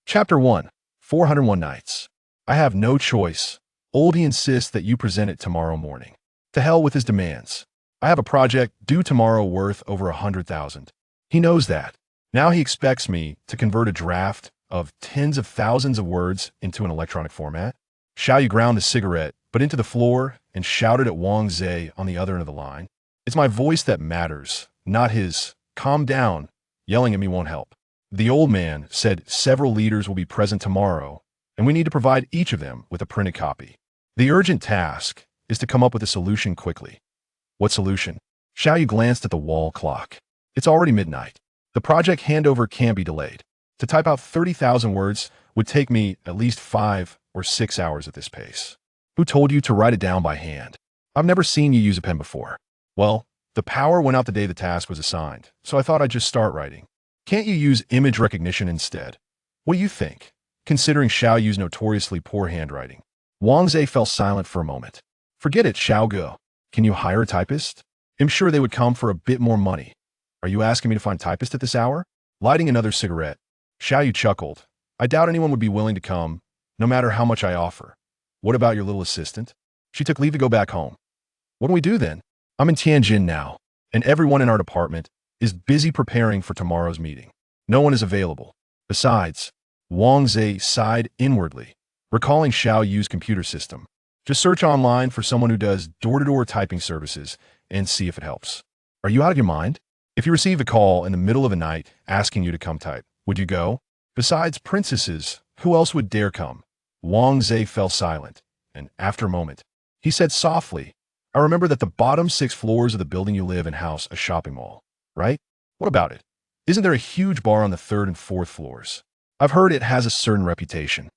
Chapter 1, 401 Nights. I have no choice. Oldie insists that you present it tomorrow morning. To hell with his demands. I have a project due tomorrow worth over 100,000. He knows that. Now he expects me to convert a draft of tens of thousands of words into an electronic format. Xiao Yu ground a cigarette, but into the floor and shouted at Wang Zhe on the other end of the line. It's my voice that matters, not his. Calm down. Yelling at me won't help. The old man said several leaders will be present tomorrow, and we need to provide each of them with a printed copy. The urgent task is to come up with a solution quickly. What solution? Xiao Yu glanced at the wall clock. It's already midnight. The project handover can't be delayed. To type out 30,000 words would take me at least 5 or 6 hours at this pace. Who told you to write it down by hand? I've never seen you use a pen before. Well, the power went out the day the task was assigned, so I thought I'd just start writing. Can't you use image recognition instead? What do you think, considering Xiao Yu's notoriously poor handwriting? Wang Zhe fell silent for a moment. Forget it, Xiao Ge. Can you hire a typist? I'm sure they would come for a bit more money. Are you asking me to find typist at this hour? Lighting another cigarette, Xiao Yu chuckled. I doubt anyone would be willing to come, no matter how much I offer. What about your little assistant? She took leave to go back home. What do we do then? I'm in Tianjin now, and everyone in our department is busy preparing for tomorrow's meeting. No one is available. Besides, Wang Zhe sighed inwardly, recalling Xiao Yu's computer system. Just search online for someone who does door-to-door typing services and see if it helps. Are you out of your mind? If you received a call in the middle of the night asking you to come type, would you go? Besides princesses, who else would dare come? Wang Zhe fell silent, and after a moment, he said softly, I remember that the bottom 6 floors of the building you live in house a shopping mall, right? What about it? Isn't there a huge bar on the 3rd and 4th floors? I've heard it has a certain reputation.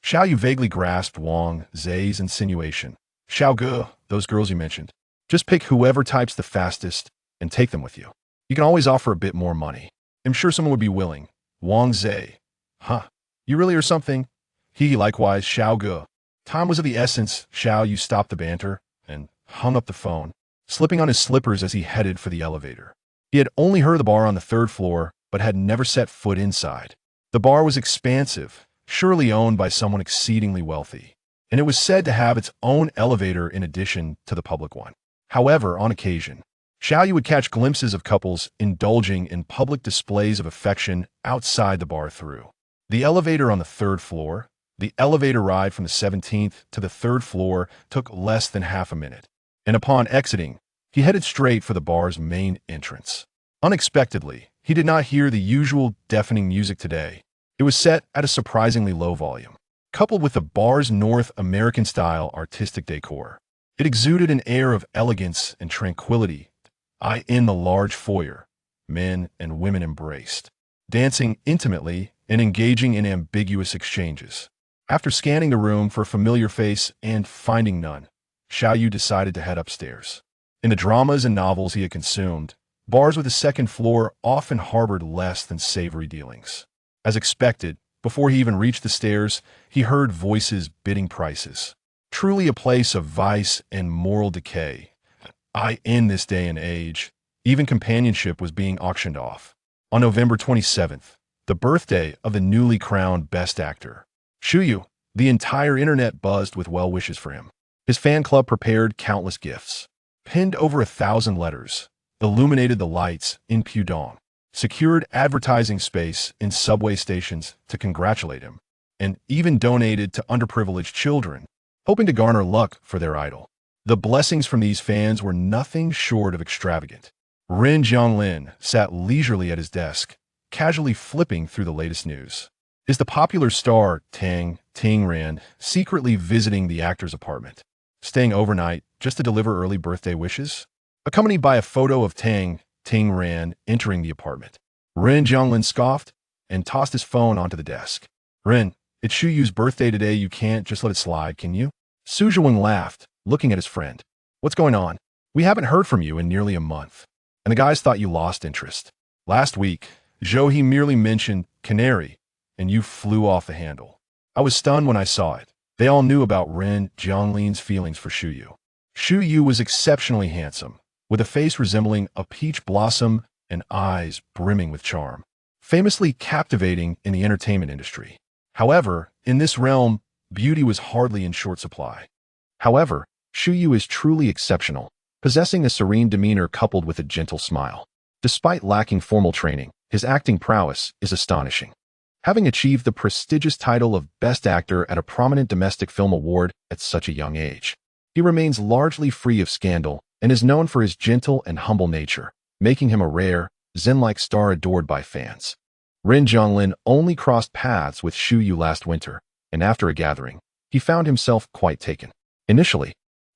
Xiao Yu vaguely grasped Wang Zhe's insinuation. Xiao Ge, those girls you mentioned. Just pick whoever types the fastest and take them with you. You can always offer a bit more money. I'm sure someone would be willing. Wang Zhe. Huh. You really are something? He likewise, Xiao Ge. Time was of the essence. Xiao Yu stopped the banter and hung up the phone, slipping on his slippers as he headed for the elevator. He had only heard of the bar on the 3rd floor, but had never set foot inside. The bar was expansive, surely owned by someone exceedingly wealthy, and it was said to have its own elevator in addition to the public one. However, on occasion, Xiao Yu would catch glimpses of couples indulging in public displays of affection outside the bar through the elevator on the 3rd floor. The elevator ride from the 17th to the 3rd floor took less than half a minute, and upon exiting, he headed straight for the bar's main entrance. Unexpectedly, he did not hear the usual deafening music today. It was set at a surprisingly low volume. Coupled with the bar's North American-style artistic decor, it exuded an air of elegance and tranquility. In the large foyer, men and women embraced, dancing intimately and engaging in ambiguous exchanges. After scanning the room for a familiar face and finding none, Xiao Yu decided to head upstairs. In the dramas and novels he had consumed, bars with a 2nd floor often harbored less than savory dealings. As expected, before he even reached the stairs, he heard voices bidding prices. Truly a place of vice and moral decay. In this day and age, even companionship was being auctioned off. On November 27th, the birthday of the newly crowned Best Actor, Xu Yu, the entire internet buzzed with well wishes for him. His fan club prepared countless gifts, pinned over 1,000 letters, illuminated the lights in Pudong, secured advertising space in subway stations to congratulate him, and even donated to underprivileged children, hoping to garner luck for their idol. The blessings from these fans were nothing short of extravagant. Ren Jianglin sat leisurely at his desk, casually flipping through the latest news. Is the popular star Tang Tingran secretly visiting the actor's apartment, staying overnight just to deliver early birthday wishes? Accompanied by a photo of Tang Tingran entering the apartment, Ren Jianglin scoffed and tossed his phone onto the desk. Ren, it's Xu Yu's birthday today. You can't just let it slide, can you? Su Zhiwing laughed, looking at his friend. What's going on? We haven't heard from you in nearly a month, and the guys thought you lost interest. Last week, Zhou He merely mentioned Canary, and you flew off the handle. I was stunned when I saw it. They all knew about Ren Jianglin's feelings for Xu Yu. Xu Yu was exceptionally handsome, with a face resembling a peach blossom and eyes brimming with charm. Famously captivating in the entertainment industry, However, in this realm, beauty was hardly in short supply. However, Shu Yu is truly exceptional, possessing a serene demeanor coupled with a gentle smile. Despite lacking formal training, his acting prowess is astonishing. Having achieved the prestigious title of Best Actor at a prominent domestic film award at such a young age, he remains largely free of scandal and is known for his gentle and humble nature, making him a rare, zen-like star adored by fans. Rin Zhonglin only crossed paths with Shu Yu last winter, and after a gathering, he found himself quite taken. Initially,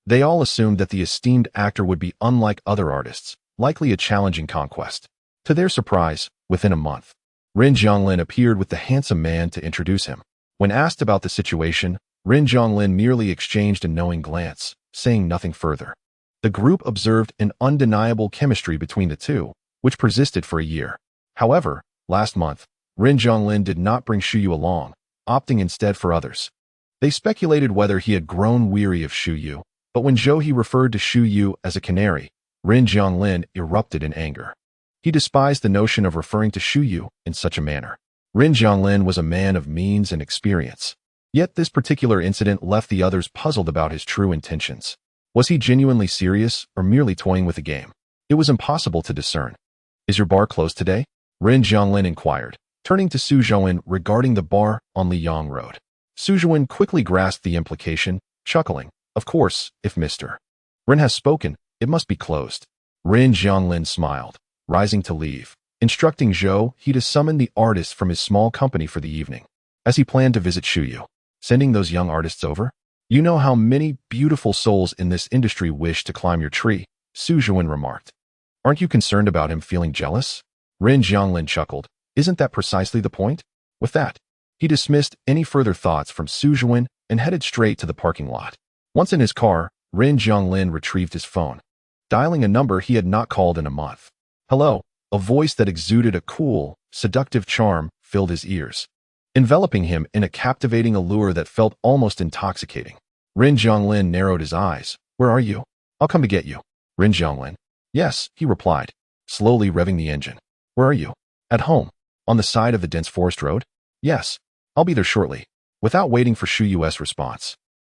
they all assumed that the esteemed actor would be unlike other artists, likely a challenging conquest. To their surprise, within a month, Rin Zhonglin appeared with the handsome man to introduce him. When asked about the situation, Rin Zhonglin merely exchanged a knowing glance, saying nothing further. The group observed an undeniable chemistry between the two, which persisted for a year. However, last month, Rin Zhonglin did not bring Shu Yu along, opting instead for others. They speculated whether he had grown weary of Shu Yu, but when Zhou He referred to Shu Yu as a canary, Rin Zhonglin erupted in anger. He despised the notion of referring to Shu Yu in such a manner. Rin Zhonglin was a man of means and experience. Yet this particular incident left the others puzzled about his true intentions. Was he genuinely serious or merely toying with the game? It was impossible to discern. "Is your bar closed today?" Rin Zhonglin inquired, turning to Su Zhouwen regarding the bar on Liyang Road. Su Zhouwen quickly grasped the implication, chuckling. "Of course, if Mr. Rin has spoken, it must be closed." Rin Zhonglin smiled, rising to leave, instructing Zhou He to summon the artists from his small company for the evening, as he planned to visit Shu Yu. "Sending those young artists over? You know how many beautiful souls in this industry wish to climb your tree," Su Zhouwen remarked. "Aren't you concerned about him feeling jealous?" Rin Zhonglin chuckled. "Isn't that precisely the point?" With that, he dismissed any further thoughts from Su Zhouwen and headed straight to the parking lot. Once in his car, Rin Zhonglin retrieved his phone, dialing a number he had not called in a month. "Hello," a voice that exuded a cool, seductive charm filled his ears, enveloping him in a captivating allure that felt almost intoxicating. Rin Zhonglin narrowed his eyes. "Where are you?" "I'll come to get you." Rin Zhonglin. "Yes," he replied, slowly revving the engine. "Where are you?" "At home. On the side of the dense forest road?" "Yes. I'll be there shortly." Without waiting for Shu Yu's response,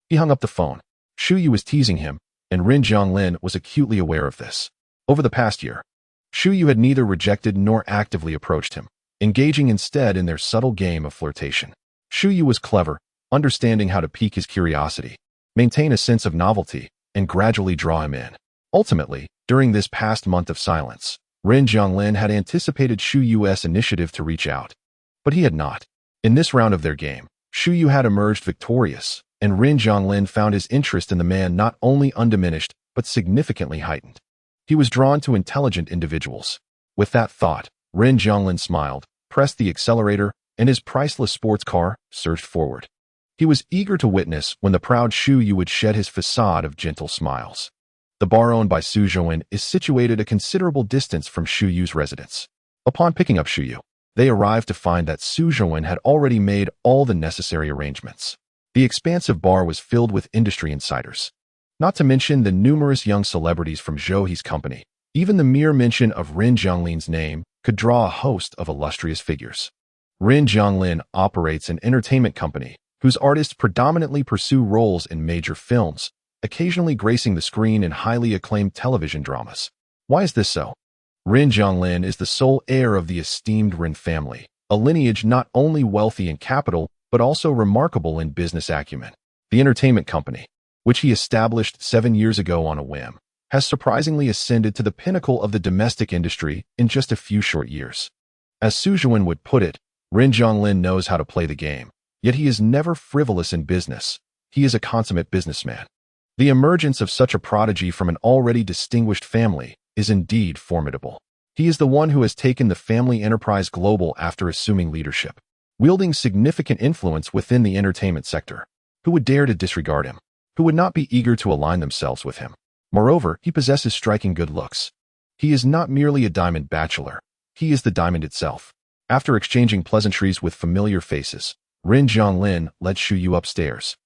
he hung up the phone. Shu Yu was teasing him, and Rin Zhonglin was acutely aware of this. Over the past year, Shu Yu had neither rejected nor actively approached him, engaging instead in their subtle game of flirtation. Shu Yu was clever, understanding how to pique his curiosity, maintain a sense of novelty, and gradually draw him in. Ultimately, during this past month of silence, Rin Zhonglin had anticipated Shu Yu's initiative to reach out, but he had not. In this round of their game, Shu Yu had emerged victorious, and Rin Zhonglin found his interest in the man not only undiminished, but significantly heightened. He was drawn to intelligent individuals. With that thought, Rin Zhonglin smiled, pressed the accelerator, and his priceless sports car surged forward. He was eager to witness when the proud Shu Yu would shed his facade of gentle smiles. The bar owned by Su Zhouwen is situated a considerable distance from Shu Yu's residence. Upon picking up Shu Yu, they arrived to find that Su Zhouwen had already made all the necessary arrangements. The expansive bar was filled with industry insiders, not to mention the numerous young celebrities from Zhou He's company. Even the mere mention of Rin Zhonglin's name could draw a host of illustrious figures. Rin Zhonglin operates an entertainment company whose artists predominantly pursue roles in major films, occasionally gracing the screen in highly acclaimed television dramas. Why is this so? Rin Zhonglin is the sole heir of the esteemed Rin family, a lineage not only wealthy in capital, but also remarkable in business acumen. The entertainment company, which he established 7 years ago on a whim, has surprisingly ascended to the pinnacle of the domestic industry in just a few short years. As Su Zhouwen would put it, Rin Zhonglin knows how to play the game, yet he is never frivolous in business. He is a consummate businessman. The emergence of such a prodigy from an already distinguished family is indeed formidable. He is the one who has taken the family enterprise global after assuming leadership, wielding significant influence within the entertainment sector. Who would dare to disregard him? Who would not be eager to align themselves with him? Moreover, he possesses striking good looks. He is not merely a diamond bachelor. He is the diamond itself. After exchanging pleasantries with familiar faces, Rin Zhonglin led Shu Yu upstairs,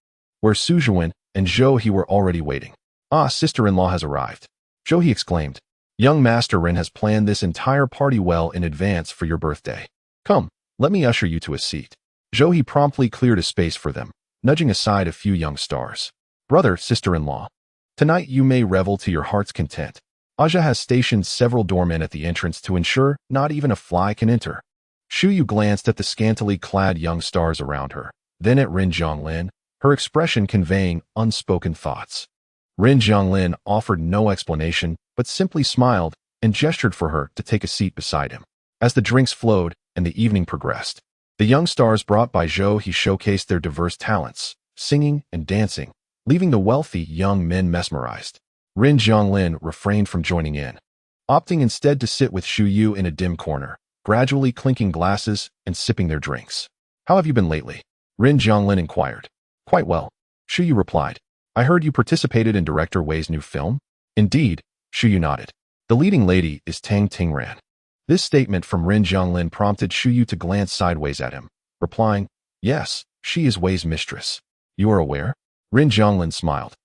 where Su Zhouwen and Zhou He were already waiting. "Ah, sister-in-law has arrived," Zhou He exclaimed. "Young Master Rin has planned this entire party well in advance for your birthday. Come, let me usher you to a seat." Zhou He promptly cleared a space for them, nudging aside a few young stars. Brother, sister-in-law, tonight you may revel to your heart's content. Aja has stationed several doormen at the entrance to ensure not even a fly can enter. Shu Yu glanced at the scantily clad young stars around her, then at Rin Zhonglin, her expression conveying unspoken thoughts. Rin Zhonglin offered no explanation, but simply smiled and gestured for her to take a seat beside him. As the drinks flowed and the evening progressed, the young stars brought by Zhou He showcased their diverse talents, singing and dancing, leaving the wealthy young men mesmerized. Rin Zhonglin refrained from joining in, opting instead to sit with Shu Yu in a dim corner, gradually clinking glasses and sipping their drinks. How have you been lately? Rin Zhonglin inquired. Quite well, Shu Yu replied. I heard you participated in director Wei's new film? Indeed, Shu Yu nodded. The leading lady is Tang Tingran. This statement from Rin Zhonglin prompted Shu Yu to glance sideways at him, replying, Yes, she is Wei's mistress. You are aware? Rin Zhonglin smiled,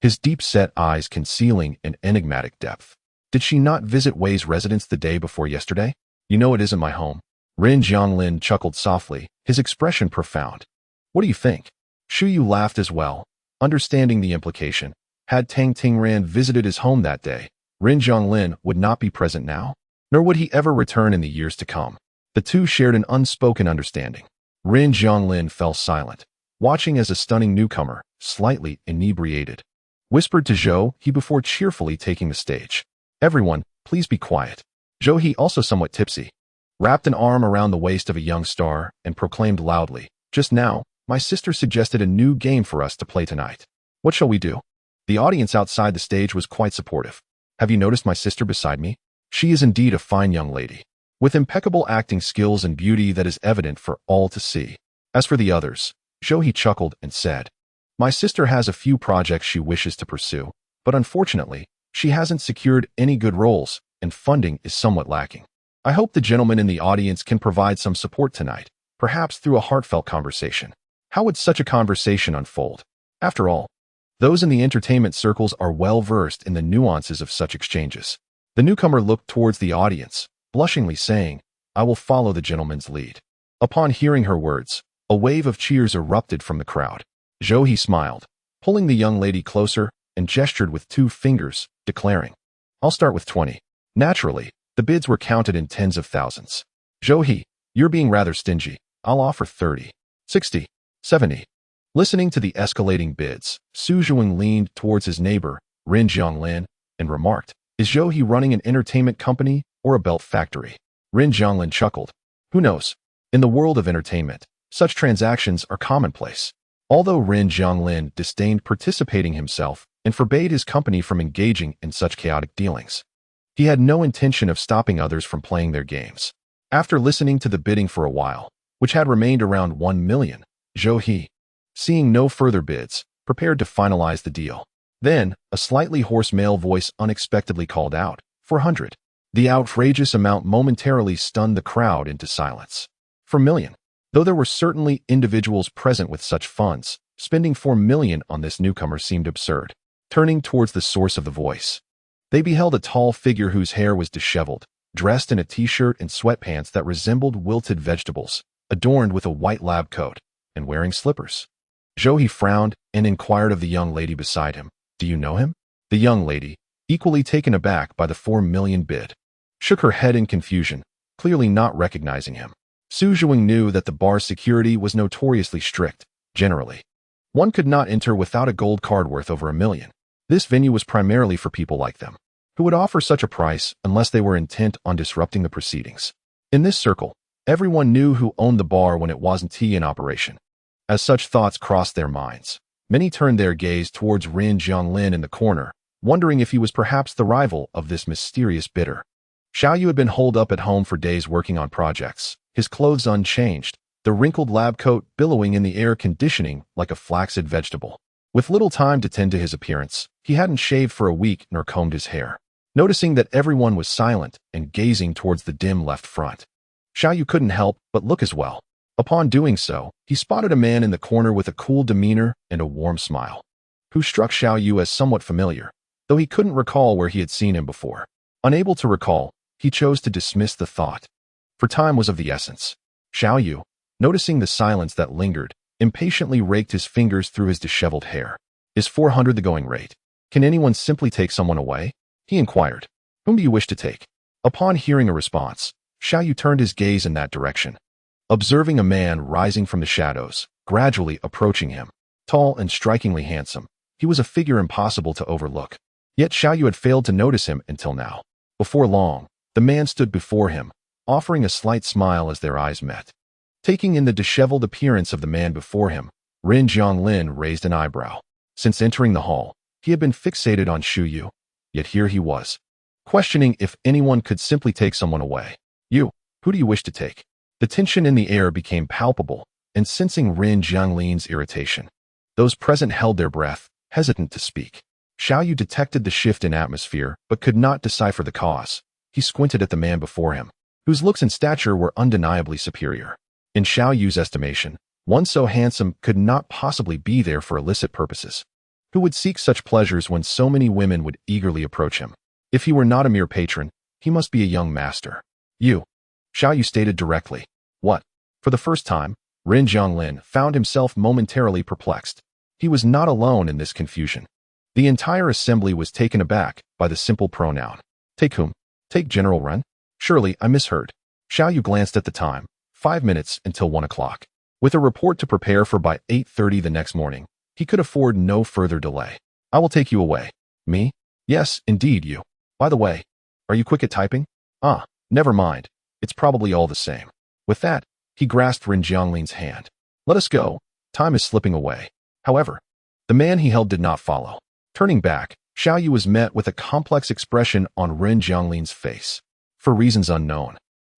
his deep-set eyes concealing an enigmatic depth. Did she not visit Wei's residence the day before yesterday? You know it isn't my home. Rin Zhonglin chuckled softly, his expression profound. What do you think? Shu Yu laughed as well, understanding the implication. Had Tang Tingran visited his home that day, Rin Zhonglin would not be present now, nor would he ever return in the years to come. The two shared an unspoken understanding. Rin Zhonglin fell silent, watching as a stunning newcomer, slightly inebriated, whispered to Zhou He before cheerfully taking the stage. Everyone, please be quiet. Zhou He, also somewhat tipsy, wrapped an arm around the waist of a young star and proclaimed loudly, Just now, my sister suggested a new game for us to play tonight. What shall we do? The audience outside the stage was quite supportive. Have you noticed my sister beside me? She is indeed a fine young lady, with impeccable acting skills and beauty that is evident for all to see. As for the others, Zhou He chuckled and said, My sister has a few projects she wishes to pursue, but unfortunately, she hasn't secured any good roles, and funding is somewhat lacking. I hope the gentleman in the audience can provide some support tonight, perhaps through a heartfelt conversation. How would such a conversation unfold? After all, those in the entertainment circles are well versed in the nuances of such exchanges. The newcomer looked towards the audience, blushingly saying, I will follow the gentleman's lead. Upon hearing her words, a wave of cheers erupted from the crowd. Zhou He smiled, pulling the young lady closer, and gestured with 2 fingers, declaring, I'll start with 20. Naturally, the bids were counted in tens of thousands. Zhou He, you're being rather stingy. I'll offer 30, 60, 70. Listening to the escalating bids, Su Zhuang leaned towards his neighbor, Rin Zhonglin, and remarked, Is Zhou He running an entertainment company or a belt factory? Rin Zhonglin chuckled. Who knows? In the world of entertainment, such transactions are commonplace. Although Rin Zhonglin disdained participating himself and forbade his company from engaging in such chaotic dealings, he had no intention of stopping others from playing their games. After listening to the bidding for a while, which had remained around 1 million, Zhou He, seeing no further bids, prepared to finalize the deal. Then, a slightly hoarse male voice unexpectedly called out, 400. The outrageous amount momentarily stunned the crowd into silence. 4 million. Though there were certainly individuals present with such funds, spending 4 million on this newcomer seemed absurd. Turning towards the source of the voice, they beheld a tall figure whose hair was disheveled, dressed in a t-shirt and sweatpants that resembled wilted vegetables, adorned with a white lab coat, and wearing slippers. Zhou He frowned and inquired of the young lady beside him, Do you know him? The young lady, equally taken aback by the 4 million bid, shook her head in confusion, clearly not recognizing him. Su Zhuang knew that the bar's security was notoriously strict. Generally, one could not enter without a gold card worth over 1 million. This venue was primarily for people like them, who would offer such a price unless they were intent on disrupting the proceedings. In this circle, everyone knew who owned the bar when it wasn't in operation. As such thoughts crossed their minds, many turned their gaze towards Rin Zhonglin in the corner, wondering if he was perhaps the rival of this mysterious bidder. Xiao Yu had been holed up at home for days working on projects, his clothes unchanged, the wrinkled lab coat billowing in the air conditioning like a flaccid vegetable. With little time to tend to his appearance, he hadn't shaved for a week nor combed his hair. Noticing that everyone was silent and gazing towards the dim left front, Xiao Yu couldn't help but look as well. Upon doing so, he spotted a man in the corner with a cool demeanor and a warm smile, who struck Xiao Yu as somewhat familiar, though he couldn't recall where he had seen him before. Unable to recall, he chose to dismiss the thought, for time was of the essence. Xiao Yu, Noticing the silence that lingered, impatiently raked his fingers through his disheveled hair. Is 400 the going rate? Can anyone simply take someone away? He inquired. Whom do you wish to take? Upon hearing a response, Xiaoyu turned his gaze in that direction, observing a man rising from the shadows, gradually approaching him. Tall and strikingly handsome, he was a figure impossible to overlook. Yet Xiaoyu had failed to notice him until now. Before long, the man stood before him, offering a slight smile as their eyes met. Taking in the disheveled appearance of the man before him, Ren Zhonglin raised an eyebrow. Since entering the hall, he had been fixated on Shu Yu, yet here he was, questioning if anyone could simply take someone away. You, who do you wish to take? The tension in the air became palpable, and sensing Ren Zhonglin's irritation, those present held their breath, hesitant to speak. Xiaoyu detected the shift in atmosphere, but could not decipher the cause. He squinted at the man before him, whose looks and stature were undeniably superior. In Xiaoyu's estimation, one so handsome could not possibly be there for illicit purposes. Who would seek such pleasures when so many women would eagerly approach him? If he were not a mere patron, he must be a young master. You, Xiaoyu stated directly. What? For the first time, Ren Zhonglin found himself momentarily perplexed. He was not alone in this confusion. The entire assembly was taken aback by the simple pronoun. Take whom? Take General Ren? Surely I misheard. Xiaoyu glanced at the time. 5 minutes until 1 o'clock. With a report to prepare for by 8:30 the next morning, he could afford no further delay. I will take you away. Me? Yes, indeed you. By the way, are you quick at typing? Ah, never mind. It's probably all the same. With that, he grasped Ren Zhonglin's hand. Let us go. Time is slipping away. However, the man he held did not follow. Turning back, Xiaoyu was met with a complex expression on Ren Zhonglin's face. For reasons unknown,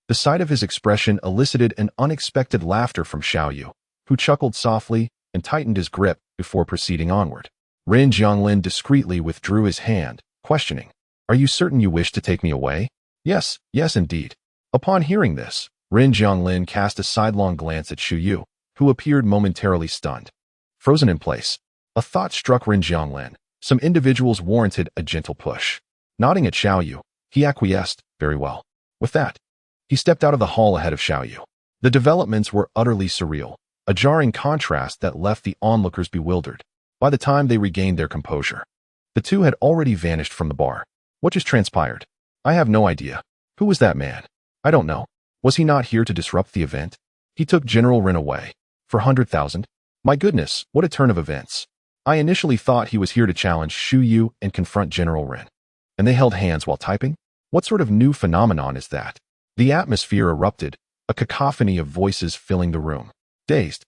the sight of his expression elicited an unexpected laughter from Xiaoyu, who chuckled softly and tightened his grip before proceeding onward. Ren Zhonglin discreetly withdrew his hand, questioning, Are you certain you wish to take me away? Yes, yes indeed. Upon hearing this, Ren Zhonglin cast a sidelong glance at Shu Yu, who appeared momentarily stunned. Frozen in place, a thought struck Ren Zhonglin. Some individuals warranted a gentle push. Nodding at Xiaoyu, he acquiesced. Very well. With that, he stepped out of the hall ahead of Xiaoyu. The developments were utterly surreal, a jarring contrast that left the onlookers bewildered. By the time they regained their composure, the two had already vanished from the bar. What just transpired? I have no idea. Who was that man? I don't know. Was he not here to disrupt the event? He took General Ren away. For 100,000? My goodness, what a turn of events. I initially thought he was here to challenge Shu Yu and confront General Ren. And they held hands while typing? What sort of new phenomenon is that? The atmosphere erupted, a cacophony of voices filling the room. Dazed,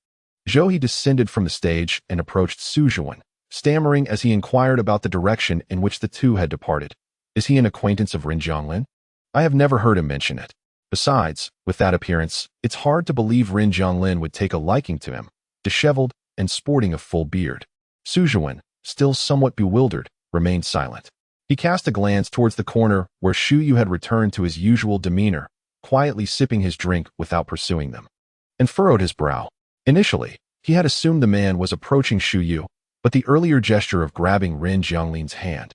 Zhou descended from the stage and approached Su Zhuan, stammering as he inquired about the direction in which the two had departed. Is he an acquaintance of Ren Zhonglin? I have never heard him mention it. Besides, with that appearance, it's hard to believe Ren Zhonglin would take a liking to him, disheveled and sporting a full beard. Su Zhuan, still somewhat bewildered, remained silent. He cast a glance towards the corner where Shu Yu had returned to his usual demeanor, quietly sipping his drink without pursuing them, and furrowed his brow. Initially, he had assumed the man was approaching Shu Yu, but the earlier gesture of grabbing Ren Zhonglin's hand,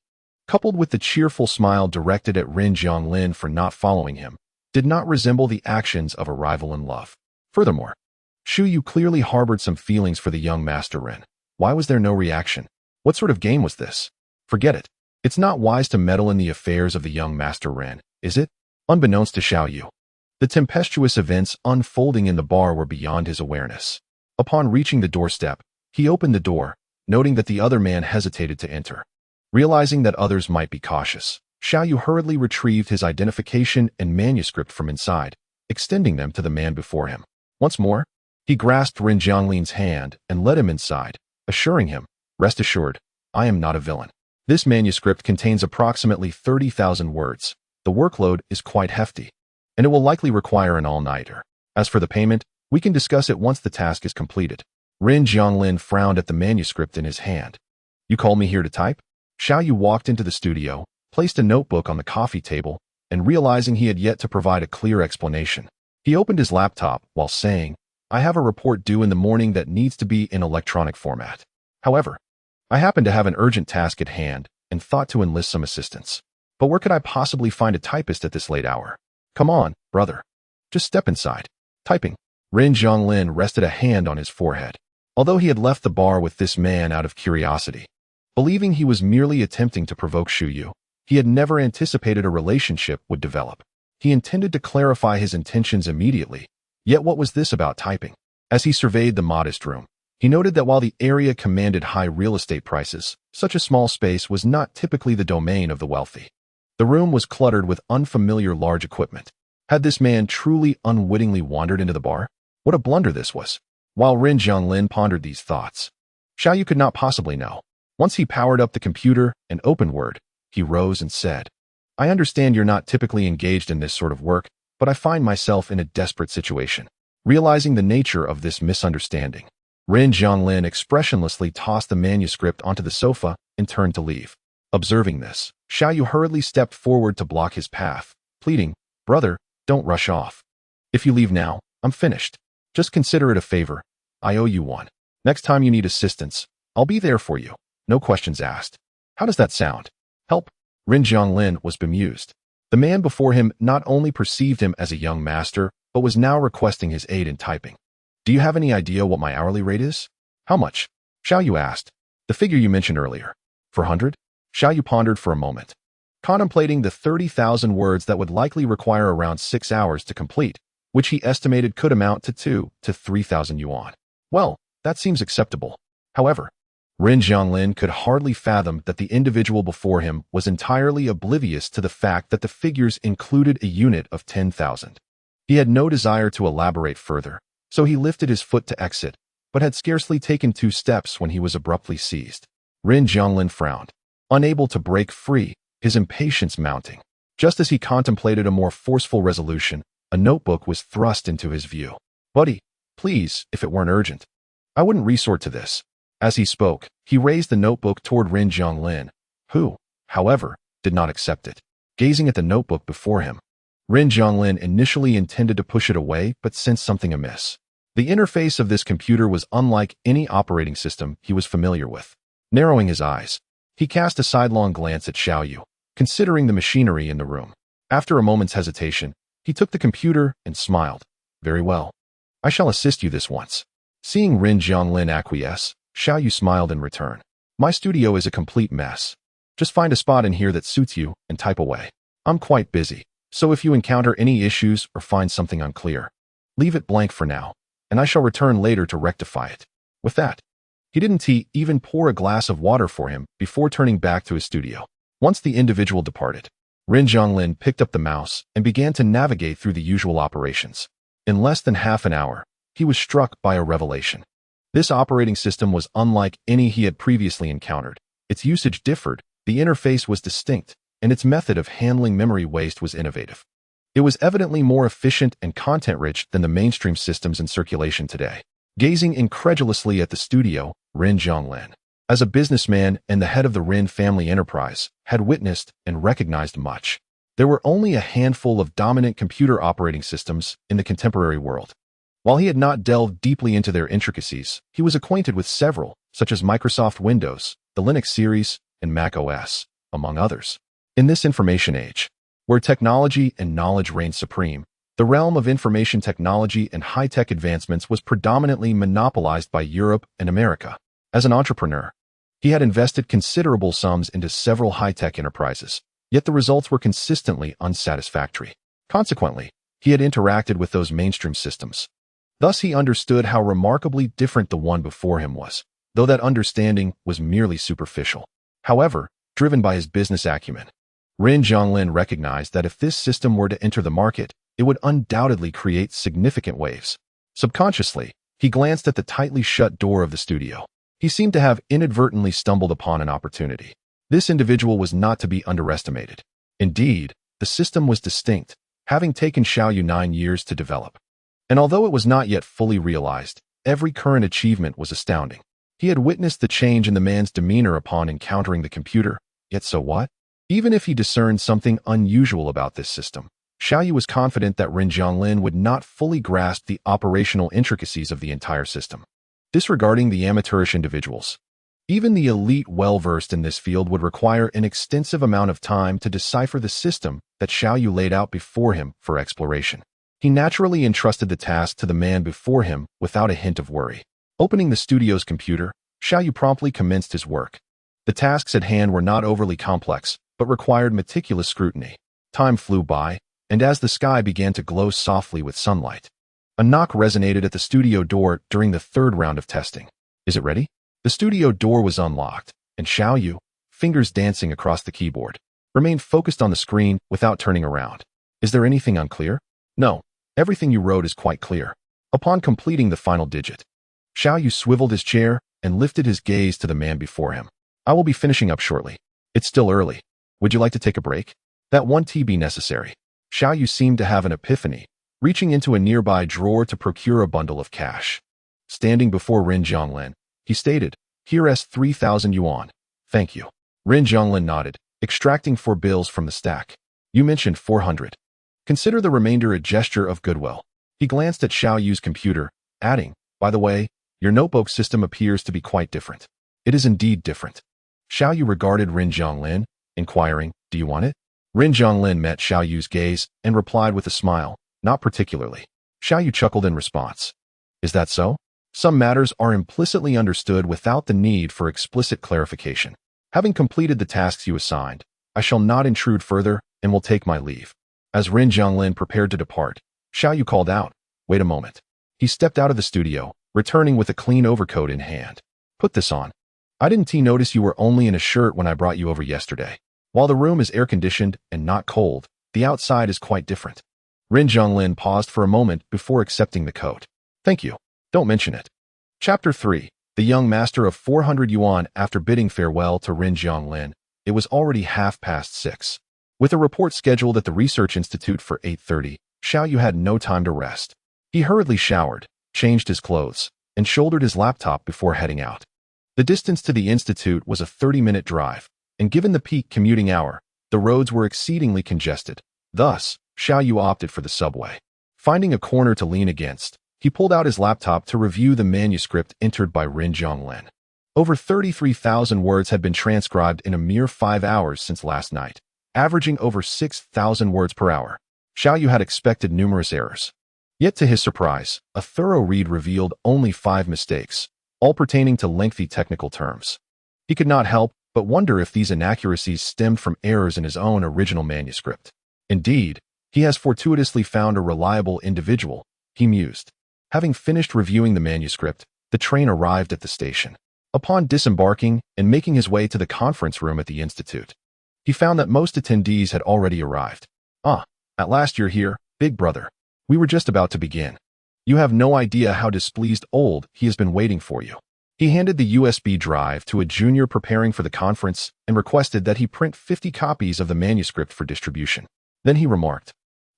coupled with the cheerful smile directed at Ren Zhonglin for not following him, did not resemble the actions of a rival in love. Furthermore, Shu Yu clearly harbored some feelings for the young Master Ren. Why was there no reaction? What sort of game was this? Forget it. It's not wise to meddle in the affairs of the young Master Ren, is it? Unbeknownst to Xiaoyu, the tempestuous events unfolding in the bar were beyond his awareness. Upon reaching the doorstep, he opened the door, noting that the other man hesitated to enter. Realizing that others might be cautious, Xiaoyu hurriedly retrieved his identification and manuscript from inside, extending them to the man before him. Once more, he grasped Ren Zhonglin's hand and led him inside, assuring him, Rest assured, I am not a villain. This manuscript contains approximately 30,000 words. The workload is quite hefty, and it will likely require an all-nighter. As for the payment, we can discuss it once the task is completed. Ren Zhonglin frowned at the manuscript in his hand. You called me here to type? Xiaoyu walked into the studio, placed a notebook on the coffee table, and realizing he had yet to provide a clear explanation, he opened his laptop while saying, I have a report due in the morning that needs to be in electronic format. However, I happen to have an urgent task at hand and thought to enlist some assistance. But where could I possibly find a typist at this late hour? Come on, brother. Just step inside. Typing. Rin Zhonglin rested a hand on his forehead. Although he had left the bar with this man out of curiosity, believing he was merely attempting to provoke Shu Yu, he had never anticipated a relationship would develop. He intended to clarify his intentions immediately, yet what was this about typing? As he surveyed the modest room, he noted that while the area commanded high real estate prices, such a small space was not typically the domain of the wealthy. The room was cluttered with unfamiliar large equipment. Had this man truly unwittingly wandered into the bar? What a blunder this was. While Rin Zhonglin pondered these thoughts, Xiao Yu could not possibly know. Once he powered up the computer and opened Word, he rose and said, "I understand you're not typically engaged in this sort of work, but I find myself in a desperate situation." Realizing the nature of this misunderstanding, Rin Zhonglin expressionlessly tossed the manuscript onto the sofa and turned to leave. Observing this, Xiao Yu hurriedly stepped forward to block his path, pleading, "Brother, don't rush off. If you leave now, I'm finished. Just consider it a favor. I owe you one. Next time you need assistance, I'll be there for you. No questions asked." How does that sound? Help? Rin Zhonglin was bemused. The man before him not only perceived him as a young master, but was now requesting his aid in typing. "Do you have any idea what my hourly rate is?" "How much?" Xiao Yu asked. "The figure you mentioned earlier. 400? Xiao Yu pondered for a moment, contemplating the 30,000 words that would likely require around 6 hours to complete, which he estimated could amount to 2 to 3,000 yuan. Well, that seems acceptable. However, Rin Zhonglin could hardly fathom that the individual before him was entirely oblivious to the fact that the figures included a unit of 10,000. He had no desire to elaborate further, so he lifted his foot to exit, but had scarcely taken 2 steps when he was abruptly seized. Rin Zhonglin frowned, unable to break free, his impatience mounting. Just as he contemplated a more forceful resolution, a notebook was thrust into his view. "Buddy, please, if it weren't urgent, I wouldn't resort to this." As he spoke, he raised the notebook toward Rin Zhonglin, who, however, did not accept it. Gazing at the notebook before him, Rin Zhonglin initially intended to push it away but sensed something amiss. The interface of this computer was unlike any operating system he was familiar with. Narrowing his eyes, he cast a sidelong glance at Xiao Yu, considering the machinery in the room. After a moment's hesitation, he took the computer and smiled. "Very well. I shall assist you this once." Seeing Rin Zhonglin acquiesce, Xiao Yu smiled in return. "My studio is a complete mess. Just find a spot in here that suits you and type away. I'm quite busy, so if you encounter any issues or find something unclear, leave it blank for now, and I shall return later to rectify it." With that, he didn't even pour a glass of water for him before turning back to his studio. Once the individual departed, Rin Zhonglin picked up the mouse and began to navigate through the usual operations. In less than half an hour, he was struck by a revelation. This operating system was unlike any he had previously encountered. Its usage differed, the interface was distinct, and its method of handling memory waste was innovative. It was evidently more efficient and content-rich than the mainstream systems in circulation today. Gazing incredulously at the studio, Rin Zhonglin, as a businessman and the head of the Rin family enterprise, had witnessed and recognized much. There were only a handful of dominant computer operating systems in the contemporary world. While he had not delved deeply into their intricacies, he was acquainted with several, such as Microsoft Windows, the Linux series, and Mac OS, among others. In this information age, where technology and knowledge reigned supreme, the realm of information technology and high-tech advancements was predominantly monopolized by Europe and America. As an entrepreneur, he had invested considerable sums into several high-tech enterprises, yet the results were consistently unsatisfactory. Consequently, he had interacted with those mainstream systems. Thus he understood how remarkably different the one before him was, though that understanding was merely superficial. However, driven by his business acumen, Rin Zhonglin recognized that if this system were to enter the market, it would undoubtedly create significant waves. Subconsciously, he glanced at the tightly shut door of the studio. He seemed to have inadvertently stumbled upon an opportunity. This individual was not to be underestimated. Indeed, the system was distinct, having taken Xiao Yu 9 years to develop. And although it was not yet fully realized, every current achievement was astounding. He had witnessed the change in the man's demeanor upon encountering the computer, yet so what? Even if he discerned something unusual about this system, Xiao Yu was confident that Rin Zhonglin would not fully grasp the operational intricacies of the entire system. Disregarding the amateurish individuals, even the elite well-versed in this field would require an extensive amount of time to decipher the system that Xiao Yu laid out before him for exploration. He naturally entrusted the task to the man before him without a hint of worry. Opening the studio's computer, Xiaoyu promptly commenced his work. The tasks at hand were not overly complex, but required meticulous scrutiny. Time flew by, and as the sky began to glow softly with sunlight, a knock resonated at the studio door during the third round of testing. Is it ready? The studio door was unlocked, and Xiaoyu, fingers dancing across the keyboard, remained focused on the screen without turning around. Is there anything unclear? No, everything you wrote is quite clear. Upon completing the final digit, Xiaoyu swiveled his chair and lifted his gaze to the man before him. I will be finishing up shortly. It's still early. Would you like to take a break? That won't be necessary. Xiaoyu seemed to have an epiphany, reaching into a nearby drawer to procure a bundle of cash. Standing before Ren Zhonglin, he stated, "Here's 3,000 yuan. Thank you." Ren Zhonglin nodded, extracting 4 bills from the stack. You mentioned 400. Consider the remainder a gesture of goodwill. He glanced at Xiaoyu's computer, adding, by the way, your notebook system appears to be quite different. It is indeed different. Xiaoyu regarded Ren Zhonglin, inquiring, do you want it? Ren Zhonglin met Xiaoyu's gaze and replied with a smile, not particularly. Xiaoyu chuckled in response. Is that so? Some matters are implicitly understood without the need for explicit clarification. Having completed the tasks you assigned, I shall not intrude further and will take my leave. As Ren Zhonglin prepared to depart, Xiaoyu called out, wait a moment. He stepped out of the studio, returning with a clean overcoat in hand. Put this on. I didn't notice you were only in a shirt when I brought you over yesterday. While the room is air-conditioned and not cold, the outside is quite different. Ren Zhonglin paused for a moment before accepting the coat. Thank you. Don't mention it. Chapter 3. The young master of 400 yuan. After bidding farewell to Ren Zhonglin, it was already 6:30. With a report scheduled at the Research Institute for 8:30, Xiaoyu had no time to rest. He hurriedly showered, changed his clothes, and shouldered his laptop before heading out. The distance to the institute was a 30-minute drive, and given the peak commuting hour, the roads were exceedingly congested. Thus, Xiaoyu opted for the subway. Finding a corner to lean against, he pulled out his laptop to review the manuscript entered by Ren Zhonglin. Over 33,000 words had been transcribed in a mere 5 hours since last night, averaging over 6,000 words per hour. Xiaoyu had expected numerous errors. Yet to his surprise, a thorough read revealed only 5 mistakes, all pertaining to lengthy technical terms. He could not help but wonder if these inaccuracies stemmed from errors in his own original manuscript. Indeed, he has fortuitously found a reliable individual, he mused. Having finished reviewing the manuscript, the train arrived at the station. Upon disembarking and making his way to the conference room at the institute, he found that most attendees had already arrived. Ah, at last you're here, big brother. We were just about to begin. You have no idea how displeased old he has been waiting for you. He handed the USB drive to a junior preparing for the conference and requested that he print 50 copies of the manuscript for distribution. Then he remarked,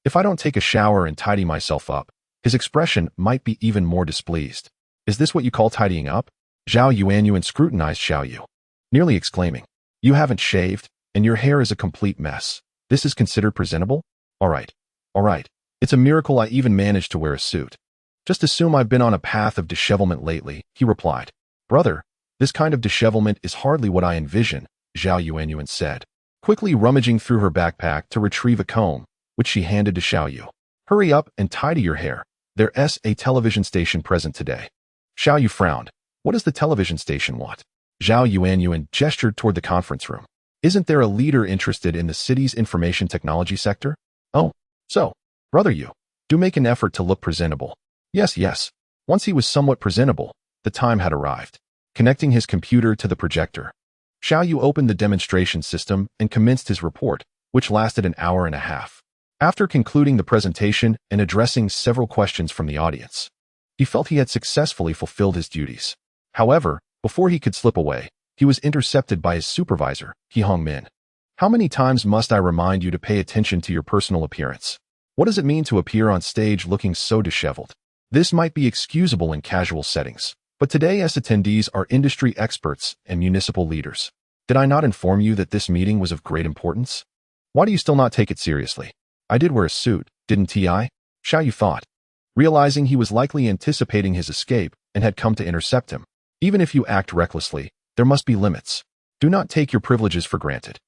if I don't take a shower and tidy myself up, his expression might be even more displeased. Is this what you call tidying up? Zhao Yuanyuan scrutinized Xiaoyu, nearly exclaiming, you haven't shaved, and your hair is a complete mess. This is considered presentable? All right. It's a miracle I even managed to wear a suit. Just assume I've been on a path of dishevelment lately, he replied. Brother, this kind of dishevelment is hardly what I envision, Zhao Yuanyuan said, quickly rummaging through her backpack to retrieve a comb, which she handed to Xiaoyu. Hurry up and tidy your hair. There's a television station present today. Xiaoyu frowned. What does the television station want? Zhao Yuanyuan gestured toward the conference room. Isn't there a leader interested in the city's information technology sector? Oh, so, brother, you do make an effort to look presentable. Yes. Once he was somewhat presentable, the time had arrived. Connecting his computer to the projector, Xiaoyu opened the demonstration system and commenced his report, which lasted an hour and a half. After concluding the presentation and addressing several questions from the audience, he felt he had successfully fulfilled his duties. However, before he could slip away, he was intercepted by his supervisor, He Hongmin. How many times must I remind you to pay attention to your personal appearance? What does it mean to appear on stage looking so disheveled? This might be excusable in casual settings, but today's attendees are industry experts and municipal leaders. Did I not inform you that this meeting was of great importance? Why do you still not take it seriously? I did wear a suit, didn't I? Xiaoyu thought, realizing he was likely anticipating his escape and had come to intercept him. Even if you act recklessly, there must be limits. Do not take your privileges for granted.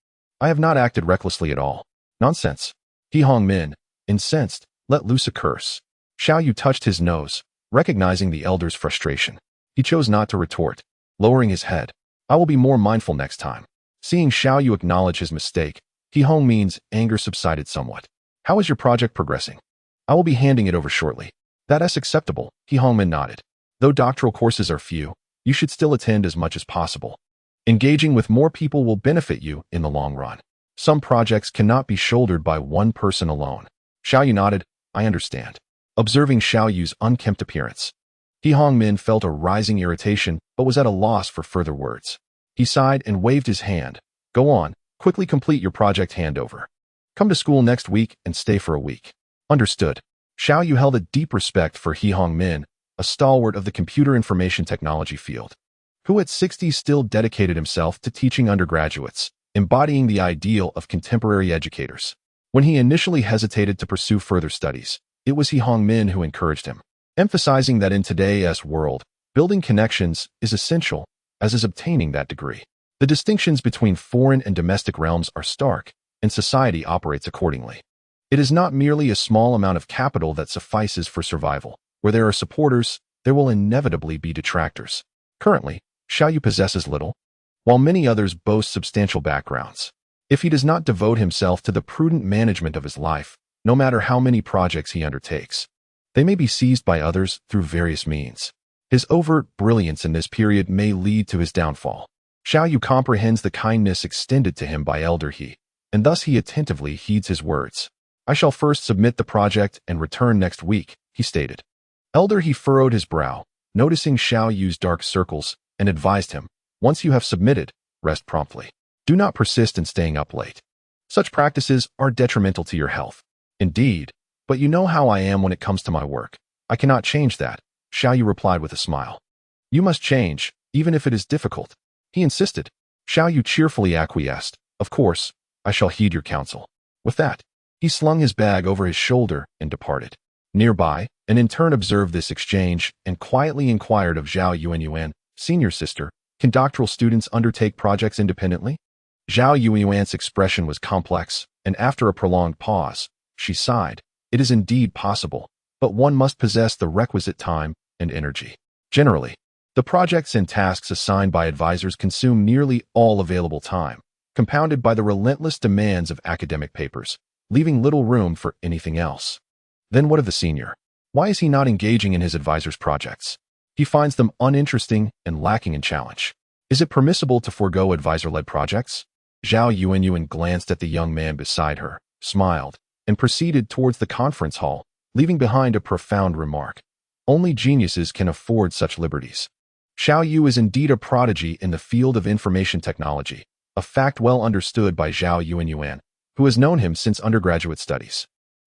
I have not acted recklessly at all. Nonsense. He Hongmin, incensed, let loose a curse. Xiao Yu touched his nose, recognizing the elder's frustration. He chose not to retort, lowering his head. I will be more mindful next time. Seeing Xiao Yu acknowledge his mistake, He Hongmin's anger subsided somewhat. How is your project progressing? I will be handing it over shortly. That is acceptable, He Hongmin nodded. Though doctoral courses are few, you should still attend as much as possible. Engaging with more people will benefit you in the long run. Some projects cannot be shouldered by one person alone. Xiao Yu nodded, I understand. Observing Xiao Yu's unkempt appearance, He Hongmin felt a rising irritation but was at a loss for further words. He sighed and waved his hand. Go on, quickly complete your project handover. Come to school next week and stay for a week. Understood. Xiao Yu held a deep respect for He Hongmin, a stalwart of the computer information technology field, who at 60 still dedicated himself to teaching undergraduates, embodying the ideal of contemporary educators. When he initially hesitated to pursue further studies, it was He Hongmin who encouraged him, emphasizing that in today's world, building connections is essential, as is obtaining that degree. The distinctions between foreign and domestic realms are stark, and society operates accordingly. It is not merely a small amount of capital that suffices for survival. Where there are supporters, there will inevitably be detractors. Currently, Xiao Yu possesses little, while many others boast substantial backgrounds. If he does not devote himself to the prudent management of his life, no matter how many projects he undertakes, they may be seized by others through various means. His overt brilliance in this period may lead to his downfall. Xiao Yu comprehends the kindness extended to him by Elder He, and thus he attentively heeds his words. I shall first submit the project and return next week, he stated. Elder He furrowed his brow, noticing Xiao Yu's dark circles, and advised him, once you have submitted, rest promptly. Do not persist in staying up late. Such practices are detrimental to your health. Indeed, but you know how I am when it comes to my work. I cannot change that, Xiao Yu replied with a smile. You must change, even if it is difficult. He insisted. Xiao Yu cheerfully acquiesced. Of course, I shall heed your counsel. With that, he slung his bag over his shoulder and departed. Nearby, an intern observed this exchange and quietly inquired of Zhao Yuan, senior sister, can doctoral students undertake projects independently? Zhao Yuan's expression was complex, and after a prolonged pause, she sighed. It is indeed possible, but one must possess the requisite time and energy. Generally, the projects and tasks assigned by advisors consume nearly all available time, compounded by the relentless demands of academic papers, leaving little room for anything else. Then what of the senior? Why is he not engaging in his advisor's projects? He finds them uninteresting and lacking in challenge. Is it permissible to forego advisor-led projects? Zhao Yuan glanced at the young man beside her, smiled, and proceeded towards the conference hall, leaving behind a profound remark. Only geniuses can afford such liberties. Xiao Yu is indeed a prodigy in the field of information technology, a fact well understood by Zhao Yuan, who has known him since undergraduate studies.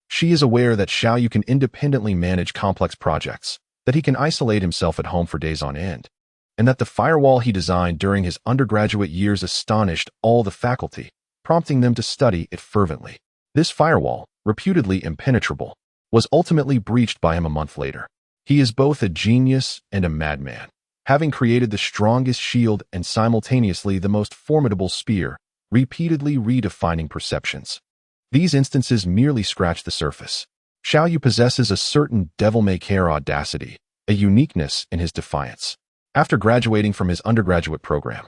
She is aware that Xiao Yu can independently manage complex projects, that he can isolate himself at home for days on end, and that the firewall he designed during his undergraduate years astonished all the faculty, prompting them to study it fervently. This firewall, reputedly impenetrable, was ultimately breached by him a month later. He is both a genius and a madman, having created the strongest shield and simultaneously the most formidable spear, repeatedly redefining perceptions. These instances merely scratch the surface. Xiao Yu possesses a certain devil-may-care audacity, a uniqueness in his defiance. After graduating from his undergraduate program,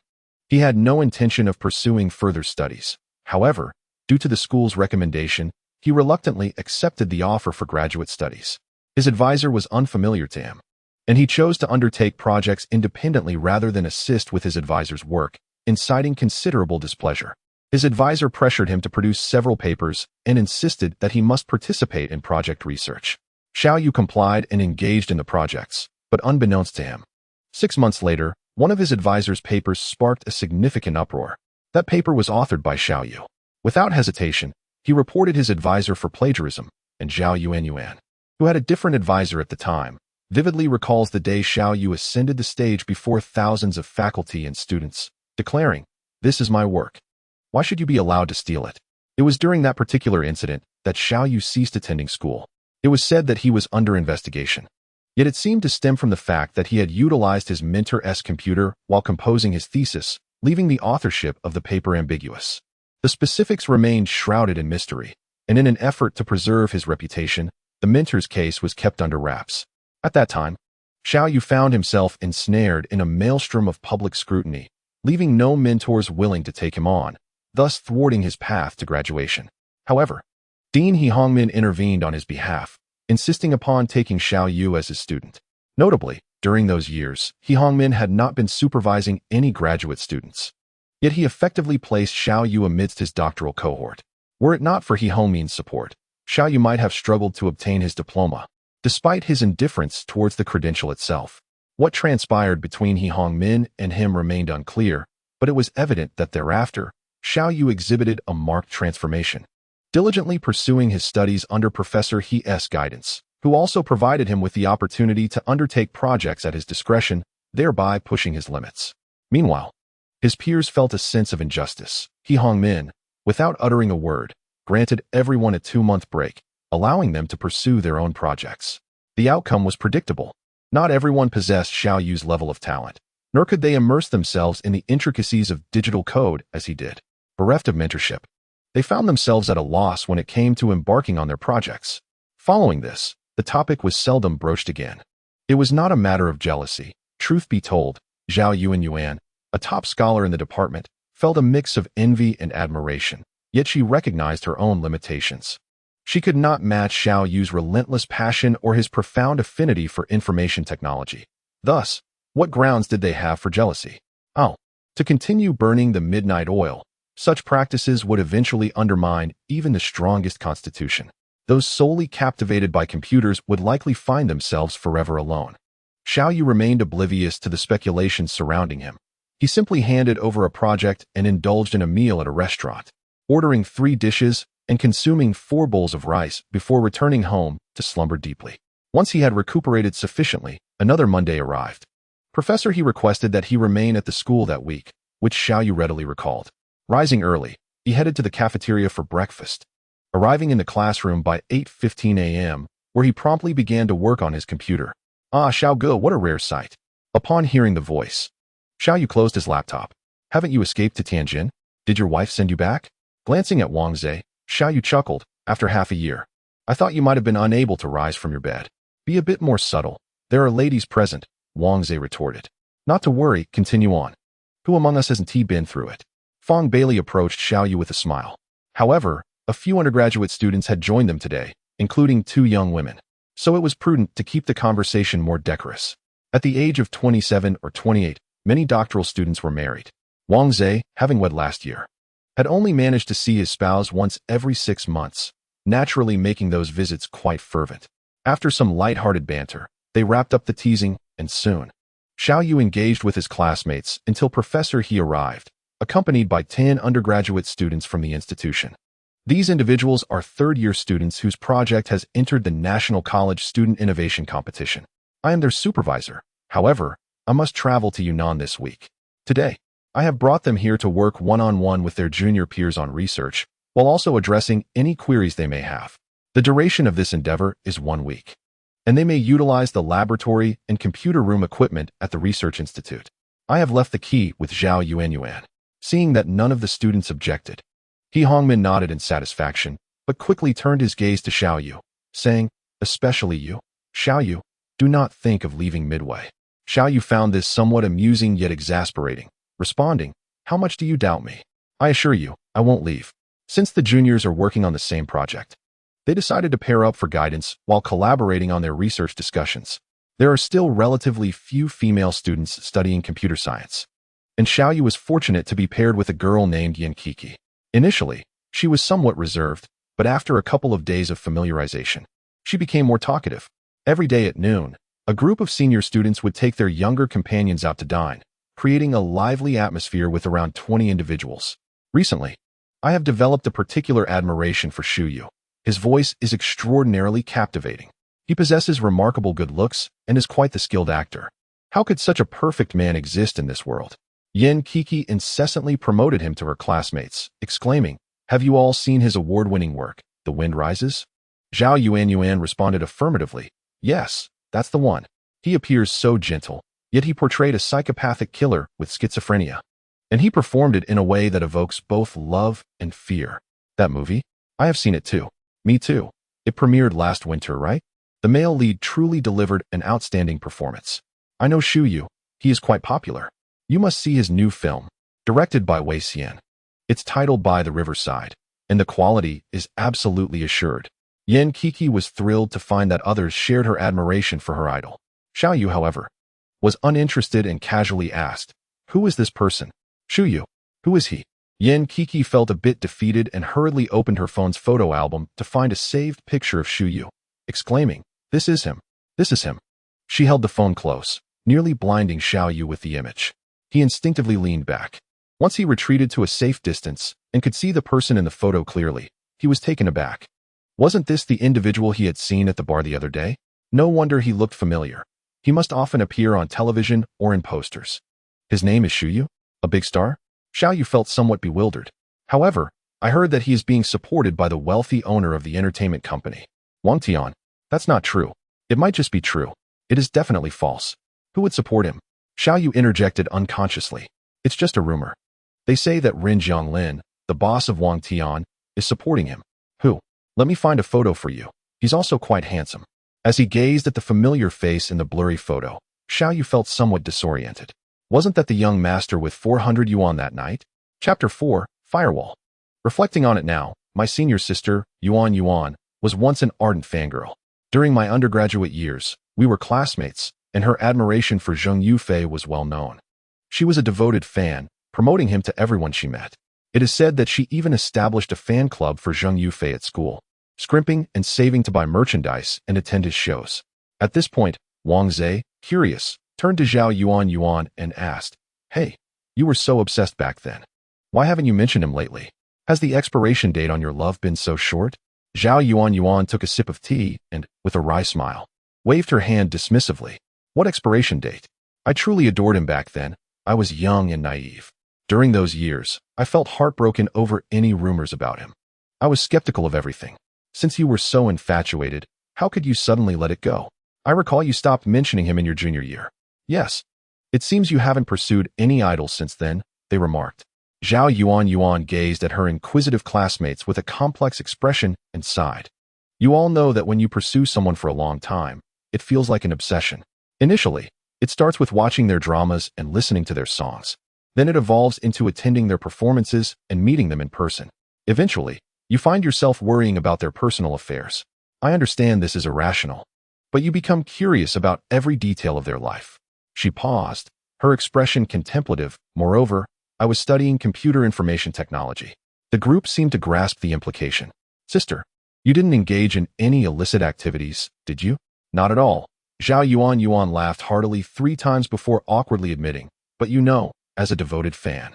he had no intention of pursuing further studies. However, due to the school's recommendation, he reluctantly accepted the offer for graduate studies. His advisor was unfamiliar to him, and he chose to undertake projects independently rather than assist with his advisor's work, inciting considerable displeasure. His advisor pressured him to produce several papers and insisted that he must participate in project research. Xiao Yu complied and engaged in the projects, but unbeknownst to him, 6 months later, one of his advisor's papers sparked a significant uproar. That paper was authored by Xiao Yu. Without hesitation, he reported his advisor for plagiarism, and Zhao Yuan, who had a different advisor at the time, vividly recalls the day Xiao Yu ascended the stage before thousands of faculty and students, declaring, "This is my work. Why should you be allowed to steal it?" It was during that particular incident that Xiao Yu ceased attending school. It was said that he was under investigation. Yet it seemed to stem from the fact that he had utilized his mentor's computer while composing his thesis, leaving the authorship of the paper ambiguous. The specifics remained shrouded in mystery, and in an effort to preserve his reputation, the mentor's case was kept under wraps. At that time, Xiao Yu found himself ensnared in a maelstrom of public scrutiny, leaving no mentors willing to take him on, thus thwarting his path to graduation. However, Dean He Hongmin intervened on his behalf, insisting upon taking Xiao Yu as his student. Notably, during those years, He Hongmin had not been supervising any graduate students. Yet he effectively placed Xiao Yu amidst his doctoral cohort. Were it not for He Hongmin's support, Xiao Yu might have struggled to obtain his diploma, despite his indifference towards the credential itself. What transpired between He Hongmin and him remained unclear, but it was evident that thereafter, Xiao Yu exhibited a marked transformation, diligently pursuing his studies under Professor He's guidance, who also provided him with the opportunity to undertake projects at his discretion, thereby pushing his limits. Meanwhile, his peers felt a sense of injustice. He Hongmin, without uttering a word, granted everyone a 2-month break, allowing them to pursue their own projects. The outcome was predictable. Not everyone possessed Xiao Yu's level of talent, nor could they immerse themselves in the intricacies of digital code as he did. Bereft of mentorship, they found themselves at a loss when it came to embarking on their projects. Following this, the topic was seldom broached again. It was not a matter of jealousy. Truth be told, Zhao Yuan, a top scholar in the department, felt a mix of envy and admiration, yet she recognized her own limitations. She could not match Xiao Yu's relentless passion or his profound affinity for information technology. Thus, what grounds did they have for jealousy? Oh, to continue burning the midnight oil. Such practices would eventually undermine even the strongest constitution. Those solely captivated by computers would likely find themselves forever alone. Xiao Yu remained oblivious to the speculations surrounding him. He simply handed over a project and indulged in a meal at a restaurant, ordering 3 dishes and consuming 4 bowls of rice before returning home to slumber deeply. Once he had recuperated sufficiently, another Monday arrived. Professor He requested that he remain at the school that week, which Xiao Yu readily recalled. Rising early, he headed to the cafeteria for breakfast, arriving in the classroom by 8:15 a.m., where he promptly began to work on his computer. Ah, Xiao Ge, what a rare sight. Upon hearing the voice, Xiao Yu closed his laptop. Haven't you escaped to Tianjin? Did your wife send you back? Glancing at Wang Zhe, Xiao Yu chuckled. After half a year, I thought you might have been unable to rise from your bed. Be a bit more subtle. There are ladies present, Wang Zhe retorted. Not to worry, continue on. Who among us hasn't been through it? Fong Bailey approached Xiao Yu with a smile. However, a few undergraduate students had joined them today, including 2 young women, so it was prudent to keep the conversation more decorous. At the age of 27 or 28, many doctoral students were married. Wang Zhe, having wed last year, had only managed to see his spouse once every 6 months, naturally making those visits quite fervent. After some light-hearted banter, they wrapped up the teasing, and soon, Xiao Yu engaged with his classmates until Professor He arrived, accompanied by 10 undergraduate students from the institution. These individuals are 3rd-year students whose project has entered the National College Student Innovation Competition. I am their supervisor. However, I must travel to Yunnan this week. Today, I have brought them here to work one-on-one with their junior peers on research, while also addressing any queries they may have. The duration of this endeavor is 1 week, and they may utilize the laboratory and computer room equipment at the Research Institute. I have left the key with Zhao Yuan. Seeing that none of the students objected, He Hongmin nodded in satisfaction, but quickly turned his gaze to Xiao Yu, saying, especially you, Xiao Yu, do not think of leaving midway. Xiao Yu found this somewhat amusing yet exasperating, responding, how much do you doubt me? I assure you, I won't leave. Since the juniors are working on the same project, they decided to pair up for guidance while collaborating on their research discussions. There are still relatively few female students studying computer science, and Xiao Yu was fortunate to be paired with a girl named Yin Kiki. Initially, she was somewhat reserved, but after a couple of days of familiarization, she became more talkative. Every day at noon, a group of senior students would take their younger companions out to dine, creating a lively atmosphere with around 20 individuals. Recently, I have developed a particular admiration for Xu Yu. His voice is extraordinarily captivating. He possesses remarkable good looks and is quite the skilled actor. How could such a perfect man exist in this world? Yin Kiki incessantly promoted him to her classmates, exclaiming, have you all seen his award-winning work, The Wind Rises? Zhao Yuan responded affirmatively, yes, that's the one. He appears so gentle, yet he portrayed a psychopathic killer with schizophrenia. And he performed it in a way that evokes both love and fear. That movie? I have seen it too. Me too. It premiered last winter, right? The male lead truly delivered an outstanding performance. I know Xu Yu. He is quite popular. You must see his new film, directed by Wei Xian. It's titled By the Riverside, and the quality is absolutely assured. Yan Kiki was thrilled to find that others shared her admiration for her idol. Xiao Yu, however, was uninterested and casually asked, "Who is this person?" "Xu Yu. Who is he?" Yan Kiki felt a bit defeated and hurriedly opened her phone's photo album to find a saved picture of Xu Yu, exclaiming, "This is him. This is him." She held the phone close, nearly blinding Xiao Yu with the image. He instinctively leaned back. Once he retreated to a safe distance and could see the person in the photo clearly, he was taken aback. Wasn't this the individual he had seen at the bar the other day? No wonder he looked familiar. He must often appear on television or in posters. His name is Xu Yu? A big star? Xiao Yu felt somewhat bewildered. However, I heard that he is being supported by the wealthy owner of the entertainment company. Wang Tian. That's not true. It might just be true. It is definitely false. Who would support him? Xiao Yu interjected unconsciously. It's just a rumor. They say that Rin Jianglin, the boss of Wang Tian, is supporting him. Who? Let me find a photo for you. He's also quite handsome. As he gazed at the familiar face in the blurry photo, Xiao Yu felt somewhat disoriented. Wasn't that the young master with 400 yuan that night? Chapter 4, Firewall. Reflecting on it now, my senior sister, Yuan, was once an ardent fangirl. During my undergraduate years, we were classmates, and her admiration for Zheng Yufei was well known. She was a devoted fan, promoting him to everyone she met. It is said that she even established a fan club for Zheng Yufei at school, scrimping and saving to buy merchandise and attend his shows. At this point, Wang Zhe, curious, turned to Zhao Yuan and asked, "Hey, you were so obsessed back then. Why haven't you mentioned him lately? Has the expiration date on your love been so short?" Zhao Yuan took a sip of tea and, with a wry smile, waved her hand dismissively. "What expiration date? I truly adored him back then. I was young and naive. During those years, I felt heartbroken over any rumors about him. I was skeptical of everything. Since you were so infatuated, how could you suddenly let it go? I recall you stopped mentioning him in your junior year." "Yes. It seems you haven't pursued any idols since then," they remarked. Zhao Yuan gazed at her inquisitive classmates with a complex expression and sighed. "You all know that when you pursue someone for a long time, it feels like an obsession. Initially, it starts with watching their dramas and listening to their songs. Then it evolves into attending their performances and meeting them in person. Eventually, you find yourself worrying about their personal affairs. I understand this is irrational, but you become curious about every detail of their life." She paused, her expression contemplative. "Moreover, I was studying computer information technology." The group seemed to grasp the implication. "Sister, you didn't engage in any illicit activities, did you?" "Not at all." Zhao Yuan laughed heartily 3 times before awkwardly admitting, "But you know, as a devoted fan,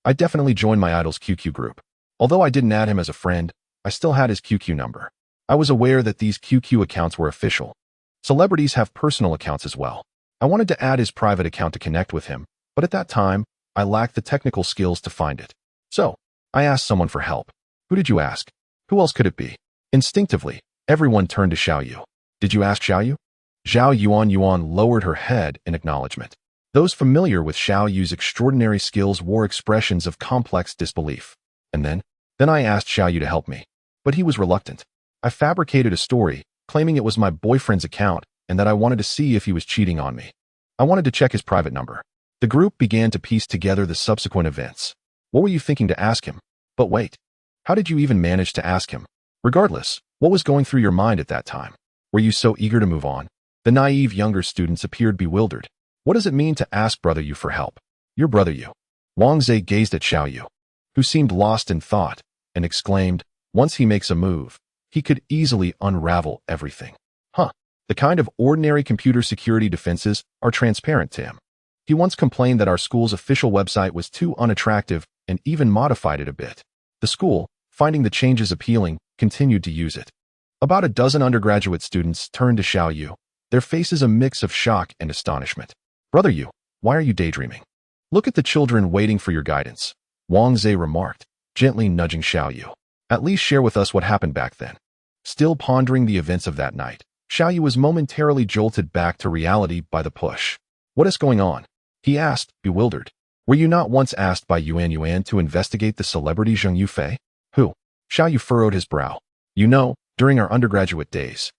I definitely joined my idol's QQ group. Although I didn't add him as a friend, I still had his QQ number. I was aware that these QQ accounts were official. Celebrities have personal accounts as well. I wanted to add his private account to connect with him, but at that time, I lacked the technical skills to find it. So, I asked someone for help." "Who did you ask? Who else could it be?" Instinctively, everyone turned to Xiao Yu. "Did you ask Xiao Yu?" Zhao Yuan lowered her head in acknowledgement. Those familiar with Xiao Yu's extraordinary skills wore expressions of complex disbelief. "And then I asked Xiao Yu to help me, but he was reluctant. I fabricated a story, claiming it was my boyfriend's account and that I wanted to see if he was cheating on me. I wanted to check his private number." The group began to piece together the subsequent events. "What were you thinking to ask him? But wait, how did you even manage to ask him? Regardless, what was going through your mind at that time? Were you so eager to move on?" The naive younger students appeared bewildered. "What does it mean to ask Brother Yu for help?" "Your Brother Yu." Wang Zhe gazed at Xiao Yu, who seemed lost in thought, and exclaimed, "Once he makes a move, he could easily unravel everything." "Huh. The kind of ordinary computer security defenses are transparent to him. He once complained that our school's official website was too unattractive and even modified it a bit. The school, finding the changes appealing, continued to use it." About a dozen undergraduate students turned to Xiao Yu, their faces a mix of shock and astonishment. "Brother Yu, why are you daydreaming? Look at the children waiting for your guidance," Wang Zhe remarked, gently nudging Xiao Yu. "At least share with us what happened back then." Still pondering the events of that night, Xiao Yu was momentarily jolted back to reality by the push. "What is going on?" he asked, bewildered. "Were you not once asked by Yuan to investigate the celebrity Zheng Yufei?" "Who?" Xiao Yu furrowed his brow. "You know, during our undergraduate days.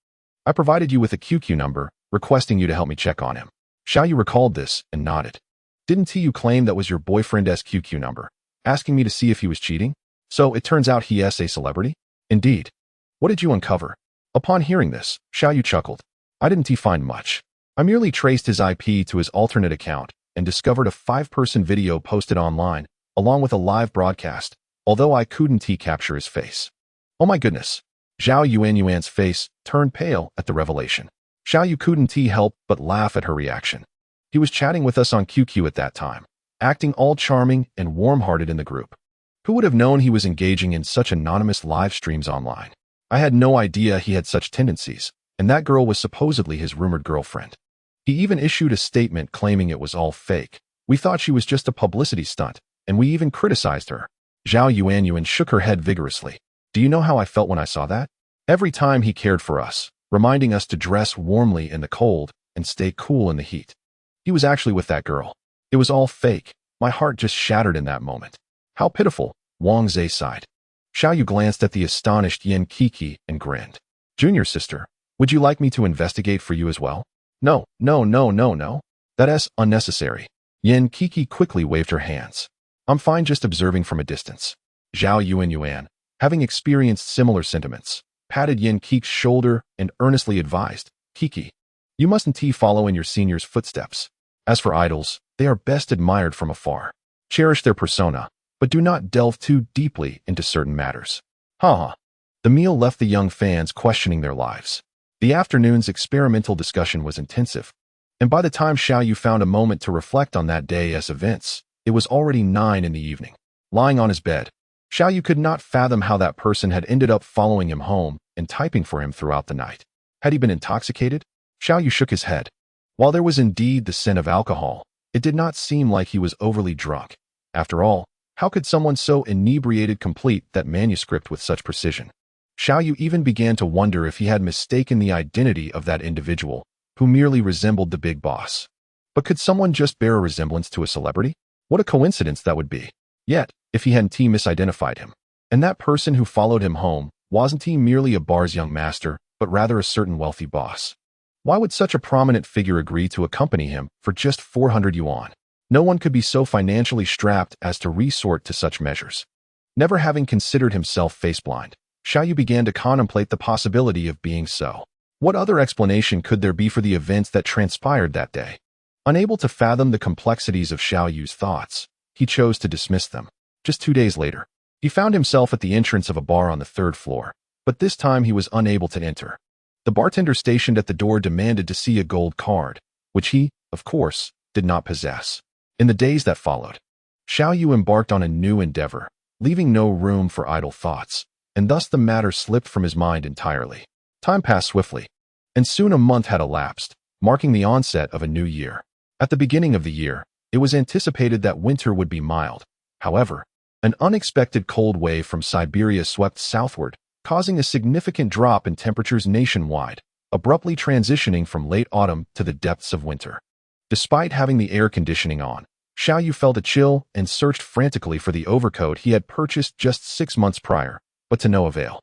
I provided you with a QQ number, requesting you to help me check on him. Xiaoyu recalled this and nodded. Didn't you claim that was your boyfriend's QQ number, asking me to see if he was cheating? So it turns out he is a celebrity? Indeed. What did you uncover? Upon hearing this, Xiaoyu chuckled. I didn't find much. I merely traced his IP to his alternate account and discovered a 5-person video posted online, along with a live broadcast, although I couldn't capture his face. Oh my goodness. Zhao Yuan's face turned pale at the revelation. Xiaoyu couldn't help but laugh at her reaction. He was chatting with us on QQ at that time, acting all charming and warm-hearted in the group. Who would have known he was engaging in such anonymous live streams online? I had no idea he had such tendencies, and that girl was supposedly his rumored girlfriend. He even issued a statement claiming it was all fake. We thought she was just a publicity stunt, and we even criticized her. Zhao Yuan shook her head vigorously. Do you know how I felt when I saw that? Every time he cared for us, reminding us to dress warmly in the cold and stay cool in the heat. He was actually with that girl. It was all fake. My heart just shattered in that moment. How pitiful, Wang Zhe sighed. Xiaoyu glanced at the astonished Yin Kiki and grinned. Junior sister, would you like me to investigate for you as well? No. That's unnecessary. Yin Kiki quickly waved her hands. I'm fine just observing from a distance. Zhao Yuan, having experienced similar sentiments, patted Yin Kiki's shoulder and earnestly advised, Kiki, you mustn't follow in your senior's footsteps. As for idols, they are best admired from afar. Cherish their persona, but do not delve too deeply into certain matters. Haha. The meal left the young fans questioning their lives. The afternoon's experimental discussion was intensive, and by the time Xiaoyu found a moment to reflect on that day's events, it was already 9 in the evening. Lying on his bed, Xiaoyu could not fathom how that person had ended up following him home and typing for him throughout the night. Had he been intoxicated? Xiaoyu shook his head. While there was indeed the scent of alcohol, it did not seem like he was overly drunk. After all, how could someone so inebriated complete that manuscript with such precision? Xiaoyu even began to wonder if he had mistaken the identity of that individual, who merely resembled the big boss. But could someone just bear a resemblance to a celebrity? What a coincidence that would be. Yet, if he hadn't misidentified him, and that person who followed him home, wasn't he merely a bar's young master, but rather a certain wealthy boss? Why would such a prominent figure agree to accompany him for just 400 yuan? No one could be so financially strapped as to resort to such measures. Never having considered himself face-blind, Xiaoyu began to contemplate the possibility of being so. What other explanation could there be for the events that transpired that day? Unable to fathom the complexities of Xiaoyu's thoughts, he chose to dismiss them. Just 2 days later, he found himself at the entrance of a bar on the 3rd floor, but this time he was unable to enter. The bartender stationed at the door demanded to see a gold card, which he, of course, did not possess. In the days that followed, Xiaoyu embarked on a new endeavor, leaving no room for idle thoughts, and thus the matter slipped from his mind entirely. Time passed swiftly, and soon a month had elapsed, marking the onset of a new year. At the beginning of the year, it was anticipated that winter would be mild. However, an unexpected cold wave from Siberia swept southward, causing a significant drop in temperatures nationwide, abruptly transitioning from late autumn to the depths of winter. Despite having the air conditioning on, Xiaoyu felt a chill and searched frantically for the overcoat he had purchased just 6 months prior, but to no avail.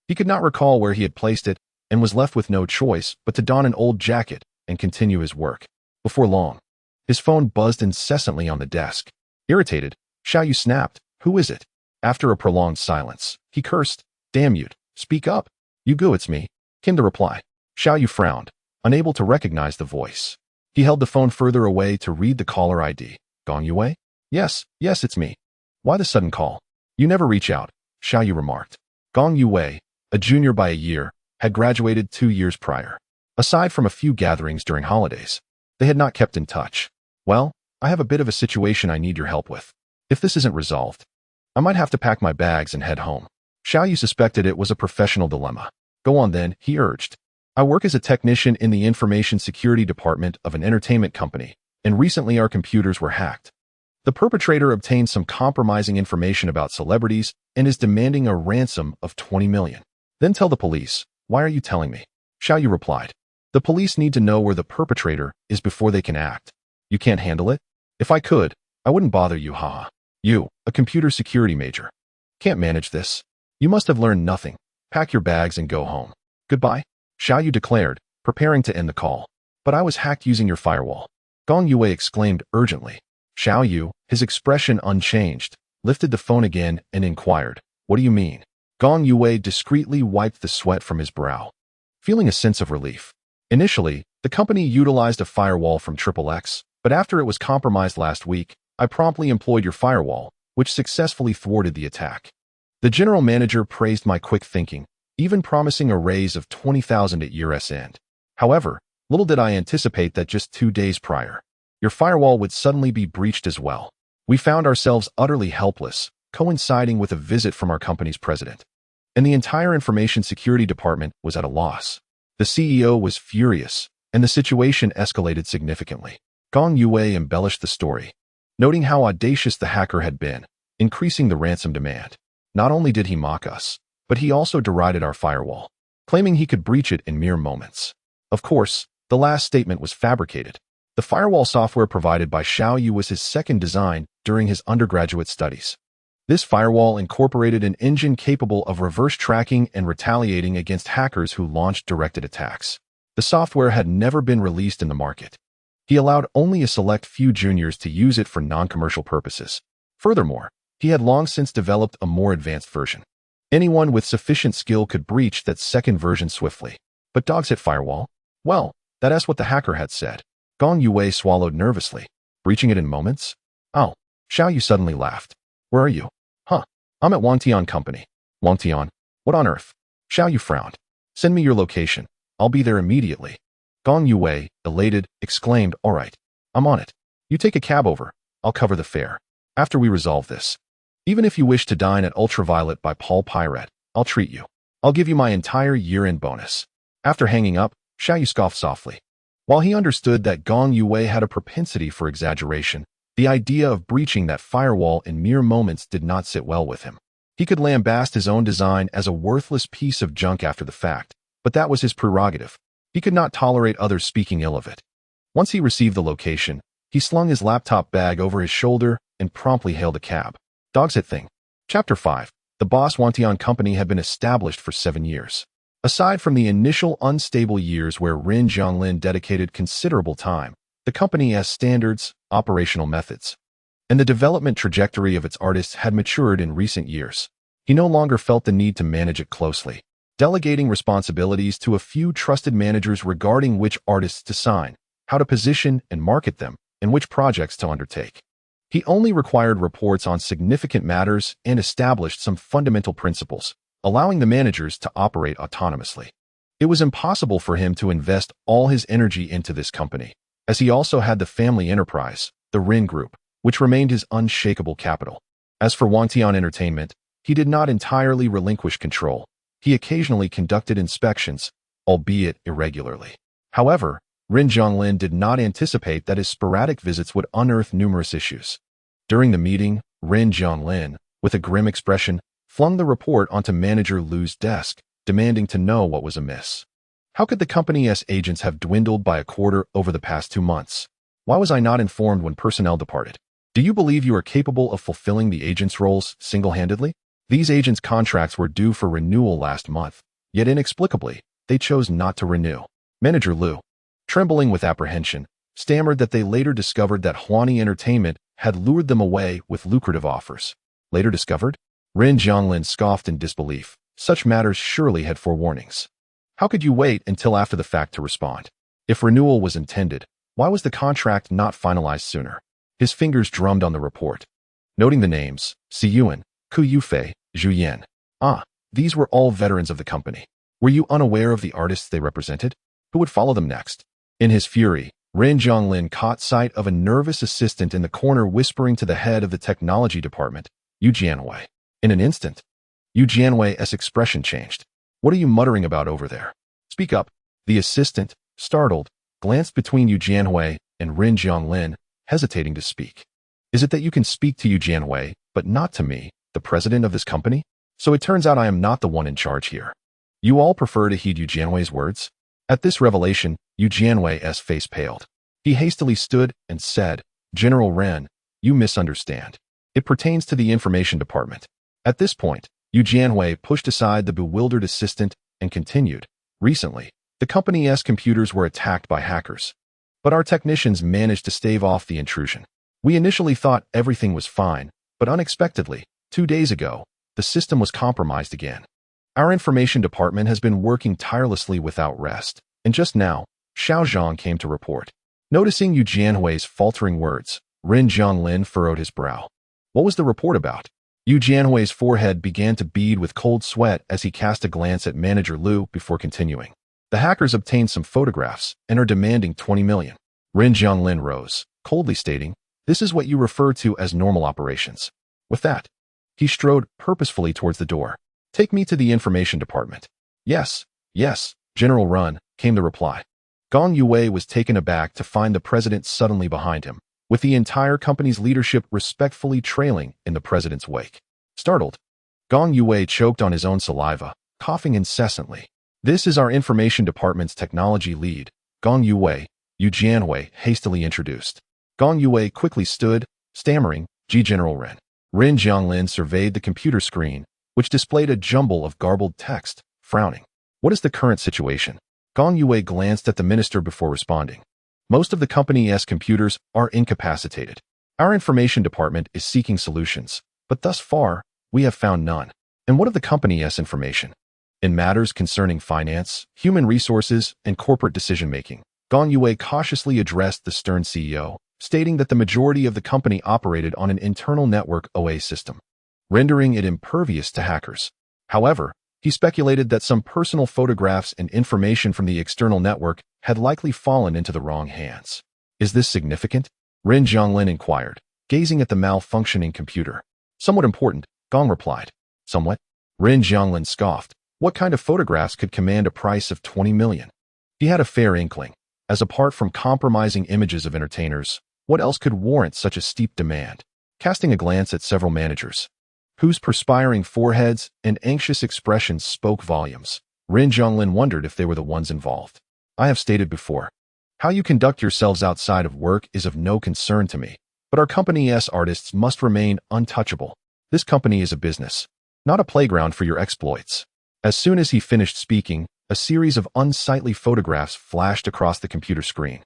He could not recall where he had placed it and was left with no choice but to don an old jacket and continue his work. Before long, his phone buzzed incessantly on the desk. Irritated, Xiaoyu snapped, "Who is it?" After a prolonged silence, he cursed, "Damn you, speak up." "Yugo, it's me," came the reply. Xiaoyu frowned, unable to recognize the voice. He held the phone further away to read the caller ID. "Gong Yue?" Yes, it's me." "Why the sudden call?" "You never reach out," Xiaoyu remarked. Gong Yue, a junior by a year, had graduated 2 years prior. Aside from a few gatherings during holidays, they had not kept in touch. "Well, I have a bit of a situation I need your help with. If this isn't resolved, I might have to pack my bags and head home." Xiaoyu suspected it was a professional dilemma. "Go on then," he urged. "I work as a technician in the information security department of an entertainment company, and recently our computers were hacked. The perpetrator obtained some compromising information about celebrities and is demanding a ransom of 20 million. Then tell the police. Why are you telling me?" Xiaoyu replied. "The police need to know where the perpetrator is before they can act. You can't handle it? If I could, I wouldn't bother you, haha. You, a computer security major, can't manage this. You must have learned nothing. Pack your bags and go home. Goodbye, Xiao Yu declared, preparing to end the call. But I was hacked using your firewall. Gong Yue exclaimed urgently. Xiao Yu, his expression unchanged, lifted the phone again and inquired, "What do you mean?" Gong Yue discreetly wiped the sweat from his brow, feeling a sense of relief. Initially, the company utilized a firewall from XXX, but after it was compromised last week, I promptly employed your firewall, which successfully thwarted the attack. The general manager praised my quick thinking, even promising a raise of 20,000 at year's end. However, little did I anticipate that just 2 days prior, your firewall would suddenly be breached as well. We found ourselves utterly helpless, coinciding with a visit from our company's president. And the entire information security department was at a loss. The CEO was furious, and the situation escalated significantly. Gong Yue embellished the story, noting how audacious the hacker had been, increasing the ransom demand. Not only did he mock us, but he also derided our firewall, claiming he could breach it in mere moments. Of course, the last statement was fabricated. The firewall software provided by Xiao Yu was his second design during his undergraduate studies. This firewall incorporated an engine capable of reverse tracking and retaliating against hackers who launched directed attacks. The software had never been released in the market. He allowed only a select few juniors to use it for non-commercial purposes. Furthermore, he had long since developed a more advanced version. Anyone with sufficient skill could breach that second version swiftly. But dogs hit firewall? Well, that's what the hacker had said. Gong Yue swallowed nervously. Breaching it in moments? Oh, Xiao Yu suddenly laughed. Where are you? Huh, I'm at Wangtian Company. Wangtian? What on earth? Xiao Yu frowned. Send me your location. I'll be there immediately. Gong Yue, elated, exclaimed, all right, I'm on it. You take a cab over. I'll cover the fare. After we resolve this. Even if you wish to dine at Ultraviolet by Paul Pirate, I'll treat you. I'll give you my entire year-end bonus. After hanging up, Xiao Yu scoffed softly. While he understood that Gong Yue had a propensity for exaggeration, the idea of breaching that firewall in mere moments did not sit well with him. He could lambast his own design as a worthless piece of junk after the fact, but that was his prerogative. He could not tolerate others speaking ill of it. Once he received the location, he slung his laptop bag over his shoulder and promptly hailed a cab. Dog's Hit Thing. Chapter 5. The Boss Wangtian Company had been established for 7 years. Aside from the initial unstable years where Ren Zhonglin dedicated considerable time, the company has standards, operational methods, and the development trajectory of its artists had matured in recent years. He no longer felt the need to manage it closely, delegating responsibilities to a few trusted managers regarding which artists to sign, how to position and market them, and which projects to undertake. He only required reports on significant matters and established some fundamental principles, allowing the managers to operate autonomously. It was impossible for him to invest all his energy into this company, as he also had the family enterprise, the Rin Group, which remained his unshakable capital. As for Wangtian Entertainment, he did not entirely relinquish control. He occasionally conducted inspections, albeit irregularly. However, Ren Zhonglin did not anticipate that his sporadic visits would unearth numerous issues. During the meeting, Ren Zhonglin, with a grim expression, flung the report onto Manager Lu's desk, demanding to know what was amiss. How could the company's agents have dwindled by a quarter over the past 2 months? Why was I not informed when personnel departed? Do you believe you are capable of fulfilling the agents' roles single-handedly? These agents' contracts were due for renewal last month, yet inexplicably, they chose not to renew. Manager Lu, trembling with apprehension, stammered that they later discovered that Huani Entertainment had lured them away with lucrative offers. Later discovered? Ren Zhonglin scoffed in disbelief. Such matters surely had forewarnings. How could you wait until after the fact to respond? If renewal was intended, why was the contract not finalized sooner? His fingers drummed on the report, noting the names, Si Yuan, Ku Yufei, Zhu Yan. Ah, these were all veterans of the company. Were you unaware of the artists they represented? Who would follow them next? In his fury, Ren Zhonglin caught sight of a nervous assistant in the corner whispering to the head of the technology department, Yu Jianwei. In an instant, Yu Jianwei's expression changed. What are you muttering about over there? Speak up. The assistant, startled, glanced between Yu Jianwei and Ren Zhonglin, hesitating to speak. Is it that you can speak to Yu Jianwei, but not to me, the president of this company? So it turns out I am not the one in charge here. You all prefer to heed Yu Jianwei's words? At this revelation, Yu Jianwei's face paled. He hastily stood and said, General Ren, you misunderstand. It pertains to the information department. At this point, Yu Jianhui pushed aside the bewildered assistant and continued. Recently, the company's computers were attacked by hackers, but our technicians managed to stave off the intrusion. We initially thought everything was fine, but unexpectedly, 2 days ago, the system was compromised again. Our information department has been working tirelessly without rest, and just now, Xiao Zhang came to report. Noticing Yu Jianhui's faltering words, Ren Zhonglin furrowed his brow. What was the report about? Yu Jianhui's forehead began to bead with cold sweat as he cast a glance at Manager Liu before continuing. The hackers obtained some photographs and are demanding 20 million. Ren Zhonglin rose, coldly stating, "This is what you refer to as normal operations." With that, he strode purposefully towards the door. "Take me to the information department." Yes, General Run, came the reply. Gong Yue was taken aback to find the president suddenly behind him, with the entire company's leadership respectfully trailing in the president's wake. Startled, Gong Yue choked on his own saliva, coughing incessantly. "This is our information department's technology lead, Gong Yue," Yu Jianhui hastily introduced. Gong Yue quickly stood, stammering, General Ren." Ren Zhonglin surveyed the computer screen, which displayed a jumble of garbled text, frowning. "What is the current situation?" Gong Yue glanced at the minister before responding. "Most of the company's computers are incapacitated. Our information department is seeking solutions, but thus far, we have found none." "And what of the company's information?" "In matters concerning finance, human resources, and corporate decision-making," Gong Yue cautiously addressed the stern CEO, stating that the majority of the company operated on an internal network OA system, rendering it impervious to hackers. However, he speculated that some personal photographs and information from the external network had likely fallen into the wrong hands. "Is this significant?" Ren Zhonglin inquired, gazing at the malfunctioning computer. "Somewhat important," Gong replied. "Somewhat?" Ren Zhonglin scoffed. What kind of photographs could command a price of 20 million? He had a fair inkling, as apart from compromising images of entertainers, what else could warrant such a steep demand? Casting a glance at several managers, whose perspiring foreheads and anxious expressions spoke volumes, Ren Zhonglin wondered if they were the ones involved. "I have stated before, how you conduct yourselves outside of work is of no concern to me, but our company's artists must remain untouchable. This company is a business, not a playground for your exploits." As soon as he finished speaking, a series of unsightly photographs flashed across the computer screen,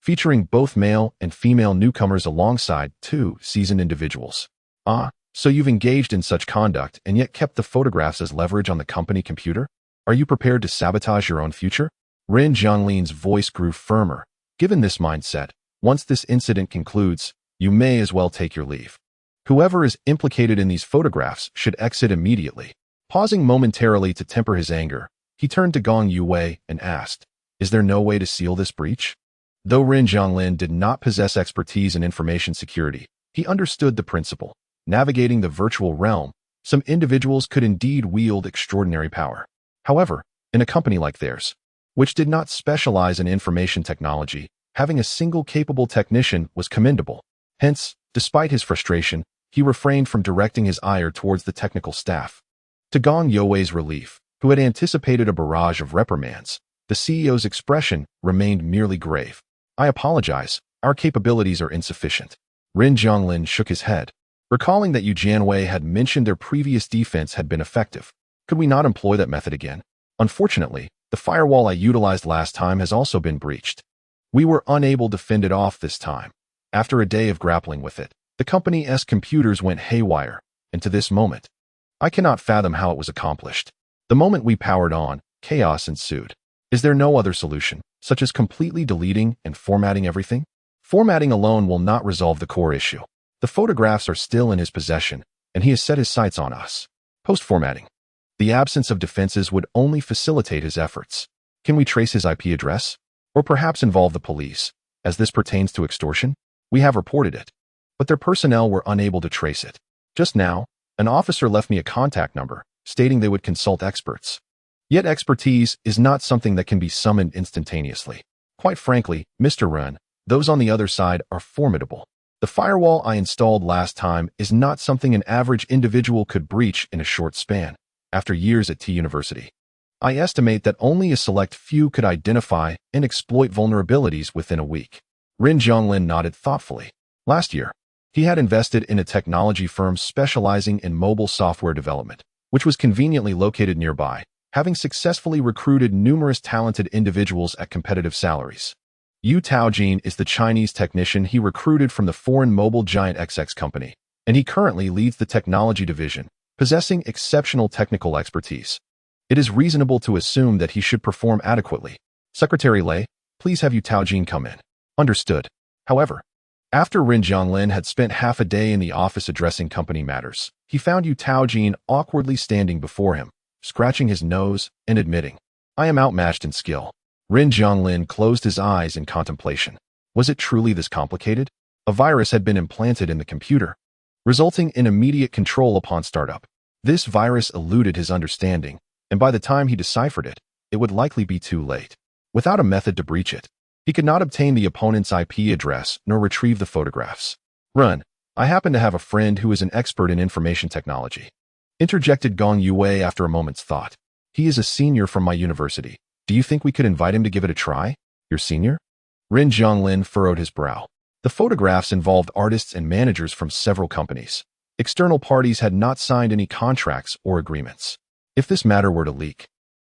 featuring both male and female newcomers alongside 2 seasoned individuals. "Ah, so you've engaged in such conduct and yet kept the photographs as leverage on the company computer? Are you prepared to sabotage your own future?" Ren Zhonglin's voice grew firmer. "Given this mindset, once this incident concludes, you may as well take your leave. Whoever is implicated in these photographs should exit immediately." Pausing momentarily to temper his anger, he turned to Gong Yue and asked, "Is there no way to seal this breach?" Though Ren Zhonglin did not possess expertise in information security, he understood the principle. Navigating the virtual realm, some individuals could indeed wield extraordinary power. However, in a company like theirs, which did not specialize in information technology, having a single capable technician was commendable. Hence, despite his frustration, he refrained from directing his ire towards the technical staff. To Gong Yue's relief, who had anticipated a barrage of reprimands, the CEO's expression remained merely grave. "I apologize, our capabilities are insufficient." Ren Zhonglin shook his head, recalling that Yu Jianhui had mentioned their previous defense had been effective. "Could we not employ that method again? Unfortunately, the firewall I utilized last time has also been breached. We were unable to fend it off this time. After a day of grappling with it, the company's computers went haywire, and to this moment, I cannot fathom how it was accomplished. The moment we powered on, chaos ensued. Is there no other solution, such as completely deleting and formatting everything?" "Formatting alone will not resolve the core issue. The photographs are still in his possession, and he has set his sights on us. Post-formatting, the absence of defenses would only facilitate his efforts. Can we trace his IP address? Or perhaps involve the police, as this pertains to extortion? We have reported it, but their personnel were unable to trace it. Just now, an officer left me a contact number, stating they would consult experts. Yet expertise is not something that can be summoned instantaneously. Quite frankly, Mr. Ren, those on the other side are formidable. The firewall I installed last time is not something an average individual could breach in a short span. After years at T University, I estimate that only a select few could identify and exploit vulnerabilities within a week." Ren Zhonglin nodded thoughtfully. Last year, he had invested in a technology firm specializing in mobile software development, which was conveniently located nearby, having successfully recruited numerous talented individuals at competitive salaries. Yu Taojin is the Chinese technician he recruited from the foreign mobile giant XX company, and he currently leads the technology division, possessing exceptional technical expertise. It is reasonable to assume that he should perform adequately. Secretary Lei, please have Yu Taojin come in. Understood. However, after Rin Zhonglin had spent half a day in the office addressing company matters, he found Yu Taojin awkwardly standing before him, scratching his nose and admitting, "I am outmatched in skill." Rin Zhonglin closed his eyes in contemplation. Was it truly this complicated? A virus had been implanted in the computer, resulting in immediate control upon startup. This virus eluded his understanding, and by the time he deciphered it, it would likely be too late. Without a method to breach it, he could not obtain the opponent's IP address nor retrieve the photographs. "Run, I happen to have a friend who is an expert in information technology," interjected Gong Yue after a moment's thought. "He is a senior from my university. Do you think we could invite him to give it a try?" "Your senior?" Rin Zhonglin furrowed his brow. The photographs involved artists and managers from several companies. External parties had not signed any contracts or agreements. If this matter were to leak,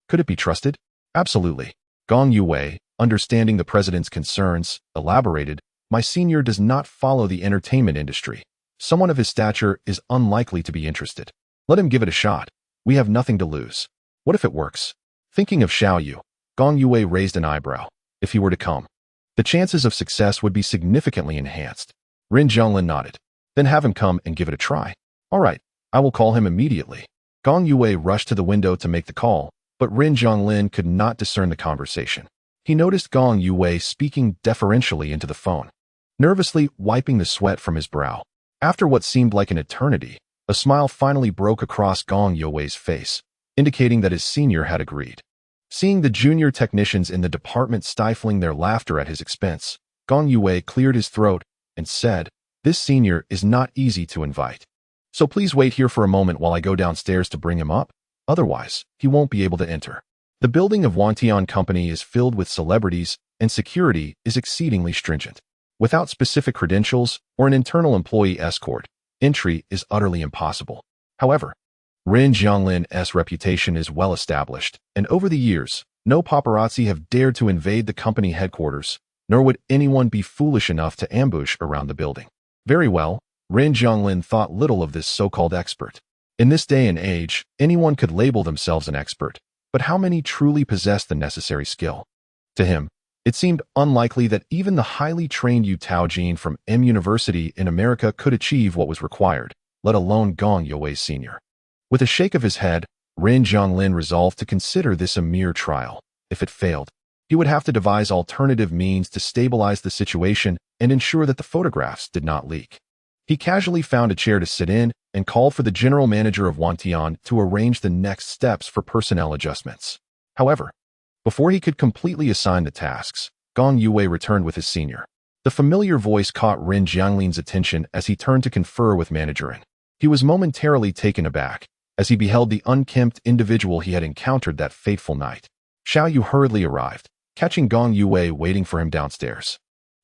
could it be trusted? Absolutely. Gong Yue, understanding the president's concerns, elaborated, "My senior does not follow the entertainment industry. Someone of his stature is unlikely to be interested. Let him give it a shot. We have nothing to lose. What if it works?" Thinking of Xiao Yu, Gong Yue raised an eyebrow. If he were to come, the chances of success would be significantly enhanced. Rin Zhonglin nodded. "Then have him come and give it a try." "All right, I will call him immediately." Gong Yue rushed to the window to make the call, but Rin Zhonglin could not discern the conversation. He noticed Gong Yue speaking deferentially into the phone, nervously wiping the sweat from his brow. After what seemed like an eternity, a smile finally broke across Gong Yue's face, indicating that his senior had agreed. Seeing the junior technicians in the department stifling their laughter at his expense, Gong Yue cleared his throat and said, "This senior is not easy to invite. So please wait here for a moment while I go downstairs to bring him up. Otherwise, he won't be able to enter." The building of Wantian Company is filled with celebrities, and security is exceedingly stringent. Without specific credentials or an internal employee escort, entry is utterly impossible. However, Rin Zhonglin's reputation is well established, and over the years, no paparazzi have dared to invade the company headquarters, nor would anyone be foolish enough to ambush around the building. Very well, Rin Zhonglin thought little of this so-called expert. In this day and age, anyone could label themselves an expert, but how many truly possess the necessary skill? To him, it seemed unlikely that even the highly trained Yu Taojin from M University in America could achieve what was required, let alone Gong Yue Sr. With a shake of his head, Rin Zhonglin resolved to consider this a mere trial. If it failed, he would have to devise alternative means to stabilize the situation and ensure that the photographs did not leak. He casually found a chair to sit in and called for the general manager of Wantian to arrange the next steps for personnel adjustments. However, before he could completely assign the tasks, Gong Yue returned with his senior. The familiar voice caught Rin Zhonglin's attention as he turned to confer with Manager Rin. He was momentarily taken aback as he beheld the unkempt individual he had encountered that fateful night. Xiao Yu hurriedly arrived, catching Gong Yue waiting for him downstairs.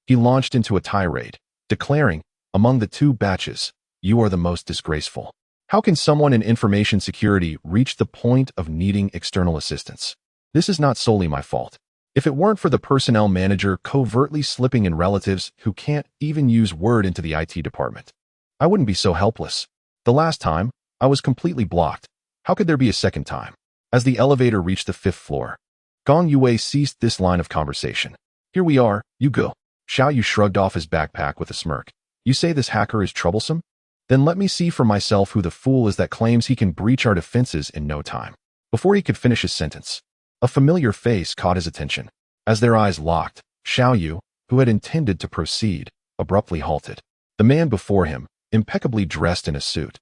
He launched into a tirade, declaring, "Among the two batches, you are the most disgraceful. How can someone in information security reach the point of needing external assistance? This is not solely my fault. If it weren't for the personnel manager covertly slipping in relatives who can't even use Word into the IT department, I wouldn't be so helpless. The last time, I was completely blocked. How could there be a second time?" As the elevator reached the 5th floor, Gong Yue ceased this line of conversation. "Here we are, you go." Xiao Yu shrugged off his backpack with a smirk. "You say this hacker is troublesome? Then let me see for myself who the fool is that claims he can breach our defenses in no time." Before he could finish his sentence, a familiar face caught his attention. As their eyes locked, Xiao Yu, who had intended to proceed, abruptly halted. The man before him, impeccably dressed in a suit,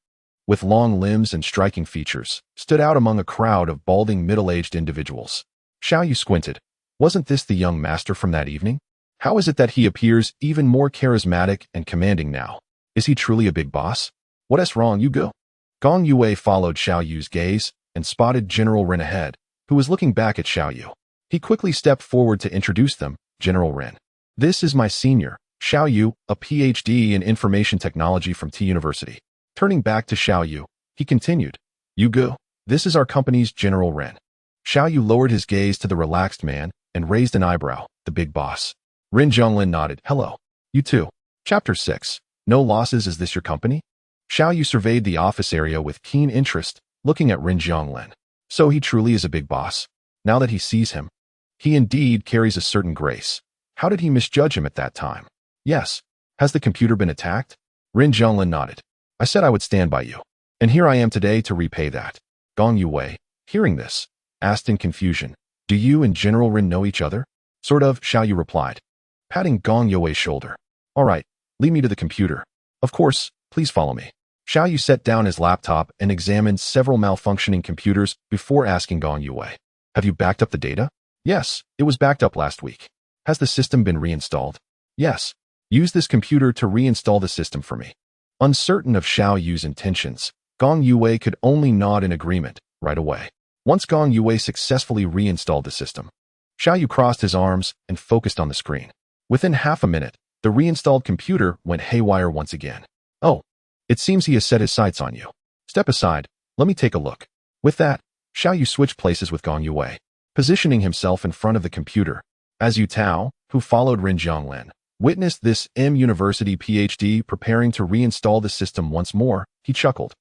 with long limbs and striking features, stood out among a crowd of balding middle-aged individuals. Xiao Yu squinted. Wasn't this the young master from that evening? How is it that he appears even more charismatic and commanding now? Is he truly a big boss? What's wrong, you go? Gong Yue followed Xiao Yu's gaze and spotted General Ren ahead, who was looking back at Xiao Yu. He quickly stepped forward to introduce them. "General Ren. This is my senior, Xiao Yu, a PhD in information technology from T University." Turning back to Xiao Yu, he continued, "You go. This is our company's General Ren. Xiao Yu lowered his gaze to the relaxed man and raised an eyebrow, the big boss. Ren Zhonglin nodded. Hello. You too. Chapter 6. No losses. Is this your company? Xiao Yu surveyed the office area with keen interest, looking at Ren Zhonglin. So he truly is a big boss. Now that he sees him, he indeed carries a certain grace. How did he misjudge him at that time? Yes. Has the computer been attacked? Ren Zhonglin nodded. I said I would stand by you. And here I am today to repay that. Gong Yue, hearing this, asked in confusion, Do you and General Ren know each other? Sort of, Xiao Yu replied, patting Gong Yue's shoulder. All right, lead me to the computer. Of course, please follow me. Xiao Yu set down his laptop and examined several malfunctioning computers before asking Gong Yue, Have you backed up the data? Yes, it was backed up last week. Has the system been reinstalled? Yes. Use this computer to reinstall the system for me. Uncertain of Xiao Yu's intentions, Gong Yue could only nod in agreement right away. Once Gong Yue successfully reinstalled the system, Xiao Yu crossed his arms and focused on the screen. Within half a minute, the reinstalled computer went haywire once again. Oh, it seems he has set his sights on you. Step aside, let me take a look. With that, Xiao Yu switched places with Gong Yue, positioning himself in front of the computer. As Yu Tao, who followed Ren Zhonglin, witnessed this University PhD preparing to reinstall the system once more, he chuckled.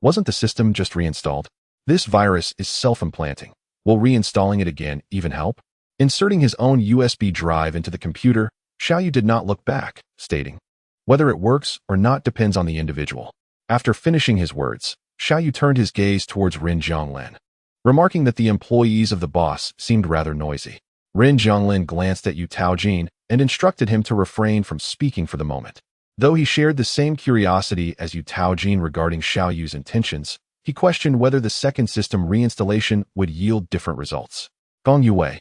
Wasn't the system just reinstalled? This virus is self-implanting. Will reinstalling it again even help? Inserting his own USB drive into the computer, Xiao Yu did not look back, stating, Whether it works or not depends on the individual. After finishing his words, Xiao Yu turned his gaze towards Ren Zhonglin, remarking that the employees of the boss seemed rather noisy. Ren Zhonglin glanced at Yu Taojin and instructed him to refrain from speaking for the moment. Though he shared the same curiosity as Yu Taojin regarding Xiao Yu's intentions, he questioned whether the second system reinstallation would yield different results. Gong Yue,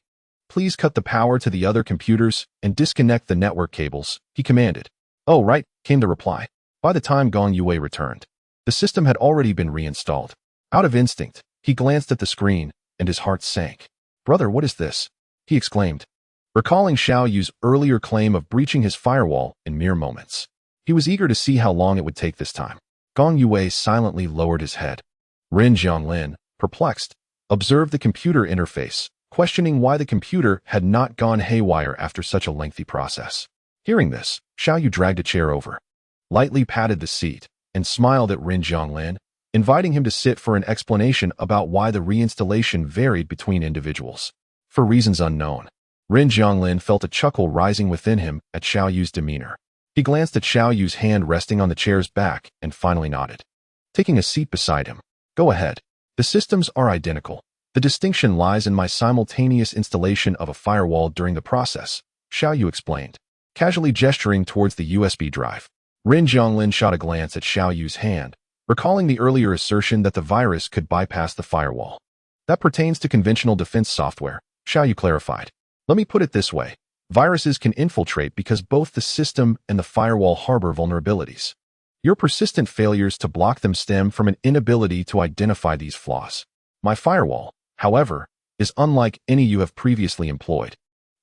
please cut the power to the other computers and disconnect the network cables, he commanded. Oh, right, came the reply. By the time Gong Yue returned, the system had already been reinstalled. Out of instinct, he glanced at the screen, and his heart sank. Brother, what is this? He exclaimed, recalling Xiao Yu's earlier claim of breaching his firewall in mere moments. He was eager to see how long it would take this time. Gong Yue silently lowered his head. Ren Zhonglin, perplexed, observed the computer interface, questioning why the computer had not gone haywire after such a lengthy process. Hearing this, Xiao Yu dragged a chair over, lightly patted the seat, and smiled at Ren Zhonglin, inviting him to sit for an explanation about why the reinstallation varied between individuals. For reasons unknown, Ren Zhonglin felt a chuckle rising within him at Xiao Yu's demeanor. He glanced at Xiao Yu's hand resting on the chair's back and finally nodded. Taking a seat beside him, Go ahead. The systems are identical. The distinction lies in my simultaneous installation of a firewall during the process, Xiao Yu explained, casually gesturing towards the USB drive. Ren Zhonglin shot a glance at Xiao Yu's hand, recalling the earlier assertion that the virus could bypass the firewall. That pertains to conventional defense software, Xiao Yu clarified. Let me put it this way. Viruses can infiltrate because both the system and the firewall harbor vulnerabilities. Your persistent failures to block them stem from an inability to identify these flaws. My firewall, however, is unlike any you have previously employed.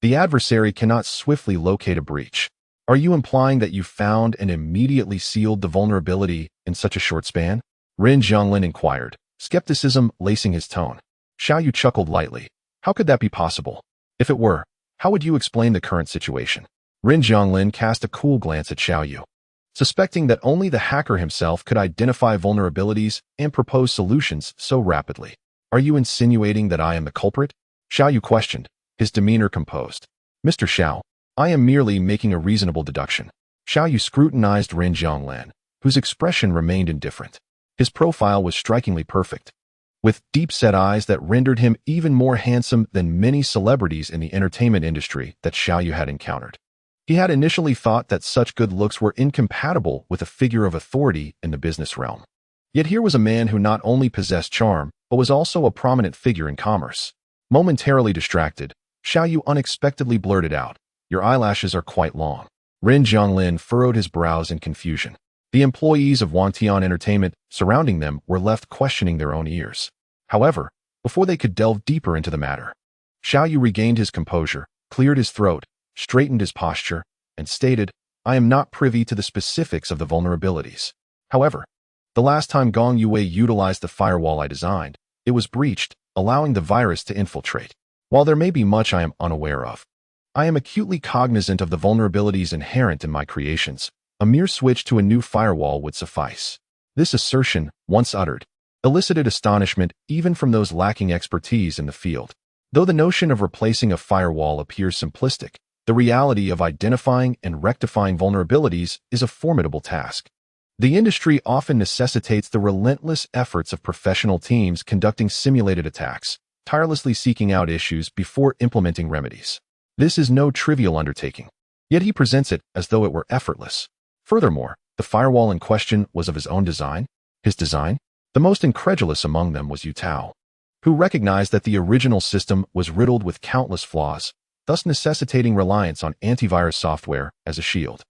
The adversary cannot swiftly locate a breach. Are you implying that you found and immediately sealed the vulnerability in such a short span? Ren Zhonglin inquired, skepticism lacing his tone. Xiao Yu chuckled lightly. How could that be possible? If it were, how would you explain the current situation? Ren Zhonglin cast a cool glance at Xiao Yu, suspecting that only the hacker himself could identify vulnerabilities and propose solutions so rapidly. Are you insinuating that I am the culprit? Xiao Yu questioned, his demeanor composed. Mr. Xiao, I am merely making a reasonable deduction. Xiao Yu scrutinized Ren Zhonglin, whose expression remained indifferent. His profile was strikingly perfect, with deep-set eyes that rendered him even more handsome than many celebrities in the entertainment industry that Xiao Yu had encountered. He had initially thought that such good looks were incompatible with a figure of authority in the business realm. Yet here was a man who not only possessed charm, but was also a prominent figure in commerce. Momentarily distracted, Xiao Yu unexpectedly blurted out, Your eyelashes are quite long. Ren Zhonglin furrowed his brows in confusion. The employees of Wantian Entertainment surrounding them were left questioning their own ears. However, before they could delve deeper into the matter, Xiao Yu regained his composure, cleared his throat, straightened his posture, and stated, I am not privy to the specifics of the vulnerabilities. However, the last time Gong Yue utilized the firewall I designed, It was breached, allowing the virus to infiltrate. While there may be much I am unaware of, I am acutely cognizant of the vulnerabilities inherent in my creations. A mere switch to a new firewall would suffice. This assertion, once uttered, elicited astonishment even from those lacking expertise in the field. Though the notion of replacing a firewall appears simplistic, the reality of identifying and rectifying vulnerabilities is a formidable task. The industry often necessitates the relentless efforts of professional teams conducting simulated attacks, tirelessly seeking out issues before implementing remedies. This is no trivial undertaking, yet he presents it as though it were effortless. Furthermore, the firewall in question was of his own design. His design? The most incredulous among them was Yuan, who recognized that the original system was riddled with countless flaws, thus necessitating reliance on antivirus software as a shield.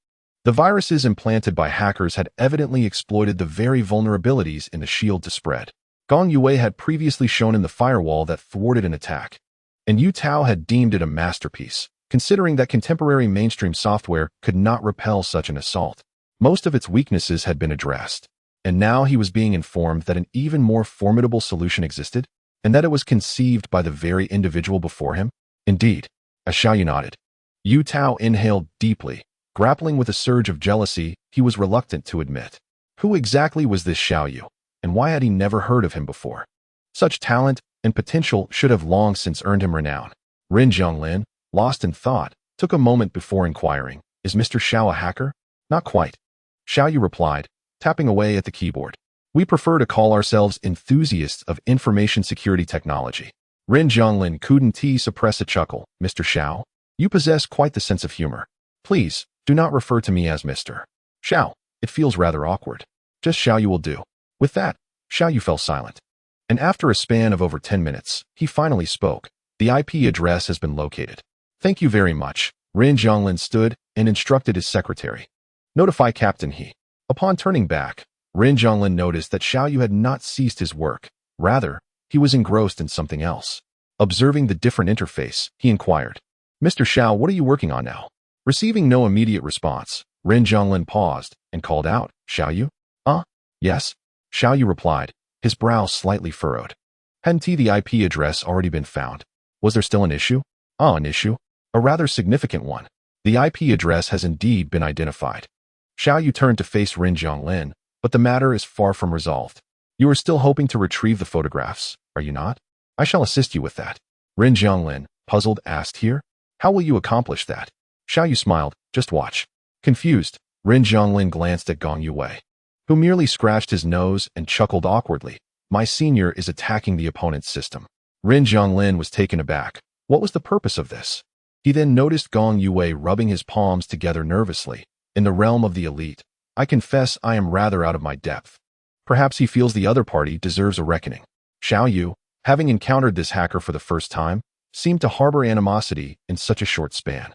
The viruses implanted by hackers had evidently exploited the very vulnerabilities in the shield to spread. Gong Yue had previously shown him the firewall that thwarted an attack, and Yuan had deemed it a masterpiece, considering that contemporary mainstream software could not repel such an assault. Most of its weaknesses had been addressed, and now he was being informed that an even more formidable solution existed, and that it was conceived by the very individual before him. Indeed, as Xiaoyu nodded. Yuan inhaled deeply. Grappling with a surge of jealousy, he was reluctant to admit. Who exactly was this Xiaoyu, and why had he never heard of him before? Such talent and potential should have long since earned him renown. Ren Zhonglin, lost in thought, took a moment before inquiring, "Is Mr. Xiao a hacker?" "Not quite," Xiaoyu replied, tapping away at the keyboard. "We prefer to call ourselves enthusiasts of information security technology." Ren Zhonglin couldn't suppress a chuckle. "Mr. Xiao, you possess quite the sense of humor. Please, do not refer to me as Mr. Xiao. It feels rather awkward. Just Xiaoyu will do." With that, Xiaoyu fell silent. And after a span of over 10 minutes, he finally spoke. "The IP address has been located." "Thank you very much." Ren Zhonglin stood and instructed his secretary. "Notify Captain He." Upon turning back, Ren Zhonglin noticed that Xiaoyu had not ceased his work. Rather, he was engrossed in something else. Observing the different interface, he inquired, "Mr. Xiao, what are you working on now?" Receiving no immediate response, Ren Zhonglin paused and called out, "Xiaoyu?" Yes," Xiaoyu replied, his brow slightly furrowed. Hadn't the IP address already been found? Was there still an issue? An issue? A rather significant one. The IP address has indeed been identified. Xiaoyu turned to face Ren Zhonglin, but the matter is far from resolved. "You are still hoping to retrieve the photographs, are you not?" "I shall assist you with that." Ren Zhonglin, puzzled, asked. "Here? How will you accomplish that?" Xiaoyu smiled. "Just watch." Confused, Ren Zhonglin glanced at Gong Yue, who merely scratched his nose and chuckled awkwardly. "My senior is attacking the opponent's system." Ren Zhonglin was taken aback. What was the purpose of this? He then noticed Gong Yue rubbing his palms together nervously. In the realm of the elite, I confess I am rather out of my depth. Perhaps he feels the other party deserves a reckoning. Xiaoyu, having encountered this hacker for the first time, seemed to harbor animosity in such a short span.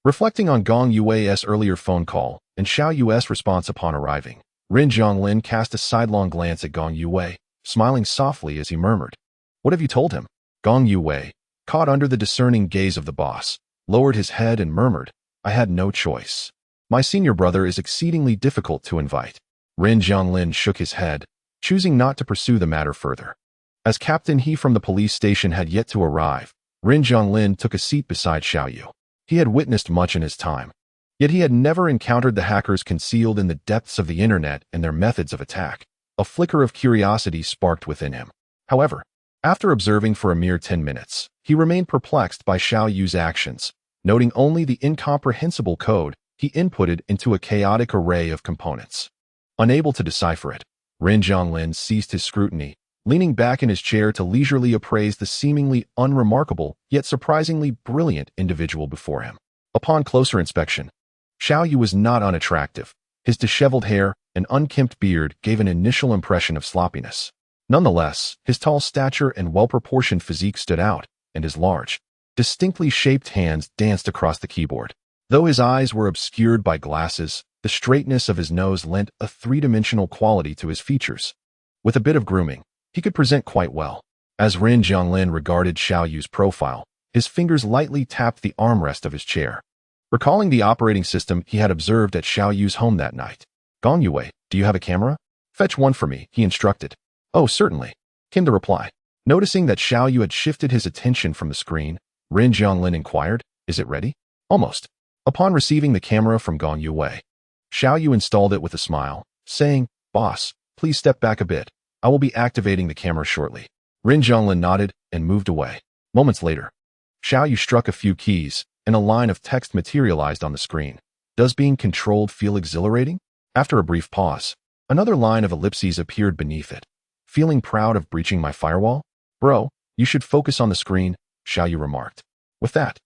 Reflecting on Gong Yue's earlier phone call and Xiaoyu's response upon arriving, Ren Zhonglin cast a sidelong glance at Gong Yue, smiling softly as he murmured, "What have you told him?" Gong Yue, caught under the discerning gaze of the boss, lowered his head and murmured, "I had no choice. My senior brother is exceedingly difficult to invite." Ren Zhonglin shook his head, choosing not to pursue the matter further. As Captain He from the police station had yet to arrive, Ren Zhonglin took a seat beside Xiaoyu. He had witnessed much in his time, yet he had never encountered the hackers concealed in the depths of the internet and their methods of attack. A flicker of curiosity sparked within him. However, after observing for a mere 10 minutes, he remained perplexed by Xiaoyu's actions, noting only the incomprehensible code he inputted into a chaotic array of components. Unable to decipher it, Ren Zhonglin ceased his scrutiny, leaning back in his chair to leisurely appraise the seemingly unremarkable yet surprisingly brilliant individual before him. Upon closer inspection, Xiaoyu was not unattractive. His disheveled hair and unkempt beard gave an initial impression of sloppiness. Nonetheless, his tall stature and well-proportioned physique stood out, and his large, distinctly shaped hands danced across the keyboard. Though his eyes were obscured by glasses, the straightness of his nose lent a three-dimensional quality to his features. With a bit of grooming, he could present quite well. As Ren Zhonglin regarded Xiaoyu's profile, his fingers lightly tapped the armrest of his chair, recalling the operating system he had observed at Xiaoyu's home that night. "Gong Yue, do you have a camera? Fetch one for me," he instructed. "Oh, certainly," came the reply. Noticing that Xiao Yu had shifted his attention from the screen, Ren Zhonglin inquired, "Is it ready?" "Almost." Upon receiving the camera from Gong Yue, Xiao Yu installed it with a smile, saying, "Boss, please step back a bit. I will be activating the camera shortly." Ren Zhonglin nodded and moved away. Moments later, Xiao Yu struck a few keys, and a line of text materialized on the screen. "Does being controlled feel exhilarating?" After a brief pause, another line of ellipses appeared beneath it. "Feeling proud of breaching my firewall?" "Bro, you should focus on the screen," Xiao Yu remarked. With that,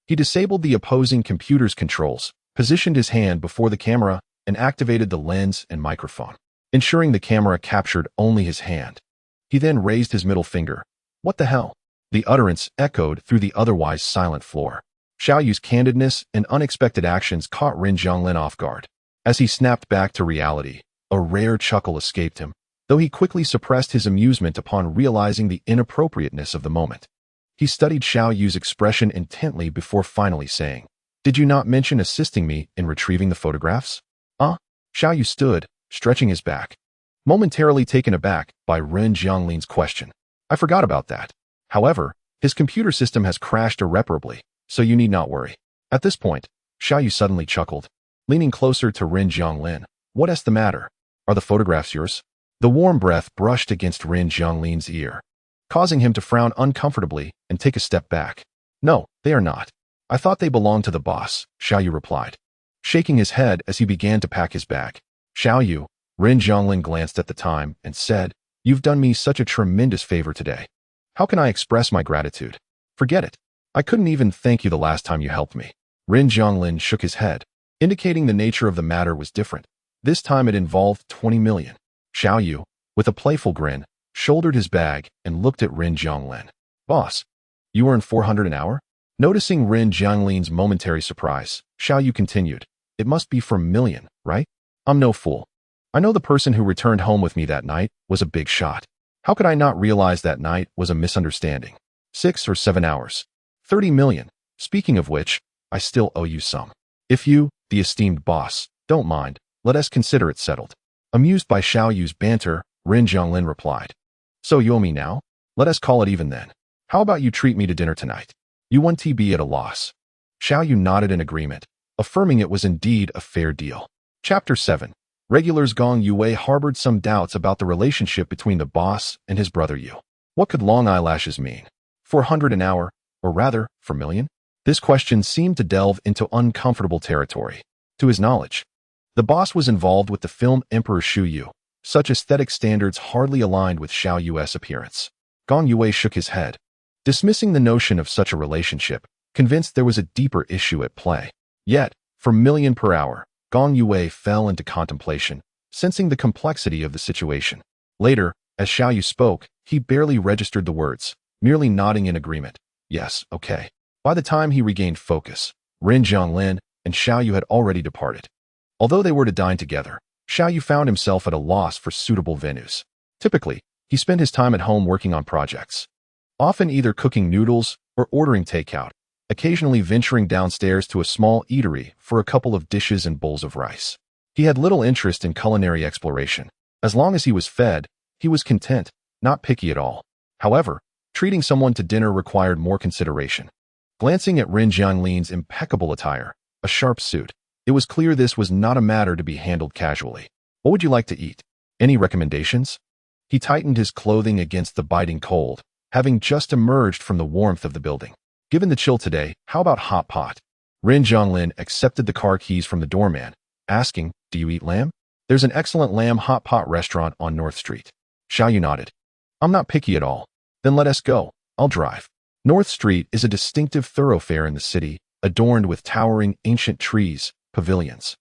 he disabled the opposing computer's controls, positioned his hand before the camera, and activated the lens and microphone, ensuring the camera captured only his hand. He then raised his middle finger. "What the hell?" The utterance echoed through the otherwise silent floor. Xiao Yu's candidness and unexpected actions caught Ren Zhonglin off guard. As he snapped back to reality, a rare chuckle escaped him, though he quickly suppressed his amusement upon realizing the inappropriateness of the moment. He studied Xiao Yu's expression intently before finally saying, "Did you not mention assisting me in retrieving the photographs?" Xiao Yu stood, stretching his back, momentarily taken aback by Ren Zhonglin's question. "I forgot about that. However, his computer system has crashed irreparably, so you need not worry." At this point, Xiao Yu suddenly chuckled, leaning closer to Ren Zhonglin. "What's the matter? Are the photographs yours?" The warm breath brushed against Ren Zhonglin's ear, causing him to frown uncomfortably and take a step back. "No, they are not. I thought they belonged to the boss," Xiao Yu replied, shaking his head as he began to pack his bag. "Xiao Yu," Ren Zhonglin glanced at the time and said, "You've done me such a tremendous favor today. How can I express my gratitude?" "Forget it. I couldn't even thank you the last time you helped me." Ren Zhonglin shook his head, indicating the nature of the matter was different. This time it involved 20 million. Xiao Yu, with a playful grin, shouldered his bag and looked at Ren Zhonglin. "Boss, you earn 400 an hour?" Noticing Ren Zhonglin's momentary surprise, Xiao Yu continued, "It must be for million, right? I'm no fool. I know the person who returned home with me that night was a big shot. How could I not realize that night was a misunderstanding? 6 or 7 hours. 30 million. Speaking of which, I still owe you some. If you, the esteemed boss, don't mind, let us consider it settled." Amused by Xiao Yu's banter, Ren Zhonglin replied, "So you owe me now? Let us call it even then. How about you treat me to dinner tonight? You won't be at a loss." Xiao Yu nodded in agreement, affirming it was indeed a fair deal. Chapter 7. Regulars. Gong Yue harbored some doubts about the relationship between the boss and his brother Yu. What could long eyelashes mean? 400 an hour, or rather, for million? This question seemed to delve into uncomfortable territory. To his knowledge, the boss was involved with the film Emperor Shu Yu. Such aesthetic standards hardly aligned with Xiao Yu's appearance. Gong Yue shook his head, dismissing the notion of such a relationship, convinced there was a deeper issue at play. Yet, for million per hour, Gong Yue fell into contemplation, sensing the complexity of the situation. Later, as Xiao Yu spoke, he barely registered the words, merely nodding in agreement. "Yes, okay." By the time he regained focus, Ren Zhonglin and Xiao Yu had already departed. Although they were to dine together, Xiao Yu found himself at a loss for suitable venues. Typically, he spent his time at home working on projects, often either cooking noodles or ordering takeout, occasionally venturing downstairs to a small eatery for a couple of dishes and bowls of rice. He had little interest in culinary exploration. As long as he was fed, he was content, not picky at all. However, treating someone to dinner required more consideration. Glancing at Ren Zhonglin's impeccable attire, a sharp suit, it was clear this was not a matter to be handled casually. "What would you like to eat? Any recommendations?" He tightened his clothing against the biting cold, having just emerged from the warmth of the building. "Given the chill today, how about hot pot?" Ren Zhonglin accepted the car keys from the doorman, asking, "Do you eat lamb? There's an excellent lamb hot pot restaurant on North Street." Xiao Yu nodded. "I'm not picky at all. Then let us go. I'll drive." North Street is a distinctive thoroughfare in the city, adorned with towering ancient trees, pavilions,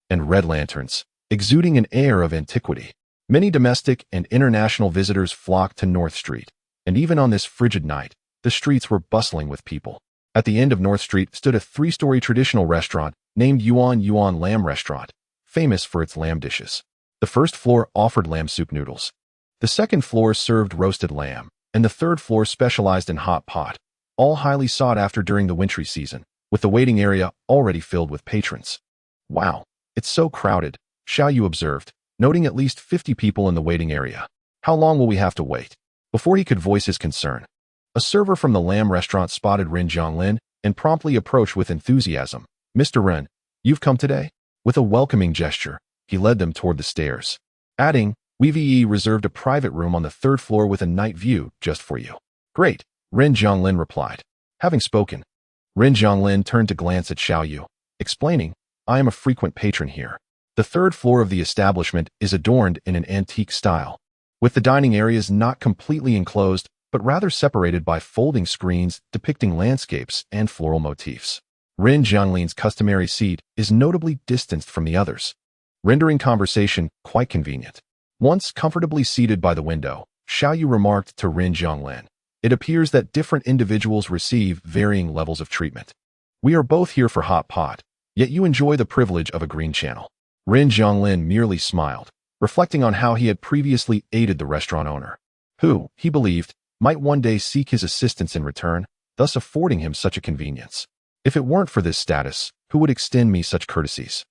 and red lanterns, exuding an air of antiquity. Many domestic and international visitors flocked to North Street, and even on this frigid night, the streets were bustling with people. At the end of North Street stood a 3-story traditional restaurant named Yuan Lamb Restaurant, famous for its lamb dishes. The first floor offered lamb soup noodles. The second floor served roasted lamb, and the third floor specialized in hot pot, all highly sought after during the wintry season, with the waiting area already filled with patrons. "Wow, it's so crowded," Xiao Yu observed, noting at least 50 people in the waiting area. "How long will we have to wait?" Before he could voice his concern, a server from the lamb restaurant spotted Ren Zhonglin and promptly approached with enthusiasm. "Mr. Ren, you've come today?" With a welcoming gesture, he led them toward the stairs, adding, "We've reserved a private room on the third floor with a night view just for you." "Great," Ren Zhonglin replied. Having spoken, Ren Zhonglin turned to glance at Xiaoyu, explaining, "I am a frequent patron here. The third floor of the establishment is adorned in an antique style, with the dining areas not completely enclosed, but rather separated by folding screens depicting landscapes and floral motifs. Ren Zhonglin's customary seat is notably distanced from the others, rendering conversation quite convenient." Once comfortably seated by the window, Xiaoyu remarked to Ren Zhonglin, "It appears that different individuals receive varying levels of treatment. We are both here for hot pot, yet you enjoy the privilege of a green channel." Ren Zhonglin merely smiled, reflecting on how he had previously aided the restaurant owner, who, he believed, might one day seek his assistance in return, thus affording him such a convenience. "If it weren't for this status, who would extend me such courtesies?"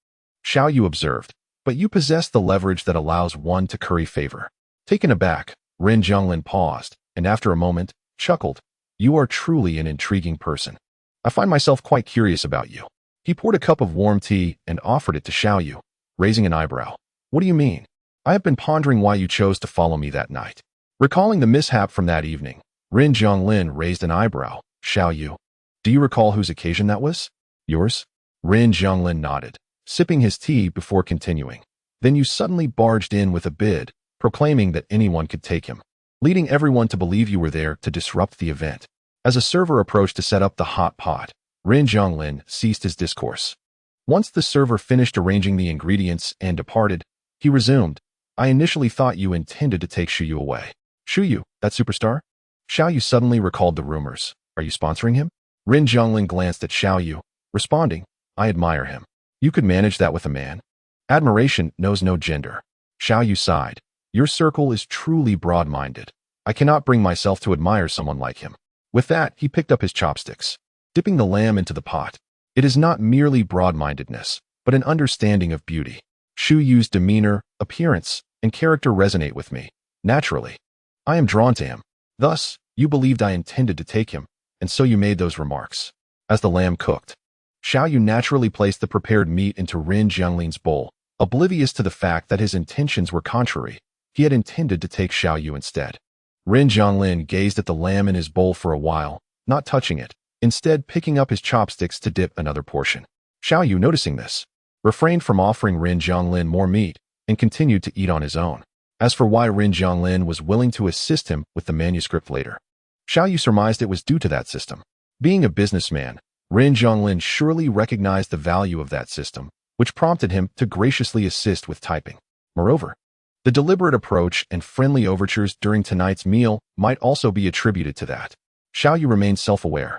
Xiaoyu observed, "But you possess the leverage that allows one to curry favor." Taken aback, Ren Zhonglin paused, and after a moment, chuckled, "You are truly an intriguing person. I find myself quite curious about you." He poured a cup of warm tea and offered it to Xiaoyu, raising an eyebrow. "What do you mean?" "I have been pondering why you chose to follow me that night." Recalling the mishap from that evening, Ren Zhonglin raised an eyebrow. "Xiaoyu, do you recall whose occasion that was?" "Yours?" Ren Zhonglin nodded, sipping his tea before continuing. "Then you suddenly barged in with a bid, proclaiming that anyone could take him, leading everyone to believe you were there to disrupt the event." As a server approached to set up the hot pot, Ren Zhonglin ceased his discourse. Once the server finished arranging the ingredients and departed, he resumed, "I initially thought you intended to take Shuyu away." "Shuyu, that superstar?" Xiaoyu suddenly recalled the rumors. "Are you sponsoring him?" Ren Zhonglin glanced at Xiaoyu, responding, "I admire him." "You could manage that with a man?" "Admiration knows no gender." Xiaoyu sighed. "Your circle is truly broad-minded. I cannot bring myself to admire someone like him." With that, he picked up his chopsticks, dipping the lamb into the pot. It is not merely broad-mindedness, but an understanding of beauty. Shuyu's demeanor, appearance, and character resonate with me, naturally. I am drawn to him. Thus, you believed I intended to take him, and so you made those remarks. As the lamb cooked, Xiaoyu naturally placed the prepared meat into Ren Zhonglin's bowl, oblivious to the fact that his intentions were contrary. He had intended to take Xiaoyu instead. Ren Zhonglin gazed at the lamb in his bowl for a while, not touching it, instead picking up his chopsticks to dip another portion. Xiaoyu, noticing this, refrained from offering Ren Zhonglin more meat and continued to eat on his own. As for why Ren Zhonglin was willing to assist him with the manuscript later, Xiaoyu surmised it was due to that system. Being a businessman, Ren Zhonglin surely recognized the value of that system, which prompted him to graciously assist with typing. Moreover, the deliberate approach and friendly overtures during tonight's meal might also be attributed to that. Xiaoyu remained self-aware.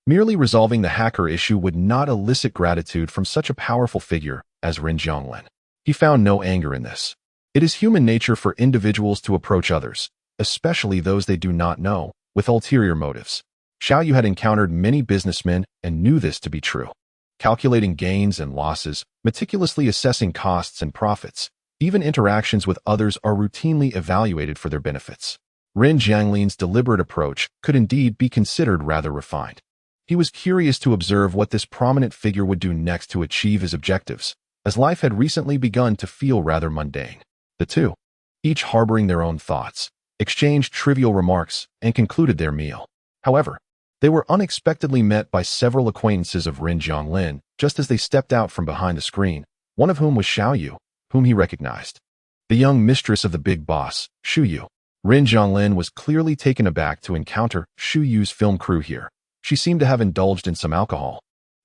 Merely resolving the hacker issue would not elicit gratitude from such a powerful figure as Ren Zhonglin. He found no anger in this. It is human nature for individuals to approach others, especially those they do not know, with ulterior motives. Xiaoyu had encountered many businessmen and knew this to be true. Calculating gains and losses, meticulously assessing costs and profits, even interactions with others are routinely evaluated for their benefits. Ren Zhonglin's deliberate approach could indeed be considered rather refined. He was curious to observe what this prominent figure would do next to achieve his objectives, as life had recently begun to feel rather mundane. The two, each harboring their own thoughts, exchanged trivial remarks and concluded their meal. However, they were unexpectedly met by several acquaintances of Ren Zhonglin just as they stepped out from behind the screen, one of whom was Xiaoyu, whom he recognized. The young mistress of the big boss, Shuyu. Ren Zhonglin was clearly taken aback to encounter Shuyu's film crew here. She seemed to have indulged in some alcohol.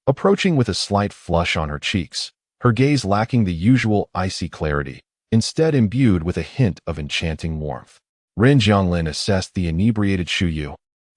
Approaching with a slight flush on her cheeks, her gaze lacking the usual icy clarity, instead imbued with a hint of enchanting warmth. Ren Zhonglin assessed the inebriated Shuyu.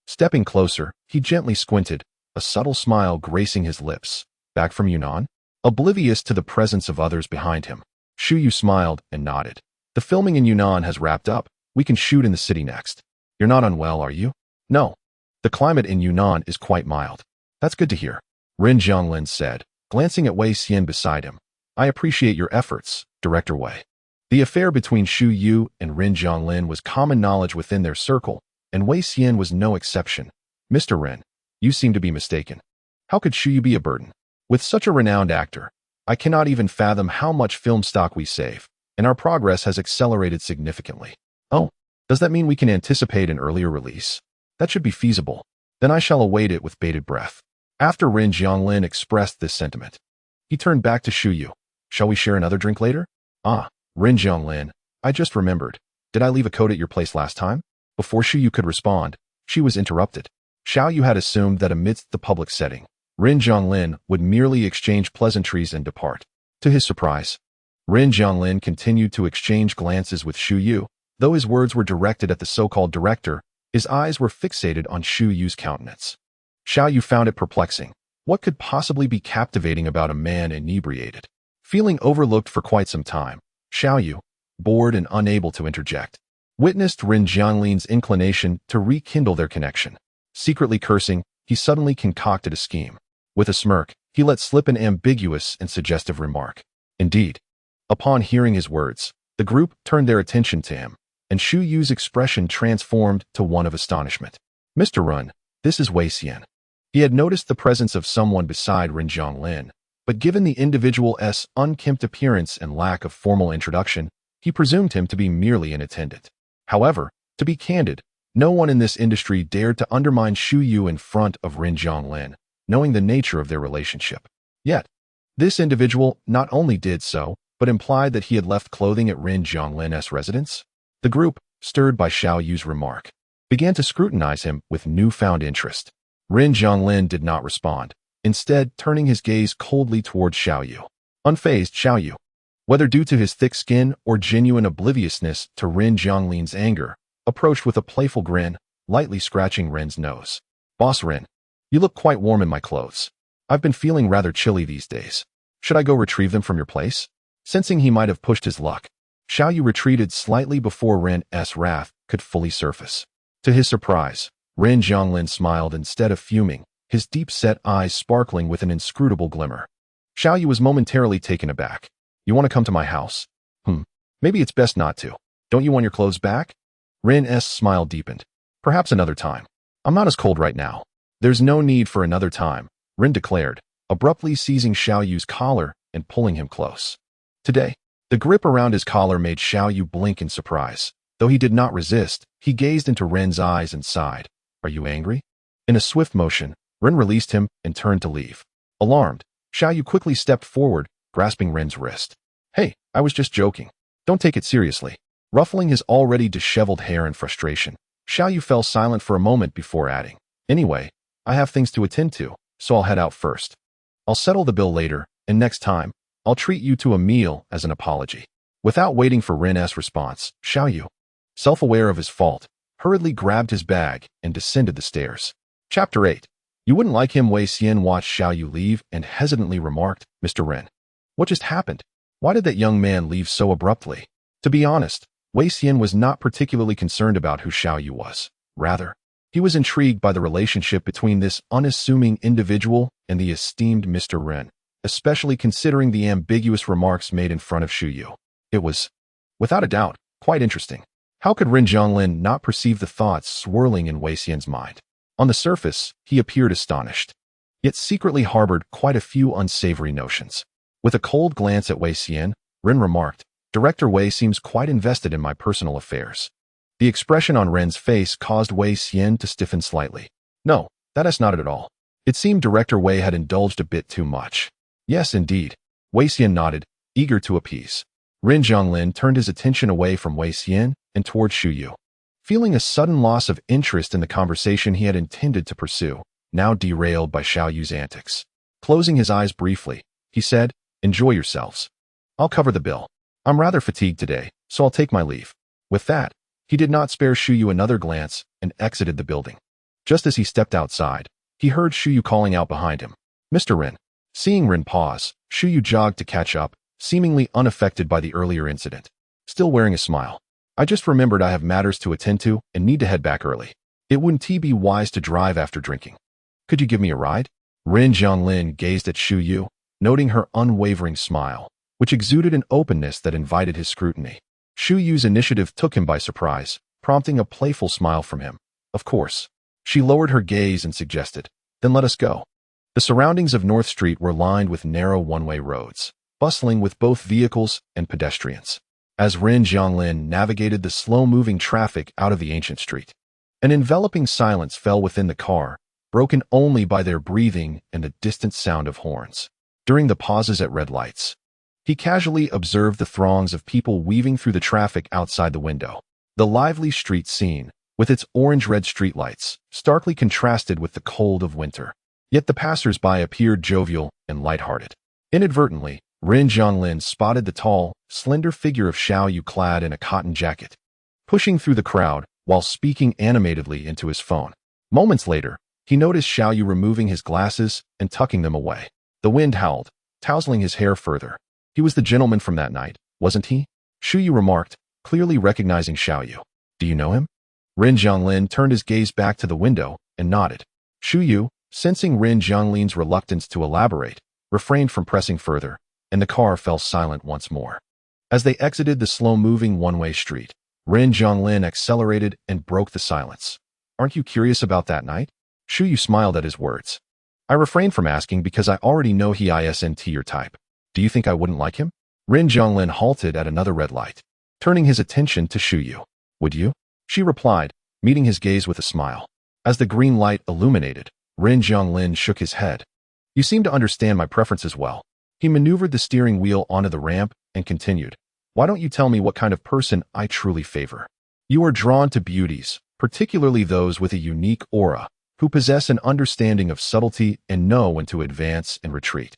Stepping closer, he gently squinted, a subtle smile gracing his lips. "Back from Yuan?" Oblivious to the presence of others behind him, Shuyu smiled and nodded. "The filming in Yuan has wrapped up. We can shoot in the city next." "You're not unwell, are you?" "No. The climate in Yuan is quite mild." "That's good to hear," Ren Zhonglin said, glancing at Wei Xian beside him. "I appreciate your efforts, Director Wei." The affair between Shu Yu and Ren Zhonglin was common knowledge within their circle, and Wei Xian was no exception. Mr. Ren, you seem to be mistaken. How could Shu Yu be a burden? With such a renowned actor, I cannot even fathom how much film stock we save, and our progress has accelerated significantly. Oh, does that mean we can anticipate an earlier release? That should be feasible. Then I shall await it with bated breath. After Ren Jianglin expressed this sentiment, he turned back to Shu Yu. Shall we share another drink later? Ah, Ren Jianglin, I just remembered. Did I leave a coat at your place last time? Before Shu Yu could respond, she was interrupted. Xiao Yu had assumed that amidst the public setting, Ren Jianglin would merely exchange pleasantries and depart. To his surprise, Ren Jianglin continued to exchange glances with Shu Yu. Though his words were directed at the so-called director, his eyes were fixated on Shu Yu's countenance. Xiao Yu found it perplexing. What could possibly be captivating about a man inebriated? Feeling overlooked for quite some time, Xiao Yu, bored and unable to interject, witnessed Ren Jianglin's inclination to rekindle their connection. Secretly cursing, he suddenly concocted a scheme. With a smirk, he let slip an ambiguous and suggestive remark. Indeed, upon hearing his words, the group turned their attention to him, and Shu Yu's expression transformed to one of astonishment. Mr. Ren, this is Wei Xian. He had noticed the presence of someone beside Ren Jianglin, but given the individual's unkempt appearance and lack of formal introduction, he presumed him to be merely an attendant. However, to be candid, no one in this industry dared to undermine Shu Yu in front of Ren Jianglin, knowing the nature of their relationship. Yet, this individual not only did so, but implied that he had left clothing at Ren Jianglin's residence. The group, stirred by Xiao Yu's remark, began to scrutinize him with newfound interest. Ren Jianglin did not respond, instead turning his gaze coldly towards Xiao Yu. Unfazed Xiao Yu, whether due to his thick skin or genuine obliviousness to Ren Jianglin's anger, approached with a playful grin, lightly scratching Ren's nose. Boss Ren, you look quite warm in my clothes. I've been feeling rather chilly these days. Should I go retrieve them from your place? Sensing he might have pushed his luck, Xiao Yu retreated slightly before Ren's wrath could fully surface. To his surprise, Ren Jianglin smiled instead of fuming, his deep-set eyes sparkling with an inscrutable glimmer. Xiao Yu was momentarily taken aback. You want to come to my house? Maybe it's best not to. Don't you want your clothes back? Ren's smile deepened. Perhaps another time. I'm not as cold right now. There's no need for another time, Ren declared, abruptly seizing Xiao Yu's collar and pulling him close. Today, the grip around his collar made Xiao Yu blink in surprise. Though he did not resist, he gazed into Ren's eyes and sighed. Are you angry? In a swift motion, Ren released him and turned to leave. Alarmed, Xiao Yu quickly stepped forward, grasping Ren's wrist. Hey, I was just joking. Don't take it seriously. Ruffling his already disheveled hair in frustration, Xiao Yu fell silent for a moment before adding, Anyway, I have things to attend to, so I'll head out first. I'll settle the bill later, and next time, I'll treat you to a meal as an apology. Without waiting for Ren's response, Xiao Yu, self-aware of his fault, hurriedly grabbed his bag and descended the stairs. Chapter 8. You wouldn't like him. Wei Xian watched Xiao Yu leave and hesitantly remarked, Mr. Ren, what just happened? Why did that young man leave so abruptly? To be honest, Wei Xian was not particularly concerned about who Xiao Yu was. Rather, he was intrigued by the relationship between this unassuming individual and the esteemed Mr. Ren, especially considering the ambiguous remarks made in front of Shu Yu. It was, without a doubt, quite interesting. How could Ren Jianglin not perceive the thoughts swirling in Wei Xian's mind? On the surface, he appeared astonished, yet secretly harbored quite a few unsavory notions. With a cold glance at Wei Xian, Ren remarked, Director Wei seems quite invested in my personal affairs. The expression on Ren's face caused Wei Xian to stiffen slightly. No, that is not it at all. It seemed Director Wei had indulged a bit too much. Yes, indeed. Wei Xian nodded, eager to appease. Ren Jianglin turned his attention away from Wei Xian and toward Shu Yu. Feeling a sudden loss of interest in the conversation he had intended to pursue, now derailed by Xiao Yu's antics. Closing his eyes briefly, he said, Enjoy yourselves. I'll cover the bill. I'm rather fatigued today, so I'll take my leave. With that, he did not spare Shu Yu another glance and exited the building. Just as he stepped outside, he heard Shu Yu calling out behind him, Mr. Ren. Seeing Ren pause, Shu Yu jogged to catch up, seemingly unaffected by the earlier incident. Still wearing a smile. I just remembered I have matters to attend to and need to head back early. It wouldn't be wise to drive after drinking. Could you give me a ride? Ren Jianglin gazed at Shu Yu, noting her unwavering smile, which exuded an openness that invited his scrutiny. Shu Yu's initiative took him by surprise, prompting a playful smile from him. Of course. She lowered her gaze and suggested, then let us go. The surroundings of North Street were lined with narrow one-way roads, bustling with both vehicles and pedestrians. As Ren Zhonglin navigated the slow-moving traffic out of the ancient street, an enveloping silence fell within the car, broken only by their breathing and the distant sound of horns. During the pauses at red lights, he casually observed the throngs of people weaving through the traffic outside the window. The lively street scene, with its orange-red streetlights, starkly contrasted with the cold of winter. Yet the passers-by appeared jovial and lighthearted. Inadvertently, Ren Zhonglin spotted the tall, slender figure of Xiao Yu clad in a cotton jacket, pushing through the crowd while speaking animatedly into his phone. Moments later, he noticed Xiao Yu removing his glasses and tucking them away. The wind howled, tousling his hair further. He was the gentleman from that night, wasn't he? Xu Yu remarked, clearly recognizing Xiao Yu. Do you know him? Ren Zhonglin turned his gaze back to the window and nodded. Xu Yu, sensing Ren Zhonglin's reluctance to elaborate, refrained from pressing further, and the car fell silent once more. As they exited the slow-moving one-way street, Ren Zhonglin accelerated and broke the silence. Aren't you curious about that night? Xu Yu smiled at his words. I refrained from asking because I already know he isn't your type. Do you think I wouldn't like him? Ren Zhonglin halted at another red light, turning his attention to Xu Yu. Would you? She replied, meeting his gaze with a smile. As the green light illuminated, Ren Zhonglin shook his head. You seem to understand my preferences well. He maneuvered the steering wheel onto the ramp and continued. Why don't you tell me what kind of person I truly favor? You are drawn to beauties, particularly those with a unique aura, who possess an understanding of subtlety and know when to advance and retreat.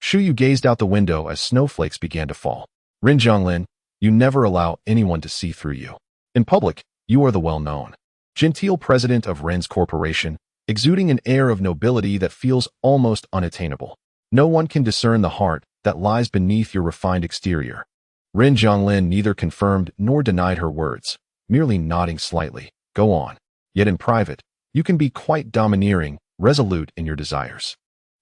Xu Yu gazed out the window as snowflakes began to fall. Ren Zhonglin, you never allow anyone to see through you. In public, you are the well-known, genteel president of Ren's corporation, exuding an air of nobility that feels almost unattainable. No one can discern the heart that lies beneath your refined exterior. Ren Zhonglin neither confirmed nor denied her words, merely nodding slightly. Go on. Yet in private, you can be quite domineering, resolute in your desires.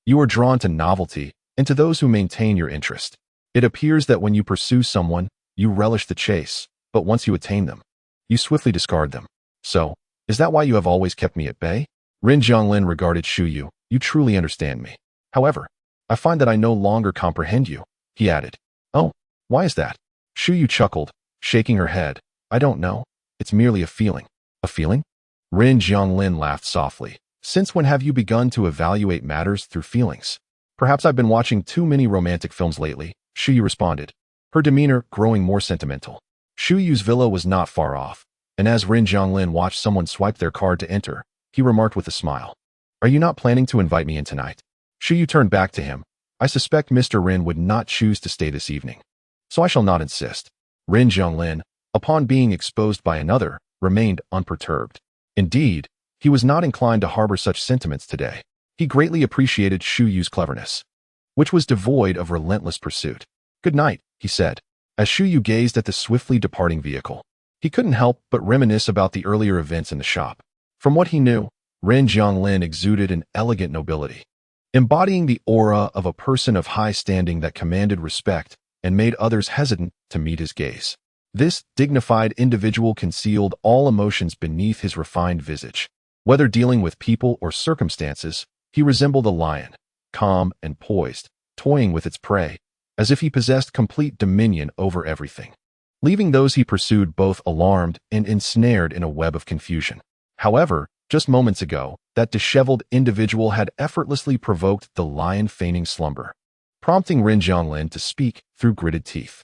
You are drawn to novelty and to those who maintain your interest. It appears that when you pursue someone, you relish the chase, but once you attain them, you swiftly discard them. So, is that why you have always kept me at bay? Ren Zhonglin regarded Xu Yu. You truly understand me. However, I find that I no longer comprehend you, he added. Oh, why is that? Xu Yu chuckled, shaking her head. I don't know. It's merely a feeling. A feeling? Ren Zhonglin laughed softly. Since when have you begun to evaluate matters through feelings? Perhaps I've been watching too many romantic films lately, Xu Yu responded, her demeanor growing more sentimental. Xu Yu's villa was not far off, and as Ren Zhonglin watched someone swipe their card to enter, he remarked with a smile. Are you not planning to invite me in tonight? Xu Yu turned back to him. I suspect Mr. Ren would not choose to stay this evening, so I shall not insist. Ren Zhonglin, upon being exposed by another, remained unperturbed. Indeed, he was not inclined to harbor such sentiments today. He greatly appreciated Xu Yu's cleverness, which was devoid of relentless pursuit. Good night, he said, as Xu Yu gazed at the swiftly departing vehicle. He couldn't help but reminisce about the earlier events in the shop. From what he knew, Ren Zhonglin exuded an elegant nobility, embodying the aura of a person of high standing that commanded respect and made others hesitant to meet his gaze. This dignified individual concealed all emotions beneath his refined visage. Whether dealing with people or circumstances, he resembled a lion, calm and poised, toying with its prey, as if he possessed complete dominion over everything, leaving those he pursued both alarmed and ensnared in a web of confusion. However, just moments ago, that disheveled individual had effortlessly provoked the lion feigning slumber, prompting Ren Zhonglin to speak through gritted teeth.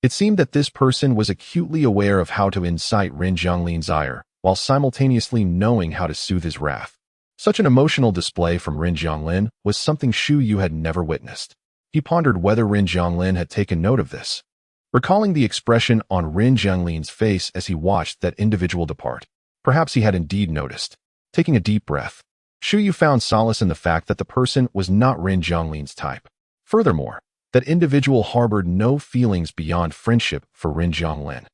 It seemed that this person was acutely aware of how to incite Ren Zhonglin's ire, while simultaneously knowing how to soothe his wrath. Such an emotional display from Ren Zhonglin was something Xu Yu had never witnessed. He pondered whether Ren Zhonglin had taken note of this, recalling the expression on Ren Zhonglin's face as he watched that individual depart. Perhaps he had indeed noticed. Taking a deep breath, Xu Yu found solace in the fact that the person was not Ren Zhonglin's type. Furthermore, that individual harbored no feelings beyond friendship for Ren Zhonglin.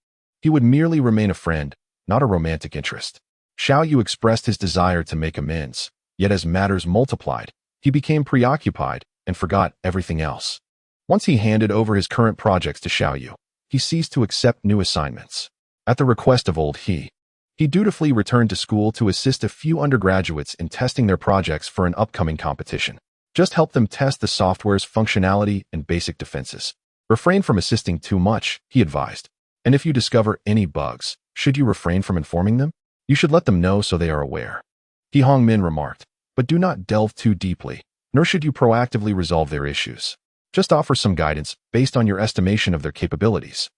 He would merely remain a friend, not a romantic interest. Xiao Yu expressed his desire to make amends, yet as matters multiplied, he became preoccupied and forgot everything else. Once he handed over his current projects to Xiao Yu, he ceased to accept new assignments. At the request of old He He dutifully returned to school to assist a few undergraduates in testing their projects for an upcoming competition. Just help them test the software's functionality and basic defenses. Refrain from assisting too much, he advised. And if you discover any bugs, should you refrain from informing them? You should let them know so they are aware. He Hongmin remarked, but do not delve too deeply, nor should you proactively resolve their issues. Just offer some guidance based on your estimation of their capabilities.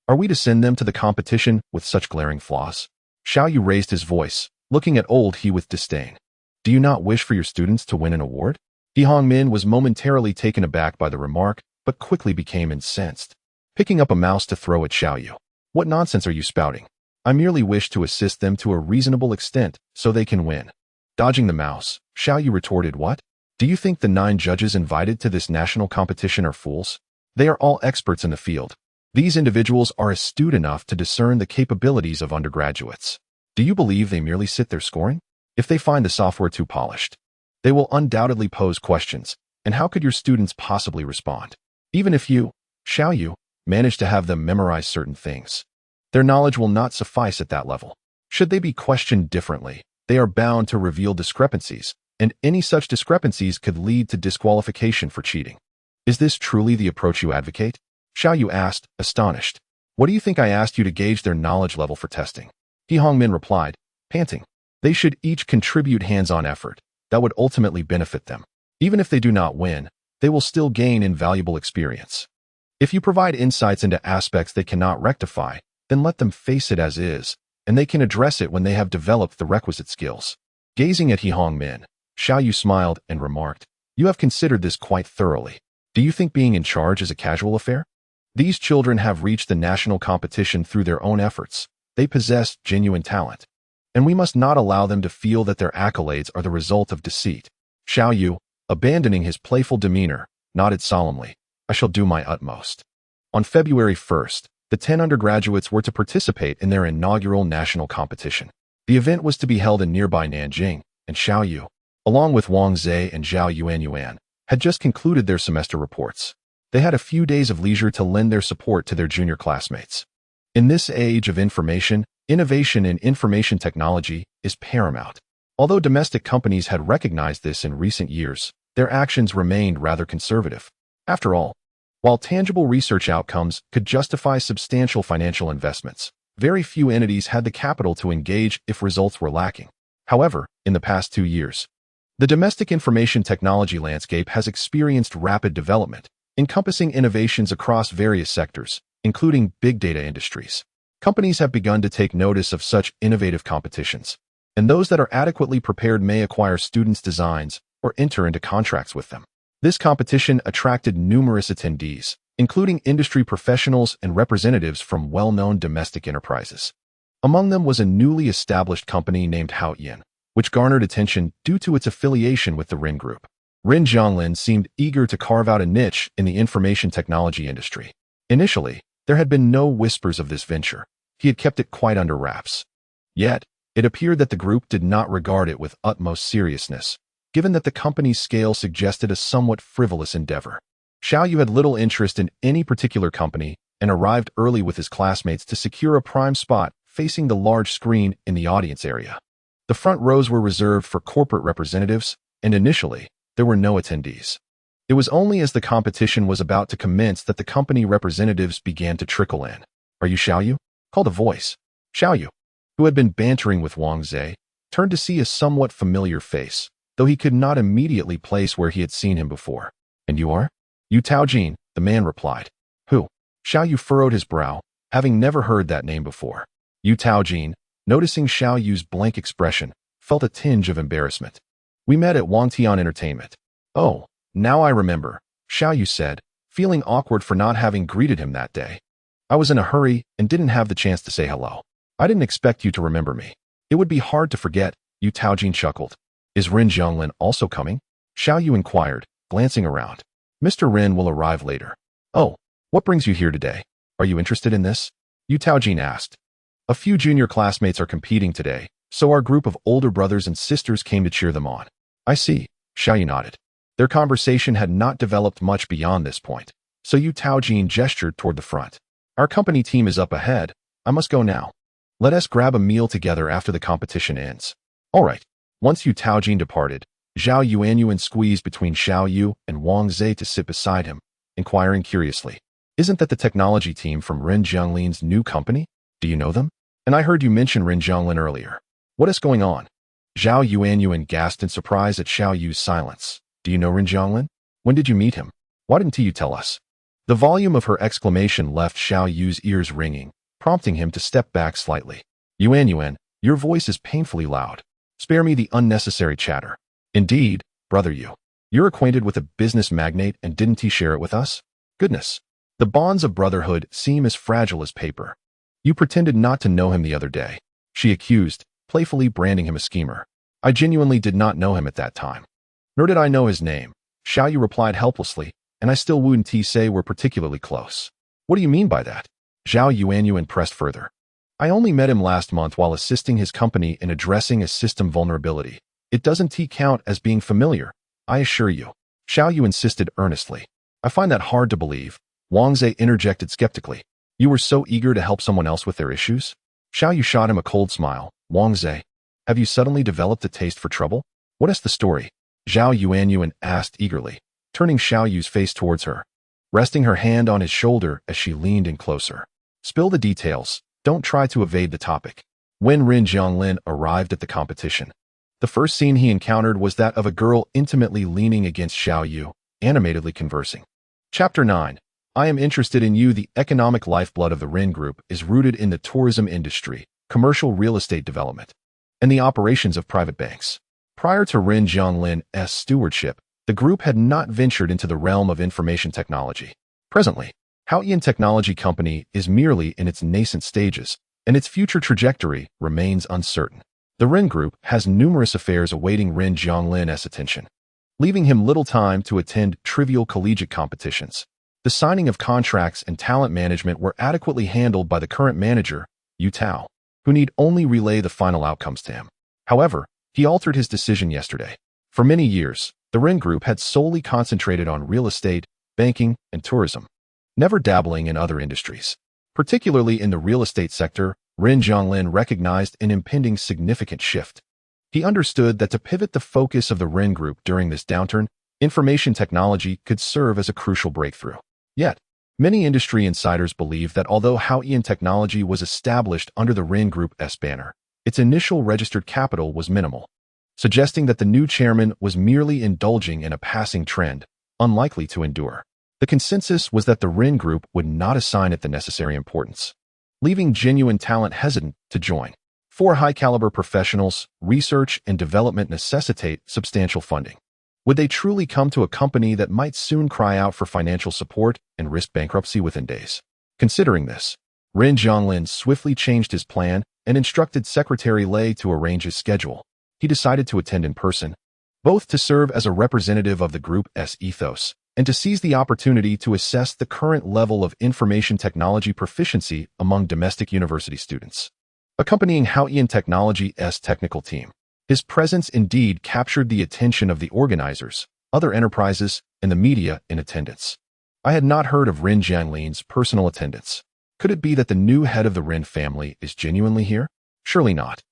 Are we to send them to the competition with such glaring flaws? Xiaoyu raised his voice, looking at old He with disdain. Do you not wish for your students to win an award? He Hongmin was momentarily taken aback by the remark, but quickly became incensed. Picking up a mouse to throw at Xiaoyu. What nonsense are you spouting? I merely wish to assist them to a reasonable extent so they can win. Dodging the mouse, Xiaoyu retorted, what? Do you think the 9 judges invited to this national competition are fools? They are all experts in the field. These individuals are astute enough to discern the capabilities of undergraduates. Do you believe they merely sit there scoring? If they find the software too polished, they will undoubtedly pose questions, and how could your students possibly respond? Even if you, Xiaoyu, manage to have them memorize certain things, their knowledge will not suffice at that level. Should they be questioned differently, they are bound to reveal discrepancies, and any such discrepancies could lead to disqualification for cheating. Is this truly the approach you advocate? Xiaoyu asked, astonished. What do you think I asked you to gauge their knowledge level for testing? He Hongmin replied, panting. They should each contribute hands-on effort that would ultimately benefit them. Even if they do not win, they will still gain invaluable experience. If you provide insights into aspects they cannot rectify, then let them face it as is, and they can address it when they have developed the requisite skills. Gazing at He Hongmin, Xiaoyu smiled and remarked, you have considered this quite thoroughly. Do you think being in charge is a casual affair? These children have reached the national competition through their own efforts. They possess genuine talent, and we must not allow them to feel that their accolades are the result of deceit. Xiaoyu, abandoning his playful demeanor, nodded solemnly. I shall do my utmost. On February 1st, the 10 undergraduates were to participate in their inaugural national competition. The event was to be held in nearby Nanjing, and Xiaoyu, along with Wang Zhe and Zhao Yuan, had just concluded their semester reports. They had a few days of leisure to lend their support to their junior classmates. In this age of information, innovation in information technology is paramount. Although domestic companies had recognized this in recent years, their actions remained rather conservative. After all, while tangible research outcomes could justify substantial financial investments, very few entities had the capital to engage if results were lacking. However, in the past 2 years, the domestic information technology landscape has experienced rapid development, encompassing innovations across various sectors, including big data industries. Companies have begun to take notice of such innovative competitions, and those that are adequately prepared may acquire students' designs or enter into contracts with them. This competition attracted numerous attendees, including industry professionals and representatives from well-known domestic enterprises. Among them was a newly established company named Yuan, which garnered attention due to its affiliation with the Rin Group. Rin Zhonglin seemed eager to carve out a niche in the information technology industry. Initially, there had been no whispers of this venture. He had kept it quite under wraps. Yet, it appeared that the group did not regard it with utmost seriousness, given that the company's scale suggested a somewhat frivolous endeavor. Xiaoyu had little interest in any particular company and arrived early with his classmates to secure a prime spot facing the large screen in the audience area. The front rows were reserved for corporate representatives, and initially, there were no attendees. It was only as the competition was about to commence that the company representatives began to trickle in. Are you Xiaoyu? Called a voice. Xiaoyu, who had been bantering with Wang Zhe, turned to see a somewhat familiar face, though he could not immediately place where he had seen him before. And you are? Yu Taojin, the man replied. Who? Xiaoyu furrowed his brow, having never heard that name before. Yu Taojin, noticing Xiaoyu's blank expression, felt a tinge of embarrassment. We met at Wangtian Entertainment. Oh, now I remember, Xiaoyu said, feeling awkward for not having greeted him that day. I was in a hurry and didn't have the chance to say hello. I didn't expect you to remember me. It would be hard to forget, Yu Taojin chuckled. Is Rin Zhonglin also coming? Xiaoyu inquired, glancing around. Mr. Rin will arrive later. Oh, what brings you here today? Are you interested in this? Yu Taojin asked. A few junior classmates are competing today, so our group of older brothers and sisters came to cheer them on. I see, Xiaoyu nodded. Their conversation had not developed much beyond this point, so Yu Taojin gestured toward the front. Our company team is up ahead. I must go now. Let us grab a meal together after the competition ends. All right. Once Yu Taojin departed, Zhao Yuanyuan squeezed between Xiao Yu and Wang Zhe to sit beside him, inquiring curiously, "Isn't that the technology team from Ren Jianglin's new company? Do you know them? And I heard you mention Ren Jianglin earlier. What is going on?" Zhao Yuanyuan gasped in surprise at Xiao Yu's silence. "Do you know Ren Jianglin? When did you meet him? Why didn't you tell us?" The volume of her exclamation left Xiao Yu's ears ringing, prompting him to step back slightly. "Yuanyuan, your voice is painfully loud. Spare me the unnecessary chatter." "Indeed, brother Yu. You're acquainted with a business magnate and didn't he share it with us? Goodness. The bonds of brotherhood seem as fragile as paper. You pretended not to know him the other day," she accused, playfully branding him a schemer. "I genuinely did not know him at that time. Nor did I know his name," Xiao Yu replied helplessly, "and I still wouldn't say we're particularly close." "What do you mean by that?" Zhao Yuanyuan pressed further. "I only met him last month while assisting his company in addressing a system vulnerability. It doesn't count as being familiar, I assure you," Xiao Yu insisted earnestly. "I find that hard to believe," Wang Zhe interjected skeptically. "You were so eager to help someone else with their issues?" Xiao Yu shot him a cold smile. "Wang Zhe, have you suddenly developed a taste for trouble? What is the story?" Zhao Yuanyuan asked eagerly, turning Xiao Yu's face towards her, resting her hand on his shoulder as she leaned in closer. "Spill the details. Don't try to evade the topic." When Ren Jianglin arrived at the competition, the first scene he encountered was that of a girl intimately leaning against Xiao Yu, animatedly conversing. Chapter 9. I am interested in you. The economic lifeblood of the Ren Group is rooted in the tourism industry, commercial real estate development, and the operations of private banks. Prior to Ren Jianglin's stewardship, the group had not ventured into the realm of information technology. Presently, Haoyan Technology Company is merely in its nascent stages, and its future trajectory remains uncertain. The Ren Group has numerous affairs awaiting Ren Jianglin's attention, leaving him little time to attend trivial collegiate competitions. The signing of contracts and talent management were adequately handled by the current manager, Yu Tao, who need only relay the final outcomes to him. However, he altered his decision yesterday. For many years, the Ren Group had solely concentrated on real estate, banking, and tourism, never dabbling in other industries. Particularly in the real estate sector, Ren Jianglin recognized an impending significant shift. He understood that to pivot the focus of the Ren Group during this downturn, information technology could serve as a crucial breakthrough. Yet, many industry insiders believe that although Haoyan Technology was established under the Ren Group's banner, its initial registered capital was minimal, suggesting that the new chairman was merely indulging in a passing trend, unlikely to endure. The consensus was that the Ren Group would not assign it the necessary importance, leaving genuine talent hesitant to join. For high-caliber professionals, research and development necessitate substantial funding. Would they truly come to a company that might soon cry out for financial support and risk bankruptcy within days? Considering this, Ren Jianglin swiftly changed his plan and instructed Secretary Lei to arrange his schedule. He decided to attend in person, both to serve as a representative of the group's ethos and to seize the opportunity to assess the current level of information technology proficiency among domestic university students. Accompanying Haoyan Technology's technical team, his presence indeed captured the attention of the organizers, other enterprises, and the media in attendance. I had not heard of Ren Jianglin's personal attendance. Could it be that the new head of the Ren family is genuinely here? Surely not.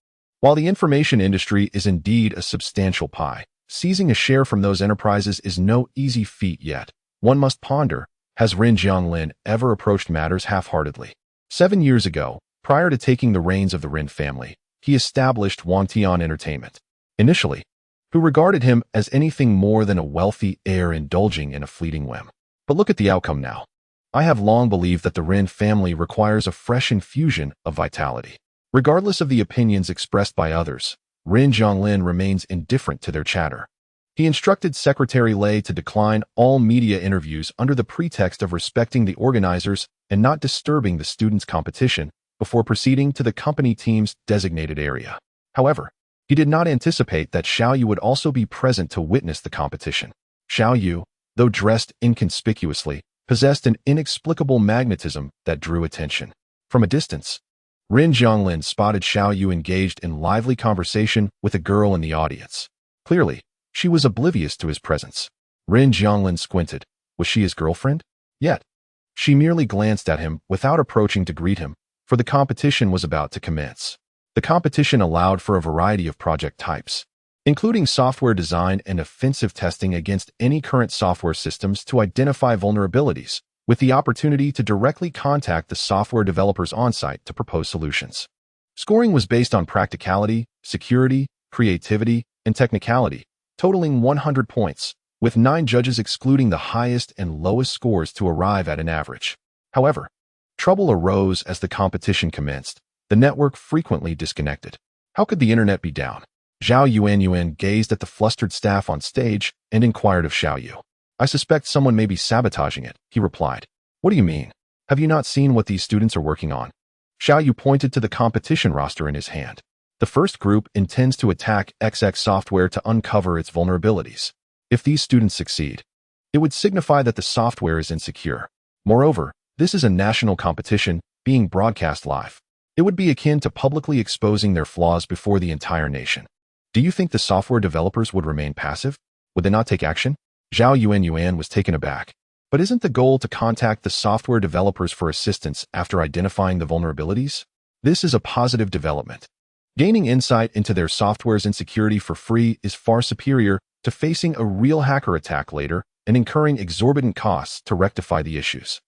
While the information industry is indeed a substantial pie, seizing a share from those enterprises is no easy feat yet. One must ponder, has Ren Jianglin ever approached matters half-heartedly? 7 years ago, prior to taking the reins of the Ren family, he established Wangtian Entertainment. Initially, who regarded him as anything more than a wealthy heir indulging in a fleeting whim. But look at the outcome now. I have long believed that the Ren family requires a fresh infusion of vitality. Regardless of the opinions expressed by others, Ren Jianglin remains indifferent to their chatter. He instructed Secretary Lei to decline all media interviews under the pretext of respecting the organizers and not disturbing the students' competition before proceeding to the company team's designated area. However, he did not anticipate that Xiao Yu would also be present to witness the competition. Xiao Yu, though dressed inconspicuously, possessed an inexplicable magnetism that drew attention. From a distance, Ren Jianglin spotted Xiao Yu engaged in lively conversation with a girl in the audience. Clearly, she was oblivious to his presence. Ren Jianglin squinted. Was she his girlfriend? Yet, she merely glanced at him without approaching to greet him, for the competition was about to commence. The competition allowed for a variety of project types, including software design and offensive testing against any current software systems to identify vulnerabilities, with the opportunity to directly contact the software developers on-site to propose solutions. Scoring was based on practicality, security, creativity, and technicality, totaling 100 points, with 9 judges excluding the highest and lowest scores to arrive at an average. However, trouble arose as the competition commenced. The network frequently disconnected. How could the internet be down? Yuan gazed at the flustered staff on stage and inquired of Xiaoyu. I suspect someone may be sabotaging it, he replied. What do you mean? Have you not seen what these students are working on? Xiaoyu pointed to the competition roster in his hand. The first group intends to attack XX software to uncover its vulnerabilities. If these students succeed, it would signify that the software is insecure. Moreover, this is a national competition being broadcast live. It would be akin to publicly exposing their flaws before the entire nation. Do you think the software developers would remain passive? Would they not take action? Yuan was taken aback. But isn't the goal to contact the software developers for assistance after identifying the vulnerabilities? This is a positive development. Gaining insight into their software's insecurity for free is far superior to facing a real hacker attack later and incurring exorbitant costs to rectify the issues.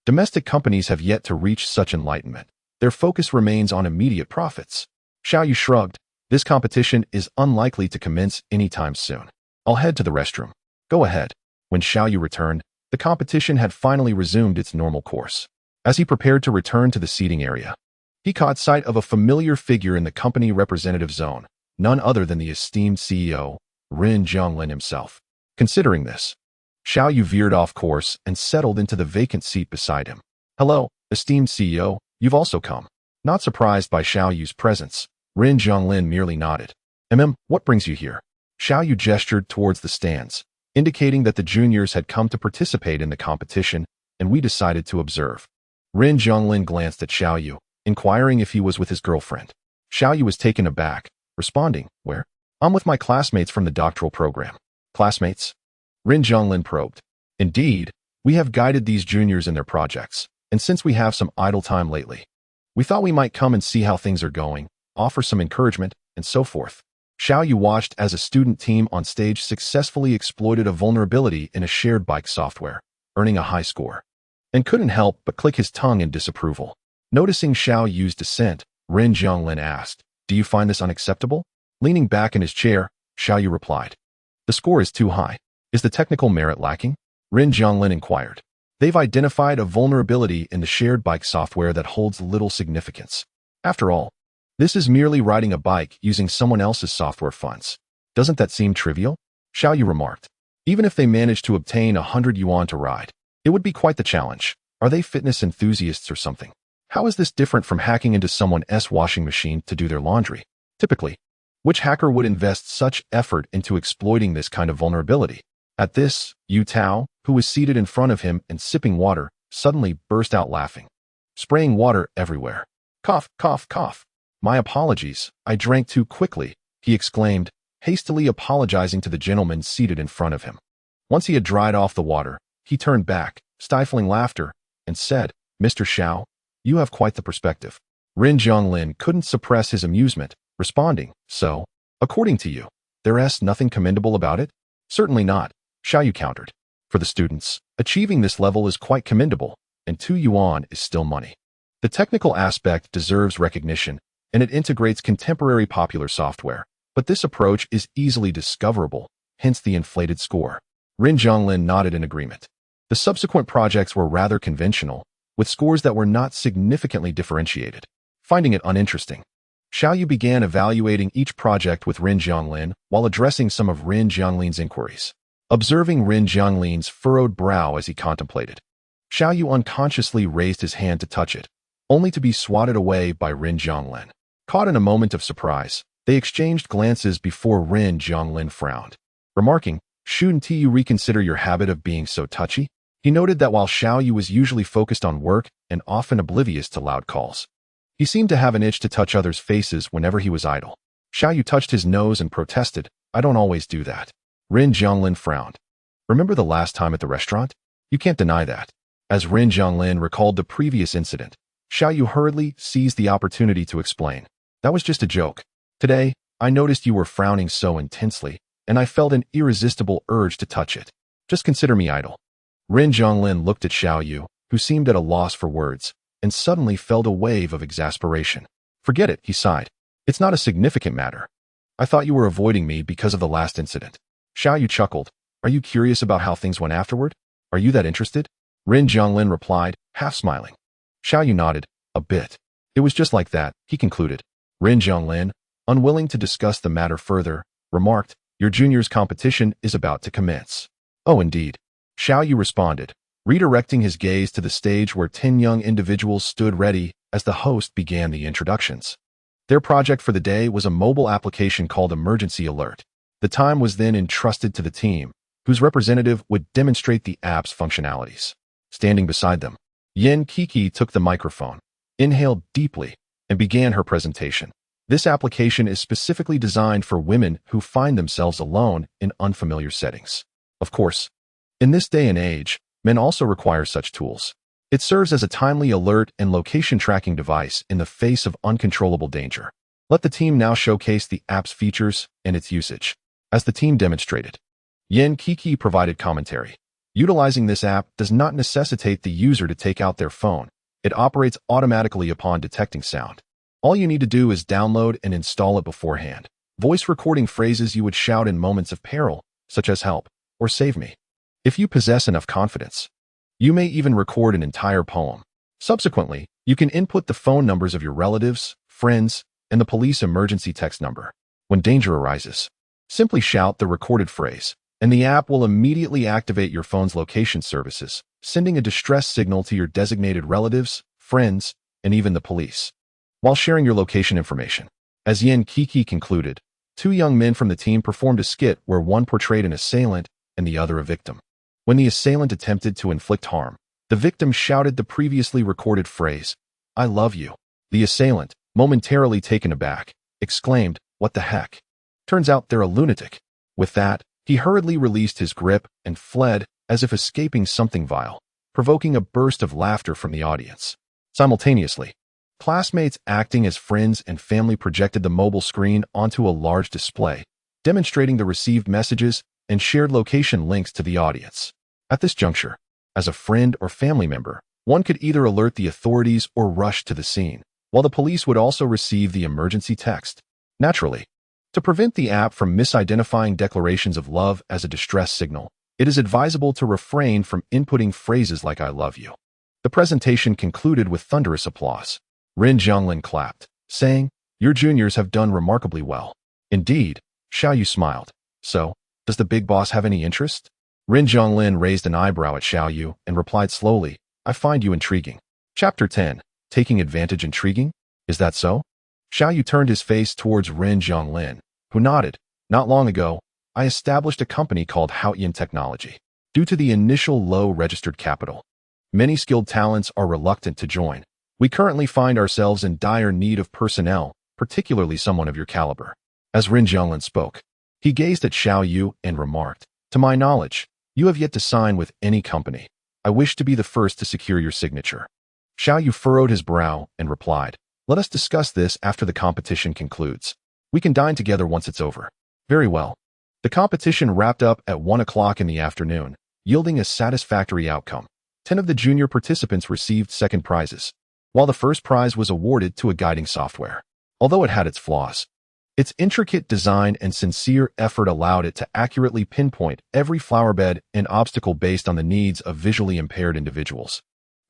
Domestic companies have yet to reach such enlightenment. Their focus remains on immediate profits. Xiaoyu shrugged. This competition is unlikely to commence anytime soon. I'll head to the restroom. Go ahead. When Xiaoyu returned, the competition had finally resumed its normal course. As he prepared to return to the seating area, he caught sight of a familiar figure in the company representative zone, none other than the esteemed CEO, Ren Zhonglin himself. Considering this, Xiaoyu veered off course and settled into the vacant seat beside him. Hello, esteemed CEO, you've also come. Not surprised by Xiaoyu's presence, Ren Zhonglin merely nodded. What brings you here? Xiaoyu gestured towards the stands, indicating that the juniors had come to participate in the competition, and we decided to observe. Ren Zhonglin glanced at Xiaoyu, inquiring if he was with his girlfriend. Xiaoyu was taken aback, responding, Where? I'm with my classmates from the doctoral program. Classmates? Ren Zhonglin probed. Indeed, we have guided these juniors in their projects, and since we have some idle time lately, we thought we might come and see how things are going, offer some encouragement, and so forth. Xiaoyu watched as a student team on stage successfully exploited a vulnerability in a shared bike software, earning a high score, and couldn't help but click his tongue in disapproval. Noticing Xiaoyu's dissent, Ren Zhonglin asked, Do you find this unacceptable? Leaning back in his chair, Xiaoyu replied, The score is too high. Is the technical merit lacking? Ren Zhonglin inquired. They've identified a vulnerability in the shared bike software that holds little significance. After all, this is merely riding a bike using someone else's software funds. Doesn't that seem trivial? Xiaoyu remarked. Even if they managed to obtain 100 yuan to ride, it would be quite the challenge. Are they fitness enthusiasts or something? How is this different from hacking into someone else's washing machine to do their laundry? Typically, which hacker would invest such effort into exploiting this kind of vulnerability? At this, Yu Tao, who was seated in front of him and sipping water, suddenly burst out laughing, spraying water everywhere. Cough, cough, cough. My apologies, I drank too quickly, he exclaimed, hastily apologizing to the gentleman seated in front of him. Once he had dried off the water, he turned back, stifling laughter, and said, Mr. Xiao, you have quite the perspective. Ren Zhonglin couldn't suppress his amusement, responding, So, according to you, there's nothing commendable about it? Certainly not, Xiaoyu countered. For the students, achieving this level is quite commendable, and 2 yuan is still money. The technical aspect deserves recognition, and it integrates contemporary popular software, but this approach is easily discoverable, hence the inflated score. Ren Zhonglin nodded in agreement. The subsequent projects were rather conventional, with scores that were not significantly differentiated. Finding it uninteresting, Xiaoyu began evaluating each project with Ren Zhonglin while addressing some of Ren Zhonglin's inquiries. Observing Ren Zhonglin's furrowed brow as he contemplated, Xiaoyu unconsciously raised his hand to touch it, only to be swatted away by Ren Zhonglin. Caught in a moment of surprise, they exchanged glances before Ren Zhonglin frowned, remarking, Shouldn't you reconsider your habit of being so touchy? He noted that while Xiaoyu was usually focused on work and often oblivious to loud calls, he seemed to have an itch to touch others' faces whenever he was idle. Xiaoyu touched his nose and protested, I don't always do that. Ren Zhonglin frowned. Remember the last time at the restaurant? You can't deny that. As Ren Zhonglin recalled the previous incident, Xiaoyu hurriedly seized the opportunity to explain. That was just a joke. Today, I noticed you were frowning so intensely, and I felt an irresistible urge to touch it. Just consider me idle. Ren Zhonglin looked at Xiaoyu, who seemed at a loss for words, and suddenly felt a wave of exasperation. Forget it, he sighed. It's not a significant matter. I thought you were avoiding me because of the last incident. Xiaoyu chuckled. Are you curious about how things went afterward? Are you that interested? Ren Zhonglin replied, half smiling. Xiaoyu nodded, a bit. It was just like that, he concluded. Ren Zhonglin, unwilling to discuss the matter further, remarked, your junior's competition is about to commence. Oh, indeed. Xiaoyu responded, redirecting his gaze to the stage where 10 young individuals stood ready as the host began the introductions. Their project for the day was a mobile application called Emergency Alert. The time was then entrusted to the team, whose representative would demonstrate the app's functionalities. Standing beside them, Yen Kiki took the microphone, inhaled deeply, and began her presentation. This application is specifically designed for women who find themselves alone in unfamiliar settings. Of course, in this day and age, men also require such tools. It serves as a timely alert and location tracking device in the face of uncontrollable danger. Let the team now showcase the app's features and its usage. As the team demonstrated, Yen Kiki provided commentary. Utilizing this app does not necessitate the user to take out their phone. It operates automatically upon detecting sound. All you need to do is download and install it beforehand. Voice recording phrases you would shout in moments of peril, such as help or save me. If you possess enough confidence, you may even record an entire poem. Subsequently, you can input the phone numbers of your relatives, friends, and the police emergency text number. When danger arises, simply shout the recorded phrase, and the app will immediately activate your phone's location services, sending a distress signal to your designated relatives, friends, and even the police, while sharing your location information. As Yen Kiki concluded, 2 young men from the team performed a skit where one portrayed an assailant and the other a victim. When the assailant attempted to inflict harm, the victim shouted the previously recorded phrase, I love you. The assailant, momentarily taken aback, exclaimed, what the heck? Turns out they're a lunatic. With that, he hurriedly released his grip and fled as if escaping something vile, provoking a burst of laughter from the audience. Simultaneously, classmates acting as friends and family projected the mobile screen onto a large display, demonstrating the received messages and shared location links to the audience. At this juncture, as a friend or family member, one could either alert the authorities or rush to the scene, while the police would also receive the emergency text. Naturally, to prevent the app from misidentifying declarations of love as a distress signal, it is advisable to refrain from inputting phrases like I love you. The presentation concluded with thunderous applause. Ren Zhonglin clapped, saying, your juniors have done remarkably well. Indeed, Xiaoyu smiled. So, does the big boss have any interest? Ren Zhonglin raised an eyebrow at Xiaoyu and replied slowly, I find you intriguing. Chapter 10. Taking advantage intriguing? Is that so? Xiaoyu turned his face towards Ren Zhonglin, who nodded. Not long ago, I established a company called Yuan Technology. Due to the initial low registered capital, many skilled talents are reluctant to join. We currently find ourselves in dire need of personnel, particularly someone of your caliber. As Ren Zhonglin spoke, he gazed at Xiaoyu and remarked, to my knowledge, you have yet to sign with any company. I wish to be the first to secure your signature. Xiaoyu furrowed his brow and replied, let us discuss this after the competition concludes. We can dine together once it's over. Very well. The competition wrapped up at 1 o'clock in the afternoon, yielding a satisfactory outcome. 10 of the junior participants received second prizes, while the first prize was awarded to a guiding software. Although it had its flaws, its intricate design and sincere effort allowed it to accurately pinpoint every flowerbed and obstacle based on the needs of visually impaired individuals,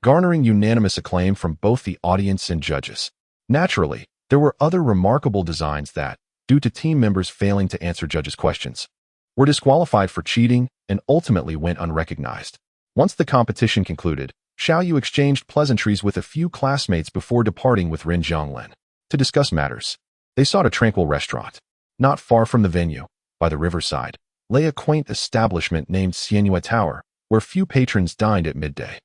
garnering unanimous acclaim from both the audience and judges. Naturally, there were other remarkable designs that, due to team members failing to answer judges' questions, were disqualified for cheating and ultimately went unrecognized. Once the competition concluded, Xiaoyu exchanged pleasantries with a few classmates before departing with Ren Zhonglin. To discuss matters, they sought a tranquil restaurant. Not far from the venue, by the riverside, lay a quaint establishment named Xianyue Tower, where few patrons dined at midday.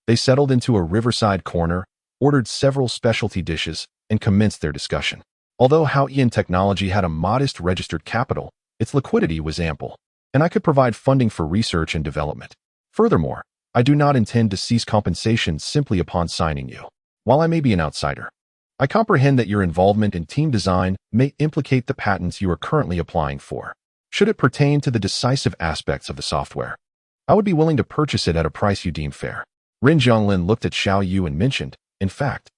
They settled into a riverside corner, ordered several specialty dishes, and commenced their discussion. Although Yuan Technology had a modest registered capital, its liquidity was ample, and I could provide funding for research and development. Furthermore, I do not intend to cease compensation simply upon signing you. While I may be an outsider, I comprehend that your involvement in team design may implicate the patents you are currently applying for. Should it pertain to the decisive aspects of the software, I would be willing to purchase it at a price you deem fair. Rin Jianglin looked at Xiao Yu and mentioned, in fact,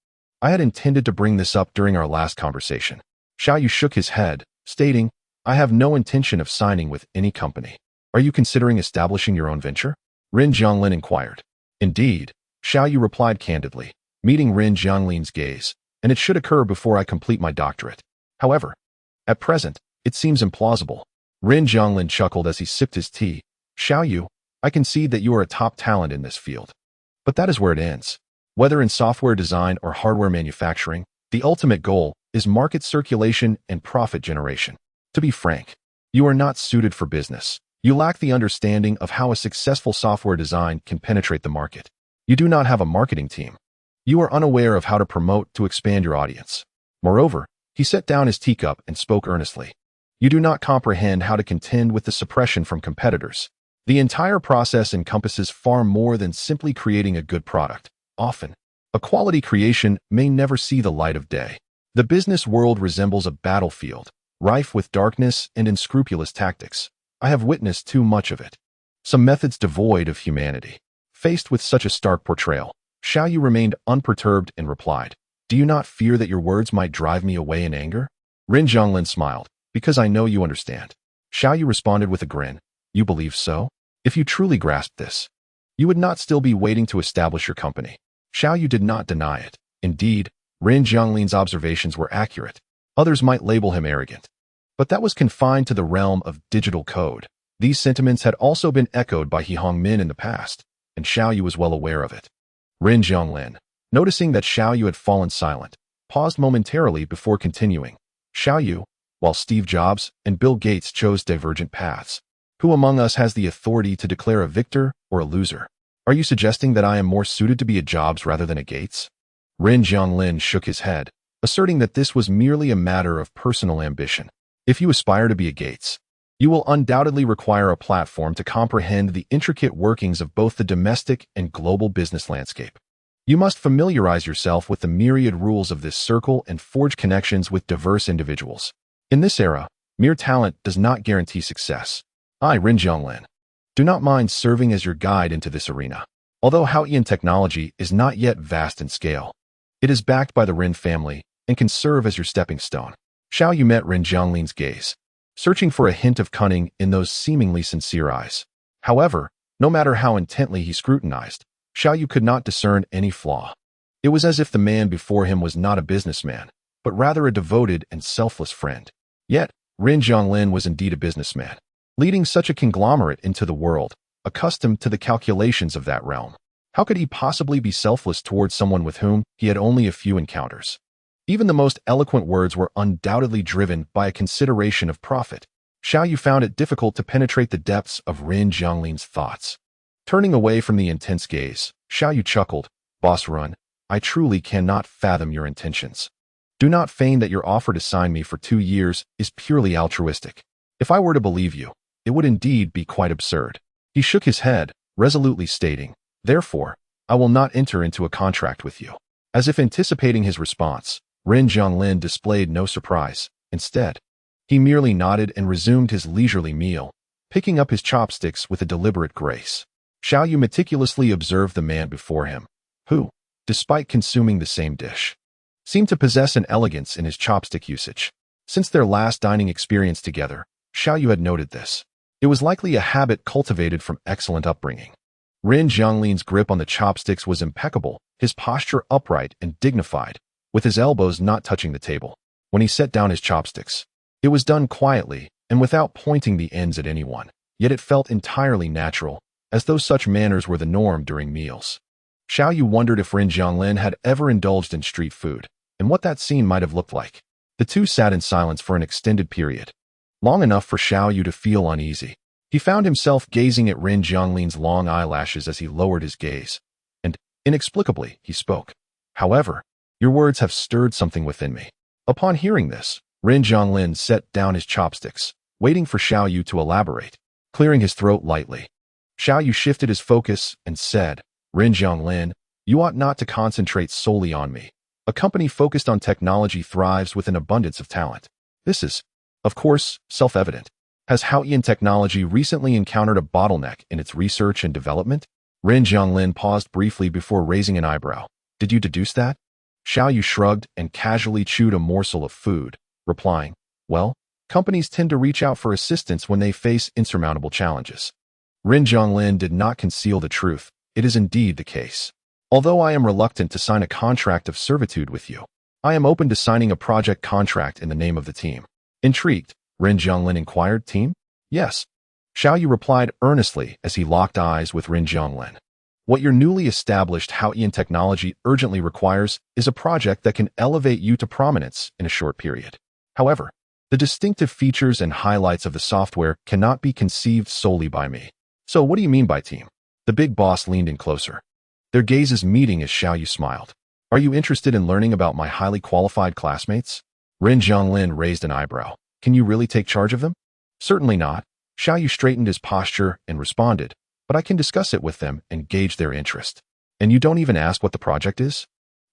I had intended to bring this up during our last conversation. Xiao Yu shook his head, stating, I have no intention of signing with any company. Are you considering establishing your own venture? Rin Jianglin inquired. Indeed, Xiao Yu replied candidly, meeting Rin Jianglin's gaze, and it should occur before I complete my doctorate. However, at present, it seems implausible. Rin Jianglin chuckled as he sipped his tea. Xiao Yu, I concede that you are a top talent in this field. But that is where it ends. Whether in software design or hardware manufacturing, the ultimate goal is market circulation and profit generation. To be frank, you are not suited for business. You lack the understanding of how a successful software design can penetrate the market. You do not have a marketing team. You are unaware of how to promote to expand your audience. Moreover, he set down his teacup and spoke earnestly. You do not comprehend how to contend with the suppression from competitors. The entire process encompasses far more than simply creating a good product. Often, a quality creation may never see the light of day. The business world resembles a battlefield, rife with darkness and unscrupulous tactics. I have witnessed too much of it. Some methods devoid of humanity. Faced with such a stark portrayal, Xiao Yu remained unperturbed and replied, Do you not fear that your words might drive me away in anger? Rin Jianglin smiled, Because I know you understand. Xiao Yu responded with a grin, You believe so? If you truly grasped this, you would not still be waiting to establish your company. Xiao Yu did not deny it. Indeed, Rin Jianglin's observations were accurate. Others might label him arrogant. But that was confined to the realm of digital code. These sentiments had also been echoed by He Hongmin in the past, and Xiao Yu was well aware of it. Rin Jianglin, noticing that Xiao Yu had fallen silent, paused momentarily before continuing. Xiao Yu, while Steve Jobs and Bill Gates chose divergent paths, who among us has the authority to declare a victor or a loser? Are you suggesting that I am more suited to be a Jobs rather than a Gates? Rin Jianglin shook his head, asserting that this was merely a matter of personal ambition. If you aspire to be a Gates, you will undoubtedly require a platform to comprehend the intricate workings of both the domestic and global business landscape. You must familiarize yourself with the myriad rules of this circle and forge connections with diverse individuals. In this era, mere talent does not guarantee success. I, Rin Jianglin, do not mind serving as your guide into this arena. Although Haoyan technology is not yet vast in scale, it is backed by the Rin family and can serve as your stepping stone. Xiao Yu met Rin Jianglin's gaze, searching for a hint of cunning in those seemingly sincere eyes. However, no matter how intently he scrutinized, Xiao Yu could not discern any flaw. It was as if the man before him was not a businessman, but rather a devoted and selfless friend. Yet, Rin Jianglin was indeed a businessman, leading such a conglomerate into the world, accustomed to the calculations of that realm. How could he possibly be selfless towards someone with whom he had only a few encounters? Even the most eloquent words were undoubtedly driven by a consideration of profit. Xiao Yu found it difficult to penetrate the depths of Rin Jianglin's thoughts. Turning away from the intense gaze, Xiao Yu chuckled, Boss Run, I truly cannot fathom your intentions. Do not feign that your offer to sign me for 2 years is purely altruistic. If I were to believe you, it would indeed be quite absurd. He shook his head, resolutely stating, Therefore, I will not enter into a contract with you. As if anticipating his response, Rin Jianglin displayed no surprise. Instead, he merely nodded and resumed his leisurely meal, picking up his chopsticks with a deliberate grace. Xiao Yu meticulously observed the man before him, who, despite consuming the same dish, seemed to possess an elegance in his chopstick usage. Since their last dining experience together, Xiao Yu had noted this. It was likely a habit cultivated from excellent upbringing. Rin Jianglin's grip on the chopsticks was impeccable, his posture upright and dignified, with his elbows not touching the table. When he set down his chopsticks, it was done quietly and without pointing the ends at anyone, yet it felt entirely natural, as though such manners were the norm during meals. Xiao Yu wondered if Rin Jianglin had ever indulged in street food, and what that scene might have looked like. The two sat in silence for an extended period, long enough for Xiao Yu to feel uneasy. He found himself gazing at Rin Jianglin's long eyelashes as he lowered his gaze, and, inexplicably, he spoke. However, your words have stirred something within me. Upon hearing this, Rin Jianglin set down his chopsticks, waiting for Xiao Yu to elaborate, clearing his throat lightly. Xiao Yu shifted his focus and said, Rin Jianglin, You ought not to concentrate solely on me. A company focused on technology thrives with an abundance of talent. This is, of course, self-evident. Has Haotian technology recently encountered a bottleneck in its research and development? Rin Jianglin paused briefly before raising an eyebrow. Did you deduce that? Xiao Yu shrugged and casually chewed a morsel of food, replying, well, companies tend to reach out for assistance when they face insurmountable challenges. Rin Jianglin did not conceal the truth. It is indeed the case. Although I am reluctant to sign a contract of servitude with you, I am open to signing a project contract in the name of the team. Intrigued, Rin Jianglin inquired, team? Yes. Xiao Yu replied earnestly as he locked eyes with Rin Jianglin. What your newly established Haotian technology urgently requires is a project that can elevate you to prominence in a short period. However, the distinctive features and highlights of the software cannot be conceived solely by me. So what do you mean by team? The big boss leaned in closer. Their gazes meeting as Xiao Yu smiled. Are you interested in learning about my highly qualified classmates? Rin Jianglin raised an eyebrow. Can you really take charge of them? Certainly not. Xiao Yu straightened his posture and responded, but I can discuss it with them and gauge their interest. And you don't even ask what the project is?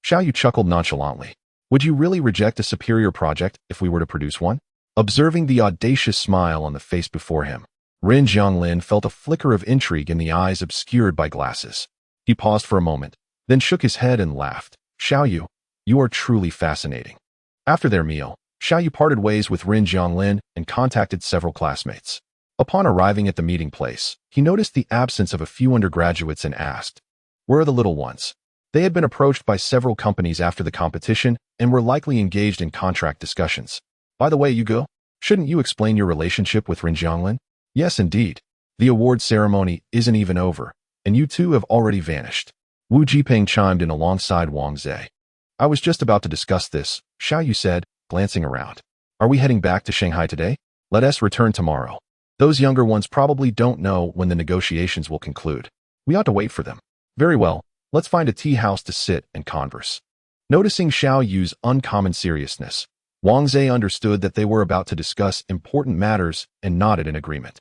Xiao Yu chuckled nonchalantly. Would you really reject a superior project if we were to produce one? Observing the audacious smile on the face before him, Rin Jianglin felt a flicker of intrigue in the eyes obscured by glasses. He paused for a moment, then shook his head and laughed. Xiao Yu, you are truly fascinating. After their meal, Xiao Yu parted ways with Rin Jianglin and contacted several classmates. Upon arriving at the meeting place, he noticed the absence of a few undergraduates and asked, where are the little ones? They had been approached by several companies after the competition and were likely engaged in contract discussions. By the way, Yugo, shouldn't you explain your relationship with Rin Jianglin? Yes, indeed. The award ceremony isn't even over, and you two have already vanished. Wu Jipeng chimed in alongside Wang Zhe. I was just about to discuss this, Xiao Yu said, glancing around. Are we heading back to Shanghai today? Let us return tomorrow. Those younger ones probably don't know when the negotiations will conclude. We ought to wait for them. Very well, let's find a tea house to sit and converse. Noticing Xiao Yu's uncommon seriousness, Wang Zhe understood that they were about to discuss important matters and nodded in agreement.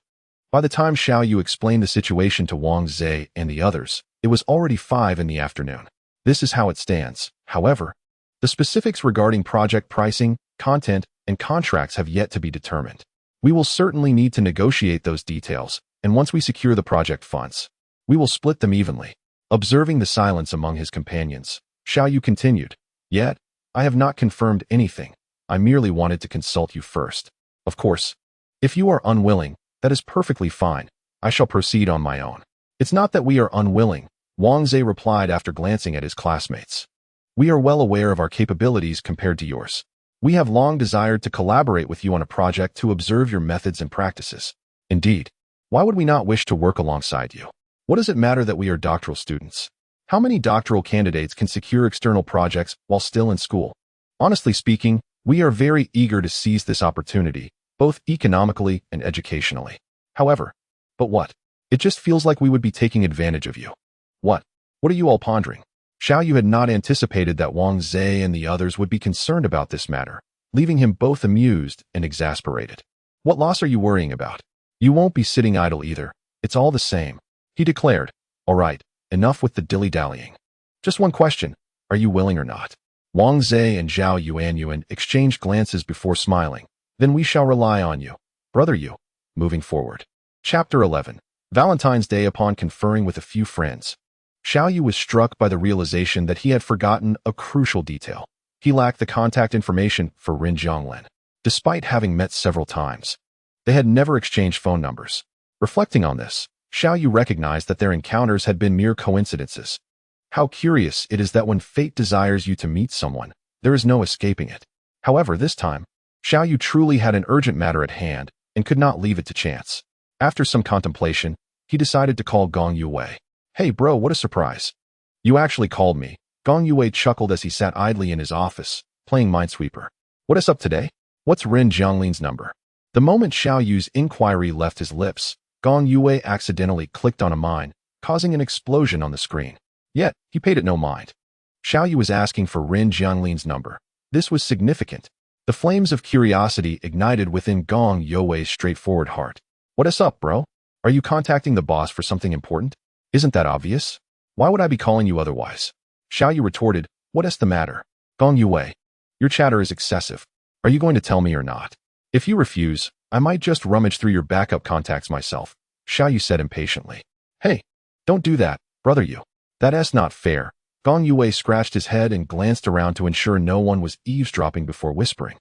By the time Xiao Yu explained the situation to Wang Zhe and the others, it was already 5 in the afternoon. This is how it stands. However, the specifics regarding project pricing, content, and contracts have yet to be determined. We will certainly need to negotiate those details, and once we secure the project funds, we will split them evenly. Observing the silence among his companions, Xiao Yu continued, Yet, I have not confirmed anything. I merely wanted to consult you first. Of course, if you are unwilling, that is perfectly fine. I shall proceed on my own. It's not that we are unwilling, Wang Zhe replied after glancing at his classmates. We are well aware of our capabilities compared to yours. We have long desired to collaborate with you on a project to observe your methods and practices. Indeed, why would we not wish to work alongside you? What does it matter that we are doctoral students? How many doctoral candidates can secure external projects while still in school? Honestly speaking, we are very eager to seize this opportunity, both economically and educationally. However, but what? It just feels like we would be taking advantage of you. What? What are you all pondering? Xiao Yu had not anticipated that Wang Zhe and the others would be concerned about this matter, leaving him both amused and exasperated. What loss are you worrying about? You won't be sitting idle either. It's all the same, he declared. All right, enough with the dilly-dallying. Just one question. Are you willing or not? Wang Zhe and Zhao Yuan exchanged glances before smiling. Then we shall rely on you, brother Yu. Moving forward. Chapter 11. Valentine's Day. Upon conferring with a few friends, Xiao Yu was struck by the realization that he had forgotten a crucial detail. He lacked the contact information for Rin Jianglin. Despite having met several times, they had never exchanged phone numbers. Reflecting on this, Xiao Yu recognized that their encounters had been mere coincidences. How curious it is that when fate desires you to meet someone, there is no escaping it. However, this time, Xiao Yu truly had an urgent matter at hand and could not leave it to chance. After some contemplation, he decided to call Gong Yue. Hey bro, what a surprise. You actually called me. Gong Yue chuckled as he sat idly in his office, playing Minesweeper. What is up today? What's Rin Jianglin's number? The moment Xiao Yu's inquiry left his lips, Gong Yue accidentally clicked on a mine, causing an explosion on the screen. Yet, he paid it no mind. Xiao Yu was asking for Rin Jianglin's number. This was significant. The flames of curiosity ignited within Gong Yue's straightforward heart. What is up, bro? Are you contacting the boss for something important? Isn't that obvious? Why would I be calling you otherwise? Xiao Yu retorted, "What is the matter? Gong Yue, your chatter is excessive. Are you going to tell me or not? If you refuse, I might just rummage through your backup contacts myself," Xiao Yu said impatiently. "Hey, don't do that, brother Yu. That's not fair." Gong Yue scratched his head and glanced around to ensure no one was eavesdropping before whispering.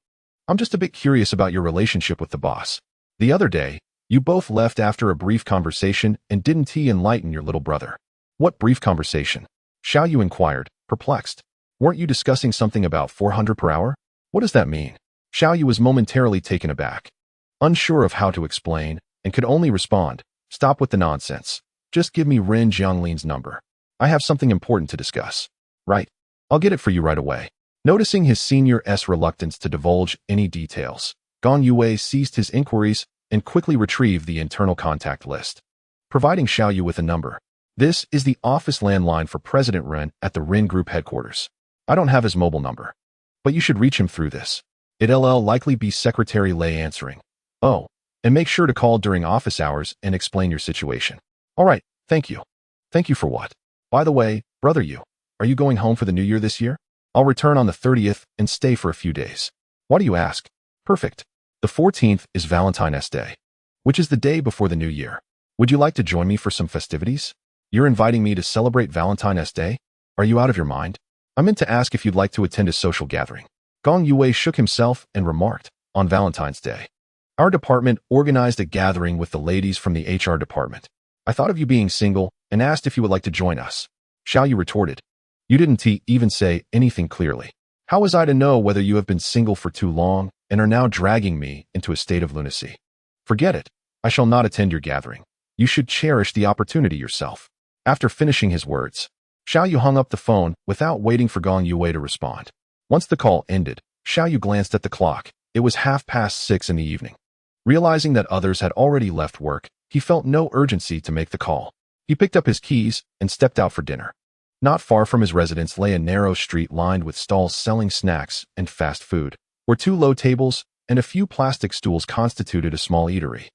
"I'm just a bit curious about your relationship with the boss. The other day, you both left after a brief conversation, and didn't he enlighten your little brother?" "What brief conversation?" Xiao Yu inquired, perplexed. "Weren't you discussing something about 400 per hour? What does that mean?" Xiao Yu was momentarily taken aback, unsure of how to explain, and could only respond, "Stop with the nonsense. Just give me Ren Jianglin's number. I have something important to discuss." "Right. I'll get it for you right away." Noticing his senior's reluctance to divulge any details, Gong Yue ceased his inquiries and quickly retrieved the internal contact list, providing Xiao Yu with a number. "This is the office landline for President Ren at the Ren Group headquarters. I don't have his mobile number, but you should reach him through this. It'll likely be Secretary Lei answering. Oh, and make sure to call during office hours and explain your situation." "All right, thank you." "Thank you for what? By the way, brother Yu, are you going home for the New Year this year?" "I'll return on the 30th and stay for a few days." "Why do you ask?" "Perfect. The 14th is Valentine's Day, which is the day before the New Year. Would you like to join me for some festivities?" "You're inviting me to celebrate Valentine's Day? Are you out of your mind?" "I meant to ask if you'd like to attend a social gathering." Gong Yue shook himself and remarked, "On Valentine's Day, our department organized a gathering with the ladies from the HR department. I thought of you being single and asked if you would like to join us." Xiao Yu retorted, "You didn't even say anything clearly. How was I to know whether you have been single for too long and are now dragging me into a state of lunacy? Forget it. I shall not attend your gathering. You should cherish the opportunity yourself." After finishing his words, Xiao Yu hung up the phone without waiting for Gong Yue to respond. Once the call ended, Xiao Yu glanced at the clock. It was 6:30 in the evening. Realizing that others had already left work, he felt no urgency to make the call. He picked up his keys and stepped out for dinner. Not far from his residence lay a narrow street lined with stalls selling snacks and fast food, where 2 low tables and a few plastic stools constituted a small eatery.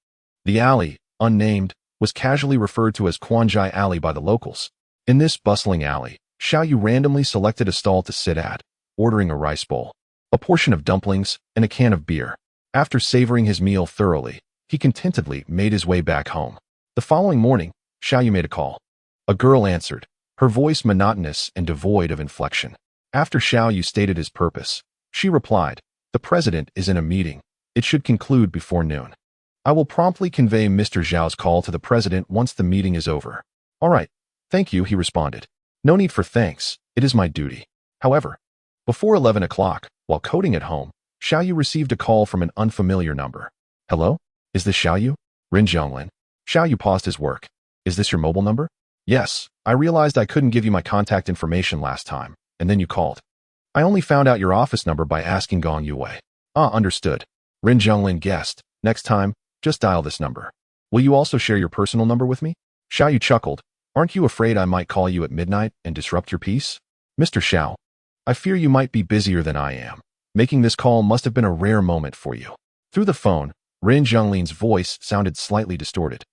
The alley, unnamed, was casually referred to as Quanjai Alley by the locals. In this bustling alley, Xiao Yu randomly selected a stall to sit at, ordering a rice bowl, a portion of dumplings, and a can of beer. After savoring his meal thoroughly, he contentedly made his way back home. The following morning, Xiao Yu made a call. A girl answered, her voice monotonous and devoid of inflection. After Xiao Yu stated his purpose, she replied, "The president is in a meeting. It should conclude before noon. I will promptly convey Mr. Zhao's call to the president once the meeting is over." "All right, thank you," he responded. "No need for thanks. It is my duty." However, before 11 o'clock, while coding at home, Xiao Yu received a call from an unfamiliar number. "Hello? Is this Xiao Yu?" "Ren Jianglin." Xiao Yu paused his work. "Is this your mobile number?" "Yes, I realized I couldn't give you my contact information last time, and then you called. I only found out your office number by asking Gong Yue." "Ah, understood." Ren Jianglin guessed. "Next time, just dial this number. Will you also share your personal number with me?" Xiao Yu chuckled. "Aren't you afraid I might call you at midnight and disrupt your peace?" "Mr. Xiao, I fear you might be busier than I am. Making this call must have been a rare moment for you." Through the phone, Ren Jianglin's voice sounded slightly distorted,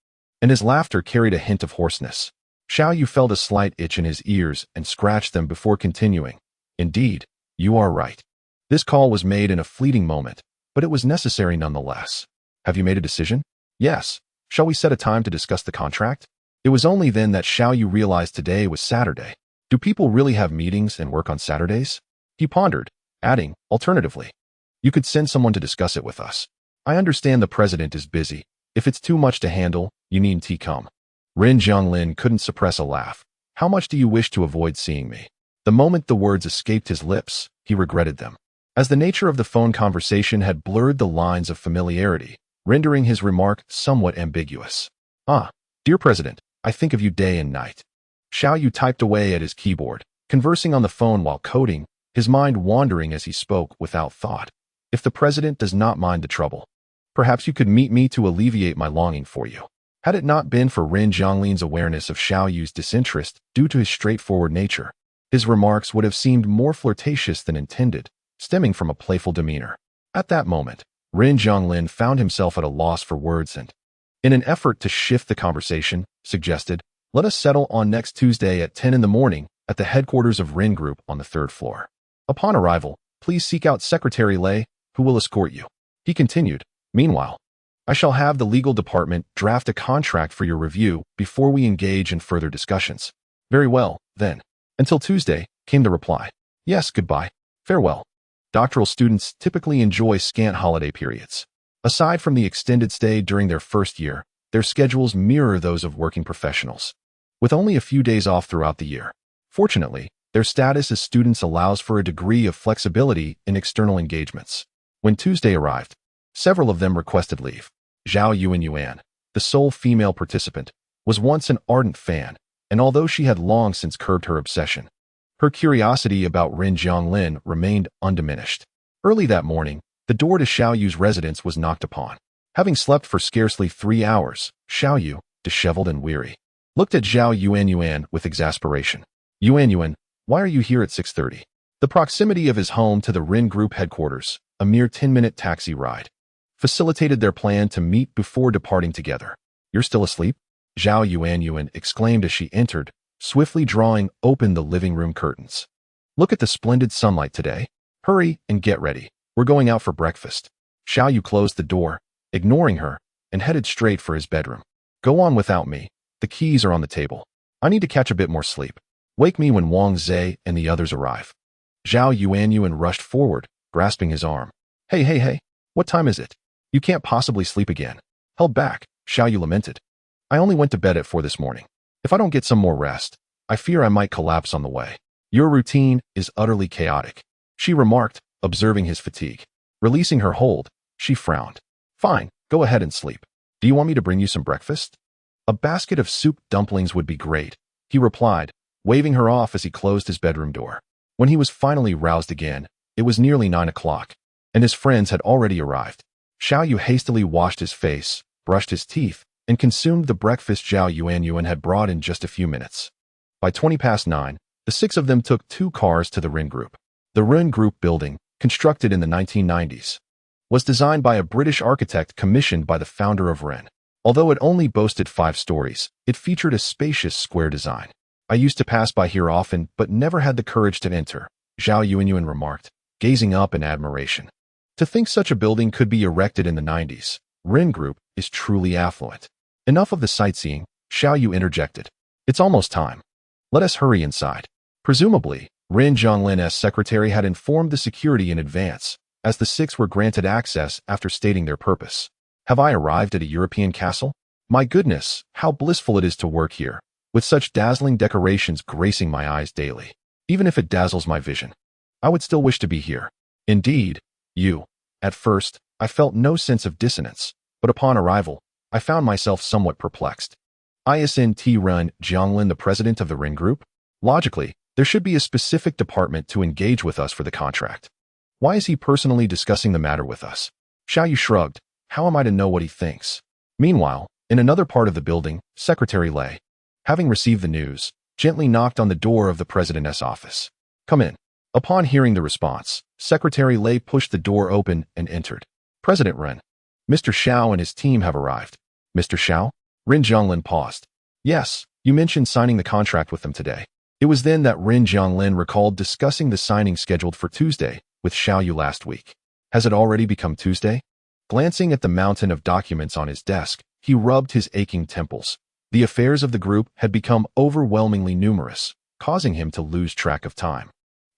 and his laughter carried a hint of hoarseness. Xiao Yu felt a slight itch in his ears and scratched them before continuing. "Indeed, you are right. This call was made in a fleeting moment, but it was necessary nonetheless. Have you made a decision?" "Yes. Shall we set a time to discuss the contract?" It was only then that Xiao Yu realized today was Saturday. Do people really have meetings and work on Saturdays? He pondered, adding, alternatively, "You could send someone to discuss it with us. I understand the president is busy. If it's too much to handle, you needn't come." Ren Jianglin couldn't suppress a laugh. "How much do you wish to avoid seeing me?" The moment the words escaped his lips, he regretted them, as the nature of the phone conversation had blurred the lines of familiarity, rendering his remark somewhat ambiguous. "Ah, dear President, I think of you day and night." Xiao Yu typed away at his keyboard, conversing on the phone while coding, his mind wandering as he spoke without thought. "If the president does not mind the trouble, perhaps you could meet me to alleviate my longing for you." Had it not been for Ren Jianglin's awareness of Xiao Yu's disinterest due to his straightforward nature, his remarks would have seemed more flirtatious than intended, stemming from a playful demeanor. At that moment, Ren Jianglin found himself at a loss for words and, in an effort to shift the conversation, suggested, "Let us settle on next Tuesday at 10 in the morning at the headquarters of Rin Group on the third floor. Upon arrival, please seek out Secretary Lei, who will escort you. He continued, meanwhile, I shall have the legal department draft a contract for your review before we engage in further discussions. Very well, then. Until Tuesday, came the reply. Yes, goodbye. Farewell. Doctoral students typically enjoy scant holiday periods. Aside from the extended stay during their first year, their schedules mirror those of working professionals, with only a few days off throughout the year. Fortunately, their status as students allows for a degree of flexibility in external engagements. When Tuesday arrived, several of them requested leave. Zhao Yuan, the sole female participant, was once an ardent fan, and although she had long since curbed her obsession, her curiosity about Rin Jianglin remained undiminished. Early that morning, the door to Xiao Yu's residence was knocked upon. Having slept for scarcely 3 hours, Xiao Yu, disheveled and weary, looked at Zhao Yuan with exasperation. Yuan, why are you here at 6:30? The proximity of his home to the Rin Group headquarters, a mere 10-minute taxi ride, facilitated their plan to meet before departing together. You're still asleep? Zhao Yuan exclaimed as she entered, swiftly drawing open the living room curtains. Look at the splendid sunlight today. Hurry and get ready. We're going out for breakfast. Xiao Yu closed the door, ignoring her, and headed straight for his bedroom. Go on without me. The keys are on the table. I need to catch a bit more sleep. Wake me when Wang Zhe and the others arrive. Zhao Yuan rushed forward, grasping his arm. Hey. What time is it? You can't possibly sleep again. Held back, Xiao Yu lamented. I only went to bed at 4 this morning. If I don't get some more rest, I fear I might collapse on the way. Your routine is utterly chaotic, she remarked, observing his fatigue. Releasing her hold, she frowned. Fine, go ahead and sleep. Do you want me to bring you some breakfast? A basket of soup dumplings would be great, he replied, waving her off as he closed his bedroom door. When he was finally roused again, it was nearly 9 o'clock, and his friends had already arrived. Xiao Yu hastily washed his face, brushed his teeth, and consumed the breakfast Zhao Yuan had brought in just a few minutes. By 9:20, the 6 of them took 2 cars to the Rin Group. The Rin Group building, constructed in the 1990s, was designed by a British architect commissioned by the founder of Rin. Although it only boasted 5 stories, it featured a spacious square design. I used to pass by here often, but never had the courage to enter, Zhao Yuan remarked, gazing up in admiration. To think such a building could be erected in the 90s, Rin Group is truly affluent. Enough of the sightseeing, Xiao Yu interjected. It's almost time. Let us hurry inside. Presumably, Rin Jianglin's secretary had informed the security in advance, as the 6 were granted access after stating their purpose. Have I arrived at a European castle? My goodness, how blissful it is to work here, with such dazzling decorations gracing my eyes daily. Even if it dazzles my vision, I would still wish to be here. Indeed, At first, I felt no sense of dissonance, but upon arrival, I found myself somewhat perplexed. Isn't Rin Jianglin the president of the Rin Group? Logically, there should be a specific department to engage with us for the contract. Why is he personally discussing the matter with us? Xiao Yu shrugged. How am I to know what he thinks? Meanwhile, in another part of the building, Secretary Lei, having received the news, gently knocked on the door of the president's office. Come in. Upon hearing the response, Secretary Lei pushed the door open and entered. President Rin. Mr. Xiao and his team have arrived. Mr. Xiao? Rin Jianglin paused. Yes, you mentioned signing the contract with them today. It was then that Rin Jianglin recalled discussing the signing scheduled for Tuesday with Xiao Yu last week. Has it already become Tuesday? Glancing at the mountain of documents on his desk, he rubbed his aching temples. The affairs of the group had become overwhelmingly numerous, causing him to lose track of time.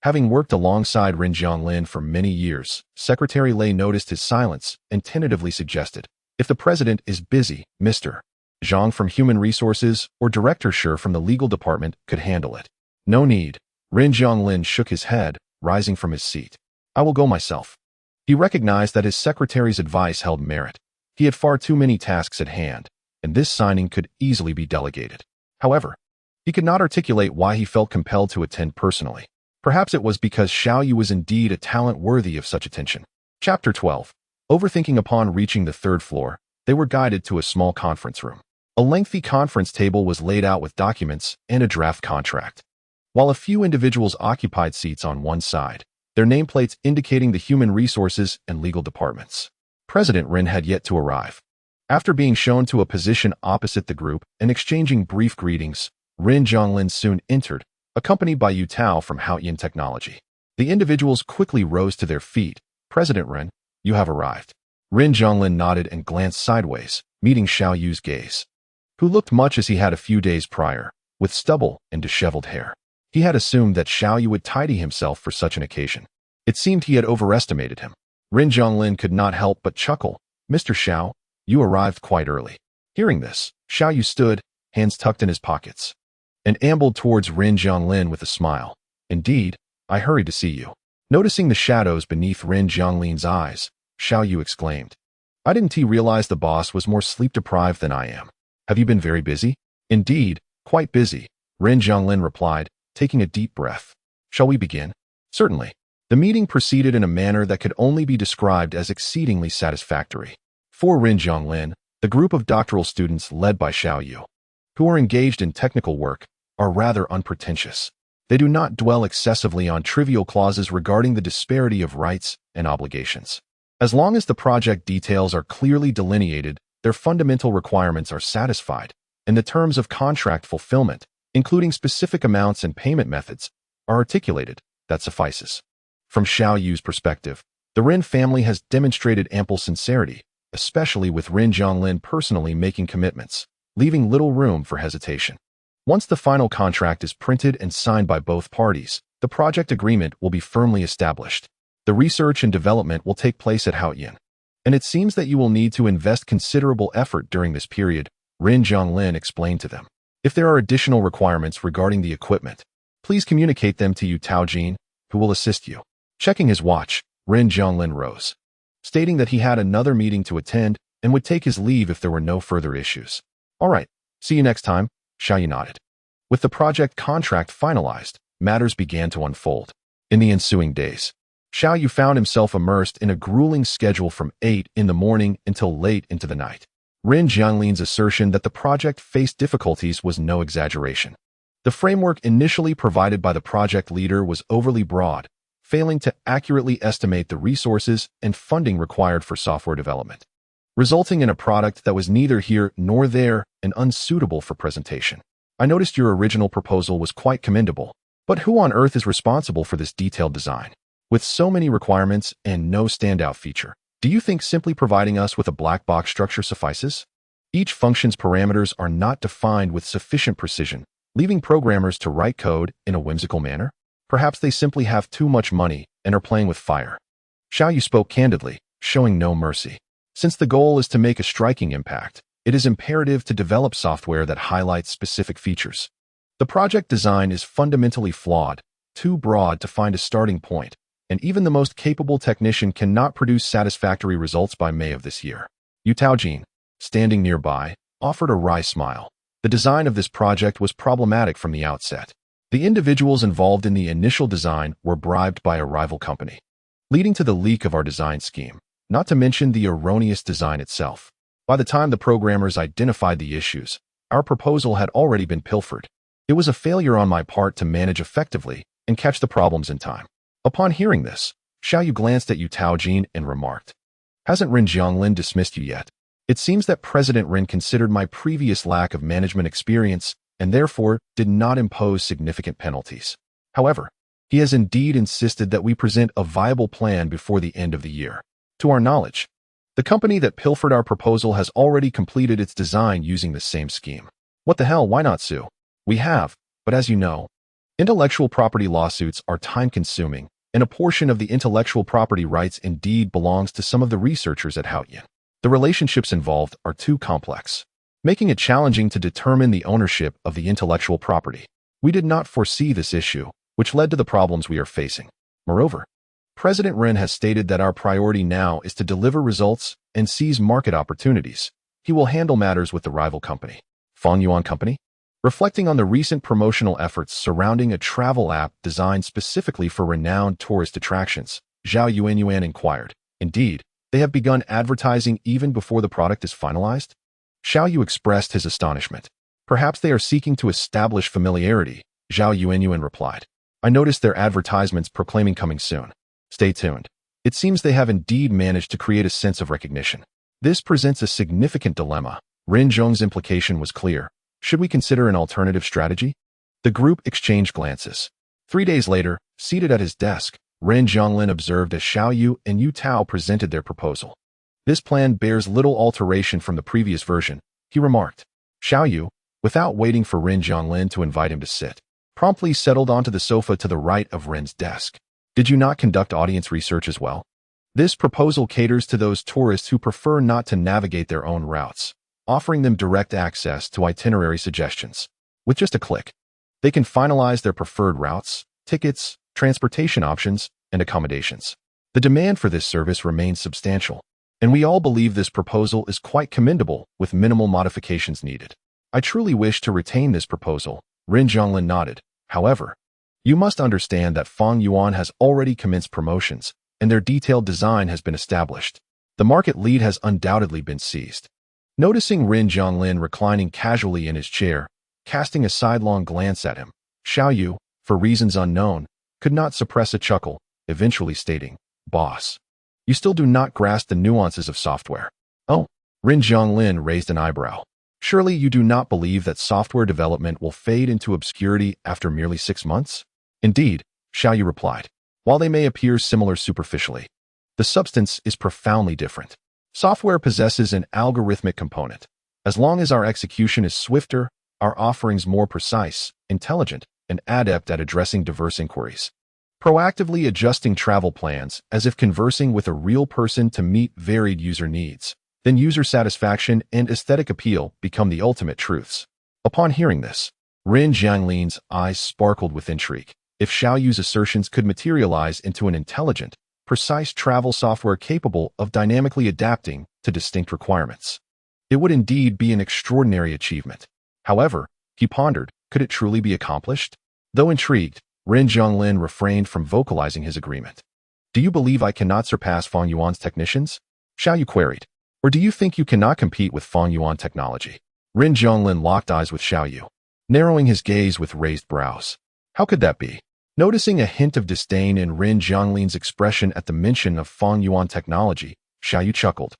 Having worked alongside Rin Jianglin for many years, Secretary Lei noticed his silence and tentatively suggested, if the president is busy, Mr. Zhang from Human Resources or Director Shi from the Legal Department could handle it. No need. Rin Jianglin shook his head, rising from his seat. I will go myself. He recognized that his secretary's advice held merit. He had far too many tasks at hand, and this signing could easily be delegated. However, he could not articulate why he felt compelled to attend personally. Perhaps it was because Xiao Yu was indeed a talent worthy of such attention. Chapter 12. Overthinking. Upon reaching the 3rd floor, they were guided to a small conference room. A lengthy conference table was laid out with documents and a draft contract. While a few individuals occupied seats on one side, their nameplates indicating the Human Resources and Legal Departments. President Rin had yet to arrive. After being shown to a position opposite the group and exchanging brief greetings, Rin Jianglin soon entered, accompanied by Yu Tao from Haoyan Technology. The individuals quickly rose to their feet. President Ren, you have arrived. Ren Zhonglin nodded and glanced sideways, meeting Xiao Yu's gaze, who looked much as he had a few days prior, with stubble and disheveled hair. He had assumed that Xiao Yu would tidy himself for such an occasion. It seemed he had overestimated him. Ren Zhonglin could not help but chuckle. Mr. Xiao, you arrived quite early. Hearing this, Xiao Yu stood, hands tucked in his pockets, and ambled towards Ren Zhonglin with a smile. Indeed, I hurried to see you. Noticing the shadows beneath Ren Zhonglin's eyes, Xiao Yu exclaimed. I didn't realize the boss was more sleep-deprived than I am. Have you been very busy? Indeed, quite busy, Ren Zhonglin replied, taking a deep breath. Shall we begin? Certainly. The meeting proceeded in a manner that could only be described as exceedingly satisfactory. For Ren Zhonglin, the group of doctoral students led by Xiao Yu, who are engaged in technical work, are rather unpretentious. They do not dwell excessively on trivial clauses regarding the disparity of rights and obligations. As long as the project details are clearly delineated, their fundamental requirements are satisfied, and the terms of contract fulfillment, including specific amounts and payment methods, are articulated. That suffices. From Xiao Yu's perspective, the Ren family has demonstrated ample sincerity, especially with Ren Zhonglin personally making commitments, leaving little room for hesitation. Once the final contract is printed and signed by both parties, the project agreement will be firmly established. The research and development will take place at Haoyan, and it seems that you will need to invest considerable effort during this period, Ren Zhonglin explained to them. If there are additional requirements regarding the equipment, please communicate them to Yu Taojin, who will assist you. Checking his watch, Ren Zhonglin rose, stating that he had another meeting to attend and would take his leave if there were no further issues. All right, see you next time, Xiao Yu nodded. With the project contract finalized, matters began to unfold. In the ensuing days, Xiao Yu found himself immersed in a grueling schedule from 8 in the morning until late into the night. Ren Zhonglin's assertion that the project faced difficulties was no exaggeration. The framework initially provided by the project leader was overly broad, failing to accurately estimate the resources and funding required for software development, resulting in a product that was neither here nor there and unsuitable for presentation. I noticed your original proposal was quite commendable, but who on earth is responsible for this detailed design? With so many requirements and no standout feature, do you think simply providing us with a black box structure suffices? Each function's parameters are not defined with sufficient precision, leaving programmers to write code in a whimsical manner? Perhaps they simply have too much money and are playing with fire. Xiao Yu spoke candidly, showing no mercy. Since the goal is to make a striking impact, it is imperative to develop software that highlights specific features. The project design is fundamentally flawed, too broad to find a starting point, and even the most capable technician cannot produce satisfactory results by May of this year. Yu Taojin, standing nearby, offered a wry smile. The design of this project was problematic from the outset. The individuals involved in the initial design were bribed by a rival company, leading to the leak of our design scheme, not to mention the erroneous design itself. By the time the programmers identified the issues, our proposal had already been pilfered. It was a failure on my part to manage effectively and catch the problems in time. Upon hearing this, Xiao Yu glanced at Yu Taojin and remarked, Hasn't Ren Zhonglin dismissed you yet? It seems that President Ren considered my previous lack of management experience and therefore did not impose significant penalties. However, he has indeed insisted that we present a viable plan before the end of the year. To our knowledge, the company that pilfered our proposal has already completed its design using the same scheme. What the hell, why not sue? We have, but as you know, intellectual property lawsuits are time-consuming, and a portion of the intellectual property rights indeed belongs to some of the researchers at Haoyan. The relationships involved are too complex, making it challenging to determine the ownership of the intellectual property. We did not foresee this issue, which led to the problems we are facing. Moreover, President Ren has stated that our priority now is to deliver results and seize market opportunities. He will handle matters with the rival company, Yuan Company. Reflecting on the recent promotional efforts surrounding a travel app designed specifically for renowned tourist attractions, Zhao Yuan inquired. Indeed, they have begun advertising even before the product is finalized? Xiao Yu expressed his astonishment. Perhaps they are seeking to establish familiarity, Zhao Yuan replied. I noticed their advertisements proclaiming coming soon. Stay tuned. It seems they have indeed managed to create a sense of recognition. This presents a significant dilemma. Ren Zhong's implication was clear. Should we consider an alternative strategy? The group exchanged glances. 3 days later, seated at his desk, Ren Zhonglin observed as Xiao Yu and Yu Tao presented their proposal. This plan bears little alteration from the previous version, he remarked. Xiao Yu, without waiting for Ren Zhonglin to invite him to sit, promptly settled onto the sofa to the right of Ren's desk. Did you not conduct audience research as well? This proposal caters to those tourists who prefer not to navigate their own routes, offering them direct access to itinerary suggestions. With just a click, they can finalize their preferred routes, tickets, transportation options, and accommodations. The demand for this service remains substantial, and we all believe this proposal is quite commendable with minimal modifications needed. I truly wish to retain this proposal, Ren Zhonglin nodded. However, you must understand that Feng Yuan has already commenced promotions, and their detailed design has been established. The market lead has undoubtedly been seized. Noticing Ren Zhonglin reclining casually in his chair, casting a sidelong glance at him, Xiao Yu, for reasons unknown, could not suppress a chuckle, eventually stating, "Boss, you still do not grasp the nuances of software." Oh, Ren Zhonglin raised an eyebrow. Surely you do not believe that software development will fade into obscurity after merely 6 months? Indeed, Xiao Yu replied. While they may appear similar superficially, the substance is profoundly different. Software possesses an algorithmic component. As long as our execution is swifter, our offerings more precise, intelligent, and adept at addressing diverse inquiries. Proactively adjusting travel plans as if conversing with a real person to meet varied user needs. Then user satisfaction and aesthetic appeal become the ultimate truths. Upon hearing this, Ren Zhonglin's eyes sparkled with intrigue. If Xiao Yu's assertions could materialize into an intelligent, precise travel software capable of dynamically adapting to distinct requirements, it would indeed be an extraordinary achievement. However, he pondered, could it truly be accomplished? Though intrigued, Ren Zhonglin refrained from vocalizing his agreement. Do you believe I cannot surpass Feng Yuan's technicians? Xiao Yu queried. Or do you think you cannot compete with Feng Yuan technology? Ren Zhonglin locked eyes with Xiao Yu, narrowing his gaze with raised brows. How could that be? Noticing a hint of disdain in Ren Zhonglin's expression at the mention of Feng Yuan technology, Xiao Yu chuckled.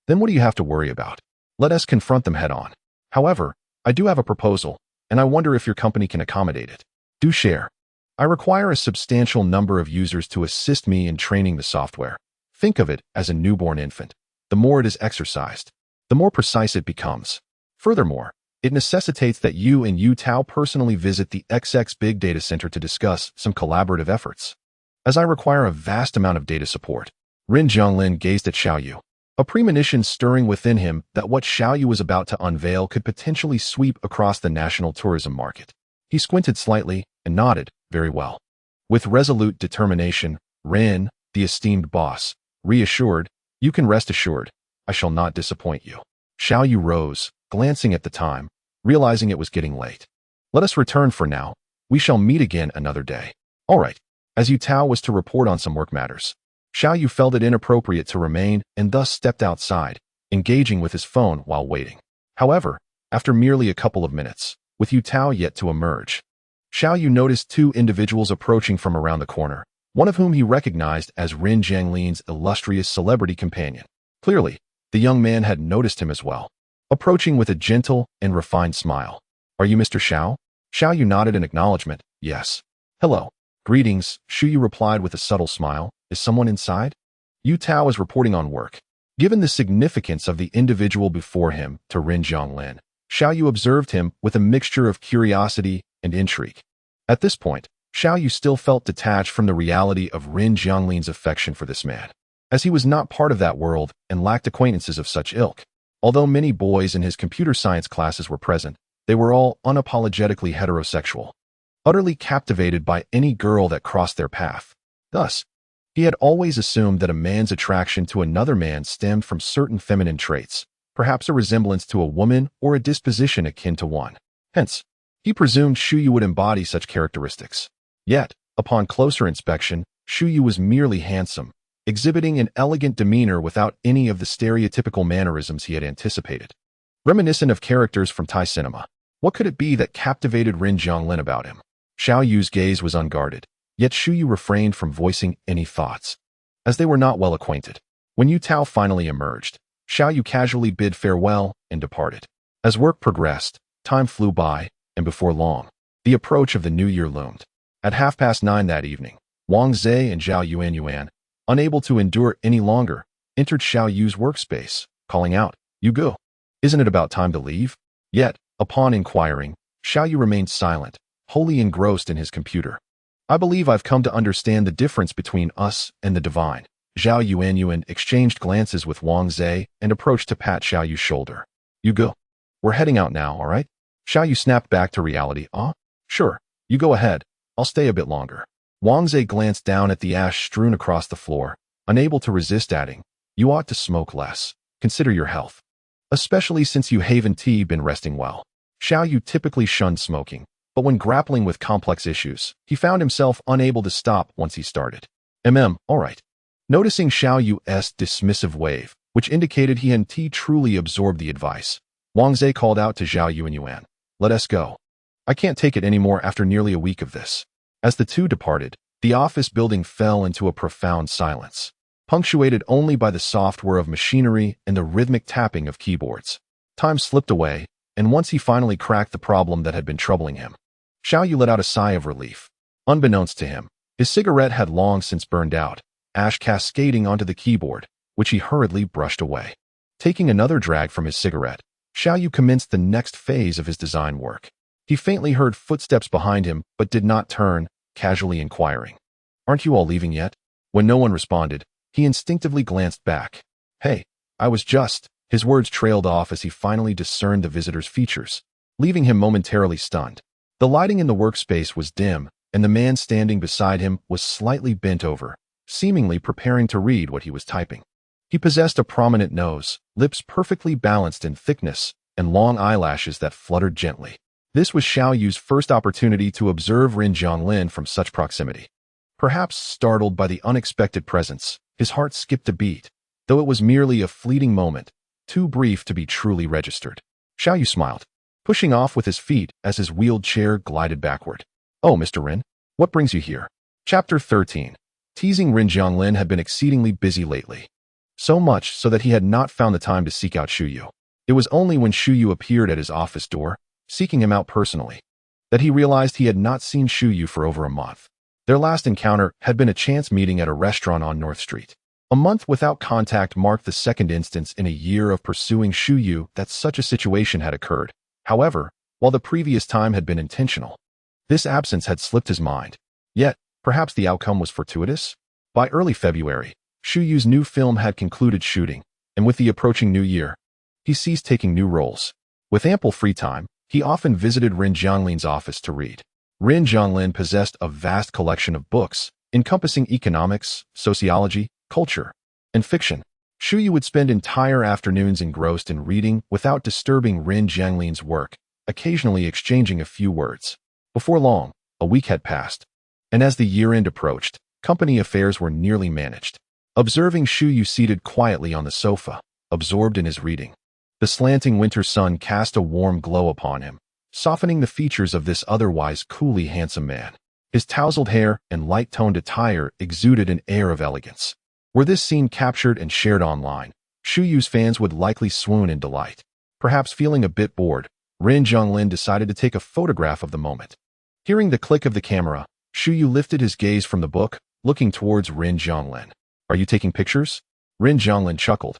Then what do you have to worry about? Let us confront them head-on. However, I do have a proposal, and I wonder if your company can accommodate it. Do share. I require a substantial number of users to assist me in training the software. Think of it as a newborn infant. The more it is exercised, the more precise it becomes. Furthermore, it necessitates that you and Yu Tao personally visit the XX Big Data Center to discuss some collaborative efforts. As I require a vast amount of data support, Ren Zhonglin gazed at Xiao Yu, a premonition stirring within him that what Xiao Yu was about to unveil could potentially sweep across the national tourism market. He squinted slightly and nodded, very well. With resolute determination, Ren, the esteemed boss, reassured, you can rest assured, I shall not disappoint you. Xiao Yu rose, glancing at the time, realizing it was getting late. Let us return for now. We shall meet again another day. All right. As Yu Tao was to report on some work matters, Xiao Yu felt it inappropriate to remain and thus stepped outside, engaging with his phone while waiting. However, after merely a couple of minutes, with Yu Tao yet to emerge, Xiao Yu noticed 2 individuals approaching from around the corner, one of whom he recognized as Ren Zhonglin's illustrious celebrity companion. Clearly, the young man had noticed him as well, approaching with a gentle and refined smile. Are you Mr. Xiao? Xiao Yu nodded in acknowledgement. Yes. Hello. Greetings, Xu Yu replied with a subtle smile. Is someone inside? Yu Tao is reporting on work. Given the significance of the individual before him to Ren Zhonglin, Xiao Yu observed him with a mixture of curiosity and intrigue. At this point, Xiao Yu still felt detached from the reality of Ren Zhonglin's affection for this man, as he was not part of that world and lacked acquaintances of such ilk. Although many boys in his computer science classes were present, they were all unapologetically heterosexual, utterly captivated by any girl that crossed their path. Thus, he had always assumed that a man's attraction to another man stemmed from certain feminine traits, perhaps a resemblance to a woman or a disposition akin to one. Hence, he presumed Xu Yu would embody such characteristics. Yet, upon closer inspection, Xu Yu was merely handsome, exhibiting an elegant demeanor without any of the stereotypical mannerisms he had anticipated. Reminiscent of characters from Thai cinema, what could it be that captivated Ren Zhonglin about him? Xiao Yu's gaze was unguarded, yet Xu Yu refrained from voicing any thoughts, as they were not well acquainted. When Yu Tao finally emerged, Xiao Yu casually bid farewell and departed. As work progressed, time flew by, and before long, The approach of the new year loomed. At 9:30 that evening, Wang Zhe and Zhao Yuan, unable to endure any longer, entered Xiao Yu's workspace, calling out, "You go. Isn't it about time to leave?" Yet, upon inquiring, Xiao Yu remained silent, wholly engrossed in his computer. "I believe I've come to understand the difference between us and the divine." Zhao Yuan exchanged glances with Wang Zhe and approached to pat Xiao Yu's shoulder. "You go. We're heading out now, all right?" Xiao Yu snapped back to reality. Sure. You go ahead. I'll stay a bit longer." Wang Zhe glanced down at the ash strewn across the floor, unable to resist adding, "You ought to smoke less. Consider your health. Especially since you haven't been resting well." Xiao Yu typically shunned smoking, but when grappling with complex issues, he found himself unable to stop once he started. All right." Noticing Xiao Yu's dismissive wave, which indicated he hadn't truly absorbed the advice, Wang Zhe called out to Zhao Yuan, "Let us go. I can't take it anymore after nearly a week of this." As the two departed, the office building fell into a profound silence, punctuated only by the soft whir of machinery and the rhythmic tapping of keyboards. Time slipped away, and once he finally cracked the problem that had been troubling him, Xiao Yu let out a sigh of relief. Unbeknownst to him, his cigarette had long since burned out, ash cascading onto the keyboard, which he hurriedly brushed away. Taking another drag from his cigarette, Xiao Yu commenced the next phase of his design work. He faintly heard footsteps behind him, but did not turn, casually inquiring, "Aren't you all leaving yet?" When no one responded, he instinctively glanced back. "Hey, I was just..." His words trailed off as he finally discerned the visitor's features, leaving him momentarily stunned. The lighting in the workspace was dim, and the man standing beside him was slightly bent over, seemingly preparing to read what he was typing. He possessed a prominent nose, lips perfectly balanced in thickness, and long eyelashes that fluttered gently. This was Xiao Yu's first opportunity to observe Ren Zhonglin from such proximity. Perhaps startled by the unexpected presence, his heart skipped a beat, though it was merely a fleeting moment, too brief to be truly registered. Xiao Yu smiled, pushing off with his feet as his wheeled chair glided backward. "Oh, Mr. Ren, what brings you here?" Chapter 13. Teasing Ren Zhonglin had been exceedingly busy lately. So much so that he had not found the time to seek out Shu Yu. It was only when Shu Yu appeared at his office door, seeking him out personally, that he realized he had not seen Shu Yu for over a month. Their last encounter had been a chance meeting at a restaurant on North Street. A month without contact marked the second instance in a year of pursuing Shu Yu that such a situation had occurred. However, while the previous time had been intentional, this absence had slipped his mind. Yet, perhaps the outcome was fortuitous? By early February, Shu Yu's new film had concluded shooting, and with the approaching new year, he ceased taking new roles. With ample free time, he often visited Ren Zhonglin's office to read. Ren Zhonglin possessed a vast collection of books, encompassing economics, sociology, culture, and fiction. Shu Yu would spend entire afternoons engrossed in reading without disturbing Ren Zhonglin's work, occasionally exchanging a few words. Before long, a week had passed, and as the year-end approached, company affairs were nearly managed. Observing Shu Yu seated quietly on the sofa, absorbed in his reading, the slanting winter sun cast a warm glow upon him, softening the features of this otherwise coolly handsome man. His tousled hair and light-toned attire exuded an air of elegance. Were this scene captured and shared online, Shu Yu's fans would likely swoon in delight. Perhaps feeling a bit bored, Ren Zhonglin decided to take a photograph of the moment. Hearing the click of the camera, Shu Yu lifted his gaze from the book, looking towards Ren Zhonglin. "Are you taking pictures?" Ren Zhonglin chuckled.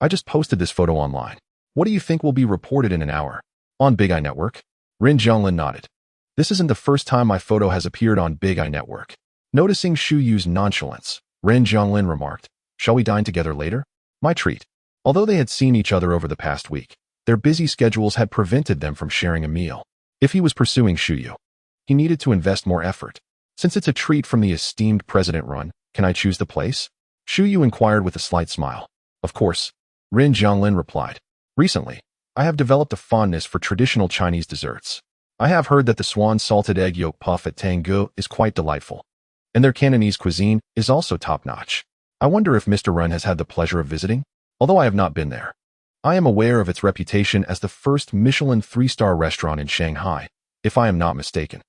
"I just posted this photo online. What do you think will be reported in an hour?" "On Big Eye Network?" Ren Zhonglin nodded. "This isn't the first time my photo has appeared on Big Eye Network." Noticing Shu Yu's nonchalance, Ren Zhonglin remarked, "Shall we dine together later?" "My treat." Although they had seen each other over the past week, their busy schedules had prevented them from sharing a meal. If he was pursuing Shu Yu, he needed to invest more effort. "Since it's a treat from the esteemed President Run, can I choose the place?" Shu Yu inquired with a slight smile. "Of course," Ren Zhonglin replied. "Recently, I have developed a fondness for traditional Chinese desserts. I have heard that the swan salted egg yolk puff at Tangu is quite delightful, and their Cantonese cuisine is also top-notch. I wonder if Mr. Run has had the pleasure of visiting? Although I have not been there, I am aware of its reputation as the first Michelin 3-star restaurant in Shanghai, if I am not mistaken."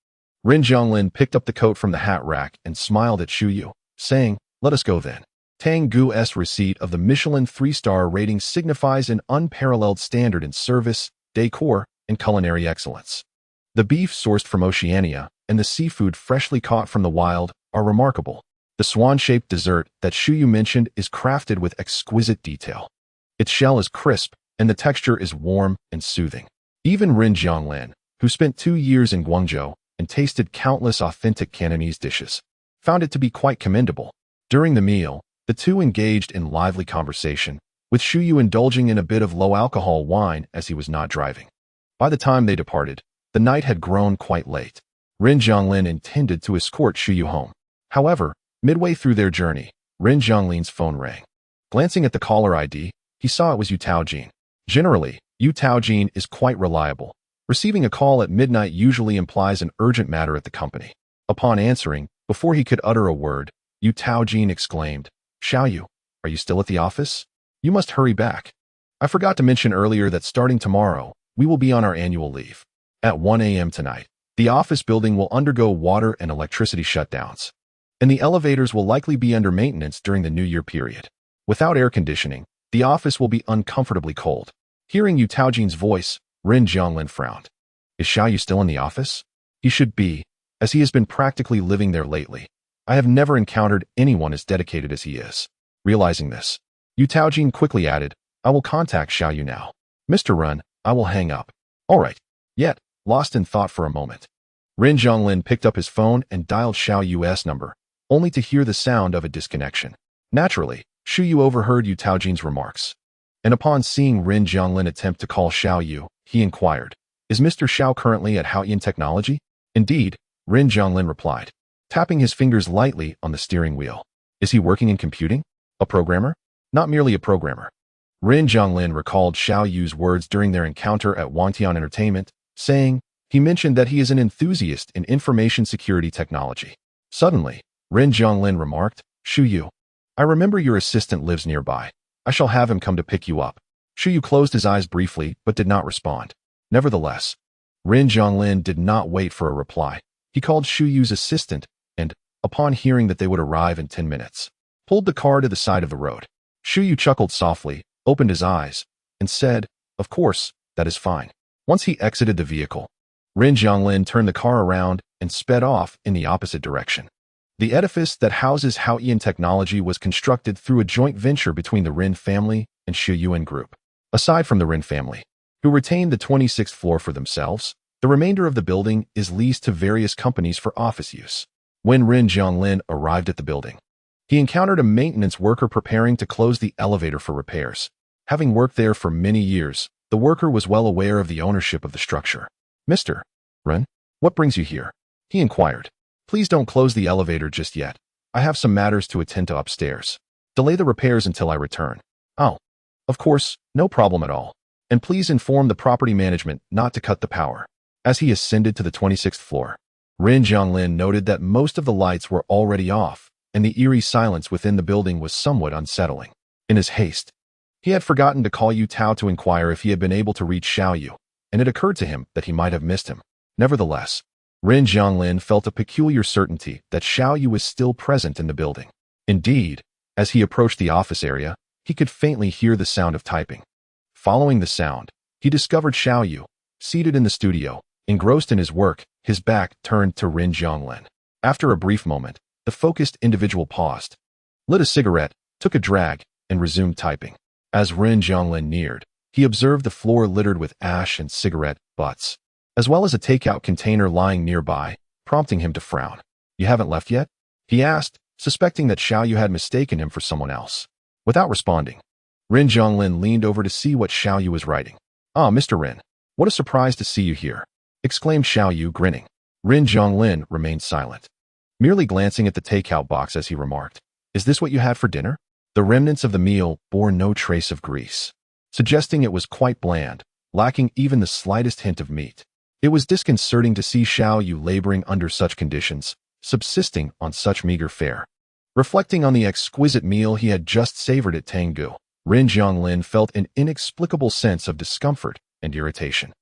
Ren Zhonglin picked up the coat from the hat rack and smiled at Shu Yu, saying, "Let us go then." Tangu's receipt of the Michelin 3-star rating signifies an unparalleled standard in service, decor, and culinary excellence. The beef sourced from Oceania and the seafood freshly caught from the wild are remarkable. The swan-shaped dessert that Shu Yu mentioned is crafted with exquisite detail. Its shell is crisp, and the texture is warm and soothing. Even Rin Jianglin, who spent 2 years in Guangzhou and tasted countless authentic Cantonese dishes, found it to be quite commendable. During the meal, the two engaged in lively conversation, with Shu Yu indulging in a bit of low-alcohol wine as he was not driving. By the time they departed, the night had grown quite late. Rin Jianglin intended to escort Shu Yu home. However, midway through their journey, Rin Jianglin's phone rang. Glancing at the caller ID, he saw it was Yu Taojin. Generally, Yu Taojin is quite reliable. Receiving a call at midnight usually implies an urgent matter at the company. Upon answering, before he could utter a word, Yu Taojin exclaimed, "Xiao Yu, are you still at the office? You must hurry back. I forgot to mention earlier that starting tomorrow, we will be on our annual leave. At 1 a.m. tonight, the office building will undergo water and electricity shutdowns, and the elevators will likely be under maintenance during the New Year period. Without air conditioning, the office will be uncomfortably cold." Hearing Yu Taojin's voice, Rin Jianglin frowned. Is Xiao Yu still in the office? He should be, as he has been practically living there lately. I have never encountered anyone as dedicated as he is. Realizing this, Yu Taojin quickly added, "I will contact Xiao Yu now. Mr. Ren, I will hang up." All right. Yet, lost in thought for a moment, Rin Jianglin picked up his phone and dialed Xiao Yu's number, only to hear the sound of a disconnection. Naturally, Shu Yu overheard Yu Taojin's remarks, and upon seeing Rin Jianglin attempt to call Xiao Yu, he inquired, "Is Mr. Xiao currently at Haoyan Technology?" "Indeed," Rin Jianglin replied, tapping his fingers lightly on the steering wheel. "Is he working in computing? A programmer?" "Not merely a programmer." Rin Jianglin recalled Xiao Yu's words during their encounter at Wangtian Entertainment, saying, he mentioned that he is an enthusiast in information security technology. Suddenly, Rin Jianglin remarked, "Shu Yu, I remember your assistant lives nearby. I shall have him come to pick you up." Shu Yu closed his eyes briefly but did not respond. Nevertheless, Rin Jianglin did not wait for a reply. He called Shu Yu's assistant and, upon hearing that they would arrive in 10 minutes, pulled the car to the side of the road. Shu Yu chuckled softly, opened his eyes, and said, "Of course, that is fine." Once he exited the vehicle, Rin Jianglin turned the car around and sped off in the opposite direction. The edifice that houses Haoyan Technology was constructed through a joint venture between the Rin family and Shu Yuan Group. Aside from the Rin family, who retained the 26th floor for themselves, the remainder of the building is leased to various companies for office use. When Rin Jianglin arrived at the building, he encountered a maintenance worker preparing to close the elevator for repairs. Having worked there for many years, the worker was well aware of the ownership of the structure. "Mr. Ren, what brings you here?" he inquired. "Please don't close the elevator just yet. I have some matters to attend to upstairs. Delay the repairs until I return." "Oh, of course, no problem at all. And please inform the property management not to cut the power." As he ascended to the 26th floor, Rin Jianglin noted that most of the lights were already off, and the eerie silence within the building was somewhat unsettling. In his haste, he had forgotten to call Yu Tao to inquire if he had been able to reach Xiao Yu, and it occurred to him that he might have missed him. Nevertheless, Rin Jianglin felt a peculiar certainty that Xiao Yu was still present in the building. Indeed, as he approached the office area, he could faintly hear the sound of typing. Following the sound, he discovered Xiao Yu, seated in the studio, engrossed in his work, his back turned to Rin Jianglin. After a brief moment, the focused individual paused, lit a cigarette, took a drag, and resumed typing. As Rin Jianglin neared, he observed the floor littered with ash and cigarette butts, as well as a takeout container lying nearby, prompting him to frown. "You haven't left yet?" he asked, suspecting that Xiao Yu had mistaken him for someone else. Without responding, Rin Jianglin leaned over to see what Xiao Yu was writing. "Ah, Mr. Rin, what a surprise to see you here," exclaimed Xiao Yu, grinning. Rin Jianglin remained silent, merely glancing at the takeout box as he remarked, "Is this what you had for dinner?" The remnants of the meal bore no trace of grease, suggesting it was quite bland, lacking even the slightest hint of meat. It was disconcerting to see Xiao Yu laboring under such conditions, subsisting on such meager fare. Reflecting on the exquisite meal he had just savored at Tanggu, Rin Jianglin felt an inexplicable sense of discomfort and irritation.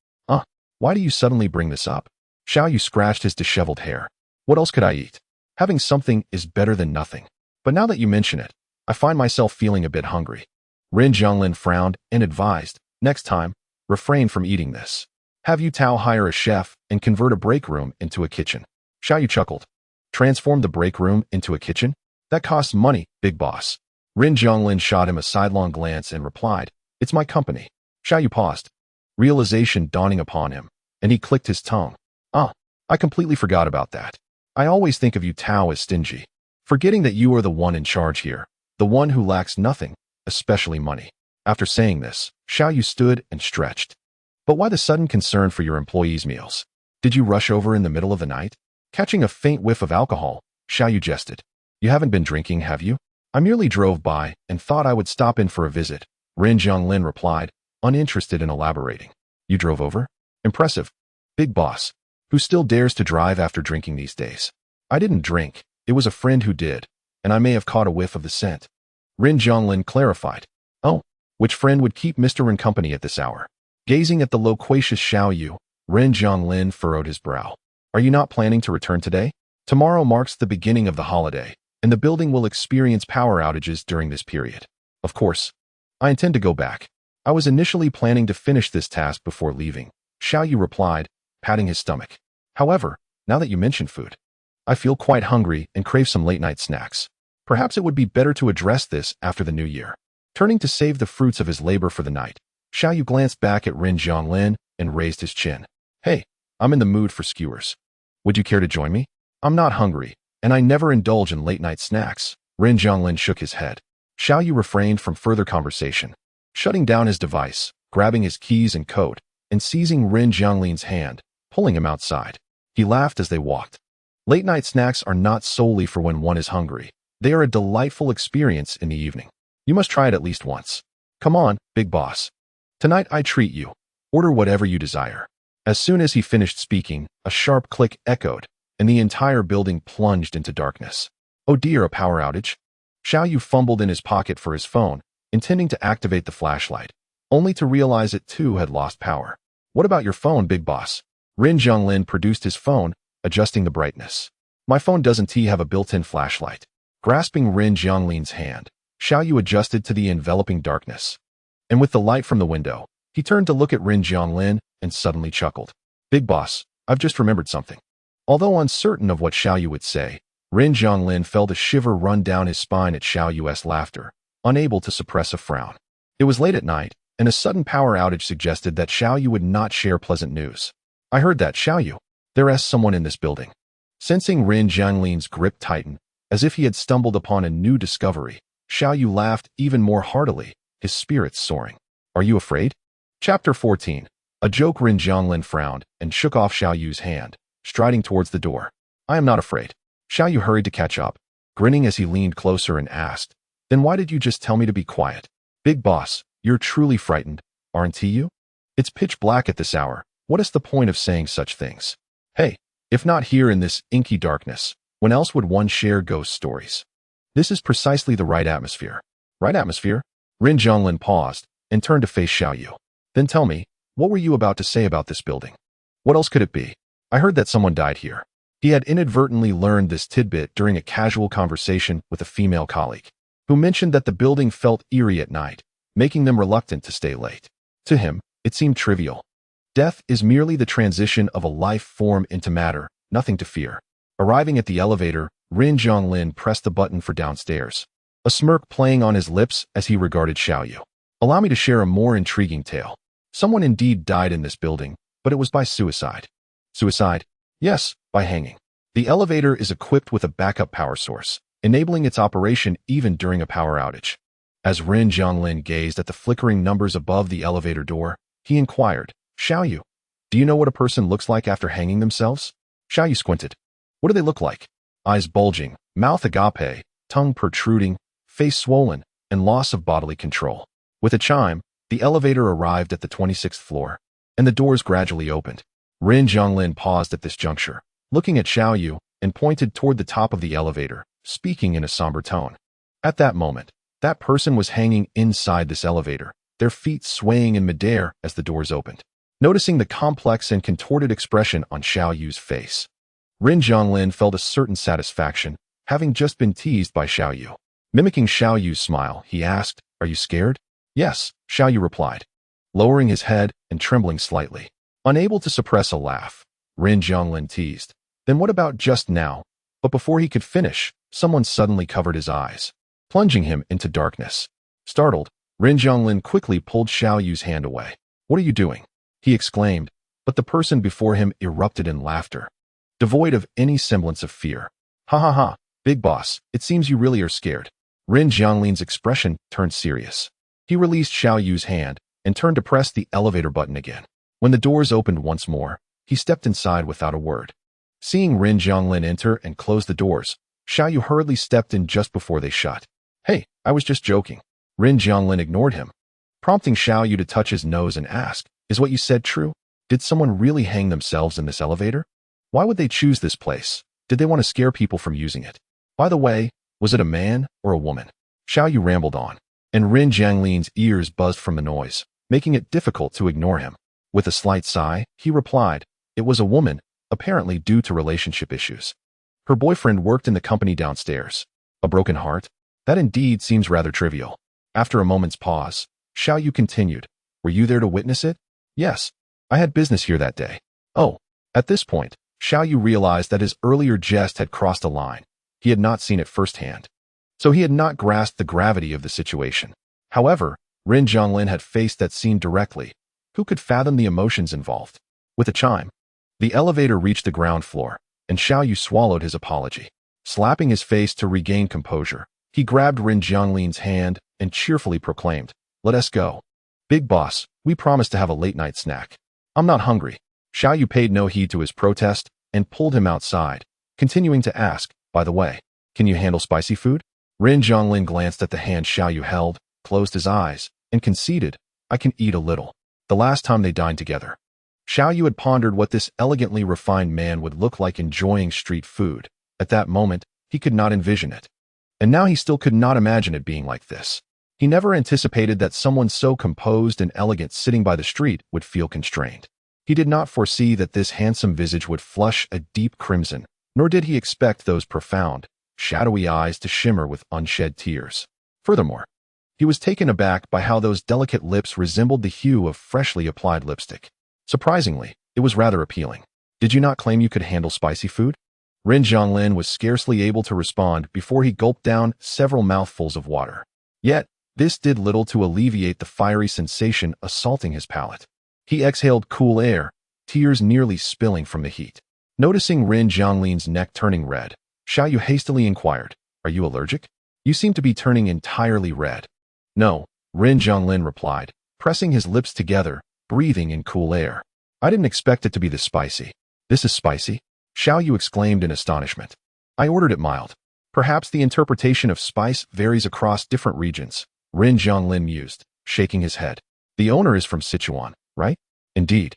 Why do you suddenly bring this up?" Xiao Yu scratched his disheveled hair. "What else could I eat? Having something is better than nothing. But now that you mention it, I find myself feeling a bit hungry." Rin Jianglin frowned and advised, "Next time, refrain from eating this." Have Yu Tao hire a chef and convert a break room into a kitchen. Xiao Yu chuckled. Transform the break room into a kitchen? That costs money, big boss. Rin Zhonglin shot him a sidelong glance and replied, It's my company. Xiao Yu paused, realization dawning upon him, and he clicked his tongue. Ah, I completely forgot about that. I always think of Yu Tao as stingy, forgetting that you are the one in charge here, the one who lacks nothing, especially money. After saying this, Xiao Yu stood and stretched. But why the sudden concern for your employees' meals? Did you rush over in the middle of the night? Catching a faint whiff of alcohol, Xiao Yu jested. You haven't been drinking, have you? I merely drove by and thought I would stop in for a visit, Rin Zhonglin replied, uninterested in elaborating. You drove over? Impressive. Big boss. Who still dares to drive after drinking these days? I didn't drink. It was a friend who did, and I may have caught a whiff of the scent. Rin Zhonglin clarified. Oh, which friend would keep Mr. Rin company at this hour? Gazing at the loquacious Xiao Yu, Rin Zhonglin furrowed his brow. Are you not planning to return today? Tomorrow marks the beginning of the holiday, and the building will experience power outages during this period. Of course, I intend to go back. I was initially planning to finish this task before leaving, Xiao Yu replied, patting his stomach. However, now that you mention food, I feel quite hungry and crave some late-night snacks. Perhaps it would be better to address this after the new year. Turning to save the fruits of his labor for the night, Xiao Yu glanced back at Rin Zhonglin and raised his chin. Hey, I'm in the mood for skewers. Would you care to join me? I'm not hungry, and I never indulge in late-night snacks. Rin Zhonglin shook his head. Xiao Yu refrained from further conversation, shutting down his device, grabbing his keys and coat, and seizing Rin Zhonglin's hand, pulling him outside. He laughed as they walked. Late-night snacks are not solely for when one is hungry. They are a delightful experience in the evening. You must try it at least once. Come on, big boss. Tonight I treat you. Order whatever you desire. As soon as he finished speaking, a sharp click echoed, and the entire building plunged into darkness. Oh dear, a power outage? Xiao Yu fumbled in his pocket for his phone, intending to activate the flashlight, only to realize it too had lost power. What about your phone, big boss? Rin Zhonglin produced his phone, adjusting the brightness. My phone doesn't have a built-in flashlight. Grasping Rin Zhonglin's hand, Xiao Yu adjusted to the enveloping darkness. And with the light from the window, he turned to look at Rin Zhonglin and suddenly chuckled. Big boss, I've just remembered something. Although uncertain of what Xiao Yu would say, Rin Zhonglin felt a shiver run down his spine at Xiao Yu's laughter, unable to suppress a frown. It was late at night, and a sudden power outage suggested that Xiao Yu would not share pleasant news. I heard that, Xiao Yu. There's someone in this building. Sensing Rin Zhonglin's grip tighten, as if he had stumbled upon a new discovery, Xiao Yu laughed even more heartily, his spirits soaring. Are you afraid? Chapter 14. A joke. Rin Zhonglin frowned and shook off Xiao Yu's hand, striding towards the door. I am not afraid. Xiao Yu hurried to catch up, grinning as he leaned closer and asked, Then why did you just tell me to be quiet? Big boss, you're truly frightened, aren't you? It's pitch black at this hour. What is the point of saying such things? Hey, if not here in this inky darkness, when else would one share ghost stories? This is precisely the right atmosphere. Right atmosphere? Rin Zhonglin paused and turned to face Xiao Yu. Then tell me, what were you about to say about this building? What else could it be? I heard that someone died here. He had inadvertently learned this tidbit during a casual conversation with a female colleague, who mentioned that the building felt eerie at night, making them reluctant to stay late. To him, it seemed trivial. Death is merely the transition of a life form into matter, nothing to fear. Arriving at the elevator, Rin Zhonglin pressed the button for downstairs, a smirk playing on his lips as he regarded Xiao Yu. Allow me to share a more intriguing tale. Someone indeed died in this building, but it was by suicide. Suicide? Yes, by hanging. The elevator is equipped with a backup power source, enabling its operation even during a power outage. As Rin Zhonglin gazed at the flickering numbers above the elevator door, he inquired, Xiao Yu, do you know what a person looks like after hanging themselves? Xiao Yu squinted. What do they look like? Eyes bulging, mouth agape, tongue protruding, face swollen, and loss of bodily control. With a chime, the elevator arrived at the 26th floor, and the doors gradually opened. Rin Zhonglin paused at this juncture, looking at Xiao Yu, and pointed toward the top of the elevator, speaking in a somber tone. At that moment, that person was hanging inside this elevator, their feet swaying in midair as the doors opened. Noticing the complex and contorted expression on Xiao Yu's face, Rin Zhonglin felt a certain satisfaction, having just been teased by Xiao Yu. Mimicking Xiao Yu's smile, he asked, Are you scared? Yes, Xiao Yu replied, lowering his head and trembling slightly. Unable to suppress a laugh, Rin Jianglin teased, "Then what about just now?" But before he could finish, someone suddenly covered his eyes, plunging him into darkness. Startled, Rin Jianglin quickly pulled Xiao Yu's hand away. "What are you doing?" he exclaimed, but the person before him erupted in laughter, devoid of any semblance of fear. "Ha ha ha, big boss, it seems you really are scared." Rin Jianglin's expression turned serious. He released Xiao Yu's hand and turned to press the elevator button again. When the doors opened once more, he stepped inside without a word. Seeing Rin Jianglin enter and close the doors, Xiao Yu hurriedly stepped in just before they shut. "Hey, I was just joking." Rin Jianglin ignored him, prompting Xiao Yu to touch his nose and ask, "Is what you said true? Did someone really hang themselves in this elevator? Why would they choose this place? Did they want to scare people from using it? By the way, was it a man or a woman?" Xiao Yu rambled on, and Rin Jianglin's ears buzzed from the noise, making it difficult to ignore him. With a slight sigh, he replied, "It was a woman, apparently due to relationship issues. Her boyfriend worked in the company downstairs. A broken heart? That indeed seems rather trivial." After a moment's pause, Xiao Yu continued, "Were you there to witness it?" "Yes. I had business here that day." "Oh." At this point, Xiao Yu realized that his earlier jest had crossed a line. He had not seen it firsthand, so he had not grasped the gravity of the situation. However, Rin Jianglin had faced that scene directly. Who could fathom the emotions involved? With a chime, the elevator reached the ground floor, and Xiao Yu swallowed his apology. Slapping his face to regain composure, he grabbed Rin Jianglin's hand and cheerfully proclaimed, "Let us go. Big boss, we promised to have a late-night snack. I'm not hungry." Xiao Yu paid no heed to his protest and pulled him outside, continuing to ask, "By the way, can you handle spicy food?" Rin Jianglin glanced at the hand Xiao Yu held, closed his eyes, and conceded, "I can eat a little." The last time they dined together, Xiao Yu had pondered what this elegantly refined man would look like enjoying street food. At that moment, he could not envision it. And now he still could not imagine it being like this. He never anticipated that someone so composed and elegant sitting by the street would feel constrained. He did not foresee that this handsome visage would flush a deep crimson, nor did he expect those profound, shadowy eyes to shimmer with unshed tears. Furthermore, he was taken aback by how those delicate lips resembled the hue of freshly applied lipstick. Surprisingly, it was rather appealing. "Did you not claim you could handle spicy food?" Rin Jianglin was scarcely able to respond before he gulped down several mouthfuls of water. Yet, this did little to alleviate the fiery sensation assaulting his palate. He exhaled cool air, tears nearly spilling from the heat. Noticing Rin Jianglin's neck turning red, Xiao Yu hastily inquired, "Are you allergic? You seem to be turning entirely red." "No," Rin Jianglin replied, pressing his lips together, breathing in cool air. "I didn't expect it to be this spicy." "This is spicy?" Xiao Yu exclaimed in astonishment. "I ordered it mild." "Perhaps the interpretation of spice varies across different regions," Rin Jianglin mused, shaking his head. "The owner is from Sichuan, right?" "Indeed.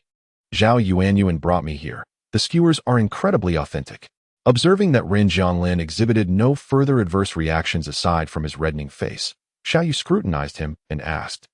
Zhao Yuan brought me here. The skewers are incredibly authentic." Observing that Rin Jianglin exhibited no further adverse reactions aside from his reddening face, Xiao Yu scrutinized him and asked,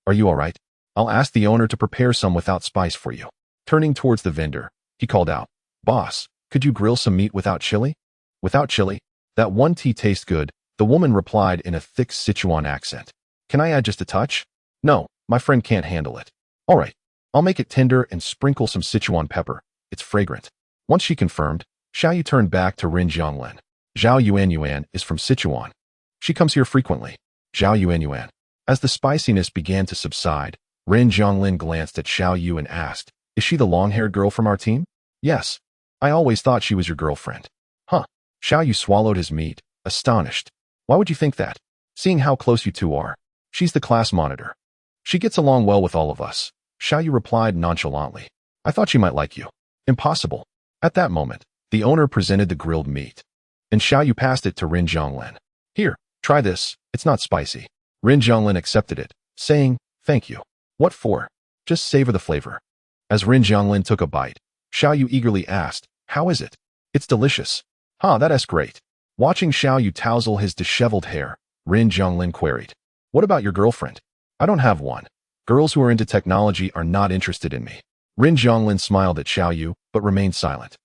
"Are you all right? I'll ask the owner to prepare some without spice for you." Turning towards the vendor, he called out, "Boss, could you grill some meat without chili?" "Without chili? That one tea tastes good," the woman replied in a thick Sichuan accent. "Can I add just a touch?" "No, my friend can't handle it." "All right, I'll make it tender and sprinkle some Sichuan pepper. It's fragrant." Once she confirmed, Xiao Yu turned back to Rin Jianglin. "Zhao Yuan is from Sichuan. She comes here frequently." Zhao Yuan. As the spiciness began to subside, Rin Jianglin glanced at Xiao Yu and asked, "Is she the long-haired girl from our team?" "Yes. I always thought she was your girlfriend." "Huh." Xiao Yu swallowed his meat, astonished. "Why would you think that? Seeing how close you two are. She's the class monitor. She gets along well with all of us." Xiao Yu replied nonchalantly. "I thought she might like you." "Impossible." At that moment, the owner presented the grilled meat, and Xiao Yu passed it to Rin Jianglin. "Here, try this. It's not spicy." Rin Jianglin accepted it, saying, "Thank you." "What for?" "Just savor the flavor." As Rin Jianglin took a bite, Xiao Yu eagerly asked, "How is it?" "It's delicious." "Huh, that's great." Watching Xiao Yu tousle his disheveled hair, Rin Jianglin queried, "What about your girlfriend?" "I don't have one. Girls who are into technology are not interested in me." Rin Jianglin smiled at Xiao Yu, but remained silent.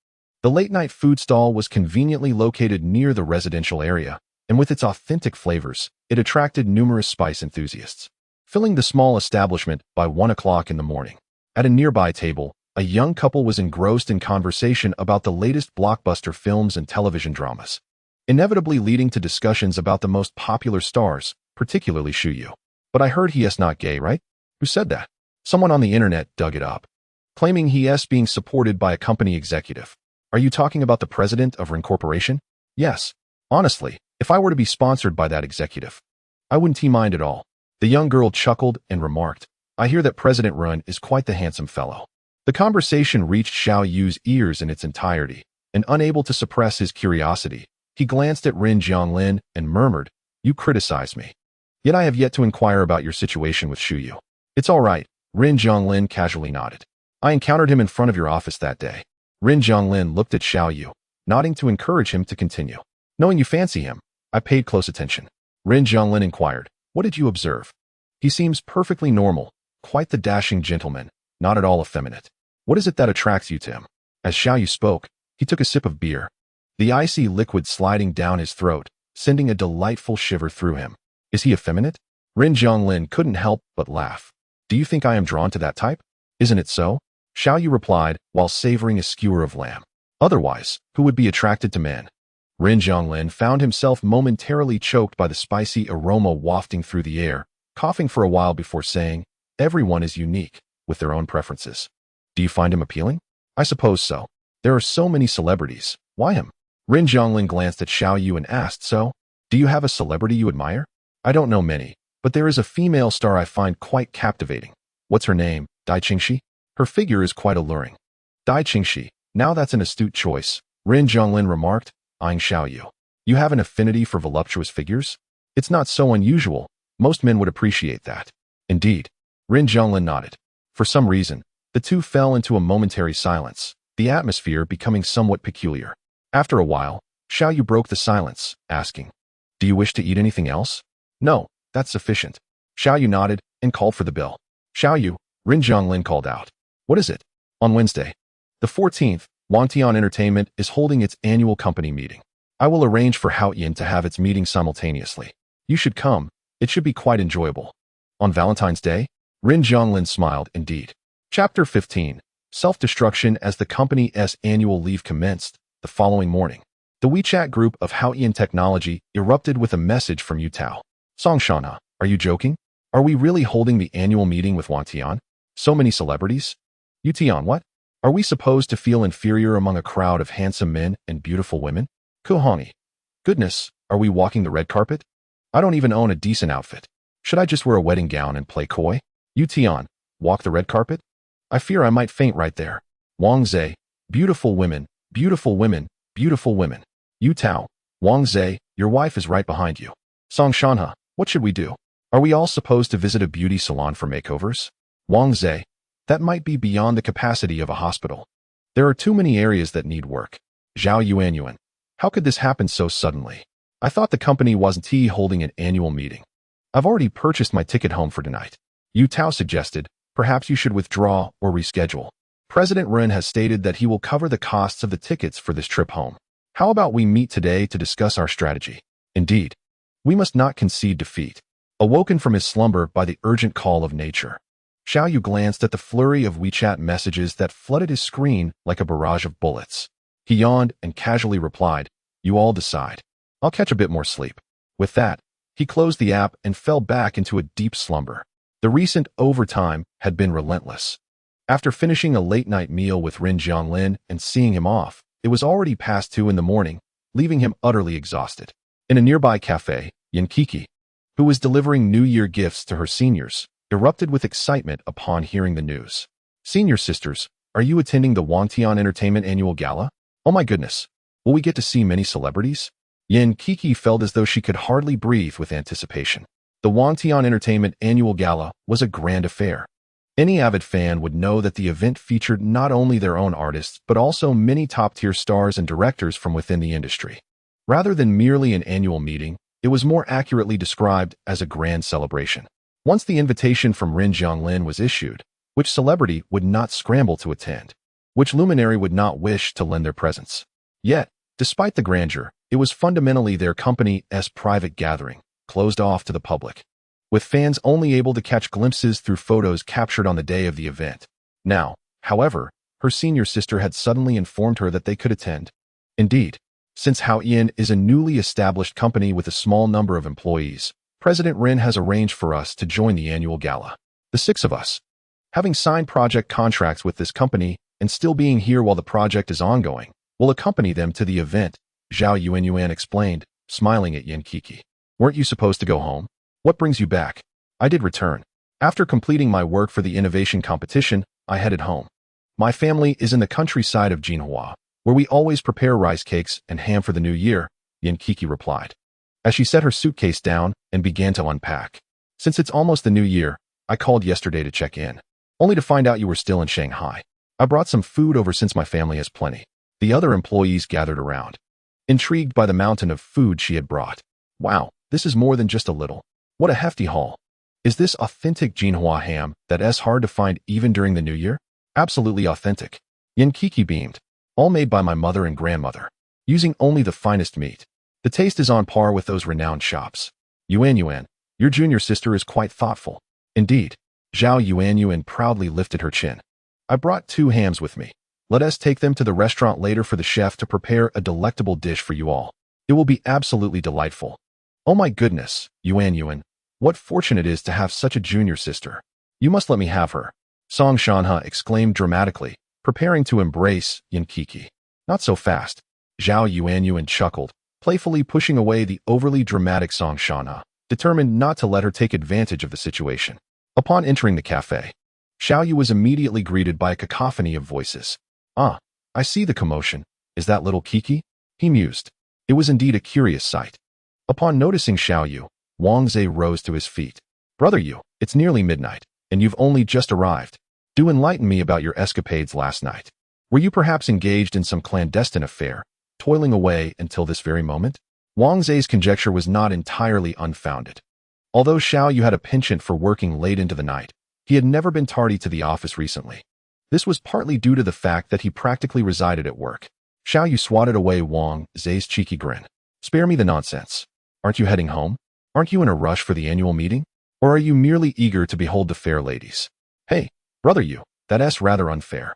The late-night food stall was conveniently located near the residential area, and with its authentic flavors, it attracted numerous spice enthusiasts, filling the small establishment by 1 o'clock in the morning. At a nearby table, A young couple was engrossed in conversation about the latest blockbuster films and television dramas, inevitably leading to discussions about the most popular stars, particularly Shuyu. But I heard he is not gay, right? Who said that? Someone on the internet dug it up, claiming he is being supported by a company executive. Are you talking about the president of Rin Corporation? Yes. Honestly, if I were to be sponsored by that executive, I wouldn't mind at all. The young girl chuckled and remarked, I hear that President Run is quite the handsome fellow. The conversation reached Xiao Yu's ears in its entirety, and unable to suppress his curiosity, he glanced at Rin Jianglin and murmured, You criticize me. Yet I have yet to inquire about your situation with Shuyu. It's all right, Rin Jianglin casually nodded. I encountered him in front of your office that day. Rin Jianglin looked at Xiao Yu, nodding to encourage him to continue. Knowing you fancy him, I paid close attention. Rin Jianglin inquired, What did you observe? He seems perfectly normal, quite the dashing gentleman, not at all effeminate. What is it that attracts you to him? As Xiao Yu spoke, he took a sip of beer, the icy liquid sliding down his throat, sending a delightful shiver through him. Is he effeminate? Rin Jianglin couldn't help but laugh. Do you think I am drawn to that type? Isn't it so? Xiao Yu replied while savoring a skewer of lamb. Otherwise, who would be attracted to men? Rin Jianglin found himself momentarily choked by the spicy aroma wafting through the air, coughing for a while before saying, Everyone is unique, with their own preferences. Do you find him appealing? I suppose so. There are so many celebrities. Why him? Rin Jianglin glanced at Xiao Yu and asked, So, do you have a celebrity you admire? I don't know many, but there is a female star I find quite captivating. What's her name? Dai Qingxi? Her figure is quite alluring. Dai Qingxi, now that's an astute choice, Rin Jianglin remarked, eyeing Xiao Yu. You have an affinity for voluptuous figures? It's not so unusual. Most men would appreciate that. Indeed. Rin Jianglin nodded. For some reason, the two fell into a momentary silence, the atmosphere becoming somewhat peculiar. After a while, Xiao Yu broke the silence, asking, Do you wish to eat anything else? No, that's sufficient. Xiao Yu nodded and called for the bill. Xiao Yu, Rin Jianglin called out. What is it? On Wednesday, the 14th, Wangtian Entertainment is holding its annual company meeting. I will arrange for Haoyan to have its meeting simultaneously. You should come. It should be quite enjoyable. On Valentine's Day? Rin Jianglin smiled indeed. Chapter 15. Self-destruction. As the company's annual leave commenced, the following morning, the WeChat group of Haoyan Technology erupted with a message from Yutao. Songshana, are you joking? Are we really holding the annual meeting with Wangtian? So many celebrities? Yutian, what? Are we supposed to feel inferior among a crowd of handsome men and beautiful women? Kuhani. Goodness, are we walking the red carpet? I don't even own a decent outfit. Should I just wear a wedding gown and play coy? Yutian, walk the red carpet? I fear I might faint right there. Wang Zhe, beautiful women, beautiful women, beautiful women. Yutao, Wang Zhe, your wife is right behind you. Songshanha, what should we do? Are we all supposed to visit a beauty salon for makeovers? Wang Zhe, that might be beyond the capacity of a hospital. There are too many areas that need work. Zhao Yuan, how could this happen so suddenly? I thought the company wasn't holding an annual meeting. I've already purchased my ticket home for tonight. Yu Tao suggested, perhaps you should withdraw or reschedule. President Ren has stated that he will cover the costs of the tickets for this trip home. How about we meet today to discuss our strategy? Indeed, we must not concede defeat. Awoken from his slumber by the urgent call of nature, Xiao Yu glanced at the flurry of WeChat messages that flooded his screen like a barrage of bullets. He yawned and casually replied, You all decide. I'll catch a bit more sleep. With that, he closed the app and fell back into a deep slumber. The recent overtime had been relentless. After finishing a late-night meal with Rin Jianglin and seeing him off, it was already past 2 in the morning, leaving him utterly exhausted. In a nearby cafe, Yan Kiki, who was delivering New Year gifts to her seniors, erupted with excitement upon hearing the news. Senior sisters, are you attending the Wangtian Entertainment Annual Gala? Oh my goodness, will we get to see many celebrities? Yan Kiki felt as though she could hardly breathe with anticipation. The Wangtian Entertainment Annual Gala was a grand affair. Any avid fan would know that the event featured not only their own artists but also many top-tier stars and directors from within the industry. Rather than merely an annual meeting, it was more accurately described as a grand celebration. Once the invitation from Rin Jianglin was issued, which celebrity would not scramble to attend? Which luminary would not wish to lend their presence? Yet, despite the grandeur, it was fundamentally their company's private gathering, closed off to the public, with fans only able to catch glimpses through photos captured on the day of the event. Now, however, her senior sister had suddenly informed her that they could attend. Indeed, since Yuan is a newly established company with a small number of employees, President Rin has arranged for us to join the annual gala. The 6 of us, having signed project contracts with this company and still being here while the project is ongoing, will accompany them to the event, Yuan explained, smiling at Yan Kiki. Weren't you supposed to go home? What brings you back? I did return. After completing my work for the innovation competition, I headed home. My family is in the countryside of Jinhua, where we always prepare rice cakes and ham for the new year, Yan Kiki replied, as she set her suitcase down and began to unpack. Since it's almost the new year, I called yesterday to check in, only to find out you were still in Shanghai. I brought some food over since my family has plenty. The other employees gathered around, intrigued by the mountain of food she had brought. Wow, this is more than just a little. What a hefty haul. Is this authentic Jinhua ham that's hard to find even during the new year? Absolutely authentic. Yan Kiki beamed. All made by my mother and grandmother, using only the finest meat. The taste is on par with those renowned shops. Yuan, your junior sister is quite thoughtful. Indeed. Yuan proudly lifted her chin. I brought 2 hams with me. Let us take them to the restaurant later for the chef to prepare a delectable dish for you all. It will be absolutely delightful. Oh my goodness, Yuan, what fortune it is to have such a junior sister. You must let me have her. Song Shanha exclaimed dramatically, preparing to embrace Yan Kiki. Not so fast. Yuan chuckled, playfully pushing away the overly dramatic Song Shanha, determined not to let her take advantage of the situation. Upon entering the cafe, Xiaoyu was immediately greeted by a cacophony of voices. Ah, I see the commotion. Is that little Kiki? He mused. It was indeed a curious sight. Upon noticing Xiaoyu, Wang Zhe rose to his feet. Brother Yu, it's nearly midnight, and you've only just arrived. Do enlighten me about your escapades last night. Were you perhaps engaged in some clandestine affair, toiling away until this very moment? Wang Zhe's conjecture was not entirely unfounded. Although Xiaoyu had a penchant for working late into the night, he had never been tardy to the office recently. This was partly due to the fact that he practically resided at work. Xiaoyu swatted away Wang Zhe's cheeky grin. Spare me the nonsense. Aren't you heading home? Aren't you in a rush for the annual meeting? Or are you merely eager to behold the fair ladies? Hey, brother Yu, that's rather unfair.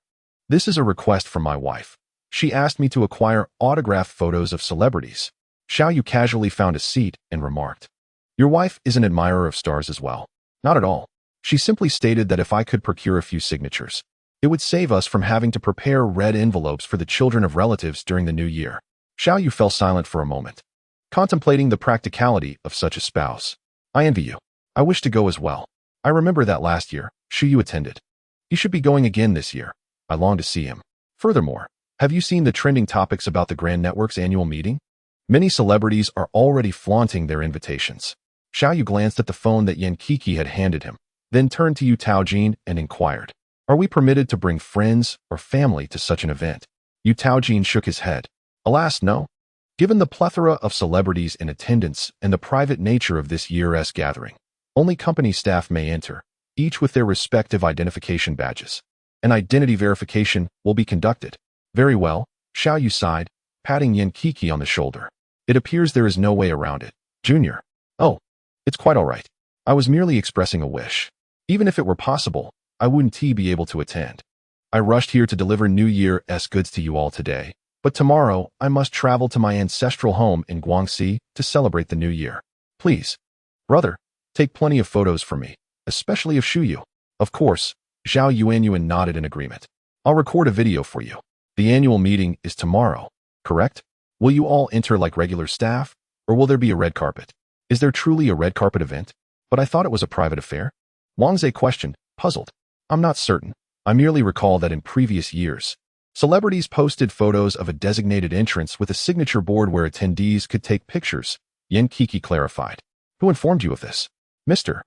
This is a request from my wife. She asked me to acquire autographed photos of celebrities. Xiaoyu casually found a seat and remarked, your wife is an admirer of stars as well. Not at all. She simply stated that if I could procure a few signatures, it would save us from having to prepare red envelopes for the children of relatives during the new year. Xiaoyu fell silent for a moment, contemplating the practicality of such a spouse. I envy you. I wish to go as well. I remember that last year, Yu attended. He should be going again this year. I long to see him. Furthermore, have you seen the trending topics about the Grand Network's annual meeting? Many celebrities are already flaunting their invitations. Xiaoyu glanced at the phone that Yan Kiki had handed him, then turned to Yu Taojin and inquired, are we permitted to bring friends or family to such an event? Yu Taojin shook his head. Alas, no. Given the plethora of celebrities in attendance and the private nature of this year's gathering, only company staff may enter, each with their respective identification badges. An identity verification will be conducted. Very well, Xiaoyu sighed, patting Yan Kiki on the shoulder. It appears there is no way around it. Junior. Oh, it's quite all right. I was merely expressing a wish. Even if it were possible, I wouldn't be able to attend. I rushed here to deliver New Year's goods to you all today, but tomorrow I must travel to my ancestral home in Guangxi to celebrate the new year. Please, brother, take plenty of photos for me, especially of Xiaoyu. Of course, Yuan nodded in agreement. I'll record a video for you. The annual meeting is tomorrow, correct? Will you all enter like regular staff, or will there be a red carpet? Is there truly a red carpet event? But I thought it was a private affair. Wang Zhe questioned, puzzled. I'm not certain. I merely recall that in previous years, celebrities posted photos of a designated entrance with a signature board where attendees could take pictures, Yan Kiki clarified. Who informed you of this? Mr.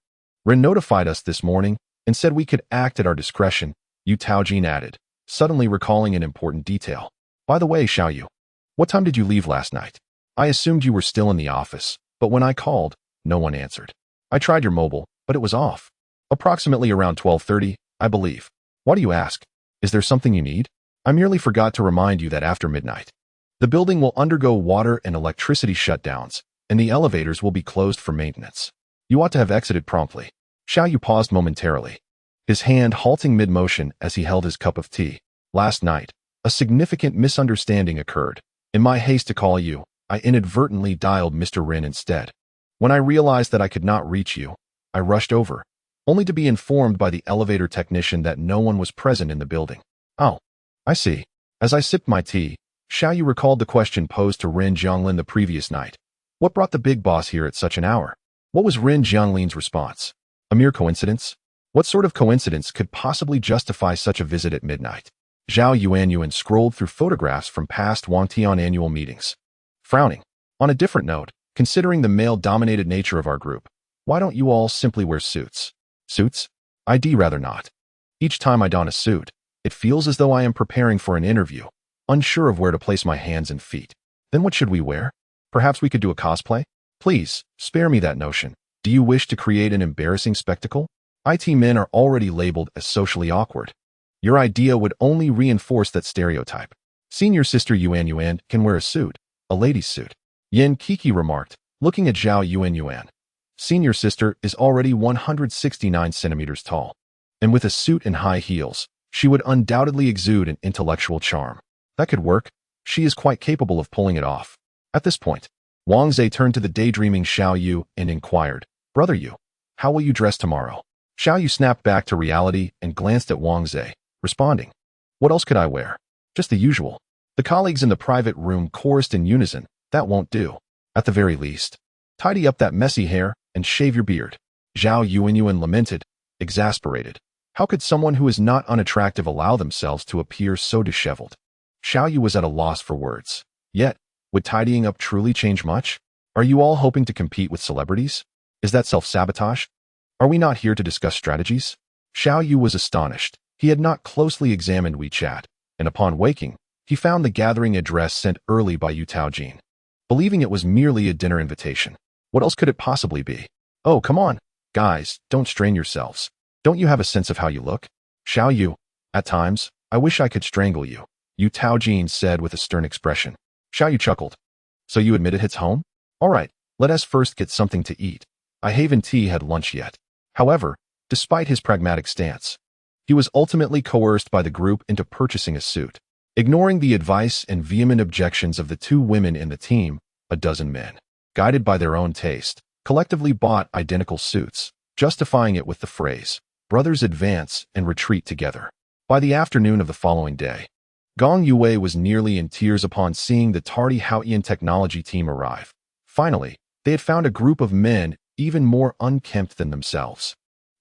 Ren notified us this morning and said we could act at our discretion, Yu Taojin added, suddenly recalling an important detail. By the way, Xiaoyu, what time did you leave last night? I assumed you were still in the office, but when I called, no one answered. I tried your mobile, but it was off. Approximately around 12:30, I believe. Why do you ask? Is there something you need? I merely forgot to remind you that after midnight, the building will undergo water and electricity shutdowns, and the elevators will be closed for maintenance. You ought to have exited promptly. Xiaoyu paused momentarily, his hand halting mid-motion as he held his cup of tea. Last night, a significant misunderstanding occurred. In my haste to call you, I inadvertently dialed Mr. Rin instead. When I realized that I could not reach you, I rushed over, only to be informed by the elevator technician that no one was present in the building. Oh, I see. As I sipped my tea, Xiao Yu recalled the question posed to Rin Jianglin the previous night. What brought the big boss here at such an hour? What was Rin Jianglin's response? A mere coincidence? What sort of coincidence could possibly justify such a visit at midnight? Zhao Yuan scrolled through photographs from past Wangtian annual meetings. Frowning. On a different note, considering the male-dominated nature of our group, why don't you all simply wear suits? Suits? I'd rather not. Each time I don a suit, it feels as though I am preparing for an interview, unsure of where to place my hands and feet. Then what should we wear? Perhaps we could do a cosplay? Please, spare me that notion. Do you wish to create an embarrassing spectacle? IT men are already labeled as socially awkward. Your idea would only reinforce that stereotype. Senior sister Yuan can wear a suit, a lady's suit. Yin Kiki remarked, looking at Zhao Yuan. Senior sister is already 169 centimeters tall, and with a suit and high heels, she would undoubtedly exude an intellectual charm. That could work. She is quite capable of pulling it off. At this point, Wang Zhe turned to the daydreaming Xiao Yu and inquired, Brother Yu, how will you dress tomorrow? Xiao Yu snapped back to reality and glanced at Wang Zhe, responding, What else could I wear? Just the usual. The colleagues in the private room chorused in unison, That won't do. At the very least, tidy up that messy hair and shave your beard. Zhao Yuan lamented, exasperated. How could someone who is not unattractive allow themselves to appear so disheveled? Xiao Yu was at a loss for words. Yet, would tidying up truly change much? Are you all hoping to compete with celebrities? Is that self-sabotage? Are we not here to discuss strategies? Xiao Yu was astonished. He had not closely examined WeChat, and upon waking, he found the gathering address sent early by Yu Taojin. Believing it was merely a dinner invitation. What else could it possibly be? Oh, come on. Guys, don't strain yourselves. Don't you have a sense of how you look? Xiao Yu, at times, I wish I could strangle you, Yu Taojin said with a stern expression. Xiao Yu chuckled. So you admit it hits home? All right, let us first get something to eat. I haven't had lunch yet. However, despite his pragmatic stance, he was ultimately coerced by the group into purchasing a suit. Ignoring the advice and vehement objections of the two women in the team, a dozen men, guided by their own taste, collectively bought identical suits, justifying it with the phrase, brothers advance and retreat together. By the afternoon of the following day, Gong Yue was nearly in tears upon seeing the tardy Haotian technology team arrive. Finally, they had found a group of men even more unkempt than themselves.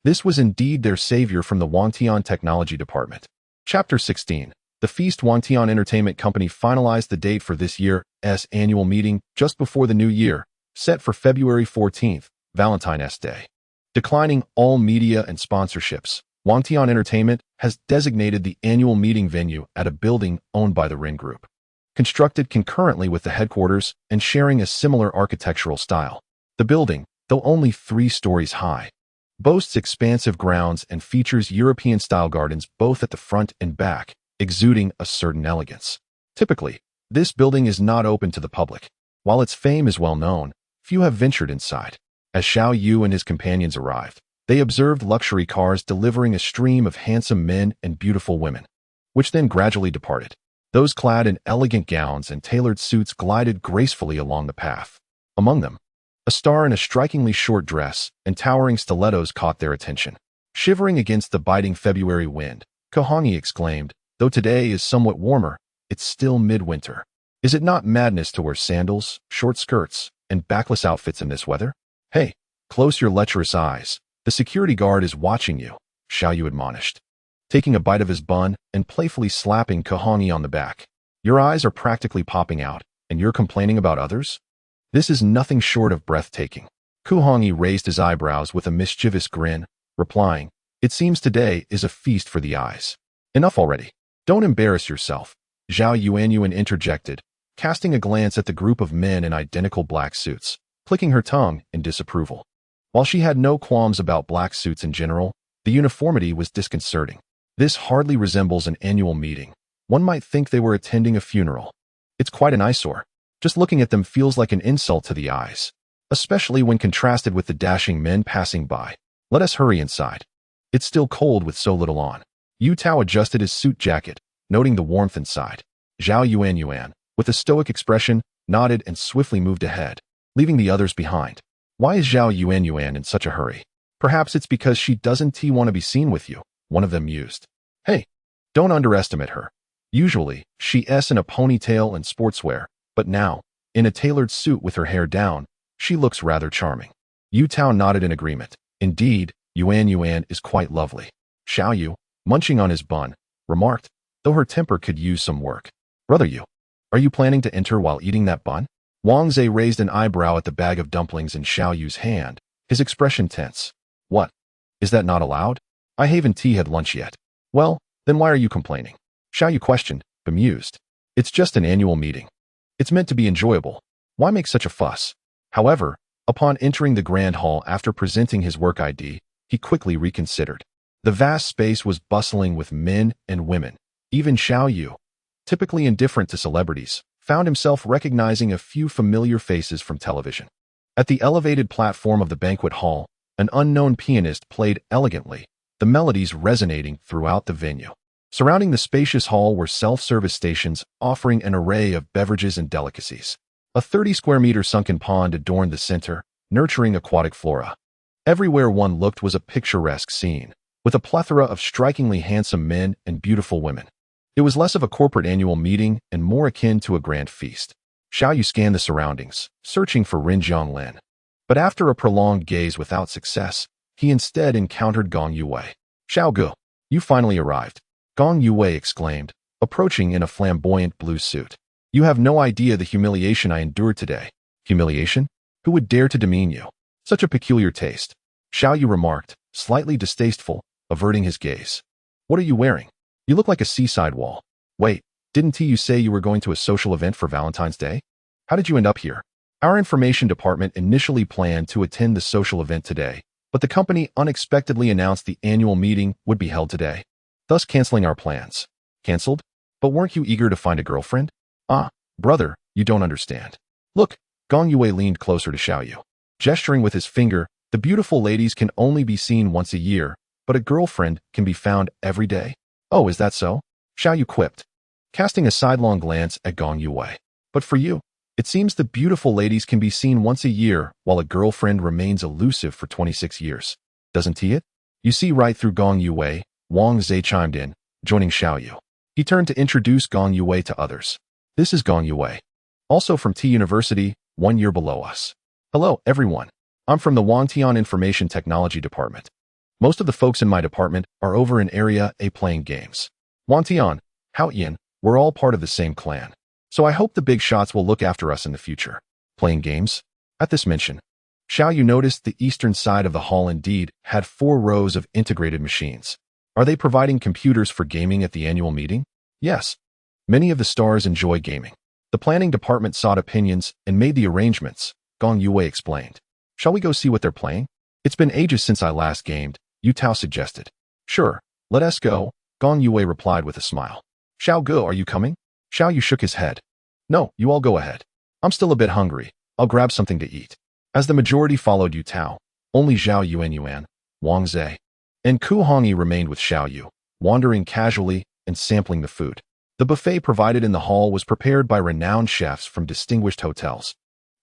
This was indeed their savior from the Wangtian Technology Department. Chapter 16. The Feast Wangtian Entertainment Company finalized the date for this year's annual meeting just before the new year, set for February 14th, Valentine's Day. Declining all media and sponsorships, Wangtian Entertainment has designated the annual meeting venue at a building owned by the Rin Group. Constructed concurrently with the headquarters and sharing a similar architectural style, the building, though only 3 stories high, boasts expansive grounds and features European-style gardens both at the front and back, exuding a certain elegance. Typically, this building is not open to the public. While its fame is well known, few have ventured inside. As Xiao Yu and his companions arrived, they observed luxury cars delivering a stream of handsome men and beautiful women, which then gradually departed. Those clad in elegant gowns and tailored suits glided gracefully along the path. Among them, a star in a strikingly short dress and towering stilettos caught their attention. Shivering against the biting February wind, Kohangi exclaimed, though today is somewhat warmer, it's still midwinter. Is it not madness to wear sandals, short skirts, and backless outfits in this weather? Hey, close your lecherous eyes. The security guard is watching you, Xiao Yu admonished, taking a bite of his bun and playfully slapping Kohangi on the back. Your eyes are practically popping out, and you're complaining about others? This is nothing short of breathtaking. Kohangi raised his eyebrows with a mischievous grin, replying, It seems today is a feast for the eyes. Enough already. Don't embarrass yourself, Zhao Yuan interjected, casting a glance at the group of men in identical black suits, clicking her tongue in disapproval. While she had no qualms about black suits in general, the uniformity was disconcerting. This hardly resembles an annual meeting. One might think they were attending a funeral. It's quite an eyesore. Just looking at them feels like an insult to the eyes, especially when contrasted with the dashing men passing by. Let us hurry inside. It's still cold with so little on. Yu Tao adjusted his suit jacket, noting the warmth inside. Yuan, with a stoic expression, nodded and swiftly moved ahead, leaving the others behind. Why is Yuan in such a hurry? Perhaps it's because she doesn't want to be seen with you, one of them mused. Hey, don't underestimate her. Usually, she's in a ponytail and sportswear, but now, in a tailored suit with her hair down, she looks rather charming. Yu Tao nodded in agreement. Indeed, Yuan is quite lovely. Xiao Yu, munching on his bun, remarked, though her temper could use some work. Brother Yu, are you planning to enter while eating that bun? Wang Zhe raised an eyebrow at the bag of dumplings in Xiao Yu's hand, his expression tense. What? Is that not allowed? I haven't had lunch yet. Well, then why are you complaining? Xiao Yu questioned, bemused. It's just an annual meeting. It's meant to be enjoyable. Why make such a fuss? However, upon entering the grand hall after presenting his work ID, he quickly reconsidered. The vast space was bustling with men and women. Even Xiao Yu, typically indifferent to celebrities, found himself recognizing a few familiar faces from television. At the elevated platform of the banquet hall, an unknown pianist played elegantly, the melodies resonating throughout the venue. Surrounding the spacious hall were self-service stations offering an array of beverages and delicacies. A 30-square-meter sunken pond adorned the center, nurturing aquatic flora. Everywhere one looked was a picturesque scene, with a plethora of strikingly handsome men and beautiful women. It was less of a corporate annual meeting and more akin to a grand feast. Xiao Yu scanned the surroundings, searching for Rin Zhonglin. But after a prolonged gaze without success, he instead encountered Gong Yue. Xiao Gu, you finally arrived. Gong Yue exclaimed, approaching in a flamboyant blue suit. You have no idea the humiliation I endured today. Humiliation? Who would dare to demean you? Such a peculiar taste. Xiao Yu remarked, slightly distasteful, averting his gaze. What are you wearing? You look like a seaside wall. Wait, didn't you say you were going to a social event for Valentine's Day? How did you end up here? Our information department initially planned to attend the social event today, but the company unexpectedly announced the annual meeting would be held today, thus canceling our plans. Cancelled? But weren't you eager to find a girlfriend? Ah, brother, you don't understand. Look, Gong Yue leaned closer to Xiao Yu. Gesturing with his finger, the beautiful ladies can only be seen once a year, but a girlfriend can be found every day. Oh, is that so? Xiao Yu quipped, casting a sidelong glance at Gong Yue. But for you, it seems the beautiful ladies can be seen once a year while a girlfriend remains elusive for 26 years. Doesn't he it? You see right through Gong Yue, Wang Zhe chimed in, joining Xiao Yu. He turned to introduce Gong Yue to others. This is Gong Yue, also from T University, 1 year below us. Hello, everyone. I'm from the Wangtian Information Technology Department. Most of the folks in my department are over in Area A playing games. Wangtian, Haoyan, we're all part of the same clan. So I hope the big shots will look after us in the future. Playing games? At this mention, Xiao Yu noticed the eastern side of the hall indeed had 4 rows of integrated machines. Are they providing computers for gaming at the annual meeting? Yes. Many of the stars enjoy gaming. The planning department sought opinions and made the arrangements, Gong Yue explained. Shall we go see what they're playing? It's been ages since I last gamed, Yu Tao suggested. Sure, let us go, Gong Yue replied with a smile. Xiao Gu, are you coming? Xiao Yu shook his head. No, you all go ahead. I'm still a bit hungry. I'll grab something to eat. As the majority followed Yu Tao, only Yuan, Wang Zhe, and Ku Hongyi remained with Xiao Yu, wandering casually and sampling the food. The buffet provided in the hall was prepared by renowned chefs from distinguished hotels,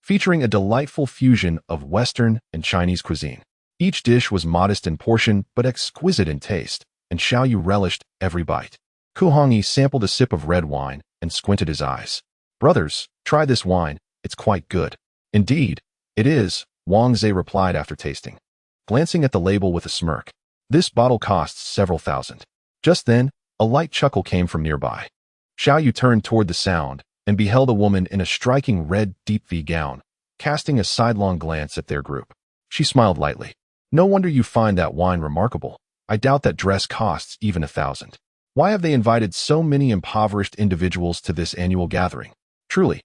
featuring a delightful fusion of Western and Chinese cuisine. Each dish was modest in portion but exquisite in taste, and Xiao Yu relished every bite. Ku Hongyi sampled a sip of red wine and squinted his eyes. Brothers, try this wine, it's quite good. Indeed, it is, Wang Zhe replied after tasting, glancing at the label with a smirk. This bottle costs several thousand. Just then, a light chuckle came from nearby. Xiao Yu turned toward the sound and beheld a woman in a striking red deep V gown, casting a sidelong glance at their group. She smiled lightly. No wonder you find that wine remarkable. I doubt that dress costs even 1,000. Why have they invited so many impoverished individuals to this annual gathering? Truly,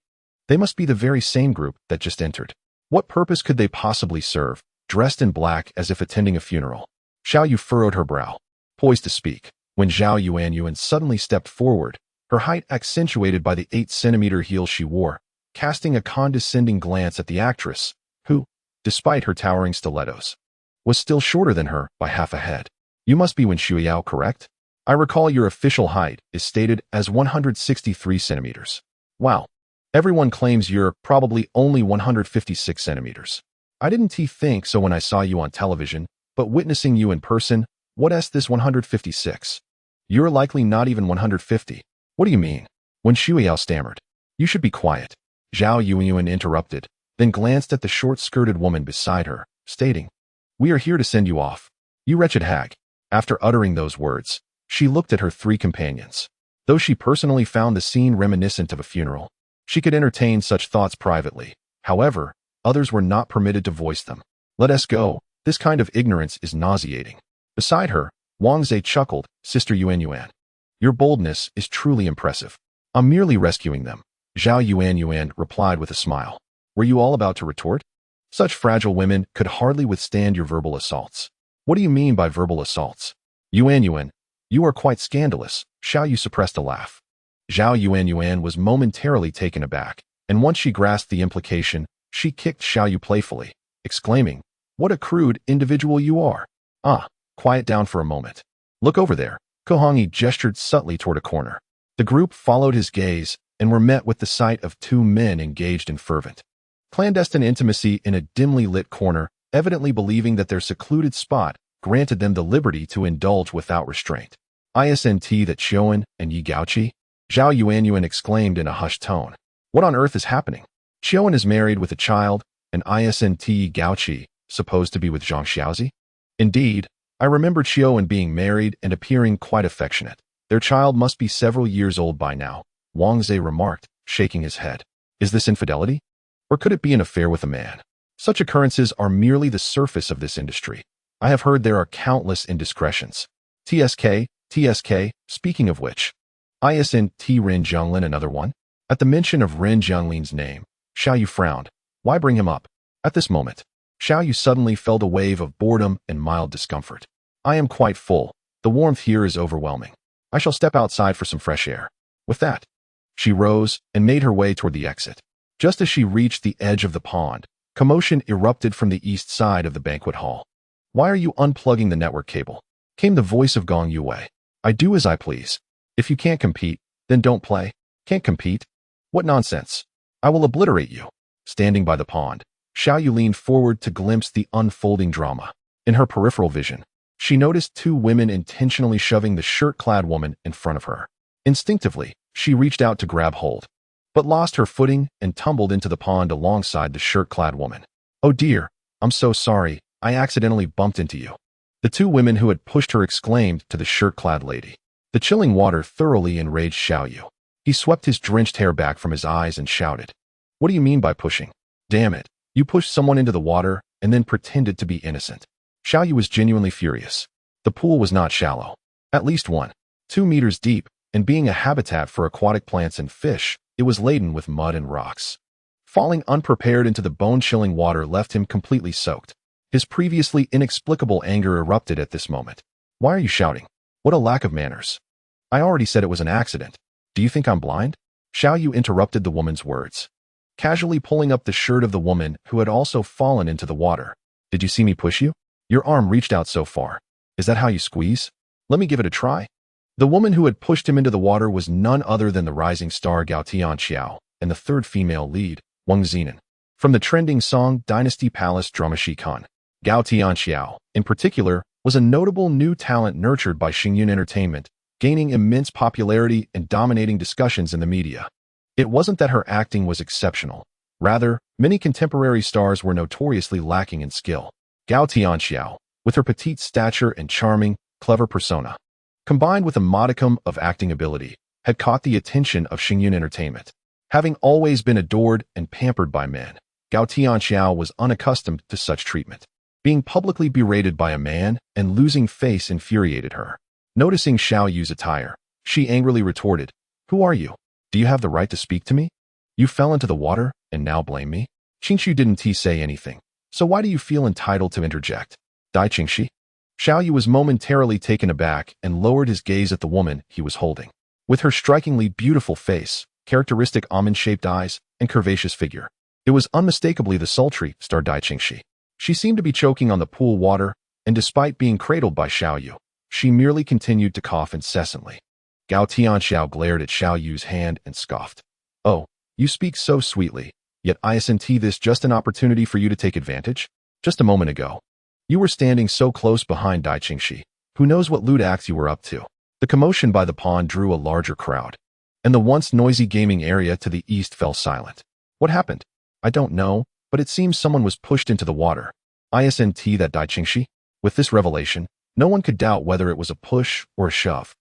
they must be the very same group that just entered. What purpose could they possibly serve, dressed in black as if attending a funeral? Xiao Yu furrowed her brow, poised to speak, when Yuan suddenly stepped forward, her height accentuated by the 8-centimeter heels she wore, casting a condescending glance at the actress, who, despite her towering stilettos, was still shorter than her by half a head. You must be Wen Shuiyao, correct? I recall your official height is stated as 163 centimeters. Wow. Everyone claims you're probably only 156 centimeters. I didn't think so when I saw you on television, but witnessing you in person, what's this 156? You're likely not even 150. What do you mean? When Shuiao stammered, "You should be quiet," Zhao Yuan interrupted, then glanced at the short-skirted woman beside her, stating, "We are here to send you off. You wretched hag." After uttering those words, she looked at her three companions. Though she personally found the scene reminiscent of a funeral, she could entertain such thoughts privately. However, others were not permitted to voice them. "Let us go. This kind of ignorance is nauseating." Beside her, Wang Zhe chuckled, "Sister Yuan, your boldness is truly impressive." "I'm merely rescuing them," Zhao Yuan replied with a smile. "Were you all about to retort? Such fragile women could hardly withstand your verbal assaults." "What do you mean by verbal assaults?" Yuan, you are quite scandalous." Xiao Yu suppressed a laugh. Zhao Yuan was momentarily taken aback, and once she grasped the implication, she kicked Xiao Yu playfully, exclaiming, "What a crude individual you are." "Ah, quiet down for a moment. Look over there." Kohangi gestured subtly toward a corner. The group followed his gaze and were met with the sight of two men engaged in fervent, clandestine intimacy in a dimly lit corner, evidently believing that their secluded spot granted them the liberty to indulge without restraint. "Isn't that Qiuan and Yi Gaoqi?" Zhao Yuan exclaimed in a hushed tone. "What on earth is happening? Qiuan is married with a child, and isn't Yi Gaoqi supposed to be with Zhang Xiaozi?" "Indeed, I remember Qiuan being married and appearing quite affectionate. Their child must be several years old by now," Wang Zhe remarked, shaking his head. "Is this infidelity? Or could it be an affair with a man? Such occurrences are merely the surface of this industry. I have heard there are countless indiscretions. TSK, speaking of which, isn't Ren Jianglin another one?" At the mention of Ren Jianglin's name, Xiao Yu frowned. Why bring him up? At this moment, Xiao Yu suddenly felt a wave of boredom and mild discomfort. "I am quite full. The warmth here is overwhelming. I shall step outside for some fresh air." With that, she rose and made her way toward the exit. Just as she reached the edge of the pond, commotion erupted from the east side of the banquet hall. "Why are you unplugging the network cable?" came the voice of Gong Yue. "I do as I please. If you can't compete, then don't play." "Can't compete? What nonsense. I will obliterate you." Standing by the pond, Xiao Yu leaned forward to glimpse the unfolding drama. In her peripheral vision, she noticed two women intentionally shoving the shirt-clad woman in front of her. Instinctively, she reached out to grab hold, but lost her footing and tumbled into the pond alongside the shirt-clad woman. "Oh dear, I'm so sorry, I accidentally bumped into you," the two women who had pushed her exclaimed to the shirt-clad lady. The chilling water thoroughly enraged Xiao Yu. He swept his drenched hair back from his eyes and shouted, "What do you mean by pushing? Damn it, you pushed someone into the water and then pretended to be innocent." Xiao Yu was genuinely furious. The pool was not shallow. At least 1.2 meters deep, and being a habitat for aquatic plants and fish, it was laden with mud and rocks. Falling unprepared into the bone-chilling water left him completely soaked. His previously inexplicable anger erupted at this moment. "Why are you shouting? What a lack of manners. I already said it was an accident. Do you think I'm blind?" Xiao Yu interrupted the woman's words, casually pulling up the shirt of the woman who had also fallen into the water. "Did you see me push you? Your arm reached out so far. Is that how you squeeze? Let me give it a try." The woman who had pushed him into the water was none other than the rising star Gao Tianqiao and the third female lead, Wang Zinan. From the trending song Dynasty Palace drama Shikan, Gao Tianqiao, in particular, was a notable new talent nurtured by Xingyun Entertainment, gaining immense popularity and dominating discussions in the media. It wasn't that her acting was exceptional. Rather, many contemporary stars were notoriously lacking in skill. Gao Tianqiao, with her petite stature and charming, clever persona, combined with a modicum of acting ability, had caught the attention of Xingyun Entertainment. Having always been adored and pampered by men, Gao Tianqiao was unaccustomed to such treatment. Being publicly berated by a man and losing face infuriated her. Noticing Xiao Yu's attire, she angrily retorted, "Who are you? Do you have the right to speak to me? You fell into the water and now blame me?" Qingxu didn't say anything, so why do you feel entitled to interject? Dai Qingxi? Xiao Yu was momentarily taken aback and lowered his gaze at the woman he was holding. With her strikingly beautiful face, characteristic almond-shaped eyes, and curvaceous figure, it was unmistakably the sultry star Dai Qingxi. She seemed to be choking on the pool water, and despite being cradled by Xiao Yu, she merely continued to cough incessantly. Gao Tianxiao glared at Xiao Yu's hand and scoffed. Oh, you speak so sweetly, yet isn't this just an opportunity for you to take advantage? Just a moment ago, you were standing so close behind Dai Qingxi. Who knows what lewd acts you were up to? The commotion by the pond drew a larger crowd, and the once noisy gaming area to the east fell silent. What happened? I don't know, but it seems someone was pushed into the water. Isn't that Dai Qingxi? With this revelation, no one could doubt whether it was a push or a shove.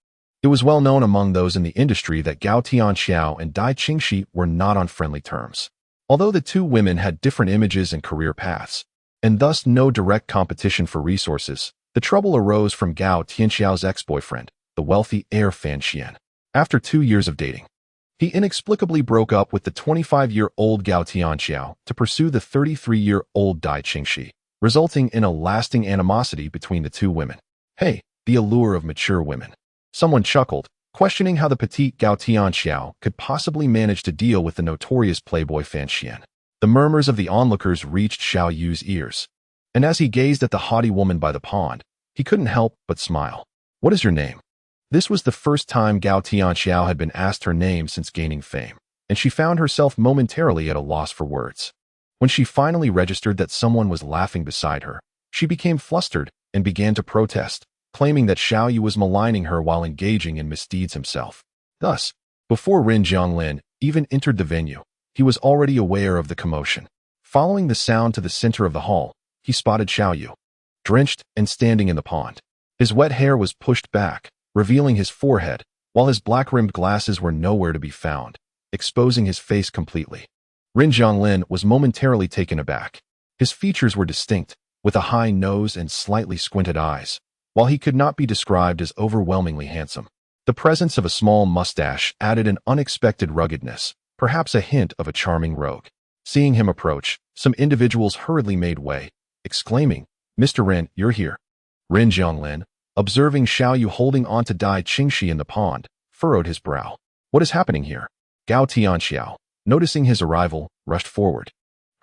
It was well known among those in the industry that Gao Tianxiao and Dai Qingxi were not on friendly terms. Although the two women had different images and career paths, and thus no direct competition for resources, the trouble arose from Gao Tianxiao's ex-boyfriend, the wealthy heir Fan Xian. After 2 years of dating, he inexplicably broke up with the 25-year-old Gao Tianxiao to pursue the 33-year-old Dai Qingxi, resulting in a lasting animosity between the two women. Hey, the allure of mature women. Someone chuckled, questioning how the petite Gao Tianxiao could possibly manage to deal with the notorious playboy Fan Xian. The murmurs of the onlookers reached Xiao Yu's ears, and as he gazed at the haughty woman by the pond, he couldn't help but smile. What is your name? This was the first time Gao Tianxiao had been asked her name since gaining fame, and she found herself momentarily at a loss for words. When she finally registered that someone was laughing beside her, she became flustered and began to protest, claiming that Xiao Yu was maligning her while engaging in misdeeds himself. Thus, before Rin Jianglin even entered the venue, he was already aware of the commotion. Following the sound to the center of the hall, he spotted Xiao Yu, drenched and standing in the pond. His wet hair was pushed back, revealing his forehead, while his black-rimmed glasses were nowhere to be found, exposing his face completely. Rin Jianglin was momentarily taken aback. His features were distinct, with a high nose and slightly squinted eyes, while he could not be described as overwhelmingly handsome. The presence of a small mustache added an unexpected ruggedness, perhaps a hint of a charming rogue. Seeing him approach, some individuals hurriedly made way, exclaiming, "Mr. Rin, you're here." Rin Jianglin, observing Xiao Yu holding on to Dai Qingxi in the pond, furrowed his brow. What is happening here? Gao Tianxiao, noticing his arrival, rushed forward.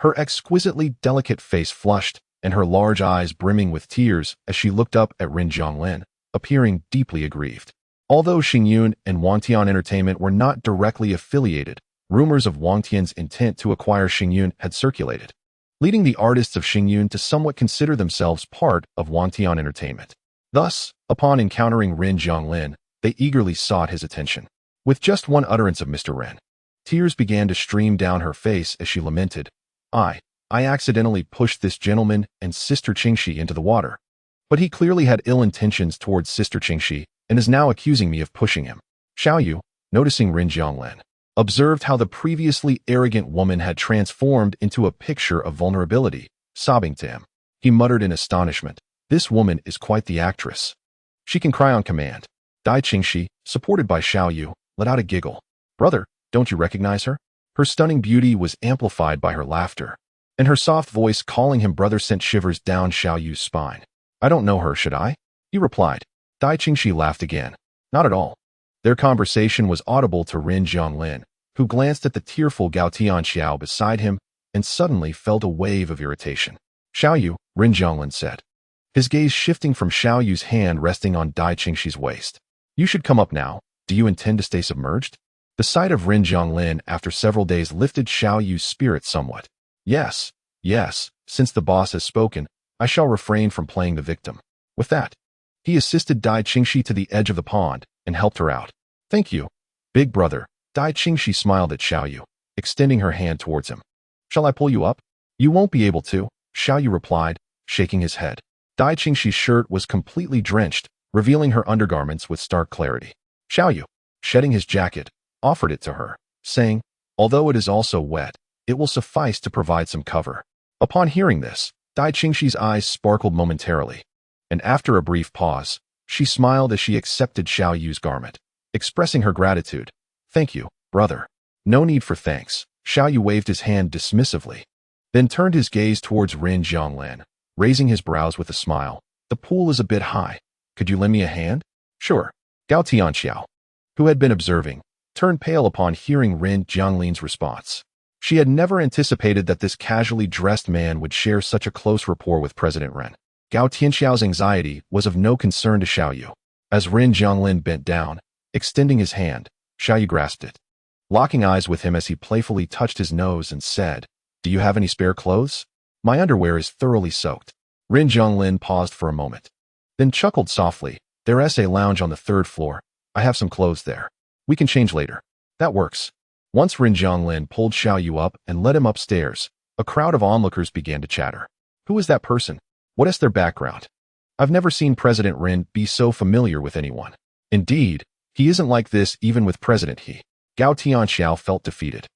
Her exquisitely delicate face flushed, and her large eyes brimming with tears as she looked up at Rin Jianglin, appearing deeply aggrieved. Although Xingyun and Wangtian Entertainment were not directly affiliated, rumors of Wangtian's intent to acquire Xingyun had circulated, leading the artists of Xingyun to somewhat consider themselves part of Wangtian Entertainment. Thus, upon encountering Rin Jianglin, they eagerly sought his attention. With just one utterance of Mr. Ren, tears began to stream down her face as she lamented, I accidentally pushed this gentleman and Sister Qingxi into the water. But he clearly had ill intentions towards Sister Qingxi and is now accusing me of pushing him. Xiao Yu, noticing Rin Jianglin, observed how the previously arrogant woman had transformed into a picture of vulnerability, sobbing to him. He muttered in astonishment, this woman is quite the actress. She can cry on command. Dai Qingxi, supported by Xiao Yu, let out a giggle. Brother, don't you recognize her? Her stunning beauty was amplified by her laughter, and her soft voice calling him brother sent shivers down Xiao Yu's spine. I don't know her, should I? He replied. Dai Qingxi laughed again. Not at all. Their conversation was audible to Rin Jianglin, who glanced at the tearful Gao Tianxiao beside him and suddenly felt a wave of irritation. Xiao Yu, Rin Jianglin said, his gaze shifting from Xiao Yu's hand resting on Dai Qingxi's waist. You should come up now. Do you intend to stay submerged? The sight of Rin Jianglin after several days lifted Xiao Yu's spirit somewhat. Yes, since the boss has spoken, I shall refrain from playing the victim. With that, he assisted Dai Qingxi to the edge of the pond and helped her out. Thank you, big brother. Dai Qingxi smiled at Xiao Yu, extending her hand towards him. Shall I pull you up? You won't be able to, Xiao Yu replied, shaking his head. Dai Qingxi's shirt was completely drenched, revealing her undergarments with stark clarity. Xiao Yu, shedding his jacket, offered it to her, saying, although it is also wet, it will suffice to provide some cover. Upon hearing this, Dai Qingxi's eyes sparkled momentarily, and after a brief pause, she smiled as she accepted Xiao Yu's garment, expressing her gratitude. Thank you, brother. No need for thanks. Xiao Yu waved his hand dismissively, then turned his gaze towards Rin Jianglin, raising his brows with a smile. The pool is a bit high. Could you lend me a hand? Sure. Gao Tianxiao, who had been observing, turned pale upon hearing Rin Jianglin's response. She had never anticipated that this casually dressed man would share such a close rapport with President Ren. Gao Tianxiao's anxiety was of no concern to Xiao Yu. As Rin Jianglin bent down, extending his hand, Xiaoyu grasped it, locking eyes with him as he playfully touched his nose and said, "Do you have any spare clothes? My underwear is thoroughly soaked." Rin Jianglin paused for a moment, then chuckled softly. "There's a lounge on the 3rd floor. I have some clothes there. We can change later." "That works." Once Rin Jianglin pulled Xiaoyu up and led him upstairs, a crowd of onlookers began to chatter. "Who is that person? What is their background? I've never seen President Rin be so familiar with anyone. Indeed, he isn't like this even with President He." Gao Tianxiao felt defeated.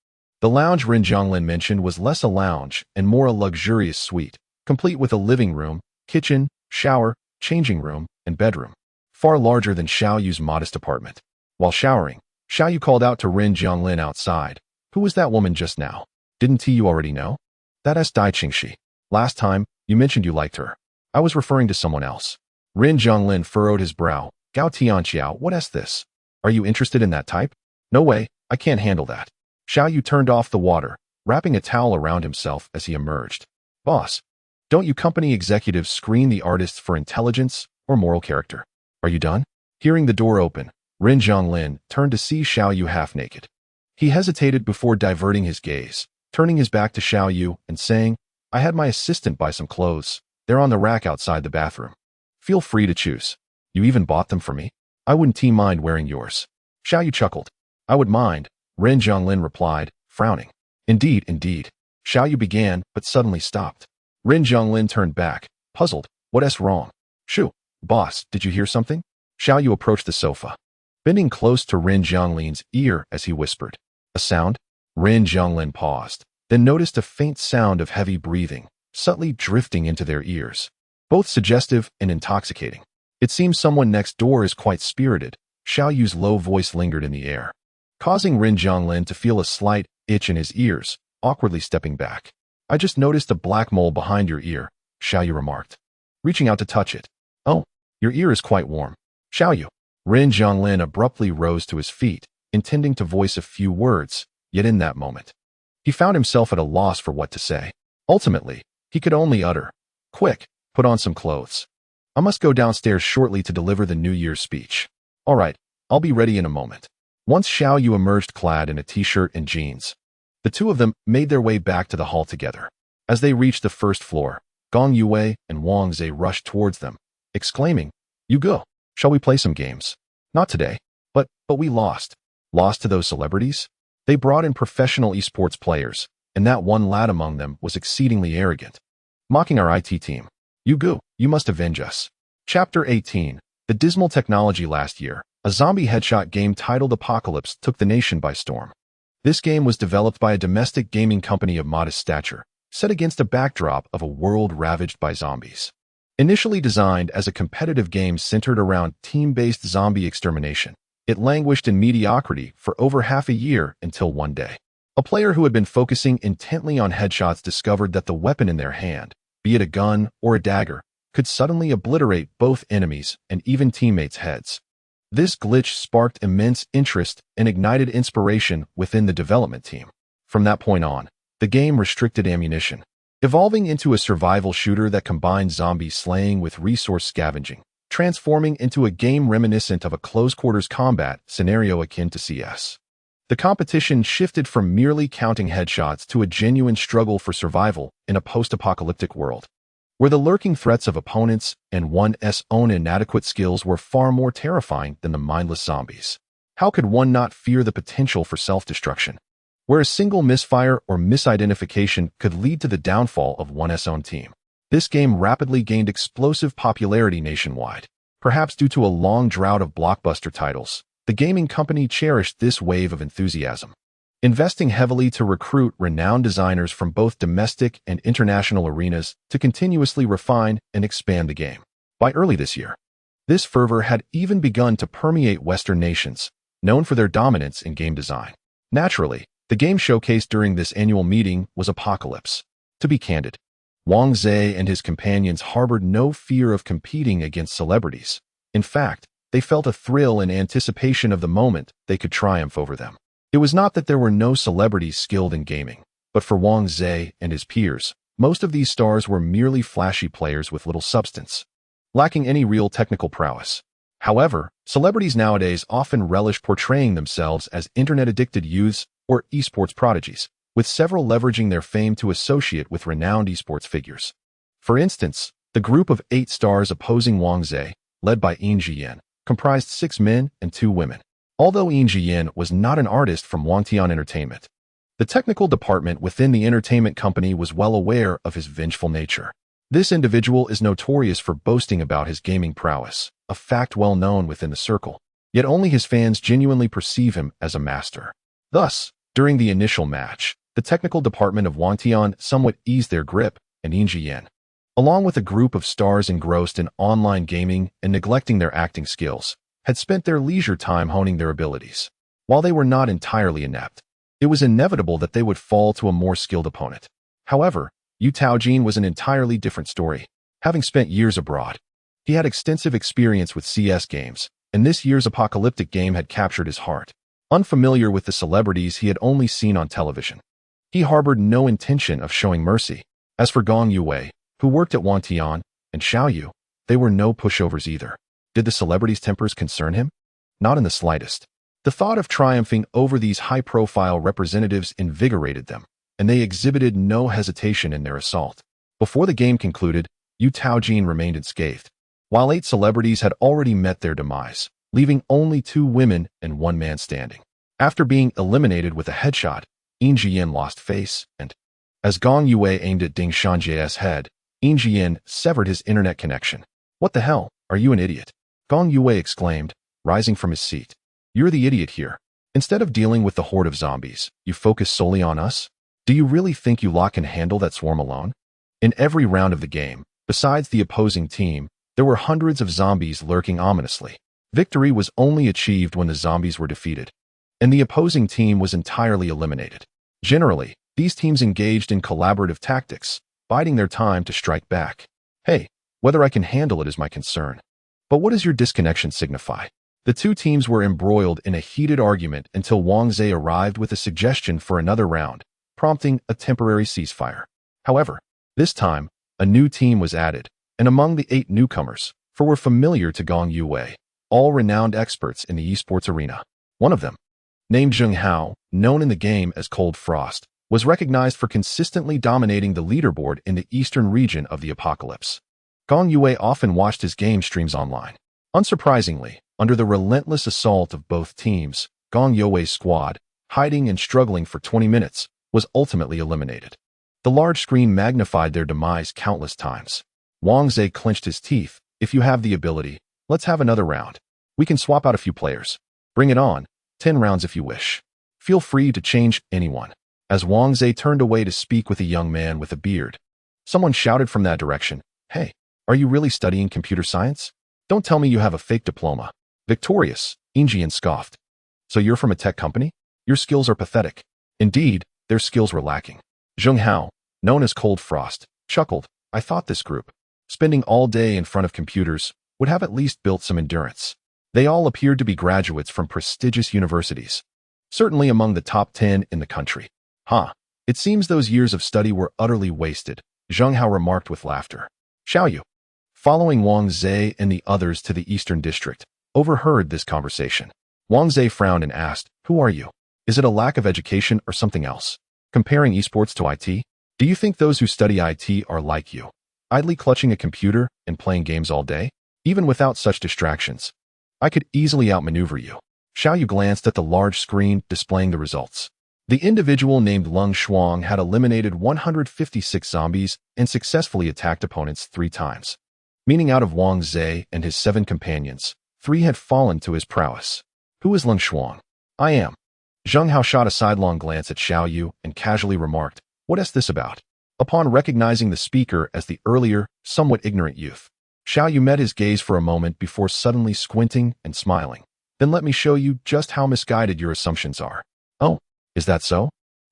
The lounge Rin Jianglin mentioned was less a lounge and more a luxurious suite, complete with a living room, kitchen, shower, changing room, and bedroom, far larger than Xiaoyu's modest apartment. While showering, Xiaoyu called out to Rin Jianglin outside, "Who was that woman just now? Didn't you already know?" "That's Dai Qingxi. Last time, you mentioned you liked her. I was referring to someone else." Rin Jianglin furrowed his brow. "Gao Tianxiao, what is this? Are you interested in that type?" "No way, I can't handle that." Xiaoyu turned off the water, wrapping a towel around himself as he emerged. "Boss, don't you company executives screen the artists for intelligence or moral character? Are you done?" Hearing the door open, Rin Jianglin turned to see Xiaoyu half-naked. He hesitated before diverting his gaze, turning his back to Xiaoyu and saying, "I had my assistant buy some clothes. They're on the rack outside the bathroom. Feel free to choose. You even bought them for me. I wouldn't mind wearing yours." Xiaoyu chuckled. "I would mind," Rin Jianglin replied, frowning. "Indeed, indeed." Xiaoyu began, but suddenly stopped. Rin Jianglin turned back, puzzled. "What's wrong?" "Shoo, boss, did you hear something?" Xiaoyu approached the sofa, bending close to Rin Jianglin's ear as he whispered. "A sound?" Rin Jianglin paused, then noticed a faint sound of heavy breathing, subtly drifting into their ears, both suggestive and intoxicating. "It seems someone next door is quite spirited." Xiaoyu's low voice lingered in the air, causing Rin Jianglin to feel a slight itch in his ears, awkwardly stepping back. "I just noticed a black mole behind your ear," Xiaoyu remarked, reaching out to touch it. "Oh, your ear is quite warm." "Xiaoyu." Rin Jianglin abruptly rose to his feet, intending to voice a few words, yet in that moment, he found himself at a loss for what to say. Ultimately, he could only utter, "Quick, put on some clothes. I must go downstairs shortly to deliver the New Year's speech." "All right, I'll be ready in a moment." Once Xiaoyu emerged clad in a t-shirt and jeans, the two of them made their way back to the hall together. As they reached the 1st floor, Gong Yue and Wang Zhe rushed towards them, exclaiming, "You go. Shall we play some games?" "Not today. But we lost." "Lost to those celebrities?" They brought in professional esports players, and that one lad among them was exceedingly arrogant, mocking our IT team. "You go. You must avenge us." Chapter 18. The dismal technology. Last year, a zombie headshot game titled Apocalypse took the nation by storm. This game was developed by a domestic gaming company of modest stature, set against a backdrop of a world ravaged by zombies. Initially designed as a competitive game centered around team-based zombie extermination, it languished in mediocrity for over half a year until one day, a player who had been focusing intently on headshots discovered that the weapon in their hand, be it a gun or a dagger, could suddenly obliterate both enemies and even teammates' heads. This glitch sparked immense interest and ignited inspiration within the development team. From that point on, the game restricted ammunition, evolving into a survival shooter that combined zombie slaying with resource scavenging, transforming into a game reminiscent of a close-quarters combat scenario akin to CS. The competition shifted from merely counting headshots to a genuine struggle for survival in a post-apocalyptic world, where the lurking threats of opponents and one's own inadequate skills were far more terrifying than the mindless zombies. How could one not fear the potential for self-destruction, where a single misfire or misidentification could lead to the downfall of one's own team? This game rapidly gained explosive popularity nationwide. Perhaps due to a long drought of blockbuster titles, the gaming company cherished this wave of enthusiasm, investing heavily to recruit renowned designers from both domestic and international arenas to continuously refine and expand the game. By early this year, this fervor had even begun to permeate Western nations, known for their dominance in game design. Naturally, the game showcased during this annual meeting was Apocalypse. To be candid, Wang Zhe and his companions harbored no fear of competing against celebrities. In fact, they felt a thrill in anticipation of the moment they could triumph over them. It was not that there were no celebrities skilled in gaming, but for Wang Zhe and his peers, most of these stars were merely flashy players with little substance, lacking any real technical prowess. However, celebrities nowadays often relish portraying themselves as internet-addicted youths or esports prodigies, with several leveraging their fame to associate with renowned esports figures. For instance, the group of 8 stars opposing Wang Zhe, led by Yuan, comprised 6 men and 2 women. Although Yuan was not an artist from Wangtian Entertainment, the technical department within the entertainment company was well aware of his vengeful nature. This individual is notorious for boasting about his gaming prowess, a fact well known within the circle, yet only his fans genuinely perceive him as a master. Thus, during the initial match, the technical department of Wangtian somewhat eased their grip, and Yuan, along with a group of stars engrossed in online gaming and neglecting their acting skills, had spent their leisure time honing their abilities. While they were not entirely inept, it was inevitable that they would fall to a more skilled opponent. However, Yu Taojin was an entirely different story. Having spent years abroad, he had extensive experience with CS games, and this year's apocalyptic game had captured his heart. Unfamiliar with the celebrities he had only seen on television, he harbored no intention of showing mercy. As for Gong Yue, who worked at Wangtian, and Xiaoyu, they were no pushovers either. Did the celebrities' tempers concern him? Not in the slightest. The thought of triumphing over these high-profile representatives invigorated them, and they exhibited no hesitation in their assault. Before the game concluded, Yu Taojin remained unscathed, while 8 celebrities had already met their demise, leaving only 2 women and 1 man standing. After being eliminated with a headshot, Yuan lost face, and as Gong Yue aimed at Ding Shanjie's head, Yuan severed his internet connection. "What the hell? Are you an idiot?" Gong Yue exclaimed, rising from his seat. "You're the idiot here. Instead of dealing with the horde of zombies, you focus solely on us? Do you really think you lot can handle that swarm alone?" In every round of the game, besides the opposing team, there were hundreds of zombies lurking ominously. Victory was only achieved when the zombies were defeated, and the opposing team was entirely eliminated. Generally, these teams engaged in collaborative tactics, biding their time to strike back. Hey, whether I can handle it is my concern. But what does your disconnection signify? The 2 teams were embroiled in a heated argument until Wang Zhe arrived with a suggestion for another round, prompting a temporary ceasefire. However, this time, a new team was added, and among the 8 newcomers, 4 were familiar to Gong Yue, all renowned experts in the esports arena. One of them, named Zheng Hao, known in the game as Cold Frost, was recognized for consistently dominating the leaderboard in the eastern region of the apocalypse. Gong Yue often watched his game streams online. Unsurprisingly, under the relentless assault of both teams, Gong Yue's squad, hiding and struggling for 20 minutes, was ultimately eliminated. The large screen magnified their demise countless times. Wang Zhe clenched his teeth. "If you have the ability, let's have another round. We can swap out a few players. Bring it on, 10 rounds if you wish. Feel free to change anyone." As Wang Zhe turned away to speak with a young man with a beard, someone shouted from that direction, "Hey, are you really studying computer science? Don't tell me you have a fake diploma." Victorious, Yuan scoffed. "So you're from a tech company? Your skills are pathetic." Indeed, their skills were lacking. Zheng Hao, known as Cold Frost, chuckled. "I thought this group, spending all day in front of computers, would have at least built some endurance." They all appeared to be graduates from prestigious universities, certainly among the top 10 in the country. It seems those years of study were utterly wasted," Zheng Hao remarked with laughter. Xiaoyu, following Wang Zhe and the others to the eastern district, overheard this conversation. Wang Zhe frowned and asked, "Who are you? Is it a lack of education or something else? Comparing esports to IT? Do you think those who study IT are like you, idly clutching a computer and playing games all day? Even without such distractions, I could easily outmaneuver you." Xiaoyu glanced at the large screen displaying the results. The individual named Lung Shuang had eliminated 156 zombies and successfully attacked opponents 3 times, meaning out of Wang Zhe and his 7 companions, 3 had fallen to his prowess. "Who is Lung Shuang?" "I am." Zheng Hao shot a sidelong glance at Xiaoyu and casually remarked, "What is this about?" Upon recognizing the speaker as the earlier, somewhat ignorant youth, Xiaoyu met his gaze for a moment before suddenly squinting and smiling. "Then let me show you just how misguided your assumptions are." "Oh, is that so?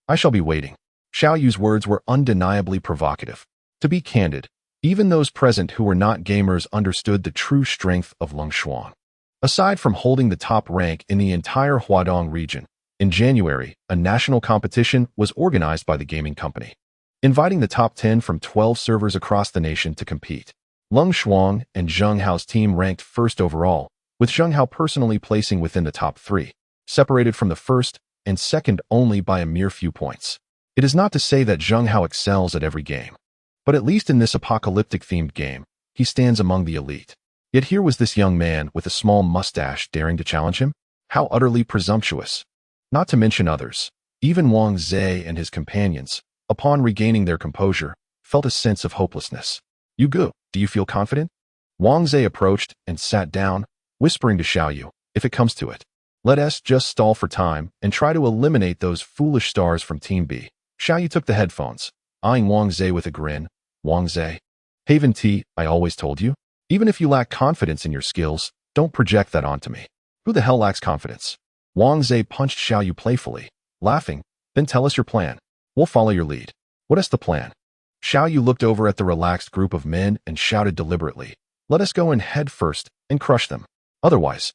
I shall be waiting." Xiaoyu's words were undeniably provocative. To be candid, even those present who were not gamers understood the true strength of Lung Shuang. Aside from holding the top rank in the entire Huadong region, in January, a national competition was organized by the gaming company, inviting the top 10 from 12 servers across the nation to compete. Lung Shuang and Zheng Hao's team ranked first overall, with Zheng Hao personally placing within the top 3, separated from the first and second only by a mere few points. It is not to say that Zheng Hao excels at every game, but at least in this apocalyptic-themed game, he stands among the elite. Yet here was this young man with a small mustache daring to challenge him? How utterly presumptuous! Not to mention others. Even Wang Zhe and his companions, upon regaining their composure, felt a sense of hopelessness. "You go, do you feel confident?" Wang Zhe approached and sat down, whispering to Xiaoyu, "If it comes to it, let us just stall for time and try to eliminate those foolish stars from Team B." Xiaoyu took the headphones, eyeing Wang Zhe with a grin. "Wang Zhe, Haven T, I always told you, even if you lack confidence in your skills, don't project that onto me." "Who the hell lacks confidence?" Wang Zhe punched Xiaoyu playfully, laughing. "Then tell us your plan. We'll follow your lead." "What is the plan?" Xiaoyu looked over at the relaxed group of men and shouted deliberately, "Let us go in head first and crush them. Otherwise,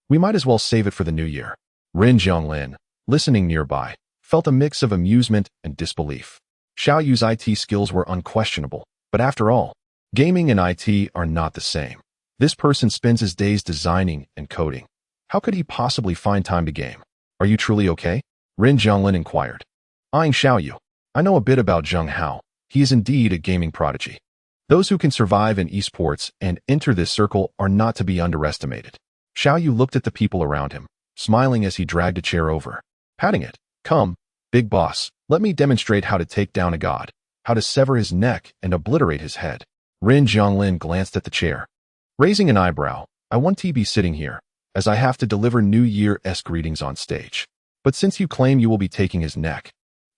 we might as well save it for the new year." Ren Zhonglin, listening nearby, felt a mix of amusement and disbelief. Xiaoyu's IT skills were unquestionable, but after all, gaming and IT are not the same. This person spends his days designing and coding. How could he possibly find time to game? "Are you truly okay?" Ren Zhonglin inquired. Eyeing Xiaoyu, "I know a bit about Zheng Hao. He is indeed a gaming prodigy. Those who can survive in esports and enter this circle are not to be underestimated." Xiaoyu looked at the people around him, smiling as he dragged a chair over, patting it. "Come, big boss, let me demonstrate how to take down a god, how to sever his neck and obliterate his head." Ren Zhonglin glanced at the chair, raising an eyebrow. "I want to be sitting here, as I have to deliver New Year-esque greetings on stage. But since you claim you will be taking his neck,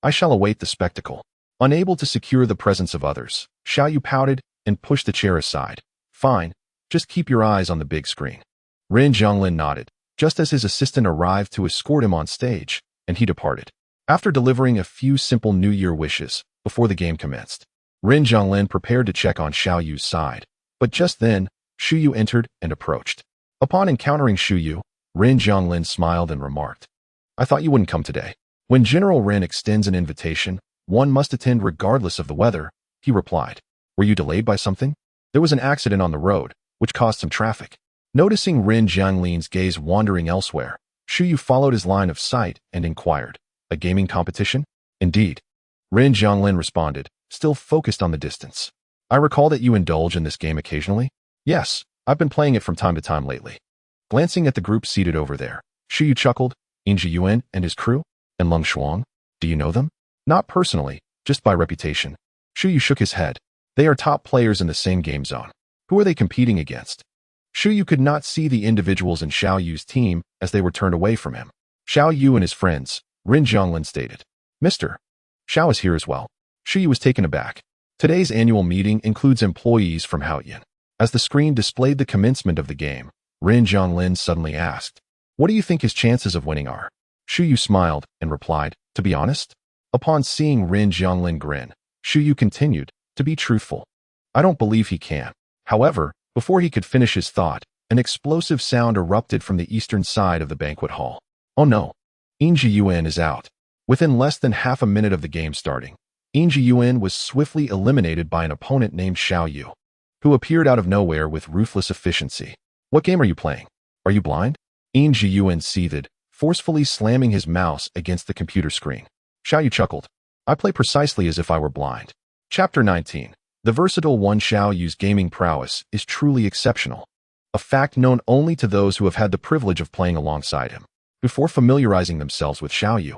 I shall await the spectacle." Unable to secure the presence of others, Xiaoyu pouted and pushed the chair aside. "Fine, just keep your eyes on the big screen." Ren Zhonglin nodded, just as his assistant arrived to escort him on stage, and he departed. After delivering a few simple New Year wishes before the game commenced, Ren Zhonglin prepared to check on Xiaoyu's side, but just then, Shuyu entered and approached. Upon encountering Shuyu, Ren Zhonglin smiled and remarked, "I thought you wouldn't come today." When General Ren extends an invitation, one must attend regardless of the weather, he replied. "Were you delayed by something?" "There was an accident on the road, which caused some traffic." Noticing Ren Zhonglin's gaze wandering elsewhere, Shuyu followed his line of sight and inquired, "A gaming competition?" "Indeed." Ren Zhonglin responded, still focused on the distance. "I recall that you indulge in this game occasionally?" "Yes, I've been playing it from time to time lately." Glancing at the group seated over there, Shuyu chuckled. "Yuan and his crew? And Leng Shuang? Do you know them?" "Not personally, just by reputation." Shuyu shook his head. "They are top players in the same game zone." "Who are they competing against?" Shuyu could not see the individuals in Xiaoyu's team as they were turned away from him. "Xiaoyu and his friends," Ren Zhonglin stated. "Mr. Xiao is here as well." Shuyu was taken aback. Today's annual meeting includes employees from Haoyan. As the screen displayed the commencement of the game, Ren Zhonglin suddenly asked, "What do you think his chances of winning are?" Shuyu smiled and replied, "To be honest." Upon seeing Ren Zhonglin grin, Shuyu continued, "To be truthful, I don't believe he can." However, before he could finish his thought, an explosive sound erupted from the eastern side of the banquet hall. "Oh no, Yuan is out." Within less than half a minute of the game starting, Yuan was swiftly eliminated by an opponent named Xiaoyu, who appeared out of nowhere with ruthless efficiency. "What game are you playing? Are you blind?" Yuan seethed, forcefully slamming his mouse against the computer screen. Xiaoyu chuckled. "I play precisely as if I were blind." Chapter 19. The versatile One Xiaoyu's gaming prowess is truly exceptional, a fact known only to those who have had the privilege of playing alongside him. Before familiarizing themselves with Xiaoyu,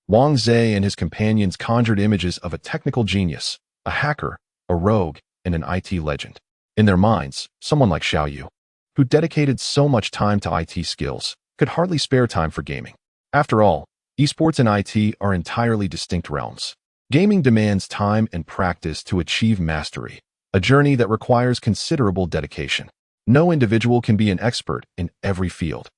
Wang Zhe and his companions conjured images of a technical genius, a hacker, a rogue, and an IT legend. In their minds, someone like Xiaoyu, who dedicated so much time to IT skills, could hardly spare time for gaming. After all, esports and IT are entirely distinct realms. Gaming demands time and practice to achieve mastery, a journey that requires considerable dedication. No individual can be an expert in every field.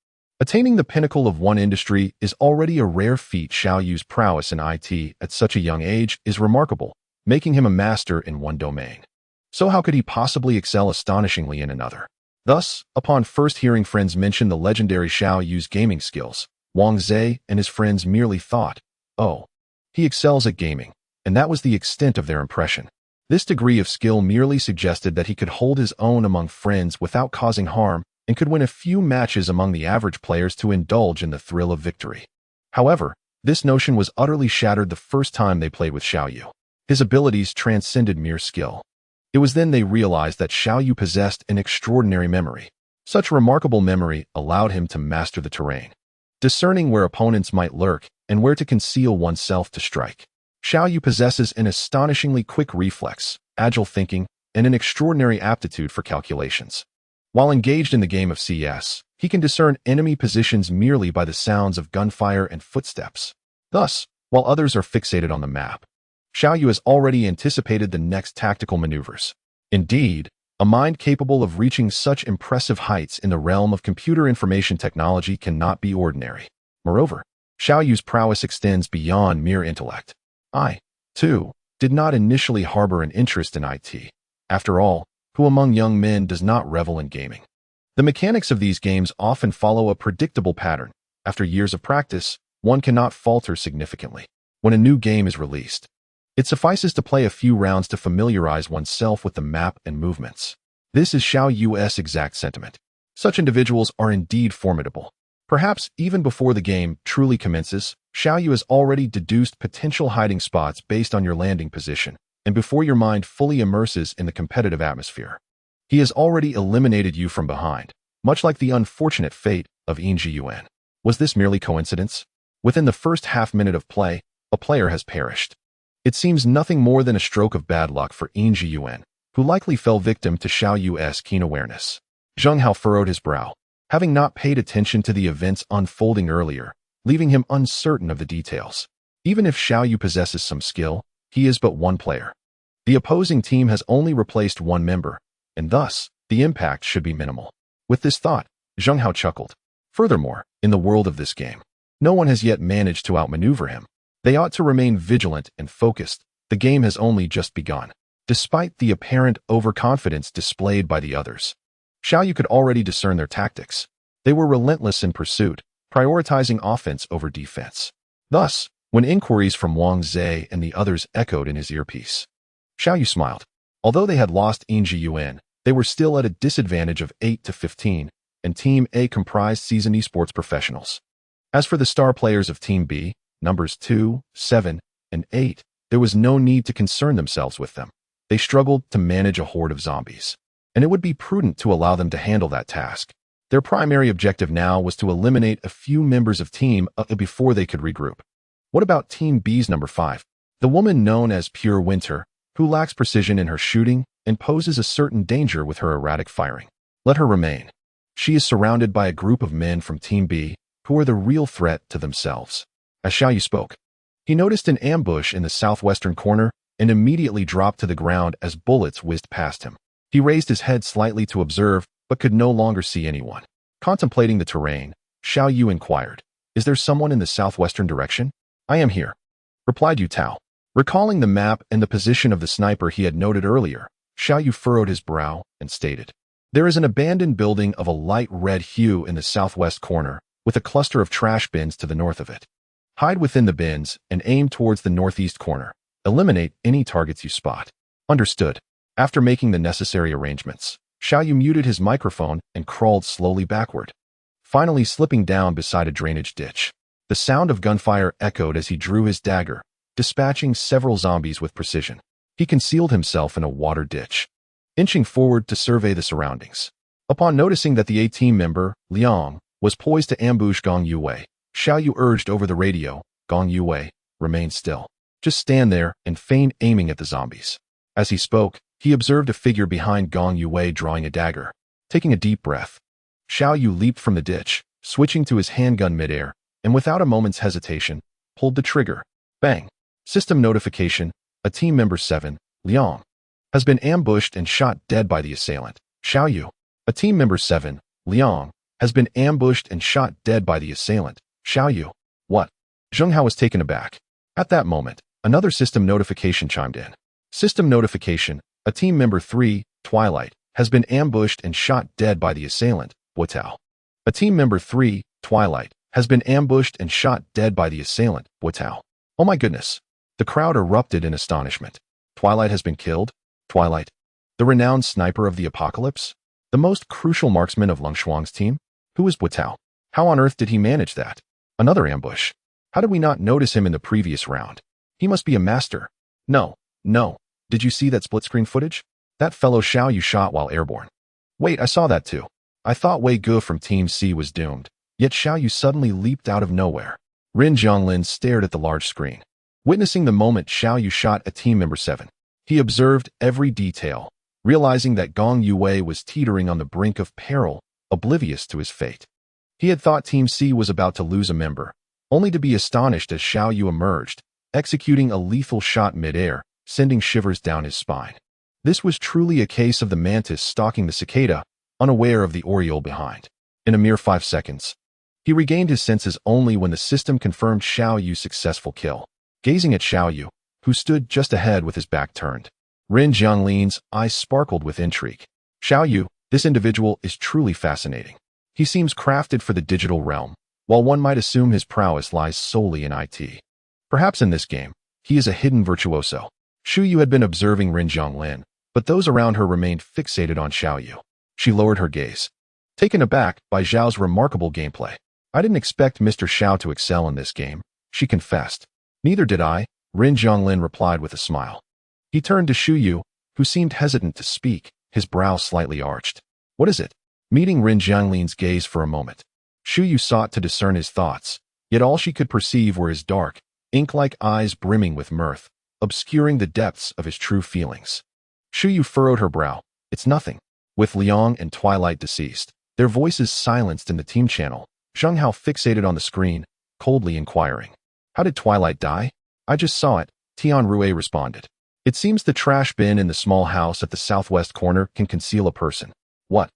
Attaining the pinnacle of one industry is already a rare feat. Xiaoyu's prowess in IT at such a young age is remarkable, making him a master in one domain. So how could he possibly excel astonishingly in another? Thus, upon first hearing friends mention the legendary Xiaoyu's gaming skills, Wang Zhe and his friends merely thought, "Oh, he excels at gaming," and that was the extent of their impression. This degree of skill merely suggested that he could hold his own among friends without causing harm, and could win a few matches among the average players to indulge in the thrill of victory. However, this notion was utterly shattered the first time they played with Xiaoyu. His abilities transcended mere skill. It was then they realized that Xiaoyu possessed an extraordinary memory. Such remarkable memory allowed him to master the terrain, discerning where opponents might lurk and where to conceal oneself to strike. Xiaoyu possesses an astonishingly quick reflex, agile thinking, and an extraordinary aptitude for calculations. While engaged in the game of CS, he can discern enemy positions merely by the sounds of gunfire and footsteps. Thus, while others are fixated on the map, Xiaoyu has already anticipated the next tactical maneuvers. Indeed, a mind capable of reaching such impressive heights in the realm of computer information technology cannot be ordinary. Moreover, Xiaoyu's prowess extends beyond mere intellect. I, too, did not initially harbor an interest in IT. After all, who among young men does not revel in gaming? The mechanics of these games often follow a predictable pattern. After years of practice, one cannot falter significantly. When a new game is released, it suffices to play a few rounds to familiarize oneself with the map and movements. This is Xiaoyu's exact sentiment. Such individuals are indeed formidable. Perhaps even before the game truly commences, Xiaoyu has already deduced potential hiding spots based on your landing position, and before your mind fully immerses in the competitive atmosphere. He has already eliminated you from behind, much like the unfortunate fate of Yuan. Was this merely coincidence? Within the first half-minute of play, a player has perished. It seems nothing more than a stroke of bad luck for Yuan, who likely fell victim to Xiaoyu's keen awareness. Zheng Hao furrowed his brow, having not paid attention to the events unfolding earlier, leaving him uncertain of the details. Even if Xiaoyu possesses some skill, he is but one player. The opposing team has only replaced one member, and thus, the impact should be minimal. With this thought, Zheng Hao chuckled. Furthermore, in the world of this game, no one has yet managed to outmaneuver him. They ought to remain vigilant and focused. The game has only just begun. Despite the apparent overconfidence displayed by the others, Xiaoyu could already discern their tactics. They were relentless in pursuit, prioritizing offense over defense. Thus, when inquiries from Wang Zhe and the others echoed in his earpiece, Xiaoyu smiled. Although they had lost Yuan, they were still at a disadvantage of 8-15, and Team A comprised seasoned esports professionals. As for the star players of Team B, numbers 2, 7, and 8, there was no need to concern themselves with them. They struggled to manage a horde of zombies, and it would be prudent to allow them to handle that task. Their primary objective now was to eliminate a few members of Team A before they could regroup. What about Team B's number 5? The woman known as Pure Winter, who lacks precision in her shooting and poses a certain danger with her erratic firing. Let her remain. She is surrounded by a group of men from Team B who are the real threat to themselves. As Xiaoyu spoke, he noticed an ambush in the southwestern corner and immediately dropped to the ground as bullets whizzed past him. He raised his head slightly to observe, but could no longer see anyone. Contemplating the terrain, Xiaoyu inquired, "Is there someone in the southwestern direction?" "I am here," replied Yu Tao. Recalling the map and the position of the sniper he had noted earlier, Xiaoyu furrowed his brow and stated, "There is an abandoned building of a light red hue in the southwest corner, with a cluster of trash bins to the north of it. Hide within the bins and aim towards the northeast corner. Eliminate any targets you spot." Understood. After making the necessary arrangements, Xiaoyu muted his microphone and crawled slowly backward, finally slipping down beside a drainage ditch. The sound of gunfire echoed as he drew his dagger, dispatching several zombies with precision. He concealed himself in a water ditch, inching forward to survey the surroundings. Upon noticing that the A-team member, Liang, was poised to ambush Gong Yue, Xiaoyu urged over the radio, "Gong Yue, remain still. Just stand there and feign aiming at the zombies." As he spoke, he observed a figure behind Gong Yue drawing a dagger. Taking a deep breath, Xiaoyu leaped from the ditch, switching to his handgun midair, and without a moment's hesitation, pulled the trigger. Bang! System notification, a team member 7, Liang, has been ambushed and shot dead by the assailant. Xiaoyu. A team member 7, Liang, has been ambushed and shot dead by the assailant. Xiaoyu. What? Zheng Hao was taken aback. At that moment, another system notification chimed in. System notification, a team member 3, Twilight, has been ambushed and shot dead by the assailant, Buotao. A team member 3, Twilight, has been ambushed and shot dead by the assailant, Buotao. Oh my goodness. The crowd erupted in astonishment. Twilight has been killed? Twilight, the renowned sniper of the apocalypse? The most crucial marksman of Longshuang's team? Who was Buitao? How on earth did he manage that? Another ambush. How did we not notice him in the previous round? He must be a master. No. Did you see that split-screen footage? That fellow Xiao Yu shot while airborne. Wait, I saw that too. I thought Wei Ge from Team C was doomed, yet Xiao Yu suddenly leaped out of nowhere. Rin Zhonglin stared at the large screen. Witnessing the moment Xiao Yu shot at team member 7, he observed every detail, realizing that Gong Yue was teetering on the brink of peril, oblivious to his fate. He had thought Team C was about to lose a member, only to be astonished as Xiao Yu emerged, executing a lethal shot mid-air, sending shivers down his spine. This was truly a case of the mantis stalking the cicada, unaware of the oriole behind. In a mere 5 seconds, he regained his senses only when the system confirmed Xiao Yu's successful kill. Gazing at Xiao Yu, who stood just ahead with his back turned, Rin Zhonglin's eyes sparkled with intrigue. Xiao Yu, this individual is truly fascinating. He seems crafted for the digital realm, while one might assume his prowess lies solely in IT. Perhaps in this game, he is a hidden virtuoso. Xu Yu had been observing Rin Zhonglin, but those around her remained fixated on Xiao Yu. She lowered her gaze, taken aback by Zhao's remarkable gameplay. I didn't expect Mr. Xiao to excel in this game, she confessed. Neither did I, Rin Zhonglin replied with a smile. He turned to Xu Yu, who seemed hesitant to speak, his brow slightly arched. What is it? Meeting Rin Zhonglin's gaze for a moment, Xu Yu sought to discern his thoughts, yet all she could perceive were his dark, ink-like eyes brimming with mirth, obscuring the depths of his true feelings. Xu Yu furrowed her brow. It's nothing. With Liang and Twilight deceased, their voices silenced in the team channel, Zheng Hao fixated on the screen, coldly inquiring. How did Twilight die? I just saw it, Tian Rue responded. It seems the trash bin in the small house at the southwest corner can conceal a person. What?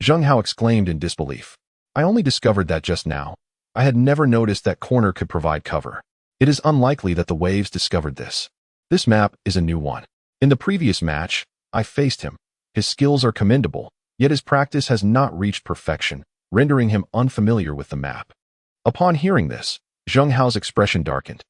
Zheng Hao exclaimed in disbelief. I only discovered that just now. I had never noticed that corner could provide cover. It is unlikely that the waves discovered this. This map is a new one. In the previous match, I faced him. His skills are commendable, yet his practice has not reached perfection, rendering him unfamiliar with the map. Upon hearing this, Zheng Hao's expression darkened.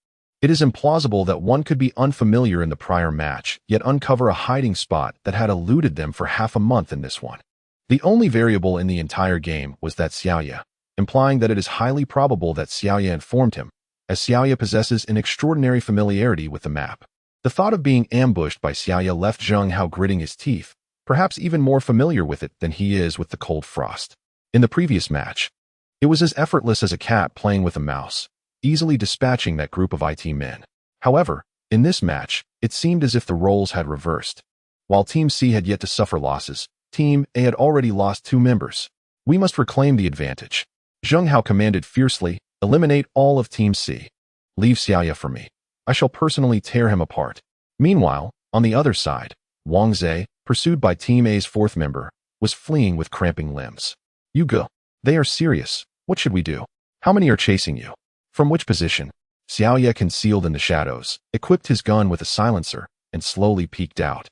It is implausible that one could be unfamiliar in the prior match, yet uncover a hiding spot that had eluded them for half a month in this one. The only variable in the entire game was that Xiaoya, implying that it is highly probable that Xiaoya informed him, as Xiaoya possesses an extraordinary familiarity with the map. The thought of being ambushed by Xiaoya left Zheng Hao gritting his teeth, perhaps even more familiar with it than he is with the cold frost. In the previous match, it was as effortless as a cat playing with a mouse, easily dispatching that group of IT men. However, in this match, it seemed as if the roles had reversed. While Team C had yet to suffer losses, Team A had already lost 2 members. We must reclaim the advantage. Zheng Hao commanded fiercely, eliminate all of Team C. Leave Xiaoya for me. I shall personally tear him apart. Meanwhile, on the other side, Wang Zhe, pursued by Team A's 4th member, was fleeing with cramping limbs. You go. They are serious. What should we do? How many are chasing you? From which position? Xiaoya, concealed in the shadows, equipped his gun with a silencer and slowly peeked out,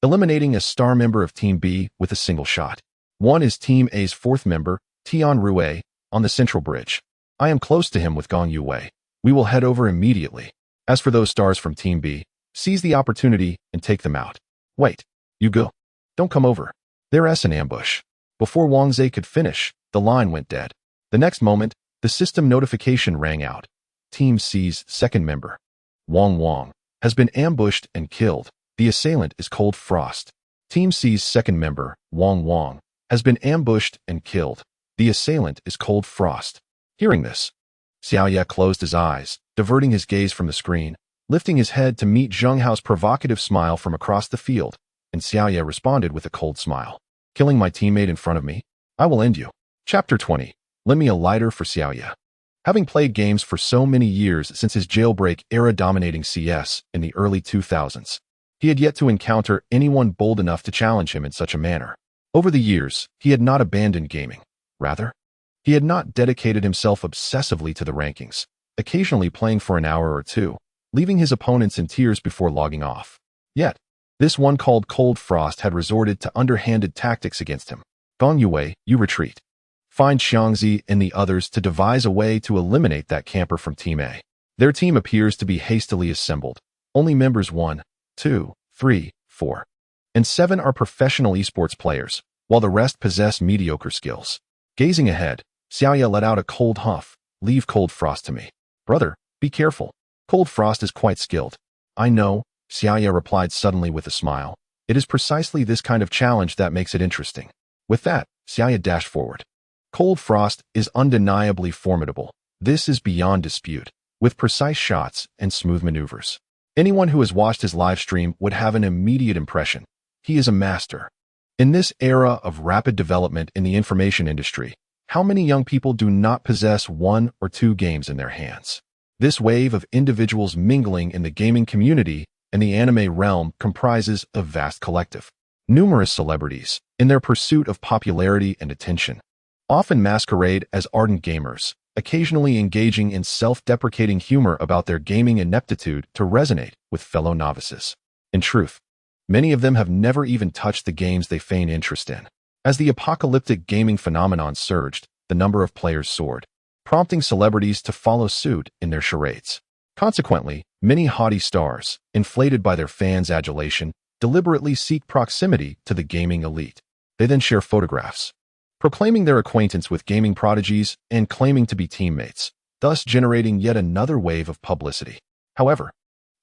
eliminating a star member of Team B with a single shot. One is Team A's 4th member, Tian Rue, on the central bridge. I am close to him with Gong Yue. We will head over immediately. As for those stars from Team B, seize the opportunity and take them out. Wait, you go. Don't come over. There's an ambush. Before Wang Zhe could finish, the line went dead. The next moment, the system notification rang out. Team C's 2nd member, Wang, has been ambushed and killed. The assailant is Cold Frost. Team C's 2nd member, Wang, has been ambushed and killed. The assailant is Cold Frost. Hearing this, Xiaoya closed his eyes, diverting his gaze from the screen, lifting his head to meet Zheng Hao's provocative smile from across the field, and Xiaoya responded with a cold smile. Killing my teammate in front of me? I will end you. Chapter 20. Lend me a lighter for Xiaoya. Having played games for so many years since his jailbreak era dominating CS in the early 2000s, he had yet to encounter anyone bold enough to challenge him in such a manner. Over the years, he had not abandoned gaming. Rather, he had not dedicated himself obsessively to the rankings, occasionally playing for an hour or two, leaving his opponents in tears before logging off. Yet, this one called Cold Frost had resorted to underhanded tactics against him. Gong Yue, you retreat. Find Xiangzi and the others to devise a way to eliminate that camper from Team A. Their team appears to be hastily assembled. Only members 1, 2, 3, 4, and 7 are professional esports players, while the rest possess mediocre skills. Gazing ahead, Xiaoya let out a cold huff. Leave Cold Frost to me. Brother, be careful. Cold Frost is quite skilled. I know, Xiaoya replied suddenly with a smile. It is precisely this kind of challenge that makes it interesting. With that, Xiaoya dashed forward. Cold Frost is undeniably formidable. This is beyond dispute, with precise shots and smooth maneuvers. Anyone who has watched his live stream would have an immediate impression. He is a master. In this era of rapid development in the information industry, how many young people do not possess 1 or 2 games in their hands? This wave of individuals mingling in the gaming community and the anime realm comprises a vast collective. Numerous celebrities, in their pursuit of popularity and attention, often masquerade as ardent gamers, occasionally engaging in self-deprecating humor about their gaming ineptitude to resonate with fellow novices. In truth, many of them have never even touched the games they feign interest in. As the apocalyptic gaming phenomenon surged, the number of players soared, prompting celebrities to follow suit in their charades. Consequently, many haughty stars, inflated by their fans' adulation, deliberately seek proximity to the gaming elite. They then share photographs, proclaiming their acquaintance with gaming prodigies and claiming to be teammates, thus generating yet another wave of publicity. However,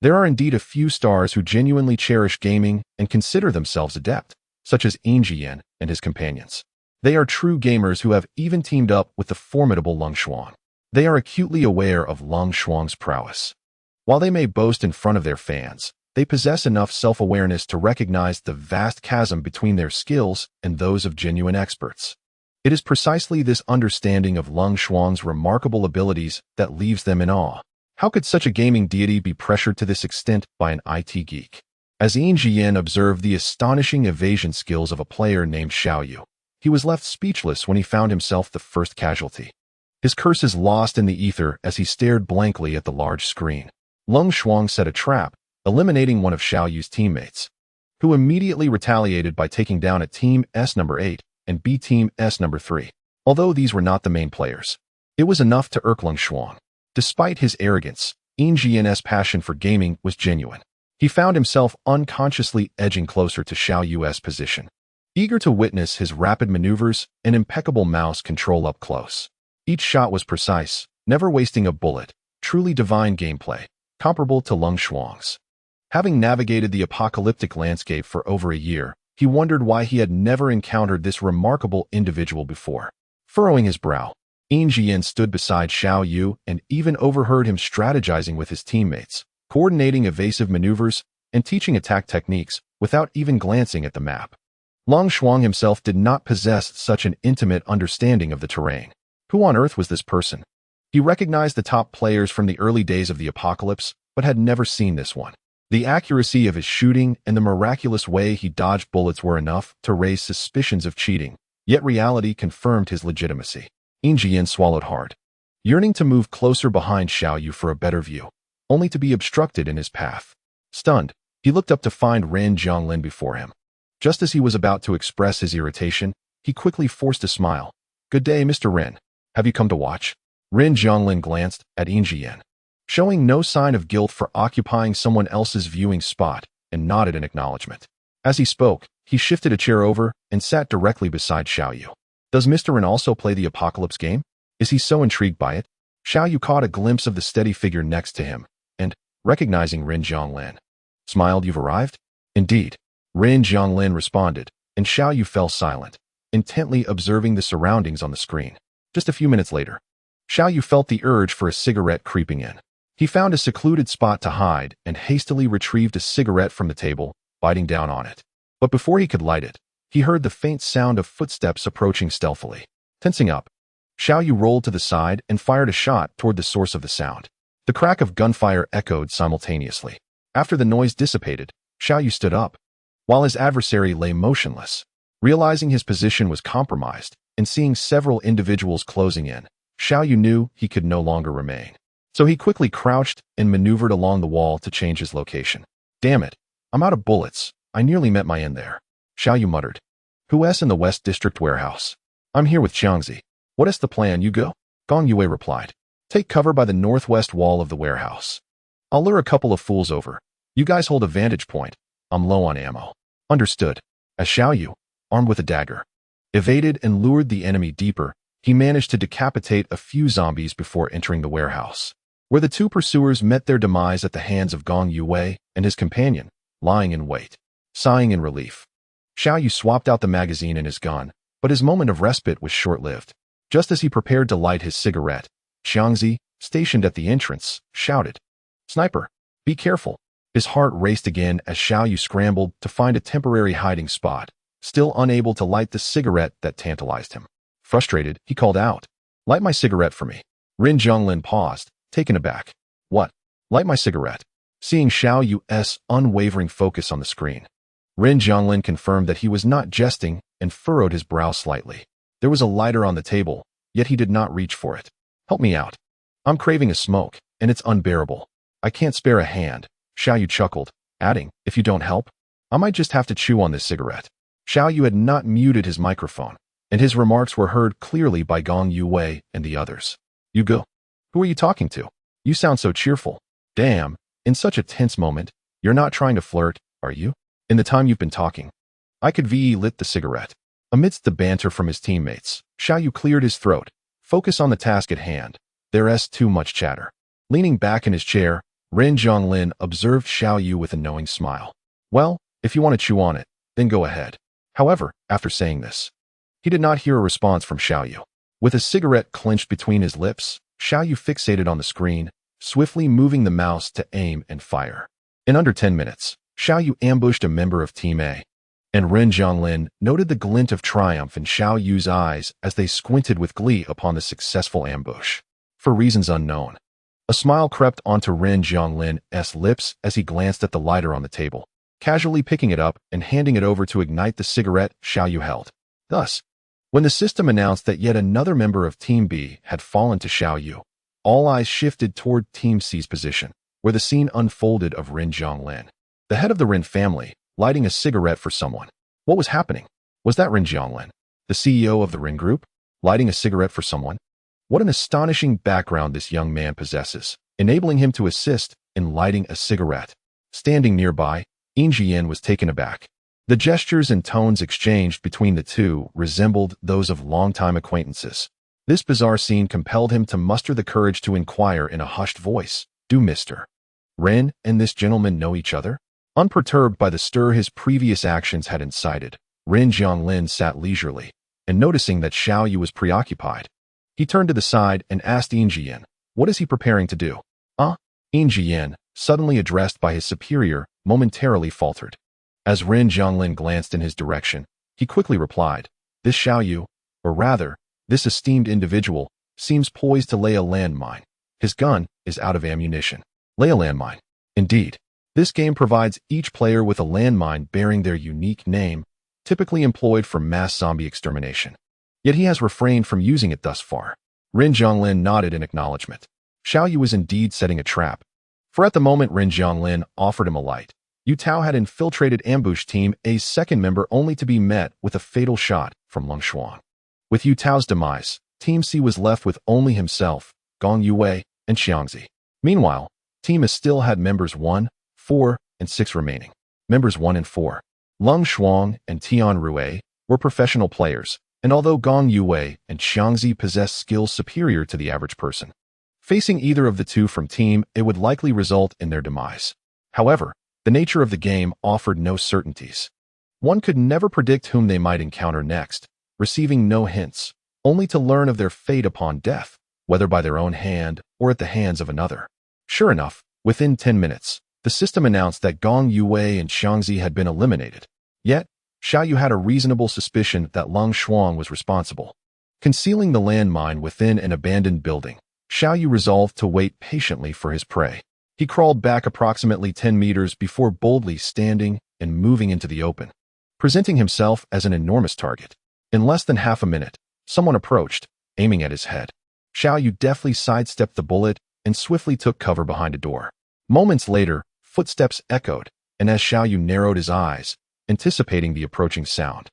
there are indeed a few stars who genuinely cherish gaming and consider themselves adept, such as Yuan and his companions. They are true gamers who have even teamed up with the formidable Lung Xuan. They are acutely aware of Lung Xuan's prowess. While they may boast in front of their fans, they possess enough self-awareness to recognize the vast chasm between their skills and those of genuine experts. It is precisely this understanding of Lung Xuan's remarkable abilities that leaves them in awe. How could such a gaming deity be pressured to this extent by an IT geek? As Yuan observed the astonishing evasion skills of a player named Xiaoyu, he was left speechless when he found himself the first casualty. His curses lost in the ether as he stared blankly at the large screen. Lung Xuan set a trap, eliminating one of Xiaoyu's teammates, who immediately retaliated by taking down a Team S number 8 and B Team S number 3. Although these were not the main players, it was enough to irk Lung Xuan. Despite his arrogance, Yuan's passion for gaming was genuine. He found himself unconsciously edging closer to Xiaoyu's position, eager to witness his rapid maneuvers and impeccable mouse control up close. Each shot was precise, never wasting a bullet, truly divine gameplay, comparable to Lung Xuan's. Having navigated the apocalyptic landscape for over a year, he wondered why he had never encountered this remarkable individual before. Furrowing his brow, Yuan stood beside Xiaoyu and even overheard him strategizing with his teammates, coordinating evasive maneuvers and teaching attack techniques without even glancing at the map. Lung Xuan himself did not possess such an intimate understanding of the terrain. Who on earth was this person? He recognized the top players from the early days of the apocalypse, but had never seen this one. The accuracy of his shooting and the miraculous way he dodged bullets were enough to raise suspicions of cheating, yet reality confirmed his legitimacy. Yuan swallowed hard, yearning to move closer behind Xiaoyu for a better view, only to be obstructed in his path. Stunned, he looked up to find Ren Zhonglin before him. Just as he was about to express his irritation, he quickly forced a smile. "Good day, Mr. Ren. Have you come to watch?" Ren Zhonglin glanced at Yuan, showing no sign of guilt for occupying someone else's viewing spot, and nodded in acknowledgement. As he spoke, he shifted a chair over and sat directly beside Xiaoyu. Does Mr. Ren also play the apocalypse game? Is he so intrigued by it? Xiaoyu caught a glimpse of the steady figure next to him, and, recognizing Ren Zhonglin, smiled. "You've arrived?" "Indeed," Ren Zhonglin responded, and Xiaoyu fell silent, intently observing the surroundings on the screen. Just a few minutes later, Xiaoyu felt the urge for a cigarette creeping in. He found a secluded spot to hide and hastily retrieved a cigarette from the table, biting down on it. But before he could light it, he heard the faint sound of footsteps approaching stealthily. Tensing up, Xiaoyu rolled to the side and fired a shot toward the source of the sound. The crack of gunfire echoed simultaneously. After the noise dissipated, Xiaoyu stood up, while his adversary lay motionless. Realizing his position was compromised, and seeing several individuals closing in, Xiaoyu knew he could no longer remain. So he quickly crouched and maneuvered along the wall to change his location. "Damn it, I'm out of bullets. I nearly met my end there," Xiaoyu muttered. "Who's in the West District warehouse?" "I'm here with Xiangzi. What is the plan, you go?" Gong Yue replied. "Take cover by the northwest wall of the warehouse. I'll lure a couple of fools over. You guys hold a vantage point. I'm low on ammo." "Understood." As Xiaoyu, armed with a dagger, evaded and lured the enemy deeper. He managed to decapitate a few zombies before entering the warehouse, where the two pursuers met their demise at the hands of Gong Yue and his companion, lying in wait. Sighing in relief, Xiao Yu swapped out the magazine in his gun, but his moment of respite was short-lived. Just as he prepared to light his cigarette, Xiangzi, stationed at the entrance, shouted, "Sniper, be careful." His heart raced again as Xiao Yu scrambled to find a temporary hiding spot, still unable to light the cigarette that tantalized him. Frustrated, he called out, "Light my cigarette for me." Rin Zhonglin paused, taken aback. "What? Light my cigarette?" Seeing Xiao Yu's unwavering focus on the screen, Rin Zhonglin confirmed that he was not jesting and furrowed his brow slightly. There was a lighter on the table, yet he did not reach for it. "Help me out. I'm craving a smoke, and it's unbearable. I can't spare a hand." Xiao Yu chuckled, adding, "If you don't help, I might just have to chew on this cigarette." Xiao Yu had not muted his microphone, and his remarks were heard clearly by Gong Yue and the others. "You go. Who are you talking to? You sound so cheerful. Damn, in such a tense moment, you're not trying to flirt, are you? In the time you've been talking." I could VE lit the cigarette. Amidst the banter from his teammates, Xiao Yu cleared his throat. Focus on the task at hand. There's too much chatter. Leaning back in his chair, Rin Zhonglin observed Xiao Yu with a knowing smile. "Well, if you want to chew on it, then go ahead." However, after saying this, he did not hear a response from Xiao Yu. With a cigarette clenched between his lips, Xiao Yu fixated on the screen, swiftly moving the mouse to aim and fire. In under 10 minutes, Xiao Yu ambushed a member of Team A, and Rin Zhonglin noted the glint of triumph in Xiao Yu's eyes as they squinted with glee upon the successful ambush. For reasons unknown, a smile crept onto Rin Zhonglin's lips as he glanced at the lighter on the table, casually picking it up and handing it over to ignite the cigarette Xiao Yu held. Thus, when the system announced that yet another member of Team B had fallen to Xiao Yu, all eyes shifted toward Team C's position, where the scene unfolded of Rin Zhonglin, the head of the Rin family, lighting a cigarette for someone. What was happening? Was that Rin Zhonglin, the CEO of the Rin Group, lighting a cigarette for someone? What an astonishing background this young man possesses, enabling him to assist in lighting a cigarette. Standing nearby, Yinjian was taken aback. The gestures and tones exchanged between the two resembled those of longtime acquaintances. This bizarre scene compelled him to muster the courage to inquire in a hushed voice, "Do Mr. Rin and this gentleman know each other?" Unperturbed by the stir his previous actions had incited, Rin Zhonglin sat leisurely, and noticing that Xiao Yu was preoccupied, he turned to the side and asked Yinjian, "What is he preparing to do?" Yinjian, suddenly addressed by his superior, momentarily faltered. As Rin Zhonglin glanced in his direction, he quickly replied, "This Xiao Yu, or rather, this esteemed individual, seems poised to lay a landmine. His gun is out of ammunition." Lay a landmine. Indeed, this game provides each player with a landmine bearing their unique name, typically employed for mass zombie extermination. Yet he has refrained from using it thus far. Rin Zhonglin nodded in acknowledgement. Xiao Yu was indeed setting a trap, for at the moment Rin Zhonglin offered him a light, Yu Tao had infiltrated ambush Team A's second member only to be met with a fatal shot from Lung Xuan. With Yu Tao's demise, Team C was left with only himself, Gong Yue, and Xiangzi. Meanwhile, Team A still had members 1, 4, and 6 remaining. Members 1 and 4, Lung Xuan and Tian Rue, were professional players, and although Gong Yue and Xiangzi possessed skills superior to the average person, facing either of the two from Team A would likely result in their demise. However, the nature of the game offered no certainties. One could never predict whom they might encounter next, receiving no hints, only to learn of their fate upon death, whether by their own hand or at the hands of another. Sure enough, within 10 minutes, the system announced that Gong Yue and Xiangzi had been eliminated. Yet, Xiao Yu had a reasonable suspicion that Lung Xuan was responsible. Concealing the landmine within an abandoned building, Xiao Yu resolved to wait patiently for his prey. He crawled back approximately 10 meters before boldly standing and moving into the open, presenting himself as an enormous target. In less than half a minute, someone approached, aiming at his head. Xiao Yu deftly sidestepped the bullet and swiftly took cover behind a door. Moments later, footsteps echoed, and as Xiao Yu narrowed his eyes, anticipating the approaching sound,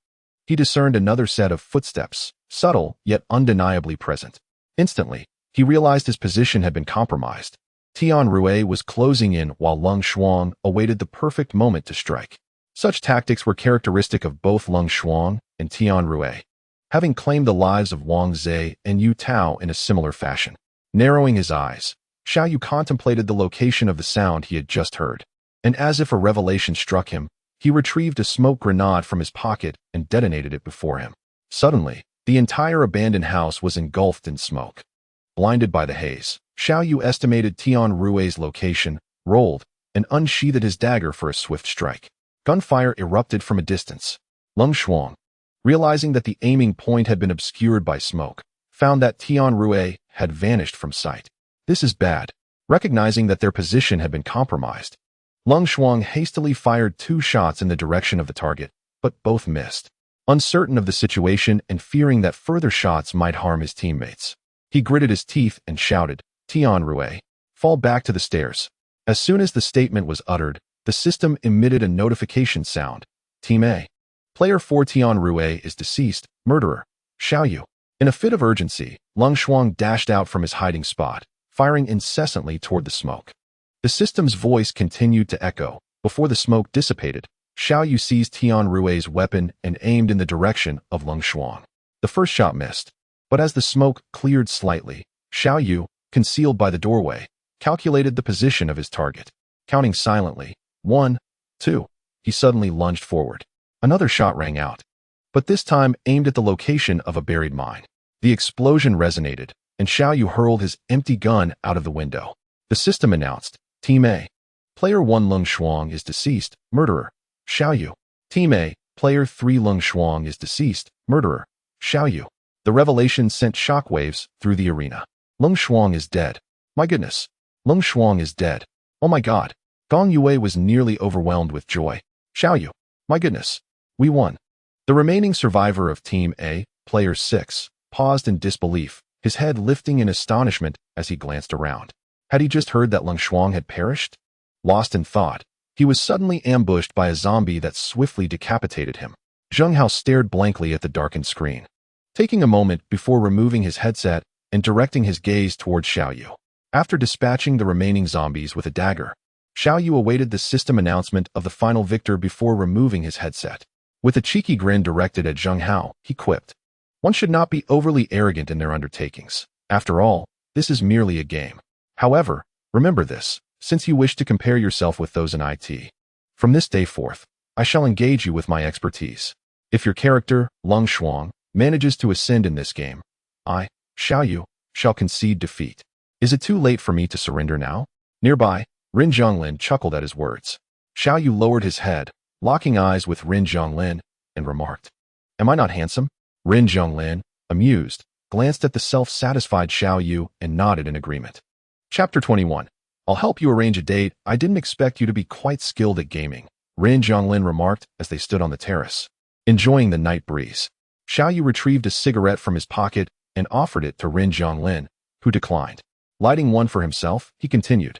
he discerned another set of footsteps, subtle yet undeniably present. Instantly, he realized his position had been compromised. Tian Rue was closing in while Lung Xuan awaited the perfect moment to strike. Such tactics were characteristic of both Lung Xuan and Tian Rue. having claimed the lives of Wang Zhe and Yu Tao in a similar fashion. Narrowing his eyes, Xiao Yu contemplated the location of the sound he had just heard. And as if a revelation struck him, he retrieved a smoke grenade from his pocket and detonated it before him. Suddenly, the entire abandoned house was engulfed in smoke. Blinded by the haze, Xiao Yu estimated Tian Rui's location, rolled, and unsheathed his dagger for a swift strike. Gunfire erupted from a distance. Lung Shuang, realizing that the aiming point had been obscured by smoke, found that Tian Rui had vanished from sight. This is bad. Recognizing that their position had been compromised, Lung Shuang hastily fired 2 shots in the direction of the target, but both missed. Uncertain of the situation and fearing that further shots might harm his teammates, he gritted his teeth and shouted, "Tian Rui, fall back to the stairs." As soon as the statement was uttered, the system emitted a notification sound. Team A. Player 4 Tian Rui is deceased, murderer, Xiao Yu. In a fit of urgency, Lung Shuang dashed out from his hiding spot, firing incessantly toward the smoke. The system's voice continued to echo. Before the smoke dissipated, Xiao Yu seized Tian Rui's weapon and aimed in the direction of Lung Shuang. The first shot missed, but as the smoke cleared slightly, Xiao Yu, concealed by the doorway, calculated the position of his target. Counting silently, 1, 2, he suddenly lunged forward. Another shot rang out, but this time aimed at the location of a buried mine. The explosion resonated, and Xiao Yu hurled his empty gun out of the window. The system announced, Team A. Player 1 Lung Shuang is deceased, murderer, Xiao Yu. Team A. Player 3 Lung Shuang is deceased, murderer, Xiao Yu. The revelation sent shockwaves through the arena. Lung Shuang is dead. My goodness. Lung Shuang is dead. Oh my god. Gong Yue was nearly overwhelmed with joy. Xiao Yu. My goodness. We won. The remaining survivor of Team A, Player 6, paused in disbelief, his head lifting in astonishment as he glanced around. Had he just heard that Lung Shuang had perished? Lost in thought, he was suddenly ambushed by a zombie that swiftly decapitated him. Zheng Hao stared blankly at the darkened screen, taking a moment before removing his headset and directing his gaze toward Xiao Yu. After dispatching the remaining zombies with a dagger, Xiao Yu awaited the system announcement of the final victor before removing his headset. With a cheeky grin directed at Zheng Hao, he quipped, "One should not be overly arrogant in their undertakings. After all, this is merely a game. However, remember this, since you wish to compare yourself with those in IT. From this day forth, I shall engage you with my expertise. If your character, Lung Shuang, manages to ascend in this game, I, Xiao Yu, shall concede defeat. Is it too late for me to surrender now?" Nearby, Rin Zhonglin chuckled at his words. Xiao Yu lowered his head, locking eyes with Rin Zhonglin, and remarked, "Am I not handsome?" Rin Zhonglin, amused, glanced at the self-satisfied Xiao Yu and nodded in agreement. Chapter 21. I'll help you arrange a date. I didn't expect you to be quite skilled at gaming, Rin Zhonglin remarked as they stood on the terrace, enjoying the night breeze. Xiao Yu retrieved a cigarette from his pocket and offered it to Rin Zhonglin, who declined. Lighting one for himself, he continued,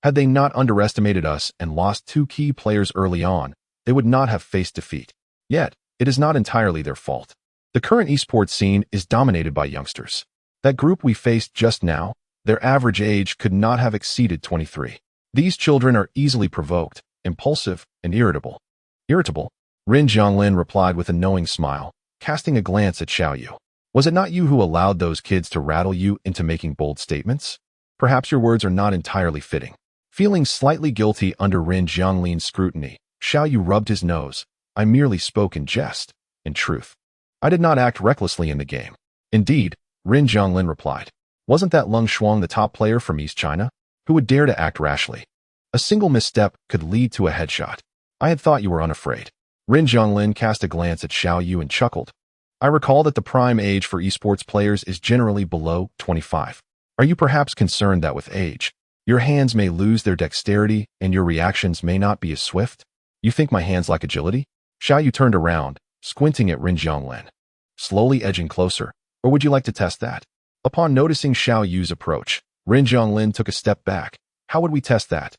"Had they not underestimated us and lost 2 key players early on, they would not have faced defeat. Yet, it is not entirely their fault. The current esports scene is dominated by youngsters. That group we faced just now, their average age could not have exceeded 23. These children are easily provoked, impulsive, and irritable." "Irritable?" Rin Zhonglin replied with a knowing smile, casting a glance at Xiao Yu. "Was it not you who allowed those kids to rattle you into making bold statements? Perhaps your words are not entirely fitting." Feeling slightly guilty under Rin Zhonglin's scrutiny, Xiao Yu rubbed his nose. "I merely spoke in jest. In truth, I did not act recklessly in the game." "Indeed," Rin Zhonglin replied. "Wasn't that Lung Shuang the top player from East China? Who would dare to act rashly? A single misstep could lead to a headshot. I had thought you were unafraid." Rin Zhonglin cast a glance at Xiao Yu and chuckled. "I recall that the prime age for esports players is generally below 25. Are you perhaps concerned that with age, your hands may lose their dexterity and your reactions may not be as swift? You think my hands lack agility?" Xiao Yu turned around, squinting at Rin Zhonglin, slowly edging closer. "Or would you like to test that?" Upon noticing Xiao Yu's approach, Rin Zhonglin took a step back. "How would we test that?"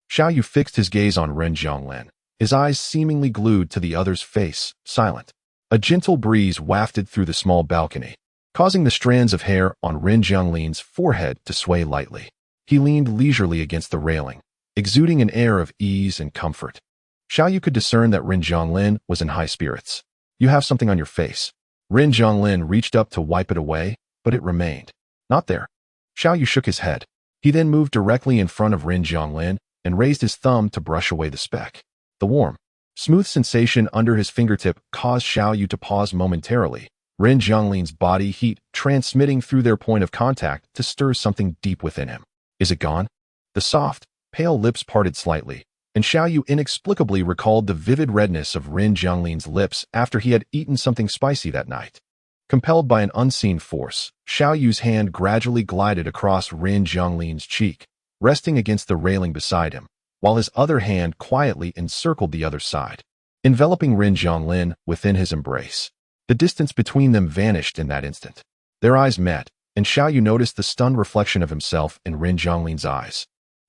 Xiao Yu fixed his gaze on Rin Zhonglin, his eyes seemingly glued to the other's face, silent. A gentle breeze wafted through the small balcony, causing the strands of hair on Rin Zhonglin's forehead to sway lightly. He leaned leisurely against the railing, exuding an air of ease and comfort. Xiao Yu could discern that Rin Zhonglin was in high spirits. "You have something on your face." Rin Zhonglin reached up to wipe it away, but it remained. Not there. Xiao Yu shook his head. He then moved directly in front of Rin Zhonglin and raised his thumb to brush away the speck. The warm, smooth sensation under his fingertip caused Xiao Yu to pause momentarily, Rin Zhonglin's body heat transmitting through their point of contact to stir something deep within him. Is it gone? The soft, pale lips parted slightly, and Xiao Yu inexplicably recalled the vivid redness of Rin Zhonglin's lips after he had eaten something spicy that night. Compelled by an unseen force, Xiao Yu's hand gradually glided across Rin Zhonglin's cheek, resting against the railing beside him, while his other hand quietly encircled the other side, enveloping Rin Zhonglin within his embrace. The distance between them vanished in that instant. Their eyes met, and Xiao Yu noticed the stunned reflection of himself in Rin Zhonglin's eyes.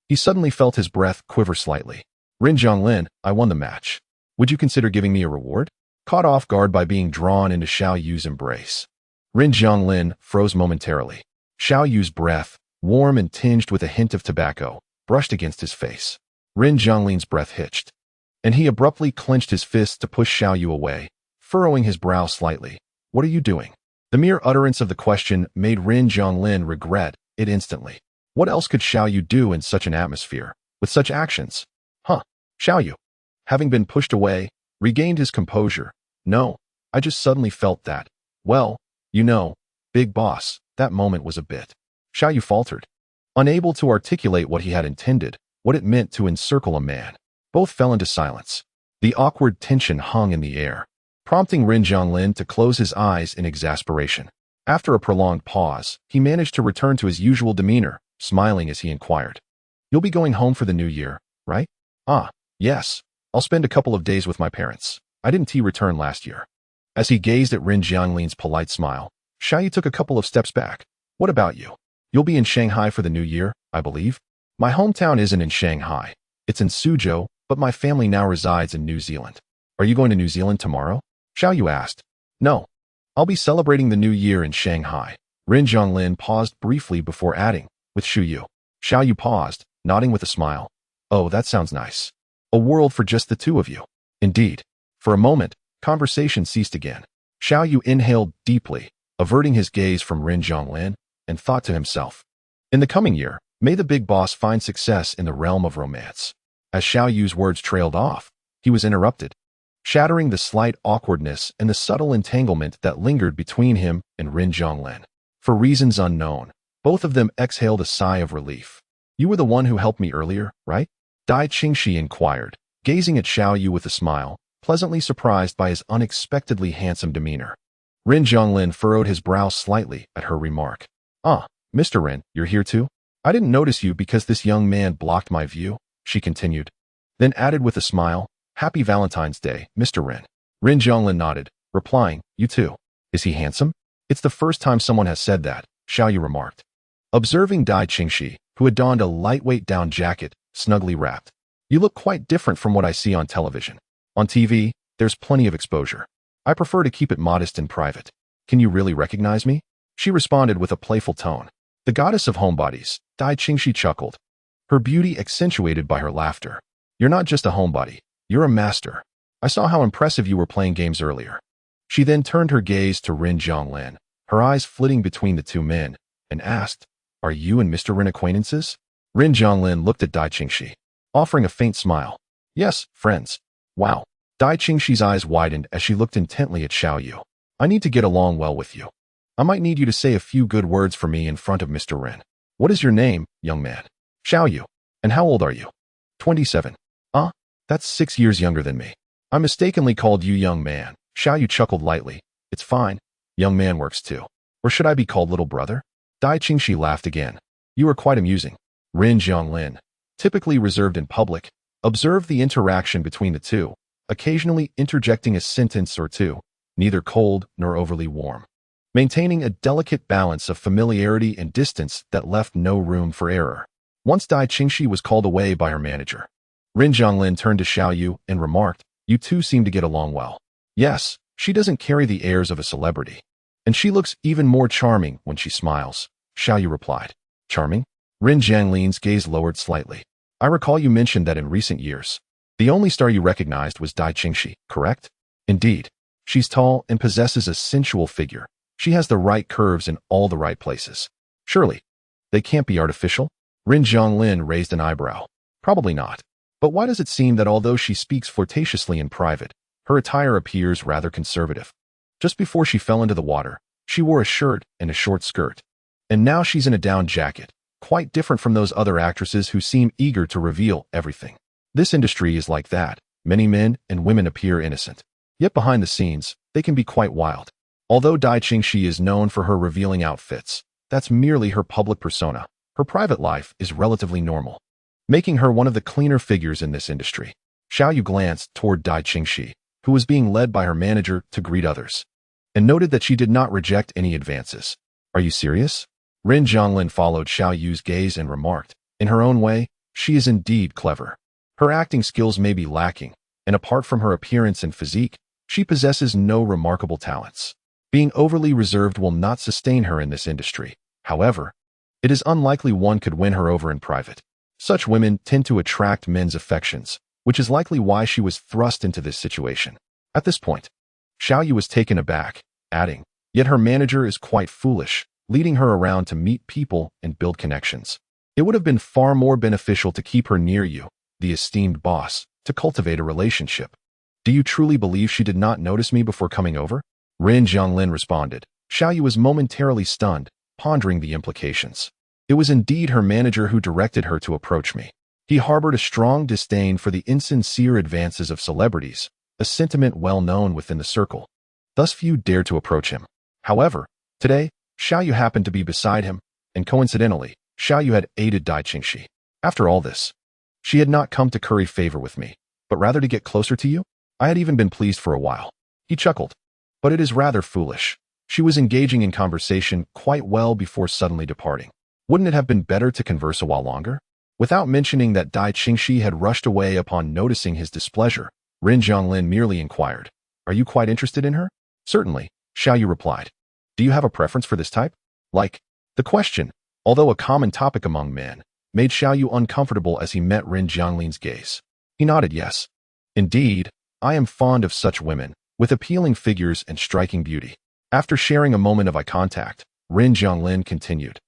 He suddenly felt his breath quiver slightly. Rin Zhonglin, I won the match. Would you consider giving me a reward? Caught off guard by being drawn into Xiao Yu's embrace, Rin Zhonglin froze momentarily. Xiao Yu's breath, warm and tinged with a hint of tobacco, brushed against his face. Rin Zhonglin's breath hitched, and he abruptly clenched his fists to push Xiao Yu away, furrowing his brow slightly. What are you doing? The mere utterance of the question made Rin Zhonglin regret it instantly. What else could Xiao Yu do in such an atmosphere, with such actions? Xiao Yu, having been pushed away, regained his composure. No, I just suddenly felt that. Well, you know, big boss, that moment was a bit. Xiao Yu faltered, unable to articulate what he had intended, what it meant to encircle a man. Both fell into silence. The awkward tension hung in the air, prompting Rin Zhonglin to close his eyes in exasperation. After a prolonged pause, he managed to return to his usual demeanor, smiling as he inquired. You'll be going home for the new year, right? Yes. I'll spend a couple of days with my parents. I didn't return last year. As he gazed at Rin Zhonglin's polite smile, Xiao Yu took a couple of steps back. What about you? You'll be in Shanghai for the new year, I believe? My hometown isn't in Shanghai. It's in Suzhou, but my family now resides in New Zealand. Are you going to New Zealand tomorrow? Xiao Yu asked. No. I'll be celebrating the new year in Shanghai. Rin Zhonglin paused briefly before adding, with Xu Yu. Xiao Yu paused, nodding with a smile. Oh, that sounds nice. A world for just the two of you. Indeed. For a moment, conversation ceased again. Xiao Yu inhaled deeply, averting his gaze from Rin Zhonglin, and thought to himself, in the coming year, may the big boss find success in the realm of romance. As Xiao Yu's words trailed off, he was interrupted, shattering the slight awkwardness and the subtle entanglement that lingered between him and Rin Zhonglin. For reasons unknown, both of them exhaled a sigh of relief. You were the one who helped me earlier, right? Dai Qingxi inquired, gazing at Xiao Yu with a smile, pleasantly surprised by his unexpectedly handsome demeanor. Rin Zhonglin furrowed his brow slightly at her remark. Mr. Rin, you're here too? I didn't notice you because this young man blocked my view, she continued. Then added with a smile, Happy Valentine's Day, Mr. Rin. Rin Zhonglin nodded, replying, You too. Is he handsome? It's the first time someone has said that, Xiao Yu remarked. Observing Dai Qingxi, who had donned a lightweight down jacket, snugly wrapped. You look quite different from what I see on television. On TV, there's plenty of exposure. I prefer to keep it modest and private. Can you really recognize me? She responded with a playful tone. The goddess of homebodies, Dai Qingxi chuckled, her beauty accentuated by her laughter. You're not just a homebody, you're a master. I saw how impressive you were playing games earlier. She then turned her gaze to Rin Zhonglin, her eyes flitting between the two men, and asked, Are you and Mr. Rin acquaintances? Rin Zhonglin looked at Dai Qingxi, offering a faint smile. Yes, friends. Wow. Dai Qingxi's eyes widened as she looked intently at Xiao Yu. I need to get along well with you. I might need you to say a few good words for me in front of Mr. Rin. What is your name, young man? Xiao Yu. And how old are you? 27. That's 6 years younger than me. I mistakenly called you young man. Xiao Yu chuckled lightly. It's fine. Young man works too. Or should I be called little brother? Dai Qingxi laughed again. You are quite amusing. Rin Zhonglin, typically reserved in public, observed the interaction between the two, occasionally interjecting a sentence or two, neither cold nor overly warm, maintaining a delicate balance of familiarity and distance that left no room for error. Once Dai Qingxi was called away by her manager, Rin Zhonglin turned to Xiao Yu and remarked, You two seem to get along well. Yes, she doesn't carry the airs of a celebrity. And she looks even more charming when she smiles, Xiao Yu replied. Charming? Rin Zhonglin's gaze lowered slightly. I recall you mentioned that in recent years, the only star you recognized was Dai Qingxi, correct? Indeed. She's tall and possesses a sensual figure. She has the right curves in all the right places. Surely, they can't be artificial? Rin Zhonglin raised an eyebrow. Probably not. But why does it seem that although she speaks flirtatiously in private, her attire appears rather conservative? Just before she fell into the water, she wore a shirt and a short skirt. And now she's in a down jacket, quite different from those other actresses who seem eager to reveal everything. This industry is like that. Many men and women appear innocent. Yet behind the scenes, they can be quite wild. Although Dai Qingxi is known for her revealing outfits, that's merely her public persona. Her private life is relatively normal, making her one of the cleaner figures in this industry. Xiao Yu glanced toward Dai Qingxi, who was being led by her manager to greet others, and noted that she did not reject any advances. Are you serious? Rin Zhonglin followed Xiao Yu's gaze and remarked, in her own way, she is indeed clever. Her acting skills may be lacking, and apart from her appearance and physique, she possesses no remarkable talents. Being overly reserved will not sustain her in this industry. However, it is unlikely one could win her over in private. Such women tend to attract men's affections, which is likely why she was thrust into this situation. At this point, Xiao Yu was taken aback, adding, yet her manager is quite foolish, leading her around to meet people and build connections. It would have been far more beneficial to keep her near you, the esteemed boss, to cultivate a relationship. Do you truly believe she did not notice me before coming over? Rin Zhonglin responded. Xiao Yu was momentarily stunned, pondering the implications. It was indeed her manager who directed her to approach me. He harbored a strong disdain for the insincere advances of celebrities, a sentiment well known within the circle. Thus few dared to approach him. However, today, Xiao Yu happened to be beside him, and coincidentally, Xiao Yu had aided Dai Qingxi. After all this, she had not come to curry favor with me, but rather to get closer to you? I had even been pleased for a while. He chuckled. But it is rather foolish. She was engaging in conversation quite well before suddenly departing. Wouldn't it have been better to converse a while longer? Without mentioning that Dai Qingxi had rushed away upon noticing his displeasure, Rin Zhonglin merely inquired, "Are you quite interested in her?" "Certainly," Xiao Yu replied. "Do you have a preference for this type?" Like. The question, although a common topic among men, made Xiao Yu uncomfortable as he met Rin Zhonglin's gaze. He nodded yes. "Indeed, I am fond of such women, with appealing figures and striking beauty." After sharing a moment of eye contact, Rin Zhonglin continued,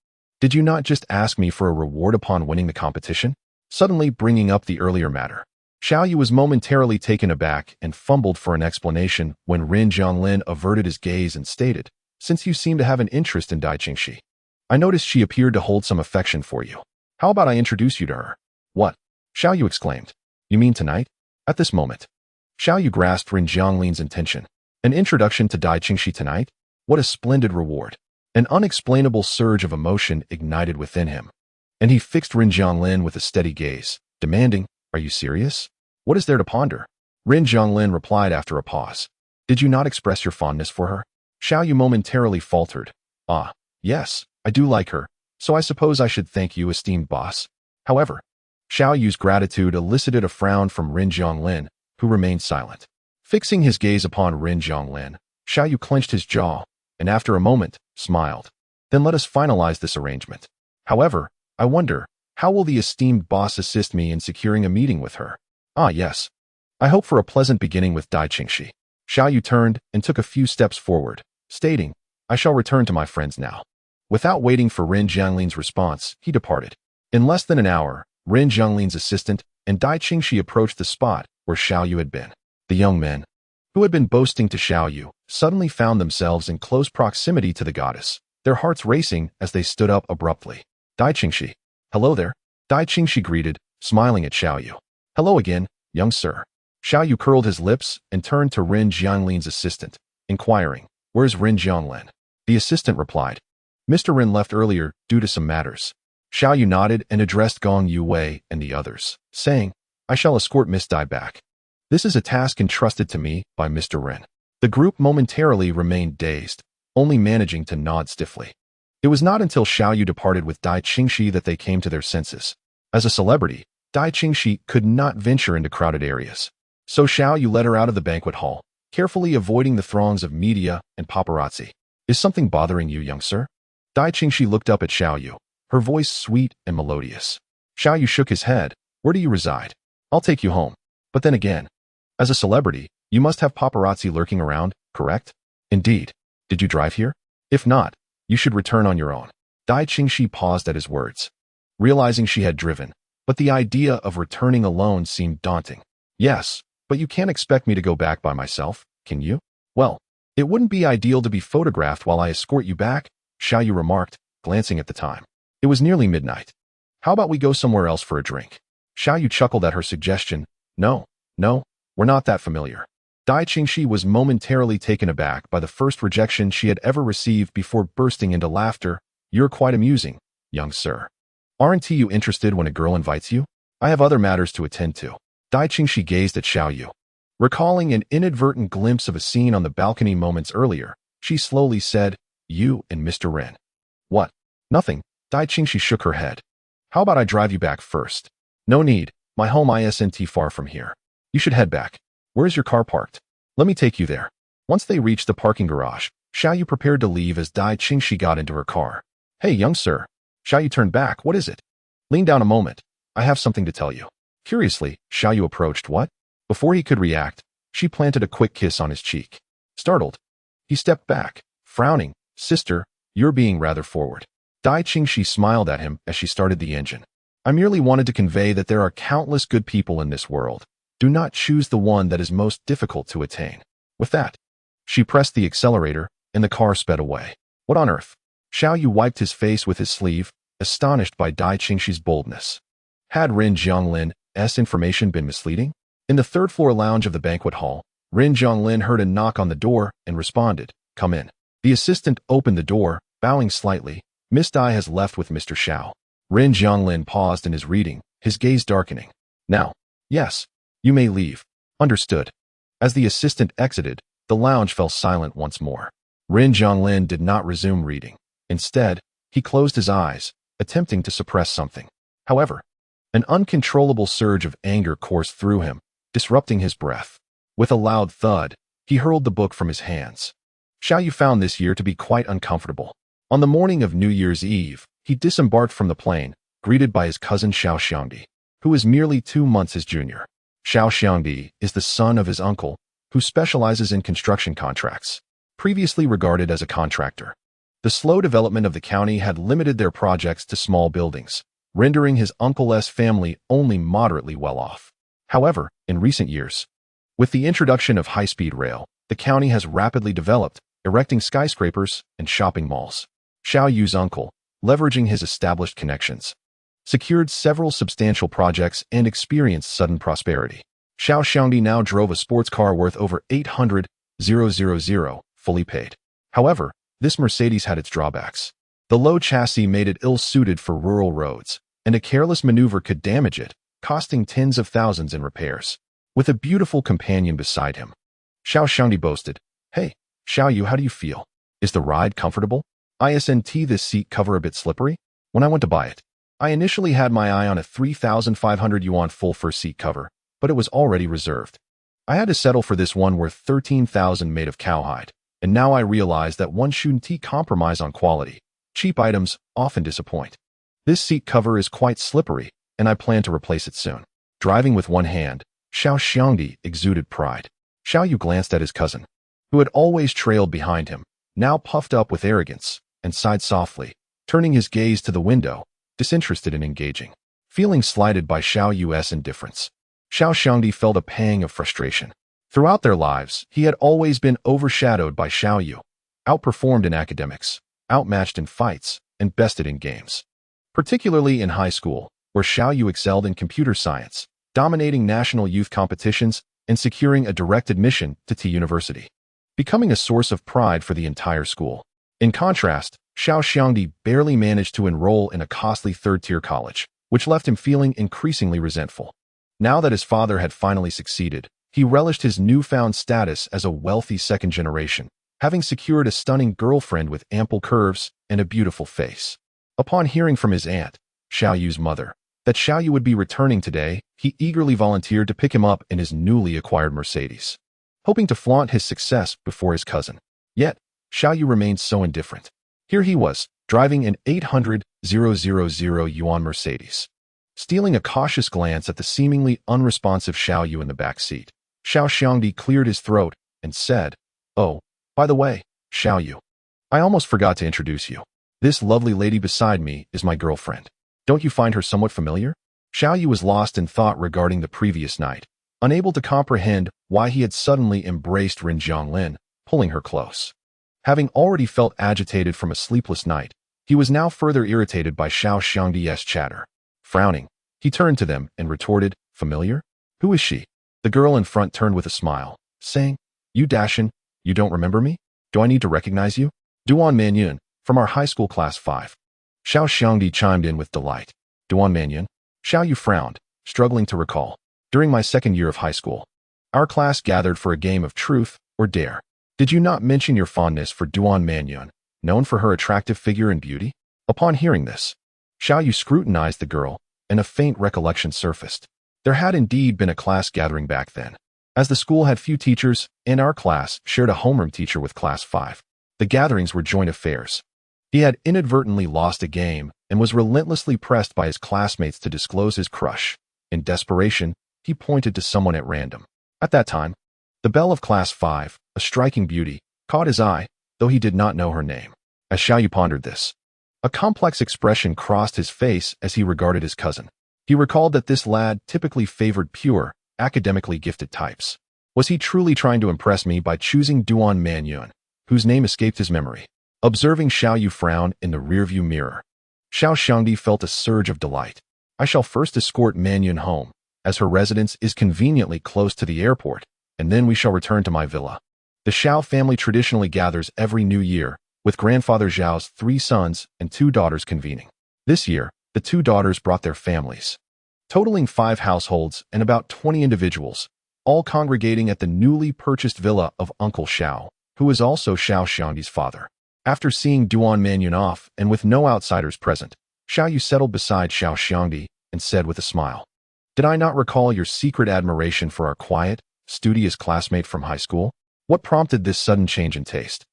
"Did you not just ask me for a reward upon winning the competition?" Suddenly bringing up the earlier matter. Xiao Yu was momentarily taken aback and fumbled for an explanation when Rin Zhonglin averted his gaze and stated, "Since you seem to have an interest in Dai Qingxi, I noticed she appeared to hold some affection for you. How about I introduce you to her?" "What?" Xiao Yu exclaimed. "You mean tonight?" At this moment, Xiao Yu grasped Rin Zhonglin's intention. An introduction to Dai Qingxi tonight? What a splendid reward. An unexplainable surge of emotion ignited within him, and he fixed Rin Zhonglin with a steady gaze, demanding, "Are you serious? What is there to ponder?" Rin Zhonglin replied after a pause, "Did you not express your fondness for her?" Xiao Yu momentarily faltered. "Ah, yes, I do like her, so I suppose I should thank you, esteemed boss." However, Xiao Yu's gratitude elicited a frown from Rin Zhonglin, who remained silent. Fixing his gaze upon Rin Zhonglin, Xiao Yu clenched his jaw, and after a moment, smiled. "Then let us finalize this arrangement. However, I wonder, how will the esteemed boss assist me in securing a meeting with her?" "Ah, yes. I hope for a pleasant beginning with Dai Qingxi." Xiao Yu turned and took a few steps forward, stating, "I shall return to my friends now." Without waiting for Rin Zhonglin's response, he departed. In less than an hour, Rin Zhonglin's assistant and Dai Qingxi approached the spot where Xiao Yu had been. The young men, who had been boasting to Xiao Yu, suddenly found themselves in close proximity to the goddess, their hearts racing as they stood up abruptly. "Dai Qingxi." "Hello there." Dai Qingxi greeted, smiling at Xiao Yu. "Hello again, young sir." Xiao Yu curled his lips and turned to Rin Zhonglin's assistant, inquiring, "Where's Rin Zhonglin?" The assistant replied, "Mr. Rin left earlier due to some matters." Xiao Yu nodded and addressed Gong Yue and the others, saying, "I shall escort Miss Dai back. This is a task entrusted to me by Mr. Rin." The group momentarily remained dazed, only managing to nod stiffly. It was not until Xiao Yu departed with Dai Qingxi that they came to their senses. As a celebrity, Dai Qingxi could not venture into crowded areas. So Xiao Yu led her out of the banquet hall, carefully avoiding the throngs of media and paparazzi. "Is something bothering you, young sir?" Dai Qingxi looked up at Xiao Yu, her voice sweet and melodious. Xiao Yu shook his head. "Where do you reside? I'll take you home. But then again, as a celebrity, you must have paparazzi lurking around, correct? Indeed. Did you drive here? If not, you should return on your own. Dai Qingxi paused at his words, realizing she had driven, but the idea of returning alone seemed daunting. Yes, but you can't expect me to go back by myself, can you? Well, it wouldn't be ideal to be photographed while I escort you back, Xiao Yu remarked, glancing at the time. It was nearly midnight. How about we go somewhere else for a drink? Xiao Yu chuckled at her suggestion. No, we're not that familiar. Dai Qingxi was momentarily taken aback by the first rejection she had ever received before bursting into laughter. You're quite amusing, young sir. Aren't you interested when a girl invites you? I have other matters to attend to. Dai Qingxi gazed at Xiao Yu. Recalling an inadvertent glimpse of a scene on the balcony moments earlier, she slowly said, You and Mr. Ren. What? Nothing. Dai Qingxi shook her head. How about I drive you back first? No need. My home isn't far from here. You should head back. Where's your car parked? Let me take you there. Once they reached the parking garage, Xiao Yu prepared to leave as Dai Qingxi got into her car. Hey, young sir. Xiao Yu turned back. What is it? Lean down a moment. I have something to tell you. Curiously, Xiao Yu approached. What? Before he could react, she planted a quick kiss on his cheek. Startled, he stepped back, frowning. Sister, you're being rather forward. Dai Qingxi smiled at him as she started the engine. I merely wanted to convey that there are countless good people in this world. Do not choose the one that is most difficult to attain. With that, she pressed the accelerator, and the car sped away. What on earth? Xiao Yu wiped his face with his sleeve, astonished by Dai Qingxi's boldness. Had Ren Zhonglin's information been misleading? In the third-floor lounge of the banquet hall, Ren Zhonglin heard a knock on the door and responded, Come in. The assistant opened the door, bowing slightly. Miss Dai has left with Mr. Xiao. Ren Zhonglin paused in his reading, his gaze darkening. Now, yes, you may leave. Understood. As the assistant exited, the lounge fell silent once more. Ren Zhonglin did not resume reading. Instead, he closed his eyes, attempting to suppress something. However, an uncontrollable surge of anger coursed through him, disrupting his breath. With a loud thud, he hurled the book from his hands. Xiao Yu found this year to be quite uncomfortable. On the morning of New Year's Eve, he disembarked from the plane, greeted by his cousin Xiao Xiangdi, who is merely 2 months his junior. Xiao Xiangdi is the son of his uncle, who specializes in construction contracts. Previously regarded as a contractor, the slow development of the county had limited their projects to small buildings, rendering his uncle's family only moderately well off. However, in recent years, with the introduction of high-speed rail, the county has rapidly developed, erecting skyscrapers and shopping malls. Xiao Yu's uncle, leveraging his established connections, secured several substantial projects and experienced sudden prosperity. Xiao Xiangdi now drove a sports car worth over 800,000, fully paid. However, this Mercedes had its drawbacks. The low chassis made it ill-suited for rural roads, and a careless maneuver could damage it, costing tens of thousands in repairs. With a beautiful companion beside him, Xiao Xiangdi boasted, Hey, Xiao Yu, how do you feel? Is the ride comfortable? Isn't this seat cover a bit slippery? When I went to buy it, I initially had my eye on a 3,500 yuan full fur seat cover, but it was already reserved. I had to settle for this one worth 13,000 made of cowhide, and now I realize that one shouldn't compromise on quality. Cheap items often disappoint. This seat cover is quite slippery, and I plan to replace it soon. Driving with one hand, Xiao Xiangdi exuded pride. Xiao Yu glanced at his cousin, who had always trailed behind him, now puffed up with arrogance, and sighed softly, turning his gaze to the window, disinterested in engaging. Feeling slighted by Xiao Yu's indifference, Xiao Xiangdi felt a pang of frustration. Throughout their lives, he had always been overshadowed by Xiao Yu, outperformed in academics, outmatched in fights, and bested in games. Particularly in high school, where Xiao Yu excelled in computer science, dominating national youth competitions and securing a direct admission to T University, becoming a source of pride for the entire school. In contrast, Xiao Xiangdi barely managed to enroll in a costly third-tier college, which left him feeling increasingly resentful. Now that his father had finally succeeded, he relished his newfound status as a wealthy second generation, having secured a stunning girlfriend with ample curves and a beautiful face. Upon hearing from his aunt, Xiao Yu's mother, that Xiao Yu would be returning today, he eagerly volunteered to pick him up in his newly acquired Mercedes, hoping to flaunt his success before his cousin. Yet, Xiao Yu remained so indifferent. Here he was, driving an 800,000 yuan Mercedes. Stealing a cautious glance at the seemingly unresponsive Xiao Yu in the back seat, Xiao Xiangdi cleared his throat and said, Oh, By the way, Xiao Yu, I almost forgot to introduce you. This lovely lady beside me is my girlfriend. Don't you find her somewhat familiar? Xiao Yu was lost in thought regarding the previous night, unable to comprehend why he had suddenly embraced Rin Jianglin, pulling her close. Having already felt agitated from a sleepless night, he was now further irritated by Xiao Xiangdi's chatter. Frowning, he turned to them and retorted, "Familiar? Who is she?" The girl in front turned with a smile, saying, "You Dashin, you don't remember me? Do I need to recognize you? Duan Manyun, from our high school class 5. Xiao Xiangdi chimed in with delight. Duan Manyun? Xiao Yu frowned, struggling to recall. During my second year of high school, our class gathered for a game of truth or dare. Did you not mention your fondness for Duan Manyun, known for her attractive figure and beauty? Upon hearing this, Xiao Yu scrutinized the girl, and a faint recollection surfaced. There had indeed been a class gathering back then. As the school had few teachers, and our class shared a homeroom teacher with class 5. The gatherings were joint affairs. He had inadvertently lost a game and was relentlessly pressed by his classmates to disclose his crush. In desperation, he pointed to someone at random. At that time, the belle of class 5, a striking beauty, caught his eye, though he did not know her name. As Xiao Yu pondered this, a complex expression crossed his face as he regarded his cousin. He recalled that this lad typically favored pure, academically gifted types. Was he truly trying to impress me by choosing Duan Manyun, whose name escaped his memory? Observing Xiao Yu frown in the rearview mirror, Xiao Xiangdi felt a surge of delight. I shall first escort Manyun home, as her residence is conveniently close to the airport, and then we shall return to my villa. The Xiao family traditionally gathers every New Year, with grandfather Zhao's 3 sons and 2 daughters convening. This year, the 2 daughters brought their families, totaling 5 households and about 20 individuals, all congregating at the newly purchased villa of Uncle Xiao, who is also Xiao Xiangdi's father. After seeing Duan Manyun off and with no outsiders present, Xiao Yu settled beside Xiao Xiangdi and said with a smile, "Did I not recall your secret admiration for our quiet, studious classmate from high school? What prompted this sudden change in taste?"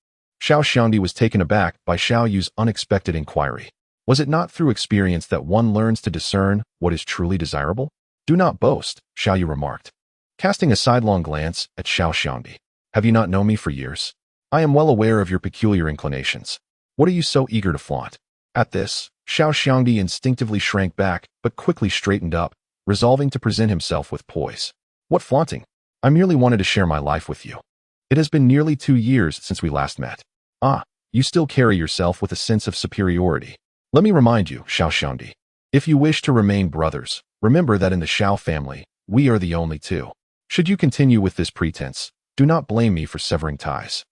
Xiao Xiangdi was taken aback by Xiao Yu's unexpected inquiry. Was it not through experience that one learns to discern what is truly desirable? Do not boast, Xiao Yu remarked, casting a sidelong glance at Xiao Xiangdi. Have you not known me for years? I am well aware of your peculiar inclinations. What are you so eager to flaunt? At this, Xiao Xiangdi instinctively shrank back, but quickly straightened up, resolving to present himself with poise. What flaunting? I merely wanted to share my life with you. It has been nearly 2 years since we last met. Ah, you still carry yourself with a sense of superiority. Let me remind you, Xiao Xiangdi, if you wish to remain brothers, remember that in the Xiao family, we are the only 2. Should you continue with this pretense, do not blame me for severing ties.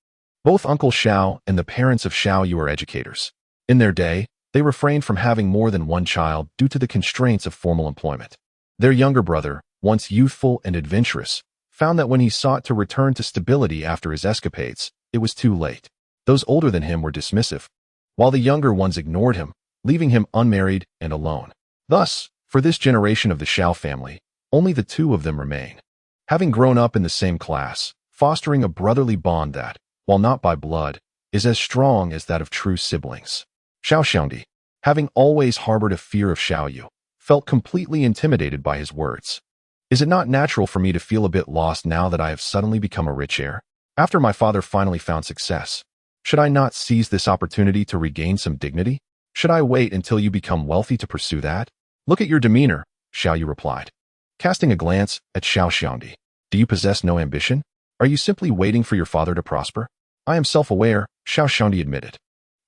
Both Uncle Xiao and the parents of Xiao Yu are educators. In their day, they refrained from having more than one child due to the constraints of formal employment. Their younger brother, once youthful and adventurous, found that when he sought to return to stability after his escapades, it was too late. Those older than him were dismissive, while the younger ones ignored him, leaving him unmarried and alone. Thus, for this generation of the Xiao family, only the 2 of them remain. Having grown up in the same class, fostering a brotherly bond that, while not by blood, is as strong as that of true siblings. Xiao Xiangdi, having always harbored a fear of Xiao Yu, felt completely intimidated by his words. Is it not natural for me to feel a bit lost now that I have suddenly become a rich heir? After my father finally found success, should I not seize this opportunity to regain some dignity? Should I wait until you become wealthy to pursue that? Look at your demeanor, Xiao Yu replied, casting a glance at Xiao Xiangdi. Do you possess no ambition? Are you simply waiting for your father to prosper? I am self-aware, Xiao Xiangdi admitted.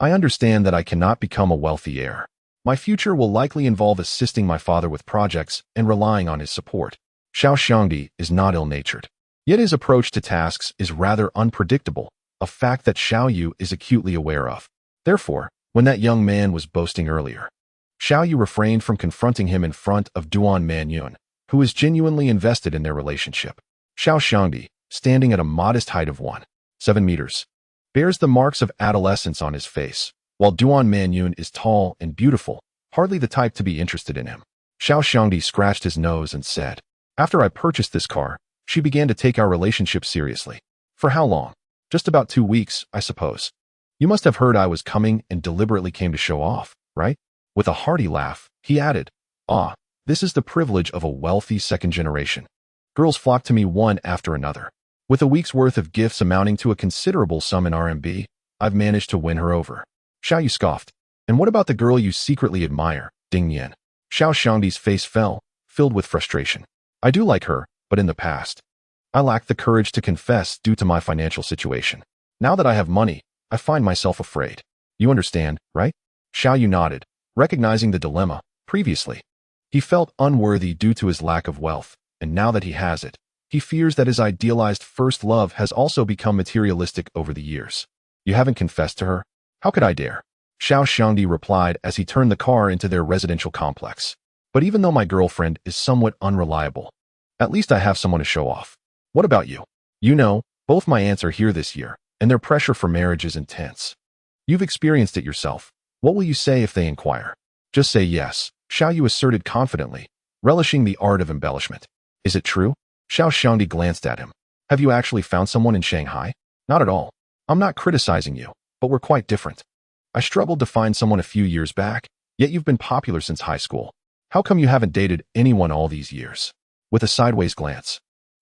I understand that I cannot become a wealthy heir. My future will likely involve assisting my father with projects and relying on his support. Xiao Xiangdi is not ill-natured, yet his approach to tasks is rather unpredictable, a fact that Xiao Yu is acutely aware of. Therefore, when that young man was boasting earlier, Xiao Yu refrained from confronting him in front of Duan Manyun, who is genuinely invested in their relationship. Xiao Xiangdi, standing at a modest height of 1.7 meters, bears the marks of adolescence on his face, while Duan Manyun is tall and beautiful, hardly the type to be interested in him. Xiao Xiangdi scratched his nose and said, "After I purchased this car, she began to take our relationship seriously. For how long? Just about 2 weeks, I suppose. You must have heard I was coming and deliberately came to show off, right?" With a hearty laugh, he added, "Ah, this is the privilege of a wealthy second generation. Girls flock to me one after another. With a week's worth of gifts amounting to a considerable sum in RMB, I've managed to win her over. Xiao Yu scoffed. And what about the girl you secretly admire, Ding Yan? Xiao Xiangdi's face fell, filled with frustration. I do like her, but in the past, I lacked the courage to confess due to my financial situation. Now that I have money, I find myself afraid. You understand, right? Xiao Yu nodded, recognizing the dilemma. Previously, he felt unworthy due to his lack of wealth, and now that he has it, he fears that his idealized first love has also become materialistic over the years. You haven't confessed to her? How could I dare? Xiao Xiangdi replied as he turned the car into their residential complex. But even though my girlfriend is somewhat unreliable, at least I have someone to show off. What about you? You know, both my aunts are here this year, and their pressure for marriage is intense. You've experienced it yourself. What will you say if they inquire? Just say yes, Xiao Yu asserted confidently, relishing the art of embellishment. Is it true? Xiao Xiangdi glanced at him. Have you actually found someone in Shanghai? Not at all. I'm not criticizing you, but we're quite different. I struggled to find someone a few years back, yet you've been popular since high school. How come you haven't dated anyone all these years? With a sideways glance,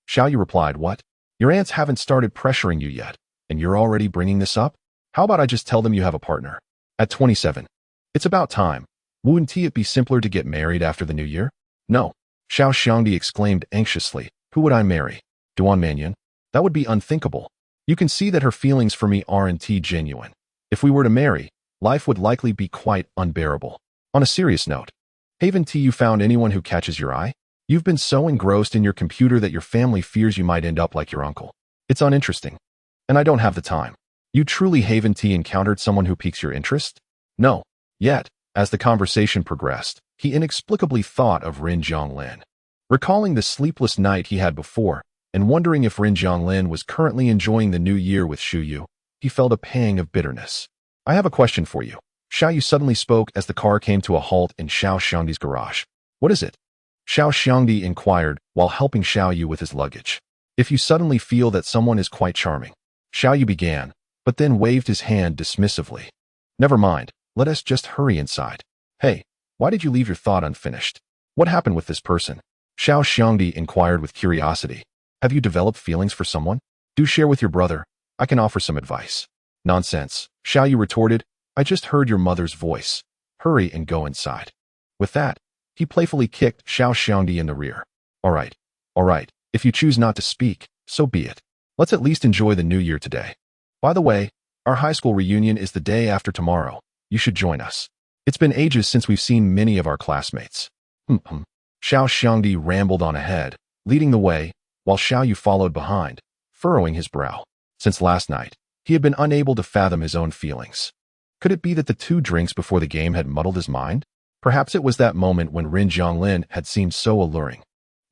Xiao Yu replied, what? Your aunts haven't started pressuring you yet, and you're already bringing this up? How about I just tell them you have a partner? At 27. It's about time. Wouldn't it be simpler to get married after the new year? No. Xiao Xiangdi exclaimed anxiously. Who would I marry? Duan Manyan? That would be unthinkable. You can see that her feelings for me aren't genuine. If we were to marry, life would likely be quite unbearable. On a serious note, haven't you found anyone who catches your eye? You've been so engrossed in your computer that your family fears you might end up like your uncle. It's uninteresting. And I don't have the time. You truly haven't encountered someone who piques your interest? No. Yet, as the conversation progressed, he inexplicably thought of Rin Zhonglin. Recalling the sleepless night he had before, and wondering if Rin Zhonglin was currently enjoying the new year with Xu Yu, he felt a pang of bitterness. I have a question for you. Xiao Yu suddenly spoke as the car came to a halt in Xiao Xiangdi's garage. What is it? Xiao Xiangdi inquired while helping Xiao Yu with his luggage. If you suddenly feel that someone is quite charming, Xiao Yu began, but then waved his hand dismissively. Never mind, let us just hurry inside. Hey, why did you leave your thought unfinished? What happened with this person? Xiao Xiangdi inquired with curiosity. Have you developed feelings for someone? Do share with your brother. I can offer some advice. Nonsense, Xiao Yu retorted. I just heard your mother's voice. Hurry and go inside. With that, he playfully kicked Xiao Xiangdi in the rear. All right. If you choose not to speak, so be it. Let's at least enjoy the new year today. By the way, our high school reunion is the day after tomorrow. You should join us. It's been ages since we've seen many of our classmates. Xiao Xiangdi rambled on ahead, leading the way, while Xiao Yu followed behind, furrowing his brow. Since last night, he had been unable to fathom his own feelings. Could it be that the 2 drinks before the game had muddled his mind? Perhaps it was that moment when Rin Zhonglin had seemed so alluring,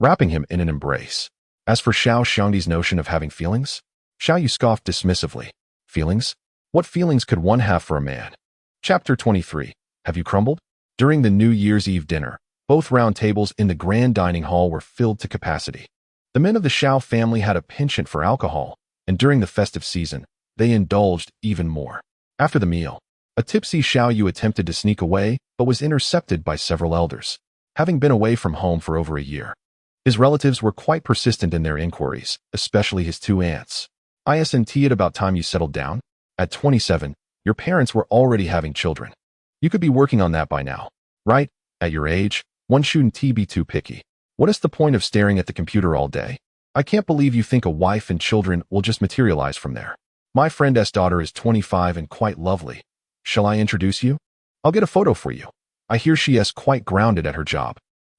wrapping him in an embrace. As for Xiao Xiangdi's notion of having feelings, Xiao Yu scoffed dismissively. Feelings? What feelings could one have for a man? Chapter 23. Have you crumbled? During the New Year's Eve dinner, both round tables in the grand dining hall were filled to capacity. The men of the Xiao family had a penchant for alcohol, and during the festive season, they indulged even more. After the meal, a tipsy Xiao Yu attempted to sneak away, but was intercepted by several elders, having been away from home for over a year. His relatives were quite persistent in their inquiries, especially his 2 aunts. Isn't it about time you settled down? At 27, your parents were already having children. You could be working on that by now, right? At your age, one shouldn't be too picky. What is the point of staring at the computer all day? I can't believe you think a wife and children will just materialize from there. My friend's daughter is 25 and quite lovely. Shall I introduce you? I'll get a photo for you. I hear she is quite grounded at her job.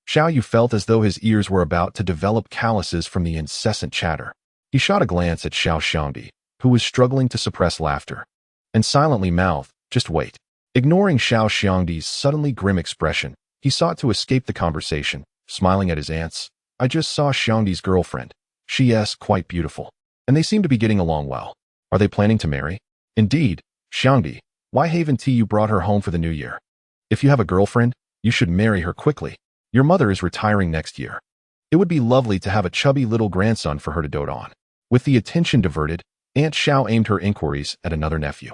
Xiao Yu felt as though his ears were about to develop calluses from the incessant chatter. He shot a glance at Xiao Xiangdi, who was struggling to suppress laughter, and silently mouthed, just wait. Ignoring Xiao Xiangdi's suddenly grim expression, he sought to escape the conversation, smiling at his aunts. I just saw Xiangdi's girlfriend. She is quite beautiful, and they seem to be getting along well. Are they planning to marry? Indeed, Xiangdi, why haven't you brought her home for the new year? If you have a girlfriend, you should marry her quickly. Your mother is retiring next year. It would be lovely to have a chubby little grandson for her to dote on. With the attention diverted, Aunt Xiao aimed her inquiries at another nephew.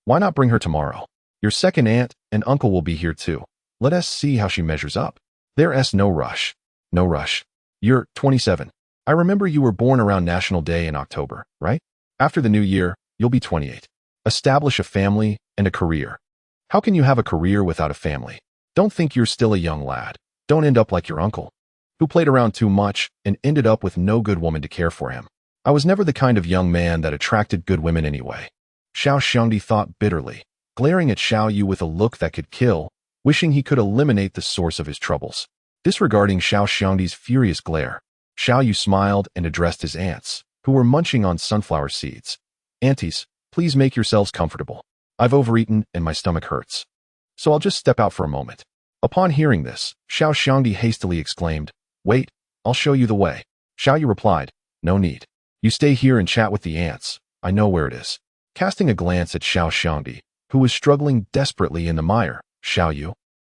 Why not bring her tomorrow? Your second aunt and uncle will be here too. Let us see how she measures up. There's no rush. No rush. You're 27. I remember you were born around National Day in October, right? After the new year, you'll be 28. Establish a family and a career. How can you have a career without a family? Don't think you're still a young lad. Don't end up like your uncle, who played around too much and ended up with no good woman to care for him. I was never the kind of young man that attracted good women anyway. Xiao Xiangdi thought bitterly, glaring at Xiao Yu with a look that could kill, wishing he could eliminate the source of his troubles. Disregarding Xiao Xiangdi's furious glare, Xiao Yu smiled and addressed his aunts, who were munching on sunflower seeds. Aunties, please make yourselves comfortable. I've overeaten and my stomach hurts. So I'll just step out for a moment. Upon hearing this, Xiao Xiangdi hastily exclaimed, Wait, I'll show you the way. Xiao Yu replied, No need. You stay here and chat with the ants. I know where it is. Casting a glance at Xiao Xiangdi, who was struggling desperately in the mire, Xiao Yu,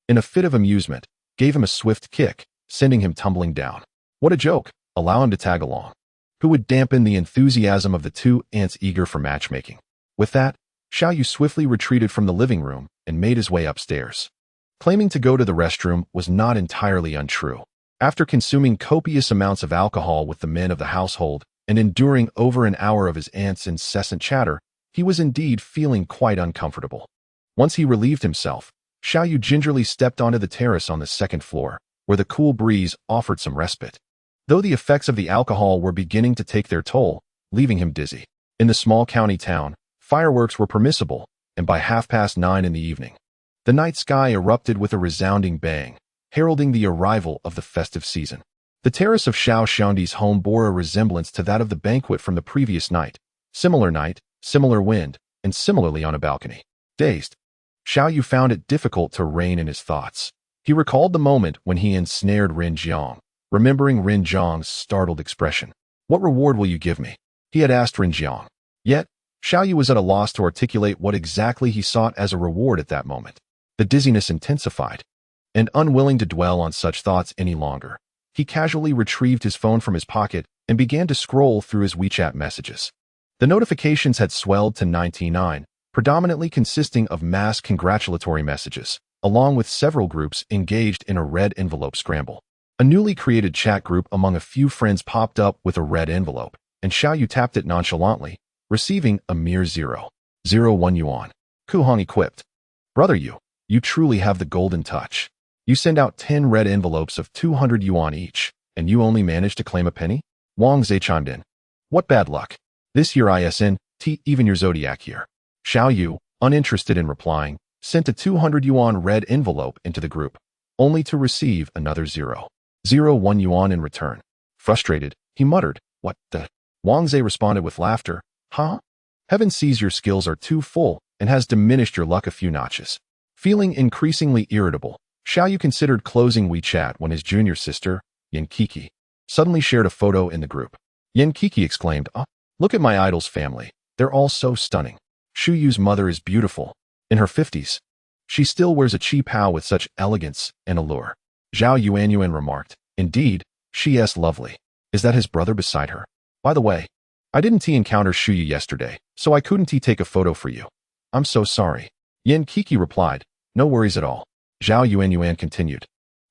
in a fit of amusement, gave him a swift kick, sending him tumbling down. What a joke. Allow him to tag along. Who would dampen the enthusiasm of the two ants eager for matchmaking? With that, Xiao Yu swiftly retreated from the living room and made his way upstairs. Claiming to go to the restroom was not entirely untrue. After consuming copious amounts of alcohol with the men of the household and enduring over an hour of his aunt's incessant chatter, he was indeed feeling quite uncomfortable. Once he relieved himself, Xiao Yu gingerly stepped onto the terrace on the second floor, where the cool breeze offered some respite. Though the effects of the alcohol were beginning to take their toll, leaving him dizzy. In the small county town, fireworks were permissible, and by 9:30 in the evening, the night sky erupted with a resounding bang, heralding the arrival of the festive season. The terrace of Xiao Xiangdi's home bore a resemblance to that of the banquet from the previous night. Similar night, similar wind, and similarly on a balcony. Dazed, Xiao Yu found it difficult to rein in his thoughts. He recalled the moment when he ensnared Ren Jiang, remembering Ren Jiang's startled expression. What reward will you give me? He had asked Ren Jiang. Yet, Xiao Yu was at a loss to articulate what exactly he sought as a reward at that moment. The dizziness intensified, and unwilling to dwell on such thoughts any longer, he casually retrieved his phone from his pocket and began to scroll through his WeChat messages. The notifications had swelled to 99, predominantly consisting of mass congratulatory messages, along with several groups engaged in a red envelope scramble. A newly created chat group among a few friends popped up with a red envelope, and Xiao Yu tapped it nonchalantly, receiving a mere 0.01 yuan. Ku Hong quipped, Brother you truly have the golden touch. You send out 10 red envelopes of 200 yuan each, and you only manage to claim a penny? Wang Zhe chimed in. What bad luck. This year isn't even your zodiac year. Xiao Yu, uninterested in replying, sent a 200 yuan red envelope into the group, only to receive another 0.01 yuan in return. Frustrated, he muttered, What the? Wang Zhe responded with laughter. Huh? Heaven sees your skills are too full and has diminished your luck a few notches. Feeling increasingly irritable, Xiao Yu considered closing WeChat when his junior sister, Yan Kiki, suddenly shared a photo in the group. Yan Kiki exclaimed, Look at my idol's family. They're all so stunning. Shu Yu's mother is beautiful. In her 50s. She still wears a chi pao with such elegance and allure. Zhao Yuan remarked, Indeed, she is lovely. Is that his brother beside her? By the way, I didn't encounter Shu Yu yesterday, so I couldn't take a photo for you. I'm so sorry. Yan Kiki replied, No worries at all. Zhao Yuan continued.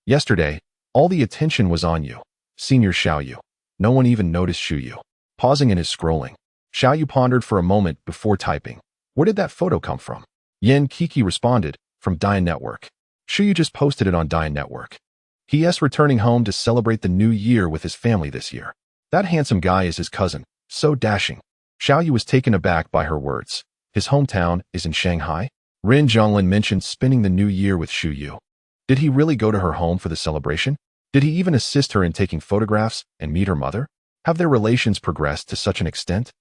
Yesterday, all the attention was on you, Senior Xiao Yu. No one even noticed Shu Yu. Pausing in his scrolling, Xiao Yu pondered for a moment before typing. Where did that photo come from? Yan Kiki responded, From Dian Network. Shu Yu just posted it on Dian Network. He is returning home to celebrate the new year with his family this year. That handsome guy is his cousin, so dashing. Xiao Yu was taken aback by her words. His hometown is in Shanghai? Ren Zhonglin mentioned spending the new year with Shu Yu. Did he really go to her home for the celebration? Did he even assist her in taking photographs and meet her mother? Have their relations progressed to such an extent?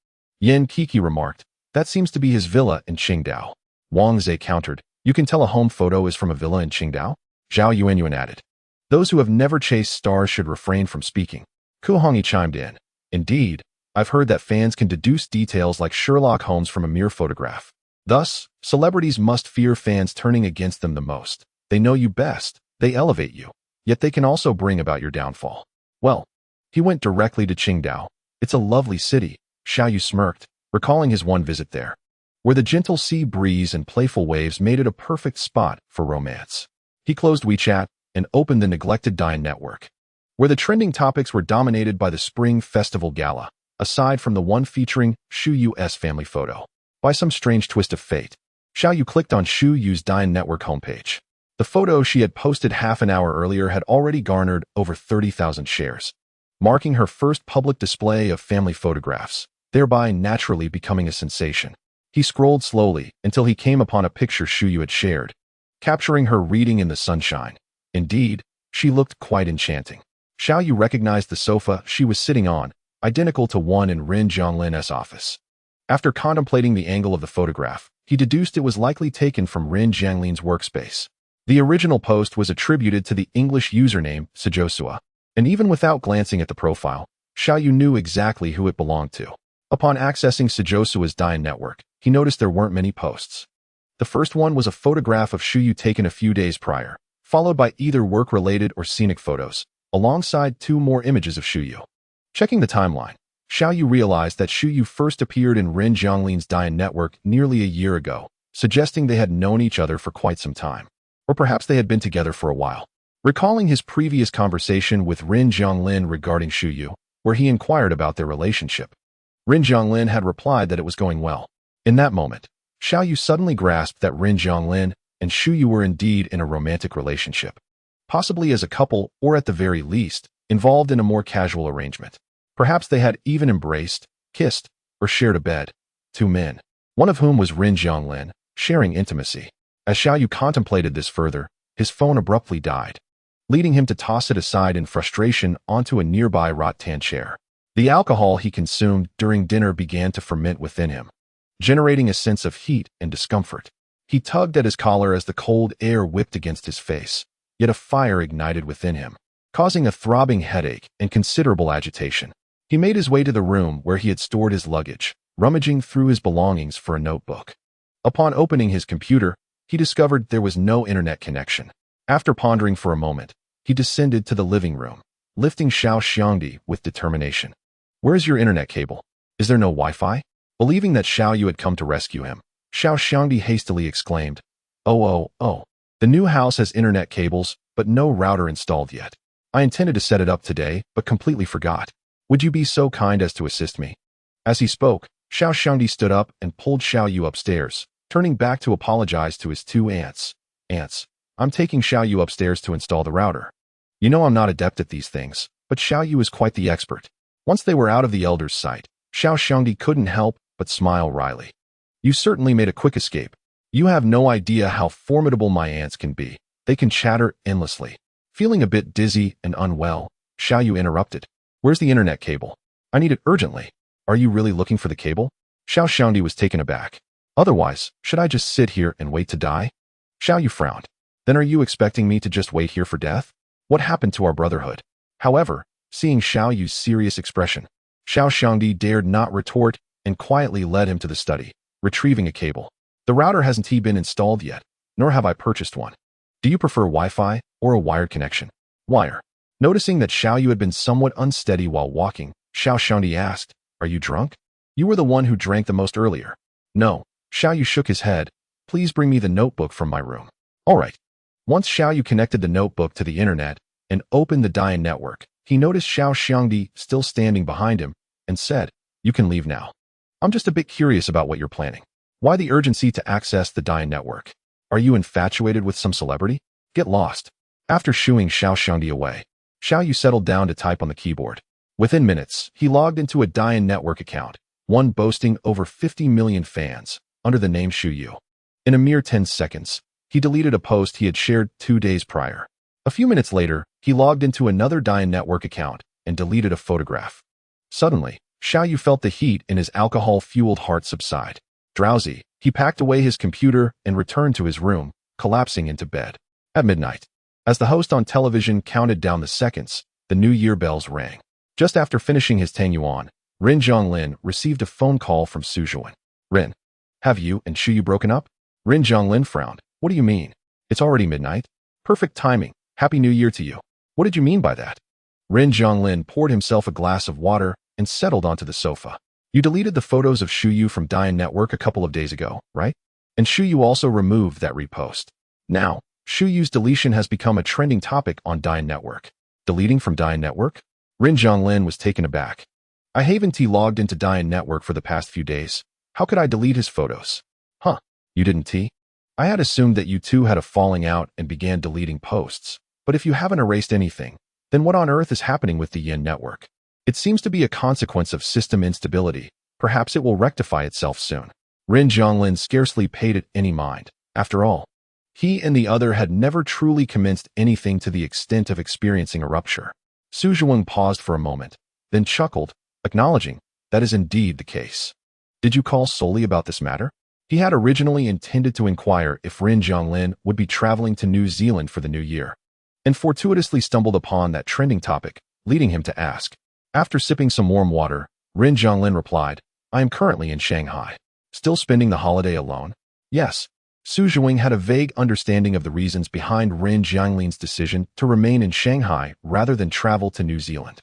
Yan Kiki remarked, That seems to be his villa in Qingdao. Wang Zhe countered, You can tell a home photo is from a villa in Qingdao? Zhao Yuan added, Those who have never chased stars should refrain from speaking. Ku Hongyi chimed in, Indeed, I've heard that fans can deduce details like Sherlock Holmes from a mere photograph. Thus, celebrities must fear fans turning against them the most. They know you best, they elevate you, yet they can also bring about your downfall. Well, he went directly to Qingdao. It's a lovely city, Xiao Yu smirked, recalling his one visit there, where the gentle sea breeze and playful waves made it a perfect spot for romance. He closed WeChat and opened the neglected Dian Network. where the trending topics were dominated by the Spring Festival Gala, aside from the one featuring Shu Yu's family photo. By some strange twist of fate, Xiao Yu clicked on Shu Yu's Douyin Network homepage. The photo she had posted half an hour earlier had already garnered over 30,000 shares, marking her first public display of family photographs, thereby naturally becoming a sensation. He scrolled slowly until he came upon a picture Shu Yu had shared, capturing her reading in the sunshine. Indeed, she looked quite enchanting. Xiao Yu recognized the sofa she was sitting on, identical to one in Ren Zhonglin's office. After contemplating the angle of the photograph, he deduced it was likely taken from Ren Zhonglin's workspace. The original post was attributed to the English username Sejosua, and even without glancing at the profile, Xiao Yu knew exactly who it belonged to. Upon accessing Sejosua's Douyin network, he noticed there weren't many posts. The first one was a photograph of Shu Yu taken a few days prior, followed by either work-related or scenic photos, alongside 2 more images of Shu Yu. Checking the timeline, Xiao Yu realized that Shu Yu first appeared in Ren Zhonglin's Douyin network nearly a year ago, suggesting they had known each other for quite some time. Or perhaps they had been together for a while. Recalling his previous conversation with Ren Zhonglin regarding Shu Yu, where he inquired about their relationship, Ren Zhonglin had replied that it was going well. In that moment, Xiao Yu suddenly grasped that Ren Zhonglin and Shu Yu were indeed in a romantic relationship, possibly as a couple or at the very least, involved in a more casual arrangement. Perhaps they had even embraced, kissed, or shared a bed. 2 men, one of whom was Ren Zhonglin, sharing intimacy. As Xiao Yu contemplated this further, his phone abruptly died, leading him to toss it aside in frustration onto a nearby rattan chair. The alcohol he consumed during dinner began to ferment within him, generating a sense of heat and discomfort. He tugged at his collar as the cold air whipped against his face, yet a fire ignited within him, causing a throbbing headache and considerable agitation. He made his way to the room where he had stored his luggage, rummaging through his belongings for a notebook. Upon opening his computer, he discovered there was no internet connection. After pondering for a moment, he descended to the living room, lifting Xiao Xiangdi with determination. "Where's your internet cable? Is there no Wi-Fi?" Believing that Xiao Yu had come to rescue him, Xiao Xiangdi hastily exclaimed, Oh. The new house has internet cables, but no router installed yet. I intended to set it up today, but completely forgot. Would you be so kind as to assist me?" As he spoke, Xiao Xiangdi stood up and pulled Xiao Yu upstairs, turning back to apologize to his 2 aunts. "Aunts, I'm taking Xiao Yu upstairs to install the router. You know I'm not adept at these things, but Xiao Yu is quite the expert." Once they were out of the elder's sight, Xiao Xiangdi couldn't help but smile wryly. "You certainly made a quick escape. You have no idea how formidable my aunts can be. They can chatter endlessly." Feeling a bit dizzy and unwell, Xiao Yu interrupted. "Where's the internet cable? I need it urgently." "Are you really looking for the cable?" Xiao Xiangdi was taken aback. "Otherwise, should I just sit here and wait to die?" Xiao Yu frowned. "Then are you expecting me to just wait here for death? What happened to our brotherhood?" However, seeing Xiao Yu's serious expression, Xiao Xiangdi dared not retort and quietly led him to the study, retrieving a cable. "The router hasn't been installed yet, nor have I purchased one. Do you prefer Wi-Fi or a wired connection?" "Wire." Noticing that Xiao Yu had been somewhat unsteady while walking, Xiao Xiangdi asked, "Are you drunk? You were the one who drank the most earlier." "No." Xiao Yu shook his head. "Please bring me the notebook from my room." "All right." Once Xiao Yu connected the notebook to the internet and opened the Douyin network, he noticed Xiao Xiangdi still standing behind him and said, "You can leave now. I'm just a bit curious about what you're planning. Why the urgency to access the Douyin network? Are you infatuated with some celebrity? Get lost." After shooing Xiao Xiangdi away, Xiao Yu settled down to type on the keyboard. Within minutes, he logged into a Douyin network account, one boasting over 50 million fans, under the name Shu Yu. In a mere 10 seconds, he deleted a post he had shared 2 days prior. A few minutes later, he logged into another Douyin network account and deleted a photograph. Suddenly, Xiao Yu felt the heat in his alcohol-fueled heart subside. Drowsy, he packed away his computer and returned to his room, collapsing into bed. At midnight, as the host on television counted down the seconds, the New Year bells rang. Just after finishing his Yuan, Ren Zhonglin received a phone call from Su Zhuan. "Ren, have you and Shu Yu broken up?" Ren Zhonglin frowned. "What do you mean? It's already midnight." "Perfect timing. Happy New Year to you." "What did you mean by that?" Ren Zhonglin poured himself a glass of water and settled onto the sofa. "You deleted the photos of Shu Yu from Douyin Network a couple of days ago, right? And Shu Yu also removed that repost. Now, Shu Yu's deletion has become a trending topic on Douyin Network. Deleting from Dian Network? Rin Zhonglin was taken aback. I haven't logged into Dian Network for the past few days. How could I delete his photos? Huh, you didn't T? I had assumed that you two had a falling out and began deleting posts. But if you haven't erased anything, then what on earth is happening with the Yin network? It seems to be a consequence of system instability. Perhaps it will rectify itself soon. Rin Zhonglin scarcely paid it any mind. After all, he and the other had never truly commenced anything to the extent of experiencing a rupture. Su Zhuang paused for a moment, then chuckled, acknowledging that is indeed the case. Did you call solely about this matter? He had originally intended to inquire if Rin Zhonglin would be traveling to New Zealand for the new year, and fortuitously stumbled upon that trending topic, leading him to ask. After sipping some warm water, Rin Zhonglin replied, I am currently in Shanghai. Still spending the holiday alone? Yes. Su Zhuang had a vague understanding of the reasons behind Rin Zhonglin's decision to remain in Shanghai rather than travel to New Zealand.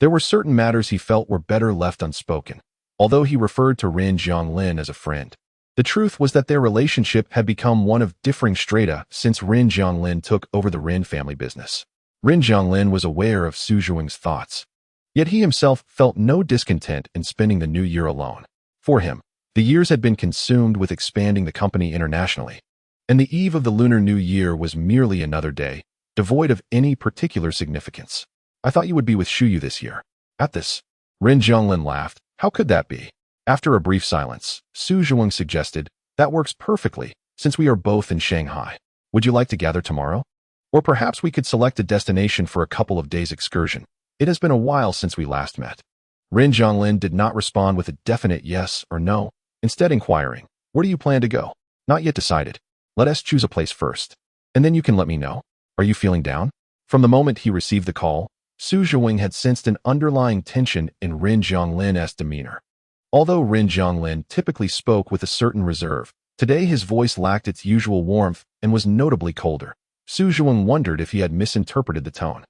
There were certain matters he felt were better left unspoken, although he referred to Rin Zhonglin as a friend. The truth was that their relationship had become one of differing strata since Rin Zhonglin took over the Rin family business. Rin Zhonglin was aware of Su Zhuang's thoughts, yet he himself felt no discontent in spending the new year alone. For him, the years had been consumed with expanding the company internationally, and the eve of the Lunar New Year was merely another day, devoid of any particular significance. I thought you would be with Shuyu this year. At this, Rin Zhonglin laughed. How could that be? After a brief silence, Su Zhuang suggested, that works perfectly, since we are both in Shanghai. Would you like to gather tomorrow? Or perhaps we could select a destination for a couple of days' excursion. It has been a while since we last met. Rin Zhonglin did not respond with a definite yes or no, instead inquiring, where do you plan to go? Not yet decided. Let us choose a place first, and then you can let me know. Are you feeling down? From the moment he received the call, Su Zhuang had sensed an underlying tension in Rin Zhonglin's demeanor. Although Rin Zhonglin typically spoke with a certain reserve, today his voice lacked its usual warmth and was notably colder. Su Zhuang wondered if he had misinterpreted the tone.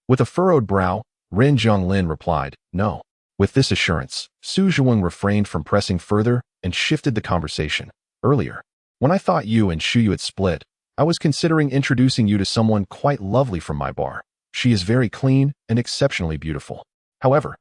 With a furrowed brow, Rin Zhonglin replied, no. With this assurance, Su Zhuang refrained from pressing further and shifted the conversation. Earlier, when I thought you and Shuyu had split, I was considering introducing you to someone quite lovely from my bar. She is very clean and exceptionally beautiful. However,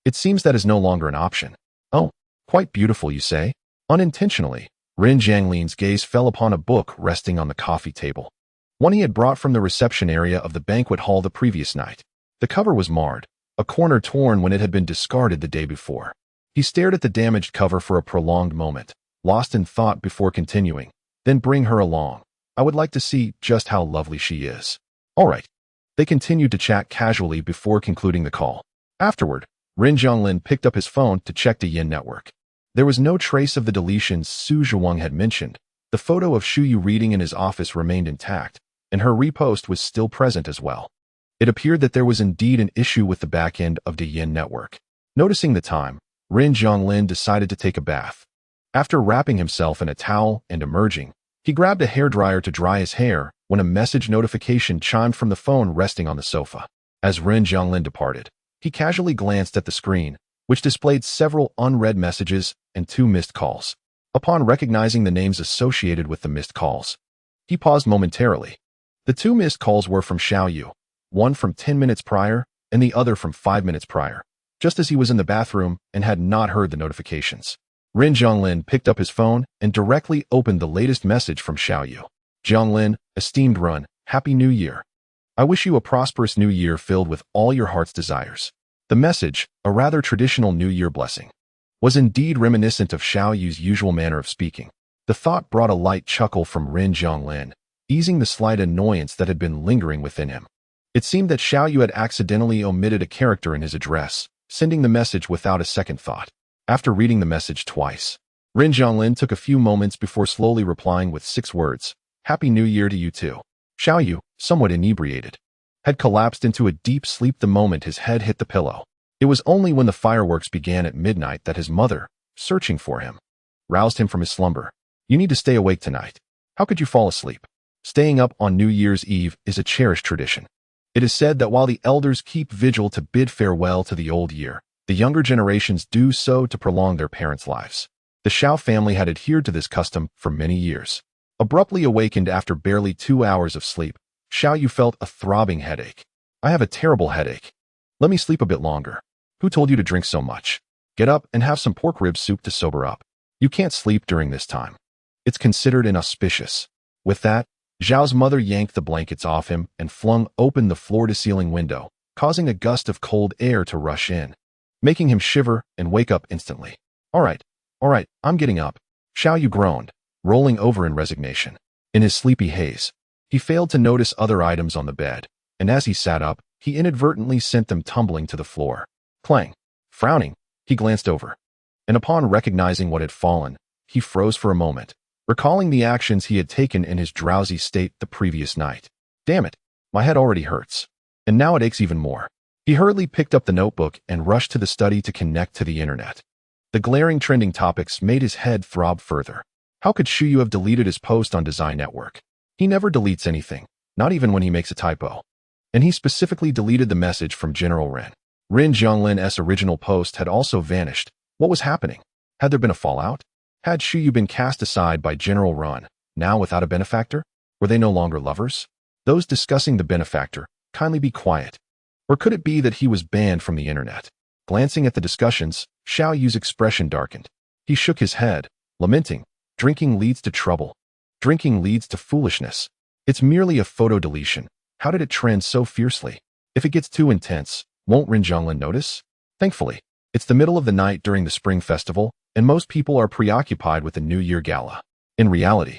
it seems that is no longer an option. Oh, quite beautiful, you say? Unintentionally, Rin Zhonglin's gaze fell upon a book resting on the coffee table, one he had brought from the reception area of the banquet hall the previous night. The cover was marred, a corner torn when it had been discarded the day before. He stared at the damaged cover for a prolonged moment, lost in thought before continuing. Then bring her along. I would like to see just how lovely she is. All right. They continued to chat casually before concluding the call. Afterward, Rin Zhonglin picked up his phone to check the Yin network. There was no trace of the deletions Su Zhuang had mentioned. The photo of Shuyu reading in his office remained intact, and her repost was still present as well. It appeared that there was indeed an issue with the back end of the Yin network. Noticing the time, Rin Zhonglin decided to take a bath. After wrapping himself in a towel and emerging, he grabbed a hairdryer to dry his hair when a message notification chimed from the phone resting on the sofa. As Rin Zhonglin departed, he casually glanced at the screen, which displayed several unread messages and 2 missed calls. Upon recognizing the names associated with the missed calls, he paused momentarily. The 2 missed calls were from Xiaoyu, one from 10 minutes prior and the other from 5 minutes prior, just as he was in the bathroom and had not heard the notifications. Rin Zhonglin picked up his phone and directly opened the latest message from Xiaoyu. Zhonglin, esteemed Run, Happy New Year. I wish you a prosperous new year filled with all your heart's desires. The message, a rather traditional New Year blessing, was indeed reminiscent of Xiaoyu's usual manner of speaking. The thought brought a light chuckle from Rin Zhonglin, easing the slight annoyance that had been lingering within him. It seemed that Xiaoyu had accidentally omitted a character in his address, sending the message without a second thought. After reading the message twice, Rin Zhonglin took a few moments before slowly replying with 6 words, Happy New Year to you too. Xiaoyu, somewhat inebriated, had collapsed into a deep sleep the moment his head hit the pillow. It was only when the fireworks began at midnight that his mother, searching for him, roused him from his slumber. You need to stay awake tonight. How could you fall asleep? Staying up on New Year's Eve is a cherished tradition. It is said that while the elders keep vigil to bid farewell to the old year, the younger generations do so to prolong their parents' lives. The Xiao family had adhered to this custom for many years. Abruptly awakened after barely 2 hours of sleep, Xiaoyu felt a throbbing headache. I have a terrible headache. Let me sleep a bit longer. Who told you to drink so much? Get up and have some pork rib soup to sober up. You can't sleep during this time. It's considered inauspicious. With that, Zhao's mother yanked the blankets off him and flung open the floor-to-ceiling window, causing a gust of cold air to rush in, making him shiver and wake up instantly. All right, I'm getting up. Xiaoyu groaned, rolling over in resignation. In his sleepy haze, he failed to notice other items on the bed, and as he sat up, he inadvertently sent them tumbling to the floor. Clang. Frowning, he glanced over, and upon recognizing what had fallen, he froze for a moment, recalling the actions he had taken in his drowsy state the previous night. Damn it, my head already hurts, and now it aches even more. He hurriedly picked up the notebook and rushed to the study to connect to the internet. The glaring trending topics made his head throb further. How could Shuyu have deleted his post on Design Network? He never deletes anything, not even when he makes a typo. And he specifically deleted the message from General Ren. Ren Zhonglin's original post had also vanished. What was happening? Had there been a fallout? Had Shuyu been cast aside by General Ren, now without a benefactor? Were they no longer lovers? Those discussing the benefactor, kindly be quiet. Or could it be that he was banned from the internet? Glancing at the discussions, Xiaoyu's expression darkened. He shook his head, lamenting, drinking leads to trouble. Drinking leads to foolishness. It's merely a photo deletion. How did it trend so fiercely? If it gets too intense, won't Ren Zhonglin notice? Thankfully, it's the middle of the night during the Spring Festival, and most people are preoccupied with the New Year Gala. In reality,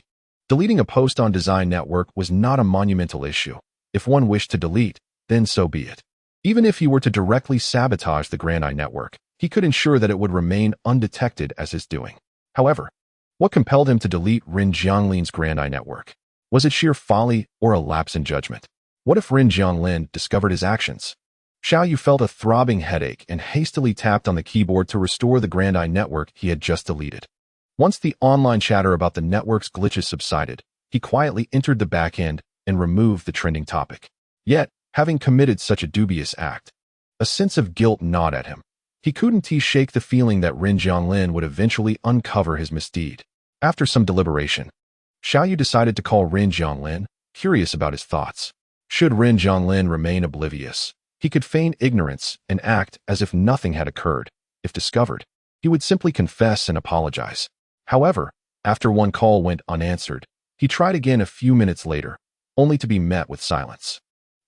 deleting a post on Design Network was not a monumental issue. If one wished to delete, then so be it. Even if he were to directly sabotage the Grand Eye Network, he could ensure that it would remain undetected as his doing. However, what compelled him to delete Ren Zhonglin's Grand Eye Network? Was it sheer folly or a lapse in judgment? What if Ren Zhonglin discovered his actions? Xiaoyu felt a throbbing headache and hastily tapped on the keyboard to restore the Grand Eye Network he had just deleted. Once the online chatter about the network's glitches subsided, he quietly entered the back end and removed the trending topic. Yet, having committed such a dubious act, a sense of guilt gnawed at him. He couldn't shake the feeling that Ren Zhonglin would eventually uncover his misdeed. After some deliberation, Xiaoyu decided to call Ren Zhonglin, curious about his thoughts. Should Ren Zhonglin remain oblivious, he could feign ignorance and act as if nothing had occurred. If discovered, he would simply confess and apologize. However, after one call went unanswered, he tried again a few minutes later, only to be met with silence.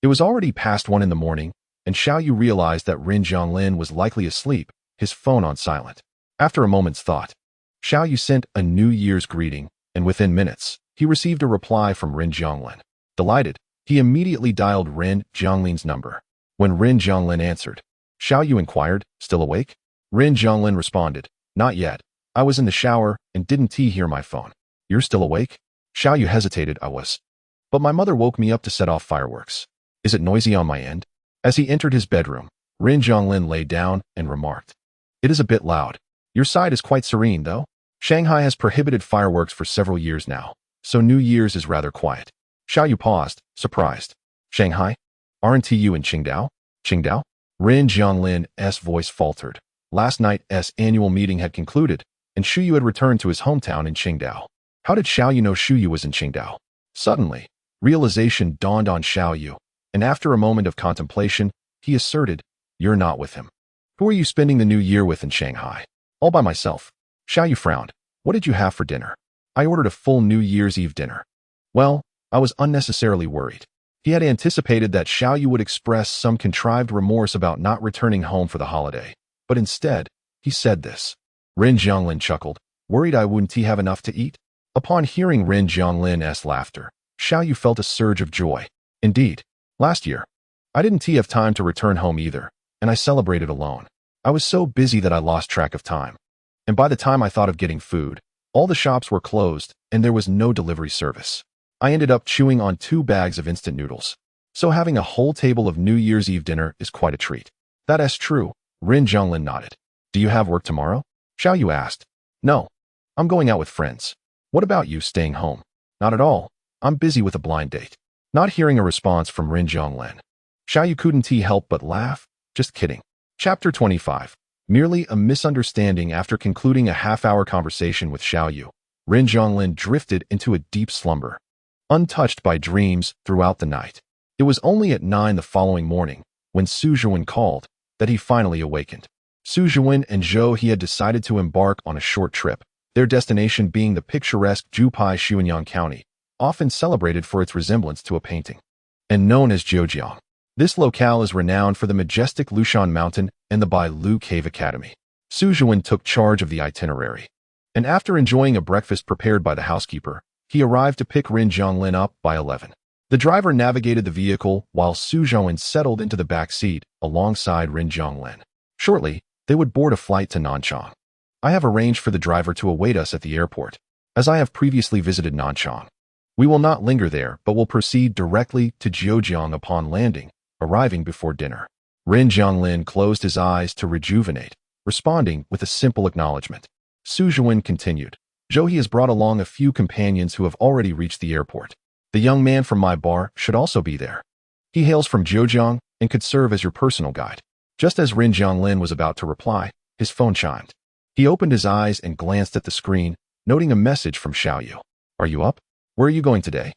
It was already past 1 in the morning, and Xiaoyu realized that Ren Zhonglin was likely asleep, his phone on silent. After a moment's thought, Xiaoyu sent a New Year's greeting, and within minutes, he received a reply from Ren Zhonglin. Delighted, he immediately dialed Ren Zhonglin's number. When Ren Zhonglin answered, Xiaoyu inquired, "Still awake?" Ren Zhonglin responded, "Not yet. I was in the shower and didn't hear my phone." "You're still awake?" Xiaoyu hesitated. "I was. But my mother woke me up to set off fireworks. Is it noisy on my end?" As he entered his bedroom, Ren Zhonglin lay down and remarked, "It is a bit loud. Your side is quite serene, though. Shanghai has prohibited fireworks for several years now, so New Year's is rather quiet." Xiaoyu paused, surprised. "Shanghai? Aren't you in Qingdao?" "Qingdao?" Ren Zhonglin's voice faltered. Last night's annual meeting had concluded, and Shuyu had returned to his hometown in Qingdao. How did Xiaoyu know Shuyu was in Qingdao? Suddenly, realization dawned on Xiaoyu, and after a moment of contemplation, he asserted, "You're not with him. Who are you spending the new year with in Shanghai?" "All by myself." Xiaoyu frowned. "What did you have for dinner?" "I ordered a full New Year's Eve dinner." Well, I was unnecessarily worried. He had anticipated that Xiaoyu would express some contrived remorse about not returning home for the holiday, but instead, he said this. Ren Zhonglin chuckled, "Worried I wouldn't have enough to eat?" Upon hearing Ren Zhonglin's laughter, Xiaoyu felt a surge of joy. Indeed, last year, I didn't have time to return home either, and I celebrated alone. I was so busy that I lost track of time. And by the time I thought of getting food, all the shops were closed and there was no delivery service. I ended up chewing on 2 bags of instant noodles. So having a whole table of New Year's Eve dinner is quite a treat. That's true, Ren Zhonglin nodded. "Do you have work tomorrow?" Xiaoyu asked. "No, I'm going out with friends." "What about you staying home?" "Not at all. I'm busy with a blind date." Not hearing a response from Ren Zhonglin, Xiaoyu couldn't help but laugh. Just kidding. Chapter 25. Merely a misunderstanding. After concluding a half-hour conversation with Xiaoyu, Ren Zhonglin drifted into a deep slumber, untouched by dreams throughout the night. It was only at 9 the following morning, when Su Yuan called, that he finally awakened. Su Yuan and Zhou He had decided to embark on a short trip, their destination being the picturesque Jupai Xuanyang County, often celebrated for its resemblance to a painting, and known as Zhejiang. This locale is renowned for the majestic Lushan Mountain and the Bai Lu Cave Academy. Su Yuan took charge of the itinerary, and after enjoying a breakfast prepared by the housekeeper, he arrived to pick Rin Zhonglin up by 11. The driver navigated the vehicle while Su Yuan settled into the back seat alongside Rin Zhonglin. Shortly, they would board a flight to Nanchang. I have arranged for the driver to await us at the airport, as I have previously visited Nanchang. We will not linger there, but will proceed directly to Zhejiang upon landing, arriving before dinner. Rin Zhonglin closed his eyes to rejuvenate, responding with a simple acknowledgement. Su Yuan continued. Zhou He has brought along a few companions who have already reached the airport. The young man from my bar should also be there. He hails from Zhejiang and could serve as your personal guide. Just as Rin Zhonglin was about to reply, his phone chimed. He opened his eyes and glanced at the screen, noting a message from Xiaoyu. Are you up? Where are you going today?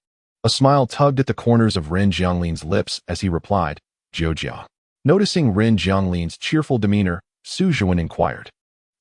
A smile tugged at the corners of Rin Zhonglin's lips as he replied, Zhejiang. Noticing Rin Zhonglin's cheerful demeanor, Su Yuan inquired.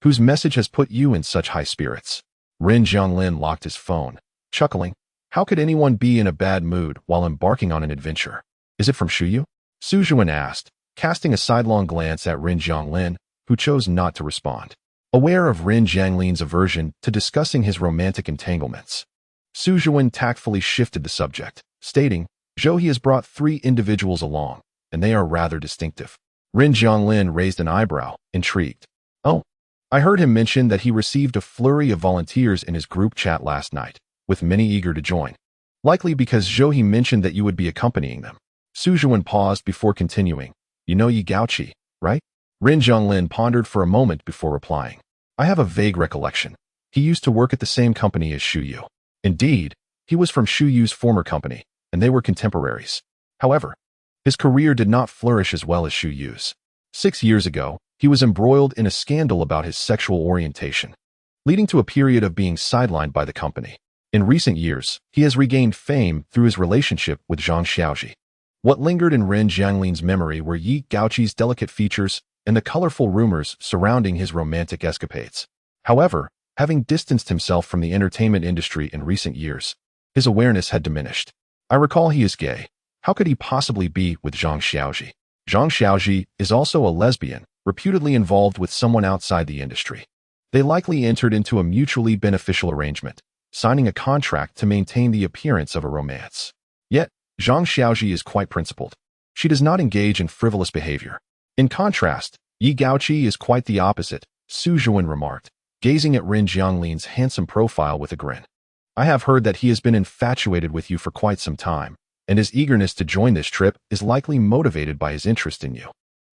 Whose message has put you in such high spirits? Rin Zhonglin locked his phone, chuckling. How could anyone be in a bad mood while embarking on an adventure? Is it from Shuyu? Su Yuan asked, casting a sidelong glance at Rin Zhonglin, who chose not to respond. Aware of Rin Zhonglin's aversion to discussing his romantic entanglements, Su Yuan tactfully shifted the subject, stating, Zhou He has brought 3 individuals along, and they are rather distinctive. Rin Zhonglin raised an eyebrow, intrigued. Oh, I heard him mention that he received a flurry of volunteers in his group chat last night, with many eager to join. Likely because Zhou He mentioned that you would be accompanying them. Su Yuan paused before continuing. You know Yi Gaoqi, right? Rin Zhonglin pondered for a moment before replying. I have a vague recollection. He used to work at the same company as Shu Yu. Indeed, he was from Shu Yu's former company, and they were contemporaries. However, his career did not flourish as well as Shu Yu's. 6 years ago, he was embroiled in a scandal about his sexual orientation, leading to a period of being sidelined by the company. In recent years, he has regained fame through his relationship with Zhang Xiaoji. What lingered in Rin Zhonglin's memory were Yi Gaoqi's delicate features and the colorful rumors surrounding his romantic escapades. However, having distanced himself from the entertainment industry in recent years, his awareness had diminished. I recall he is gay. How could he possibly be with Zhang Xiaoji? Zhang Xiaoji is also a lesbian, reputedly involved with someone outside the industry. They likely entered into a mutually beneficial arrangement, signing a contract to maintain the appearance of a romance. Yet, Zhang Xiaoji is quite principled. She does not engage in frivolous behavior. In contrast, Yi Gaoqi is quite the opposite, Su Yuan remarked, gazing at Rin Zhonglin's handsome profile with a grin. I have heard that he has been infatuated with you for quite some time, and his eagerness to join this trip is likely motivated by his interest in you.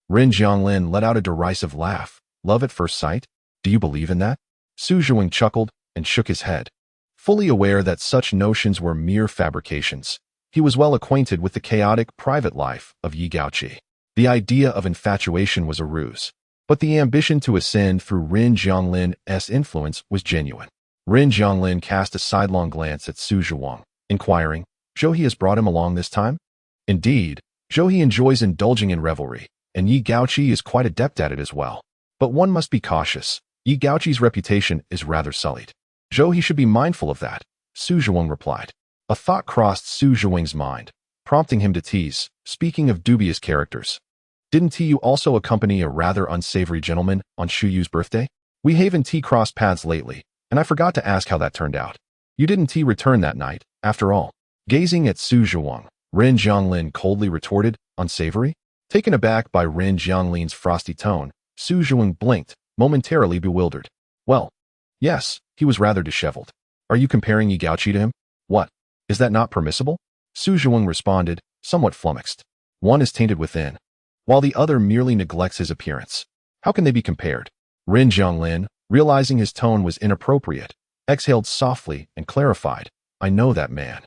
Rin Zhonglin let out a derisive laugh. Love at first sight? Do you believe in that? Su Yuan chuckled and shook his head. Fully aware that such notions were mere fabrications, he was well acquainted with the chaotic private life of Yi Gaoqi. The idea of infatuation was a ruse, but the ambition to ascend through Rin Zhonglin's influence was genuine. Rin Zhonglin cast a sidelong glance at Su Yuan, inquiring, Zhou He has brought him along this time? Indeed, Zhou He enjoys indulging in revelry, and Yi Gaoqi is quite adept at it as well. But one must be cautious. Yi Gaoqi's reputation is rather sullied. Zhou He should be mindful of that, Su Yuan replied. A thought crossed Su Yuan's mind, prompting him to tease, speaking of dubious characters. Didn't you also accompany a rather unsavory gentleman on Shu Yu's birthday? We haven't crossed paths lately, and I forgot to ask how that turned out. You didn't return that night, after all. Gazing at Su Yuan, Rin Zhonglin coldly retorted, unsavory? Taken aback by Rin Zhonglin's frosty tone, Su Yuan blinked, momentarily bewildered. Well, yes, he was rather disheveled. Are you comparing Yi Gaoqi to him? What? Is that not permissible? Su Yuan responded, somewhat flummoxed. One is tainted within, while the other merely neglects his appearance. How can they be compared? Rin Zhonglin, realizing his tone was inappropriate, exhaled softly and clarified, I know that man.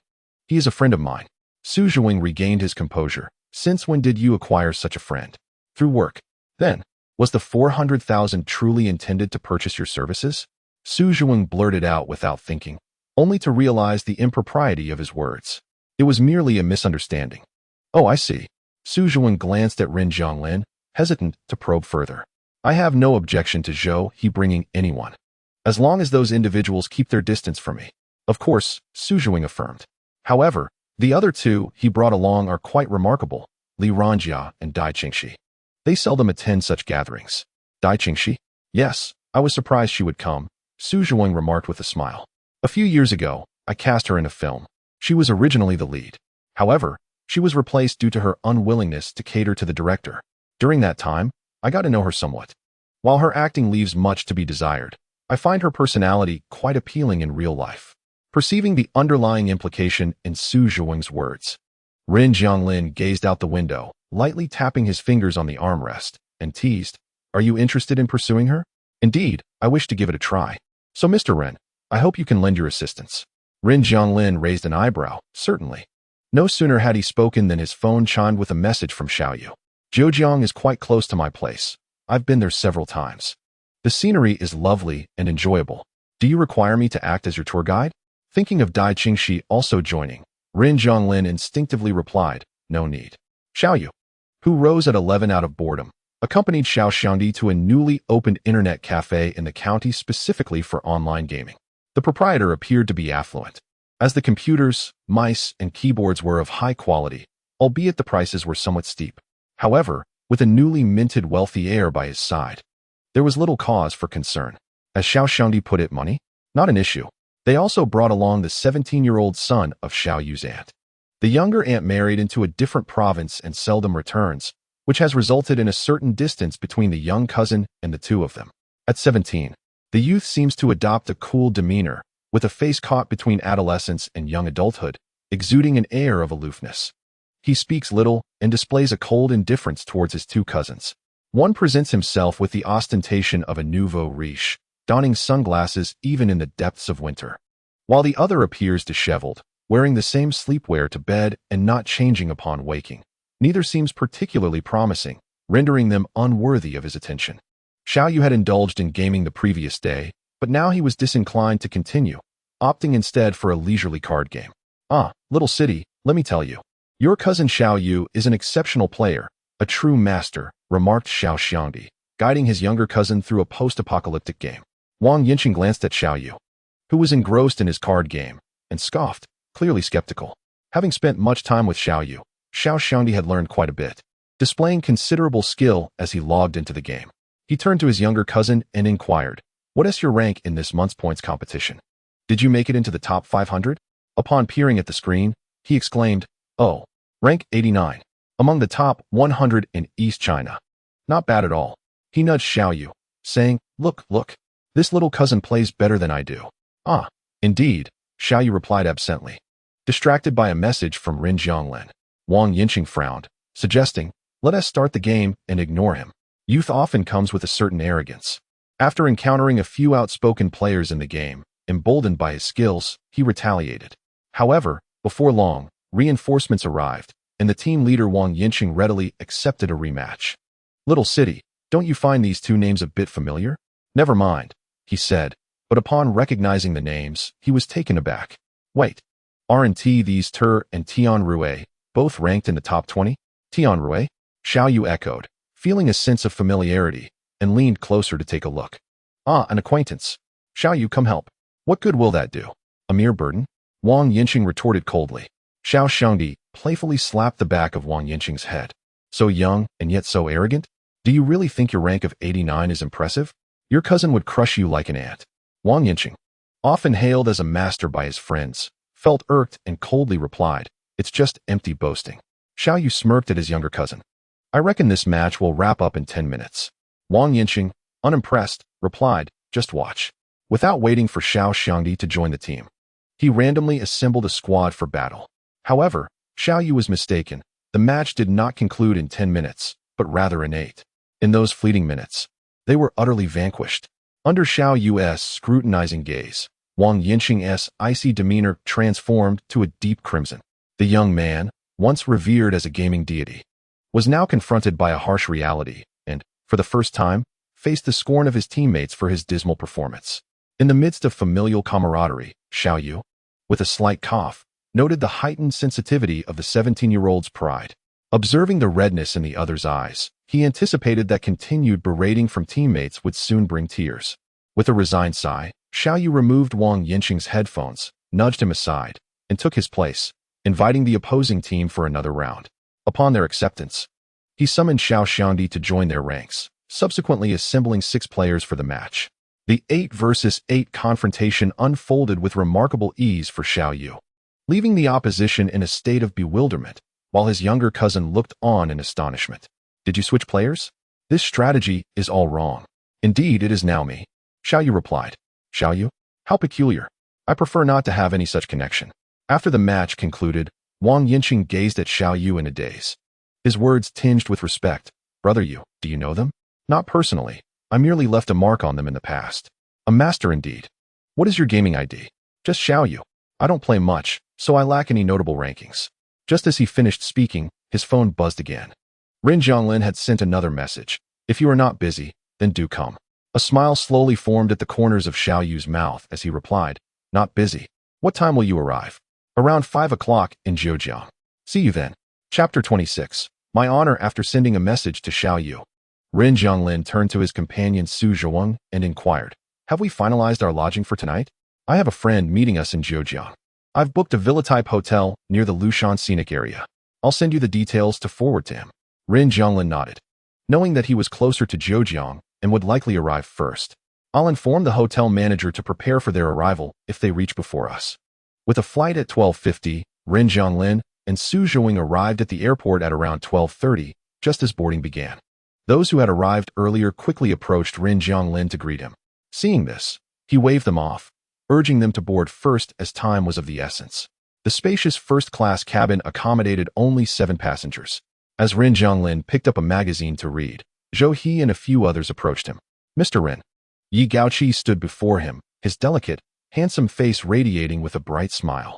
He is a friend of mine. Su Yuan regained his composure. Since when did you acquire such a friend? Through work. Then, was the 400,000 truly intended to purchase your services? Su Yuan blurted out without thinking, only to realize the impropriety of his words. It was merely a misunderstanding. Oh, I see. Su Zhuang glanced at Rin Jianglin, hesitant to probe further. I have no objection to Zhou he bringing anyone, as long as those individuals keep their distance from me. Of course, Su Zhuang affirmed. However, the other two he brought along are quite remarkable, Li Ranjia and Dai Qingxi. They seldom attend such gatherings. Dai Qingxi? Yes, I was surprised she would come, Su Zhuang remarked with a smile. A few years ago, I cast her in a film. She was originally the lead. However, she was replaced due to her unwillingness to cater to the director. During that time, I got to know her somewhat. While her acting leaves much to be desired, I find her personality quite appealing in real life. Perceiving the underlying implication in Su Zhuang's words, Rin Jianglin gazed out the window, lightly tapping his fingers on the armrest, and teased, "Are you interested in pursuing her?" "Indeed, I wish to give it a try. So, Mr. Ren, I hope you can lend your assistance." Rin Jianglin raised an eyebrow. Certainly. No sooner had he spoken than his phone chimed with a message from Xiaoyu. "Zhejiang is quite close to my place. I've been there several times. The scenery is lovely and enjoyable. Do you require me to act as your tour guide?" Thinking of Dai Qingxi also joining, Rin Jianglin instinctively replied, "No need." Xiaoyu, who rose at 11 out of boredom, accompanied Xiao Xiangdi to a newly opened internet cafe in the county specifically for online gaming. The proprietor appeared to be affluent, as the computers, mice, and keyboards were of high quality, albeit the prices were somewhat steep. However, with a newly minted wealthy heir by his side, there was little cause for concern. As Xiao Xiangdi put it, money? Not an issue. They also brought along the 17-year-old son of Xiaoyu's aunt. The younger aunt married into a different province and seldom returns, which has resulted in a certain distance between the young cousin and the two of them. At 17, the youth seems to adopt a cool demeanor, with a face caught between adolescence and young adulthood, exuding an air of aloofness. He speaks little and displays a cold indifference towards his two cousins. One presents himself with the ostentation of a nouveau riche, donning sunglasses even in the depths of winter, while the other appears disheveled, wearing the same sleepwear to bed and not changing upon waking. Neither seems particularly promising, rendering them unworthy of his attention. Xiaoyu had indulged in gaming the previous day, but now he was disinclined to continue, opting instead for a leisurely card game. "Ah, little city, let me tell you. Your cousin Xiaoyu is an exceptional player, a true master," remarked Xiao Xiangdi, guiding his younger cousin through a post-apocalyptic game. Wang Yinqing glanced at Xiaoyu, who was engrossed in his card game, and scoffed, clearly skeptical. Having spent much time with Xiaoyu, Xiao Xiangdi had learned quite a bit, displaying considerable skill as he logged into the game. He turned to his younger cousin and inquired, "What is your rank in this month's points competition? Did you make it into the top 500? Upon peering at the screen, he exclaimed, "Oh, rank 89. Among the top 100 in East China. Not bad at all." He nudged Xiaoyu, saying, Look, this little cousin plays better than I do." "Ah, indeed," Xiaoyu replied absently. Distracted by a message from Rin Jianglin, Wang Yinqing frowned, suggesting, "Let us start the game and ignore him." Youth often comes with a certain arrogance. After encountering a few outspoken players in the game, emboldened by his skills, he retaliated. However, before long, reinforcements arrived, and the team leader Wang Yinqing readily accepted a rematch. "Little city, don't you find these two names a bit familiar?" "Never mind," he said, but upon recognizing the names, he was taken aback. "Wait, aren't these Tur and Tian Rue, both ranked in the top 20? Tian Rue?" Xiaoyu echoed, feeling a sense of familiarity, and leaned closer to take a look. "Ah, an acquaintance. Xiaoyu, come help." "What good will that do? A mere burden?" Wang Yinqing retorted coldly. Xiao Xiangdi playfully slapped the back of Wang Yinqing's head. "So young and yet so arrogant? Do you really think your rank of 89 is impressive? Your cousin would crush you like an ant." Wang Yinqing, often hailed as a master by his friends, felt irked and coldly replied, "It's just empty boasting." Xiaoyu smirked at his younger cousin. "I reckon this match will wrap up in 10 minutes. Wang Yinqing, unimpressed, replied, "Just watch." Without waiting for Xiao Xiangdi to join the team, he randomly assembled a squad for battle. However, Xiaoyu was mistaken. The match did not conclude in 10 minutes, but rather in 8. In those fleeting minutes, they were utterly vanquished. Under Xiaoyu's scrutinizing gaze, Wang Yinqing's icy demeanor transformed to a deep crimson. The young man, once revered as a gaming deity, was now confronted by a harsh reality and, for the first time, faced the scorn of his teammates for his dismal performance. In the midst of familial camaraderie, Xiaoyu, with a slight cough, noted the heightened sensitivity of the 17-year-old's pride. Observing the redness in the other's eyes, he anticipated that continued berating from teammates would soon bring tears. With a resigned sigh, Xiaoyu removed Wang Yinqing's headphones, nudged him aside, and took his place, inviting the opposing team for another round. Upon their acceptance, he summoned Xiao Xiangdi to join their ranks, subsequently assembling 6 players for the match. The 8 versus 8 confrontation unfolded with remarkable ease for Xiaoyu, leaving the opposition in a state of bewilderment, while his younger cousin looked on in astonishment. Did you switch players? This strategy is all wrong. Indeed, it is now me. Xiaoyu replied. Xiaoyu? How peculiar. I prefer not to have any such connection. After the match concluded, Wang Yinqing gazed at Xiaoyu in a daze. His words tinged with respect. Brother Yu, do you know them? Not personally. I merely left a mark on them in the past. A master indeed. What is your gaming ID? Just Xiaoyu. I don't play much, so I lack any notable rankings. Just as he finished speaking, his phone buzzed again. Rin Zhonglin had sent another message. If you are not busy, then do come. A smile slowly formed at the corners of Xiaoyu's mouth as he replied, Not busy. What time will you arrive? Around 5 o'clock in Zhejiang. See you then. Chapter 26. My honor. After sending a message to Xiaoyu, Rin Zhonglin turned to his companion Su Zhuang and inquired, Have we finalized our lodging for tonight? I have a friend meeting us in Zhejiang. I've booked a villa-type hotel near the Lushan scenic area. I'll send you the details to forward to him. Rin Zhonglin nodded. Knowing that he was closer to Zhejiang and would likely arrive first, I'll inform the hotel manager to prepare for their arrival if they reach before us. With a flight at 12:50, Rin Zhonglin and Su Zhuang arrived at the airport at around 12:30, just as boarding began. Those who had arrived earlier quickly approached Rin Zhonglin to greet him. Seeing this, he waved them off, urging them to board first as time was of the essence. The spacious first-class cabin accommodated only 7 passengers. As Rin Zhonglin picked up a magazine to read, Zhou He and a few others approached him. Mr. Rin. Yi Gaoqi stood before him, his delicate, handsome face radiating with a bright smile.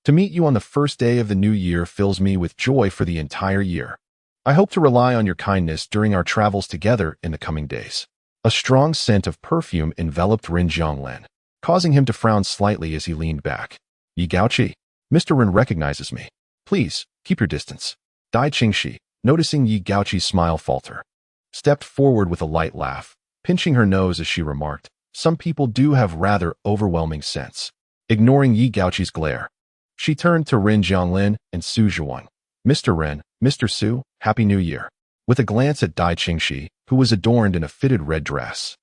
To meet you on the first day of the new year fills me with joy for the entire year. I hope to rely on your kindness during our travels together in the coming days. A strong scent of perfume enveloped Rin Zhonglin, causing him to frown slightly as he leaned back. Yi Gaoqi, Mr. Rin recognizes me. Please, keep your distance. Dai Qingxi, noticing Yi Gaoqi's smile falter, stepped forward with a light laugh, pinching her nose as she remarked, Some people do have rather overwhelming sense. Ignoring Yi Gaoqi's glare, she turned to Rin Zhonglin and Su Zhuang. Mr. Rin, Mr. Su, Happy New Year. With a glance at Dai Qingxi, who was adorned in a fitted red dress,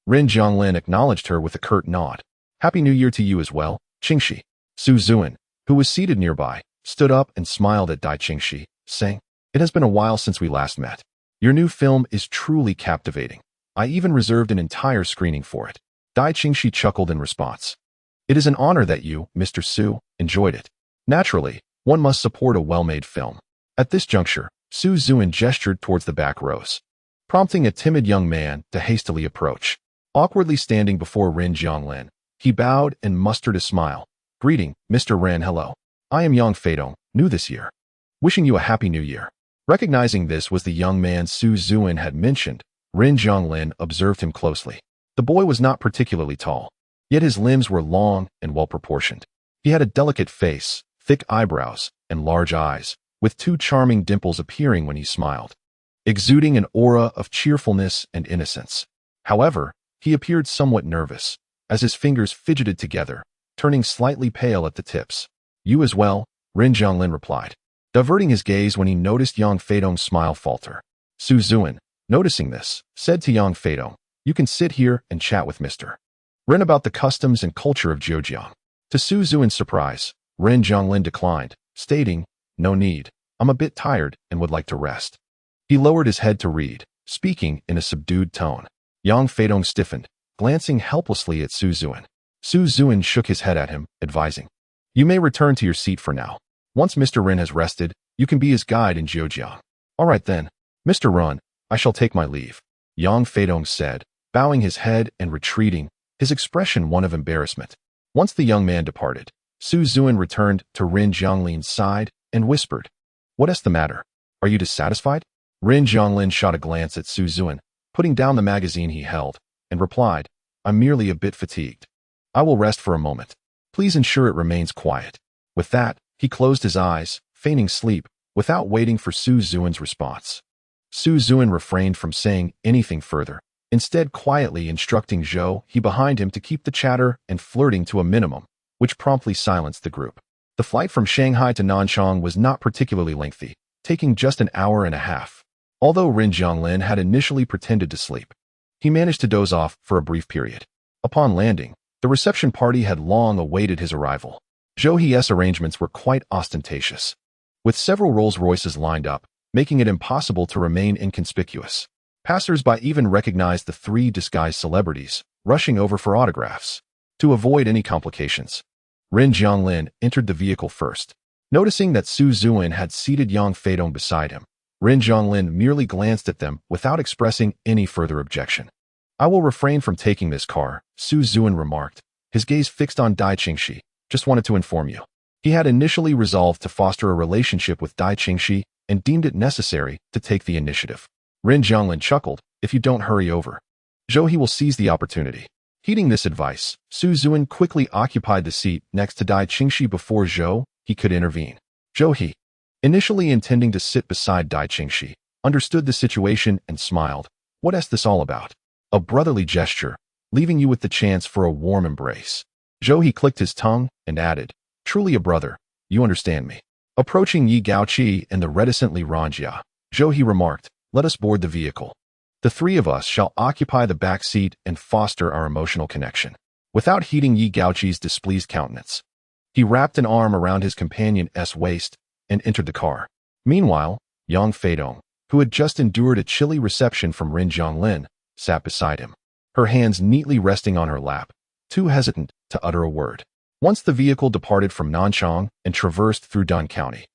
Rin Zhonglin acknowledged her with a curt nod. Happy New Year to you as well, Qingxi. Su Zhuan, who was seated nearby, stood up and smiled at Dai Qingxi, saying, It has been a while since we last met. Your new film is truly captivating. I even reserved an entire screening for it. Dai Qingxi chuckled in response. It is an honor that you, Mr. Su, enjoyed it. Naturally, one must support a well-made film. At this juncture, Su Zhuan gestured towards the back rows, prompting a timid young man to hastily approach. Awkwardly standing before Rin Zhonglin, he bowed and mustered a smile. Greeting, Mr. Rin. Hello. I am Yang Feidong, new this year. Wishing you a happy new year. Recognizing this was the young man Su Zhuan had mentioned, Rin Zhonglin observed him closely. The boy was not particularly tall, yet his limbs were long and well-proportioned. He had a delicate face, thick eyebrows, and large eyes, with 2 charming dimples appearing when he smiled, exuding an aura of cheerfulness and innocence. However, he appeared somewhat nervous, as his fingers fidgeted together, turning slightly pale at the tips. You as well, Rin Zhonglin replied, diverting his gaze when he noticed Yang Feidong's smile falter. Su Zhuan, noticing this, said to Yang Feidong, You can sit here and chat with Mr. Rin about the customs and culture of Zhejiang. To Su Zhuan's surprise, Rin Zhonglin declined, stating, No need, I'm a bit tired and would like to rest. He lowered his head to read, speaking in a subdued tone. Yang Feidong stiffened, glancing helplessly at Su Zhuan. Su Zhuan shook his head at him, advising, You may return to your seat for now. Once Mr. Rin has rested, you can be his guide in Zhejiang. All right then, Mr. Rin, I shall take my leave, Yang Feidong said, bowing his head and retreating, his expression one of embarrassment. Once the young man departed, Su Zhuan returned to Rin Zhonglin's side and whispered, What is the matter? Are you dissatisfied? Rin Zhonglin shot a glance at Su Zhuan, putting down the magazine he held, and replied, I'm merely a bit fatigued. I will rest for a moment. Please ensure it remains quiet. With that, he closed his eyes, feigning sleep, without waiting for Su Zuan's response. Su Zuan refrained from saying anything further, instead quietly instructing Zhou He behind him to keep the chatter and flirting to a minimum, which promptly silenced the group. The flight from Shanghai to Nanchang was not particularly lengthy, taking just an hour and a half. Although Ren Jianglin had initially pretended to sleep, he managed to doze off for a brief period. Upon landing, the reception party had long awaited his arrival. Zhou He's arrangements were quite ostentatious, with several Rolls-Royces lined up, making it impossible to remain inconspicuous. Passers-by even recognized the three disguised celebrities, rushing over for autographs. To avoid any complications, Ren Jianglin entered the vehicle first. Noticing that Su Zuan had seated Yang Feidong beside him, Ren Jianglin merely glanced at them without expressing any further objection. "I will refrain from taking this car," Su Zuan remarked, his gaze fixed on Dai Qingxi. "Just wanted to inform you." He had initially resolved to foster a relationship with Dai Qingxi and deemed it necessary to take the initiative. Ren Jianglin chuckled, "If you don't hurry over, Zhou He will seize the opportunity." Heeding this advice, Su Zuan quickly occupied the seat next to Dai Qingxi before Zhou He could intervene. Zhou He, initially intending to sit beside Dai Qingxi, understood the situation and smiled. "What is this all about?" A brotherly gesture, leaving you with the chance for a warm embrace. Zhou He clicked his tongue and added, "Truly a brother, you understand me." Approaching Yi Gaoqi and the reticently Ranjia, Zhou He remarked, "Let us board the vehicle. The three of us shall occupy the back seat and foster our emotional connection." Without heeding Yi Gaoqi's displeased countenance, he wrapped an arm around his companion's waist and entered the car. Meanwhile, Yang Feidong, who had just endured a chilly reception from Ren Jianglin, sat beside him, her hands neatly resting on her lap, too hesitant to utter a word. Once the vehicle departed from Nanchang and traversed through Dun County,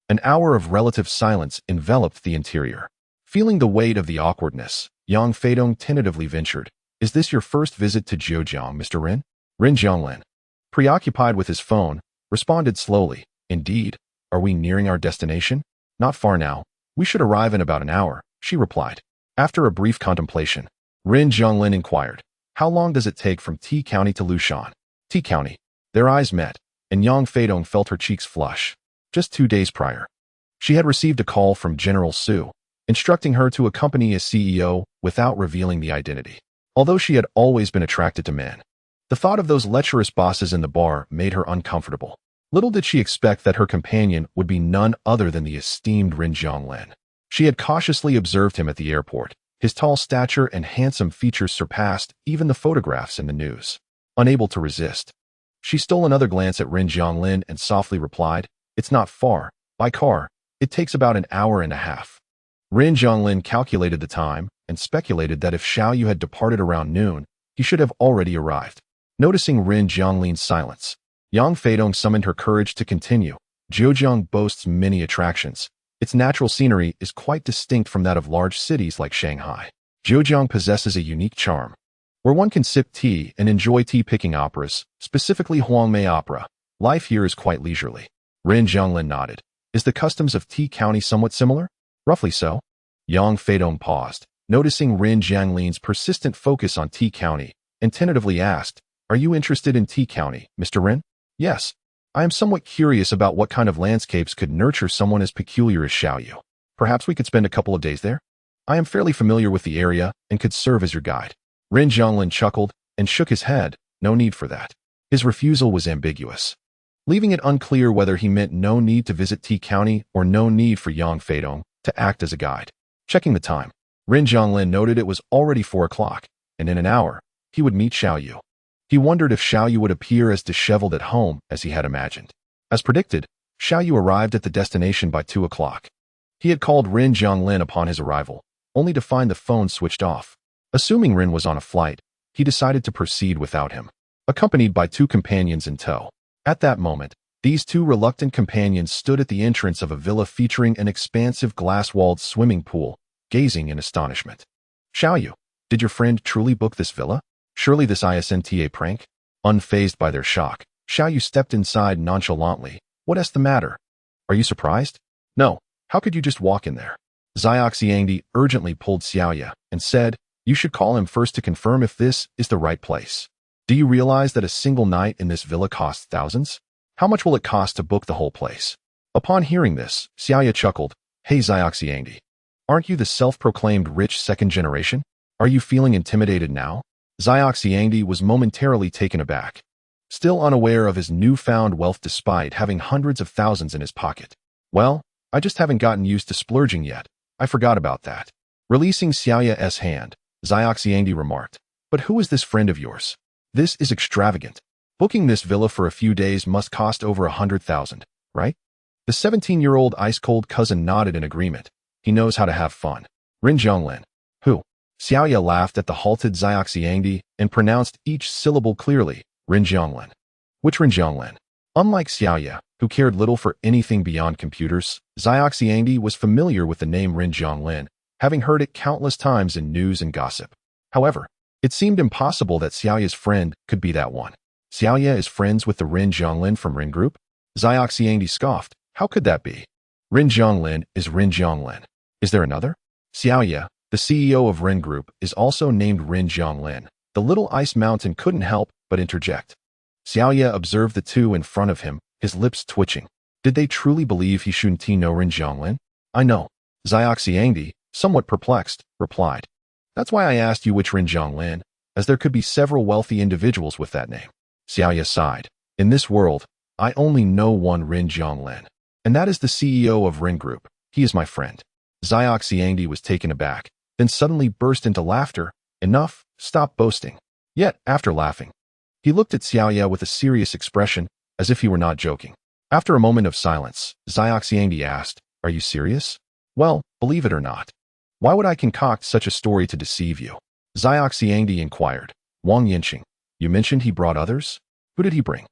an hour of relative silence enveloped the interior. Feeling the weight of the awkwardness, Yang Feidong tentatively ventured, "Is this your first visit to Zhejiang, Mr. Ren?" Ren Jianglin, preoccupied with his phone, responded slowly, "Indeed. Are we nearing our destination?" "Not far now. We should arrive in about an hour," she replied. After a brief contemplation, Ren Jianglin inquired, "How long does it take from T County to Lushan?" T County. Their eyes met, and Yang Feidong felt her cheeks flush. Just 2 days prior, she had received a call from General Su, instructing her to accompany his CEO without revealing the identity. Although she had always been attracted to men, the thought of those lecherous bosses in the bar made her uncomfortable. Little did she expect that her companion would be none other than the esteemed Ren Jianglin. She had cautiously observed him at the airport. His tall stature and handsome features surpassed even the photographs in the news. Unable to resist, she stole another glance at Ren Jianglin and softly replied, "It's not far. By car, it takes about an hour and a half." Ren Jianglin calculated the time and speculated that if Xiaoyu had departed around noon, he should have already arrived. Noticing Ren Jianglin's silence, Yang Feidong summoned her courage to continue. "Zhejiang boasts many attractions. Its natural scenery is quite distinct from that of large cities like Shanghai. Zhejiang possesses a unique charm, where one can sip tea and enjoy tea-picking operas, specifically Huangmei opera. Life here is quite leisurely." Ren Jianglin nodded. "Is the customs of T County somewhat similar?" "Roughly so." Yang Feidong paused, noticing Ren Jianglin's persistent focus on T County, and tentatively asked, "Are you interested in T County, Mr. Ren?" "Yes. I am somewhat curious about what kind of landscapes could nurture someone as peculiar as Xiaoyu. Perhaps we could spend a couple of days there? I am fairly familiar with the area and could serve as your guide." Ren Jianglin chuckled and shook his head. No need for that. His refusal was ambiguous, leaving it unclear whether he meant no need to visit T County or no need for Yang Feidong to act as a guide. Checking the time, Ren Jianglin noted it was already 4 o'clock, and in an hour, he would meet Xiaoyu. He wondered if Xiaoyu would appear as disheveled at home as he had imagined. As predicted, Xiaoyu arrived at the destination by 2 o'clock. He had called Ren Jianglin upon his arrival, only to find the phone switched off. Assuming Ren was on a flight, he decided to proceed without him, accompanied by 2 companions in tow. At that moment, these 2 reluctant companions stood at the entrance of a villa featuring an expansive glass-walled swimming pool, gazing in astonishment. "Xiaoyu, did your friend truly book this villa? Surely this isn't a prank?" Unfazed by their shock, Xiaoyu stepped inside nonchalantly. "What's the matter? Are you surprised?" "No. How could you just walk in there?" Xiaoxiangdi urgently pulled Xiaoya and said, "You should call him first to confirm if this is the right place. Do you realize that a single night in this villa costs thousands? How much will it cost to book the whole place?" Upon hearing this, Xiaoya chuckled. Hey Xiaoxiangdi, aren't you the self-proclaimed rich second generation? Are you feeling intimidated now? Xiaoxiangdi was momentarily taken aback, still unaware of his newfound wealth despite having hundreds of thousands in his pocket. Well, I just haven't gotten used to splurging yet. I forgot about that. Releasing Xiaoya's hand, Xiaoxiangdi remarked, but who is this friend of yours? This is extravagant. Booking this villa for a few days must cost over 100,000, right? The 17-year-old ice-cold cousin nodded in agreement. He knows how to have fun. Rin Zhonglin. Who? Xiaoya laughed at the halted Xiaoxiangdi and pronounced each syllable clearly. Rin Zhonglin. Which Rin Zhonglin? Unlike Xiaoya, who cared little for anything beyond computers, Xiaoxiangdi was familiar with the name Rin Zhonglin, having heard it countless times in news and gossip. However, it seemed impossible that Xiaoya's friend could be that one. Xiaoya is friends with the Rin Zhonglin from Rin Group? Xiaoxiangdi scoffed. How could that be? Rin Zhonglin is Rin Zhonglin. Is there another? Xiaoya, the CEO of Rin Group, is also named Rin Zhonglin. The little ice mountain couldn't help but interject. Xiaoya observed the two in front of him, his lips twitching. Did they truly believe he shouldn't know Rin Zhonglin? I know. Xiaoxiangdi, somewhat perplexed, replied. That's why I asked you which Rin Zhonglin, as there could be several wealthy individuals with that name. Xiaoya sighed. In this world, I only know one Rin Zhonglin, and that is the CEO of Rin Group. He is my friend. Xiaoxiangdi was taken aback, then suddenly burst into laughter. Enough, stop boasting. Yet, after laughing, he looked at Xiaoya with a serious expression, as if he were not joking. After a moment of silence, Xiaoxiangdi asked, Are you serious? Well, believe it or not. Why would I concoct such a story to deceive you? Xiaoxiangdi inquired. Wang Yinqing, you mentioned he brought others? Who did he bring?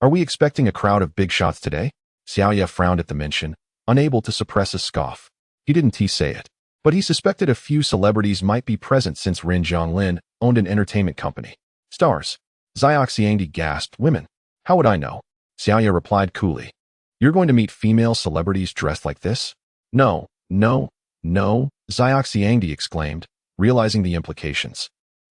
Are we expecting a crowd of big shots today? Xiaoya frowned at the mention, unable to suppress a scoff. He didn't say it, but he suspected a few celebrities might be present since Rin Zhonglin owned an entertainment company. Stars. Xiaoxiangdi gasped. Women. How would I know? Xiaoya replied coolly. You're going to meet female celebrities dressed like this? No, no, no, Xiaoxiangdi exclaimed, realizing the implications.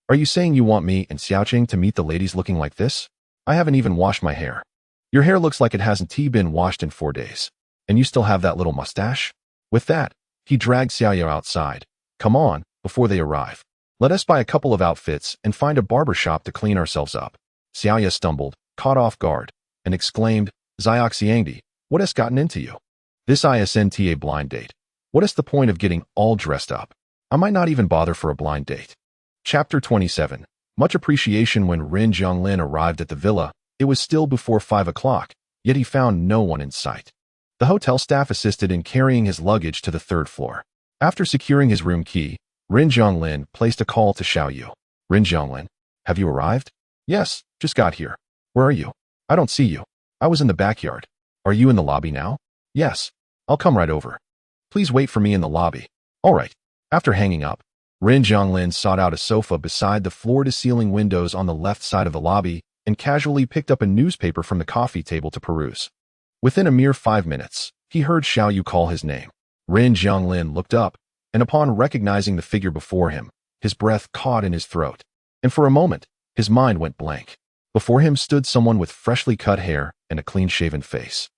Are you saying you want me and Xiaoqing to meet the ladies looking like this? I haven't even washed my hair. Your hair looks like it hasn't been washed in 4 days. And you still have that little mustache? With that, he dragged Xiaoya outside. Come on, before they arrive. Let us buy a couple of outfits and find a barber shop to clean ourselves up. Xiaoya stumbled, caught off guard, and exclaimed, Xiaoxiangdi, what has gotten into you? This isn't a blind date. What is the point of getting all dressed up? I might not even bother for a blind date. Chapter 27. Much appreciation. When Rin Zhonglin arrived at the villa, it was still before 5 o'clock, yet he found no one in sight. The hotel staff assisted in carrying his luggage to the 3rd floor. After securing his room key, Rin Zhonglin placed a call to Xiaoyu. Rin Zhonglin, have you arrived? Yes, just got here. Where are you? I don't see you. I was in the backyard. Are you in the lobby now? Yes. I'll come right over. Please wait for me in the lobby. All right. After hanging up, Rin Zhonglin sought out a sofa beside the floor-to-ceiling windows on the left side of the lobby and casually picked up a newspaper from the coffee table to peruse. Within a mere 5 minutes, he heard Xiaoyu call his name. Rin Zhonglin looked up, and upon recognizing the figure before him, his breath caught in his throat, and for a moment, his mind went blank. Before him stood someone with freshly cut hair and a clean-shaven face.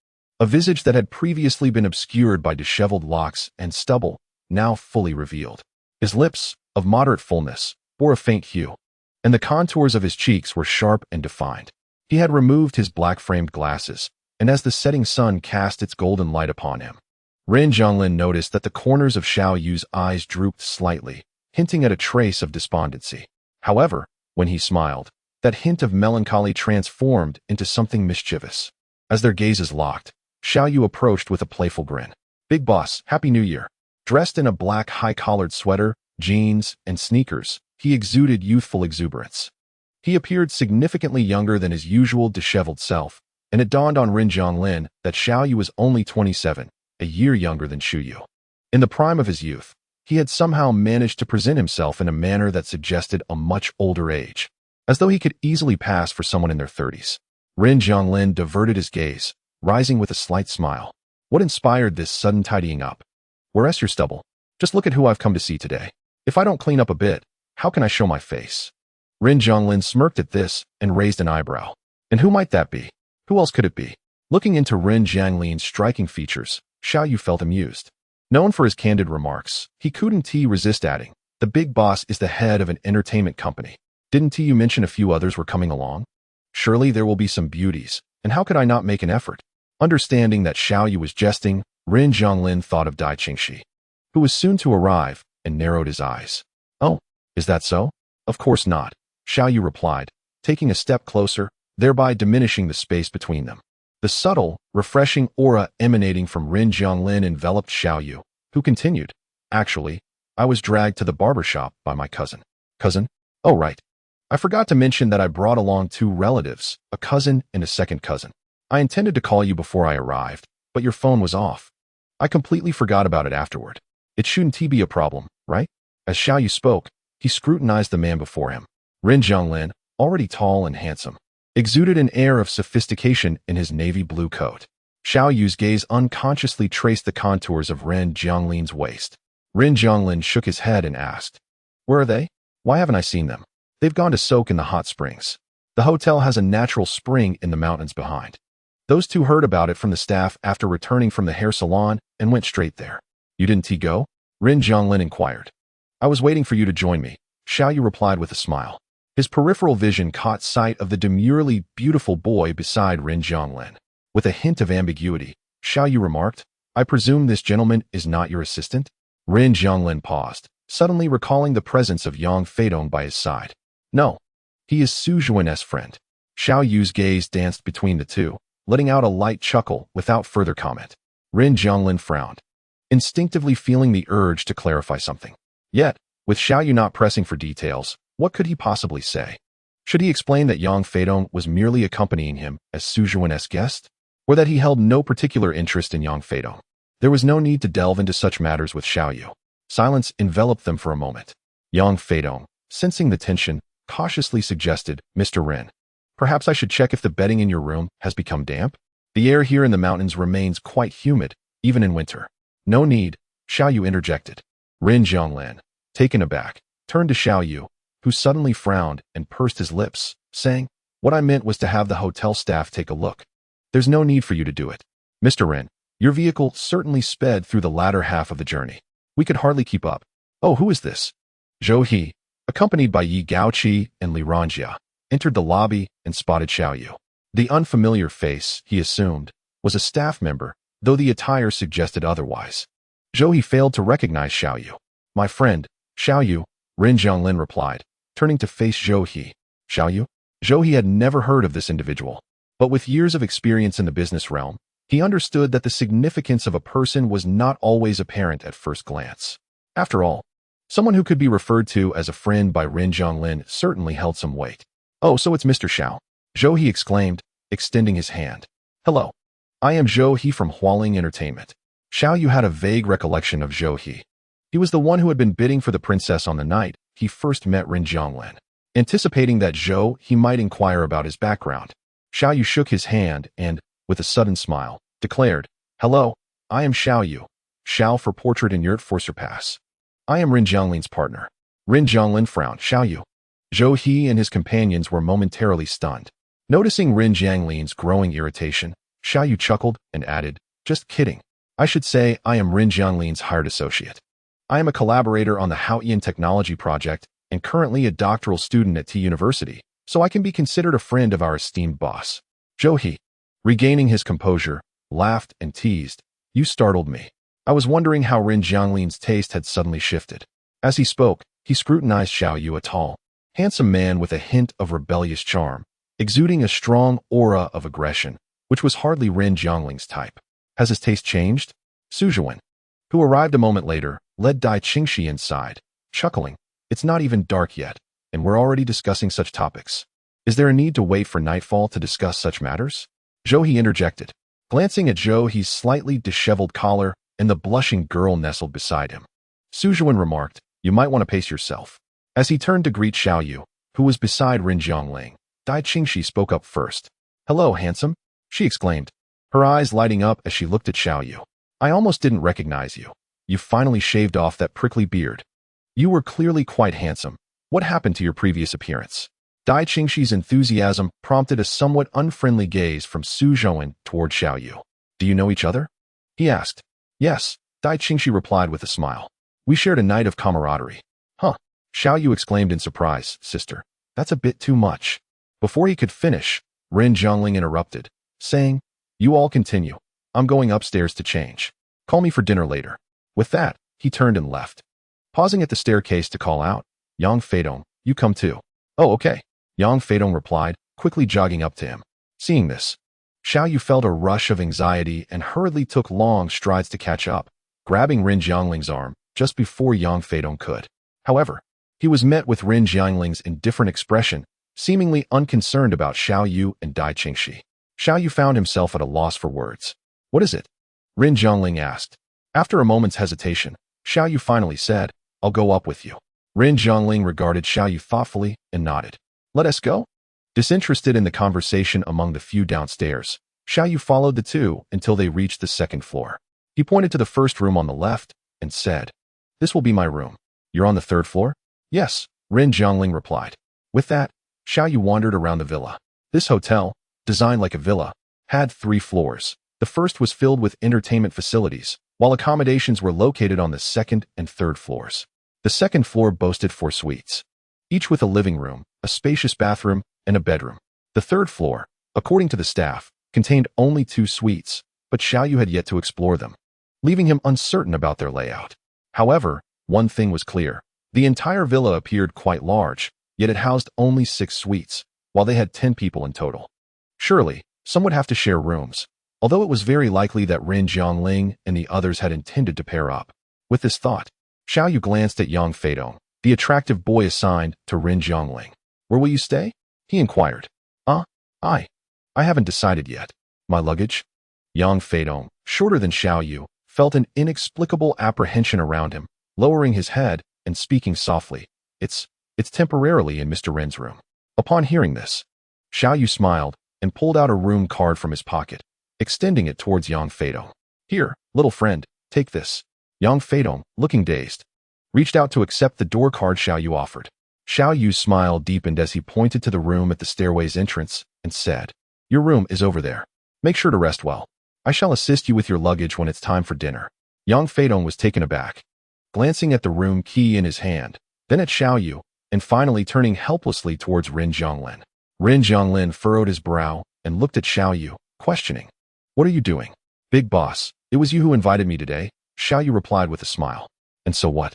A visage that had previously been obscured by disheveled locks and stubble, now fully revealed. His lips, of moderate fullness, bore a faint hue, and the contours of his cheeks were sharp and defined. He had removed his black-framed glasses, and as the setting sun cast its golden light upon him, Rin Zhonglin noticed that the corners of Xiaoyu's eyes drooped slightly, hinting at a trace of despondency. However, when he smiled, that hint of melancholy transformed into something mischievous. As their gazes locked, Xiaoyu approached with a playful grin. Big boss, Happy New Year. Dressed in a black high-collared sweater, jeans, and sneakers, he exuded youthful exuberance. He appeared significantly younger than his usual disheveled self, and it dawned on Rin Zhonglin that Xiaoyu was only 27, a year younger than Xiaoyu. In the prime of his youth, he had somehow managed to present himself in a manner that suggested a much older age, as though he could easily pass for someone in their 30s. Rin Zhonglin diverted his gaze, rising with a slight smile. What inspired this sudden tidying up? Where's your stubble? Just look at who I've come to see today. If I don't clean up a bit, how can I show my face? Rin Zhonglin smirked at this and raised an eyebrow. And who might that be? Who else could it be? Looking into Ren Jianglin's striking features, Xiao Yu felt amused. Known for his candid remarks, he couldn't resist adding, "The big boss is the head of an entertainment company. Didn't you mention a few others were coming along? Surely there will be some beauties, and how could I not make an effort?" Understanding that Xiao Yu was jesting, Ren Jianglin thought of Dai Qingxi, who was soon to arrive, and narrowed his eyes. "Oh, is that so?" "Of course not," Xiao Yu replied, taking a step closer, thereby diminishing the space between them. The subtle, refreshing aura emanating from Ren Jianglin enveloped Xiao Yu, who continued, "Actually, I was dragged to the barber shop by my cousin." "Cousin? Oh, right. I forgot to mention that I brought along 2 relatives, a cousin and a second cousin. I intended to call you before I arrived, but your phone was off. I completely forgot about it afterward. It shouldn't be a problem, right?" As Xiao Yu spoke, he scrutinized the man before him. Ren Jianglin, already tall and handsome, exuded an air of sophistication in his navy blue coat. Xiao Yu's gaze unconsciously traced the contours of Ren Jianglin's waist. Ren Jianglin shook his head and asked, "Where are they? Why haven't I seen them?" "They've gone to soak in the hot springs. The hotel has a natural spring in the mountains behind. Those 2 heard about it from the staff after returning from the hair salon and went straight there." "You didn't go?" Ren Jianglin inquired. "I was waiting for you to join me," Xiao Yu replied with a smile. His peripheral vision caught sight of the demurely beautiful boy beside Ren Jianglin. With a hint of ambiguity, Xiao Yu remarked, "I presume this gentleman is not your assistant?" Ren Jianglin paused, suddenly recalling the presence of Yang Feidong by his side. "No, he is Su Zhuan's friend." Xiao Yu's gaze danced between the 2, letting out a light chuckle without further comment. Ren Jianglin frowned, instinctively feeling the urge to clarify something. Yet, with Xiao Yu not pressing for details, what could he possibly say? Should he explain that Yang Feidong was merely accompanying him as Su Zhuan's guest, or that he held no particular interest in Yang Feidong? There was no need to delve into such matters with Xiao Yu. Silence enveloped them for a moment. Yang Feidong, sensing the tension, cautiously suggested, "Mr. Ren, perhaps I should check if the bedding in your room has become damp? The air here in the mountains remains quite humid, even in winter." "No need," Xiao Yu interjected. Ren Jianglin, taken aback, turned to Xiao Yu, who suddenly frowned and pursed his lips, saying, "What I meant was to have the hotel staff take a look. There's no need for you to do it. Mr. Ren, your vehicle certainly sped through the latter half of the journey. We could hardly keep up." "Oh, who is this?" Zhou He, accompanied by Yi Gaoqi and Li Ranjia, entered the lobby and spotted Xiao Yu. The unfamiliar face, he assumed, was a staff member, though the attire suggested otherwise. Zhou He failed to recognize Xiao Yu. "My friend, Xiao Yu," Ren Jianglin replied, turning to face Zhou He. "Xiao Yu?" Zhou He had never heard of this individual, but with years of experience in the business realm, he understood that the significance of a person was not always apparent at first glance. After all, someone who could be referred to as a friend by Ren Jianglin certainly held some weight. "Oh, so it's Mr. Xiao," Zhou He exclaimed, extending his hand. "Hello. I am Zhou He from Hualing Entertainment." Xiao Yu had a vague recollection of Zhou He. He was the one who had been bidding for the princess on the night he first met Ren Jianglin. Anticipating that Zhou He might inquire about his background, Xiao Yu shook his hand and, with a sudden smile, declared, "Hello, I am Xiao Yu. Xiao for portrait and yurt for surpass. I am Ren Jianglin's partner." Ren Jianglin frowned. "Xiao Yu." Zhou He and his companions were momentarily stunned. Noticing Ren Jianglin's growing irritation, Xiao Yu chuckled and added, "Just kidding. I should say I am Ren Jianglin's hired associate. I am a collaborator on the Haoyan Technology Project and currently a doctoral student at T University, so I can be considered a friend of our esteemed boss." Zhou He, regaining his composure, laughed and teased, "You startled me. I was wondering how Ren Jianglin's taste had suddenly shifted." As he spoke, he scrutinized Xiao Yu, a tall, handsome man with a hint of rebellious charm, exuding a strong aura of aggression, which was hardly Ren Jiangling's type. "Has his taste changed?" Su Zhuan, who arrived a moment later, led Dai Qingxi inside, chuckling, "It's not even dark yet, and we're already discussing such topics. Is there a need to wait for nightfall to discuss such matters?" Zhou He interjected, glancing at Zhou He's slightly disheveled collar and the blushing girl nestled beside him. Su Zhuan remarked, "You might want to pace yourself." As he turned to greet Xiao Yu, who was beside Ren Jiangling, Dai Qingxi spoke up first. "Hello, handsome," she exclaimed, her eyes lighting up as she looked at Xiao Yu. "I almost didn't recognize you. You finally shaved off that prickly beard. You were clearly quite handsome. What happened to your previous appearance?" Dai Qingxi's enthusiasm prompted a somewhat unfriendly gaze from Su Zhouwen toward Xiao Yu. Do you know each other? He asked. Yes, Dai Qingxi replied with a smile. We shared a night of camaraderie. Huh, Xiao Yu exclaimed in surprise. Sister, that's a bit too much. Before he could finish, Ren Zhongling interrupted, saying, You all continue. I'm going upstairs to change. Call me for dinner later. With that, he turned and left. Pausing at the staircase to call out, Yang Feidong, you come too. Oh, okay. Yang Feidong replied, quickly jogging up to him. Seeing this, Xiao Yu felt a rush of anxiety and hurriedly took long strides to catch up, grabbing Ren Zhongling's arm just before Yang Feidong could. However, he was met with Ren Zhongling's indifferent expression, seemingly unconcerned about Xiao Yu and Dai Qingxi. Xiao Yu found himself at a loss for words. What is it? Ren Zhongling asked. After a moment's hesitation, Xiao Yu finally said, I'll go up with you. Ren Zhongling regarded Xiao Yu thoughtfully and nodded. Let us go? Disinterested in the conversation among the few downstairs, Xiao Yu followed the two until they reached the second floor. He pointed to the first room on the left and said, This will be my room. You're on the third floor? Yes, Ren Zhongling replied. With that, Xiao Yu wandered around the villa. This hotel, designed like a villa, had 3 floors. The first was filled with entertainment facilities, while accommodations were located on the second and third floors. The second floor boasted 4 suites, each with a living room, a spacious bathroom, and a bedroom. The third floor, according to the staff, contained only 2 suites, but Xiao Yu had yet to explore them, leaving him uncertain about their layout. However, one thing was clear. The entire villa appeared quite large, yet it housed only 6 suites, while they had 10 people in total. Surely, some would have to share rooms, although it was very likely that Ren Zhongling and the others had intended to pair up. With this thought, Xiao Yu glanced at Yang Feidong, the attractive boy assigned to Ren Zhongling. Where will you stay? He inquired. I haven't decided yet. My luggage? Yang Feidong, shorter than Xiao Yu, felt an inexplicable apprehension around him, lowering his head and speaking softly. It's temporarily in Mr. Ren's room. Upon hearing this, Xiao Yu smiled and pulled out a room card from his pocket, extending it towards Yang Feidong. Here, little friend, take this. Yang Feidong, looking dazed, reached out to accept the door card Xiao Yu offered. Xiao Yu's smile deepened as he pointed to the room at the stairway's entrance and said, Your room is over there. Make sure to rest well. I shall assist you with your luggage when it's time for dinner. Yang Feidong was taken aback, glancing at the room key in his hand, then at Xiao Yu, and finally turning helplessly towards Ren Zhonglin. Ren Zhonglin furrowed his brow and looked at Xiao Yu, questioning. What are you doing? Big boss, it was you who invited me today, Xiao Yu replied with a smile. And so what?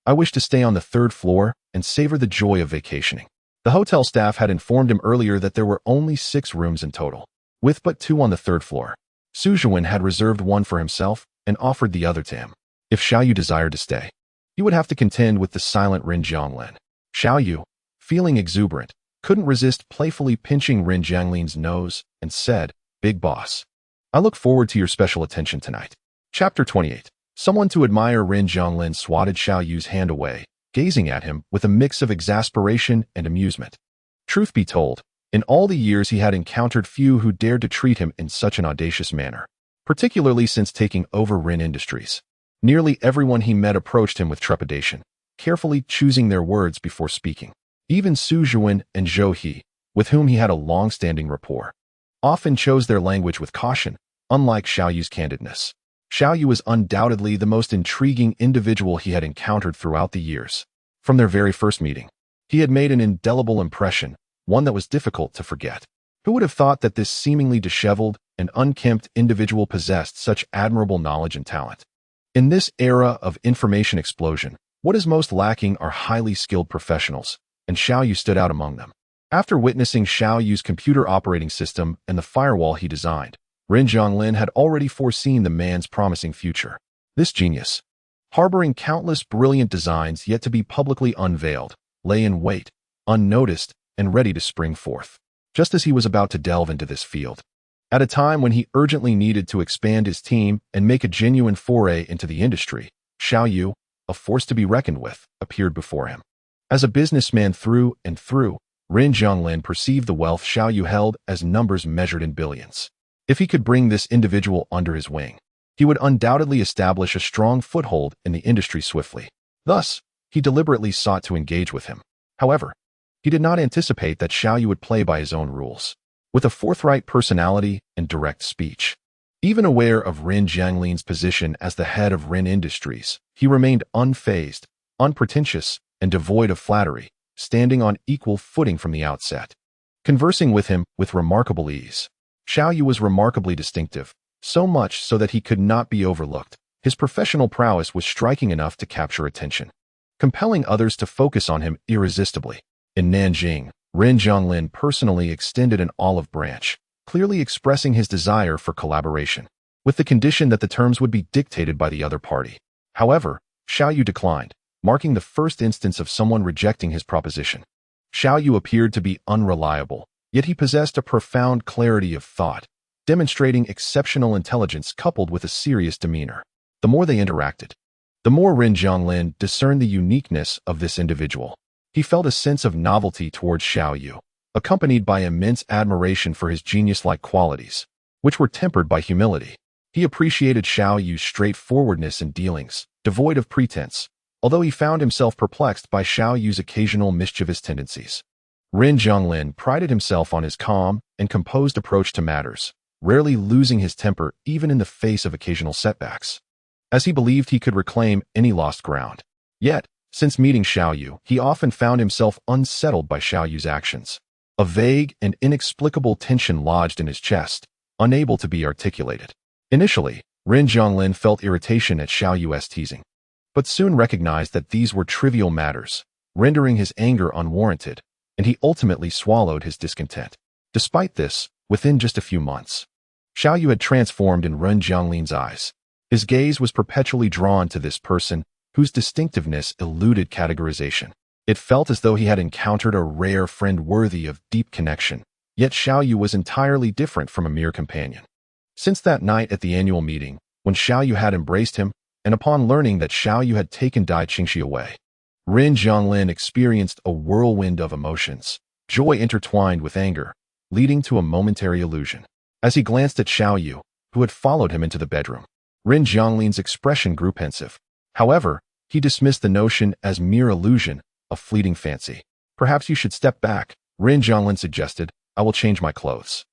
I wish to stay on the 3rd floor and savor the joy of vacationing. The hotel staff had informed him earlier that there were only 6 rooms in total, with but 2 on the 3rd floor. Su Zhouwen had reserved one for himself and offered the other to him. If Xiao Yu desired to stay, he would have to contend with the silent Ren Zhonglin. Xiao Yu, feeling exuberant, couldn't resist playfully pinching Ren Zhongling's nose and said, Big boss, I look forward to your special attention tonight. Chapter 28. Someone to admire. Ren Zhonglin swatted Xiao Yu's hand away, gazing at him with a mix of exasperation and amusement. Truth be told, in all the years he had encountered few who dared to treat him in such an audacious manner, particularly since taking over Ren Industries. Nearly everyone he met approached him with trepidation, carefully choosing their words before speaking. Even Su Zhouwen and Zhou He, with whom he had a long-standing rapport, often chose their language with caution, unlike Xiao Yu's candidness. Xiao Yu was undoubtedly the most intriguing individual he had encountered throughout the years. From their very first meeting, he had made an indelible impression, one that was difficult to forget. Who would have thought that this seemingly disheveled and unkempt individual possessed such admirable knowledge and talent? In this era of information explosion, what is most lacking are highly skilled professionals, and Xiao Yu stood out among them. After witnessing Xiao Yu's computer operating system and the firewall he designed, Ren Zhonglin had already foreseen the man's promising future. This genius, harboring countless brilliant designs yet to be publicly unveiled, lay in wait, unnoticed, and ready to spring forth, just as he was about to delve into this field. At a time when he urgently needed to expand his team and make a genuine foray into the industry, Xiao Yu, a force to be reckoned with, appeared before him. As a businessman through and through, Ren Zhonglin perceived the wealth Xiao Yu held as numbers measured in billions. If he could bring this individual under his wing, he would undoubtedly establish a strong foothold in the industry swiftly. Thus, he deliberately sought to engage with him. However, He did not anticipate that Xiao Yu would play by his own rules, with a forthright personality and direct speech. Even aware of Ren Jianglin's position as the head of Ren Industries, he remained unfazed, unpretentious, and devoid of flattery, standing on equal footing from the outset. Conversing with him with remarkable ease, Xiao Yu was remarkably distinctive, so much so that he could not be overlooked. His professional prowess was striking enough to capture attention, compelling others to focus on him irresistibly. In Nanjing, Ren Jianglin personally extended an olive branch, clearly expressing his desire for collaboration, with the condition that the terms would be dictated by the other party. However, Xiao Yu declined, marking the first instance of someone rejecting his proposition. Xiao Yu appeared to be unreliable, yet he possessed a profound clarity of thought, demonstrating exceptional intelligence coupled with a serious demeanor. The more they interacted, the more Ren Jianglin discerned the uniqueness of this individual. He felt a sense of novelty towards Xiao Yu, accompanied by immense admiration for his genius-like qualities, which were tempered by humility. He appreciated Xiao Yu's straightforwardness in dealings, devoid of pretense, although he found himself perplexed by Xiao Yu's occasional mischievous tendencies. Ren Jianglin prided himself on his calm and composed approach to matters, rarely losing his temper even in the face of occasional setbacks, as he believed he could reclaim any lost ground. Yet, since meeting Xiao Yu, he often found himself unsettled by Xiao Yu's actions. A vague and inexplicable tension lodged in his chest, unable to be articulated. Initially, Ren Jianglin felt irritation at Xiao Yu's teasing, but soon recognized that these were trivial matters, rendering his anger unwarranted, and he ultimately swallowed his discontent. Despite this, within just a few months, Xiao Yu had transformed in Ren Jianglin's eyes. His gaze was perpetually drawn to this person, whose distinctiveness eluded categorization. It felt as though he had encountered a rare friend worthy of deep connection, yet Xiao Yu was entirely different from a mere companion. Since that night at the annual meeting, when Xiao Yu had embraced him, and upon learning that Xiao Yu had taken Dai Qingxi away, Ren Jianglin experienced a whirlwind of emotions, joy intertwined with anger, leading to a momentary illusion. As he glanced at Xiao Yu, who had followed him into the bedroom, Ren Jianglin's expression grew pensive. However, he dismissed the notion as mere illusion, a fleeting fancy. Perhaps you should step back, Ren Jianglin suggested. I will change my clothes.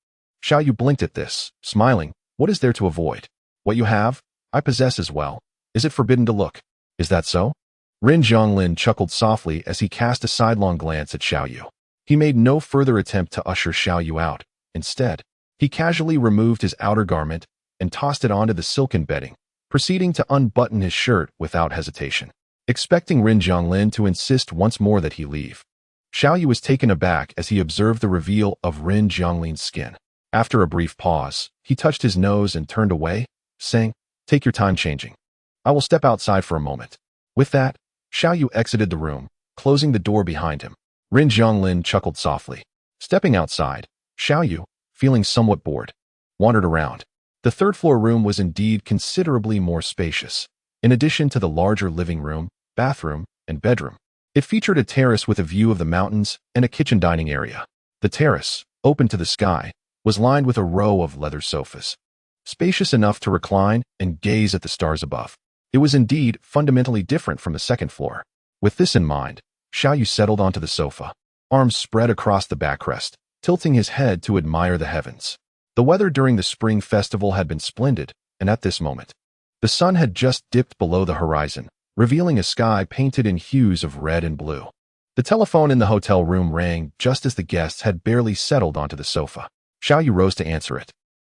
Xiao Yu blinked at this, smiling. What is there to avoid? What you have, I possess as well. Is it forbidden to look? Is that so? Ren Jianglin chuckled softly as he cast a sidelong glance at Xiao Yu. He made no further attempt to usher Xiao Yu out. Instead, he casually removed his outer garment and tossed it onto the silken bedding, proceeding to unbutton his shirt without hesitation. Expecting Ren Jianglin to insist once more that he leave, Xiao Yu was taken aback as he observed the reveal of Ren Jianglin's skin. After a brief pause, he touched his nose and turned away, saying, "Take your time changing. I will step outside for a moment." With that, Xiao Yu exited the room, closing the door behind him. Ren Jianglin chuckled softly. Stepping outside, Xiao Yu, feeling somewhat bored, wandered around. The third-floor room was indeed considerably more spacious. In addition to the larger living room, bathroom, and bedroom, it featured a terrace with a view of the mountains and a kitchen dining area. The terrace, open to the sky, was lined with a row of leather sofas, spacious enough to recline and gaze at the stars above. It was indeed fundamentally different from the second floor. With this in mind, Xiao Yu settled onto the sofa, arms spread across the backrest, tilting his head to admire the heavens. The weather during the spring festival had been splendid, and at this moment, the sun had just dipped below the horizon, revealing a sky painted in hues of red and blue. The telephone in the hotel room rang just as the guests had barely settled onto the sofa. Xiao Yu rose to answer it,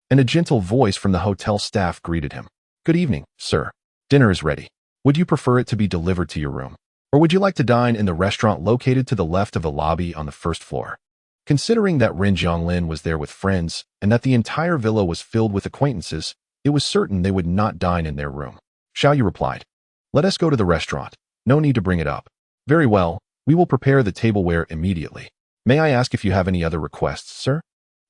and a gentle voice from the hotel staff greeted him. "Good evening, sir. Dinner is ready. Would you prefer it to be delivered to your room? Or would you like to dine in the restaurant located to the left of the lobby on the first floor?" Considering that Ren Jianglin was there with friends and that the entire villa was filled with acquaintances, it was certain they would not dine in their room. Xiao Yu replied, "Let us go to the restaurant. No need to bring it up." "Very well, we will prepare the tableware immediately. May I ask if you have any other requests, sir?"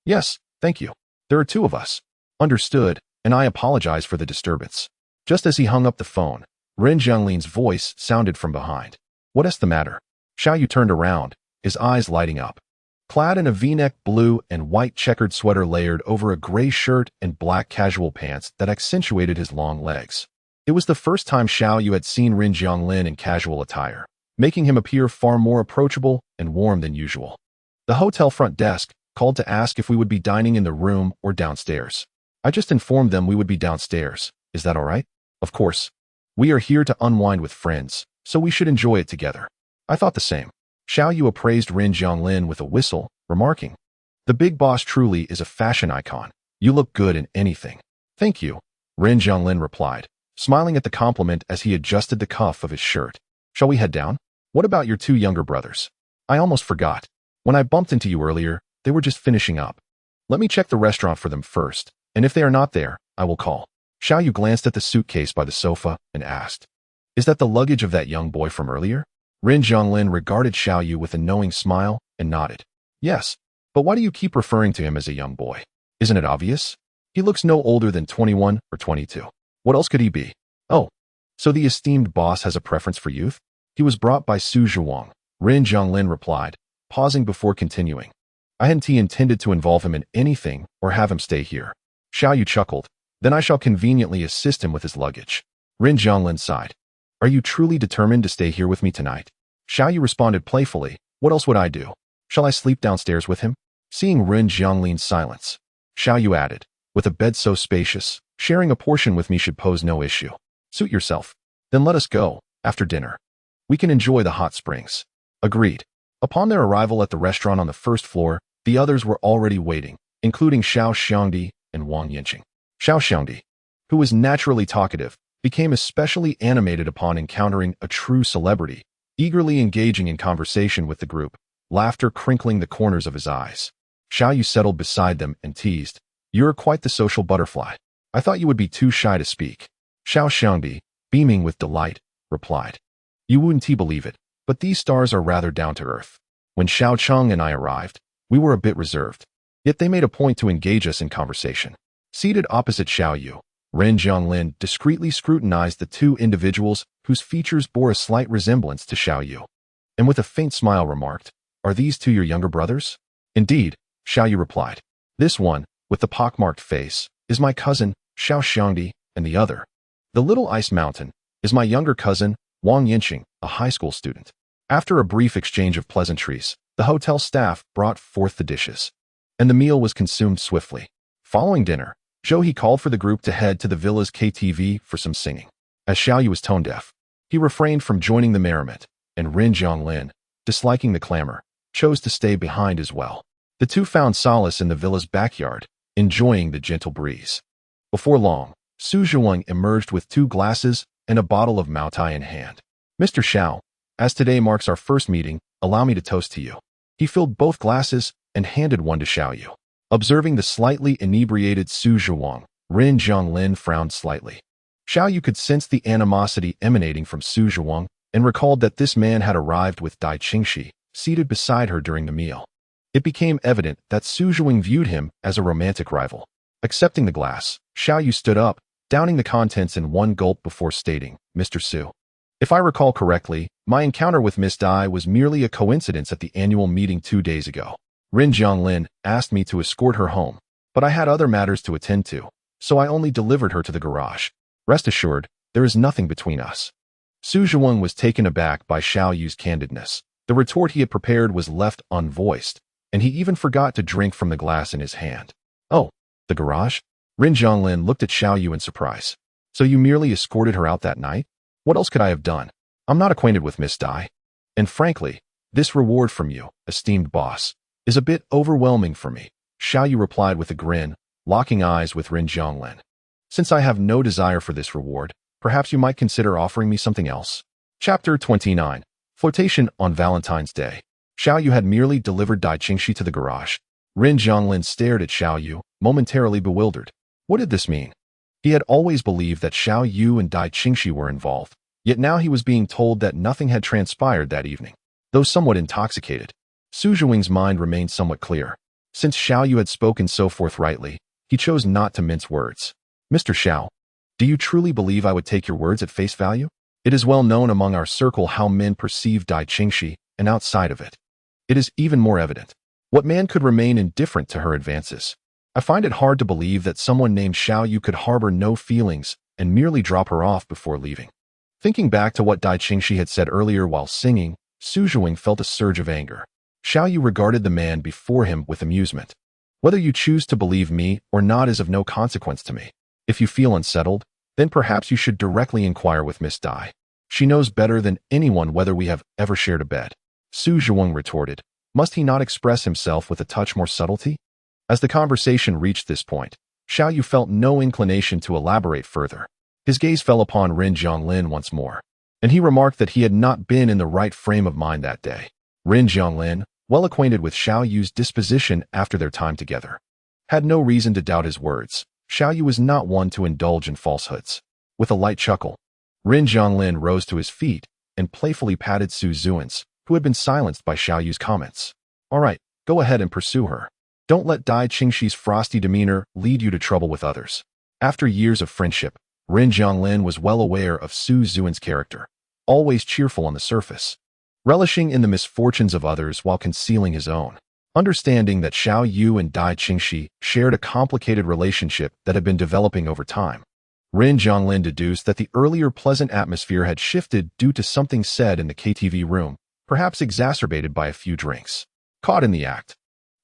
"Yes, thank you. There are two of us." "Understood, and I apologize for the disturbance." Just as he hung up the phone, Ren Jianglin's voice sounded from behind. "What is the matter?" Xiao Yu turned around, his eyes lighting up. Clad in a V-neck blue and white checkered sweater layered over a gray shirt and black casual pants that accentuated his long legs. It was the first time Xiao Yu had seen Ren Jianglin in casual attire, making him appear far more approachable and warm than usual. The hotel front desk called to ask if we would be dining in the room or downstairs. I just informed them we would be downstairs. Is that all right? Of course. We are here to unwind with friends, so we should enjoy it together. I thought the same. Xiao Yu appraised Rin Jianglin with a whistle, remarking, "The big boss truly is a fashion icon. You look good in anything." "Thank you," Rin Jianglin replied, smiling at the compliment as he adjusted the cuff of his shirt. "Shall we head down? What about your two younger brothers? I almost forgot. When I bumped into you earlier, they were just finishing up. Let me check the restaurant for them first, and if they are not there, I will call." Xiao Yu glanced at the suitcase by the sofa and asked, "Is that the luggage of that young boy from earlier?" Rin Jianglin regarded Xiao Yu with a knowing smile and nodded. "Yes, but why do you keep referring to him as a young boy? Isn't it obvious? He looks no older than 21 or 22. What else could he be?" "Oh, so the esteemed boss has a preference for youth? He was brought by Su Zhuang," Rin Jianglin replied, pausing before continuing. "I hadn't intended to involve him in anything or have him stay here." Xiao Yu chuckled. "Then I shall conveniently assist him with his luggage." Rin Jianglin sighed. "Are you truly determined to stay here with me tonight?" Xiao Yu responded playfully. "What else would I do? Shall I sleep downstairs with him?" Seeing Rin Jianglin's silence, Xiao Yu added, "With a bed so spacious, sharing a portion with me should pose no issue. Suit yourself. Then let us go, after dinner. We can enjoy the hot springs." Agreed. Upon their arrival at the restaurant on the first floor, the others were already waiting, including Xiao Xiangdi and Wang Yinqing. Xiao Xiangdi, who was naturally talkative, became especially animated upon encountering a true celebrity, eagerly engaging in conversation with the group, laughter crinkling the corners of his eyes. Xiao Yu settled beside them and teased, "You're quite the social butterfly. I thought you would be too shy to speak." Xiao Xiangdi, beaming with delight, replied, "You wouldn't believe it, but these stars are rather down to earth. When Xiao Cheng and I arrived, we were a bit reserved. Yet they made a point to engage us in conversation." Seated opposite Xiao Yu, Rin Jianglin discreetly scrutinized the two individuals whose features bore a slight resemblance to Xiao Yu, and with a faint smile remarked, "Are these two your younger brothers?" "Indeed," Xiao Yu replied. "This one, with the pockmarked face, is my cousin, Xiao Xiangdi, and the other, the little ice mountain, is my younger cousin, Wang Yinqing, a high school student." After a brief exchange of pleasantries, the hotel staff brought forth the dishes, and the meal was consumed swiftly. Following dinner, Zhou called for the group to head to the villa's KTV for some singing. As Xiao Yu was tone-deaf, he refrained from joining the merriment, and Rin Jianglin, disliking the clamor, chose to stay behind as well. The two found solace in the villa's backyard, enjoying the gentle breeze. Before long, Su Zhuang emerged with 2 glasses and a bottle of Maotai in hand. "Mr. Xiao, as today marks our first meeting, allow me to toast to you." He filled both glasses and handed one to Xiao Yu. Observing the slightly inebriated Su Zhuang, Rin Jianglin frowned slightly. Xiao Yu could sense the animosity emanating from Su Zhuang and recalled that this man had arrived with Dai Qingxi, seated beside her during the meal. It became evident that Su Zhuang viewed him as a romantic rival. Accepting the glass, Xiao Yu stood up, downing the contents in one gulp before stating, "Mr. Su, if I recall correctly, my encounter with Miss Dai was merely a coincidence at the annual meeting 2 days ago. Rin Jianglin asked me to escort her home, but I had other matters to attend to, so I only delivered her to the garage. Rest assured, there is nothing between us." Su Zhuang was taken aback by Xiao Yu's candidness. The retort he had prepared was left unvoiced, and he even forgot to drink from the glass in his hand. "Oh, the garage?" Rin Jianglin looked at Xiao Yu in surprise. "So you merely escorted her out that night? What else could I have done? I'm not acquainted with Miss Dai. And frankly, this reward from you, esteemed boss, is a bit overwhelming for me," Xiao Yu replied with a grin, locking eyes with Rin Jianglin. "Since I have no desire for this reward, perhaps you might consider offering me something else." Chapter 29. Flirtation on Valentine's Day. Xiao Yu had merely delivered Dai Qingxi to the garage. Rin Jianglin stared at Xiao Yu, momentarily bewildered. What did this mean? He had always believed that Xiao Yu and Dai Qingxi were involved, yet now he was being told that nothing had transpired that evening. Though somewhat intoxicated, Su Zhuang's mind remained somewhat clear. Since Xiao Yu had spoken so forthrightly, he chose not to mince words. "Mr. Xiao, do you truly believe I would take your words at face value? It is well known among our circle how men perceive Dai Qingxi, and outside of it, it is even more evident. What man could remain indifferent to her advances? I find it hard to believe that someone named Xiao Yu could harbor no feelings and merely drop her off before leaving." Thinking back to what Dai Qingxi had said earlier while singing, Su Zhuang felt a surge of anger. Xiao Yu regarded the man before him with amusement. Whether you choose to believe me or not is of no consequence to me. If you feel unsettled, then perhaps you should directly inquire with Miss Dai. She knows better than anyone whether we have ever shared a bed. Su Zhuang retorted. Must he not express himself with a touch more subtlety? As the conversation reached this point, Xiao Yu felt no inclination to elaborate further. His gaze fell upon Ren Zhonglin once more, and he remarked that he had not been in the right frame of mind that day. Ren Zhonglin, well acquainted with Xiao Yu's disposition after their time together, had no reason to doubt his words. Xiao Yu was not one to indulge in falsehoods. With a light chuckle, Ren Zhonglin rose to his feet and playfully patted Su Zhuan's, who had been silenced by Xiao Yu's comments. All right, go ahead and pursue her. Don't let Dai Qingxi's frosty demeanor lead you to trouble with others. After years of friendship, Ren Zhonglin was well aware of Su Zhuan's character, always cheerful on the surface, relishing in the misfortunes of others while concealing his own. Understanding that Xiao Yu and Dai Qingxi shared a complicated relationship that had been developing over time, Ren Zhonglin deduced that the earlier pleasant atmosphere had shifted due to something said in the KTV room, perhaps exacerbated by a few drinks. Caught in the act,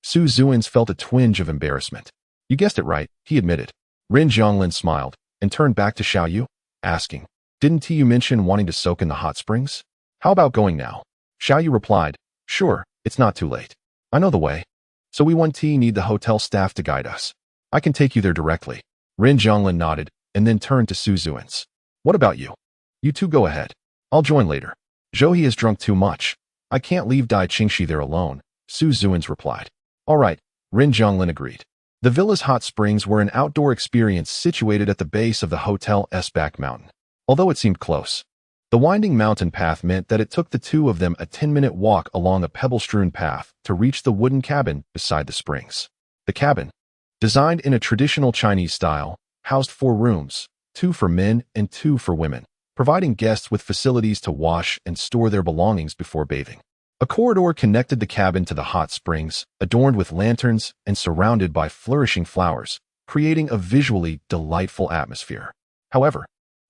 Su Zhuan felt a twinge of embarrassment. You guessed it right, he admitted. Ren Zhonglin smiled and turned back to Xiao Yu, asking, Didn't you mention wanting to soak in the hot springs? How about going now? Xiao Yu replied, Sure, it's not too late. I know the way. So we need the hotel staff to guide us. I can take you there directly. Ren Zhonglin nodded and then turned to Su Zhuan. What about you? You two go ahead. I'll join later. Zhou He has drunk too much. I can't leave Dai Qingxi there alone, Su Zhuan replied. All right, Ren Zhonglin agreed. The villa's hot springs were an outdoor experience situated at the base of the hotel's back mountain. Although it seemed close, the winding mountain path meant that it took the two of them a 10-minute walk along a pebble-strewn path to reach the wooden cabin beside the springs. The cabin, designed in a traditional Chinese style, housed 4 rooms, 2 for men and 2 for women, providing guests with facilities to wash and store their belongings before bathing. A corridor connected the cabin to the hot springs, adorned with lanterns and surrounded by flourishing flowers, creating a visually delightful atmosphere. However,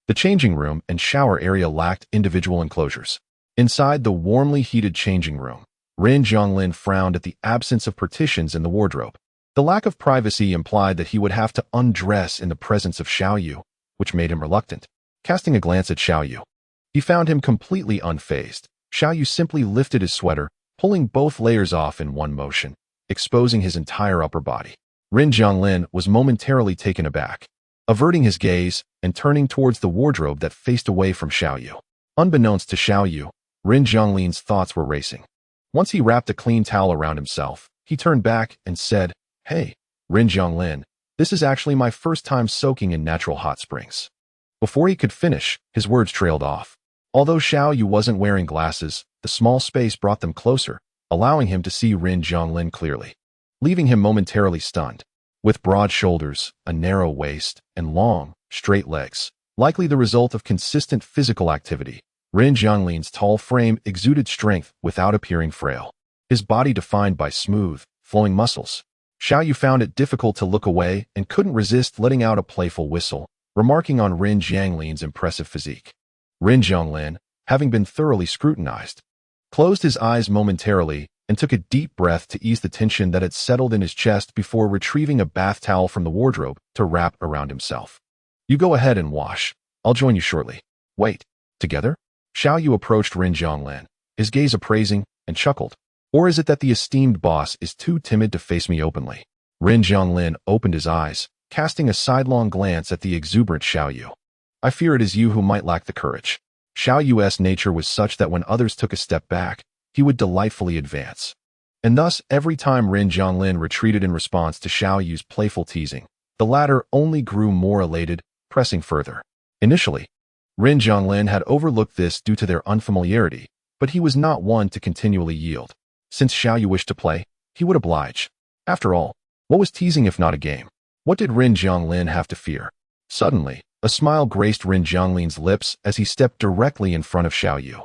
the changing room and shower area lacked individual enclosures. Inside the warmly heated changing room, Ren Zhonglin frowned at the absence of partitions in the wardrobe. The lack of privacy implied that he would have to undress in the presence of Xiao Yu, which made him reluctant. Casting a glance at Xiao Yu, he found him completely unfazed. Xiao Yu simply lifted his sweater, pulling both layers off in one motion, exposing his entire upper body. Ren Zhonglin was momentarily taken aback, averting his gaze and turning towards the wardrobe that faced away from Xiao Yu. Unbeknownst to Xiao Yu, Ren Zhonglin's thoughts were racing. Once he wrapped a clean towel around himself, he turned back and said, Hey, Ren Zhonglin, this is actually my first time soaking in natural hot springs. Before he could finish, his words trailed off. Although Xiao Yu wasn't wearing glasses, the small space brought them closer, allowing him to see Ren Zhonglin clearly, leaving him momentarily stunned. With broad shoulders, a narrow waist, and long, straight legs, likely the result of consistent physical activity, Ren Zhonglin's tall frame exuded strength without appearing frail. His body defined by smooth, flowing muscles. Xiao Yu found it difficult to look away and couldn't resist letting out a playful whistle, remarking on Ren Zhonglin's impressive physique. Ren Zhonglin, having been thoroughly scrutinized, closed his eyes momentarily and took a deep breath to ease the tension that had settled in his chest before retrieving a bath towel from the wardrobe to wrap around himself. You go ahead and wash. I'll join you shortly. Wait, together? Xiao Yu approached Ren Zhonglin, his gaze appraising, and chuckled. Or is it that the esteemed boss is too timid to face me openly? Ren Zhonglin opened his eyes, casting a sidelong glance at the exuberant Xiao Yu. I fear it is you who might lack the courage. Xiao Yu's nature was such that when others took a step back, he would delightfully advance. And thus, every time Ren Zhonglin retreated in response to Xiao Yu's playful teasing, the latter only grew more elated, pressing further. Initially, Ren Zhonglin had overlooked this due to their unfamiliarity, but he was not one to continually yield. Since Xiao Yu wished to play, he would oblige. After all, what was teasing if not a game? What did Ren Zhonglin have to fear? Suddenly, a smile graced Ren Zhonglin's lips as he stepped directly in front of Xiao Yu.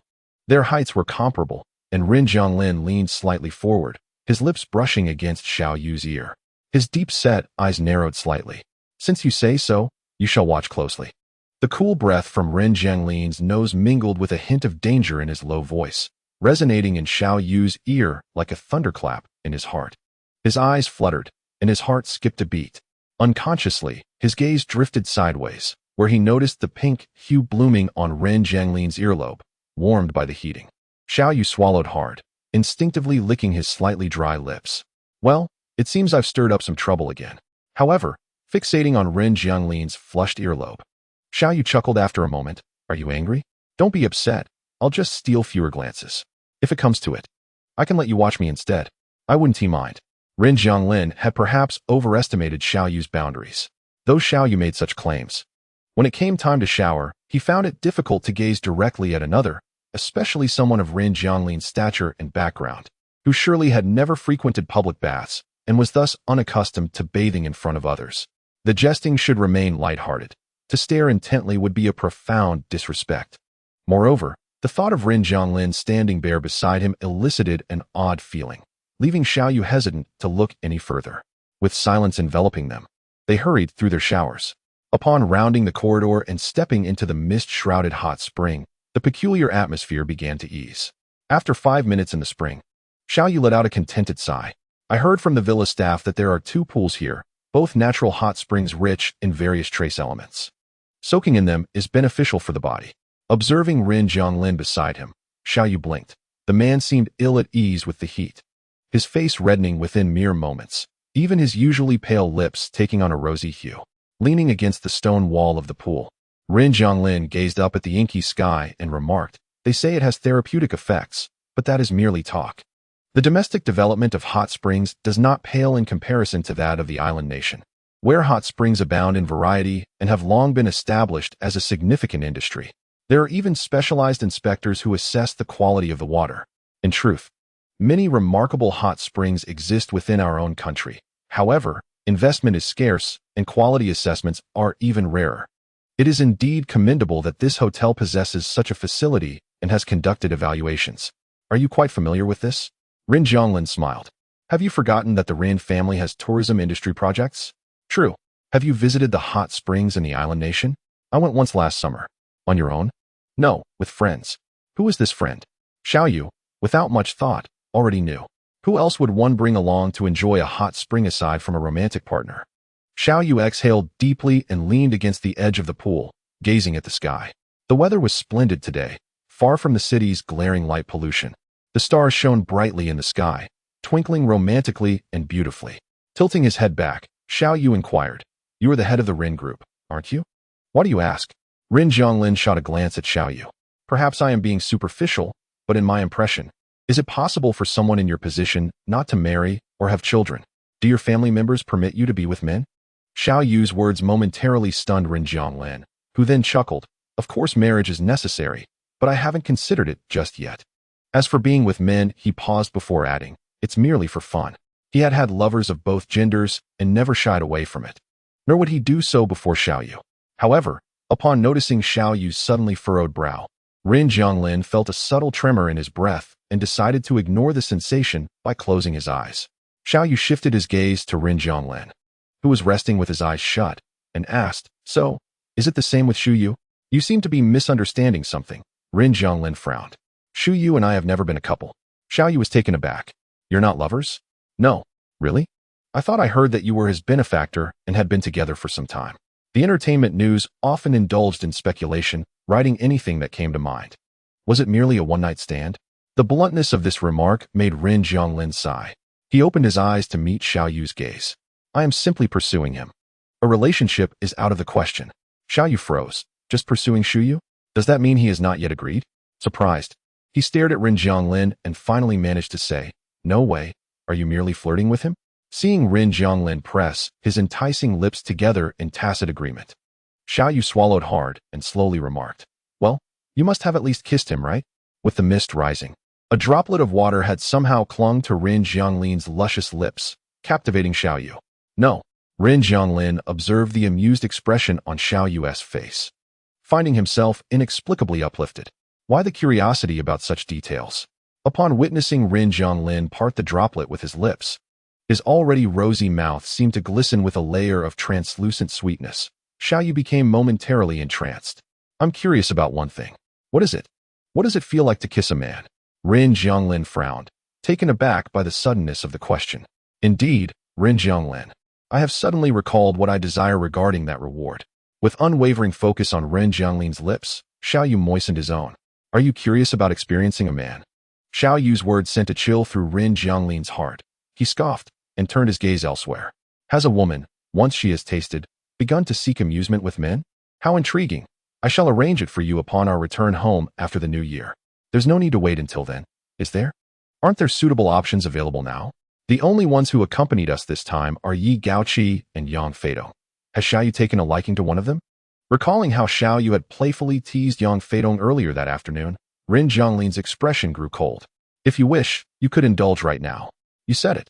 Their heights were comparable, and Ren Zhonglin leaned slightly forward, his lips brushing against Xiao Yu's ear. His deep-set eyes narrowed slightly. Since you say so, you shall watch closely. The cool breath from Ren Jianglin's nose mingled with a hint of danger in his low voice, resonating in Xiao Yu's ear like a thunderclap in his heart. His eyes fluttered, and his heart skipped a beat. Unconsciously, his gaze drifted sideways, where he noticed the pink hue blooming on Ren Jianglin's earlobe, warmed by the heating. Xiao Yu swallowed hard, instinctively licking his slightly dry lips. Well, it seems I've stirred up some trouble again. However, fixating on Ren Jianglin's flushed earlobe, Xiao Yu chuckled after a moment. Are you angry? Don't be upset. I'll just steal fewer glances. If it comes to it, I can let you watch me instead. I wouldn't mind. Ren Jianglin had perhaps overestimated Xiao Yu's boundaries, though Xiao Yu made such claims. When it came time to shower, he found it difficult to gaze directly at another, especially someone of Ren Jianglin's stature and background, who surely had never frequented public baths and was thus unaccustomed to bathing in front of others. The jesting should remain lighthearted. To stare intently would be a profound disrespect. Moreover, the thought of Ren Jianglin standing bare beside him elicited an odd feeling, leaving Xiao Yu hesitant to look any further. With silence enveloping them, they hurried through their showers. Upon rounding the corridor and stepping into the mist-shrouded hot spring, the peculiar atmosphere began to ease. After 5 minutes in the spring, Xiao Yu let out a contented sigh. I heard from the villa staff that there are 2 pools here, both natural hot springs rich in various trace elements. Soaking in them is beneficial for the body. Observing Ren Jianglin beside him, Xiao Yu blinked. The man seemed ill at ease with the heat, his face reddening within mere moments, even his usually pale lips taking on a rosy hue. Leaning against the stone wall of the pool, Ren Jianglin gazed up at the inky sky and remarked, "They say it has therapeutic effects, but that is merely talk. The domestic development of hot springs does not pale in comparison to that of the island nation, where hot springs abound in variety and have long been established as a significant industry. There are even specialized inspectors who assess the quality of the water. In truth, many remarkable hot springs exist within our own country. However, investment is scarce, and quality assessments are even rarer. It is indeed commendable that this hotel possesses such a facility and has conducted evaluations. Are you quite familiar with this?" Ren Jianglin smiled. "Have you forgotten that the Ren family has tourism industry projects?" "True. Have you visited the hot springs in the island nation?" "I went once last summer." "On your own?" "No, with friends." "Who is this friend?" Xiao Yu, without much thought, already knew. Who else would one bring along to enjoy a hot spring aside from a romantic partner? Xiao Yu exhaled deeply and leaned against the edge of the pool, gazing at the sky. The weather was splendid today, far from the city's glaring light pollution. The stars shone brightly in the sky, twinkling romantically and beautifully. Tilting his head back, Xiao Yu inquired, "You are the head of the Ren group, aren't you?" "Why do you ask?" Ren Jianglin shot a glance at Xiao Yu. "Perhaps I am being superficial, but in my impression, is it possible for someone in your position not to marry or have children? Do your family members permit you to be with men?" Xiao Yu's words momentarily stunned Ren Jianglin, who then chuckled, "Of course marriage is necessary, but I haven't considered it just yet. As for being with men," he paused before adding, "it's merely for fun." He had had lovers of both genders and never shied away from it. Nor would he do so before Xiao Yu. However, upon noticing Xiao Yu's suddenly furrowed brow, Ren Jianglin felt a subtle tremor in his breath and decided to ignore the sensation by closing his eyes. Xiao Yu shifted his gaze to Ren Jianglin, who was resting with his eyes shut, and asked, "So, is it the same with Shu Yu? You seem to be misunderstanding something." Ren Jianglin frowned. "Shu Yu and I have never been a couple." Xiao Yu was taken aback. "You're not lovers?" "No." "Really? I thought I heard that you were his benefactor and had been together for some time." The entertainment news often indulged in speculation, writing anything that came to mind. Was it merely a one-night stand? The bluntness of this remark made Ren Jianglin sigh. He opened his eyes to meet Xiao Yu's gaze. "I am simply pursuing him. A relationship is out of the question." Xiao Yu froze. "Just pursuing Shu Yu? Does that mean he has not yet agreed?" Surprised, he stared at Ren Jianglin and finally managed to say, "No way. Are you merely flirting with him?" Seeing Ren Jianglin press his enticing lips together in tacit agreement, Xiao Yu swallowed hard and slowly remarked, "Well, you must have at least kissed him, right?" With the mist rising, a droplet of water had somehow clung to Ren Jianglin's luscious lips, captivating Xiao Yu. "No." Ren Jianglin observed the amused expression on Xiao Yu's face, finding himself inexplicably uplifted. Why the curiosity about such details? Upon witnessing Ren Jianglin part the droplet with his lips, his already rosy mouth seemed to glisten with a layer of translucent sweetness, Xiao Yu became momentarily entranced. I'm curious about one thing. What is it? What does it feel like to kiss a man? Ren Jianglin frowned, taken aback by the suddenness of the question. Indeed, Ren Jianglin. I have suddenly recalled what I desire regarding that reward. With unwavering focus on Ren Jianglin's lips, Xiao Yu moistened his own. Are you curious about experiencing a man? Xiao Yu's words sent a chill through Ren Jianglin's heart. He scoffed and turned his gaze elsewhere. Has a woman, once she has tasted, begun to seek amusement with men? How intriguing. I shall arrange it for you upon our return home after the new year. There's no need to wait until then, is there? Aren't there suitable options available now? The only ones who accompanied us this time are Yi Gaoqi and Yang Feidong. Has Xiao Yu taken a liking to one of them? Recalling how Xiao Yu had playfully teased Yang Feidong earlier that afternoon, Ren Jianglin's expression grew cold. If you wish, you could indulge right now. You said it.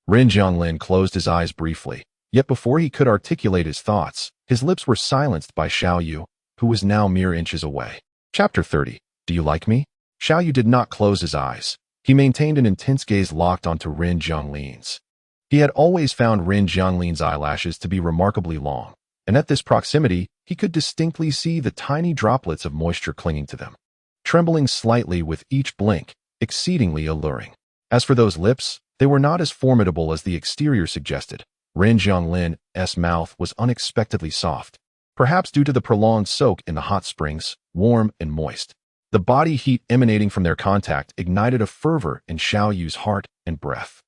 Ren Jianglin closed his eyes briefly, yet before he could articulate his thoughts, his lips were silenced by Xiao Yu, who was now mere inches away. Chapter 30. Do you like me? Xiao Yu did not close his eyes. He maintained an intense gaze locked onto Ren Jianglin's. He had always found Ren Jianglin's eyelashes to be remarkably long, and at this proximity, he could distinctly see the tiny droplets of moisture clinging to them, trembling slightly with each blink, exceedingly alluring. As for those lips, they were not as formidable as the exterior suggested. Ren Jianglin's mouth was unexpectedly soft, perhaps due to the prolonged soak in the hot springs, warm and moist. The body heat emanating from their contact ignited a fervor in Xiao Yu's heart and breath.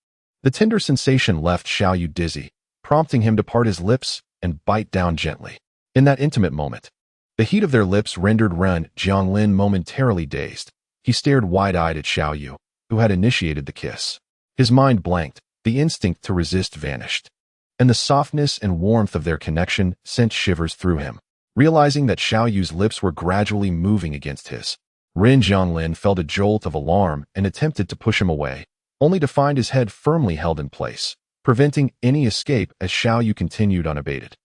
The tender sensation left Xiao Yu dizzy, prompting him to part his lips and bite down gently. In that intimate moment, the heat of their lips rendered Ren Jianglin momentarily dazed. He stared wide-eyed at Xiao Yu, who had initiated the kiss. His mind blanked, the instinct to resist vanished, and the softness and warmth of their connection sent shivers through him. Realizing that Xiao Yu's lips were gradually moving against his, Ren Jianglin felt a jolt of alarm and attempted to push him away, only to find his head firmly held in place, preventing any escape as Xiao Yu continued unabated.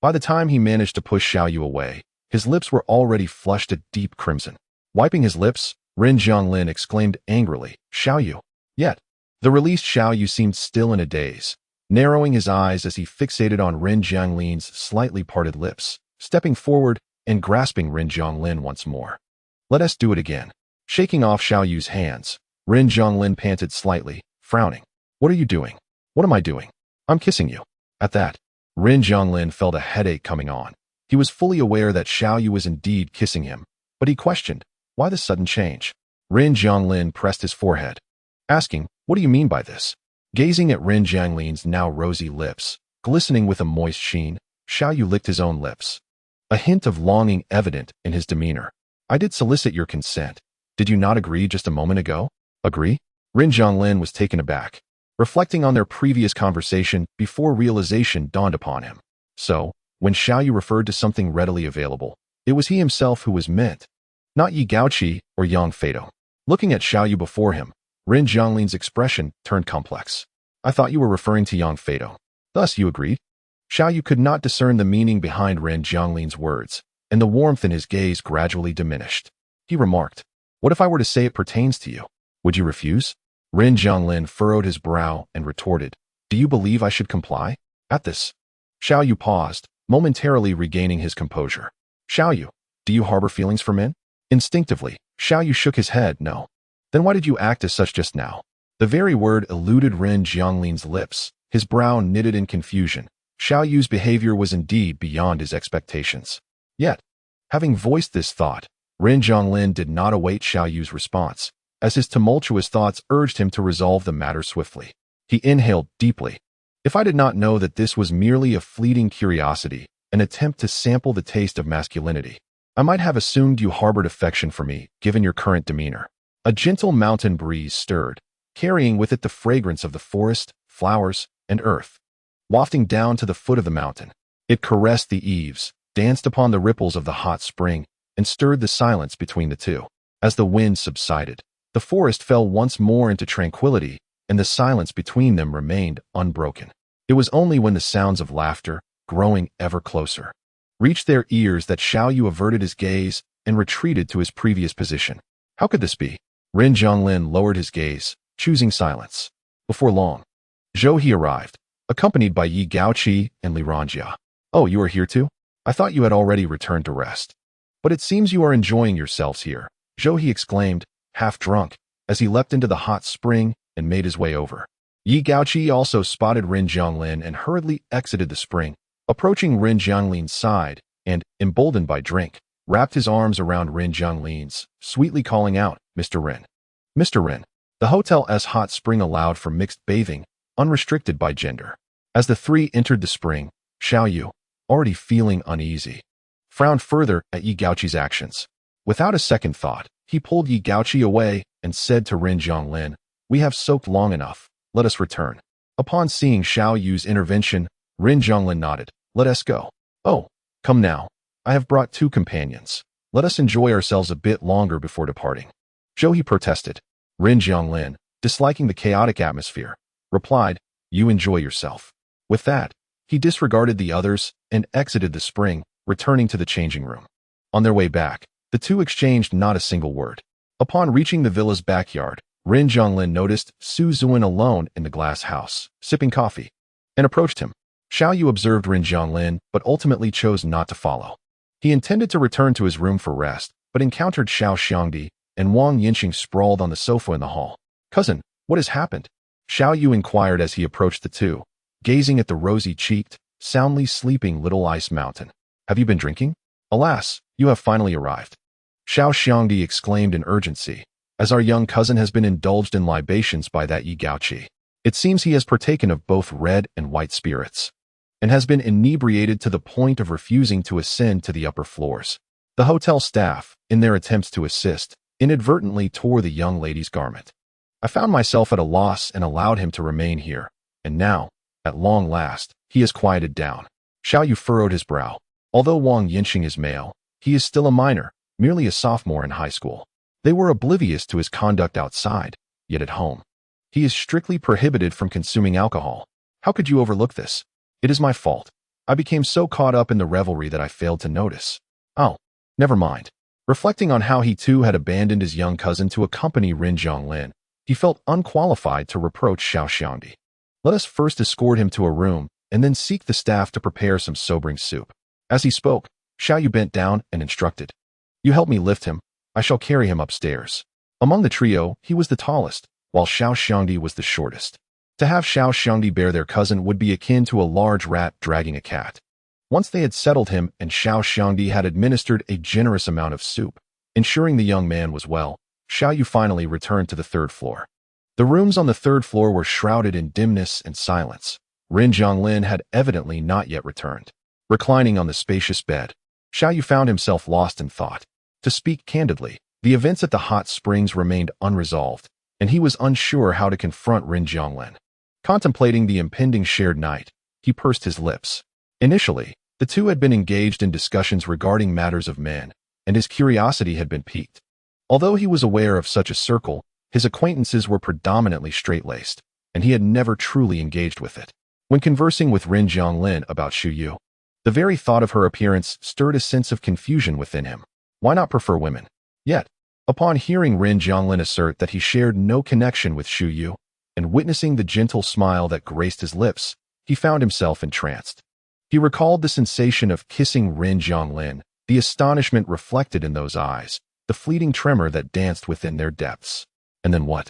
By the time he managed to push Xiao Yu away, his lips were already flushed a deep crimson. Wiping his lips, Ren Jianglin exclaimed angrily, Xiao Yu. Yet, the released Xiao Yu seemed still in a daze, narrowing his eyes as he fixated on Ren Jianglin's slightly parted lips, stepping forward and grasping Ren Jianglin once more. Let us do it again. Shaking off Xiao Yu's hands, Ren Jianglin panted slightly, frowning. What are you doing? What am I doing? I'm kissing you. At that, Ren Jianglin felt a headache coming on. He was fully aware that Xiao Yu was indeed kissing him, but he questioned, why the sudden change? Ren Jianglin pressed his forehead, asking, what do you mean by this? Gazing at Ren Jianglin's now rosy lips, glistening with a moist sheen, Xiao Yu licked his own lips. A hint of longing evident in his demeanor. I did solicit your consent. Did you not agree just a moment ago? Agree? Ren Jianglin was taken aback, reflecting on their previous conversation before realization dawned upon him. So, when Xiao Yu referred to something readily available, it was he himself who was meant, not Yi Gaoqi or Yang Feidong. Looking at Xiao Yu before him, Ren Jianglin's expression turned complex. I thought you were referring to Yang Feidong. Thus you agreed? Xiao Yu could not discern the meaning behind Ren Jianglin's words, and the warmth in his gaze gradually diminished. He remarked, what if I were to say it pertains to you? Would you refuse? Ren Jianglin furrowed his brow and retorted, do you believe I should comply? At this, Xiao Yu paused, momentarily regaining his composure. Xiao Yu, do you harbor feelings for men? Instinctively, Xiao Yu shook his head, no. Then why did you act as such just now? The very word eluded Ren Jianglin's lips, his brow knitted in confusion. Xiao Yu's behavior was indeed beyond his expectations. Yet, having voiced this thought, Ren Jianglin did not await Xiao Yu's response, as his tumultuous thoughts urged him to resolve the matter swiftly. He inhaled deeply. If I did not know that this was merely a fleeting curiosity, an attempt to sample the taste of masculinity, I might have assumed you harbored affection for me, given your current demeanor. A gentle mountain breeze stirred, carrying with it the fragrance of the forest, flowers, and earth. Wafting down to the foot of the mountain, it caressed the eaves, danced upon the ripples of the hot spring, and stirred the silence between the two. As the wind subsided, the forest fell once more into tranquility, and the silence between them remained unbroken. It was only when the sounds of laughter, growing ever closer, reached their ears that Xiao Yu averted his gaze and retreated to his previous position. How could this be? Ren Jianglin lowered his gaze, choosing silence. Before long, Zhou He arrived, accompanied by Yi Gaoqi and Li Ranjia. Oh, you are here too? I thought you had already returned to rest. But it seems you are enjoying yourselves here, Zhou he exclaimed, half drunk, as he leapt into the hot spring and made his way over. Yi Gaoqi also spotted Ren Jianglin and hurriedly exited the spring, approaching Ren Jianglin's side, and, emboldened by drink, wrapped his arms around Ren Jianglin's, sweetly calling out, Mr. Ren. Mr. Ren. The hotel's hot spring allowed for mixed bathing, unrestricted by gender. As the three entered the spring, Xiao Yu, already feeling uneasy, frowned further at Yi Gaoqi's actions. Without a second thought, he pulled Yi Gaoqi away and said to Ren Jianglin, "We have soaked long enough. Let us return." Upon seeing Xiao Yu's intervention, Ren Jianglin nodded. "Let us go." "Oh, come now. I have brought 2 companions. Let us enjoy ourselves a bit longer before departing." Zhou he protested. Ren Jianglin, disliking the chaotic atmosphere, replied, "You enjoy yourself." With that, he disregarded the others and exited the spring, returning to the changing room. On their way back, the two exchanged not a single word. Upon reaching the villa's backyard, Ren Jianglin noticed Su Zuan alone in the glass house, sipping coffee, and approached him. Xiao Yu observed Ren Jianglin, but ultimately chose not to follow. He intended to return to his room for rest, but encountered Xiao Xiangdi and Wang Yinxing sprawled on the sofa in the hall. "Cousin, what has happened?" Xiao Yu inquired as he approached the two, gazing at the rosy-cheeked, soundly sleeping little ice mountain. "Have you been drinking? Alas, you have finally arrived." Xiao Xiangdi exclaimed in urgency, "As our young cousin has been indulged in libations by that Yi Gaoqi. It seems he has partaken of both red and white spirits, and has been inebriated to the point of refusing to ascend to the upper floors." The hotel staff, in their attempts to assist, inadvertently tore the young lady's garment. "I found myself at a loss and allowed him to remain here, and now, at long last, he has quieted down." Xiao Yu furrowed his brow. Although Wang Yinxing is male, he is still a minor, merely a sophomore in high school. They were oblivious to his conduct outside, yet at home, he is strictly prohibited from consuming alcohol. "How could you overlook this?" "It is my fault. I became so caught up in the revelry that I failed to notice." "Oh, never mind." Reflecting on how he too had abandoned his young cousin to accompany Ren Jianglin, he felt unqualified to reproach Xiao Xiangdi. "Let us first escort him to a room, and then seek the staff to prepare some sobering soup." As he spoke, Xiao Yu bent down and instructed, "You help me lift him. I shall carry him upstairs." Among the trio, he was the tallest, while Xiao Xiangdi was the shortest. To have Xiao Xiangdi bear their cousin would be akin to a large rat dragging a cat. Once they had settled him and Xiao Xiangdi had administered a generous amount of soup, ensuring the young man was well, Xiao Yu finally returned to the 3rd floor. The rooms on the 3rd floor were shrouded in dimness and silence. Ren Jianglin had evidently not yet returned. Reclining on the spacious bed, Xiao Yu found himself lost in thought. To speak candidly, the events at the hot springs remained unresolved, and he was unsure how to confront Ren Jianglin. Contemplating the impending shared night, he pursed his lips. Initially, the two had been engaged in discussions regarding matters of men, and his curiosity had been piqued. Although he was aware of such a circle, his acquaintances were predominantly straight-laced, and he had never truly engaged with it. When conversing with Ren Jianglin about Xu Yu, the very thought of her appearance stirred a sense of confusion within him. Why not prefer women? Yet, upon hearing Ren Jianglin assert that he shared no connection with Xu Yu, and witnessing the gentle smile that graced his lips, he found himself entranced. He recalled the sensation of kissing Ren Jianglin, the astonishment reflected in those eyes, the fleeting tremor that danced within their depths. And then what?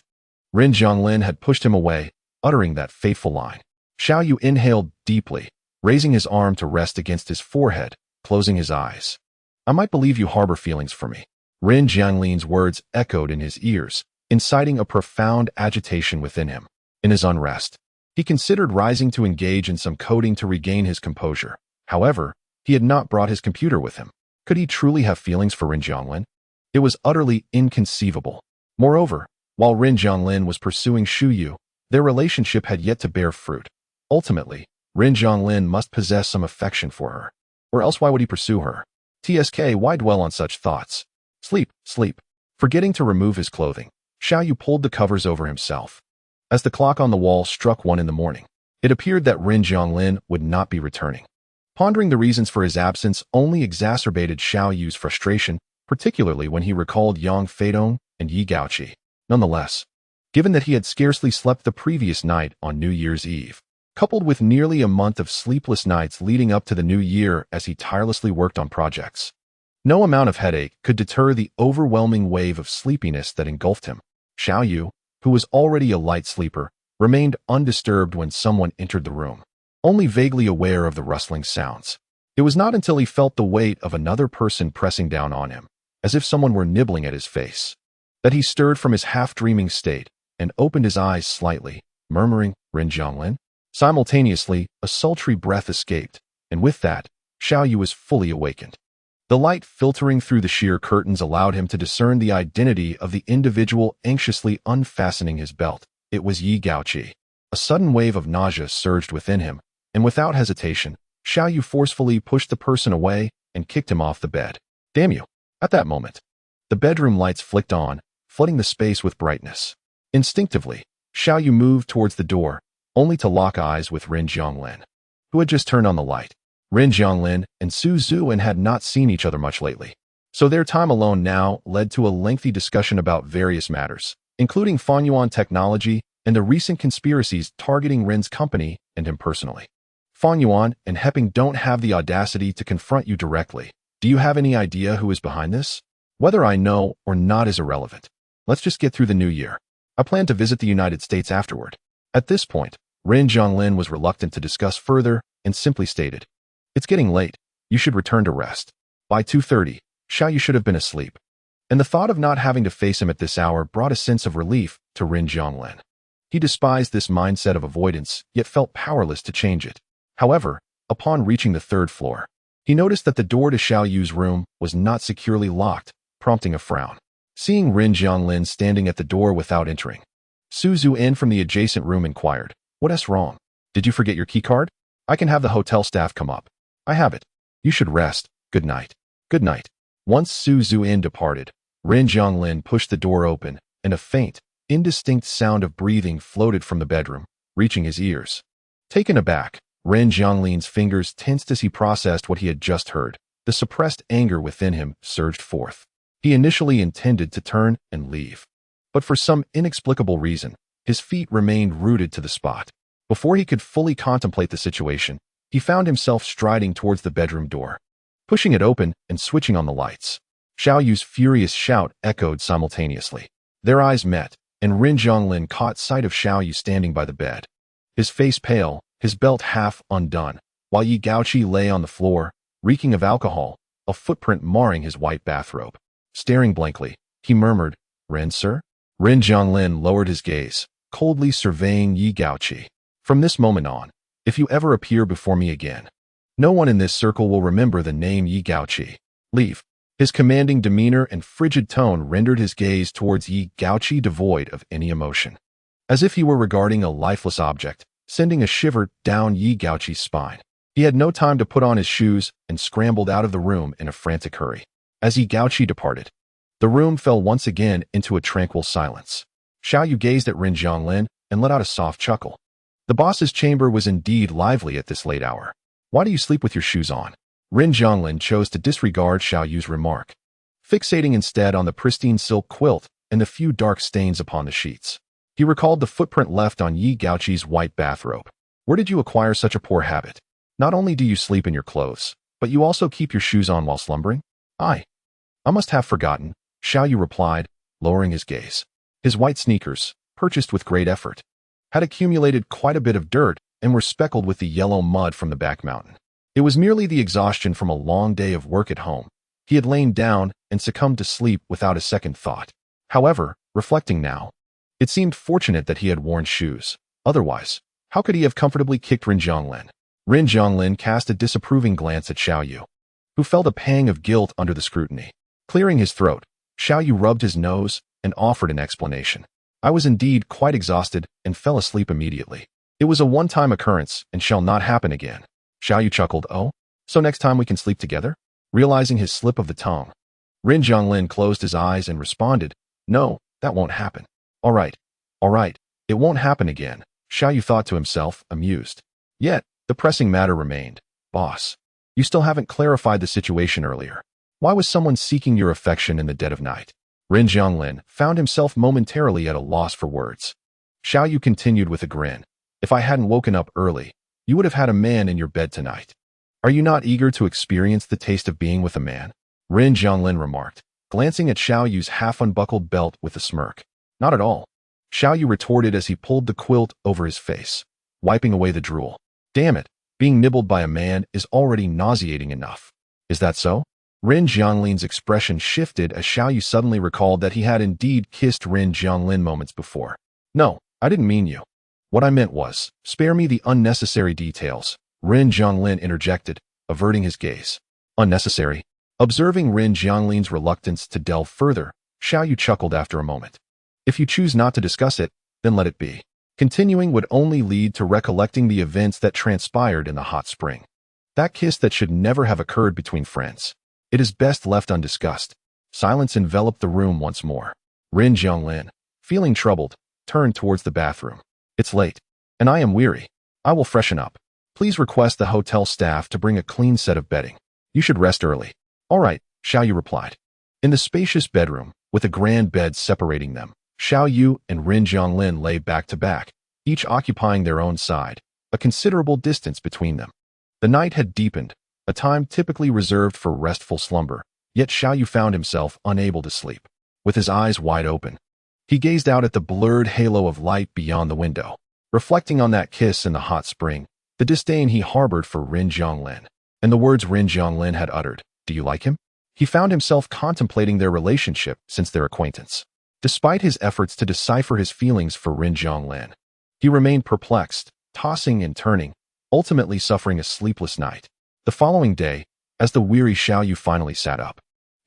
Ren Jianglin had pushed him away, uttering that fateful line. Xiao Yu inhaled deeply, raising his arm to rest against his forehead, closing his eyes. "I might believe you harbor feelings for me." Ren Jianglin's words echoed in his ears, inciting a profound agitation within him. In his unrest, he considered rising to engage in some coding to regain his composure. However, he had not brought his computer with him. Could he truly have feelings for Ren Jianglin? It was utterly inconceivable. Moreover, while Ren Jianglin was pursuing Xu Yu, their relationship had yet to bear fruit. Ultimately, Ren Jianglin must possess some affection for her. Or else why would he pursue her? Why dwell on such thoughts? Sleep, sleep. Forgetting to remove his clothing, Xiao Yu pulled the covers over himself. As the clock on the wall struck 1 in the morning, it appeared that Ren Jianglin would not be returning. Pondering the reasons for his absence only exacerbated Xiao Yu's frustration, particularly when he recalled Yang Feidong and Yi Gaoqi. Nonetheless, given that he had scarcely slept the previous night on New Year's Eve, coupled with nearly a month of sleepless nights leading up to the new year as he tirelessly worked on projects. No amount of headache could deter the overwhelming wave of sleepiness that engulfed him. Xiao Yu, who was already a light sleeper, remained undisturbed when someone entered the room, only vaguely aware of the rustling sounds. It was not until he felt the weight of another person pressing down on him, as if someone were nibbling at his face, that he stirred from his half-dreaming state and opened his eyes slightly, murmuring, "Ren Zhonglin?" Simultaneously, a sultry breath escaped, and with that, Xiao Yu was fully awakened. The light filtering through the sheer curtains allowed him to discern the identity of the individual anxiously unfastening his belt. It was Yi Gaoqi. A sudden wave of nausea surged within him, and without hesitation, Xiao Yu forcefully pushed the person away and kicked him off the bed. Damn you! At that moment, the bedroom lights flicked on, flooding the space with brightness. Instinctively, Xiao Yu moved towards the door, only to lock eyes with Ren Zhonglin, who had just turned on the light. Ren Zhonglin and Su Zuan had not seen each other much lately, so their time alone now led to a lengthy discussion about various matters, including Yuan technology and the recent conspiracies targeting Ren's company and him personally. Yuan and Heping don't have the audacity to confront you directly. Do you have any idea who is behind this? Whether I know or not is irrelevant. Let's just get through the new year. I plan to visit the United States afterward. At this point, Ren Zhonglin was reluctant to discuss further and simply stated, "It's getting late. You should return to rest." By 2:30, Xiao Yu should have been asleep, and the thought of not having to face him at this hour brought a sense of relief to Ren Zhonglin. He despised this mindset of avoidance, yet felt powerless to change it. However, upon reaching the third floor, he noticed that the door to Xiao Yu's room was not securely locked, prompting a frown. Seeing Ren Zhonglin standing at the door without entering, Su Zuan from the adjacent room inquired, "What's wrong? Did you forget your keycard? I can have the hotel staff come up." "I have it. You should rest. Good night." "Good night." Once Su Zuan departed, Ren Zhonglin pushed the door open, and a faint, indistinct sound of breathing floated from the bedroom, reaching his ears. Taken aback, Ren Zhonglin's fingers tensed as he processed what he had just heard. The suppressed anger within him surged forth. He initially intended to turn and leave, but for some inexplicable reason, his feet remained rooted to the spot. Before he could fully contemplate the situation, he found himself striding towards the bedroom door, pushing it open and switching on the lights. Xiao Yu's furious shout echoed simultaneously. Their eyes met, and Ren Zhonglin caught sight of Xiao Yu standing by the bed, his face pale, his belt half undone, while Yi Gaoqi lay on the floor, reeking of alcohol, a footprint marring his white bathrobe. Staring blankly, he murmured, "Ren, sir?" Ren Zhonglin lowered his gaze, coldly surveying Yi Gaoqi. "From this moment on, if you ever appear before me again, no one in this circle will remember the name Yi Gaoqi. Leave." His commanding demeanor and frigid tone rendered his gaze towards Yi Gaoqi devoid of any emotion, as if he were regarding a lifeless object, sending a shiver down Yi Gaoqi's spine. He had no time to put on his shoes and scrambled out of the room in a frantic hurry. As Yi Gaoqi departed, the room fell once again into a tranquil silence. Xiao Yu gazed at Ren Zhonglin and let out a soft chuckle. The boss's chamber was indeed lively at this late hour. "Why do you sleep with your shoes on?" Ren Zhonglin chose to disregard Xiao Yu's remark, fixating instead on the pristine silk quilt and the few dark stains upon the sheets. He recalled the footprint left on Yi Gaoqi's white bathrobe. "Where did you acquire such a poor habit? Not only do you sleep in your clothes, but you also keep your shoes on while slumbering?" I must have forgotten," Xiao Yu replied, lowering his gaze. His white sneakers, purchased with great effort, had accumulated quite a bit of dirt and were speckled with the yellow mud from the back mountain. It was merely the exhaustion from a long day of work at home. He had lain down and succumbed to sleep without a second thought. However, reflecting now, it seemed fortunate that he had worn shoes. Otherwise, how could he have comfortably kicked Ren Zhonglin? Ren Zhonglin cast a disapproving glance at Xiao Yu, who felt a pang of guilt under the scrutiny. Clearing his throat, Xiao Yu rubbed his nose and offered an explanation. "I was indeed quite exhausted and fell asleep immediately. It was a one-time occurrence and shall not happen again." Xiao Yu chuckled, "Oh, so next time we can sleep together?" Realizing his slip of the tongue, Ren Zhonglin closed his eyes and responded, "No, that won't happen." All right, it won't happen again," Xiao Yu thought to himself, amused. Yet, the pressing matter remained. "Boss, you still haven't clarified the situation earlier. Why was someone seeking your affection in the dead of night?" Ren Zhonglin found himself momentarily at a loss for words. Xiao Yu continued with a grin, If I hadn't woken up early, you would have had a man in your bed tonight. Are you not eager to experience the taste of being with a man? Rin Jianglin remarked, glancing at Xiao Yu's half-unbuckled belt with a smirk. Not at all. Xiao Yu retorted as he pulled the quilt over his face, wiping away the drool. Damn it, being nibbled by a man is already nauseating enough. Is that so? Rin Jianglin's expression shifted as Xiao Yu suddenly recalled that he had indeed kissed Rin Jianglin moments before. No, I didn't mean you. What I meant was, spare me the unnecessary details, Rin Jianglin interjected, averting his gaze. Unnecessary? Observing Rin Jianglin's reluctance to delve further, Xiao Yu chuckled after a moment. If you choose not to discuss it, then let it be. Continuing would only lead to recollecting the events that transpired in the hot spring. That kiss that should never have occurred between friends. It is best left undiscussed. Silence enveloped the room once more. Rin Jianglin, feeling troubled, turned towards the bathroom. It's late, and I am weary. I will freshen up. Please request the hotel staff to bring a clean set of bedding. You should rest early. All right, Xiao Yu replied. In the spacious bedroom, with a grand bed separating them, Xiao Yu and Rin Jianglin lay back to back, each occupying their own side, a considerable distance between them. The night had deepened, a time typically reserved for restful slumber, yet Xiao Yu found himself unable to sleep. With his eyes wide open, he gazed out at the blurred halo of light beyond the window, reflecting on that kiss in the hot spring, the disdain he harbored for Rin Jianglin, and the words Rin Jianglin had uttered. Do you like him? He found himself contemplating their relationship since their acquaintance. Despite his efforts to decipher his feelings for Rin Jianglin, he remained perplexed, tossing and turning, ultimately suffering a sleepless night. The following day, as the weary Xiao Yu finally sat up,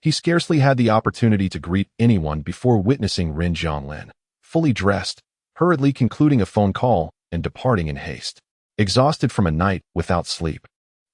he scarcely had the opportunity to greet anyone before witnessing Rin Jianglin, fully dressed, hurriedly concluding a phone call and departing in haste. Exhausted from a night without sleep,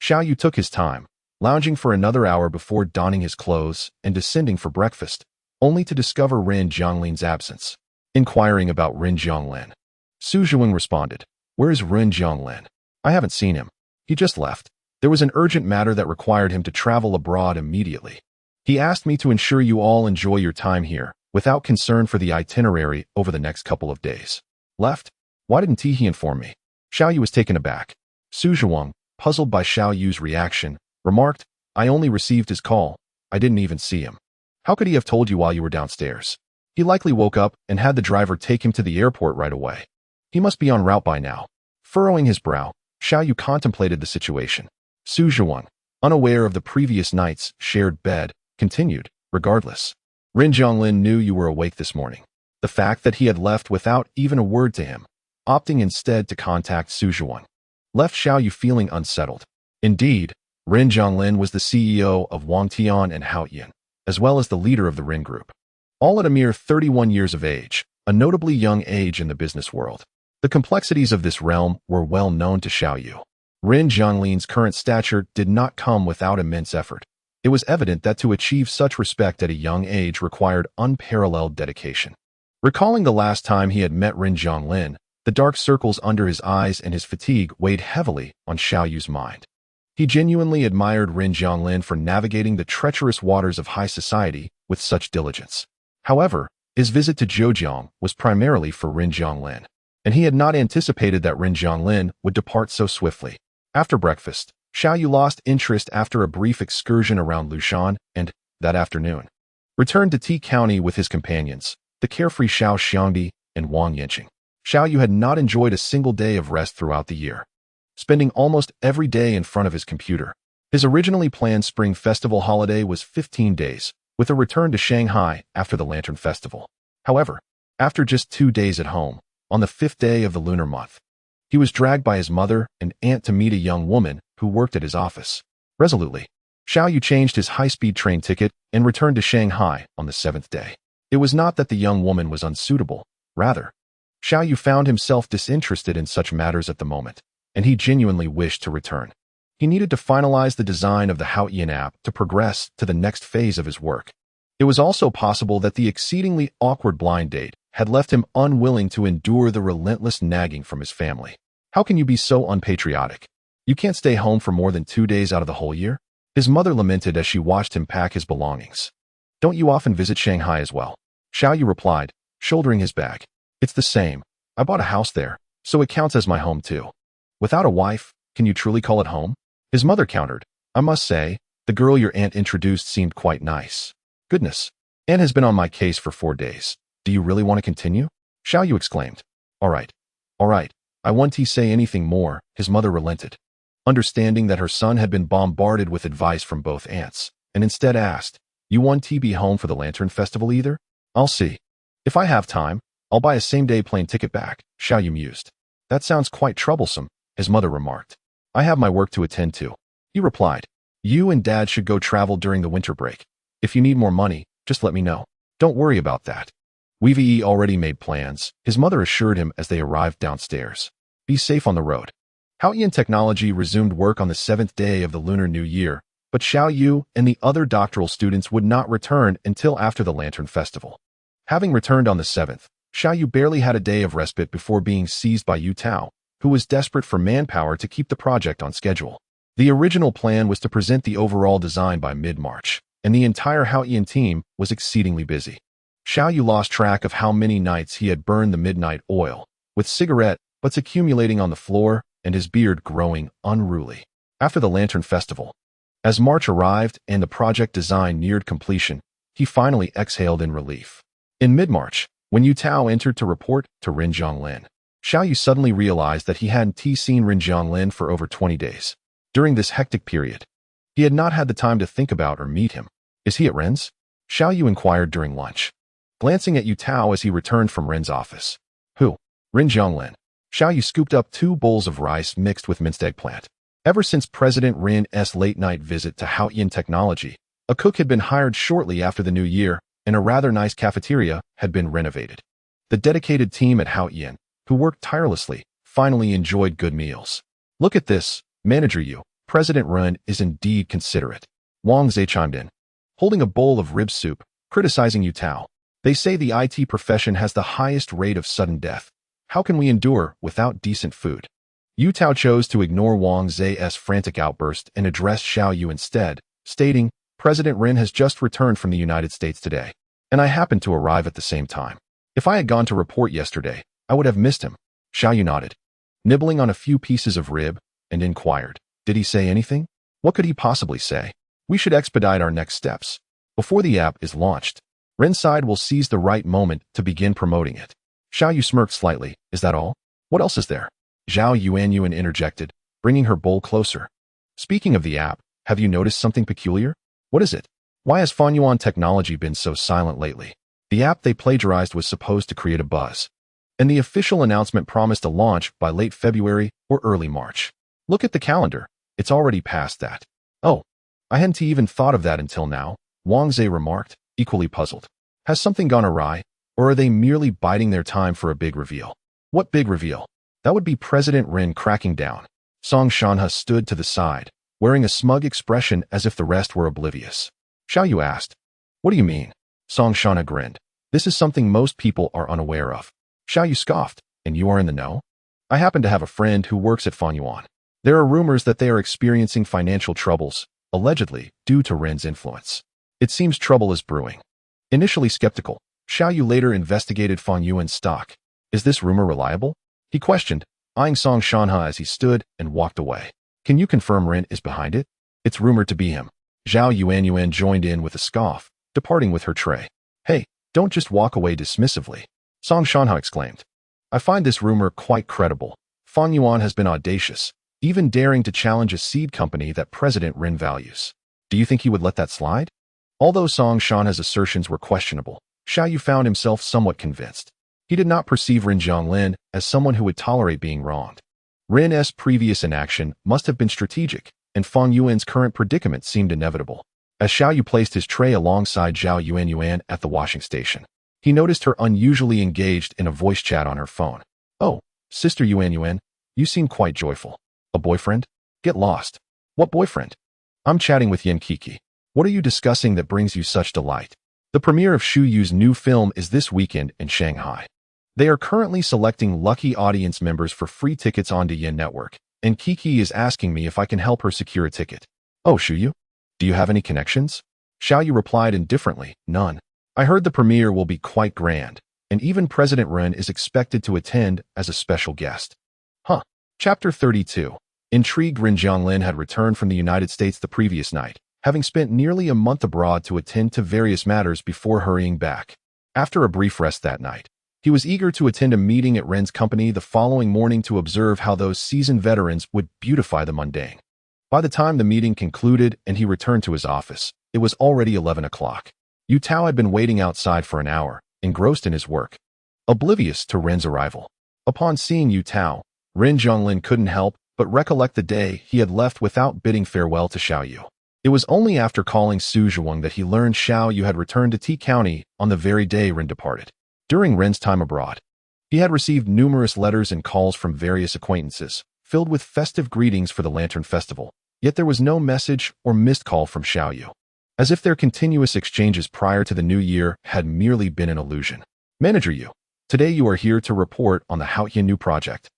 Xiao Yu took his time, lounging for another hour before donning his clothes and descending for breakfast, only to discover Rin Jianglin's absence. Inquiring about Rin Jianglin, Su Zhuang responded, Where is Rin Jianglin? I haven't seen him. He just left. There was an urgent matter that required him to travel abroad immediately. He asked me to ensure you all enjoy your time here, without concern for the itinerary over the next couple of days. Left? Why didn't he inform me? Xiao Yu was taken aback. Su Zhuang, puzzled by Xiao Yu's reaction, remarked, I only received his call. I didn't even see him. How could he have told you while you were downstairs? He likely woke up and had the driver take him to the airport right away. He must be en route by now. Furrowing his brow, Xiao Yu contemplated the situation. Su Zhuang, unaware of the previous night's shared bed, continued, regardless. Rin Jianglin knew you were awake this morning. The fact that he had left without even a word to him, opting instead to contact Su Zhuang, left Xiao Yu feeling unsettled. Indeed, Rin Jianglin was the CEO of Wangtian and Haoyan, as well as the leader of the Rin Group. All at a mere 31 years of age, a notably young age in the business world. The complexities of this realm were well known to Xiao Yu. Rin Jianglin's current stature did not come without immense effort. It was evident that to achieve such respect at a young age required unparalleled dedication. Recalling the last time he had met Rin Jianglin, the dark circles under his eyes and his fatigue weighed heavily on Xiao Yu's mind. He genuinely admired Rin Jianglin for navigating the treacherous waters of high society with such diligence. However, his visit to Zhejiang was primarily for Rin Jianglin, and he had not anticipated that Rin Jianglin would depart so swiftly. After breakfast, Xiao Yu lost interest after a brief excursion around Lushan and, that afternoon, returned to T County with his companions, the carefree Xiao Xiangdi and Wang Yanqing. Xiao Yu had not enjoyed a single day of rest throughout the year, spending almost every day in front of his computer. His originally planned spring festival holiday was 15 days, with a return to Shanghai after the Lantern Festival. However, after just 2 days at home, on the 5th day of the lunar month, he was dragged by his mother and aunt to meet a young woman who worked at his office. Resolutely, Xiao Yu changed his high-speed train ticket and returned to Shanghai on the 7th day. It was not that the young woman was unsuitable. Rather, Xiao Yu found himself disinterested in such matters at the moment, and he genuinely wished to return. He needed to finalize the design of the Haoyan app to progress to the next phase of his work. It was also possible that the exceedingly awkward blind date had left him unwilling to endure the relentless nagging from his family. How can you be so unpatriotic? You can't stay home for more than 2 days out of the whole year? His mother lamented as she watched him pack his belongings. Don't you often visit Shanghai as well? Xiao Yu replied, shouldering his bag. It's the same. I bought a house there. So it counts as my home too. Without a wife, can you truly call it home? His mother countered. I must say, the girl your aunt introduced seemed quite nice. Goodness. Aunt has been on my case for 4 days. Do you really want to continue? Xiao Yu exclaimed. All right. All right. I won't say anything more, his mother relented. Understanding that her son had been bombarded with advice from both aunts, and instead asked, You want to be home for the Lantern Festival either? I'll see. If I have time, I'll buy a same-day plane ticket back, Xiao Yu mused. That sounds quite troublesome, his mother remarked. I have my work to attend to. He replied. You and Dad should go travel during the winter break. If you need more money, just let me know. Don't worry about that. We've already made plans, his mother assured him as they arrived downstairs. Be safe on the road. Haoyan Technology resumed work on the 7th day of the Lunar New Year, but Xiao Yu and the other doctoral students would not return until after the Lantern Festival. Having returned on the 7th, Xiao Yu barely had a day of respite before being seized by Yu Tao, who was desperate for manpower to keep the project on schedule. The original plan was to present the overall design by mid-March, and the entire Haoyan team was exceedingly busy. Xiao Yu lost track of how many nights he had burned the midnight oil, with cigarette butts accumulating on the floor and his beard growing unruly. After the Lantern Festival, as March arrived and the project design neared completion, he finally exhaled in relief. In mid-March, when Yu Tao entered to report to Rin Zhonglin, Xiao Yu suddenly realized that he hadn't seen Rin Zhonglin for over 20 days. During this hectic period, he had not had the time to think about or meet him. Is he at Rin's? Xiao Yu inquired during lunch, glancing at Yu Tao as he returned from Rin's office. Who? Rin Zhonglin. Xiao Yu scooped up 2 bowls of rice mixed with minced eggplant. Ever since President Rin's late-night visit to Haoyan Technology, a cook had been hired shortly after the new year, and a rather nice cafeteria had been renovated. The dedicated team at Haoyan, who worked tirelessly, finally enjoyed good meals. Look at this, Manager Yu. President Rin is indeed considerate. Wang Zhe chimed in, holding a bowl of rib soup, criticizing Yu Tao. They say the IT profession has the highest rate of sudden death. How can we endure without decent food? Yu Tao chose to ignore Wang Zhe's frantic outburst and addressed Xiao Yu instead, stating, President Rin has just returned from the United States today, and I happened to arrive at the same time. If I had gone to report yesterday, I would have missed him. Xiao Yu nodded, nibbling on a few pieces of rib, and inquired, Did he say anything? What could he possibly say? We should expedite our next steps. Before the app is launched, Rin's side will seize the right moment to begin promoting it. Xiao Yu smirked slightly. Is that all? What else is there? Zhao Yuan interjected, bringing her bowl closer. Speaking of the app, have you noticed something peculiar? What is it? Why has Yuan Technology been so silent lately? The app they plagiarized was supposed to create a buzz, and the official announcement promised a launch by late February or early March. Look at the calendar. It's already past that. Oh, I hadn't even thought of that until now, Wang Zhe remarked, equally puzzled. Has something gone awry? Or are they merely biding their time for a big reveal? What big reveal? That would be President Rin cracking down. Song Shanha stood to the side, wearing a smug expression as if the rest were oblivious. Xiao Yu asked, What do you mean? Song Shanha grinned. This is something most people are unaware of. Xiao Yu scoffed, and you are in the know? I happen to have a friend who works at Yuan. There are rumors that they are experiencing financial troubles, allegedly due to Rin's influence. It seems trouble is brewing. Initially skeptical, Xiao Yu later investigated Yuan's stock. Is this rumor reliable? He questioned, eyeing Song Shanha as he stood and walked away. Can you confirm Rin is behind it? It's rumored to be him. Zhao Yuan joined in with a scoff, departing with her tray. Hey, don't just walk away dismissively. Song Shanha exclaimed. I find this rumor quite credible. Yuan has been audacious, even daring to challenge a seed company that President Rin values. Do you think he would let that slide? Although Song Shanha's assertions were questionable, Xiao Yu found himself somewhat convinced. He did not perceive Rin Zhonglin as someone who would tolerate being wronged. Rin's previous inaction must have been strategic, and Yuan's current predicament seemed inevitable. As Xiao Yu placed his tray alongside Zhao Yuan at the washing station, he noticed her unusually engaged in a voice chat on her phone. Oh, Sister Yuan, you seem quite joyful. A boyfriend? Get lost. What boyfriend? I'm chatting with Yan Kiki. What are you discussing that brings you such delight? The premiere of Shu Yu's new film is this weekend in Shanghai. They are currently selecting lucky audience members for free tickets onto Yin Network, and Kiki is asking me if I can help her secure a ticket. Oh, Shu Yu? Do you have any connections? Xiao Yu replied indifferently, none. I heard the premiere will be quite grand, and even President Ren is expected to attend as a special guest. Huh. Chapter 32. Intrigued, Ren Jianglin had returned from the United States the previous night, having spent nearly a month abroad to attend to various matters before hurrying back. After a brief rest that night, he was eager to attend a meeting at Ren's company the following morning to observe how those seasoned veterans would beautify the mundane. By the time the meeting concluded and he returned to his office, it was already 11 o'clock. Yu Tao had been waiting outside for an hour, engrossed in his work, oblivious to Ren's arrival. Upon seeing Yu Tao, Ren Jianglin couldn't help but recollect the day he had left without bidding farewell to Xiao Yu. It was only after calling Su Zhuang that he learned Xiao Yu had returned to T County on the very day Ren departed. During Ren's time abroad, he had received numerous letters and calls from various acquaintances, filled with festive greetings for the Lantern Festival, yet there was no message or missed call from Xiao Yu, as if their continuous exchanges prior to the new year had merely been an illusion. Manager Yu, today you are here to report on the Haotian new project,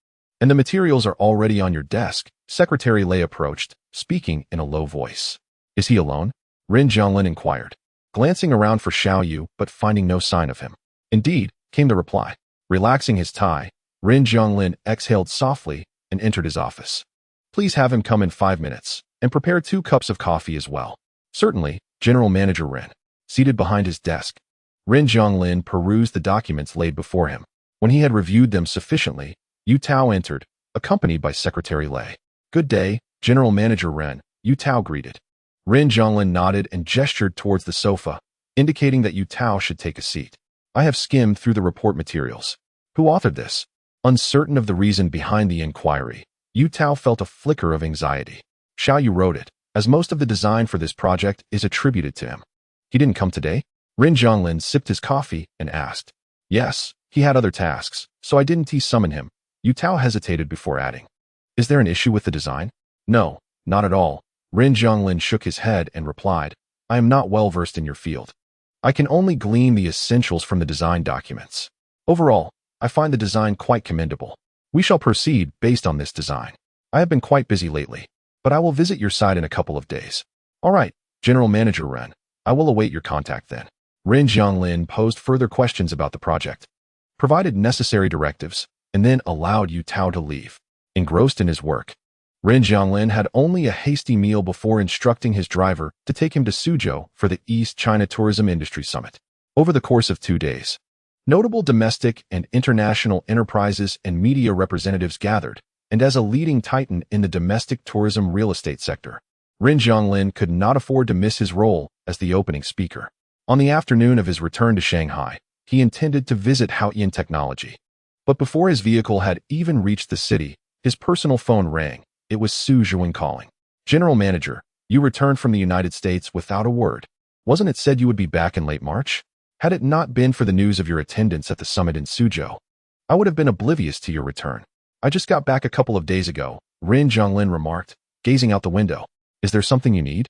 and the materials are already on your desk, Secretary Lei approached, speaking in a low voice. Is he alone? Ren Jianglin inquired, glancing around for Xiao Yu but finding no sign of him. Indeed, came the reply. Relaxing his tie, Ren Jianglin exhaled softly and entered his office. Please have him come in 5 minutes, and prepare 2 cups of coffee as well. Certainly, General Manager Ren. Seated behind his desk, Ren Jianglin perused the documents laid before him. When he had reviewed them sufficiently, Yu Tao entered, accompanied by Secretary Lei. Good day, General Manager Ren, Yu Tao greeted. Ren Jianglin nodded and gestured towards the sofa, indicating that Yu Tao should take a seat. I have skimmed through the report materials. Who authored this? Uncertain of the reason behind the inquiry, Yu Tao felt a flicker of anxiety. Xiao Yu wrote it, as most of the design for this project is attributed to him. He didn't come today? Ren Jianglin sipped his coffee and asked. Yes, he had other tasks, so I didn't summon him. Yu Tao hesitated before adding. Is there an issue with the design? No, not at all. Ren Jianglin shook his head and replied, I am not well versed in your field. I can only glean the essentials from the design documents. Overall, I find the design quite commendable. We shall proceed based on this design. I have been quite busy lately, but I will visit your site in a couple of days. All right, General Manager Ren, I will await your contact then. Ren Jianglin posed further questions about the project, provided necessary directives, and then allowed Yu Tao to leave. Engrossed in his work, Ren Jianglin had only a hasty meal before instructing his driver to take him to Suzhou for the East China Tourism Industry Summit. Over the course of 2 days, notable domestic and international enterprises and media representatives gathered, and as a leading titan in the domestic tourism real estate sector, Ren Jianglin could not afford to miss his role as the opening speaker. On the afternoon of his return to Shanghai, he intended to visit Haotian Technology. But before his vehicle had even reached the city, his personal phone rang. It was Su Zhuang calling. General Manager, you returned from the United States without a word. Wasn't it said you would be back in late March? Had it not been for the news of your attendance at the summit in Suzhou, I would have been oblivious to your return. I just got back a couple of days ago, Ren Jianglin remarked, gazing out the window. Is there something you need?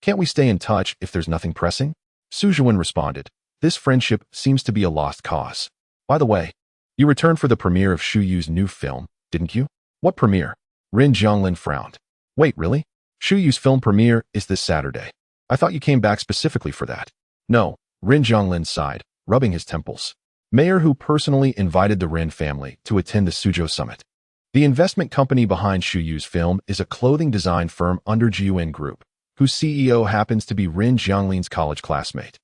Can't we stay in touch if there's nothing pressing? Su Zhuang responded, this friendship seems to be a lost cause. By the way, you returned for the premiere of Xu Yu's new film, didn't you? What premiere? Ren Jianglin frowned. Wait, really? Xu Yu's film premiere is this Saturday. I thought you came back specifically for that. No, Ren Jianglin sighed, rubbing his temples. Mayor who personally invited the Ren family to attend the Suzhou summit. The investment company behind Xu Yu's film is a clothing design firm under Yuan Group, whose CEO happens to be Ren Jianglin's college classmate,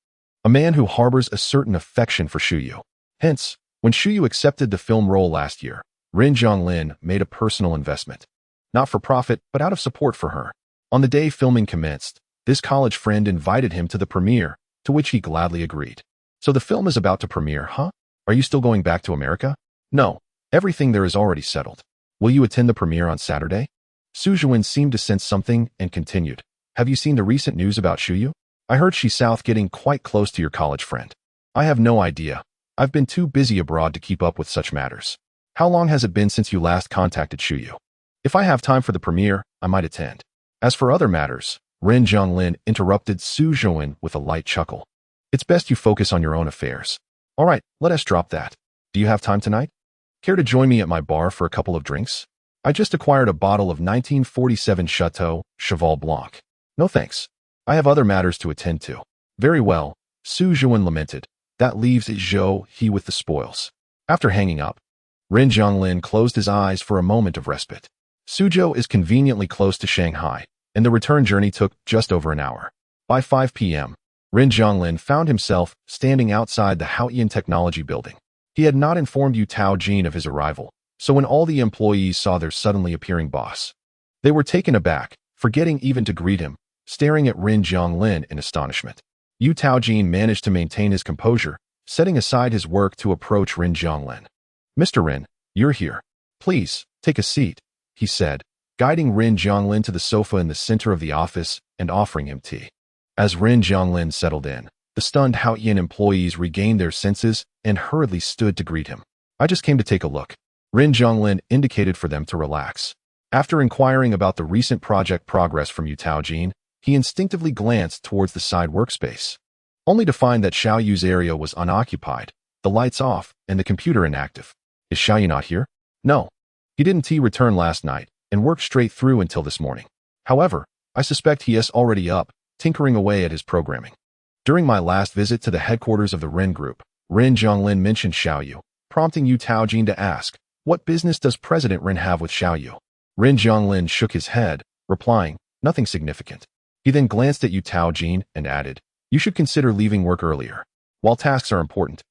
a man who harbors a certain affection for Xu Yu. Hence, when Xu Yu accepted the film role last year, Ren Jianglin made a personal investment. Not for profit, but out of support for her. On the day filming commenced, this college friend invited him to the premiere, to which he gladly agreed. So the film is about to premiere, huh? Are you still going back to America? No, everything there is already settled. Will you attend the premiere on Saturday? Su Zhuang seemed to sense something and continued. Have you seen the recent news about Xu Yu? I heard she's south getting quite close to your college friend. I have no idea. I've been too busy abroad to keep up with such matters. How long has it been since you last contacted Xu Yu? If I have time for the premiere, I might attend. As for other matters, Ren Jianglin interrupted Su Zhuang with a light chuckle. It's best you focus on your own affairs. All right, let us drop that. Do you have time tonight? Care to join me at my bar for a couple of drinks? I just acquired a bottle of 1947 Chateau Cheval Blanc. No thanks. I have other matters to attend to. Very well, Su Zhuang lamented, That leaves Zhou He with the spoils. After hanging up, Ren Zhonglin closed his eyes for a moment of respite. Suzhou is conveniently close to Shanghai, and the return journey took just over an hour. By 5 p.m., Ren Zhonglin found himself standing outside the Haoyan Technology Building. He had not informed Yu Taojin of his arrival, so when all the employees saw their suddenly appearing boss, they were taken aback, forgetting even to greet him, staring at Ren Zhonglin in astonishment. Yu Taojin managed to maintain his composure, setting aside his work to approach Ren Zhonglin. "Mr. Ren, you're here. Please, take a seat," he said, guiding Ren Zhonglin to the sofa in the center of the office and offering him tea. As Ren Zhonglin settled in, the stunned Haoyan employees regained their senses and hurriedly stood to greet him. "I just came to take a look." Ren Zhonglin indicated for them to relax. After inquiring about the recent project progress from Yu Taojin, he instinctively glanced towards the side workspace, only to find that Xiao Yu's area was unoccupied, the lights off, and the computer inactive. "Is Xiao Yu not here?" "No. He didn't return last night and worked straight through until this morning. However, I suspect he is already up, tinkering away at his programming." During my last visit to the headquarters of the Ren Group, Ren Zhonglin mentioned Xiao Yu, prompting Yu Taojin to ask, "What business does President Ren have with Xiao Yu?" Ren Zhonglin shook his head, replying, "Nothing significant." He then glanced at Yu Taojin and added, "You should consider leaving work earlier. While tasks are important,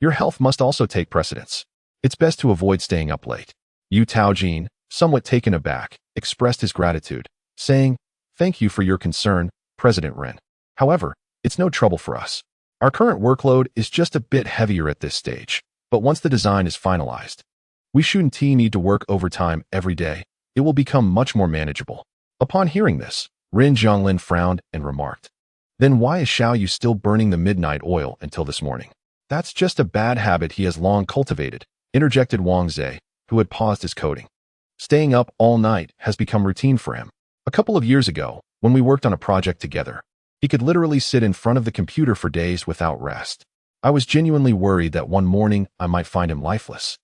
your health must also take precedence. It's best to avoid staying up late." Yu Taojin, somewhat taken aback, expressed his gratitude, saying, "Thank you for your concern, President Ren. However, it's no trouble for us. Our current workload is just a bit heavier at this stage, but once the design is finalized, we shouldn't need to work overtime every day. It will become much more manageable." Upon hearing this, Ren Zhonglin frowned and remarked, "Then why is Xiao Yu still burning the midnight oil until this morning?" "That's just a bad habit he has long cultivated," interjected Wang Zhe, who had paused his coding. "Staying up all night has become routine for him. A couple of years ago, when we worked on a project together, he could literally sit in front of the computer for days without rest. I was genuinely worried that one morning I might find him lifeless."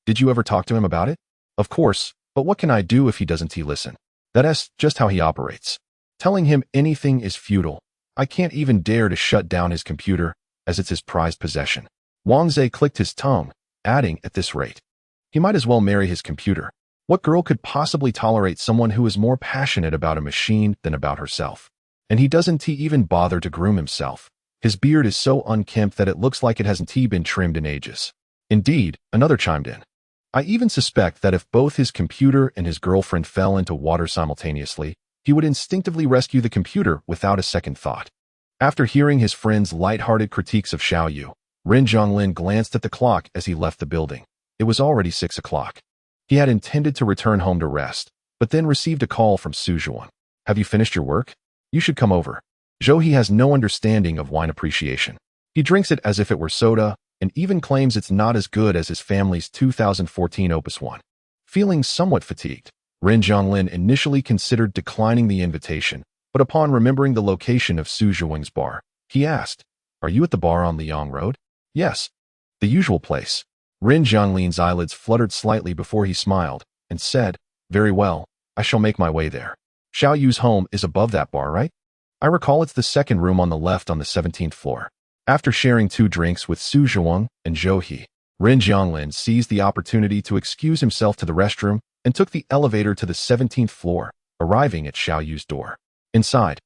"Did you ever talk to him about it?" "Of course, but what can I do if he doesn't listen? That's just how he operates. Telling him anything is futile. I can't even dare to shut down his computer, as it's his prized possession." Wang Zhe clicked his tongue, adding, "At this rate, he might as well marry his computer. What girl could possibly tolerate someone who is more passionate about a machine than about herself? And he doesn't even bother to groom himself. His beard is so unkempt that it looks like it hasn't been trimmed in ages." Indeed, another chimed in, "I even suspect that if both his computer and his girlfriend fell into water simultaneously, he would instinctively rescue the computer without a second thought." After hearing his friend's light-hearted critiques of Xiao Yu, Ren Zhonglin glanced at the clock as he left the building. It was already 6 o'clock. He had intended to return home to rest, but then received a call from Yuan. "Have you finished your work? You should come over." Zhou has no understanding of wine appreciation. He drinks it as if it were soda, and even claims it's not as good as his family's 2014 Opus 1. Feeling somewhat fatigued, Ren Zhonglin initially considered declining the invitation, but upon remembering the location of Su Zhuang's bar, he asked, "Are you at the bar on Liang Road?" "Yes. The usual place." Ren Zhonglin's eyelids fluttered slightly before he smiled, and said, "Very well, I shall make my way there. Xiao Yu's home is above that bar, right? I recall it's the second room on the left on the 17th floor." After sharing 2 drinks with Su Zhuang and Zhou He, Ren Zhonglin seized the opportunity to excuse himself to the restroom and took the elevator to the 17th floor, arriving at Xiao Yu's door. Inside,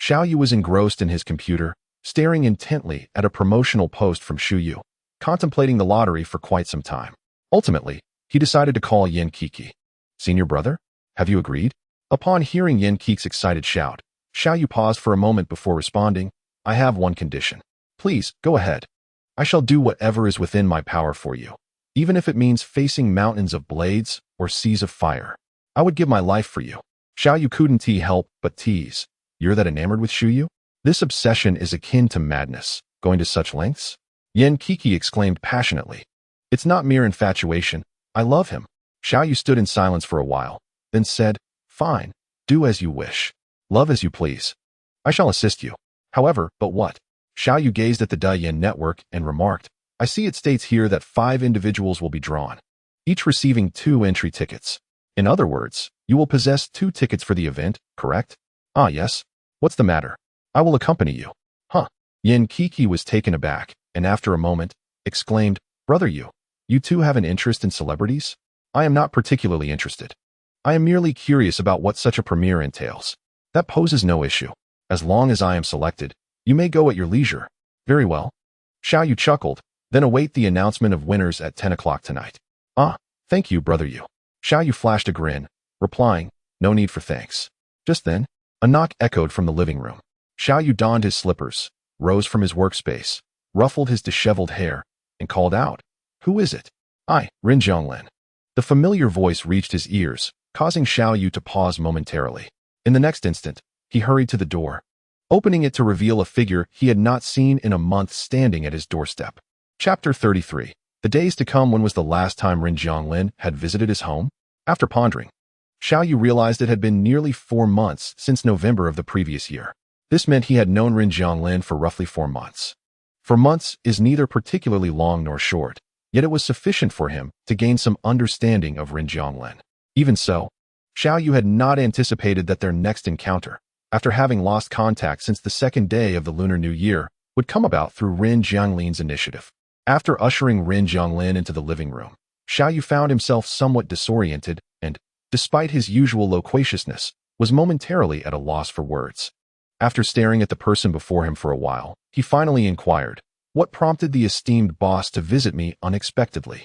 Xiao Yu was engrossed in his computer, staring intently at a promotional post from Xu Yu, contemplating the lottery for quite some time. Ultimately, he decided to call Yan Kiki. "Senior brother, have you agreed?" Upon hearing Yan Kiki's excited shout, Xiao Yu paused for a moment before responding, "I have one condition. Please, go ahead. I shall do whatever is within my power for you, even if it means facing mountains of blades or seas of fire. I would give my life for you." Xiao Yu couldn't help but tease, "You're that enamored with Xu Yu? This obsession is akin to madness, going to such lengths?" Yan Kiki exclaimed passionately, "It's not mere infatuation. I love him." Xiao Yu stood in silence for a while, then said, "Fine, do as you wish. Love as you please. I shall assist you. However, but what?" Xiao Yu gazed at the Douyin network and remarked, "I see it states here that 5 individuals will be drawn, each receiving 2 entry tickets. In other words, you will possess 2 tickets for the event, correct?" "Ah, yes. What's the matter? I will accompany you." "Huh." Yan Kiki was taken aback, and after a moment, exclaimed, "Brother you too have an interest in celebrities? I am not particularly interested. I am merely curious about what such a premiere entails. That poses no issue. As long as I am selected, you may go at your leisure." "Very well." Xiao Yu chuckled, "Then await the announcement of winners at 10 o'clock tonight." "Ah, thank you, brother Yu." Xiao Yu flashed a grin, replying, "No need for thanks." Just then, a knock echoed from the living room. Xiao Yu donned his slippers, rose from his workspace, ruffled his disheveled hair, and called out, "Who is it?" "I, Rin Zhonglin." The familiar voice reached his ears, causing Xiao Yu to pause momentarily. In the next instant, he hurried to the door, opening it to reveal a figure he had not seen in a month standing at his doorstep. Chapter 33. The days to come. When was the last time Rin Zhonglin had visited his home? After pondering, Xiao Yu realized it had been nearly 4 months since November of the previous year. This meant he had known Rin Zhonglin for roughly 4 months. 4 months is neither particularly long nor short, yet it was sufficient for him to gain some understanding of Rin Zhonglin. Even so, Xiao Yu had not anticipated that their next encounter, after having lost contact since the second day of the Lunar New Year, would come about through Rin Zhonglin's initiative. After ushering Rin Zhonglin into the living room, Xiao Yu found himself somewhat disoriented and, despite his usual loquaciousness, was momentarily at a loss for words. After staring at the person before him for a while, he finally inquired, "What prompted the esteemed boss to visit me unexpectedly?"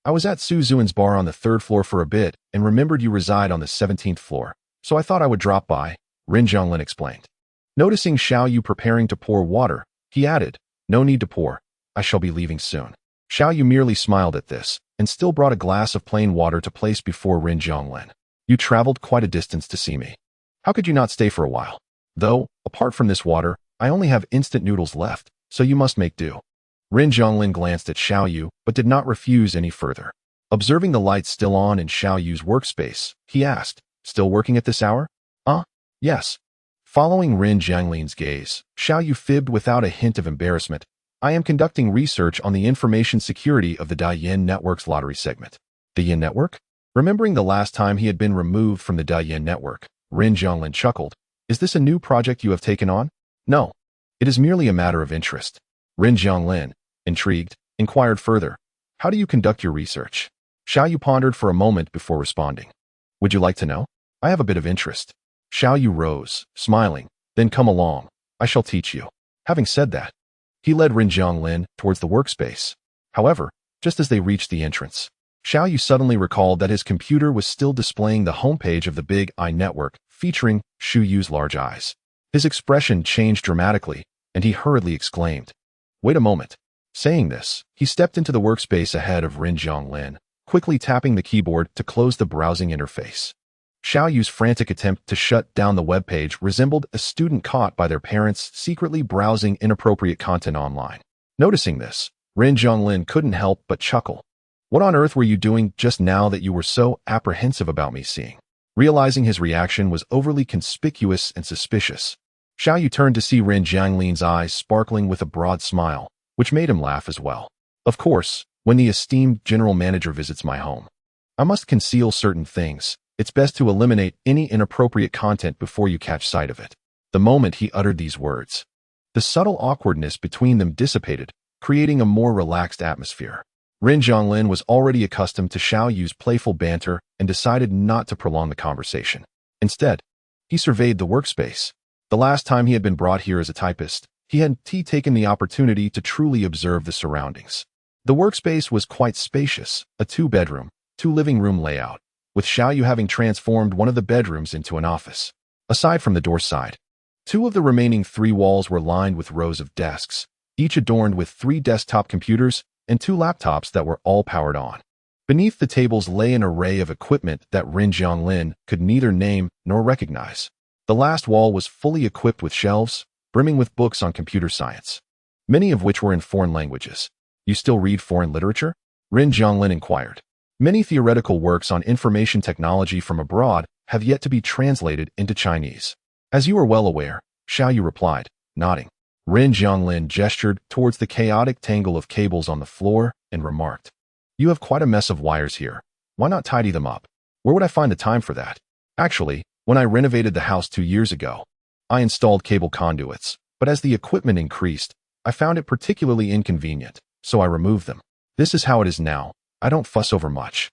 "I was at Su Zuan's bar on the 3rd floor for a bit and remembered you reside on the 17th floor, so I thought I would drop by," Rin Zhonglin explained. Noticing Xiao Yu preparing to pour water, he added, "No need to pour. I shall be leaving soon." Xiao Yu merely smiled at this and still brought a glass of plain water to place before Rin Zhonglin. "You traveled quite a distance to see me. How could you not stay for a while? Though, apart from this water, I only have instant noodles left, so you must make do." Rin Zhonglin glanced at Xiao Yu but did not refuse any further. Observing the lights still on in Xiao Yu's workspace, he asked, "Still working at this hour?" Yes." Following Rin Zhonglin's gaze, Xiao Yu fibbed without a hint of embarrassment, "I am conducting research on the information security of the Daiyin Network's lottery segment." "The Yin Network?" Remembering the last time he had been removed from the Daiyin Network, Rin Zhonglin chuckled, "Is this a new project you have taken on?" "No. It is merely a matter of interest." Rin Zhonglin, intrigued, inquired further, "How do you conduct your research?" Xiao Yu pondered for a moment before responding. "Would you like to know? I have a bit of interest." Xiao Yu rose, smiling, "Then come along. I shall teach you." Having said that, he led Rin Zhonglin towards the workspace. However, just as they reached the entrance, Xiao Yu suddenly recalled that his computer was still displaying the homepage of the Big Eye Network, featuring Xu Yu's large eyes. His expression changed dramatically, and he hurriedly exclaimed, "Wait a moment." Saying this, he stepped into the workspace ahead of Rin Zhonglin, quickly tapping the keyboard to close the browsing interface. Xiao Yu's frantic attempt to shut down the web page resembled a student caught by their parents secretly browsing inappropriate content online. Noticing this, Rin Zhonglin couldn't help but chuckle. "What on earth were you doing just now that you were so apprehensive about me seeing?" Realizing his reaction was overly conspicuous and suspicious, Xiao Yu turned to see Rin Zhonglin's eyes sparkling with a broad smile, which made him laugh as well. "Of course, when the esteemed general manager visits my home, I must conceal certain things. It's best to eliminate any inappropriate content before you catch sight of it." The moment he uttered these words, the subtle awkwardness between them dissipated, creating a more relaxed atmosphere. Rin Zhonglin was already accustomed to Xiao Yu's playful banter and decided not to prolong the conversation. Instead, he surveyed the workspace. The last time he had been brought here as a typist, he had taken the opportunity to truly observe the surroundings. The workspace was quite spacious, a 2-bedroom, 2-living room layout, with Xiao Yu having transformed one of the bedrooms into an office. Aside from the door side, 2 of the remaining 3 walls were lined with rows of desks, each adorned with 3 desktop computers and 2 laptops that were all powered on. Beneath the tables lay an array of equipment that Rin Zhonglin could neither name nor recognize. The last wall was fully equipped with shelves, brimming with books on computer science, many of which were in foreign languages. "You still read foreign literature?" Rin Zhonglin inquired. "Many theoretical works on information technology from abroad have yet to be translated into Chinese." "As you are well aware," Xiao Yu replied, nodding. Rin Zhonglin gestured towards the chaotic tangle of cables on the floor and remarked, "You have quite a mess of wires here. Why not tidy them up?" "Where would I find the time for that? Actually, when I renovated the house 2 years ago, I installed cable conduits, but as the equipment increased, I found it particularly inconvenient, so I removed them. This is how it is now. I don't fuss over much.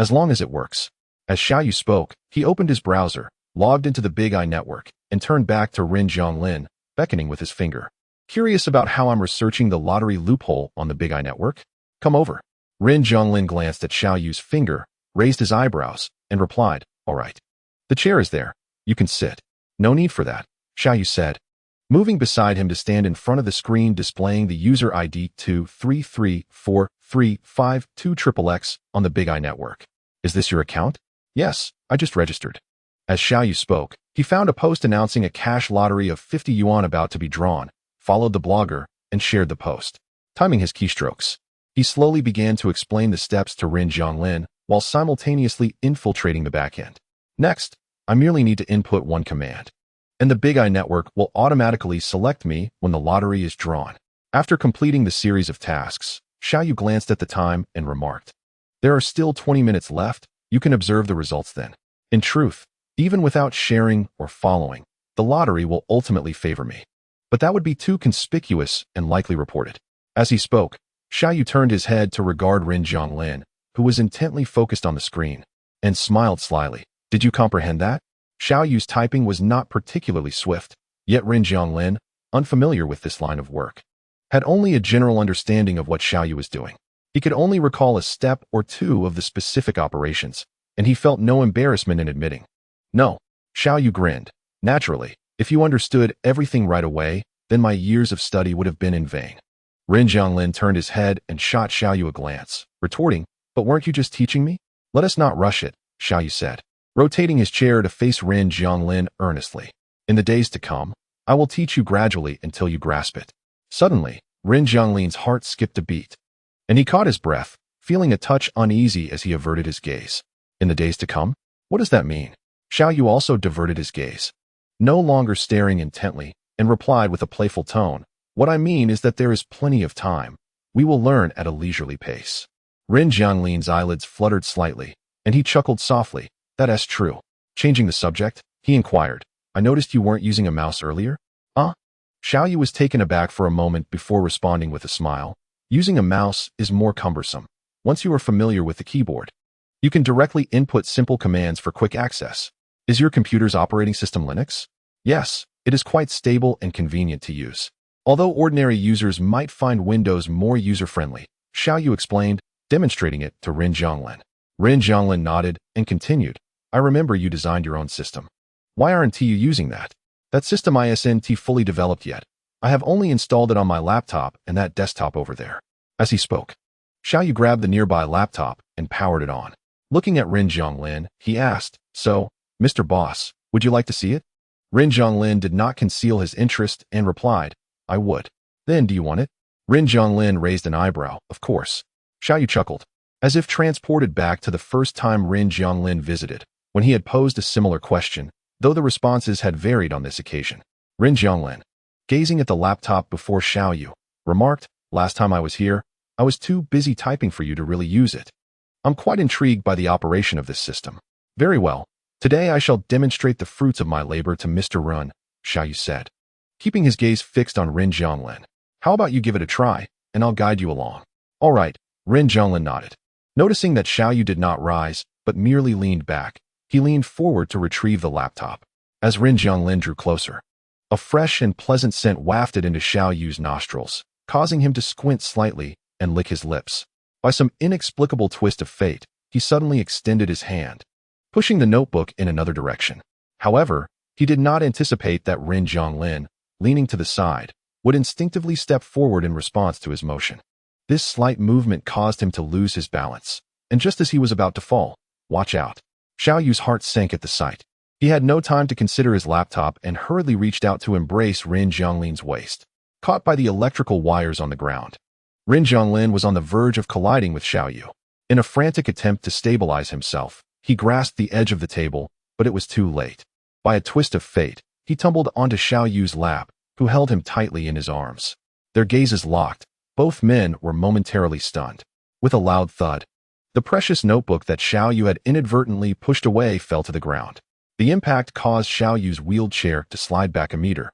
As long as it works. As Xiaoyu spoke, he opened his browser, logged into the Big Eye network, and turned back to Rin Zhonglin, beckoning with his finger. Curious about how I'm researching the lottery loophole on the Big Eye network? Come over. Rin Zhonglin glanced at Xiaoyu's finger, raised his eyebrows, and replied, all right. The chair is there. You can sit. No need for that, Xiaoyu said, moving beside him to stand in front of the screen displaying the user ID 2334352XXX on the Big Eye network. Is this your account? Yes, I just registered. As Xiaoyu spoke, he found a post announcing a cash lottery of 50 yuan about to be drawn, followed the blogger, and shared the post. Timing his keystrokes, he slowly began to explain the steps to Rin Zhonglin while simultaneously infiltrating the backend. Next, I merely need to input one command, and the Big Eye network will automatically select me when the lottery is drawn. After completing the series of tasks, Xiaoyu glanced at the time and remarked, there are still 20 minutes left. You can observe the results then. In truth, even without sharing or following, the lottery will ultimately favor me. But that would be too conspicuous and likely reported. As he spoke, Xiaoyu turned his head to regard Rin Zhonglin, who was intently focused on the screen, and smiled slyly. Did you comprehend that? Xiaoyu's typing was not particularly swift, yet Rin Zhonglin, unfamiliar with this line of work, had only a general understanding of what Xiaoyu was doing. He could only recall a step or two of the specific operations, and he felt no embarrassment in admitting. No, Xiaoyu grinned. Naturally, if you understood everything right away, then my years of study would have been in vain. Rin Zhonglin turned his head and shot Xiaoyu a glance, retorting, but weren't you just teaching me? Let us not rush it, Xiaoyu said, rotating his chair to face Rin Zhonglin earnestly. In the days to come, I will teach you gradually until you grasp it. Suddenly, Rin Zhonglin's heart skipped a beat, and he caught his breath, feeling a touch uneasy as he averted his gaze. In the days to come? What does that mean? Xiaoyu also diverted his gaze, no longer staring intently, and replied with a playful tone, what I mean is that there is plenty of time. We will learn at a leisurely pace. Rin Zhonglin's eyelids fluttered slightly, and he chuckled softly. That's true. Changing the subject, he inquired, I noticed you weren't using a mouse earlier? Xiaoyu was taken aback for a moment before responding with a smile. Using a mouse is more cumbersome. Once you are familiar with the keyboard, you can directly input simple commands for quick access. Is your computer's operating system Linux? Yes, it is quite stable and convenient to use. Although ordinary users might find Windows more user-friendly, Xiaoyu explained, demonstrating it to Rin Zhonglin. Rin Zhonglin nodded and continued, I remember you designed your own system. Why aren't you using that? That system isn't fully developed yet. I have only installed it on my laptop and that desktop over there. As he spoke, Xiaoyu grabbed the nearby laptop and powered it on. Looking at Rin Zhonglin, he asked, so, Mr. Boss, would you like to see it? Rin Zhonglin did not conceal his interest and replied, I would. Then do you want it? Rin Zhonglin raised an eyebrow, of course. Xiaoyu chuckled, as if transported back to the first time Rin Zhonglin visited, when he had posed a similar question, though the responses had varied on this occasion. Rin Zhonglin, gazing at the laptop before Xiaoyu, remarked, last time I was here, I was too busy typing for you to really use it. I'm quite intrigued by the operation of this system. Very well. Today I shall demonstrate the fruits of my labor to Mr. Run, Xiaoyu said, keeping his gaze fixed on Rin Zhonglin. How about you give it a try, and I'll guide you along. All right, Rin Zhonglin nodded. Noticing that Xiaoyu did not rise, but merely leaned back, he leaned forward to retrieve the laptop. As Rin Zhonglin drew closer, a fresh and pleasant scent wafted into Xiaoyu's nostrils, causing him to squint slightly and lick his lips. By some inexplicable twist of fate, he suddenly extended his hand, pushing the notebook in another direction. However, he did not anticipate that Rin Zhonglin, leaning to the side, would instinctively step forward in response to his motion. This slight movement caused him to lose his balance, and just as he was about to fall, watch out. Xiaoyu's heart sank at the sight. He had no time to consider his laptop and hurriedly reached out to embrace Rin Zhonglin's waist, caught by the electrical wires on the ground. Rin Zhonglin was on the verge of colliding with Xiaoyu. In a frantic attempt to stabilize himself, he grasped the edge of the table, but it was too late. By a twist of fate, he tumbled onto Xiaoyu's lap, who held him tightly in his arms. Their gazes locked. Both men were momentarily stunned. With a loud thud, the precious notebook that Xiaoyu had inadvertently pushed away fell to the ground. The impact caused Xiaoyu's wheeled chair to slide back a meter,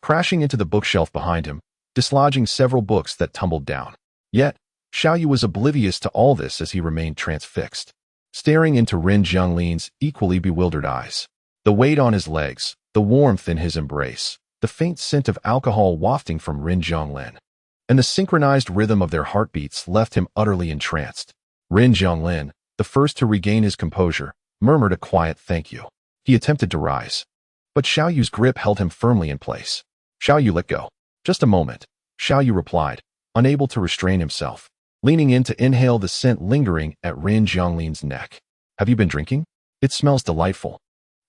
crashing into the bookshelf behind him, dislodging several books that tumbled down. Yet, Xiao Yu was oblivious to all this as he remained transfixed, staring into Ren Jianglin's equally bewildered eyes. The weight on his legs, the warmth in his embrace, the faint scent of alcohol wafting from Ren Jianglin, and the synchronized rhythm of their heartbeats left him utterly entranced. Ren Jianglin, the first to regain his composure, murmured a quiet thank you. He attempted to rise, but Xiao Yu's grip held him firmly in place. Xiao Yu let go. Just a moment, Xiao Yu replied, unable to restrain himself, leaning in to inhale the scent lingering at Ren Jianglin's neck. Have you been drinking? It smells delightful.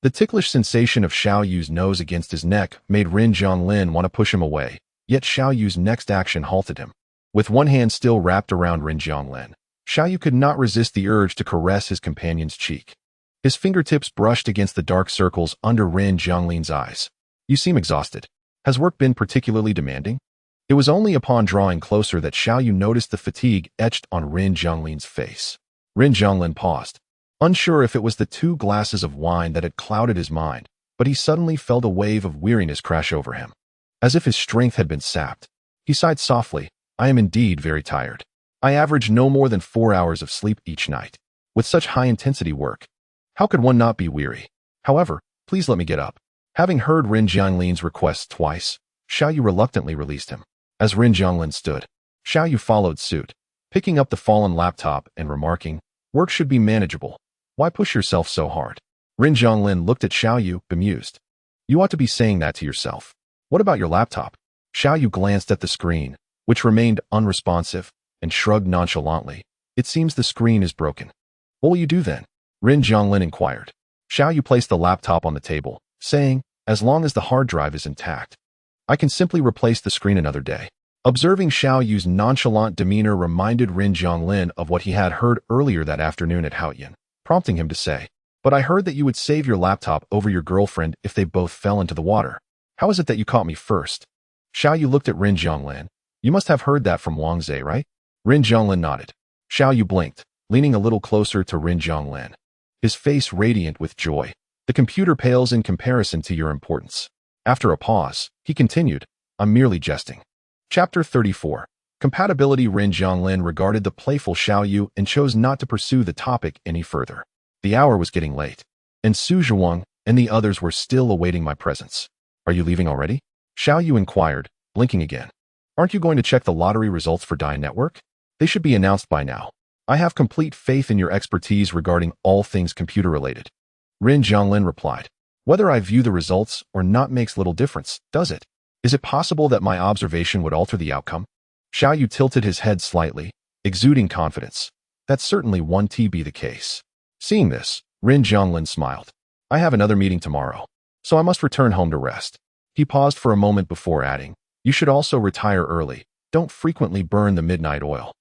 The ticklish sensation of Xiao Yu's nose against his neck made Ren Jianglin want to push him away, yet Xiao Yu's next action halted him. With one hand still wrapped around Ren Jianglin, Xiao Yu could not resist the urge to caress his companion's cheek. His fingertips brushed against the dark circles under Ren Jianglin's eyes. You seem exhausted. Has work been particularly demanding? It was only upon drawing closer that Xiao Yu noticed the fatigue etched on Ren Jianglin's face. Ren Jianglin paused, unsure if it was the 2 glasses of wine that had clouded his mind, but he suddenly felt a wave of weariness crash over him, as if his strength had been sapped. He sighed softly, I am indeed very tired. I average no more than 4 hours of sleep each night. With such high-intensity work, how could one not be weary? However, please let me get up. Having heard Ren Jianglin's request twice, Xiao Yu reluctantly released him. As Ren Jianglin stood, Xiao Yu followed suit, picking up the fallen laptop and remarking, work should be manageable. Why push yourself so hard? Ren Jianglin looked at Xiao Yu, bemused. You ought to be saying that to yourself. What about your laptop? Xiao Yu glanced at the screen, which remained unresponsive, and shrugged nonchalantly. It seems the screen is broken. What will you do then? Ren Jianglin inquired. Xiao Yu placed the laptop on the table, saying, as long as the hard drive is intact, I can simply replace the screen another day. Observing Xiao Yu's nonchalant demeanor reminded Ren Jianglin of what he had heard earlier that afternoon at Haoyan, prompting him to say, but I heard that you would save your laptop over your girlfriend if they both fell into the water. How is it that you caught me first? Xiao Yu looked at Ren Jianglin. You must have heard that from Wang Zhe, right? Ren Jianglin nodded. Xiao Yu blinked, leaning a little closer to Ren Jianglin, his face radiant with joy. The computer pales in comparison to your importance. After a pause, he continued, I'm merely jesting. Chapter 34. Compatibility. Ren Jianglin regarded the playful Xiao Yu and chose not to pursue the topic any further. The hour was getting late, and Su Zhuang and the others were still awaiting my presence. Are you leaving already? Xiao Yu inquired, blinking again. Aren't you going to check the lottery results for Dai Network? They should be announced by now. I have complete faith in your expertise regarding all things computer-related. Ren Jianglin replied. Whether I view the results or not makes little difference, does it? Is it possible that my observation would alter the outcome? Xiao Yu tilted his head slightly, exuding confidence. That certainly won't be the case. Seeing this, Ren Jianglin smiled. I have another meeting tomorrow, so I must return home to rest. He paused for a moment before adding, you should also retire early. Don't frequently burn the midnight oil.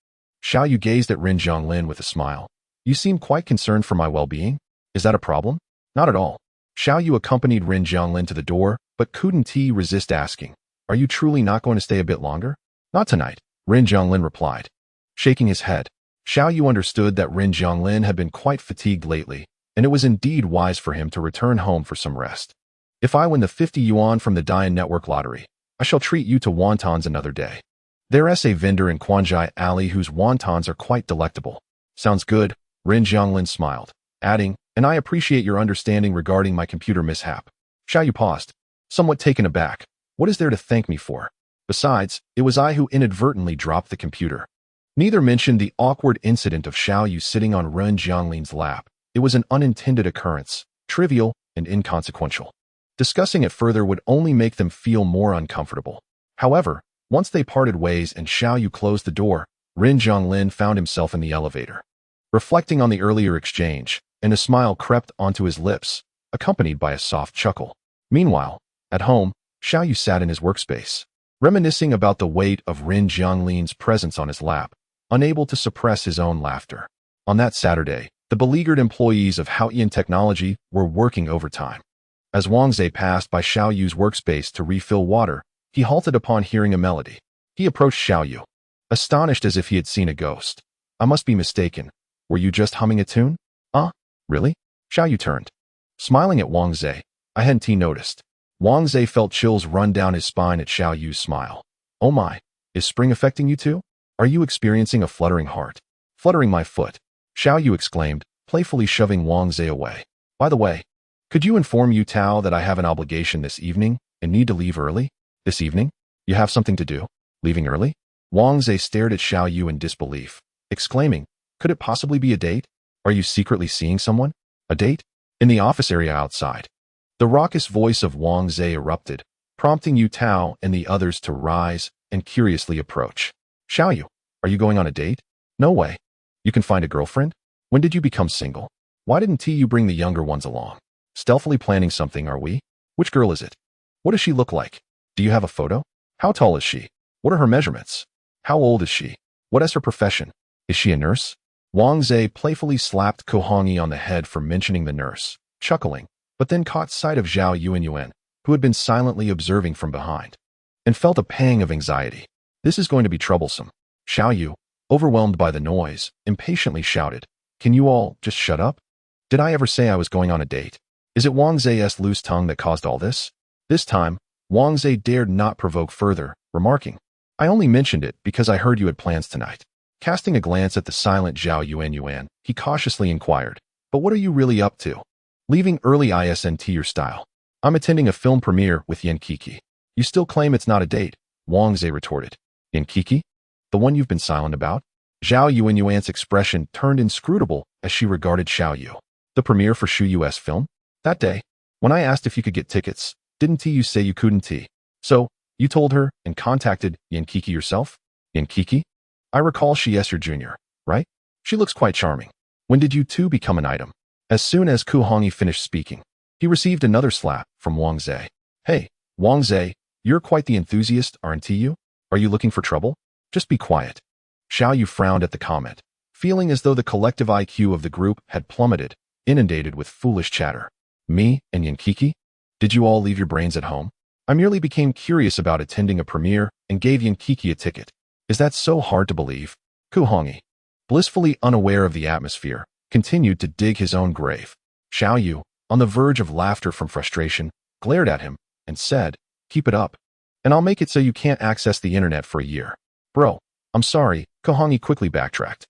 Xiao Yu gazed at Ren Jianglin with a smile. You seem quite concerned for my well-being. Is that a problem? Not at all. Xiao Yu accompanied Ren Jianglin to the door, but couldn't he resist asking, are you truly not going to stay a bit longer? Not tonight, Ren Jianglin replied. Shaking his head, Xiao Yu understood that Ren Jianglin had been quite fatigued lately, and it was indeed wise for him to return home for some rest. If I win the 50 yuan from the Dai Network lottery, I shall treat you to wontons another day. There's a vendor in Quanzhai Alley whose wontons are quite delectable. Sounds good, Ren Jianglin smiled, adding, and I appreciate your understanding regarding my computer mishap. Xiao Yu paused, somewhat taken aback. What is there to thank me for? Besides, it was I who inadvertently dropped the computer. Neither mentioned the awkward incident of Xiao Yu sitting on Ren Jianglin's lap. It was an unintended occurrence, trivial and inconsequential. Discussing it further would only make them feel more uncomfortable. However, once they parted ways and Xiao Yu closed the door, Ren Jianglin found himself in the elevator. Reflecting on the earlier exchange, and a smile crept onto his lips, accompanied by a soft chuckle. Meanwhile, at home, Xiao Yu sat in his workspace, reminiscing about the weight of Ren Jianglin's presence on his lap, unable to suppress his own laughter. On that Saturday, the beleaguered employees of Haoyan Technology were working overtime. As Wang Zhe passed by Xiao Yu's workspace to refill water, he halted upon hearing a melody. He approached Xiao Yu, astonished as if he had seen a ghost. I must be mistaken. Were you just humming a tune? Really? Xiao Yu turned, smiling at Wang Zhe. I hadn't noticed. Wang Zhe felt chills run down his spine at Xiao Yu's smile. Oh my, is spring affecting you too? Are you experiencing a fluttering heart? Fluttering my foot, Xiao Yu exclaimed, playfully shoving Wang Zhe away. By the way, could you inform Yu Tao that I have an obligation this evening and need to leave early? This evening? You have something to do? Leaving early? Wang Zhe stared at Xiao Yu in disbelief, exclaiming, could it possibly be a date? Are you secretly seeing someone? A date? In the office area outside. The raucous voice of Wang Zhe erupted, prompting Yu Tao and the others to rise and curiously approach. Xiao Yu, are you going on a date? No way. You can find a girlfriend? When did you become single? Why didn't you bring the younger ones along? Stealthily planning something, are we? Which girl is it? What does she look like? Do you have a photo? How tall is she? What are her measurements? How old is she? What is her profession? Is she a nurse? Wang Zhe playfully slapped Ko Hongyi on the head for mentioning the nurse, chuckling, but then caught sight of Zhao Yu and Yuan, who had been silently observing from behind, and felt a pang of anxiety. This is going to be troublesome. Xiao Yu, overwhelmed by the noise, impatiently shouted, can you all just shut up? Did I ever say I was going on a date? Is it Wang Zhe's loose tongue that caused all this? This time, Wang Zhe dared not provoke further, remarking, I only mentioned it because I heard you had plans tonight. Casting a glance at the silent Zhao Yu and Yuan, he cautiously inquired, but what are you really up to? Leaving early isn't your style. I'm attending a film premiere with Yan Kiki. You still claim it's not a date, Wang Zhe retorted. Yan Kiki? The one you've been silent about? Zhao Yu and Yuan's expression turned inscrutable as she regarded Xiao Yu. The premiere for Shu Yu's film? That day, when I asked if you could get tickets, didn't you say you couldn't? So, you told her and contacted Yan Kiki yourself? Yan Kiki? I recall she is your junior, right? She looks quite charming. When did you two become an item? As soon as Ko Hongyi finished speaking, he received another slap from Wang Zhe. Hey, Wang Zhe, you're quite the enthusiast, aren't you? Are you looking for trouble? Just be quiet. Xiao Yu frowned at the comment, feeling as though the collective IQ of the group had plummeted, inundated with foolish chatter. Me and Yan Kiki? Did you all leave your brains at home? I merely became curious about attending a premiere and gave Yan Kiki a ticket. Is that so hard to believe? Ko Hongyi, blissfully unaware of the atmosphere, continued to dig his own grave. Xiao Yu, on the verge of laughter from frustration, glared at him and said, keep it up, and I'll make it so you can't access the internet for a year. Bro, I'm sorry, Ko Hongyi quickly backtracked.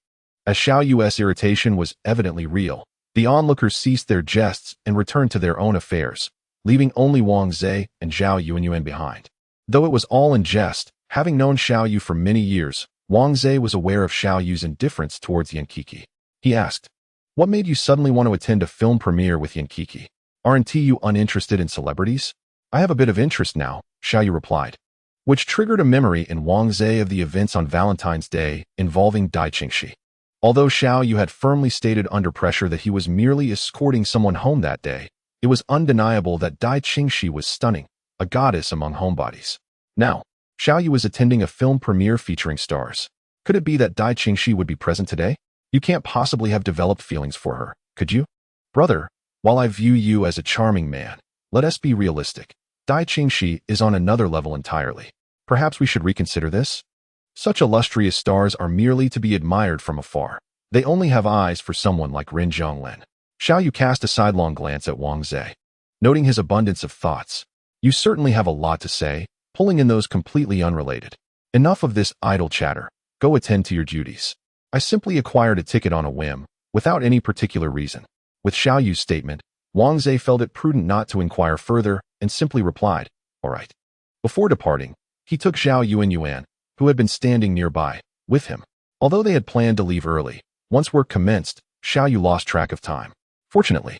As Xiao Yu's irritation was evidently real, the onlookers ceased their jests and returned to their own affairs, leaving only Wang Zhe and Zhao Yu and Yuan behind. Though it was all in jest, having known Xiao Yu for many years, Wang Zhe was aware of Xiao Yu's indifference towards Yan Kiki. He asked, what made you suddenly want to attend a film premiere with Yan Kiki? Aren't you uninterested in celebrities? I have a bit of interest now, Xiao Yu replied, which triggered a memory in Wang Zhe of the events on Valentine's Day involving Dai Qingxi. Although Xiao Yu had firmly stated under pressure that he was merely escorting someone home that day, it was undeniable that Dai Qingxi was stunning, a goddess among homebodies. Now, Xiao Yu was attending a film premiere featuring stars. Could it be that Dai Qingxi would be present today? You can't possibly have developed feelings for her, could you? Brother, while I view you as a charming man, let us be realistic. Dai Qingxi is on another level entirely. Perhaps we should reconsider this? Such illustrious stars are merely to be admired from afar. They only have eyes for someone like Ren Zhonglen. Xiao Yu cast a sidelong glance at Wang Zhe, noting his abundance of thoughts. You certainly have a lot to say, pulling in those completely unrelated. Enough of this idle chatter. Go attend to your duties. I simply acquired a ticket on a whim, without any particular reason. With Xiao Yu's statement, Wang Zhe felt it prudent not to inquire further and simply replied, all right. Before departing, he took Zhao Yu and Yuan, who had been standing nearby, with him. Although they had planned to leave early, once work commenced, Xiao Yu lost track of time. Fortunately,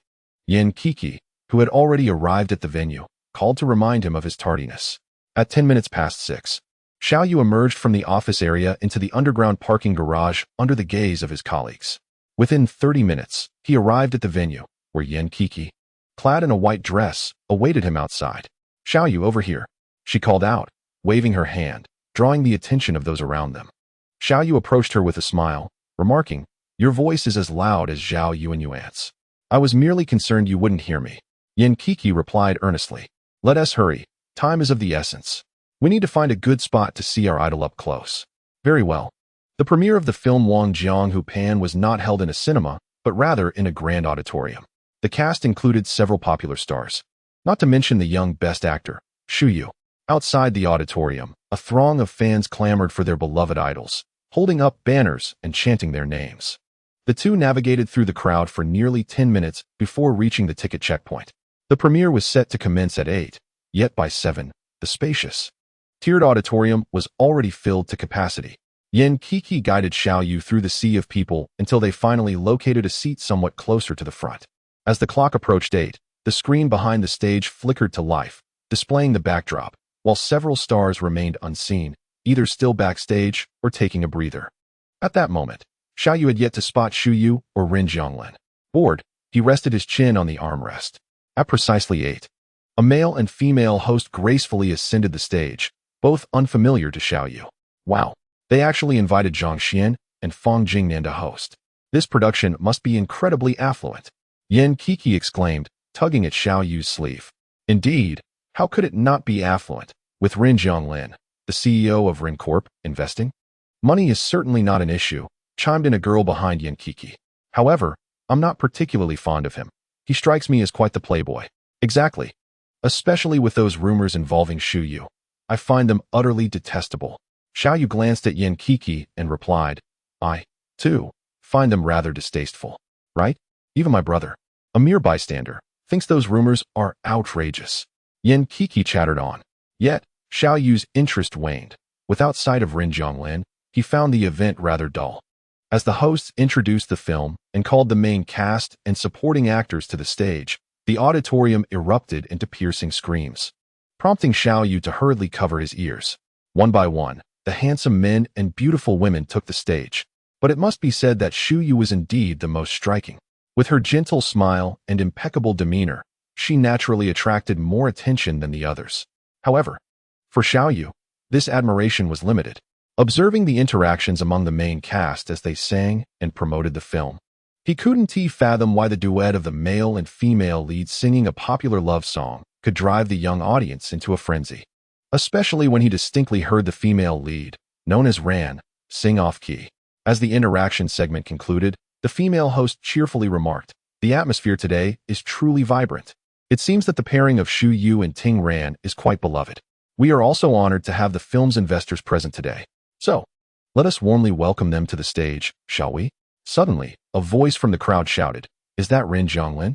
Yan Kiki, who had already arrived at the venue, called to remind him of his tardiness. At 10 minutes past 6, Xiao Yu emerged from the office area into the underground parking garage under the gaze of his colleagues. Within 30 minutes, he arrived at the venue, where Yan Kiki, clad in a white dress, awaited him outside. Xiao Yu, over here, she called out, waving her hand, drawing the attention of those around them. Xiao Yu approached her with a smile, remarking, your voice is as loud as Zhao Yu and Yuan's. I was merely concerned you wouldn't hear me. Yan Kiki replied earnestly, let us hurry. Time is of the essence. We need to find a good spot to see our idol up close. Very well. The premiere of the film Wang Jiang Hu Pan was not held in a cinema, but rather in a grand auditorium. The cast included several popular stars, not to mention the young best actor, Shu Yu. Outside the auditorium, a throng of fans clamored for their beloved idols, holding up banners and chanting their names. The two navigated through the crowd for nearly 10 minutes before reaching the ticket checkpoint. The premiere was set to commence at 8, yet by 7, the spacious, tiered auditorium was already filled to capacity. Yuan Kiki guided Xiao Yu through the sea of people until they finally located a seat somewhat closer to the front. As the clock approached 8, the screen behind the stage flickered to life, displaying the backdrop, while several stars remained unseen, either still backstage or taking a breather. At that moment, Xiao Yu had yet to spot Shu Yu or Rin Jianglin. Bored, he rested his chin on the armrest. At precisely 8, a male and female host gracefully ascended the stage, both unfamiliar to Xiao Yu. Wow, they actually invited Zhang Xian and Fang Jingnan to host. This production must be incredibly affluent. Yuan Kiki exclaimed, tugging at Xiao Yu's sleeve. Indeed, how could it not be affluent, with Rin Jianglin, the CEO of Rin Corp, investing? Money is certainly not an issue, chimed in a girl behind Yuan Kiki. However, I'm not particularly fond of him. He strikes me as quite the playboy. Exactly. Especially with those rumors involving Shu Yu. I find them utterly detestable. Xiao Yu glanced at Yuan Kiki and replied, I, too, find them rather distasteful. Right? Even my brother, a mere bystander, thinks those rumors are outrageous. Yuan Kiki chattered on. Yet, Xiao Yu's interest waned. Without sight of Rin Jianglin, he found the event rather dull. As the hosts introduced the film and called the main cast and supporting actors to the stage, the auditorium erupted into piercing screams, prompting Xiao Yu to hurriedly cover his ears. One by one, the handsome men and beautiful women took the stage. But it must be said that Shu Yu was indeed the most striking. With her gentle smile and impeccable demeanor, she naturally attracted more attention than the others. However, for Xiao Yu, this admiration was limited. Observing the interactions among the main cast as they sang and promoted the film, he couldn't fathom why the duet of the male and female leads singing a popular love song could drive the young audience into a frenzy. Especially when he distinctly heard the female lead, known as Ran, sing off-key. As the interaction segment concluded, the female host cheerfully remarked, "The atmosphere today is truly vibrant. It seems that the pairing of Shu Yu and Ting Ran is quite beloved. We are also honored to have the film's investors present today. So, let us warmly welcome them to the stage, shall we?" Suddenly, a voice from the crowd shouted, "Is that Rin Jianglin?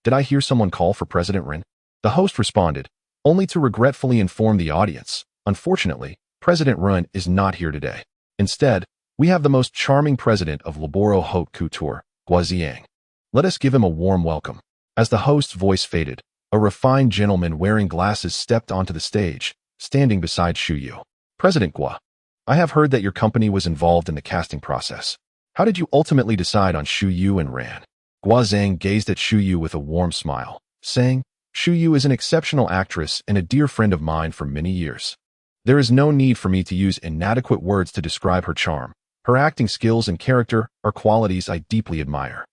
Did I hear someone call for President Rin?" The host responded, only to regretfully inform the audience, "Unfortunately, President Rin is not here today. Instead, we have the most charming president of Laboro Haute Couture, Guoziang. Let us give him a warm welcome." As the host's voice faded, a refined gentleman wearing glasses stepped onto the stage, standing beside Shu Yu. "President Guo, I have heard that your company was involved in the casting process. How did you ultimately decide on Shu Yu and Ran?" Guoziang gazed at Shu Yu with a warm smile, saying, "Shu Yu is an exceptional actress and a dear friend of mine for many years. There is no need for me to use inadequate words to describe her charm. Her acting skills and character are qualities I deeply admire."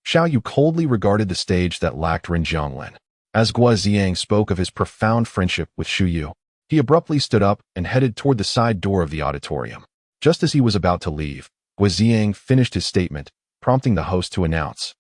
Xiao Yu coldly regarded the stage that lacked Rin Jianglin. As Guoziang spoke of his profound friendship with Shu Yu, he abruptly stood up and headed toward the side door of the auditorium. Just as he was about to leave, Guoziang finished his statement, prompting the host to announce,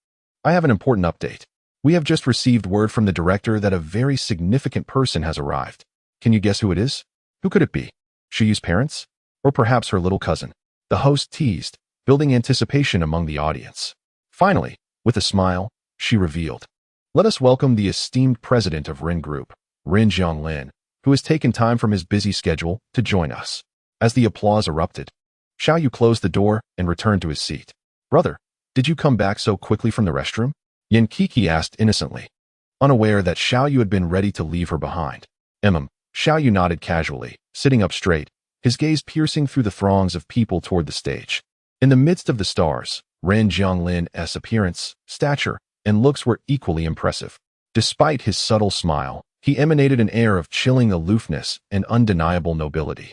"I have an important update. We have just received word from the director that a very significant person has arrived. Can you guess who it is? Who could it be? Shu Yu's parents? Or perhaps her little cousin?" The host teased, building anticipation among the audience. Finally, with a smile, she revealed, "Let us welcome the esteemed president of Rin Group, Rin Jianglin, who has taken time from his busy schedule to join us." As the applause erupted, Xiao Yu closed the door and returned to his seat. "Brother, did you come back so quickly from the restroom?" Yuan Kiki asked innocently, unaware that Xiao Yu had been ready to leave her behind. Xiao Yu nodded casually, sitting up straight, his gaze piercing through the throngs of people toward the stage. In the midst of the stars, Rin Jianglin's appearance, stature, and looks were equally impressive. Despite his subtle smile, he emanated an air of chilling aloofness and undeniable nobility.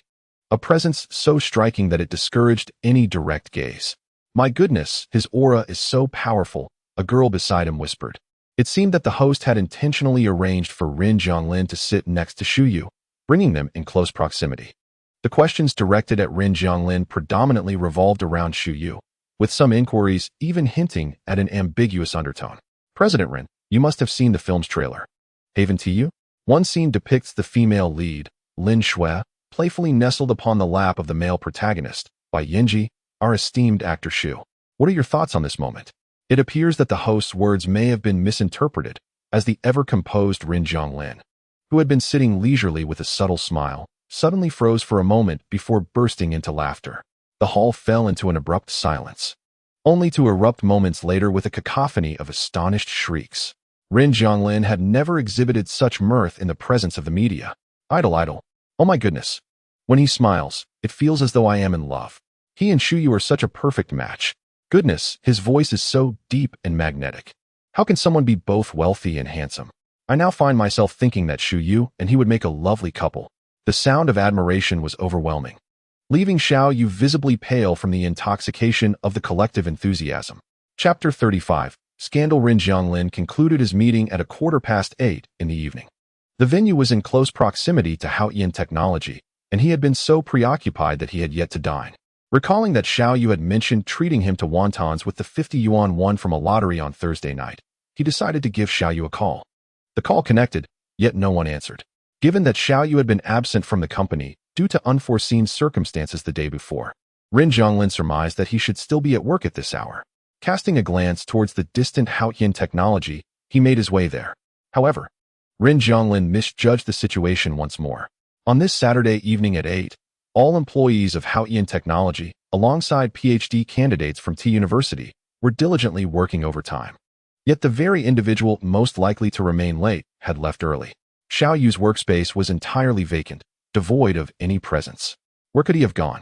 A presence so striking that it discouraged any direct gaze. "My goodness, his aura is so powerful," a girl beside him whispered. It seemed that the host had intentionally arranged for Rin Jianglin to sit next to Shu Yu, bringing them in close proximity. The questions directed at Rin Jianglin predominantly revolved around Shu Yu, with some inquiries even hinting at an ambiguous undertone. "President Rin, you must have seen the film's trailer. Haven't you?" One scene depicts the female lead, Lin Shui, playfully nestled upon the lap of the male protagonist, by Yinji, our esteemed actor Shu. What are your thoughts on this moment? It appears that the host's words may have been misinterpreted, as the ever-composed Rin Zhonglin, who had been sitting leisurely with a subtle smile, suddenly froze for a moment before bursting into laughter. The hall fell into an abrupt silence, only to erupt moments later with a cacophony of astonished shrieks. Rin Zhonglin had never exhibited such mirth in the presence of the media. Idol. Oh my goodness. When he smiles, it feels as though I am in love. He and Shuyu are such a perfect match. Goodness, his voice is so deep and magnetic. How can someone be both wealthy and handsome? I now find myself thinking that Shuyu and he would make a lovely couple. The sound of admiration was overwhelming, leaving Xiao Yu visibly pale from the intoxication of the collective enthusiasm. Chapter 35. Scandal. Rin Zhonglin concluded his meeting at 8:15 in the evening. The venue was in close proximity to Haoyan Technology, and he had been so preoccupied that he had yet to dine. Recalling that Xiao Yu had mentioned treating him to wontons with the 50 yuan won from a lottery on Thursday night, he decided to give Xiao Yu a call. The call connected, yet no one answered. Given that Xiao Yu had been absent from the company due to unforeseen circumstances the day before, Rin Zhonglin surmised that he should still be at work at this hour. Casting a glance towards the distant Haoyan Technology, he made his way there. However, Rin Zhonglin misjudged the situation once more. On this Saturday evening at 8, all employees of Haoyan Technology, alongside PhD candidates from T University, were diligently working overtime. Yet the very individual most likely to remain late had left early. Xiao Yu's workspace was entirely vacant, devoid of any presence. Where could he have gone?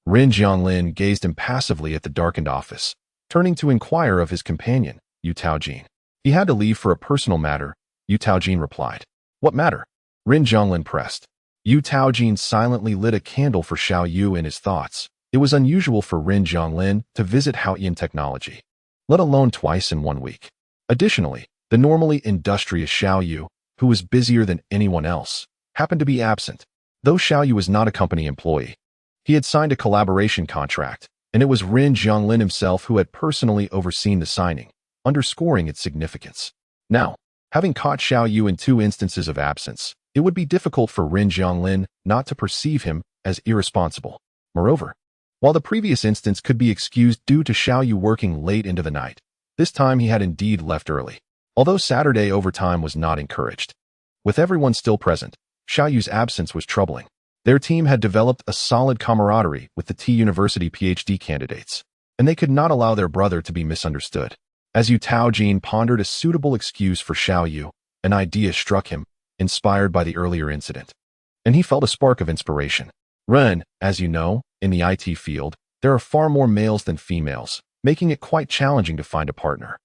Rin Zhonglin gazed impassively at the darkened office, turning to inquire of his companion, Yu Taojin. He had to leave for a personal matter, Yu Taojin replied. What matter? Rin Zhonglin pressed. Yu Taojin silently lit a candle for Xiao Yu in his thoughts. It was unusual for Rin Zhonglin to visit Haoyan Technology, let alone twice in 1 week. Additionally, the normally industrious Xiao Yu, who was busier than anyone else, happened to be absent. Though Xiao Yu was not a company employee, he had signed a collaboration contract, and it was Rin Zhonglin himself who had personally overseen the signing, underscoring its significance. Now, having caught Xiao Yu in 2 instances of absence, it would be difficult for Rin Zhonglin not to perceive him as irresponsible. Moreover, while the previous instance could be excused due to Xiao Yu working late into the night, this time he had indeed left early, although Saturday overtime was not encouraged. With everyone still present, Xiao Yu's absence was troubling. Their team had developed a solid camaraderie with the T University PhD candidates, and they could not allow their brother to be misunderstood. As Yu Taojin pondered a suitable excuse for Xiao Yu, an idea struck him, inspired by the earlier incident, and he felt a spark of inspiration. Ren, as you know, in the IT field, there are far more males than females, making it quite challenging to find a partner.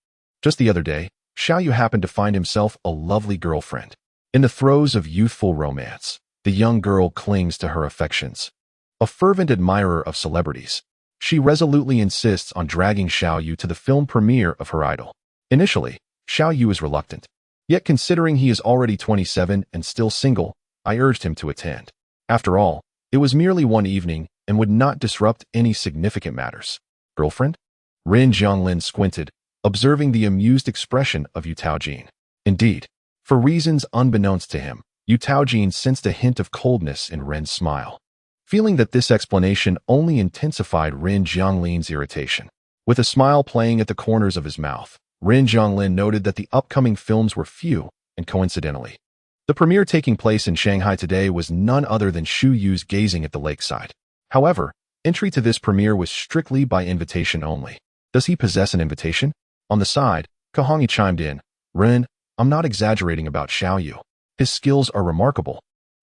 Just the other day, Xiao Yu happened to find himself a lovely girlfriend. In the throes of youthful romance, the young girl clings to her affections. A fervent admirer of celebrities, she resolutely insists on dragging Xiao Yu to the film premiere of her idol. Initially, Xiao Yu is reluctant. Yet considering he is already 27 and still single, I urged him to attend. After all, it was merely 1 evening and would not disrupt any significant matters. Girlfriend? Rin Zhonglin squinted, observing the amused expression of Yu Taojin. Indeed, for reasons unbeknownst to him, Yu Taojin sensed a hint of coldness in Ren's smile. Feeling that this explanation only intensified Rin Zhonglin's irritation. With a smile playing at the corners of his mouth, Rin Zhonglin noted that the upcoming films were few, and coincidentally, the premiere taking place in Shanghai today was none other than Shu Yu's Gazing at the Lakeside. However, entry to this premiere was strictly by invitation only. Does he possess an invitation? On the side, Kahongi chimed in. Rin, I'm not exaggerating about Xiao Yu. His skills are remarkable.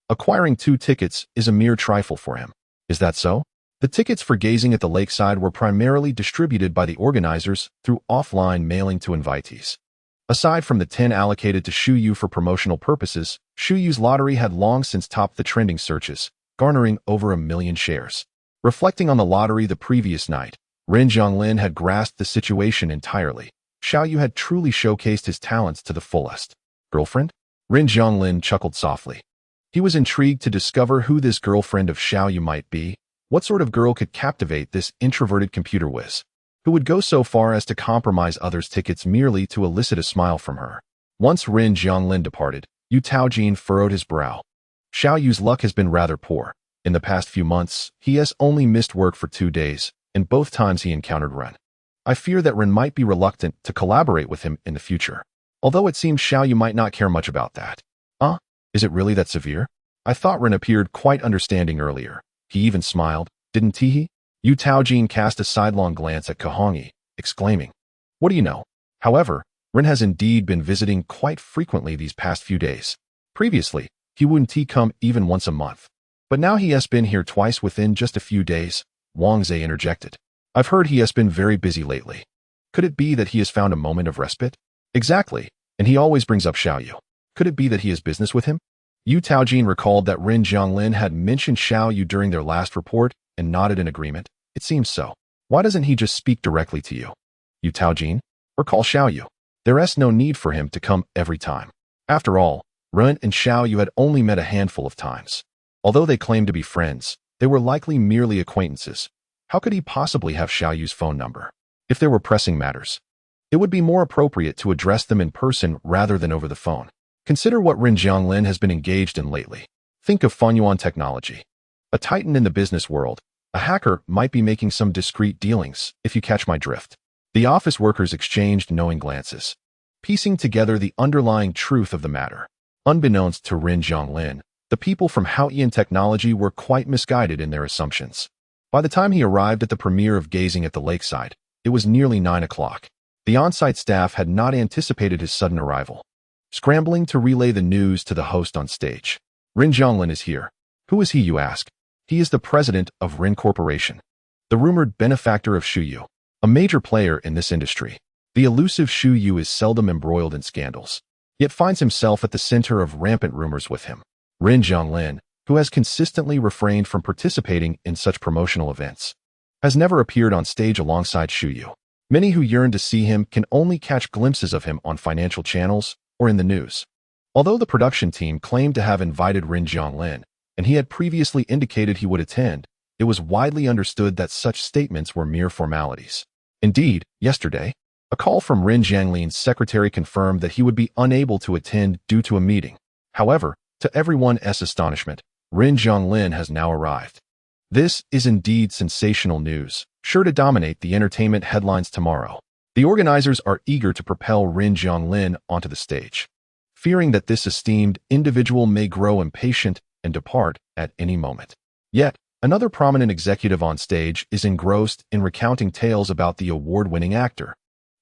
Acquiring 2 tickets is a mere trifle for him. Is that so? The tickets for Gazing at the Lakeside were primarily distributed by the organizers through offline mailing to invitees. Aside from the 10 allocated to Shu Yu for promotional purposes, Shu Yu's lottery had long since topped the trending searches, garnering over 1 million shares. Reflecting on the lottery the previous night, Rin Zhonglin had grasped the situation entirely. Xiao Yu had truly showcased his talents to the fullest. Girlfriend? Rin Zhonglin chuckled softly. He was intrigued to discover who this girlfriend of Xiao Yu might be. What sort of girl could captivate this introverted computer whiz, who would go so far as to compromise others' tickets merely to elicit a smile from her? Once Rin Zhonglin departed, Yu Taojin furrowed his brow. Xiao Yu's luck has been rather poor. In the past few months, he has only missed work for 2 days, and both times he encountered Ren. I fear that Ren might be reluctant to collaborate with him in the future. Although it seems Xiao Yu might not care much about that. Is it really that severe? I thought Ren appeared quite understanding earlier. He even smiled, didn't he? Yu Taojin cast a sidelong glance at Kahongi, exclaiming, "What do you know?" However, Ren has indeed been visiting quite frequently these past few days. Previously, he wouldn't come even once a month. But now he has been here twice within just a few days, Wang Zhe interjected. I've heard he has been very busy lately. Could it be that he has found a moment of respite? Exactly, and he always brings up Xiao Yu. Could it be that he has business with him? Yu Taojin recalled that Ren Jianglin had mentioned Xiao Yu during their last report and nodded in agreement. It seems so. Why doesn't he just speak directly to you, Yu Taojin, or call Xiao Yu? There's no need for him to come every time. After all, Ren and Xiao Yu had only met a handful of times. Although they claimed to be friends, they were likely merely acquaintances. How could he possibly have Xiao Yu's phone number? If there were pressing matters, it would be more appropriate to address them in person rather than over the phone. Consider what Ren Jianglin has been engaged in lately. Think of Yuan technology. A titan in the business world, a hacker might be making some discreet dealings, if you catch my drift. The office workers exchanged knowing glances, piecing together the underlying truth of the matter. Unbeknownst to Ren Jianglin, the people from Yuan technology were quite misguided in their assumptions. By the time he arrived at the premiere of Gazing at the Lakeside, it was nearly 9 o'clock. The on-site staff had not anticipated his sudden arrival. Scrambling to relay the news to the host on stage. Ren Jianglin is here. Who is he, you ask? He is the president of Ren Corporation, the rumored benefactor of Xu Yu, a major player in this industry. The elusive Xu Yu is seldom embroiled in scandals, yet finds himself at the center of rampant rumors with him. Ren Jianglin, who has consistently refrained from participating in such promotional events, has never appeared on stage alongside Xu Yu. Many who yearn to see him can only catch glimpses of him on financial channels or in the news. Although the production team claimed to have invited Ren Jianglin, and he had previously indicated he would attend, it was widely understood that such statements were mere formalities. Indeed, yesterday, a call from Ren Jianglin's secretary confirmed that he would be unable to attend due to a meeting. However, to everyone's astonishment, Ren Jianglin has now arrived. This is indeed sensational news, sure to dominate the entertainment headlines tomorrow. The organizers are eager to propel Ren Jianglin onto the stage, fearing that this esteemed individual may grow impatient and depart at any moment. Yet, another prominent executive on stage is engrossed in recounting tales about the award-winning actor,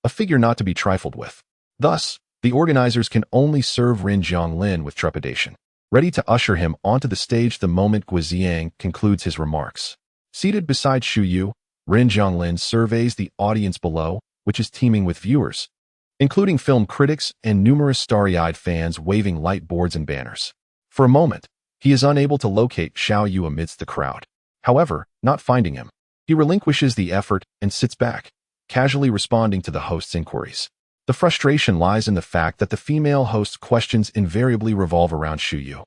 a figure not to be trifled with. Thus, the organizers can only serve Ren Jianglin with trepidation, ready to usher him onto the stage the moment Guiziang concludes his remarks. Seated beside Xu Yu, Ren Jianglin surveys the audience below, which is teeming with viewers, including film critics and numerous starry-eyed fans waving light boards and banners. For a moment, he is unable to locate Xiao Yu amidst the crowd. However, not finding him, he relinquishes the effort and sits back, casually responding to the host's inquiries. The frustration lies in the fact that the female host's questions invariably revolve around Xu Yu,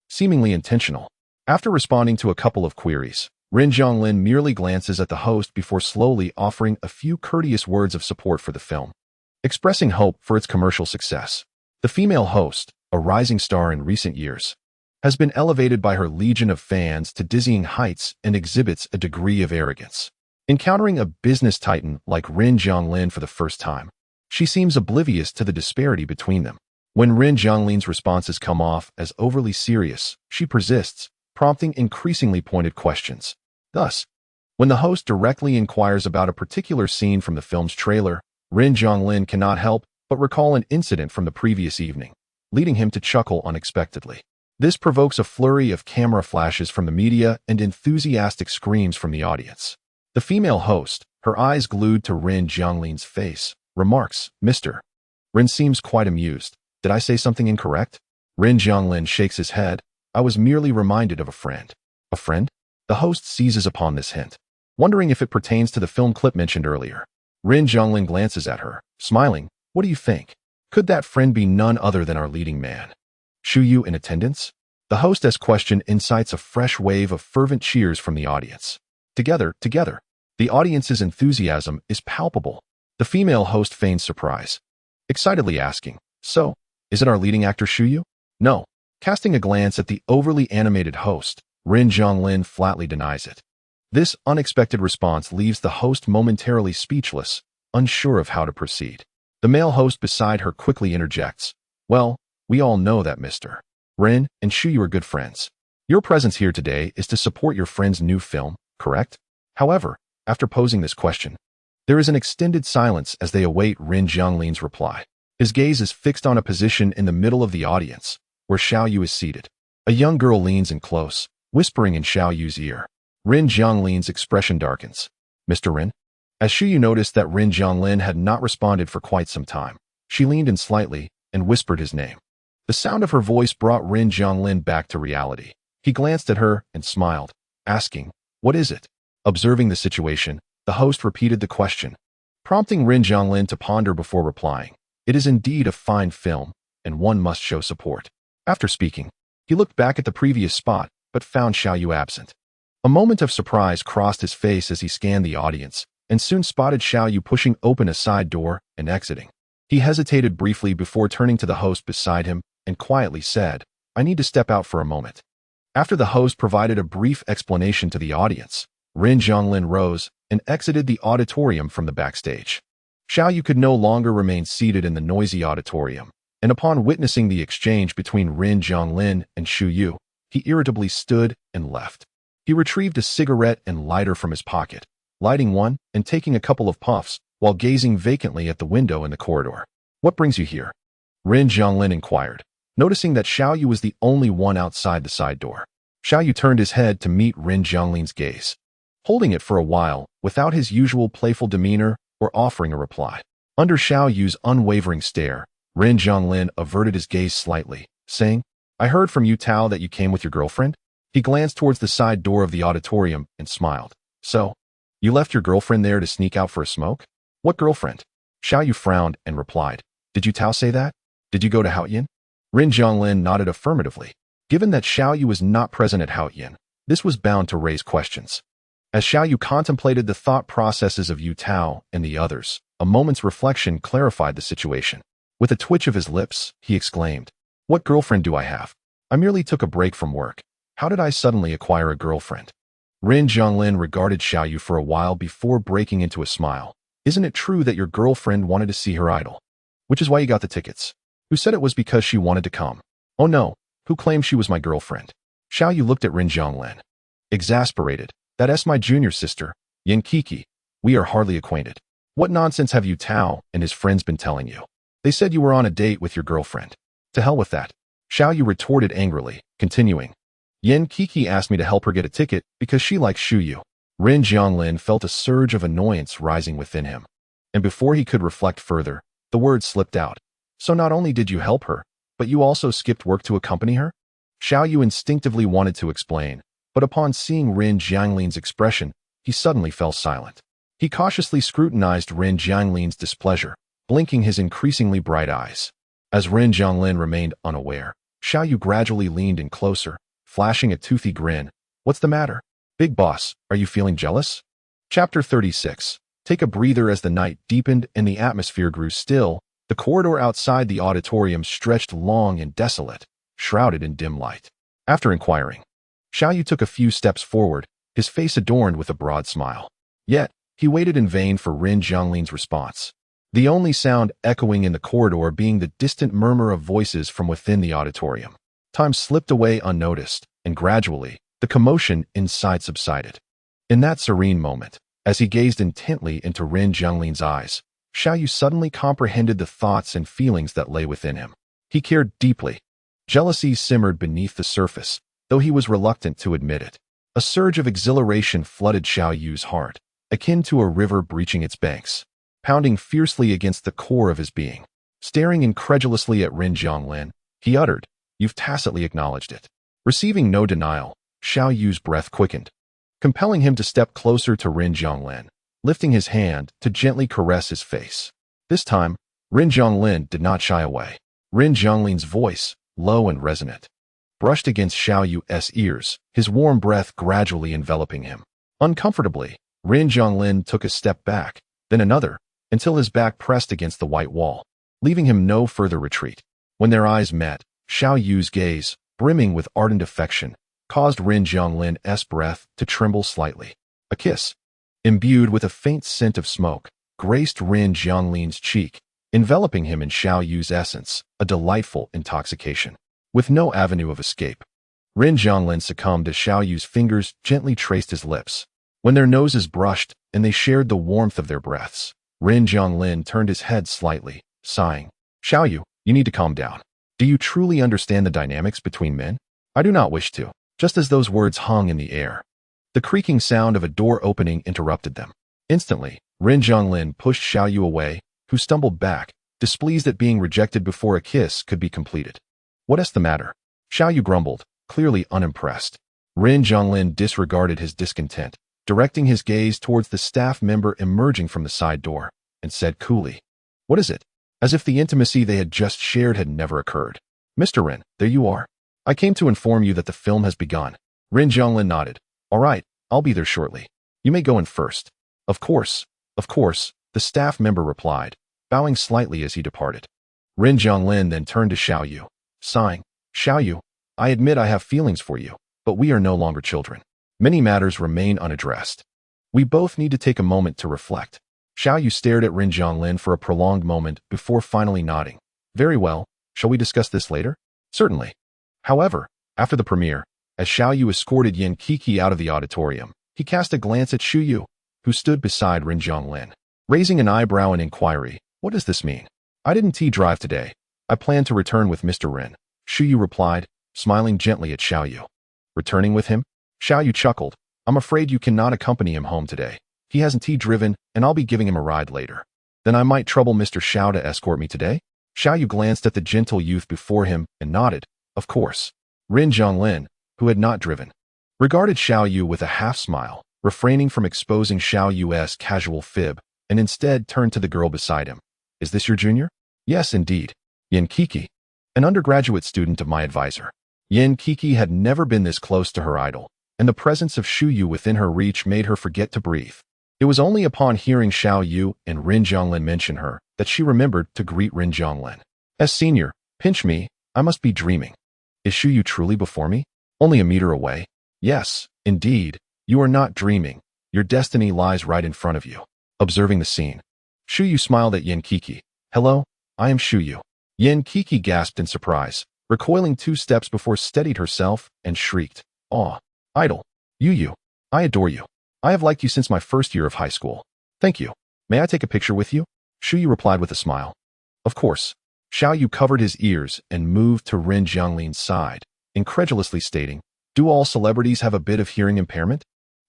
seemingly intentional. After responding to a couple of queries, Ren Jianglin merely glances at the host before slowly offering a few courteous words of support for the film, expressing hope for its commercial success. The female host, a rising star in recent years, has been elevated by her legion of fans to dizzying heights and exhibits a degree of arrogance. Encountering a business titan like Ren Jianglin for the first time, she seems oblivious to the disparity between them. When Ren Jianglin's responses come off as overly serious, she persists, prompting increasingly pointed questions. Thus, when the host directly inquires about a particular scene from the film's trailer, Ren Jianglin cannot help but recall an incident from the previous evening, leading him to chuckle unexpectedly. This provokes a flurry of camera flashes from the media and enthusiastic screams from the audience. The female host, her eyes glued to Ren Jianglin's face, remarks, "Mr. Ren seems quite amused. Did I say something incorrect?" Ren Jianglin shakes his head. "I was merely reminded of a friend." "A friend?" The host seizes upon this hint, wondering if it pertains to the film clip mentioned earlier. Ren Jianglin glances at her, smiling. "What do you think? Could that friend be none other than our leading man, Xu Yu, in attendance?" The hostess' question incites a fresh wave of fervent cheers from the audience. Together. The audience's enthusiasm is palpable. The female host feigns surprise, excitedly asking, "So, is it our leading actor Xu Yu?" No. Casting a glance at the overly animated host, Rin Zhonglin flatly denies it. This unexpected response leaves the host momentarily speechless, unsure of how to proceed. The male host beside her quickly interjects, "Well, we all know that Mr. Rin and Shu are good friends. Your presence here today is to support your friend's new film, correct?" However, after posing this question, there is an extended silence as they await Rin Zhonglin's reply. His gaze is fixed on a position in the middle of the audience, where Xiao Yu is seated. A young girl leans in close, whispering in Xiao Yu's ear. Rin Zhonglin's expression darkens. "Mr. Rin?" As Shu Yu noticed that Rin Zhonglin had not responded for quite some time, she leaned in slightly and whispered his name. The sound of her voice brought Rin Zhonglin back to reality. He glanced at her and smiled, asking, "What is it?" Observing the situation, the host repeated the question, prompting Rin Zhonglin to ponder before replying. "It is indeed a fine film, and one must show support." After speaking, he looked back at the previous spot, but found Xiao Yu absent. A moment of surprise crossed his face as he scanned the audience, and soon spotted Xiao Yu pushing open a side door and exiting. He hesitated briefly before turning to the host beside him and quietly said, "I need to step out for a moment." After the host provided a brief explanation to the audience, Rin Zhonglin rose and exited the auditorium from the backstage. Xiao Yu could no longer remain seated in the noisy auditorium, and upon witnessing the exchange between Rin Zhonglin and Shu Yu, he irritably stood and left. He retrieved a cigarette and lighter from his pocket, lighting one and taking a couple of puffs while gazing vacantly at the window in the corridor. "What brings you here?" Rin Zhonglin inquired, noticing that Xiao Yu was the only one outside the side door. Xiao Yu turned his head to meet Rin Zhonglin's gaze, holding it for a while without his usual playful demeanor or offering a reply. Under Xiao Yu's unwavering stare, Rin Zhonglin averted his gaze slightly, saying, "I heard from you, Tao, that you came with your girlfriend?" He glanced towards the side door of the auditorium and smiled. "So, you left your girlfriend there to sneak out for a smoke?" "What girlfriend?" Xiao Yu frowned and replied, "Did you Tao say that? Did you go to Haoyin?" Rin Zhonglin nodded affirmatively. Given that Xiao Yu was not present at Haoyin, this was bound to raise questions. As Xiao Yu contemplated the thought processes of Yu Tao and the others, a moment's reflection clarified the situation. With a twitch of his lips, he exclaimed, "What girlfriend do I have? I merely took a break from work. How did I suddenly acquire a girlfriend?" Rin Zhonglin regarded Xiao Yu for a while before breaking into a smile. "Isn't it true that your girlfriend wanted to see her idol? Which is why you got the tickets. Who said it was because she wanted to come?" "Oh no, who claimed she was my girlfriend?" Xiao Yu looked at Rin Zhonglin, exasperated. "That's my junior sister, Yin Kiki. We are hardly acquainted. What nonsense have Yu Tao and his friends been telling you? They said you were on a date with your girlfriend." "To hell with that," Xiao Yu retorted angrily, continuing, "Yin Kiki asked me to help her get a ticket because she likes Shu Yu." Rin Zhonglin felt a surge of annoyance rising within him, and before he could reflect further, the words slipped out. "So not only did you help her, but you also skipped work to accompany her?" Xiao Yu instinctively wanted to explain, but upon seeing Rin Zhonglin's expression, he suddenly fell silent. He cautiously scrutinized Rin Zhonglin's displeasure, blinking his increasingly bright eyes. As Rin Zhonglin remained unaware, Xiao Yu gradually leaned in closer, flashing a toothy grin. "What's the matter? Big boss, are you feeling jealous?" Chapter 36. Take a breather. As the night deepened and the atmosphere grew still, the corridor outside the auditorium stretched long and desolate, shrouded in dim light. After inquiring, Xiao Yu took a few steps forward, his face adorned with a broad smile. Yet, he waited in vain for Rin Zhonglin's response, the only sound echoing in the corridor being the distant murmur of voices from within the auditorium. Time slipped away unnoticed, and gradually, the commotion inside subsided. In that serene moment, as he gazed intently into Rin Zhonglin's eyes, Xiao Yu suddenly comprehended the thoughts and feelings that lay within him. He cared deeply. Jealousy simmered beneath the surface, though he was reluctant to admit it. A surge of exhilaration flooded Xiao Yu's heart, akin to a river breaching its banks, pounding fiercely against the core of his being. Staring incredulously at Rin Zhonglin, he uttered, "You've tacitly acknowledged it." Receiving no denial, Xiao Yu's breath quickened, compelling him to step closer to Rin Zhonglin, lifting his hand to gently caress his face. This time, Rin Zhonglin did not shy away. Rin Zhonglin's voice, low and resonant, brushed against Xiao Yu's ears, his warm breath gradually enveloping him. Uncomfortably, Rin Zhonglin took a step back, then another, until his back pressed against the white wall, leaving him no further retreat. When their eyes met, Xiao Yu's gaze, brimming with ardent affection, caused Ren Jianglin's breath to tremble slightly. A kiss, imbued with a faint scent of smoke, graced Ren Jianglin's cheek, enveloping him in Xiao Yu's essence, a delightful intoxication. With no avenue of escape, Ren Jianglin succumbed as Xiao Yu's fingers gently traced his lips. When their noses brushed and they shared the warmth of their breaths, Ren Jianglin turned his head slightly, sighing. Xiao Yu, you need to calm down. Do you truly understand the dynamics between men? I do not wish to. Just as those words hung in the air, the creaking sound of a door opening interrupted them. Instantly, Ren Jianglin pushed Xiao Yu away, who stumbled back, displeased at being rejected before a kiss could be completed. What is the matter? Xiao Yu grumbled, clearly unimpressed. Ren Jianglin disregarded his discontent, directing his gaze towards the staff member emerging from the side door, and said coolly, "What is it?" As if the intimacy they had just shared had never occurred. "Mr. Ren, there you are. I came to inform you that the film has begun." Ren Jianglin nodded. "All right, I'll be there shortly. You may go in first." Of course, the staff member replied, bowing slightly as he departed. Ren Jianglin then turned to Xiao Yu, sighing, "Xiao Yu, I admit I have feelings for you, but we are no longer children. Many matters remain unaddressed. We both need to take a moment to reflect." Xiao Yu stared at Ren Jianglin for a prolonged moment before finally nodding. "Very well, shall we discuss this later?" "Certainly." However, after the premiere, as Xiao Yu escorted Yan Kiki out of the auditorium, he cast a glance at Xu Yu, who stood beside Ren Jianglin, raising an eyebrow in inquiry. "What does this mean?" "I didn't drive today. I plan to return with Mr. Ren," Xu Yu replied, smiling gently at Xiao Yu. "Returning with him?" Xiao Yu chuckled. "I'm afraid you cannot accompany him home today. He hasn't driven, and I'll be giving him a ride later." "Then I might trouble Mr. Xiao to escort me today?" Xiao Yu glanced at the gentle youth before him and nodded. "Of course." Ren Jianglin, who had not driven, regarded Xiao Yu with a half-smile, refraining from exposing Xiao Yu's casual fib, and instead turned to the girl beside him. "Is this your junior?" "Yes, indeed. Yan Kiki, an undergraduate student of my advisor." Yan Kiki had never been this close to her idol, and the presence of Xu Yu within her reach made her forget to breathe. It was only upon hearing Xiao Yu and Ren Jianglin mention her that she remembered to greet Ren Jianglin. "As senior, pinch me, I must be dreaming. Is Xu Yu truly before me? Only a meter away? Yes, indeed, you are not dreaming. Your destiny lies right in front of you." Observing the scene, Xu Yu smiled at Yan Kiki. "Hello, I am Xu Yu." Yan Kiki gasped in surprise, recoiling 2 steps before steadied herself and shrieked, "Aw, idol, Yu, I adore you. I have liked you since my first year of high school." "Thank you. May I take a picture with you?" Xu Yu replied with a smile. "Of course." Xiao Yu covered his ears and moved to Ren Jianglin's side, incredulously stating, "Do all celebrities have a bit of hearing impairment?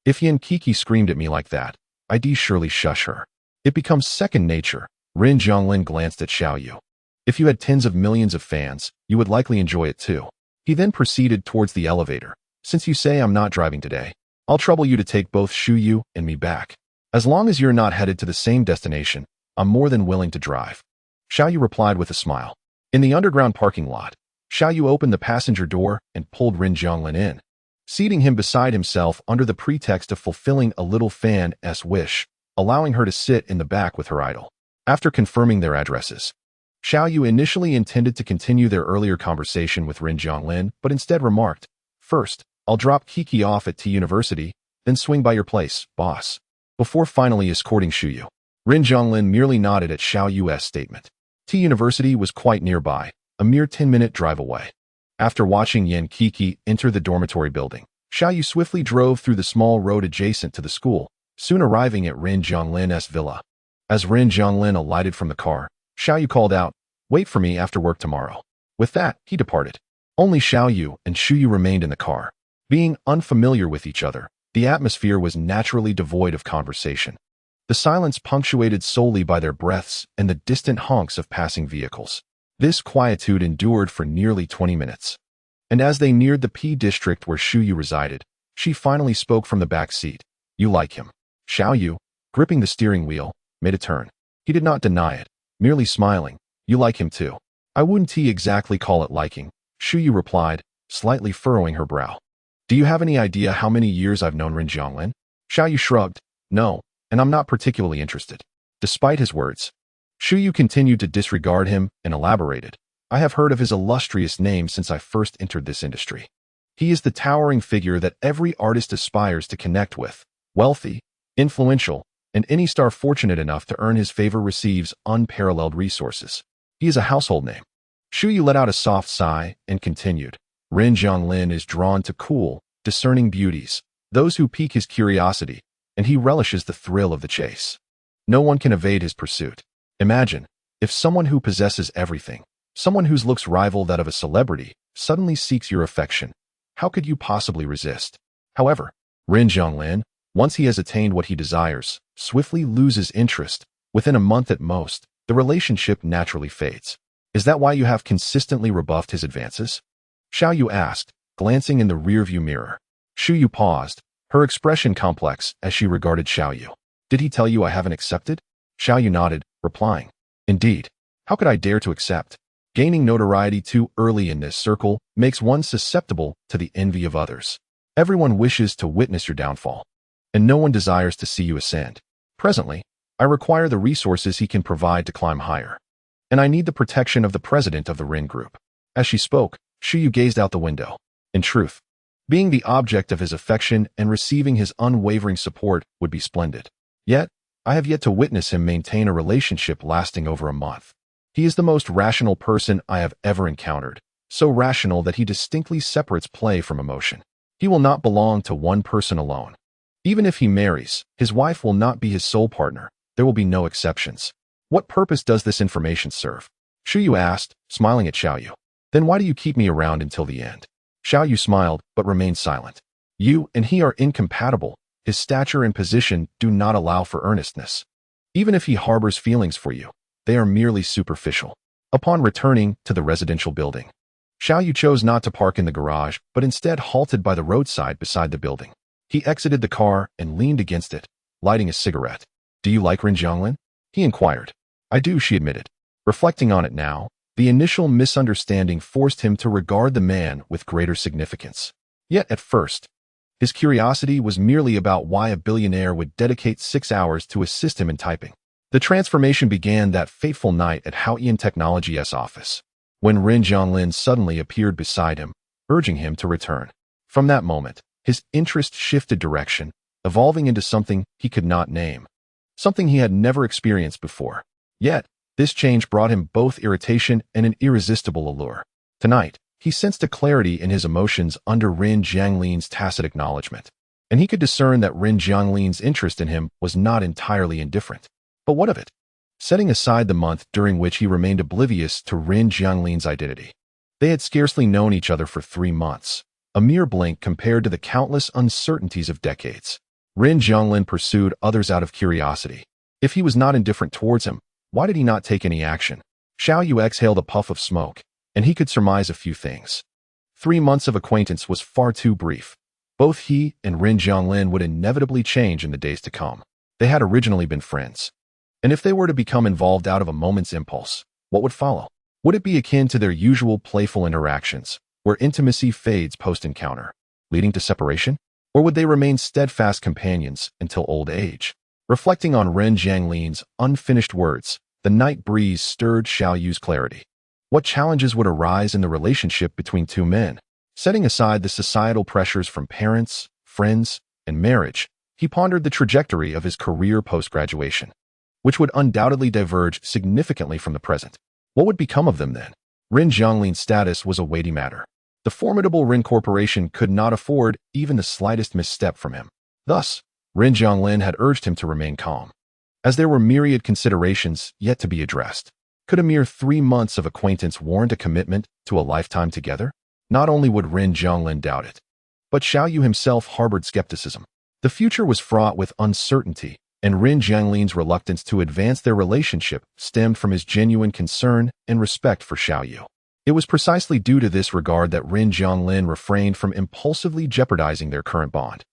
If Yan Kiki screamed at me like that, I'd surely shush her. It becomes second nature." Ren Jianglin glanced at Xiao Yu. "If you had tens of millions of fans, you would likely enjoy it too." He then proceeded towards the elevator. "Since you say I'm not driving today, I'll trouble you to take both Xu Yu and me back. As long as you're not headed to the same destination, I'm more than willing to drive." Xiao Yu replied with a smile. In the underground parking lot, Xiao Yu opened the passenger door and pulled Ren Jianglin in, seating him beside himself under the pretext of fulfilling a little fan's wish, allowing her to sit in the back with her idol. After confirming their addresses, Xiao Yu initially intended to continue their earlier conversation with Ren Jianglin, but instead remarked, "First, I'll drop Kiki off at T University, then swing by your place, boss," before finally escorting Xu Yu. Ren Jianglin merely nodded at Xiao Yu's statement. T University was quite nearby, a mere 10-minute drive away. After watching Yan Kiki enter the dormitory building, Xiao Yu swiftly drove through the small road adjacent to the school, soon arriving at Ren Jianglin's villa. As Ren Jianglin alighted from the car, Xiao Yu called out, "Wait for me after work tomorrow." With that, he departed. Only Xiao Yu and Xu Yu remained in the car. Being unfamiliar with each other, the atmosphere was naturally devoid of conversation. The silence punctuated solely by their breaths and the distant honks of passing vehicles. This quietude endured for nearly 20 minutes. And as they neared the P district where Xu Yu resided, she finally spoke from the back seat. "You like him." Xiao Yu, gripping the steering wheel, made a turn. He did not deny it, merely smiling. "You like him too." "I wouldn't exactly call it liking," Xu Yu replied, slightly furrowing her brow. "Do you have any idea how many years I've known Ren Jianglin?" Xiao Yu shrugged. "No, and I'm not particularly interested." Despite his words, Xu Yu continued to disregard him and elaborated. I have heard of his illustrious name since I first entered this industry. He is the towering figure that every artist aspires to connect with, wealthy, influential, and any star fortunate enough to earn his favor receives unparalleled resources. He is a household name. Shu Yu let out a soft sigh and continued. Ren Zhonglin is drawn to cool, discerning beauties, those who pique his curiosity, and he relishes the thrill of the chase. No one can evade his pursuit. Imagine, if someone who possesses everything, someone whose looks rival that of a celebrity, suddenly seeks your affection. How could you possibly resist? However, Ren Zhonglin, once he has attained what he desires, swiftly loses interest. Within a month at most, the relationship naturally fades. Is that why you have consistently rebuffed his advances? Xiao Yu asked, glancing in the rearview mirror. Shu Yu paused, her expression complex as she regarded Xiao Yu. Did he tell you I haven't accepted? Xiao Yu nodded, replying. Indeed. How could I dare to accept? Gaining notoriety too early in this circle makes one susceptible to the envy of others. Everyone wishes to witness your downfall, and no one desires to see you ascend. Presently, I require the resources he can provide to climb higher, and I need the protection of the president of the Rin Group. As she spoke, Shu Yu gazed out the window. In truth, being the object of his affection and receiving his unwavering support would be splendid. Yet, I have yet to witness him maintain a relationship lasting over a month. He is the most rational person I have ever encountered, so rational that he distinctly separates play from emotion. He will not belong to one person alone. Even if he marries, his wife will not be his sole partner. There will be no exceptions. What purpose does this information serve? Shu Yu asked, smiling at Xiao Yu. Then why do you keep me around until the end? Xiao Yu smiled, but remained silent. You and he are incompatible. His stature and position do not allow for earnestness. Even if he harbors feelings for you, they are merely superficial. Upon returning to the residential building, Xiao Yu chose not to park in the garage, but instead halted by the roadside beside the building. He exited the car and leaned against it, lighting a cigarette. Do you like Ren Zhonglin? He inquired. I do, she admitted. Reflecting on it now, the initial misunderstanding forced him to regard the man with greater significance. Yet at first, his curiosity was merely about why a billionaire would dedicate 6 hours to assist him in typing. The transformation began that fateful night at Haoyan Technology's office, when Ren Zhonglin suddenly appeared beside him, urging him to return. From that moment, his interest shifted direction, evolving into something he could not name, something he had never experienced before. Yet, this change brought him both irritation and an irresistible allure. Tonight, he sensed a clarity in his emotions under Ren Zhonglin's tacit acknowledgement, and he could discern that Ren Zhonglin's interest in him was not entirely indifferent. But what of it? Setting aside the month during which he remained oblivious to Ren Zhonglin's identity, they had scarcely known each other for 3 months, a mere blink compared to the countless uncertainties of decades. Ren Zhonglin pursued others out of curiosity. If he was not indifferent towards him, why did he not take any action? Xiao Yu exhaled a puff of smoke, and he could surmise a few things. 3 months of acquaintance was far too brief. Both he and Ren Zhonglin would inevitably change in the days to come. They had originally been friends. And if they were to become involved out of a moment's impulse, what would follow? Would it be akin to their usual playful interactions, where intimacy fades post-encounter, leading to separation? Or would they remain steadfast companions until old age? Reflecting on Ren Zhonglin's unfinished words, the night breeze stirred Xiao Yu's clarity. What challenges would arise in the relationship between two men? Setting aside the societal pressures from parents, friends, and marriage, he pondered the trajectory of his career post-graduation, which would undoubtedly diverge significantly from the present. What would become of them then? Ren Zhonglin's status was a weighty matter. The formidable Ren Corporation could not afford even the slightest misstep from him. Thus, Ren Zhonglin had urged him to remain calm, as there were myriad considerations yet to be addressed. Could a mere 3 months of acquaintance warrant a commitment to a lifetime together? Not only would Ren Zhonglin doubt it, but Xiao Yu himself harbored skepticism. The future was fraught with uncertainty, and Ren Zhonglin's reluctance to advance their relationship stemmed from his genuine concern and respect for Xiao Yu. It was precisely due to this regard that Ren Zhonglin refrained from impulsively jeopardizing their current bond.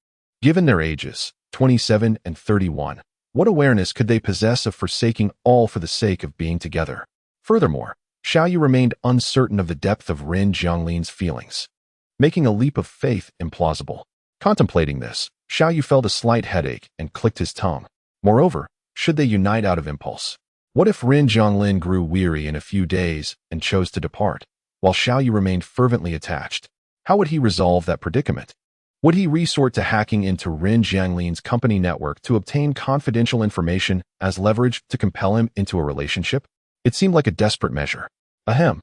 Given their ages, 27 and 31, what awareness could they possess of forsaking all for the sake of being together? Furthermore, Xiao Yu remained uncertain of the depth of Ren Zhonglin's feelings, making a leap of faith implausible. Contemplating this, Xiao Yu felt a slight headache and clicked his tongue. Moreover, should they unite out of impulse, What if Rin Zhonglin grew weary in a few days and chose to depart, while Xiaoyu remained fervently attached? How would he resolve that predicament? Would he resort to hacking into Rin Zhonglin's company network to obtain confidential information as leverage to compel him into a relationship? It seemed like a desperate measure. Ahem.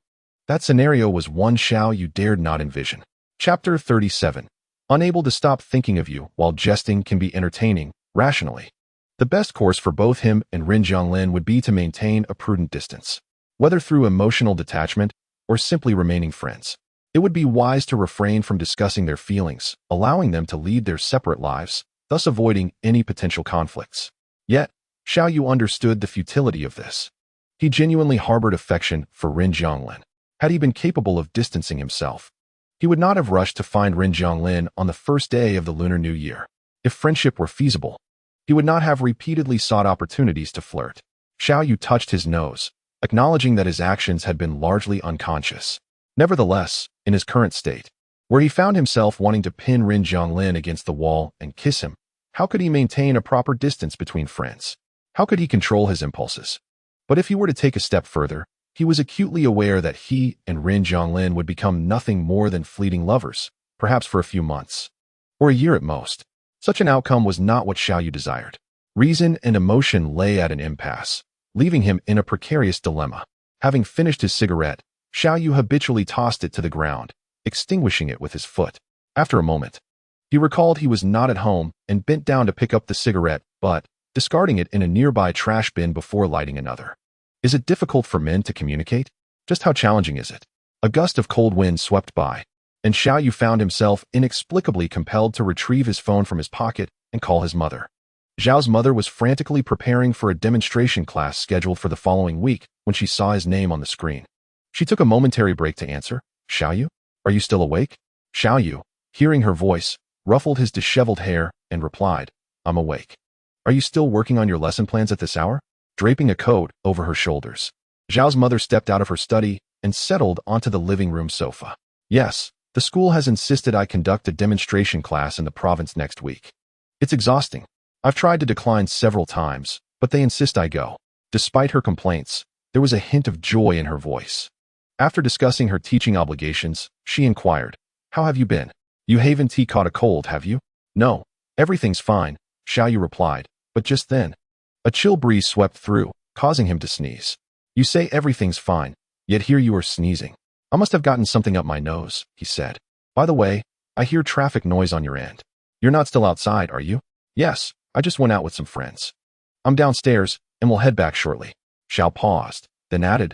That scenario was one Xiaoyu dared not envision. Chapter 37. Unable to stop thinking of you while jesting can be entertaining, rationally. The best course for both him and Rin Zhonglin would be to maintain a prudent distance, whether through emotional detachment or simply remaining friends. It would be wise to refrain from discussing their feelings, allowing them to lead their separate lives, thus avoiding any potential conflicts. Yet, Xiaoyu understood the futility of this. He genuinely harbored affection for Rin Zhonglin. Had he been capable of distancing himself, he would not have rushed to find Rin Zhonglin on the first day of the Lunar New Year. If friendship were feasible, he would not have repeatedly sought opportunities to flirt. Xiaoyu touched his nose, acknowledging that his actions had been largely unconscious. Nevertheless, in his current state, where he found himself wanting to pin Rin Zhonglin against the wall and kiss him, how could he maintain a proper distance between friends? How could he control his impulses? But if he were to take a step further, he was acutely aware that he and Rin Zhonglin would become nothing more than fleeting lovers, perhaps for a few months, or a year at most. Such an outcome was not what Xiaoyu desired. Reason and emotion lay at an impasse, leaving him in a precarious dilemma. Having finished his cigarette, Xiaoyu habitually tossed it to the ground, extinguishing it with his foot. After a moment, he recalled he was not at home and bent down to pick up the cigarette, but discarding it in a nearby trash bin before lighting another. Is it difficult for men to communicate? Just how challenging is it? A gust of cold wind swept by, and Xiaoyu found himself inexplicably compelled to retrieve his phone from his pocket and call his mother. Zhao's mother was frantically preparing for a demonstration class scheduled for the following week when she saw his name on the screen. She took a momentary break to answer. Xiaoyu, are you still awake? Xiaoyu, hearing her voice, ruffled his disheveled hair and replied, I'm awake. Are you still working on your lesson plans at this hour? Draping a coat over her shoulders, Zhao's mother stepped out of her study and settled onto the living room sofa. Yes, the school has insisted I conduct a demonstration class in the province next week. It's exhausting. I've tried to decline several times, but they insist I go. Despite her complaints, there was a hint of joy in her voice. After discussing her teaching obligations, she inquired, How have you been? You haven't caught a cold, have you? No, everything's fine, Xiaoyu replied, but just then, a chill breeze swept through, causing him to sneeze. You say everything's fine, yet here you are sneezing. I must have gotten something up my nose, he said. By the way, I hear traffic noise on your end. You're not still outside, are you? Yes, I just went out with some friends. I'm downstairs, and we'll head back shortly. Xiao paused, then added,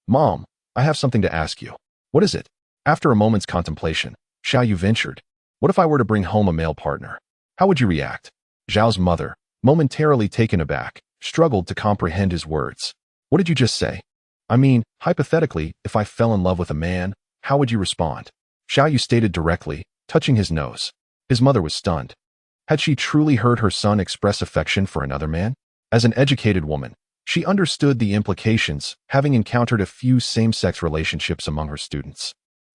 Mom, I have something to ask you. What is it? After a moment's contemplation, Xiaoyu ventured. What if I were to bring home a male partner? How would you react? Zhao's mother, momentarily taken aback, struggled to comprehend his words. What did you just say? I mean, hypothetically, if I fell in love with a man, how would you respond? Xiaoyu stated directly, touching his nose. His mother was stunned. Had she truly heard her son express affection for another man? As an educated woman, she understood the implications, having encountered a few same-sex relationships among her students.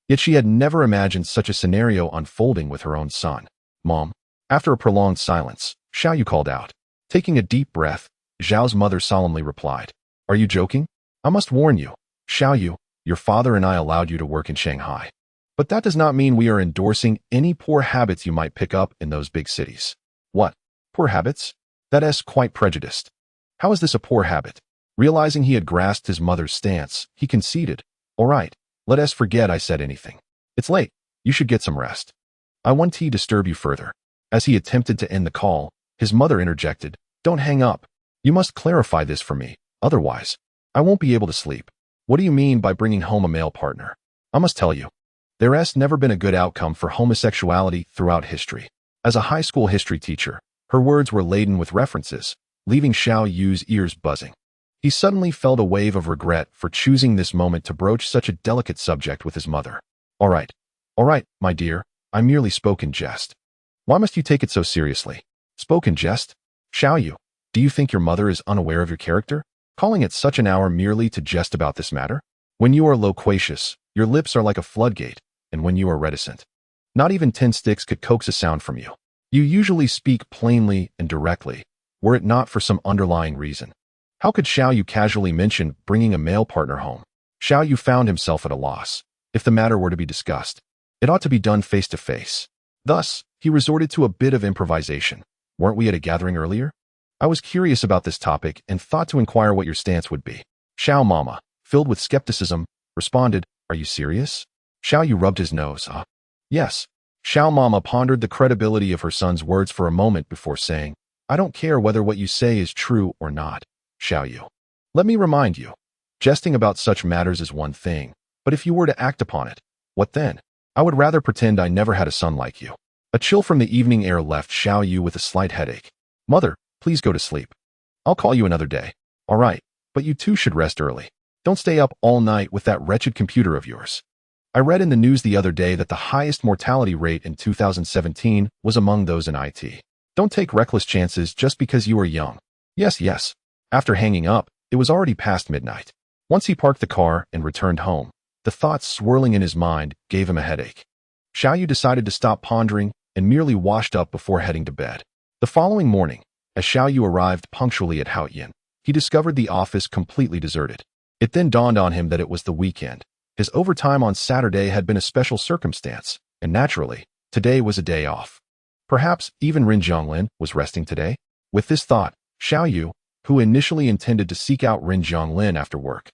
Yet she had never imagined such a scenario unfolding with her own son. Mom. After a prolonged silence, Xiaoyu called out. Taking a deep breath, Zhao's mother solemnly replied, Are you joking? I must warn you, Xiaoyu, your father and I allowed you to work in Shanghai. But that does not mean we are endorsing any poor habits you might pick up in those big cities. What? Poor habits? That's quite prejudiced. How is this a poor habit? Realizing he had grasped his mother's stance, he conceded. All right, let us forget I said anything. It's late. You should get some rest. I won't disturb you further. As he attempted to end the call, his mother interjected, Don't hang up. You must clarify this for me, otherwise, I won't be able to sleep. What do you mean by bringing home a male partner? I must tell you, there's never been a good outcome for homosexuality throughout history. As a high school history teacher, her words were laden with references, leaving Xiaoyu's ears buzzing. He suddenly felt a wave of regret for choosing this moment to broach such a delicate subject with his mother. All right, my dear, I merely spoke in jest. Why must you take it so seriously? Spoke in jest? Xiaoyu, do you think your mother is unaware of your character? Calling at such an hour merely to jest about this matter? When you are loquacious, your lips are like a floodgate, and when you are reticent, not even 10 sticks could coax a sound from you. You usually speak plainly and directly, were it not for some underlying reason. How could Xiao Yu casually mention bringing a male partner home? Xiao Yu found himself at a loss. If the matter were to be discussed, it ought to be done face to face. Thus, he resorted to a bit of improvisation. Weren't we at a gathering earlier? I was curious about this topic and thought to inquire what your stance would be. Xiao Mama, filled with skepticism, responded, "Are you serious?" Xiao Yu rubbed his nose. Yes. Xiao Mama pondered the credibility of her son's words for a moment before saying, "I don't care whether what you say is true or not, Xiao Yu. Let me remind you, jesting about such matters is one thing, but if you were to act upon it, what then? I would rather pretend I never had a son like you." A chill from the evening air left Xiao Yu with a slight headache. "Mother, please go to sleep. I'll call you another day." "All right, but you too should rest early. Don't stay up all night with that wretched computer of yours. I read in the news the other day that the highest mortality rate in 2017 was among those in IT. Don't take reckless chances just because you are young." Yes, yes. After hanging up, it was already past midnight. Once he parked the car and returned home, the thoughts swirling in his mind gave him a headache. Xiao Yu decided to stop pondering and merely washed up before heading to bed. The following morning, as Xiao Yu arrived punctually at Haotian, he discovered the office completely deserted. It then dawned on him that it was the weekend. His overtime on Saturday had been a special circumstance, and naturally, today was a day off. Perhaps even Rin Zhonglin was resting today? With this thought, Xiao Yu, who initially intended to seek out Rin Zhonglin after work,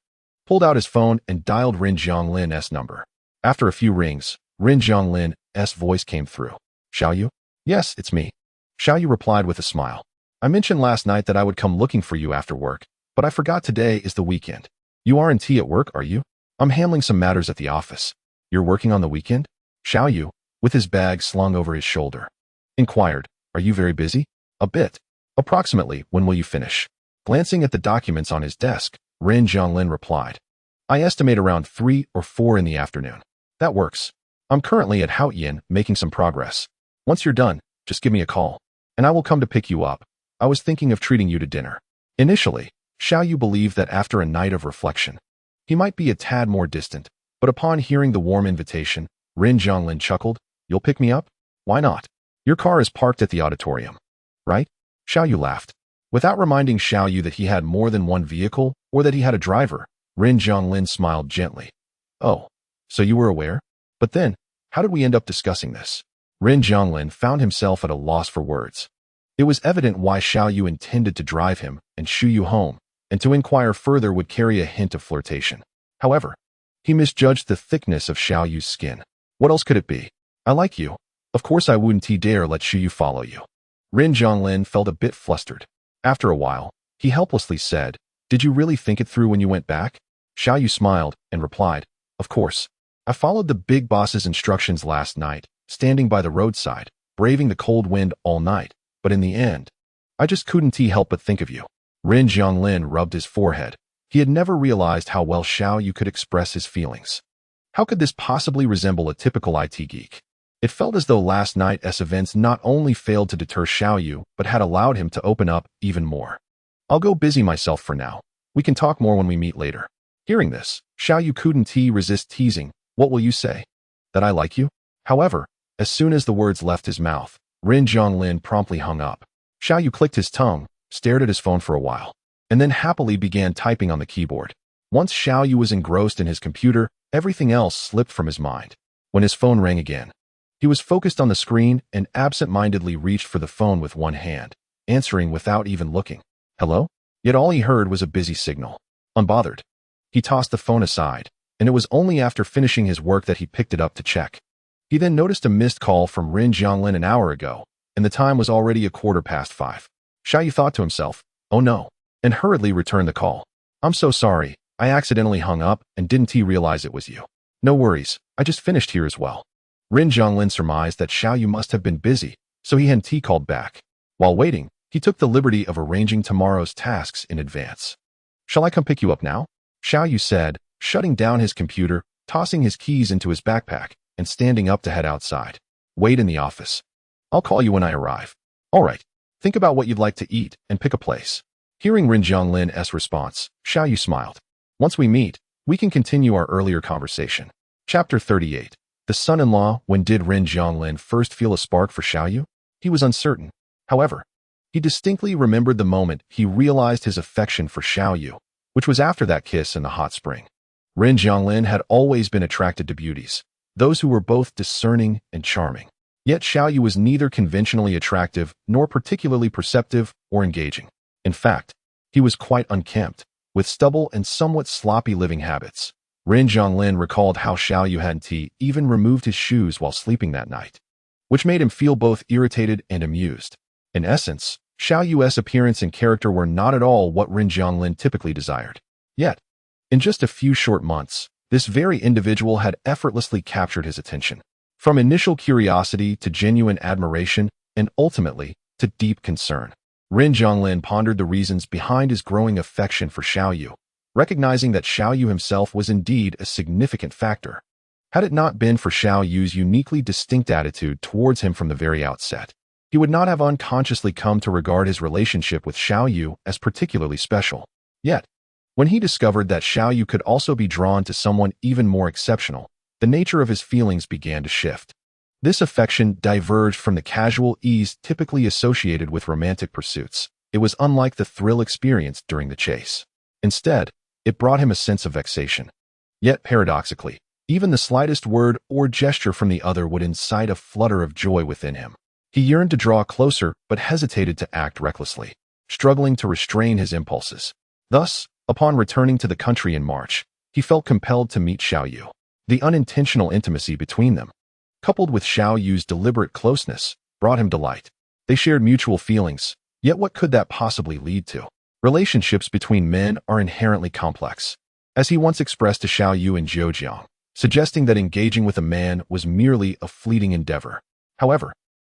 pulled out his phone and dialed Rin Zhonglin's number. After a few rings, Rin Zhonglin's voice came through. "Xiao Yu?" "Yes, it's me." Xiao Yu replied with a smile. "I mentioned last night that I would come looking for you after work, but I forgot today is the weekend. You aren't at work, are you?" "I'm handling some matters at the office." "You're working on the weekend?" Xiao Yu, with his bag slung over his shoulder, inquired, "Are you very busy?" "A bit." "Approximately when will you finish?" Glancing at the documents on his desk, Rin Zhonglin replied, "I estimate around 3 or 4 in the afternoon." "That works. I'm currently at Haotian making some progress. Once you're done, just give me a call, and I will come to pick you up. I was thinking of treating you to dinner." Initially, Xiao Yu believed that after a night of reflection, he might be a tad more distant, but upon hearing the warm invitation, Rin Zhonglin chuckled, "You'll pick me up? Why not? Your car is parked at the auditorium, right?" Xiao Yu laughed. Without reminding Xiao Yu that he had more than one vehicle or that he had a driver, Rin Zhonglin smiled gently. "Oh, so you were aware? But then, how did we end up discussing this?" Rin Zhonglin found himself at a loss for words. It was evident why Xiao Yu intended to drive him and shoo you home, and to inquire further would carry a hint of flirtation. However, he misjudged the thickness of Xiao Yu's skin. What else could it be? "I like you. Of course I wouldn't dare let Xiao Yu follow you." Rin Zhonglin felt a bit flustered. After a while, he helplessly said, "Did you really think it through when you went back?" Xiao Yu smiled and replied, "Of course. I followed the big boss's instructions last night, standing by the roadside, braving the cold wind all night, but in the end, I just couldn't help but think of you." Rin Zhonglin rubbed his forehead. He had never realized how well Xiao Yu could express his feelings. How could this possibly resemble a typical IT geek? It felt as though last night's events not only failed to deter Xiao Yu, but had allowed him to open up even more. "I'll go busy myself for now. We can talk more when we meet later." Hearing this, Xiao Yu couldn't resist teasing, "What will you say? That I like you?" However, as soon as the words left his mouth, Rin Zhonglin promptly hung up. Xiao Yu clicked his tongue, stared at his phone for a while, and then happily began typing on the keyboard. Once Xiao Yu was engrossed in his computer, everything else slipped from his mind. When his phone rang again, he was focused on the screen and absent-mindedly reached for the phone with one hand, answering without even looking. "Hello?" Yet all he heard was a busy signal. Unbothered, he tossed the phone aside, and it was only after finishing his work that he picked it up to check. He then noticed a missed call from Rin Zhonglin an hour ago, and the time was already 5:15. Xiao Yu thought to himself, "Oh no," and hurriedly returned the call. "I'm so sorry, I accidentally hung up and didn't realize it was you." "No worries, I just finished here as well." Rin Zhonglin surmised that Xiao Yu must have been busy, so he hadn't called back. While waiting, he took the liberty of arranging tomorrow's tasks in advance. "Shall I come pick you up now?" Xiao Yu said, shutting down his computer, tossing his keys into his backpack, and standing up to head outside. "Wait in the office. I'll call you when I arrive." "All right. Think about what you'd like to eat and pick a place." Hearing Rin Zhonglin's response, Xiao Yu smiled. "Once we meet, we can continue our earlier conversation." Chapter 38. The son-in-law. When did Rin Zhonglin first feel a spark for Xiao Yu? He was uncertain. However, He distinctly remembered the moment he realized his affection for Xiao Yu, which was after that kiss in the hot spring. Ren Jianglin had always been attracted to beauties, those who were both discerning and charming. Yet Xiao Yu was neither conventionally attractive nor particularly perceptive or engaging. In fact, he was quite unkempt, with stubble and somewhat sloppy living habits. Ren Jianglin recalled how Xiao Yu hadn't even removed his shoes while sleeping that night, which made him feel both irritated and amused. In essence, Xiao Yu's appearance and character were not at all what Ren Jianglin typically desired. Yet, in just a few short months, this very individual had effortlessly captured his attention. From initial curiosity to genuine admiration and ultimately to deep concern. Ren Jianglin pondered the reasons behind his growing affection for Xiao Yu, recognizing that Xiao Yu himself was indeed a significant factor. Had it not been for Xiao Yu's uniquely distinct attitude towards him from the very outset, he would not have unconsciously come to regard his relationship with Xiao Yu as particularly special. Yet, when he discovered that Xiao Yu could also be drawn to someone even more exceptional, the nature of his feelings began to shift. This affection diverged from the casual ease typically associated with romantic pursuits. It was unlike the thrill experienced during the chase. Instead, it brought him a sense of vexation. Yet, paradoxically, even the slightest word or gesture from the other would incite a flutter of joy within him. He yearned to draw closer but hesitated to act recklessly, struggling to restrain his impulses. Thus, upon returning to the country in March, he felt compelled to meet Xiao Yu. The unintentional intimacy between them, coupled with Xiao Yu's deliberate closeness, brought him delight. They shared mutual feelings, yet what could that possibly lead to? Relationships between men are inherently complex, as he once expressed to Xiao Yu in Zhejiang, suggesting that engaging with a man was merely a fleeting endeavor. However,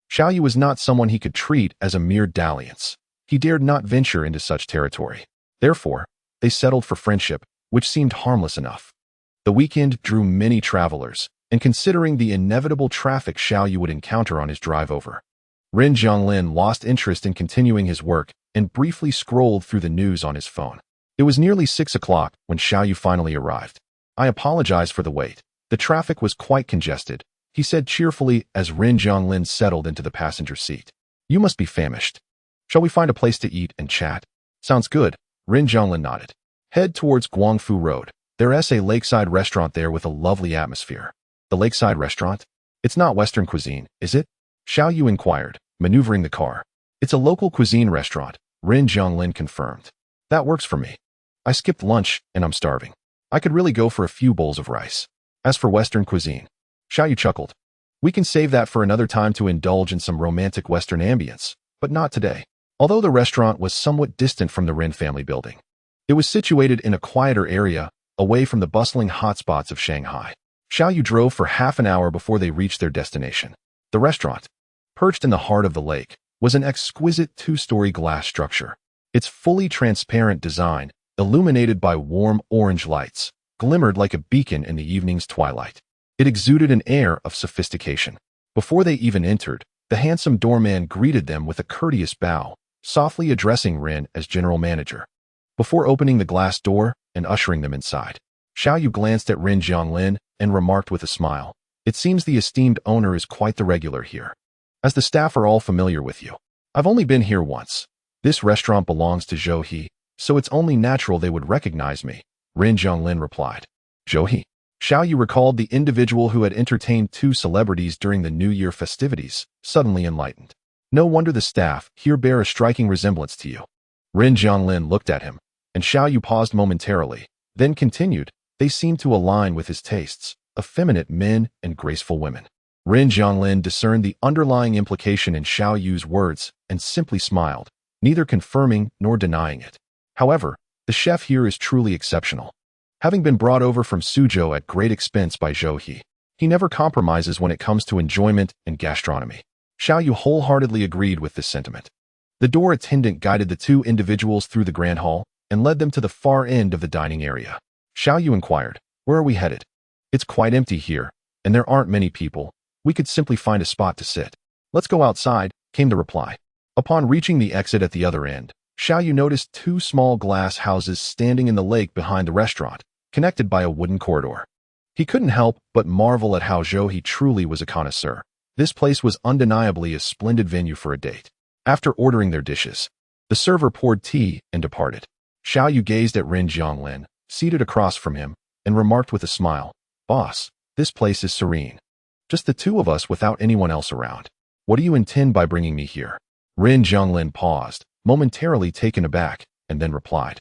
Xiao Yu was not someone he could treat as a mere dalliance. He dared not venture into such territory. Therefore, they settled for friendship, which seemed harmless enough. The weekend drew many travelers, and considering the inevitable traffic Xiao Yu would encounter on his drive over, Ren Jianglin lost interest in continuing his work and briefly scrolled through the news on his phone. It was nearly 6 o'clock when Xiao Yu finally arrived. "I apologize for the wait. The traffic was quite congested," he said cheerfully as Ren Jianglin settled into the passenger seat. "You must be famished. Shall we find a place to eat and chat?" "Sounds good," Ren Jianglin nodded. "Head towards Guangfu Road. There's a lakeside restaurant there with a lovely atmosphere." "The lakeside restaurant? It's not Western cuisine, is it?" Xiao Yu inquired, maneuvering the car. "It's a local cuisine restaurant," Ren Jianglin confirmed. "That works for me. I skipped lunch and I'm starving. I could really go for a few bowls of rice. As for Western cuisine," Xiao Yu chuckled, "we can save that for another time to indulge in some romantic Western ambience, but not today." Although the restaurant was somewhat distant from the Ren family building, it was situated in a quieter area, away from the bustling hotspots of Shanghai. Xiao Yu drove for half an hour before they reached their destination. The restaurant, perched in the heart of the lake, was an exquisite 2-story glass structure. Its fully transparent design, illuminated by warm orange lights, glimmered like a beacon in the evening's twilight. It exuded an air of sophistication. Before they even entered, the handsome doorman greeted them with a courteous bow, softly addressing Ren as general manager. Before opening the glass door and ushering them inside, Xiao Yu glanced at Ren Jianglin and remarked with a smile, "It seems the esteemed owner is quite the regular here. As the staff are all familiar with you. I've only been here once. This restaurant belongs to Zhou He, so it's only natural they would recognize me," Ren Jianglin replied. "Zhou He?" Xiao Yu recalled the individual who had entertained 2 celebrities during the New Year festivities, suddenly enlightened. "No wonder the staff here bear a striking resemblance to you." Ren Jianglin looked at him, and Xiao Yu paused momentarily, then continued, "They seem to align with his tastes, effeminate men and graceful women." Ren Jianglin discerned the underlying implication in Xiao Yu's words and simply smiled, neither confirming nor denying it. However, the chef here is truly exceptional. Having been brought over from Suzhou at great expense by Zhou He, he never compromises when it comes to enjoyment and gastronomy. Xiao Yu wholeheartedly agreed with this sentiment. The door attendant guided the 2 individuals through the grand hall and led them to the far end of the dining area. Xiao Yu inquired, "Where are we headed?" "It's quite empty here, and there aren't many people. We could simply find a spot to sit." "Let's go outside," came the reply. Upon reaching the exit at the other end, Xiao Yu noticed 2 small glass houses standing in the lake behind the restaurant, connected by a wooden corridor. He couldn't help but marvel at how Zhou He truly was a connoisseur. This place was undeniably a splendid venue for a date. After ordering their dishes, the server poured tea and departed. Xiao Yu gazed at Rin Jianglin, seated across from him, and remarked with a smile, "Boss, this place is serene. Just the two of us without anyone else around. What do you intend by bringing me here?" Rin Jianglin paused, momentarily taken aback, and then replied,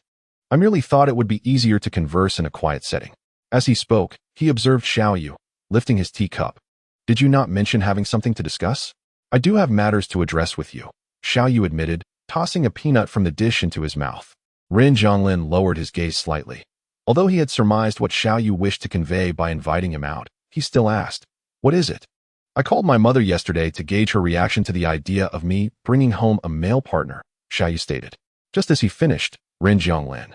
"I merely thought it would be easier to converse in a quiet setting." As he spoke, he observed Xiao Yu, lifting his teacup. "Did you not mention having something to discuss?" "I do have matters to address with you," Xiao Yu admitted, tossing a peanut from the dish into his mouth. Rin Jianglin lowered his gaze slightly. Although he had surmised what Xiao Yu wished to convey by inviting him out, he still asked, "What is it?" "I called my mother yesterday to gauge her reaction to the idea of me bringing home a male partner," Xiao Yu stated. Just as he finished, Rin Jianglin,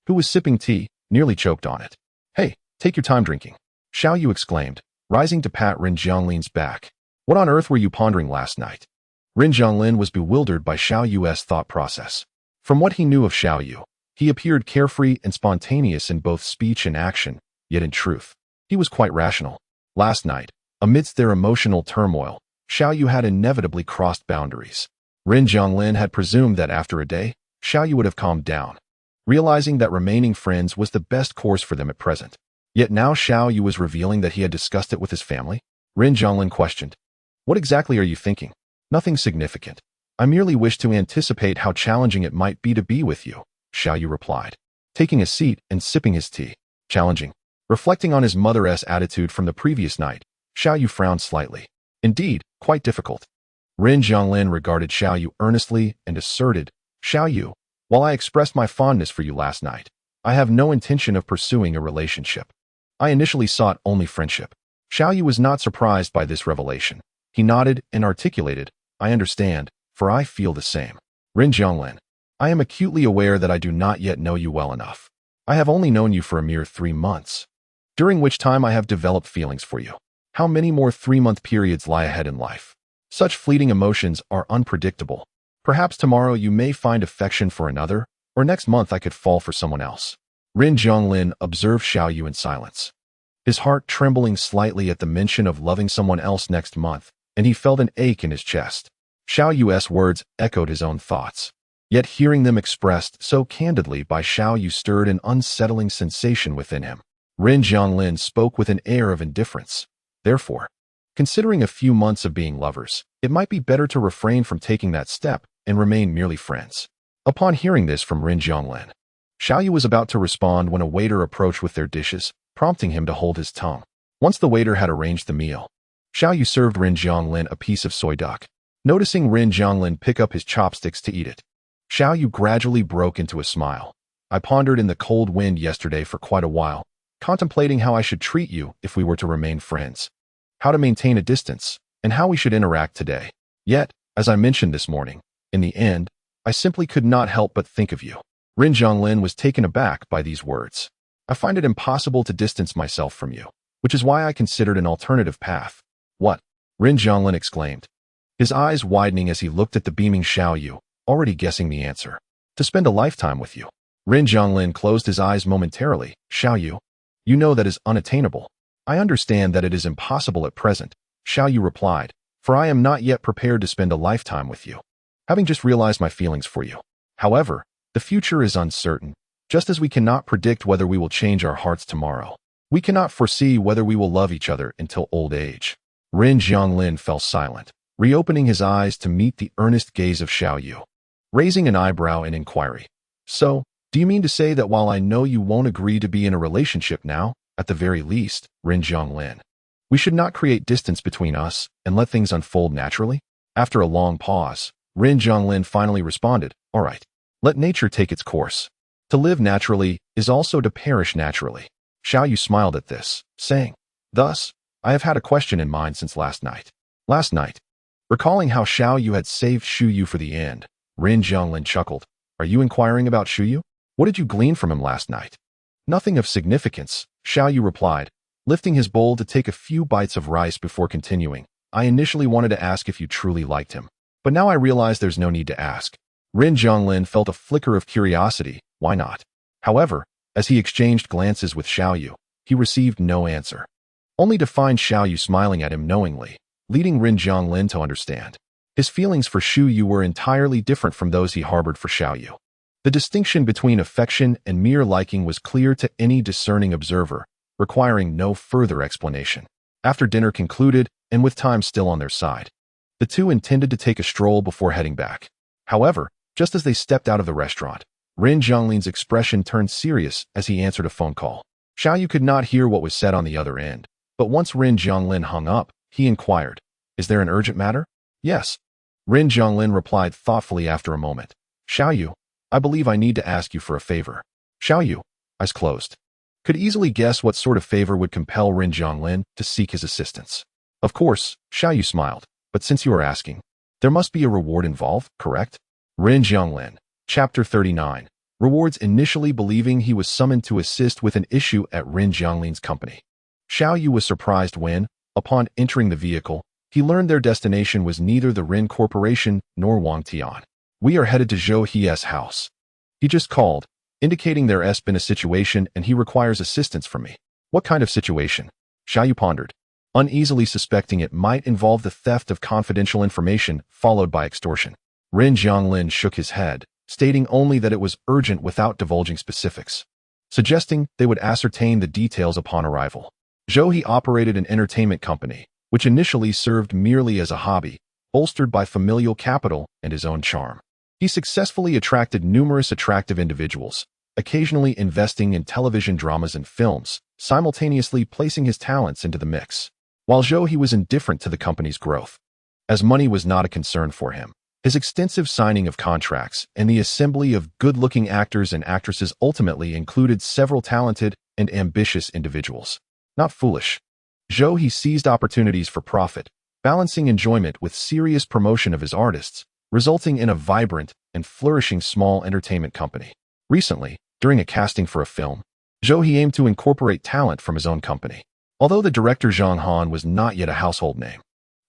who was sipping tea, nearly choked on it. "Hey, take your time drinking," Xiao Yu exclaimed, rising to pat Rin Jianglin's back. "What on earth were you pondering last night?" Rin Jianglin was bewildered by Xiao Yu's thought process. From what he knew of Xiao Yu, he appeared carefree and spontaneous in both speech and action, yet in truth, he was quite rational. Last night, amidst their emotional turmoil, Xiao Yu had inevitably crossed boundaries. Rin Jianglin had presumed that after a day, Xiao Yu would have calmed down, realizing that remaining friends was the best course for them at present. Yet now Xiao Yu was revealing that he had discussed it with his family. Rin Jianglin questioned, "What exactly are you thinking?" "Nothing significant. I merely wish to anticipate how challenging it might be to be with you," Xiao Yu replied, taking a seat and sipping his tea. "Challenging." Reflecting on his mother's attitude from the previous night, Xiao Yu frowned slightly. "Indeed, quite difficult." Rin Jianglin regarded Xiao Yu earnestly and asserted, "Xiao Yu, while I expressed my fondness for you last night, I have no intention of pursuing a relationship. I initially sought only friendship." Xiao Yu was not surprised by this revelation. He nodded and articulated, "I understand, for I feel the same." "Rin Jianglin, I am acutely aware that I do not yet know you well enough. I have only known you for a mere 3 months, during which time I have developed feelings for you. How many more 3-month periods lie ahead in life? Such fleeting emotions are unpredictable. Perhaps tomorrow you may find affection for another, or next month I could fall for someone else." Rin Jianglin observed Xiao Yu in silence, his heart trembling slightly at the mention of loving someone else next month, and he felt an ache in his chest. Xiao Yu's words echoed his own thoughts. Yet hearing them expressed so candidly by Xiao Yu stirred an unsettling sensation within him. Rin Jianglin spoke with an air of indifference. Therefore, considering a few months of being lovers, it might be better to refrain from taking that step and remain merely friends. Upon hearing this from Rin Jianglin, Xiao Yu was about to respond when a waiter approached with their dishes, prompting him to hold his tongue. Once the waiter had arranged the meal, Xiao Yu served Rin Jianglin a piece of soy duck. Noticing Rin Jianglin pick up his chopsticks to eat it, Xiao Yu gradually broke into a smile. "I pondered in the cold wind yesterday for quite a while, contemplating how I should treat you if we were to remain friends, how to maintain a distance, and how we should interact today. Yet, as I mentioned this morning, in the end, I simply could not help but think of you." Rin Jianglin was taken aback by these words. "I find it impossible to distance myself from you, which is why I considered an alternative path." "What?" Rin Jianglin exclaimed, his eyes widening as he looked at the beaming Xiao Yu, already guessing the answer. "To spend a lifetime with you." Rin Jianglin closed his eyes momentarily. "Xiao Yu, you know that is unattainable." "I understand that it is impossible at present," Xiao Yu replied, "for I am not yet prepared to spend a lifetime with you, having just realized my feelings for you. However, the future is uncertain, just as we cannot predict whether we will change our hearts tomorrow. We cannot foresee whether we will love each other until old age." Rin Jianglin fell silent, reopening his eyes to meet the earnest gaze of Xiao Yu, raising an eyebrow in inquiry. "So, do you mean to say that while I know you won't agree to be in a relationship now, at the very least, Rin Jianglin, we should not create distance between us and let things unfold naturally?" After a long pause, Rin Jianglin finally responded, "All right. Let nature take its course. To live naturally is also to perish naturally." Xiao Yu smiled at this, saying, "Thus, I have had a question in mind since last night." Last night, recalling how Xiao Yu had saved Shu Yu for the end, Rin Jianglin chuckled. "Are you inquiring about Shu Yu? What did you glean from him last night?" "Nothing of significance," Xiao Yu replied, lifting his bowl to take a few bites of rice before continuing. "I initially wanted to ask if you truly liked him, but now I realize there's no need to ask." Rin Jianglin felt a flicker of curiosity. Why not? However, as he exchanged glances with Xiao Yu, he received no answer, only to find Xiao Yu smiling at him knowingly, leading Rin Jianglin to understand. His feelings for Xu Yu were entirely different from those he harbored for Xiao Yu. The distinction between affection and mere liking was clear to any discerning observer, requiring no further explanation. After dinner concluded, and with time still on their side, the two intended to take a stroll before heading back. However, just as they stepped out of the restaurant, Ren Zhonglin's expression turned serious as he answered a phone call. Xiao Yu could not hear what was said on the other end, but once Ren Zhonglin hung up, he inquired, "Is there an urgent matter?" "Yes." Ren Zhonglin replied thoughtfully after a moment. "Xiao Yu, I believe I need to ask you for a favor." Xiao Yu, eyes closed, could easily guess what sort of favor would compel Ren Zhonglin to seek his assistance. Of course, Xiao Yu smiled, but since you are asking, there must be a reward involved, correct? Ren Zhonglin, Chapter 39, rewards initially believing he was summoned to assist with an issue at Ren Zhonglin's company. Xiao Yu was surprised when, upon entering the vehicle, he learned their destination was neither the Ren Corporation nor Wang Tian. "We are headed to Zhou He's house. He just called, indicating there's been a situation and he requires assistance from me." "What kind of situation?" Xiao Yu pondered, uneasily suspecting it might involve the theft of confidential information followed by extortion. Ren Zhonglin shook his head, stating only that it was urgent without divulging specifics, suggesting they would ascertain the details upon arrival. Zhou He operated an entertainment company, which initially served merely as a hobby, bolstered by familial capital and his own charm. He successfully attracted numerous attractive individuals, occasionally investing in television dramas and films, simultaneously placing his talents into the mix. While Zhou He was indifferent to the company's growth, as money was not a concern for him, his extensive signing of contracts and the assembly of good-looking actors and actresses ultimately included several talented and ambitious individuals. Not foolish, Zhou He seized opportunities for profit, balancing enjoyment with serious promotion of his artists, resulting in a vibrant and flourishing small entertainment company. Recently, during a casting for a film, Zhou He aimed to incorporate talent from his own company. Although the director Zhang Han was not yet a household name,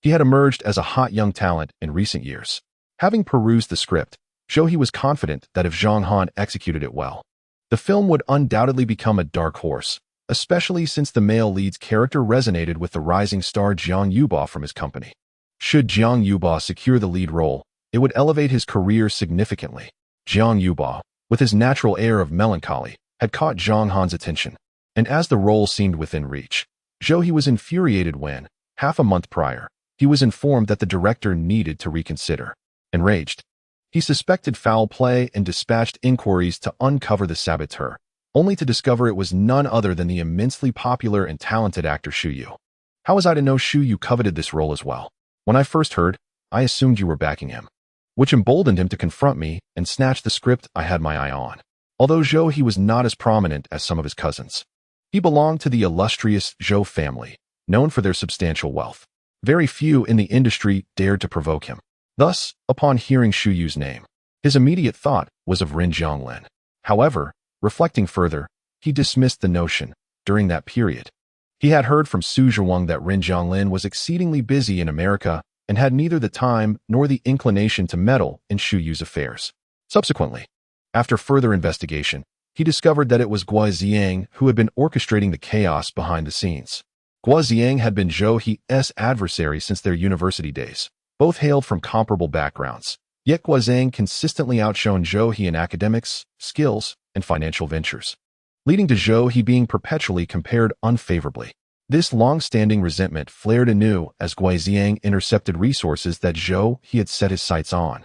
he had emerged as a hot young talent in recent years. Having perused the script, Zhou He was confident that if Zhang Han executed it well, the film would undoubtedly become a dark horse, especially since the male lead's character resonated with the rising star Jiang Yuba from his company. Should Jiang Yuba secure the lead role, it would elevate his career significantly. Jiang Yuba, with his natural air of melancholy, had caught Zhang Han's attention, and as the role seemed within reach, Zhou He was infuriated when, half a month prior, he was informed that the director needed to reconsider. Enraged, he suspected foul play and dispatched inquiries to uncover the saboteur, only to discover it was none other than the immensely popular and talented actor Xu Yu. How was I to know Xu Yu coveted this role as well? When I first heard, I assumed you were backing him, which emboldened him to confront me and snatch the script I had my eye on. Although Zhou He was not as prominent as some of his cousins, he belonged to the illustrious Zhou family, known for their substantial wealth. Very few in the industry dared to provoke him. Thus, upon hearing Xu Yu's name, his immediate thought was of Ren Zhonglin. However, reflecting further, he dismissed the notion. During that period, he had heard from Su Zhiwang that Ren Zhonglin was exceedingly busy in America and had neither the time nor the inclination to meddle in Xu Yu's affairs. Subsequently, after further investigation, he discovered that it was Guo Ziang who had been orchestrating the chaos behind the scenes. Guo Ziang had been Zhou He's adversary since their university days. Both hailed from comparable backgrounds, yet Guo Ziang consistently outshone Zhou He in academics, skills, and financial ventures, leading to Zhou He being perpetually compared unfavorably. This long-standing resentment flared anew as Guo Ziang intercepted resources that Zhou He had set his sights on,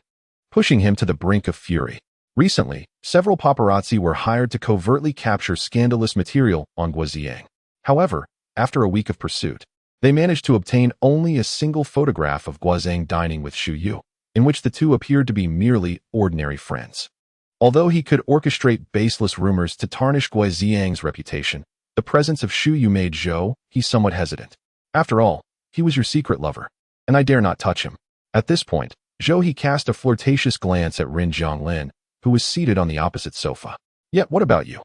pushing him to the brink of fury. Recently, several paparazzi were hired to covertly capture scandalous material on Guo Ziang. However, after a week of pursuit, they managed to obtain only a single photograph of Guo Ziang dining with Xu Yu, in which the two appeared to be merely ordinary friends. Although he could orchestrate baseless rumors to tarnish Guo Ziang's reputation, the presence of Xu Yu made Zhou He somewhat hesitant. After all, he was your secret lover, and I dare not touch him. At this point, Zhou He cast a flirtatious glance at Ren Zhonglin, who was seated on the opposite sofa. Yet what about you?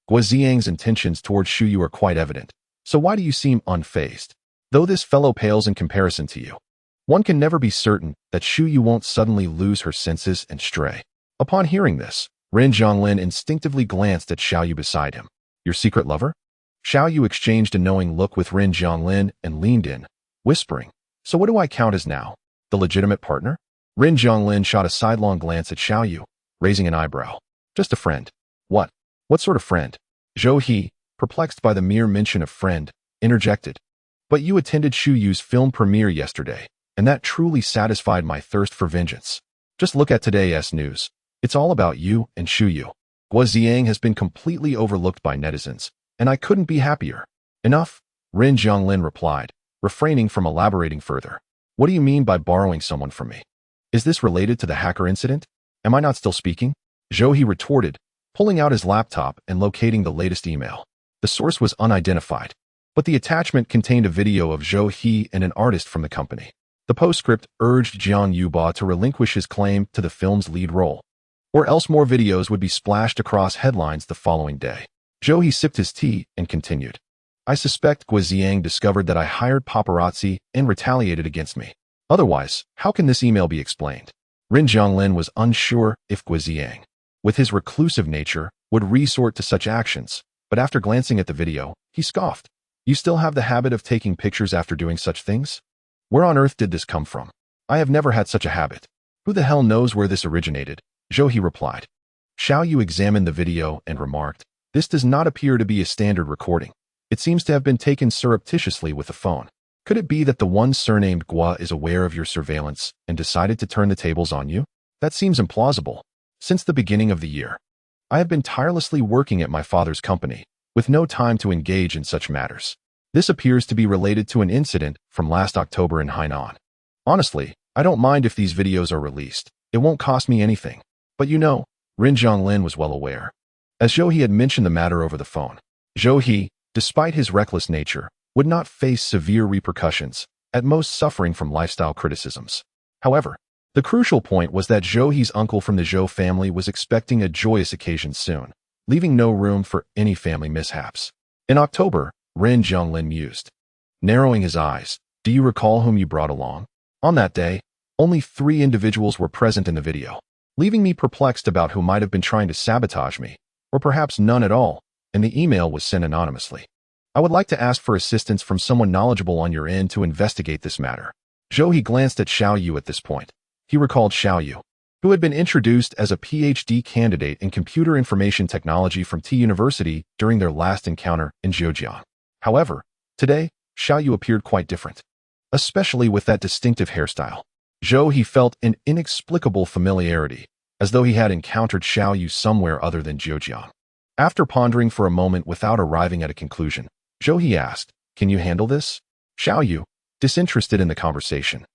Guo Ziang's intentions towards Xu Yu are quite evident, so why do you seem unfazed? Though this fellow pales in comparison to you, one can never be certain that Xu Yu won't suddenly lose her senses and stray. Upon hearing this, Ren Zhonglin instinctively glanced at Xiao Yu beside him. Your secret lover? Xiao Yu exchanged a knowing look with Ren Zhonglin and leaned in, whispering, so what do I count as now? The legitimate partner? Rin Jianglin shot a sidelong glance at Xiao Yu, raising an eyebrow. Just a friend. What? What sort of friend? Zhou He, perplexed by the mere mention of friend, interjected. But you attended Xu Yu's film premiere yesterday, and that truly satisfied my thirst for vengeance. Just look at today's news. It's all about you and Xu Yu. Guoziang has been completely overlooked by netizens, and I couldn't be happier. Enough, Rin Jianglin replied, refraining from elaborating further. What do you mean by borrowing someone from me? Is this related to the hacker incident? Am I not still speaking? Zhou He retorted, pulling out his laptop and locating the latest email. The source was unidentified, but the attachment contained a video of Zhou He and an artist from the company. The postscript urged Jiang Yuba to relinquish his claim to the film's lead role, or else more videos would be splashed across headlines the following day. Zhou He sipped his tea and continued. I suspect Guoziang discovered that I hired paparazzi and retaliated against me. Otherwise, how can this email be explained? Rin Jianglin was unsure if Guoziang, with his reclusive nature, would resort to such actions, but after glancing at the video, he scoffed. You still have the habit of taking pictures after doing such things? Where on earth did this come from? I have never had such a habit. Who the hell knows where this originated? Zhou He replied. Xiao Yu examined the video and remarked, this does not appear to be a standard recording. It seems to have been taken surreptitiously with a phone. Could it be that the one surnamed Gua is aware of your surveillance and decided to turn the tables on you? That seems implausible. Since the beginning of the year, I have been tirelessly working at my father's company, with no time to engage in such matters. This appears to be related to an incident from last October in Hainan. Honestly, I don't mind if these videos are released. It won't cost me anything. But you know, Rin Jianglin was well aware, as Zhou He had mentioned the matter over the phone. Zhou He, despite his reckless nature, would not face severe repercussions, at most suffering from lifestyle criticisms. However, the crucial point was that Zhou He's uncle from the Zhou family was expecting a joyous occasion soon, leaving no room for any family mishaps. In October, Rin Jianglin mused, narrowing his eyes. Do you recall whom you brought along? On that day, only 3 individuals were present in the video, leaving me perplexed about who might have been trying to sabotage me, or perhaps none at all, and the email was sent anonymously. I would like to ask for assistance from someone knowledgeable on your end to investigate this matter. Zhou He glanced at Xiao Yu at this point. He recalled Xiao Yu, who had been introduced as a PhD candidate in computer information technology from T University during their last encounter in Zhejiang. However, today, Xiao Yu appeared quite different, especially with that distinctive hairstyle. Zhou He felt an inexplicable familiarity, as though he had encountered Xiao Yu somewhere other than Zhejiang. After pondering for a moment without arriving at a conclusion, Zhou He asked, can you handle this? Xiao Yu, disinterested in the conversation,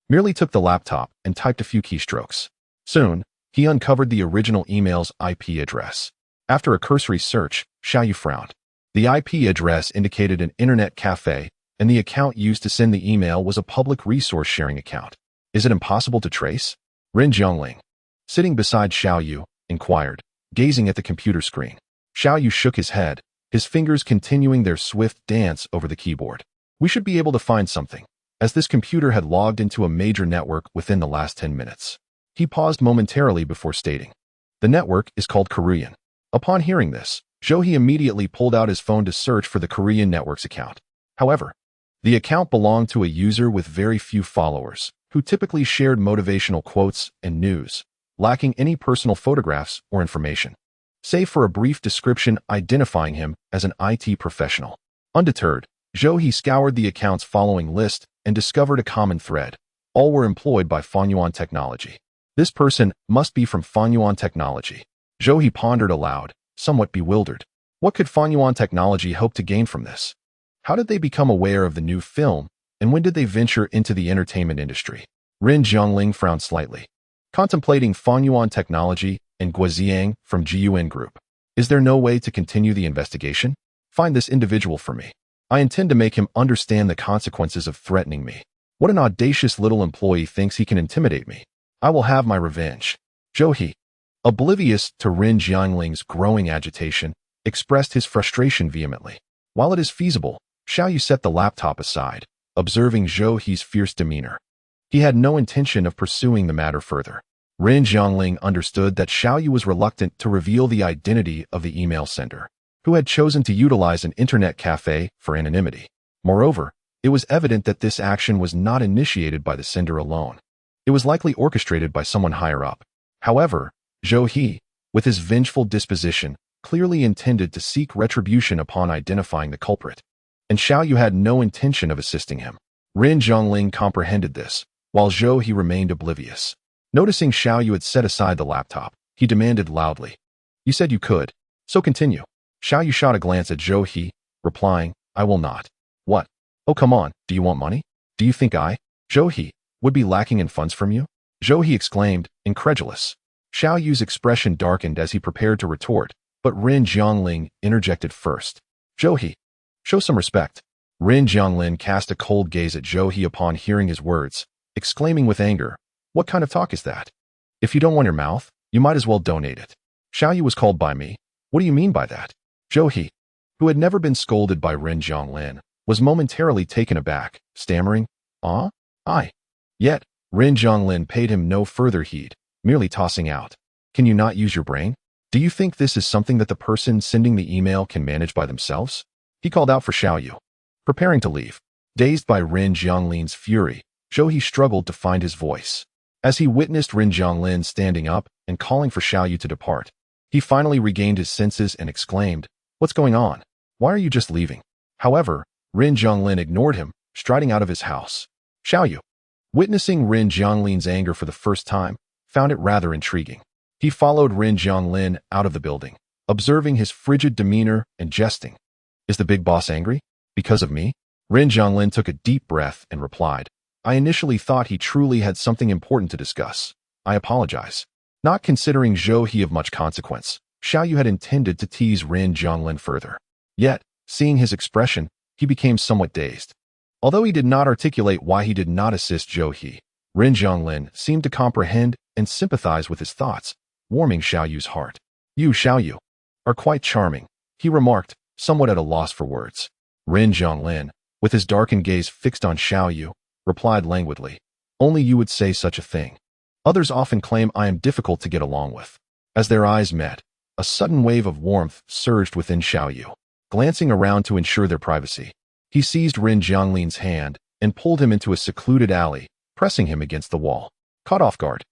merely took the laptop and typed a few keystrokes. Soon, he uncovered the original email's IP address. After a cursory search, Xiao Yu frowned. The IP address indicated an internet cafe, and the account used to send the email was a public resource sharing account. Is it impossible to trace? Rin Jianglin, sitting beside Xiao Yu, inquired, gazing at the computer screen. Xiao Yu shook his head, his fingers continuing their swift dance over the keyboard. We should be able to find something, as this computer had logged into a major network within the last 10 minutes. He paused momentarily before stating, the network is called Korean. Upon hearing this, Zhou He immediately pulled out his phone to search for the Korean network's account. However, the account belonged to a user with very few followers, who typically shared motivational quotes and news, lacking any personal photographs or information, save for a brief description identifying him as an IT professional. Undeterred, Zhou He scoured the account's following list and discovered a common thread. All were employed by Yuan Technology. This person must be from Yuan Technology. Zhou He pondered aloud, somewhat bewildered. What could Yuan Technology hope to gain from this? How did they become aware of the new film, and when did they venture into the entertainment industry? Rin Jianglin frowned slightly, contemplating Yuan Technology and Guoziang from Yuan Group. Is there no way to continue the investigation? Find this individual for me. I intend to make him understand the consequences of threatening me. What an audacious little employee thinks he can intimidate me. I will have my revenge. Zhou He, oblivious to Rin Jianglin's growing agitation, expressed his frustration vehemently. While it is feasible, Xiao Yu set the laptop aside, observing Zhou He's fierce demeanor. He had no intention of pursuing the matter further. Rin Jianglin understood that Xiao Yu was reluctant to reveal the identity of the email sender, who had chosen to utilize an internet cafe for anonymity. Moreover, it was evident that this action was not initiated by the sender alone. It was likely orchestrated by someone higher up. However, Zhou He, with his vengeful disposition, clearly intended to seek retribution upon identifying the culprit, and Xiao Yu had no intention of assisting him. Ren Zhongling comprehended this, while Zhou He remained oblivious. Noticing Xiao Yu had set aside the laptop, he demanded loudly, "You said you could, so continue." Xiao Yu shot a glance at Zhou He, replying, "I will not." "What? Oh, come on, do you want money? Do you think Zhou He, would be lacking in funds from you?" Zhou He exclaimed, incredulous. Xiao Yu's expression darkened as he prepared to retort, but Ren Zhongling interjected first. "Zhou He, show some respect." Ren Zhonglin cast a cold gaze at Zhou He upon hearing his words, exclaiming with anger, "What kind of talk is that? If you don't want your mouth, you might as well donate it. Xiao Yu was called by me. What do you mean by that?" Zhou He, who had never been scolded by Ren Zhonglin, was momentarily taken aback, stammering, I. Yet, Ren Zhonglin paid him no further heed, merely tossing out, "Can you not use your brain? Do you think this is something that the person sending the email can manage by themselves?" He called out for Xiao Yu, preparing to leave. Dazed by Ren Zhonglin's fury, Zhou He struggled to find his voice. As he witnessed Ren Zhonglin standing up and calling for Xiao Yu to depart, he finally regained his senses and exclaimed, "What's going on? Why are you just leaving?" However, Ren Zhonglin ignored him, striding out of his house. Xiao Yu, witnessing Ren Zhonglin's anger for the first time, found it rather intriguing. He followed Ren Zhonglin out of the building, observing his frigid demeanor and jesting. "Is the big boss angry? Because of me?" Ren Zhonglin took a deep breath and replied, "I initially thought he truly had something important to discuss. I apologize." Not considering Zhou He of much consequence, Xiao Yu had intended to tease Ren Zhonglin further. Yet, seeing his expression, he became somewhat dazed. Although he did not articulate why he did not assist Zhou He, Ren Zhonglin seemed to comprehend and sympathize with his thoughts, warming Xiao Yu's heart. "You, Xiao Yu, are quite charming," he remarked, somewhat at a loss for words. Ren Zhonglin, with his darkened gaze fixed on Xiao Yu, replied languidly, "Only you would say such a thing. Others often claim I am difficult to get along with." As their eyes met, a sudden wave of warmth surged within Xiao Yu. Glancing around to ensure their privacy, he seized Ren Zhonglin's hand and pulled him into a secluded alley, pressing him against the wall. Caught off guard,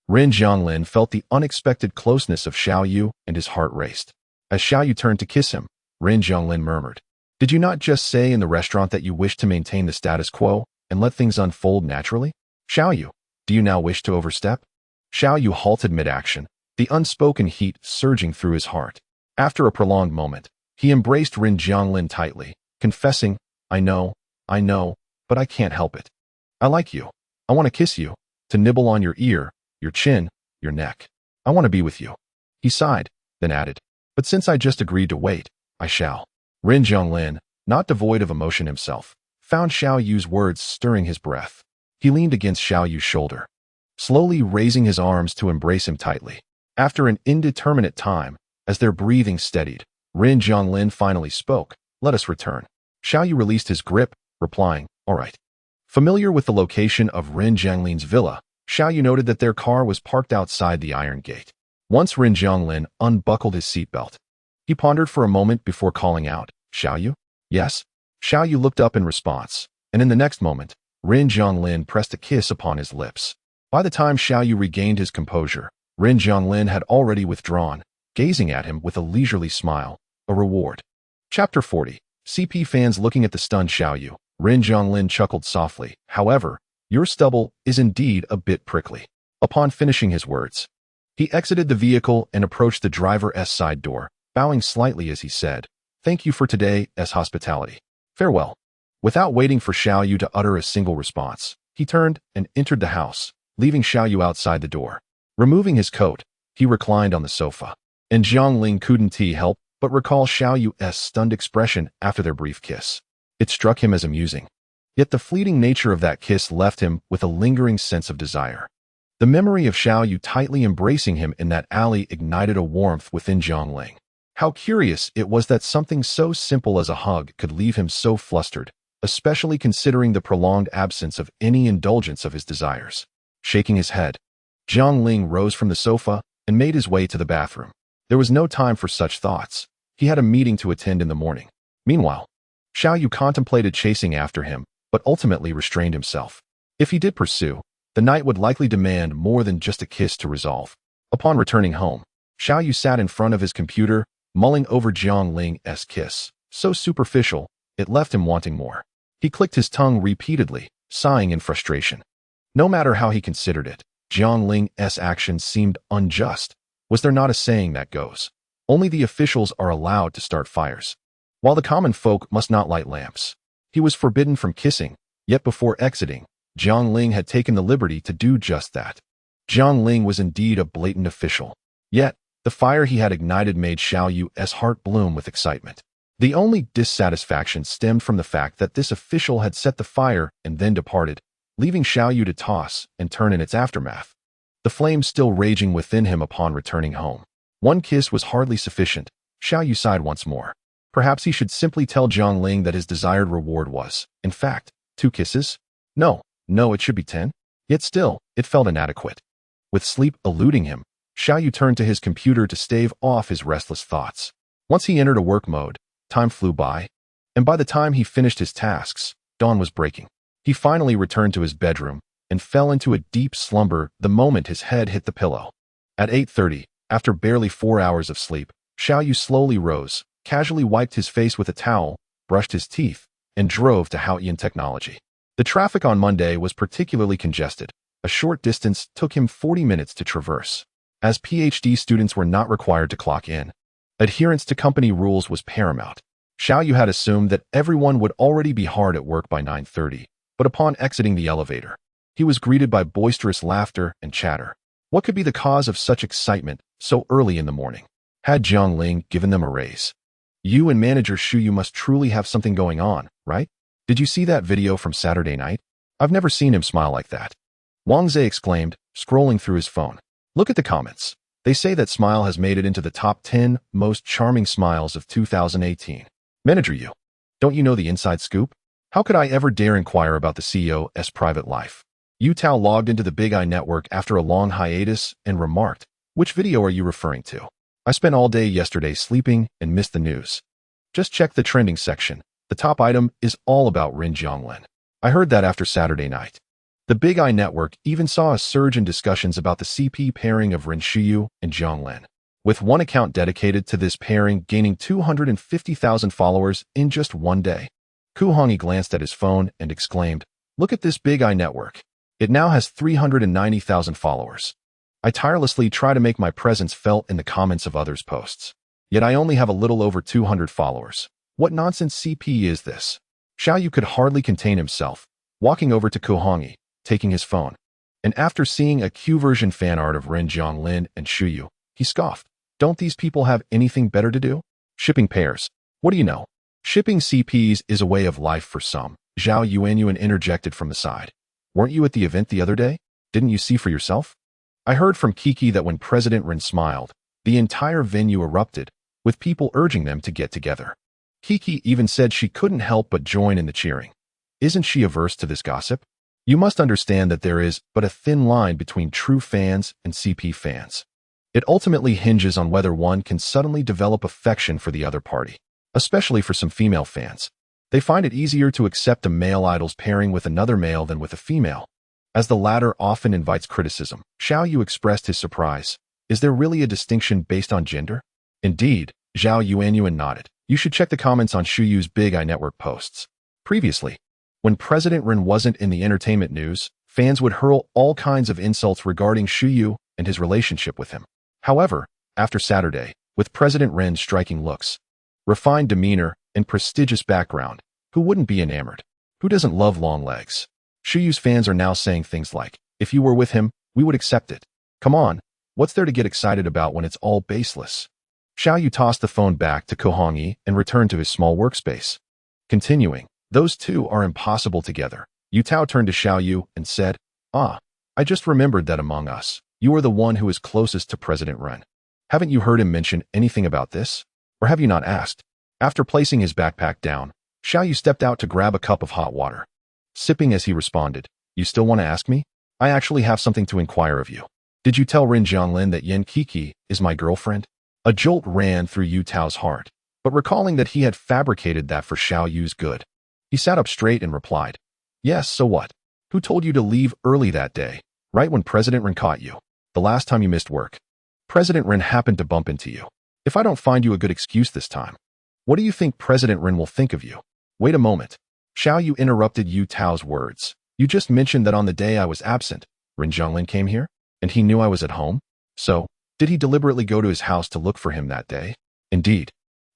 Ren Zhonglin felt the unexpected closeness of Xiao Yu and his heart raced. As Xiao Yu turned to kiss him, Ren Zhonglin murmured, "Did you not just say in the restaurant that you wish to maintain the status quo and let things unfold naturally? Xiao Yu, do you now wish to overstep?" Xiao Yu halted mid-action, the unspoken heat surging through his heart. After a prolonged moment, he embraced Ren Zhonglin tightly, confessing, I know, but I can't help it. I like you. I want to kiss you, to nibble on your ear, your chin, your neck. I want to be with you." He sighed, then added, "But since I just agreed to wait, I shall." Ren Zhonglin, not devoid of emotion himself, found Xiao Yu's words stirring his breath. He leaned against Xiao Yu's shoulder, slowly raising his arms to embrace him tightly. After an indeterminate time, as their breathing steadied, Ren Zhonglin finally spoke, "Let us return." Xiao Yu released his grip, replying, "All right." Familiar with the location of Ren Zhonglin's villa, Xiao Yu noted that their car was parked outside the iron gate. Once Ren Zhonglin unbuckled his seatbelt, he pondered for a moment before calling out, "Xiao Yu?" "Yes?" Xiao Yu looked up in response, and in the next moment, Ren Zhonglin pressed a kiss upon his lips. By the time Xiao Yu regained his composure, Ren Zhonglin had already withdrawn, gazing at him with a leisurely smile, a reward. Chapter 40. CP fans looking at the stunned Xiao Yu, Ren Zhonglin chuckled softly, "However, your stubble is indeed a bit prickly." Upon finishing his words, he exited the vehicle and approached the driver's side door, bowing slightly as he said, "Thank you for today's hospitality. Farewell." Without waiting for Xiao Yu to utter a single response, he turned and entered the house, leaving Xiao Yu outside the door. Removing his coat, he reclined on the sofa, and Zhongling couldn't help but recall Xiao Yu's stunned expression after their brief kiss. It struck him as amusing. Yet the fleeting nature of that kiss left him with a lingering sense of desire. The memory of Xiao Yu tightly embracing him in that alley ignited a warmth within Zhongling. How curious it was that something so simple as a hug could leave him so flustered, especially considering the prolonged absence of any indulgence of his desires. Shaking his head, Zhongling rose from the sofa and made his way to the bathroom. There was no time for such thoughts. He had a meeting to attend in the morning. Meanwhile, Xiao Yu contemplated chasing after him, but ultimately restrained himself. If he did pursue, The night would likely demand more than just a kiss to resolve. Upon returning home, Xiao Yu sat in front of his computer, mulling over Jiang Ling's kiss. So superficial, it left him wanting more. He clicked his tongue repeatedly, sighing in frustration. No matter how he considered it, Jiang Ling's actions seemed unjust. Was there not a saying that goes, "Only the officials are allowed to start fires, while the common folk must not light lamps"? He was forbidden from kissing, yet before exiting, Jiang Ling had taken the liberty to do just that. Jiang Ling was indeed a blatant official. Yet, the fire he had ignited made Xiao Yu's heart bloom with excitement. The only dissatisfaction stemmed from the fact that this official had set the fire and then departed, leaving Xiao Yu to toss and turn in its aftermath. The flames still raging within him upon returning home. One kiss was hardly sufficient. Xiao Yu sighed once more. Perhaps he should simply tell Jiang Ling that his desired reward was, in fact, 2 kisses? No, it should be 10. Yet still, it felt inadequate. With sleep eluding him, Xiao Yu turned to his computer to stave off his restless thoughts. Once he entered a work mode, time flew by, and by the time he finished his tasks, dawn was breaking. He finally returned to his bedroom and fell into a deep slumber the moment his head hit the pillow. At 8:30, after barely 4 hours of sleep, Xiao Yu slowly rose, casually wiped his face with a towel, brushed his teeth, and drove to Yuan Technology. The traffic on Monday was particularly congested. A short distance took him 40 minutes to traverse. As PhD students were not required to clock in, adherence to company rules was paramount. Xiao Yu had assumed that everyone would already be hard at work by 9:30, but upon exiting the elevator, he was greeted by boisterous laughter and chatter. What could be the cause of such excitement so early in the morning? Had Jiang Ling given them a raise? You and manager Xu Yu must truly have something going on, right? Did you see that video from Saturday night? I've never seen him smile like that. Wang Zhe exclaimed, scrolling through his phone. Look at the comments. They say that smile has made it into the top 10 most charming smiles of 2018. Manager Yu, don't you know the inside scoop? How could I ever dare inquire about the CEO's private life? Yu Tao logged into the Big Eye network after a long hiatus and remarked, "Which video are you referring to? I spent all day yesterday sleeping and missed the news. Just check the trending section. The top item is all about Ren Jianglin. I heard that after Saturday night." The Big Eye network even saw a surge in discussions about the CP pairing of Ren Xiyu and Jianglin, with one account dedicated to this pairing gaining 250,000 followers in just one day. Ku Hongyi glanced at his phone and exclaimed, "Look at this Big Eye network. It now has 390,000 followers. I tirelessly try to make my presence felt in the comments of others' posts. Yet I only have a little over 200 followers. What nonsense CP is this?" Xiao Yu could hardly contain himself, walking over to Ku Hongyi, taking his phone, and after seeing a Q-version fan art of Ren Jianglin and Xu Yu, he scoffed. Don't these people have anything better to do? Shipping pairs. What do you know? Shipping CPs is a way of life for some. Zhao Yuan interjected from the side. Weren't you at the event the other day? Didn't you see for yourself? I heard from Kiki that when President Ren smiled, the entire venue erupted, with people urging them to get together. Kiki even said she couldn't help but join in the cheering. Isn't she averse to this gossip? You must understand that there is but a thin line between true fans and CP fans. It ultimately hinges on whether one can suddenly develop affection for the other party, especially for some female fans. They find it easier to accept a male idol's pairing with another male than with a female, as the latter often invites criticism. Xiao Yu expressed his surprise. Is there really a distinction based on gender? Indeed, Zhao Yuan nodded. You should check the comments on Xu Yu's Big Eye network posts. Previously, when President Ren wasn't in the entertainment news, fans would hurl all kinds of insults regarding Xu Yu and his relationship with him. However, after Saturday, with President Ren's striking looks, refined demeanor, and prestigious background, who wouldn't be enamored? Who doesn't love long legs? Xu Yu's fans are now saying things like, if you were with him, we would accept it. Come on, what's there to get excited about when it's all baseless? Xiao Yu tossed the phone back to Ku Hongyi and returned to his small workspace. Continuing, those two are impossible together. Yu Tao turned to Xiao Yu and said, I just remembered that among us, you are the one who is closest to President Ren. Haven't you heard him mention anything about this? Or have you not asked? After placing his backpack down, Xiao Yu stepped out to grab a cup of hot water. Sipping as he responded, you still want to ask me? I actually have something to inquire of you. Did you tell Ren Jianglin that Yan Kiki is my girlfriend? A jolt ran through Yu Tao's heart, but recalling that he had fabricated that for Xiao Yu's good, he sat up straight and replied, Yes, so what? Who told you to leave early that day? Right when President Ren caught you. The last time you missed work. President Ren happened to bump into you. If I don't find you a good excuse this time, what do you think President Ren will think of you? Wait a moment. Xiao Yu interrupted Yu Tao's words. You just mentioned that on the day I was absent, Ren Zhonglin came here, and he knew I was at home? So, did he deliberately go to his house to look for him that day? Indeed.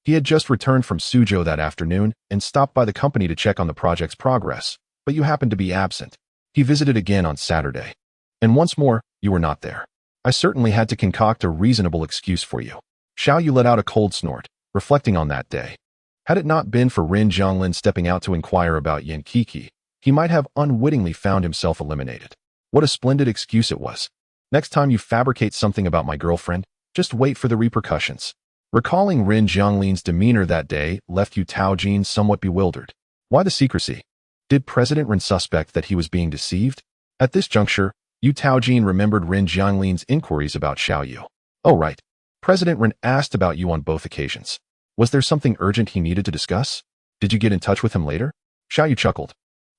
He had just returned from Suzhou that afternoon and stopped by the company to check on the project's progress, but you happened to be absent. He visited again on Saturday. And once more, you were not there. I certainly had to concoct a reasonable excuse for you. Xiao Yu let out a cold snort, reflecting on that day. Had it not been for Ren Zhonglin stepping out to inquire about Yan Kiki, he might have unwittingly found himself eliminated. What a splendid excuse it was. Next time you fabricate something about my girlfriend, just wait for the repercussions. Recalling Ren Zhonglin's demeanor that day left Yu Taojin somewhat bewildered. Why the secrecy? Did President Ren suspect that he was being deceived? At this juncture, Yu Taojin remembered Ren Zhonglin's inquiries about Xiao Yu. Oh right. President Ren asked about you on both occasions. Was there something urgent he needed to discuss? Did you get in touch with him later? Xiao Yu chuckled,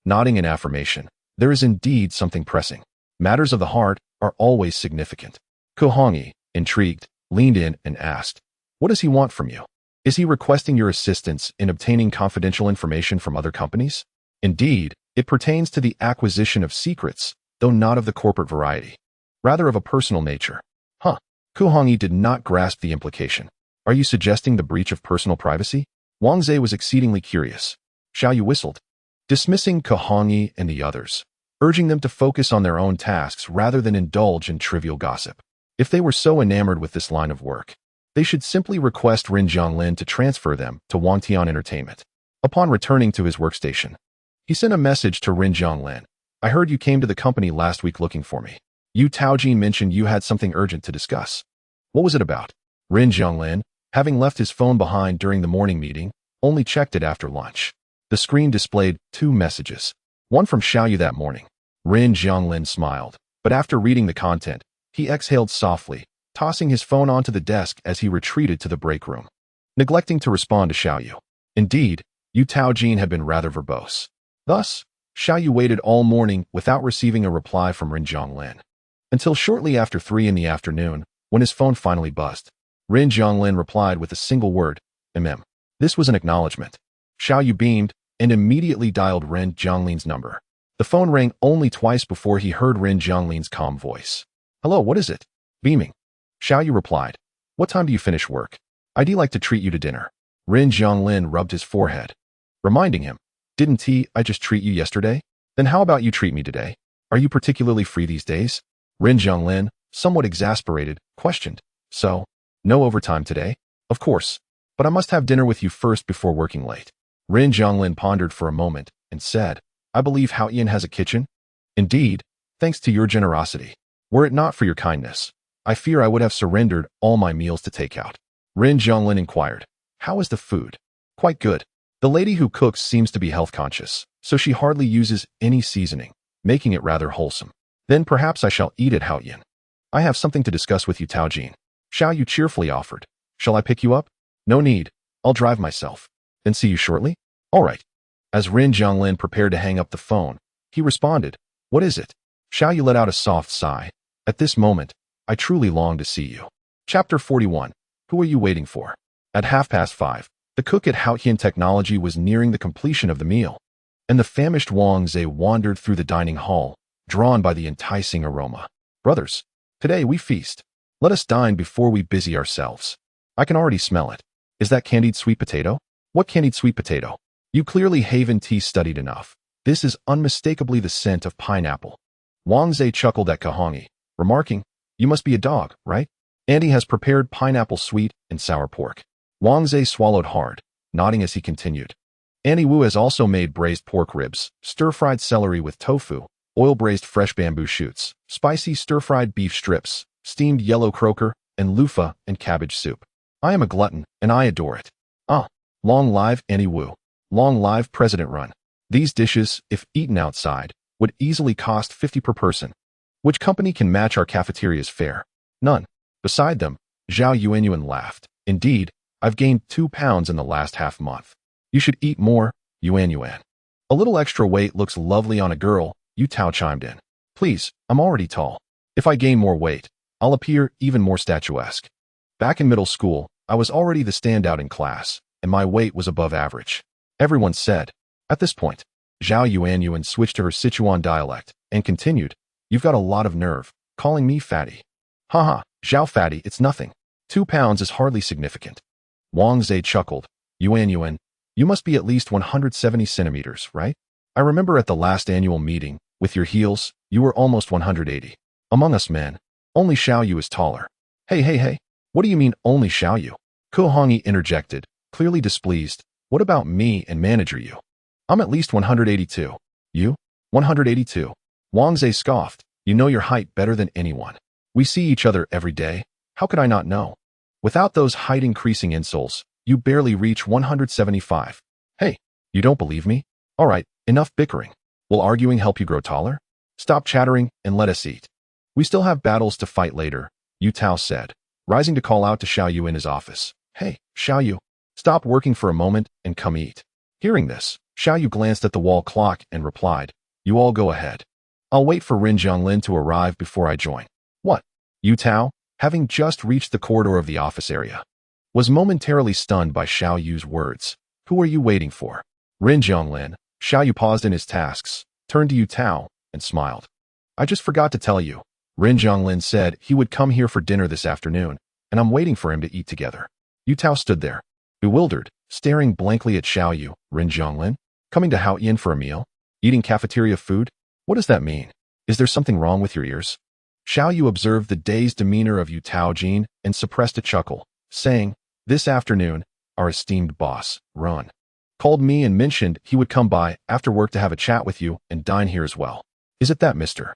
nodding in affirmation. There is indeed something pressing. Matters of the heart are always significant. Ko Hongyi, intrigued, leaned in and asked, what does he want from you? Is he requesting your assistance in obtaining confidential information from other companies? Indeed, it pertains to the acquisition of secrets, though not of the corporate variety. Rather of a personal nature. Huh. Ko Hongyi did not grasp the implication. Are you suggesting the breach of personal privacy? Wang Zhe was exceedingly curious. Xiao Yu whistled, dismissing Ko Hongyi and the others, urging them to focus on their own tasks rather than indulge in trivial gossip. If they were so enamored with this line of work, they should simply request Ren Zhonglin to transfer them to Wangtian Entertainment. Upon returning to his workstation, he sent a message to Ren Zhonglin. I heard you came to the company last week looking for me. Yu Taojin mentioned you had something urgent to discuss. What was it about? Ren Zhonglin, having left his phone behind during the morning meeting, only checked it after lunch. The screen displayed 2 messages. One from Xiao Yu that morning. Ren Zhonglin smiled, but after reading the content, he exhaled softly, tossing his phone onto the desk as he retreated to the break room, neglecting to respond to Xiao Yu. Indeed, Yu Taojin had been rather verbose. Thus, Xiao Yu waited all morning without receiving a reply from Ren Zhonglin, until shortly after 3 in the afternoon, when his phone finally buzzed. Ren Zhonglin replied with a single word, mm. This was an acknowledgement. Xiao Yu beamed and immediately dialed Ren Zhonglin's number. The phone rang only twice before he heard Ren Zhonglin's calm voice. Hello, what is it? Beaming. Xiao Yu replied, what time do you finish work? I'd like to treat you to dinner. Ren Zhonglin rubbed his forehead, reminding him, didn't I just treat you yesterday? Then how about you treat me today? Are you particularly free these days? Ren Zhonglin, somewhat exasperated, questioned. So, no overtime today? Of course, but I must have dinner with you first before working late. Ren Zhonglin pondered for a moment and said, I believe Haoyan has a kitchen? Indeed, thanks to your generosity. Were it not for your kindness, I fear I would have surrendered all my meals to takeout. Ren Zhonglin inquired, how is the food? Quite good. The lady who cooks seems to be health conscious, so she hardly uses any seasoning, making it rather wholesome. Then perhaps I shall eat at Haoyan. I have something to discuss with you, Taojin. Xiao Yu cheerfully offered. Shall I pick you up? No need. I'll drive myself. Then see you shortly? All right. As Ren Zhonglin prepared to hang up the phone, he responded, what is it? Xiao Yu let out a soft sigh. At this moment, I truly long to see you. Chapter 41. Who are you waiting for? At 5:30, the cook at Haoyan Technology was nearing the completion of the meal, and the famished Wang Zhe wandered through the dining hall, drawn by the enticing aroma. Brothers, today we feast. Let us dine before we busy ourselves. I can already smell it. Is that candied sweet potato? What candied sweet potato? You clearly haven't studied enough. This is unmistakably the scent of pineapple. Wang Zhe chuckled at Ko Hongyi, remarking, you must be a dog, right? Andy has prepared pineapple sweet and sour pork. Wang Zhe swallowed hard, nodding as he continued. Annie Wu has also made braised pork ribs, stir-fried celery with tofu, oil-braised fresh bamboo shoots, spicy stir-fried beef strips, steamed yellow croaker, and loofah and cabbage soup. I am a glutton, and I adore it. Ah, long live Annie Wu. Long live President Run. These dishes, if eaten outside, would easily cost 50 per person. Which company can match our cafeteria's fare? None. Beside them, Zhao Yuanyuan laughed. Indeed, I've gained 2 pounds in the last half month. You should eat more, Yuan. A little extra weight looks lovely on a girl, Yu Tao chimed in. Please, I'm already tall. If I gain more weight, I'll appear even more statuesque. Back in middle school, I was already the standout in class, and my weight was above average. Everyone said. At this point, Yuan switched to her Sichuan dialect and continued, "You've got a lot of nerve, calling me fatty." Haha, Zhao fatty, it's nothing. 2 pounds is hardly significant. Wang Zhe chuckled. Yuan, you must be at least 170 centimeters, right? I remember at the last annual meeting, with your heels, you were almost 180. Among us men, only Xiaoyu is taller. Hey, what do you mean only Xiaoyu? Ko Hongyi interjected, clearly displeased. What about me and manager Yu? I'm at least 182. You? 182. Wang Zhe scoffed. You know your height better than anyone. We see each other every day. How could I not know? Without those height-increasing insults, you barely reach 175. Hey, you don't believe me? All right, enough bickering. Will arguing help you grow taller? Stop chattering and let us eat. We still have battles to fight later, Yu Tao said, rising to call out to Xiaoyu in his office. Hey, Xiaoyu, stop working for a moment and come eat. Hearing this, Xiaoyu glanced at the wall clock and replied, You all go ahead. I'll wait for Rin Jianglin to arrive before I join. What? Yu Tao, having just reached the corridor of the office area, was momentarily stunned by Xiaoyu's words. Who are you waiting for? Rin Jianglin. Xiaoyu paused in his tasks, turned to Yu Tao, and smiled. I just forgot to tell you. Rin Jianglin said he would come here for dinner this afternoon, and I'm waiting for him to eat together. Yu Tao stood there, bewildered, staring blankly at Xiaoyu. Rin Jianglin? Coming to Haoyin for a meal? Eating cafeteria food? What does that mean? Is there something wrong with your ears? Xiaoyu observed the dazed demeanor of Yu Taojin and suppressed a chuckle, saying, This afternoon, our esteemed boss, Ron, called me and mentioned he would come by after work to have a chat with you and dine here as well. Is it that, Mr.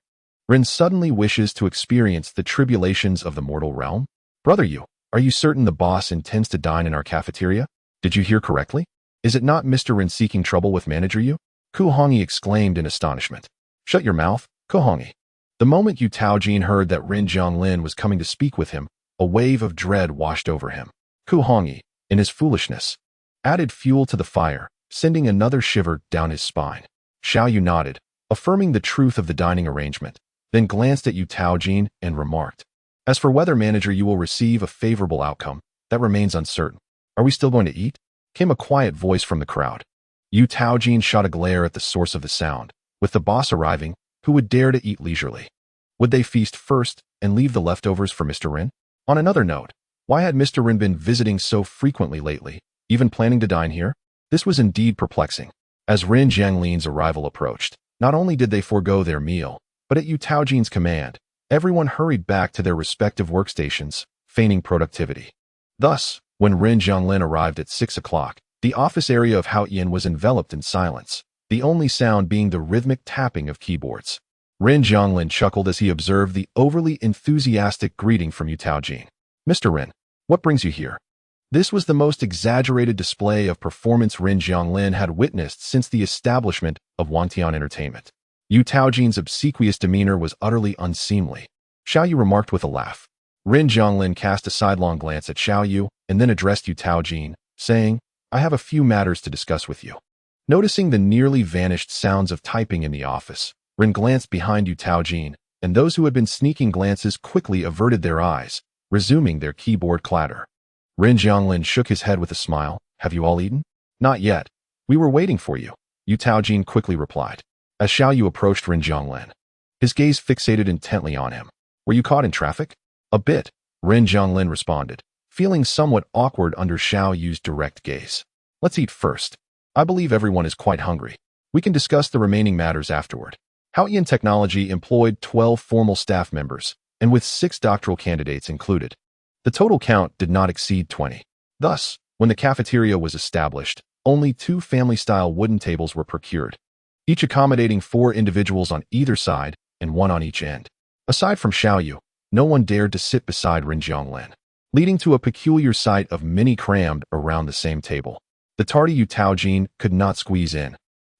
Rin suddenly wishes to experience the tribulations of the mortal realm? Brother Yu, are you certain the boss intends to dine in our cafeteria? Did you hear correctly? Is it not Mr. Rin seeking trouble with manager Yu? Ko Hongyi exclaimed in astonishment. Shut your mouth, Ko Hongyi. The moment Yu Taojin heard that Rin Jianglin was coming to speak with him, a wave of dread washed over him. Ko Hongyi, in his foolishness, added fuel to the fire, sending another shiver down his spine. Xiaoyu nodded, affirming the truth of the dining arrangement, then glanced at Yu Taojin and remarked, As for whether manager you will receive a favorable outcome, that remains uncertain. Are we still going to eat? Came a quiet voice from the crowd. Yu Taojin shot a glare at the source of the sound. With the boss arriving, who would dare to eat leisurely? Would they feast first and leave the leftovers for Mr. Rin? On another note, why had Mr. Rin been visiting so frequently lately, even planning to dine here? This was indeed perplexing. As Rin Jianglin's arrival approached, not only did they forego their meal, but at Yu Taojin's command, everyone hurried back to their respective workstations, feigning productivity. Thus, when Rin Jianglin arrived at 6 o'clock, the office area of Haoyin was enveloped in silence, the only sound being the rhythmic tapping of keyboards. Rin Jianglin chuckled as he observed the overly enthusiastic greeting from Yu Taojin. Mr. Rin, what brings you here? This was the most exaggerated display of performance Rin Jianglin had witnessed since the establishment of Wantian Entertainment. Yu Taojin's obsequious demeanor was utterly unseemly. Xiaoyu remarked with a laugh. Rin Jianglin cast a sidelong glance at Xiaoyu and then addressed Yu Taojin, saying, I have a few matters to discuss with you. Noticing the nearly vanished sounds of typing in the office, Rin glanced behind Yu Taojin, and those who had been sneaking glances quickly averted their eyes, resuming their keyboard clatter. Rin Jianglin shook his head with a smile. Have you all eaten? Not yet. We were waiting for you, Yu Taojin quickly replied. As Xiaoyu approached Rin Jianglin, his gaze fixated intently on him. Were you caught in traffic? A bit, Rin Jianglin responded, feeling somewhat awkward under Xiaoyu's direct gaze. Let's eat first. I believe everyone is quite hungry. We can discuss the remaining matters afterward. Haoyin Technology employed 12 formal staff members, and with 6 doctoral candidates included. The total count did not exceed 20. Thus, when the cafeteria was established, only 2 family-style wooden tables were procured, each accommodating 4 individuals on either side and 1 on each end. Aside from Xiaoyu, no one dared to sit beside Rin Jianglin, leading to a peculiar sight of many crammed around the same table. The tardy Yu Taojin could not squeeze in,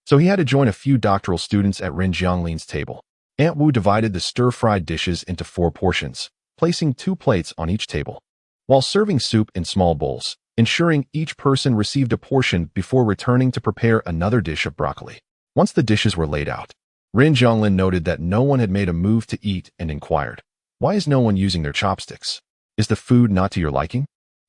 so he had to join a few doctoral students at Rin Jianglin's table. Aunt Wu divided the stir-fried dishes into 4 portions, placing 2 plates on each table, while serving soup in small bowls, ensuring each person received a portion before returning to prepare another dish of broccoli. Once the dishes were laid out, Rin Zhonglin noted that no one had made a move to eat and inquired, "Why is no one using their chopsticks? Is the food not to your liking?"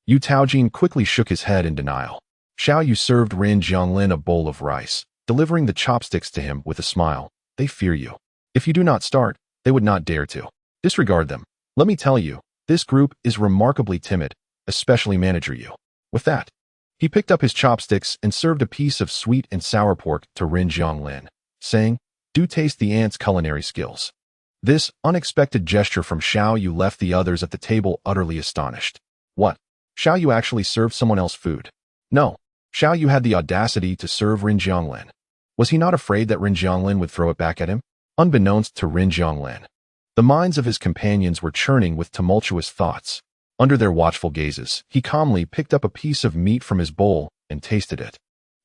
Yu Taojin quickly shook his head in denial. Xiao Yu served Rin Zhonglin a bowl of rice, delivering the chopsticks to him with a smile. "They fear you. If you do not start, they would not dare to. Disregard them. Let me tell you, this group is remarkably timid, especially Manager Yu." With that, he picked up his chopsticks and served a piece of sweet and sour pork to Rin Zhonglin, saying, "Do taste the ant's culinary skills." This unexpected gesture from Xiao Yu left the others at the table utterly astonished. What? Xiao Yu actually served someone else food? No. Xiao Yu had the audacity to serve Rin Zhonglin. Was he not afraid that Rin Zhonglin would throw it back at him? Unbeknownst to Rin Zhonglin, the minds of his companions were churning with tumultuous thoughts. Under their watchful gazes, he calmly picked up a piece of meat from his bowl and tasted it,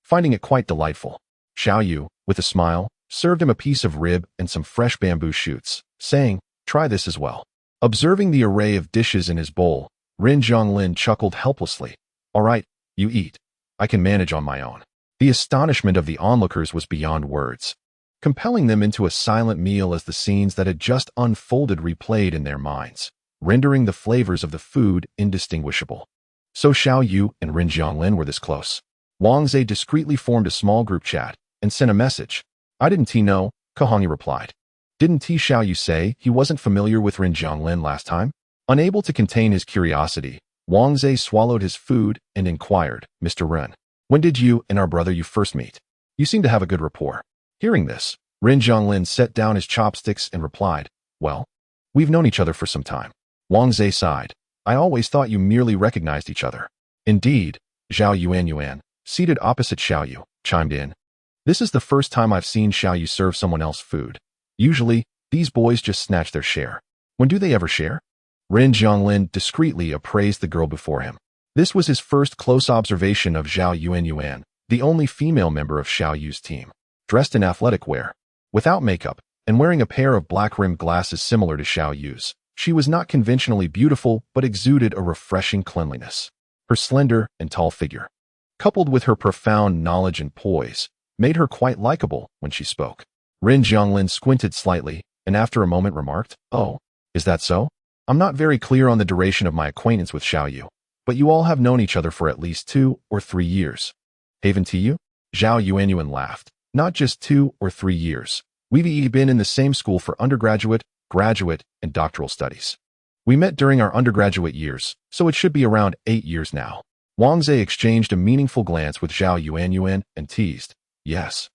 finding it quite delightful. Xiao Yu, with a smile, served him a piece of rib and some fresh bamboo shoots, saying, "Try this as well." Observing the array of dishes in his bowl, Rin Zhonglin chuckled helplessly. "All right, you eat. I can manage on my own." The astonishment of the onlookers was beyond words, compelling them into a silent meal as the scenes that had just unfolded replayed in their minds, rendering the flavors of the food indistinguishable. So Xiao Yu and Rin Zhonglin were this close. Wang Zhe discreetly formed a small group chat and sent a message. "I didn't know," Kahongyi replied. "Didn't Xiao Yu say he wasn't familiar with Rin Zhonglin last time?" Unable to contain his curiosity, Wang Zhe swallowed his food and inquired, "Mr. Ren, when did you and our brother Yu first meet? You seem to have a good rapport." Hearing this, Rin Zhonglin set down his chopsticks and replied, "Well, we've known each other for some time." Wang Zhe sighed. "I always thought you merely recognized each other." "Indeed," Zhao Yuan, seated opposite Xiao Yu, chimed in. "This is the first time I've seen Xiao Yu serve someone else food. Usually, these boys just snatch their share. When do they ever share?" Rin Zhonglin discreetly appraised the girl before him. This was his first close observation of Zhao Yuan, the only female member of Xiao Yu's team. Dressed in athletic wear, without makeup, and wearing a pair of black-rimmed glasses similar to Xiao Yu's, she was not conventionally beautiful but exuded a refreshing cleanliness. Her slender and tall figure, coupled with her profound knowledge and poise, made her quite likable when she spoke. Rin Zhonglin squinted slightly, and after a moment remarked, "Oh, is that so? I'm not very clear on the duration of my acquaintance with Xiao Yu, but you all have known each other for at least 2 or 3 years. Haven't you?" Zhao Yuan laughed. "Not just 2 or 3 years. We've been in the same school for undergraduate, graduate, and doctoral studies. We met during our undergraduate years, so it should be around 8 years now." Wang Zhe exchanged a meaningful glance with Zhao Yuan and teased, "Yes.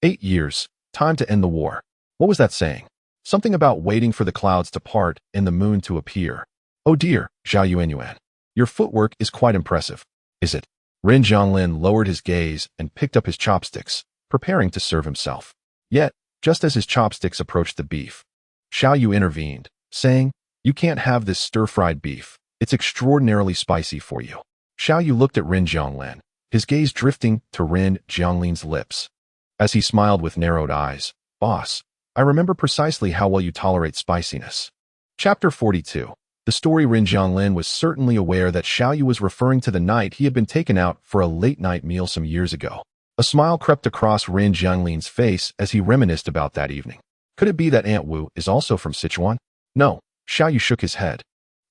8 years. Time to end the war. What was that saying? Something about waiting for the clouds to part and the moon to appear. Oh dear, Zhao Yuan. Your footwork is quite impressive. Is it?" Rin Zhonglin lowered his gaze and picked up his chopsticks, preparing to serve himself. Yet, just as his chopsticks approached the beef, Xiao Yu intervened, saying, "You can't have this stir-fried beef. It's extraordinarily spicy for you." Xiao Yu looked at Rin Zhonglin, his gaze drifting to Rin Zhonglin's lips. As he smiled with narrowed eyes, "Boss, I remember precisely how well you tolerate spiciness." Chapter 42. The story. Rin Zhonglin was certainly aware that Xiao Yu was referring to the night he had been taken out for a late-night meal some years ago. A smile crept across Rin Zhonglin's face as he reminisced about that evening. Could it be that Aunt Wu is also from Sichuan? No, Xiao Yu shook his head,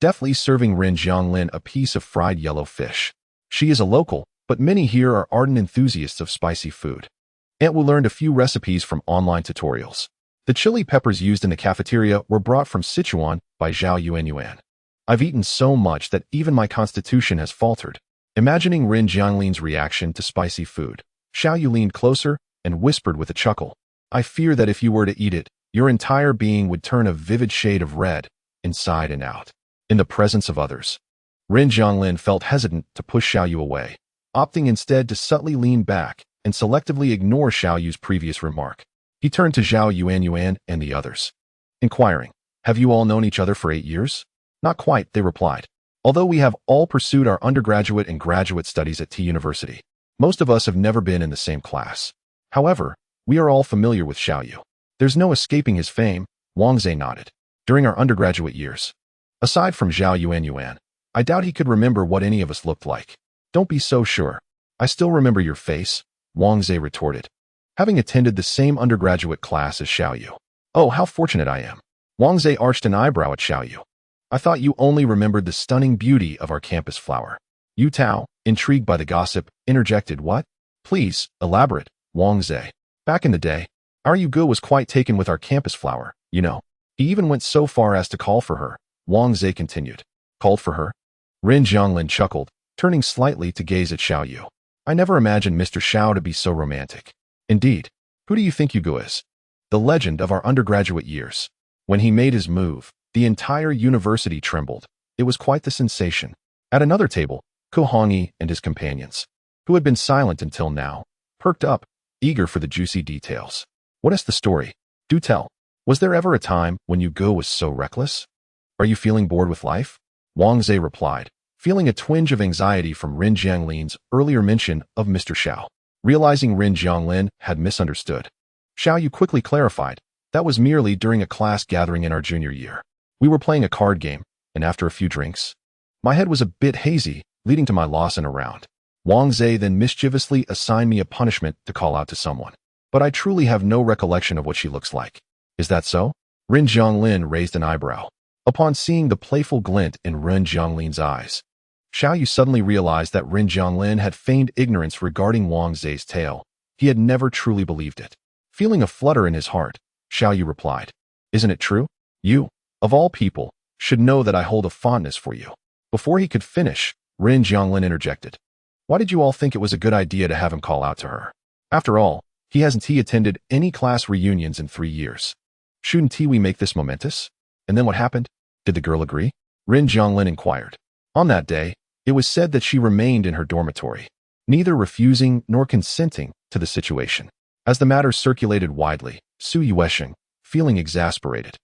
deftly serving Rin Zhonglin a piece of fried yellow fish. She is a local, but many here are ardent enthusiasts of spicy food. Aunt Wu learned a few recipes from online tutorials. The chili peppers used in the cafeteria were brought from Sichuan by Zhao Yuan. I've eaten so much that even my constitution has faltered. Imagining Rin Zhonglin's reaction to spicy food, Xiao Yu leaned closer and whispered with a chuckle, "I fear that if you were to eat it, your entire being would turn a vivid shade of red, inside and out." In the presence of others, Rin Zhonglin felt hesitant to push Xiao Yu away, opting instead to subtly lean back and selectively ignore Xiao Yu's previous remark. He turned to Zhao Yuan and the others, inquiring, "Have you all known each other for 8 years?" "Not quite," they replied. "Although we have all pursued our undergraduate and graduate studies at T University, most of us have never been in the same class. However, we are all familiar with Xiao Yu. There's no escaping his fame." Wang Zhe nodded. "During our undergraduate years, aside from Zhao Yuan, I doubt he could remember what any of us looked like." "Don't be so sure. I still remember your face," Wang Zhe retorted. having attended the same undergraduate class as Xiao Yu. Oh, how fortunate I am. Wang Zhe arched an eyebrow at Xiao Yu. I thought you only remembered the stunning beauty of our campus flower. Yu Tao, intrigued by the gossip, interjected, what? Please, elaborate, Wang Zhe. Back in the day, our Yu Ge was quite taken with our campus flower, you know. He even went so far as to call for her, Wang Zhe continued. Called for her? Ren Jianglin chuckled, turning slightly to gaze at Xiao Yu. I never imagined Mr. Xiao to be so romantic. Indeed. Who do you think Yu Ge is? The legend of our undergraduate years. When he made his move, the entire university trembled. It was quite the sensation. At another table, Ko Hongyi and his companions, who had been silent until now, perked up, eager for the juicy details. What is the story? Do tell. Was there ever a time when Yu Ge was so reckless? Are you feeling bored with life? Wang Zhe replied, feeling a twinge of anxiety from Ren Jianglin's earlier mention of Mr. Xiao. Realizing Ren Jianglin had misunderstood, Xiao Yu quickly clarified, that was merely during a class gathering in our junior year. We were playing a card game, and after a few drinks, my head was a bit hazy, leading to my loss in a round. Wang Zhe then mischievously assigned me a punishment to call out to someone. But I truly have no recollection of what she looks like. Is that so? Ren Jianglin raised an eyebrow. Upon seeing the playful glint in Ren Jianglin's eyes, Xiao Yu suddenly realized that Ren Jianglin had feigned ignorance regarding Wang Zhe's tale. He had never truly believed it. Feeling a flutter in his heart, Xiao Yu replied, isn't it true? You, of all people, should know that I hold a fondness for you. Before he could finish, Ren Jianglin interjected. Why did you all think it was a good idea to have him call out to her? After all, he hasn't attended any class reunions in 3 years. Shouldn't we make this momentous? And then what happened? Did the girl agree? Ren Jianglin inquired. On that day, it was said that she remained in her dormitory, neither refusing nor consenting to the situation. As the matter circulated widely, Su Yuesheng, feeling exasperated,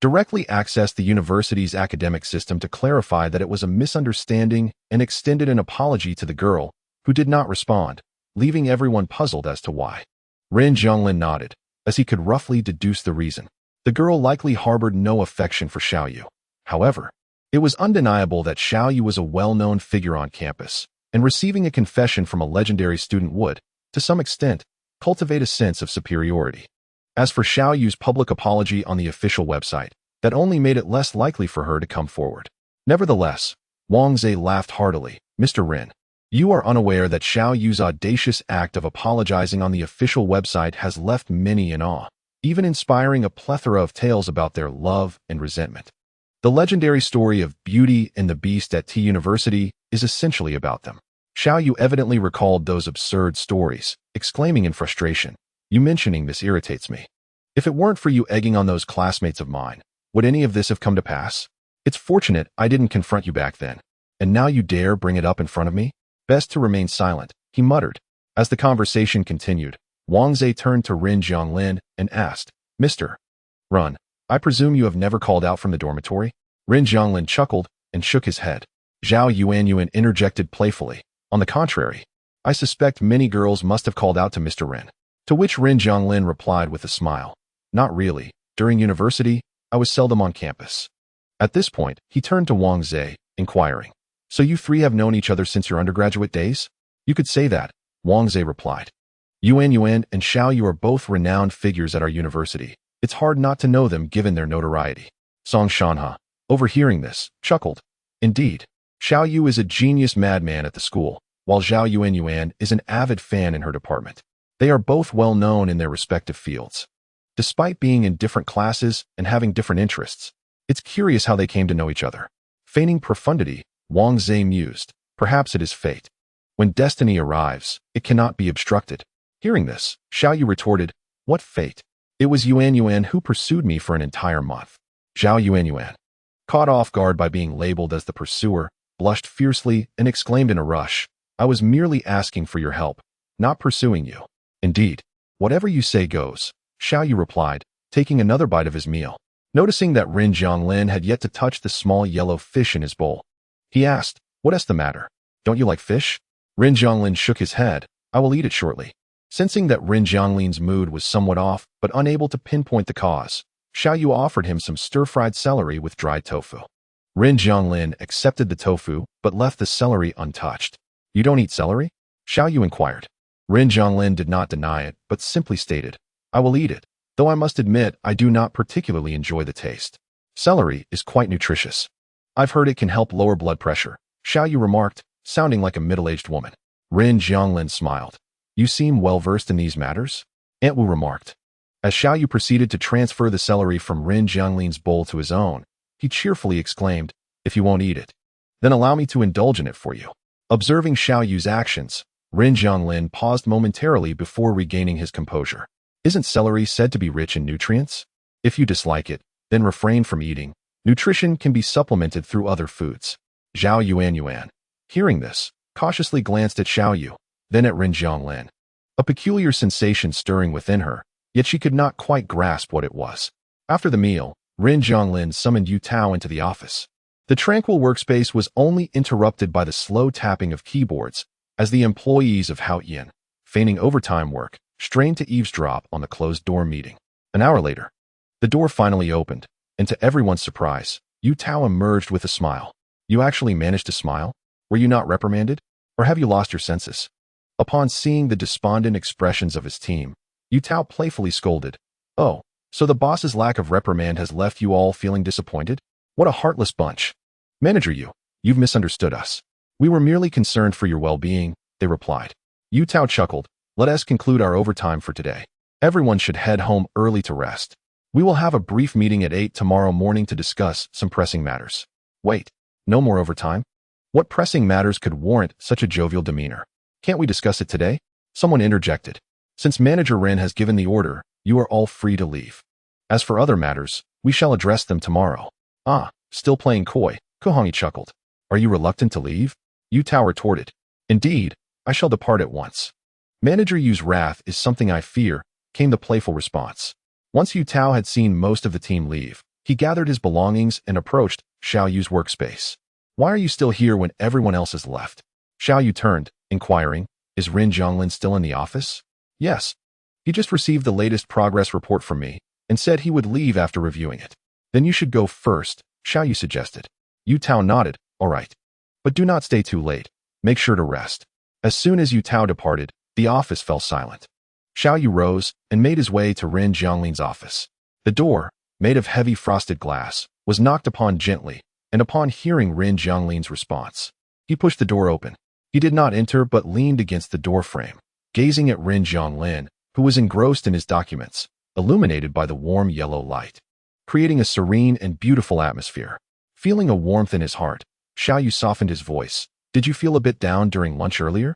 directly accessed the university's academic system to clarify that it was a misunderstanding and extended an apology to the girl, who did not respond, leaving everyone puzzled as to why. Ren Jianglin nodded, as he could roughly deduce the reason. The girl likely harbored no affection for Xiao Yu. However, it was undeniable that Xiao Yu was a well-known figure on campus, and receiving a confession from a legendary student would, to some extent, cultivate a sense of superiority. As for Xiao Yu's public apology on the official website, that only made it less likely for her to come forward. Nevertheless, Wang Zhe laughed heartily. Mr. Ren, you are unaware that Xiao Yu's audacious act of apologizing on the official website has left many in awe, even inspiring a plethora of tales about their love and resentment. The legendary story of Beauty and the Beast at T University is essentially about them. Xiao Yu evidently recalled those absurd stories, exclaiming in frustration, you mentioning this irritates me. If it weren't for you egging on those classmates of mine, would any of this have come to pass? It's fortunate I didn't confront you back then, and now you dare bring it up in front of me? Best to remain silent, he muttered. As the conversation continued, Wang Zhe turned to Ren Jianglin and asked, Mr. Ren, I presume you have never called out from the dormitory? Ren Jianglin chuckled and shook his head. Zhao Yuan interjected playfully. On the contrary, I suspect many girls must have called out to Mr. Ren. To which Ren Jianglin replied with a smile. Not really. During university, I was seldom on campus. At this point, he turned to Wang Zhe, inquiring, so you three have known each other since your undergraduate days? You could say that, Wang Zhe replied. Yuan and Xiao Yu are both renowned figures at our university. It's hard not to know them given their notoriety. Song Shanha, overhearing this, chuckled. Indeed, Xiao Yu is a genius madman at the school, while Zhao Yuan is an avid fan in her department. They are both well known in their respective fields. Despite being in different classes and having different interests, it's curious how they came to know each other. Feigning profundity, Wang Zhe mused, perhaps it is fate. When destiny arrives, it cannot be obstructed. Hearing this, Xiao Yu retorted, what fate? It was Yuan who pursued me for an entire month. Zhao Yuan, caught off guard by being labeled as the pursuer, blushed fiercely and exclaimed in a rush, I was merely asking for your help, not pursuing you. Indeed, whatever you say goes, Xiao Yu replied, taking another bite of his meal. Noticing that Ren Jianglin had yet to touch the small yellow fish in his bowl, he asked, what is the matter? Don't you like fish? Ren Jianglin shook his head, I will eat it shortly. Sensing that Ren Jianglin's mood was somewhat off, but unable to pinpoint the cause, Xiao Yu offered him some stir-fried celery with dried tofu. Ren Jianglin accepted the tofu, but left the celery untouched. You don't eat celery? Xiao Yu inquired. Ren Zhonglin did not deny it, but simply stated, I will eat it, though I must admit I do not particularly enjoy the taste. Celery is quite nutritious. I've heard it can help lower blood pressure, Xiao Yu remarked, sounding like a middle-aged woman. Ren Zhonglin smiled. You seem well-versed in these matters? Aunt Wu remarked. As Xiao Yu proceeded to transfer the celery from Ren Zhonglin's bowl to his own, he cheerfully exclaimed, if you won't eat it, then allow me to indulge in it for you. Observing Xiao Yu's actions, Ren Zhonglin paused momentarily before regaining his composure. Isn't celery said to be rich in nutrients? If you dislike it, then refrain from eating. Nutrition can be supplemented through other foods. Zhao Yuan, hearing this, cautiously glanced at Xiao Yu, then at Ren Zhonglin. A peculiar sensation stirring within her, yet she could not quite grasp what it was. After the meal, Ren Zhonglin summoned Yu Tao into the office. The tranquil workspace was only interrupted by the slow tapping of keyboards, as the employees of Hao Yin, feigning overtime work, strained to eavesdrop on the closed-door meeting. An hour later, the door finally opened, and to everyone's surprise, Yu Tao emerged with a smile. You actually managed to smile? Were you not reprimanded? Or have you lost your senses? Upon seeing the despondent expressions of his team, Yu Tao playfully scolded, Oh, so the boss's lack of reprimand has left you all feeling disappointed? What a heartless bunch. Manager Yu, you've misunderstood us. We were merely concerned for your well-being, they replied. Yu Tao chuckled, Let us conclude our overtime for today. Everyone should head home early to rest. We will have a brief meeting at 8 tomorrow morning to discuss some pressing matters. Wait, no more overtime? What pressing matters could warrant such a jovial demeanor? Can't we discuss it today? Someone interjected. Since Manager Ren has given the order, you are all free to leave. As for other matters, we shall address them tomorrow. Ah, still playing coy, Kohongi chuckled. Are you reluctant to leave? Yu Tao retorted. Indeed, I shall depart at once. Manager Yu's wrath is something I fear, came the playful response. Once Yu Tao had seen most of the team leave, he gathered his belongings and approached Xiao Yu's workspace. Why are you still here when everyone else has left? Xiao Yu turned, inquiring, Is Ren Zhonglin still in the office? Yes. He just received the latest progress report from me and said he would leave after reviewing it. Then you should go first, Xiao Yu suggested. Yu Tao nodded, all right. But do not stay too late. Make sure to rest. As soon as Yu Tao departed, the office fell silent. Xiao Yu rose and made his way to Ren Zhonglin's office. The door, made of heavy frosted glass, was knocked upon gently, and upon hearing Ren Zhonglin's response, he pushed the door open. He did not enter but leaned against the doorframe, gazing at Ren Zhonglin, who was engrossed in his documents, illuminated by the warm yellow light, creating a serene and beautiful atmosphere. Feeling a warmth in his heart, Xiao Yu softened his voice. Did you feel a bit down during lunch earlier?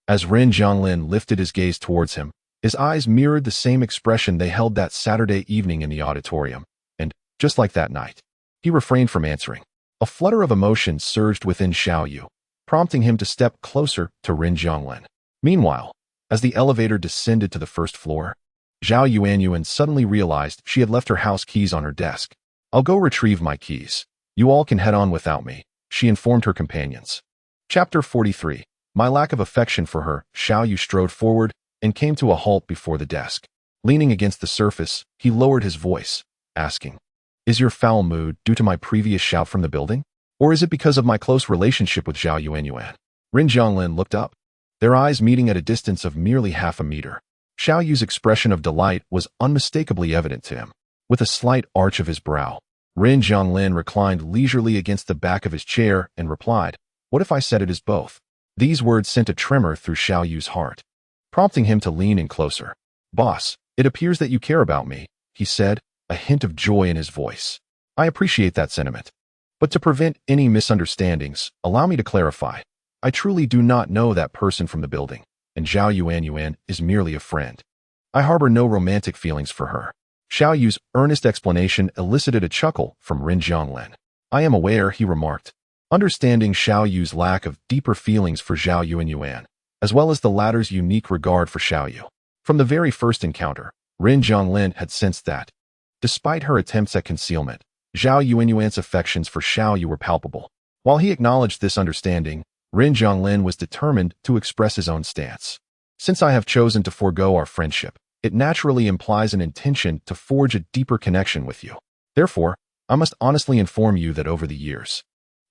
As Ren Zhonglin lifted his gaze towards him, his eyes mirrored the same expression they held that Saturday evening in the auditorium, and, just like that night, he refrained from answering. A flutter of emotion surged within Xiao Yu, prompting him to step closer to Ren Zhonglin. Meanwhile, as the elevator descended to the first floor, Zhao Yuan suddenly realized she had left her house keys on her desk. I'll go retrieve my keys. You all can head on without me, she informed her companions. Chapter 43. My lack of affection for her. Xiao Yu strode forward and came to a halt before the desk. Leaning against the surface, he lowered his voice, asking, Is your foul mood due to my previous shout from the building? Or is it because of my close relationship with Zhao Yuan? Ren Zhonglin looked up, their eyes meeting at a distance of merely half a meter. Xiao Yu's expression of delight was unmistakably evident to him. With a slight arch of his brow, Ren Zhonglin reclined leisurely against the back of his chair and replied, What if I said it is both? These words sent a tremor through Xiao Yu's heart, prompting him to lean in closer. Boss, it appears that you care about me, he said, a hint of joy in his voice. I appreciate that sentiment. But to prevent any misunderstandings, allow me to clarify. I truly do not know that person from the building, and Zhao Yuan is merely a friend. I harbor no romantic feelings for her. Xiao Yu's earnest explanation elicited a chuckle from Ren Zhonglin. I am aware, he remarked, understanding Xiao Yu's lack of deeper feelings for Zhao Yuan, as well as the latter's unique regard for Xiao Yu. From the very first encounter, Ren Zhonglin had sensed that, despite her attempts at concealment, Zhao Yuan's affections for Xiao Yu were palpable. While he acknowledged this understanding, Ren Zhonglin was determined to express his own stance. Since I have chosen to forego our friendship, it naturally implies an intention to forge a deeper connection with you. Therefore, I must honestly inform you that over the years,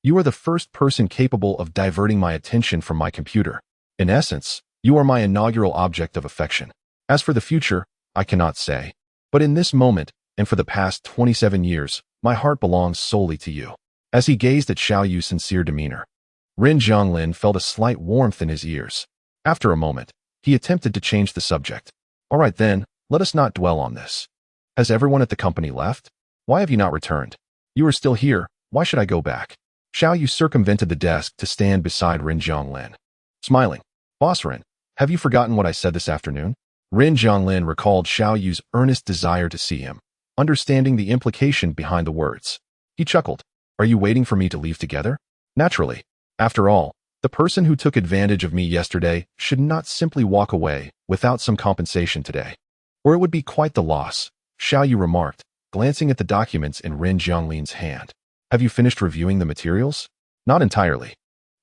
you are the first person capable of diverting my attention from my computer. In essence, You are my inaugural object of affection. As for the future, I cannot say. But in this moment, and for the past 27 years, my heart belongs solely to you." As he gazed at Xiao Yu's sincere demeanor, Ren Zhonglin felt a slight warmth in his ears. After a moment, he attempted to change the subject. "All right then, let us not dwell on this. Has everyone at the company left? Why have you not returned? You are still here, why should I go back?" Xiao Yu circumvented the desk to stand beside Ren Zhonglin. Smiling, "Boss Ren, have you forgotten what I said this afternoon?" Ren Zhonglin recalled Xiao Yu's earnest desire to see him, understanding the implication behind the words. He chuckled. "Are you waiting for me to leave together?" "Naturally. After all, the person who took advantage of me yesterday should not simply walk away without some compensation today. Or it would be quite the loss," Xiao Yu remarked, glancing at the documents in Ren Zhonglin's hand. "Have you finished reviewing the materials?" "Not entirely.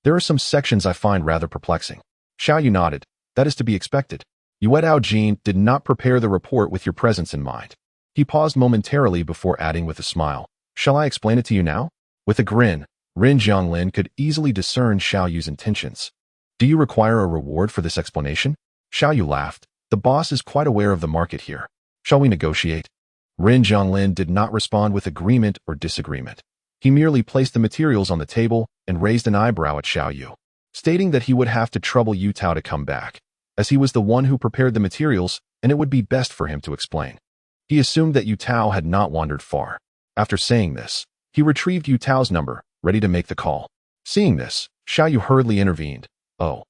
There are some sections I find rather perplexing." Xiao Yu nodded. "That is to be expected. Yuan Jin did not prepare the report with your presence in mind." He paused momentarily before adding with a smile, "Shall I explain it to you now?" With a grin, Ren Zhonglin could easily discern Xiao Yu's intentions. "Do you require a reward for this explanation?" Xiao Yu laughed. "The boss is quite aware of the market here. Shall we negotiate?" Ren Zhonglin did not respond with agreement or disagreement. He merely placed the materials on the table and raised an eyebrow at Xiao Yu, stating that he would have to trouble Yu Tao to come back, as he was the one who prepared the materials and it would be best for him to explain. He assumed that Yu Tao had not wandered far. After saying this, he retrieved Yu Tao's number, ready to make the call. Seeing this, Xiao Yu hurriedly intervened. "Oh,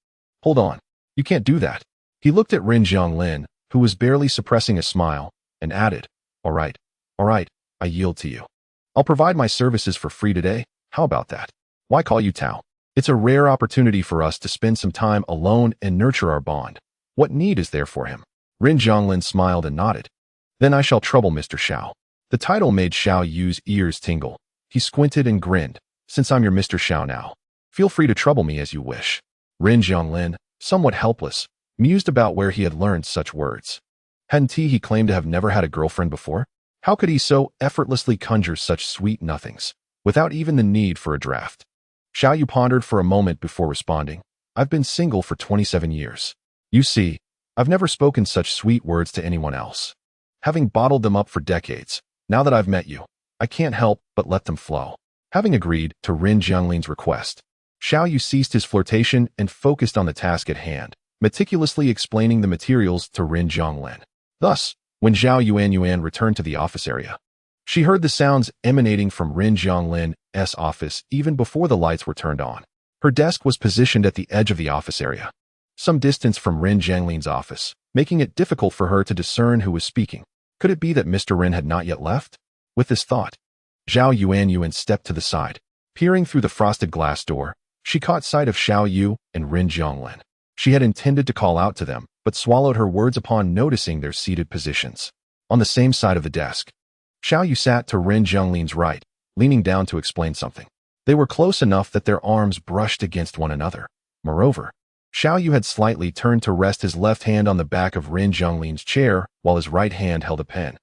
hold on. You can't do that." He looked at Ren Zhonglin, who was barely suppressing a smile, and added, all right, I yield to you. I'll provide my services for free today. How about that? Why call Yu Tao? It's a rare opportunity for us to spend some time alone and nurture our bond. What need is there for him?" Ren Zhonglin smiled and nodded. "Then I shall trouble Mr. Xiao." The title made Xiao Yu's ears tingle. He squinted and grinned. "Since I'm your Mr. Xiao now, feel free to trouble me as you wish." Ren Zhonglin, somewhat helpless, mused about where he had learned such words. Hadn't he claimed to have never had a girlfriend before? How could he so effortlessly conjure such sweet nothings, without even the need for a draft? Xiao Yu pondered for a moment before responding. "I've been single for 27 years. You see, I've never spoken such sweet words to anyone else. Having bottled them up for decades, now that I've met you, I can't help but let them flow." Having agreed to Ren Zhonglin's request, Xiao Yu ceased his flirtation and focused on the task at hand, meticulously explaining the materials to Ren Zhonglin. Thus, when Zhao Yuan returned to the office area, she heard the sounds emanating from Ren Zhonglin's office even before the lights were turned on. Her desk was positioned at the edge of the office area, some distance from Ren Zhonglin's office, making it difficult for her to discern who was speaking. Could it be that Mr. Ren had not yet left? With this thought, Zhao Yuan stepped to the side. Peering through the frosted glass door, she caught sight of Xiao Yu and Ren Zhonglin. She had intended to call out to them, but swallowed her words upon noticing their seated positions. On the same side of the desk, Xiao Yu sat to Ren Zhonglin's right, leaning down to explain something. They were close enough that their arms brushed against one another. Moreover, Xiao Yu had slightly turned to rest his left hand on the back of Ren Zhonglin's chair while his right hand held a pen,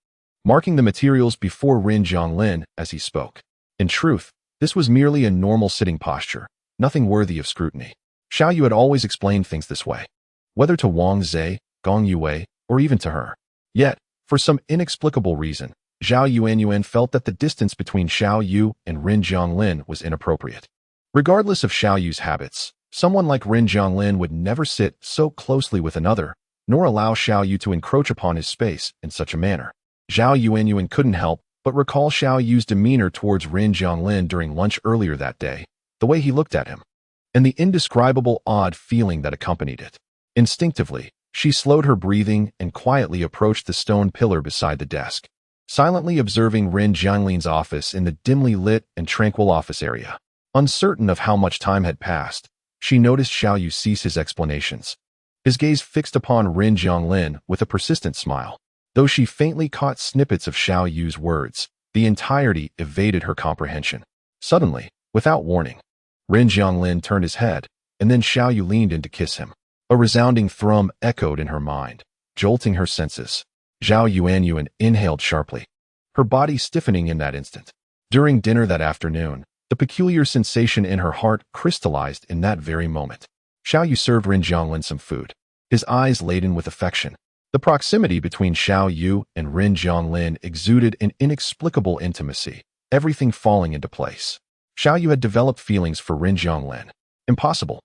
marking the materials before Ren Zhonglin as he spoke. In truth, this was merely a normal sitting posture, nothing worthy of scrutiny. Xiao Yu had always explained things this way, whether to Wang Zhe, Gong Yue, or even to her. Yet, for some inexplicable reason, Zhao Yuan felt that the distance between Xiao Yu and Ren Zhonglin was inappropriate. Regardless of Xiao Yu's habits, someone like Ren Zhonglin would never sit so closely with another, nor allow Xiao Yu to encroach upon his space in such a manner. Zhao Yuan couldn't help but recall Xiao Yu's demeanor towards Ren Zhonglin during lunch earlier that day, the way he looked at him, and the indescribable odd feeling that accompanied it. Instinctively, she slowed her breathing and quietly approached the stone pillar beside the desk, silently observing Ren Zhonglin's office in the dimly lit and tranquil office area. Uncertain of how much time had passed, she noticed Xiao Yu cease his explanations, his gaze fixed upon Ren Zhonglin with a persistent smile. Though she faintly caught snippets of Xiao Yu's words, the entirety evaded her comprehension. Suddenly, without warning, Ren Zhonglin turned his head, and then Xiao Yu leaned in to kiss him. A resounding thrum echoed in her mind, jolting her senses. Zhao Yuan inhaled sharply, her body stiffening in that instant. During dinner that afternoon, the peculiar sensation in her heart crystallized in that very moment. Xiao Yu served Ren Zhonglin some food. his eyes laden with affection. The proximity between Xiao Yu and Ren Jianglin exuded an inexplicable intimacy, everything falling into place. Xiao Yu had developed feelings for Ren Jianglin. Impossible.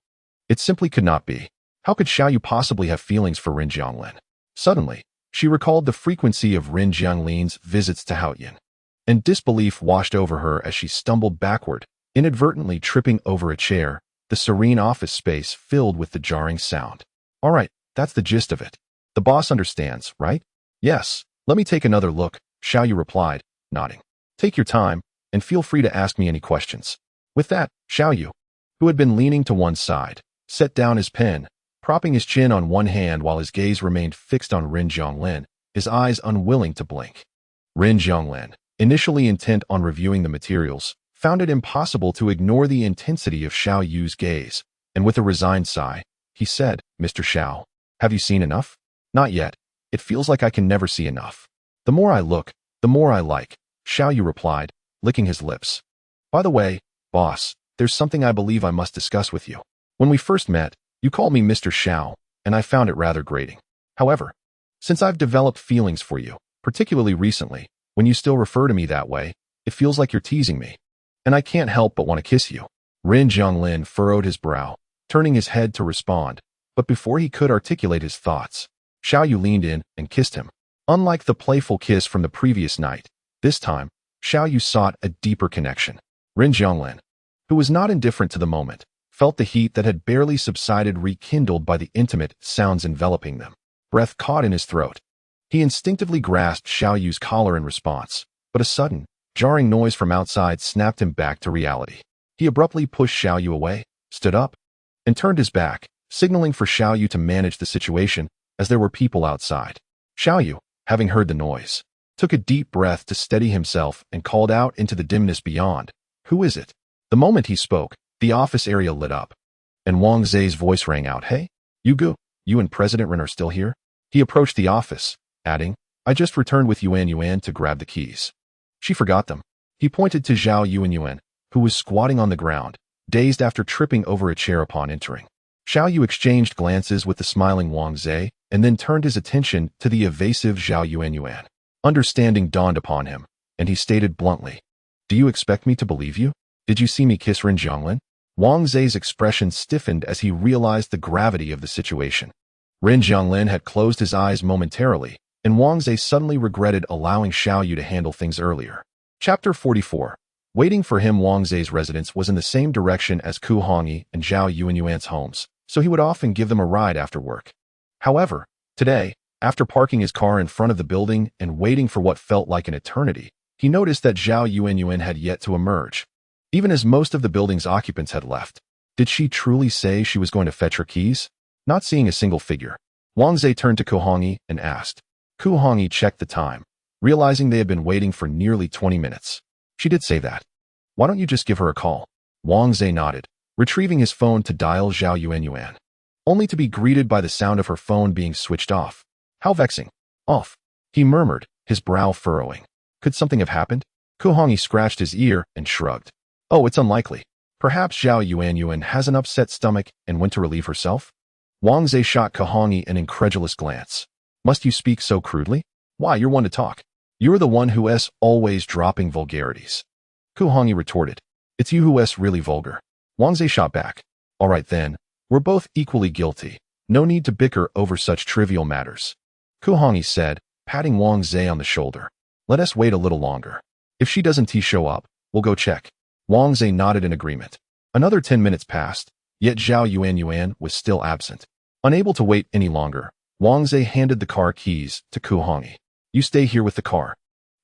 It simply could not be. How could Xiao Yu possibly have feelings for Ren Jianglin? Suddenly, she recalled the frequency of Ren Jianglin's visits to Haoyan, and disbelief washed over her as she stumbled backward, inadvertently tripping over a chair, the serene office space filled with the jarring sound. All right, that's the gist of it. The boss understands, right? Yes, let me take another look, Xiao Yu replied, nodding. Take your time, and feel free to ask me any questions. With that, Xiao Yu, who had been leaning to one side, set down his pen, propping his chin on one hand while his gaze remained fixed on Ren Jianglin, his eyes unwilling to blink. Ren Jianglin, initially intent on reviewing the materials, found it impossible to ignore the intensity of Xiao Yu's gaze, and with a resigned sigh, he said, Mr. Xiao, have you seen enough? Not yet. It feels like I can never see enough. The more I look, the more I like, Xiao Yu replied, licking his lips. By the way, boss, there's something I believe I must discuss with you. When we first met, you called me Mr. Xiao, and I found it rather grating. However, since I've developed feelings for you, particularly recently, when you still refer to me that way, it feels like you're teasing me. And I can't help but want to kiss you. Ren Jianglin furrowed his brow, turning his head to respond, but before he could articulate his thoughts, Xiao Yu leaned in and kissed him. Unlike the playful kiss from the previous night, this time, Xiao Yu sought a deeper connection. Ren Jianglin, who was not indifferent to the moment, felt the heat that had barely subsided rekindled by the intimate sounds enveloping them. Breath caught in his throat. He instinctively grasped Xiao Yu's collar in response, but a sudden, jarring noise from outside snapped him back to reality. He abruptly pushed Xiao Yu away, stood up, and turned his back, signaling for Xiao Yu to manage the situation, as there were people outside. Xiao Yu, having heard the noise, took a deep breath to steady himself and called out into the dimness beyond, Who is it? The moment he spoke, the office area lit up, and Wang Zai's voice rang out, Hey, you and President Ren are still here? He approached the office, adding, I just returned with Yuan to grab the keys. She forgot them. He pointed to Zhao Yuan, who was squatting on the ground, dazed after tripping over a chair upon entering. Xiao Yu exchanged glances with the smiling Wang Zai, and then turned his attention to the evasive Zhao Yuan. Understanding dawned upon him, and he stated bluntly, Do you expect me to believe you? Did you see me kiss Ren Jianglin? Wang Zai's expression stiffened as he realized the gravity of the situation. Ren Jianglin had closed his eyes momentarily, and Wang Zai suddenly regretted allowing Xiao Yu to handle things earlier. Chapter 44. Waiting for him, Wang Zai's residence was in the same direction as Ku Hongyi and Zhao Yuan's homes, so he would often give them a ride after work. However, today, after parking his car in front of the building and waiting for what felt like an eternity, he noticed that Zhao Yuan had yet to emerge, even as most of the building's occupants had left. Did she truly say she was going to fetch her keys? Not seeing a single figure, Wang Zai turned to Ku Hongyi and asked. Ku Hongyi checked the time, realizing they had been waiting for nearly 20 minutes. She did say that. Why don't you just give her a call? Wang Zai nodded, retrieving his phone to dial Zhao Yuan, only to be greeted by the sound of her phone being switched off. How vexing. Off, he murmured, his brow furrowing. Could something have happened? Ku Hongyi scratched his ear and shrugged. Oh, it's unlikely. Perhaps Zhao Yuan has an upset stomach and went to relieve herself? Wang Zai shot Ku Hongyi an incredulous glance. Must you speak so crudely? Why, you're one to talk. You're the one who's always dropping vulgarities. Ku Hongyi retorted. It's you who's really vulgar. Wang Zai shot back. All right then, we're both equally guilty. No need to bicker over such trivial matters. Ku Hongyi said, patting Wang Zai on the shoulder. Let us wait a little longer. If she doesn't show up, we'll go check. Wang Zai nodded in agreement. Another 10 minutes passed, yet Zhao Yuan was still absent. Unable to wait any longer, Wang Zai handed the car keys to Ku Hongyi. You stay here with the car.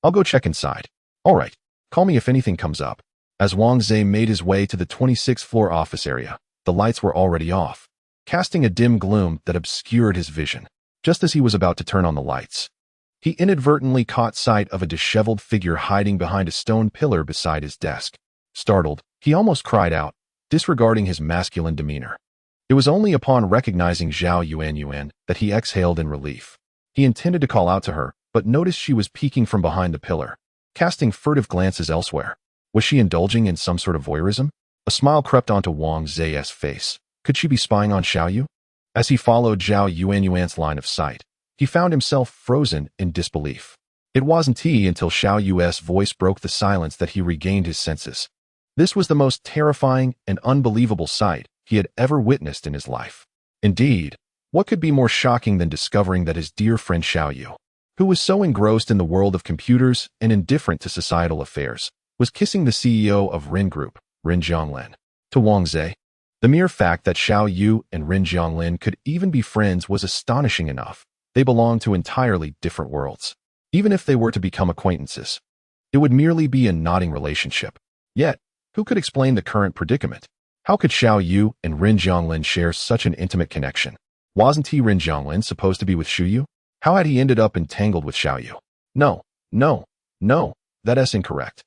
I'll go check inside. All right. Call me if anything comes up. As Wang Zai made his way to the 26th floor office area, the lights were already off, casting a dim gloom that obscured his vision. Just as he was about to turn on the lights, he inadvertently caught sight of a disheveled figure hiding behind a stone pillar beside his desk. Startled, he almost cried out, disregarding his masculine demeanor. It was only upon recognizing Zhao Yuan that he exhaled in relief. He intended to call out to her, but noticed she was peeking from behind the pillar, casting furtive glances elsewhere. Was she indulging in some sort of voyeurism? A smile crept onto Wang Zai's face. Could she be spying on Xiao Yu? As he followed Zhao Yuan's line of sight, he found himself frozen in disbelief. It wasn't until Xiao Yu's voice broke the silence that he regained his senses. This was the most terrifying and unbelievable sight he had ever witnessed in his life. Indeed, what could be more shocking than discovering that his dear friend Xiao Yu, who was so engrossed in the world of computers and indifferent to societal affairs, was kissing the CEO of Rin Group, Rin Zhonglin. To Wang Zhe, the mere fact that Xiao Yu and Rin Zhonglin could even be friends was astonishing enough. They belonged to entirely different worlds. Even if they were to become acquaintances, it would merely be a nodding relationship. Yet, who could explain the current predicament? How could Xiao Yu and Rin Zhonglin share such an intimate connection? Wasn't he Rin Zhonglin supposed to be with Xu Yu? How had he ended up entangled with Xiao Yu? No, that is incorrect.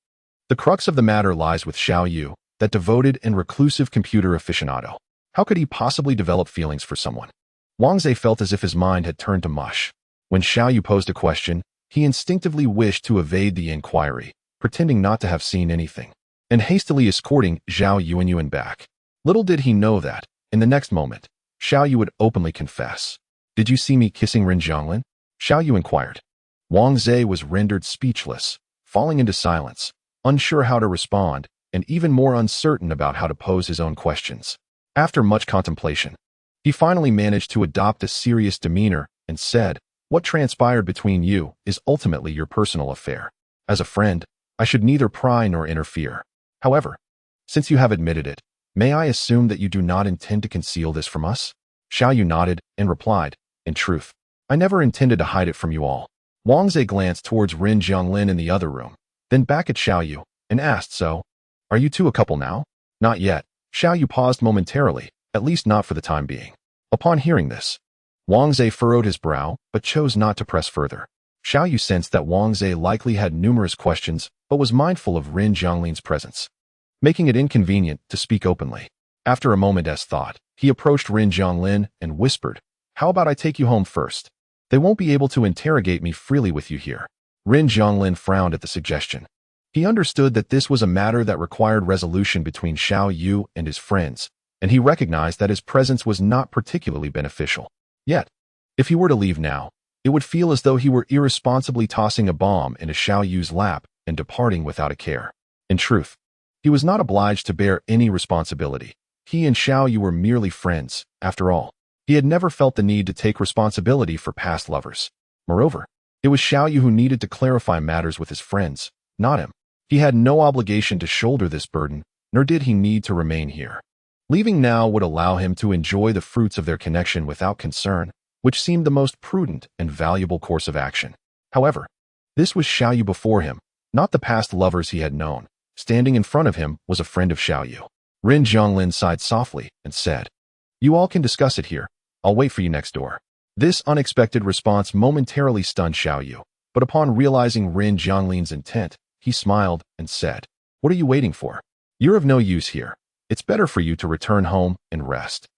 The crux of the matter lies with Xiao Yu, that devoted and reclusive computer aficionado. How could he possibly develop feelings for someone? Wang Zhe felt as if his mind had turned to mush. When Xiao Yu posed a question, he instinctively wished to evade the inquiry, pretending not to have seen anything, and hastily escorting Zhao Yuan back. Little did he know that, in the next moment, Xiao Yu would openly confess. "Did you see me kissing Rin Zhonglin?" Xiao Yu inquired. Wang Zhe was rendered speechless, falling into silence, unsure how to respond, and even more uncertain about how to pose his own questions. After much contemplation, he finally managed to adopt a serious demeanor and said, "What transpired between you is ultimately your personal affair. As a friend, I should neither pry nor interfere. However, since you have admitted it, may I assume that you do not intend to conceal this from us?" Xiao Yu nodded and replied, "In truth, I never intended to hide it from you all." Wang Zhe glanced towards Rin Zhonglin in the other room, then back at Xiao Yu, and asked, "So, are you two a couple now?" "Not yet." Xiao Yu paused momentarily, at least not for the time being. Upon hearing this, Wang Zhe furrowed his brow, but chose not to press further. Xiao Yu sensed that Wang Zhe likely had numerous questions, but was mindful of Rin Zhonglin's presence, making it inconvenient to speak openly. After a moment's thought, he approached Rin Zhonglin and whispered, "How about I take you home first? They won't be able to interrogate me freely with you here." Rin Zhonglin frowned at the suggestion. He understood that this was a matter that required resolution between Xiao Yu and his friends, and he recognized that his presence was not particularly beneficial. Yet, if he were to leave now, it would feel as though he were irresponsibly tossing a bomb into Xiao Yu's lap and departing without a care. In truth, he was not obliged to bear any responsibility. He and Xiao Yu were merely friends, after all. He had never felt the need to take responsibility for past lovers. Moreover, it was Xiao Yu who needed to clarify matters with his friends, not him. He had no obligation to shoulder this burden, nor did he need to remain here. Leaving now would allow him to enjoy the fruits of their connection without concern, which seemed the most prudent and valuable course of action. However, this was Xiao Yu before him, not the past lovers he had known. Standing in front of him was a friend of Xiao Yu. Rin Zhonglin sighed softly and said, "You all can discuss it here. I'll wait for you next door." This unexpected response momentarily stunned Xiao Yu, but upon realizing Rin Zhonglin's intent, he smiled and said, "What are you waiting for? You're of no use here. It's better for you to return home and rest.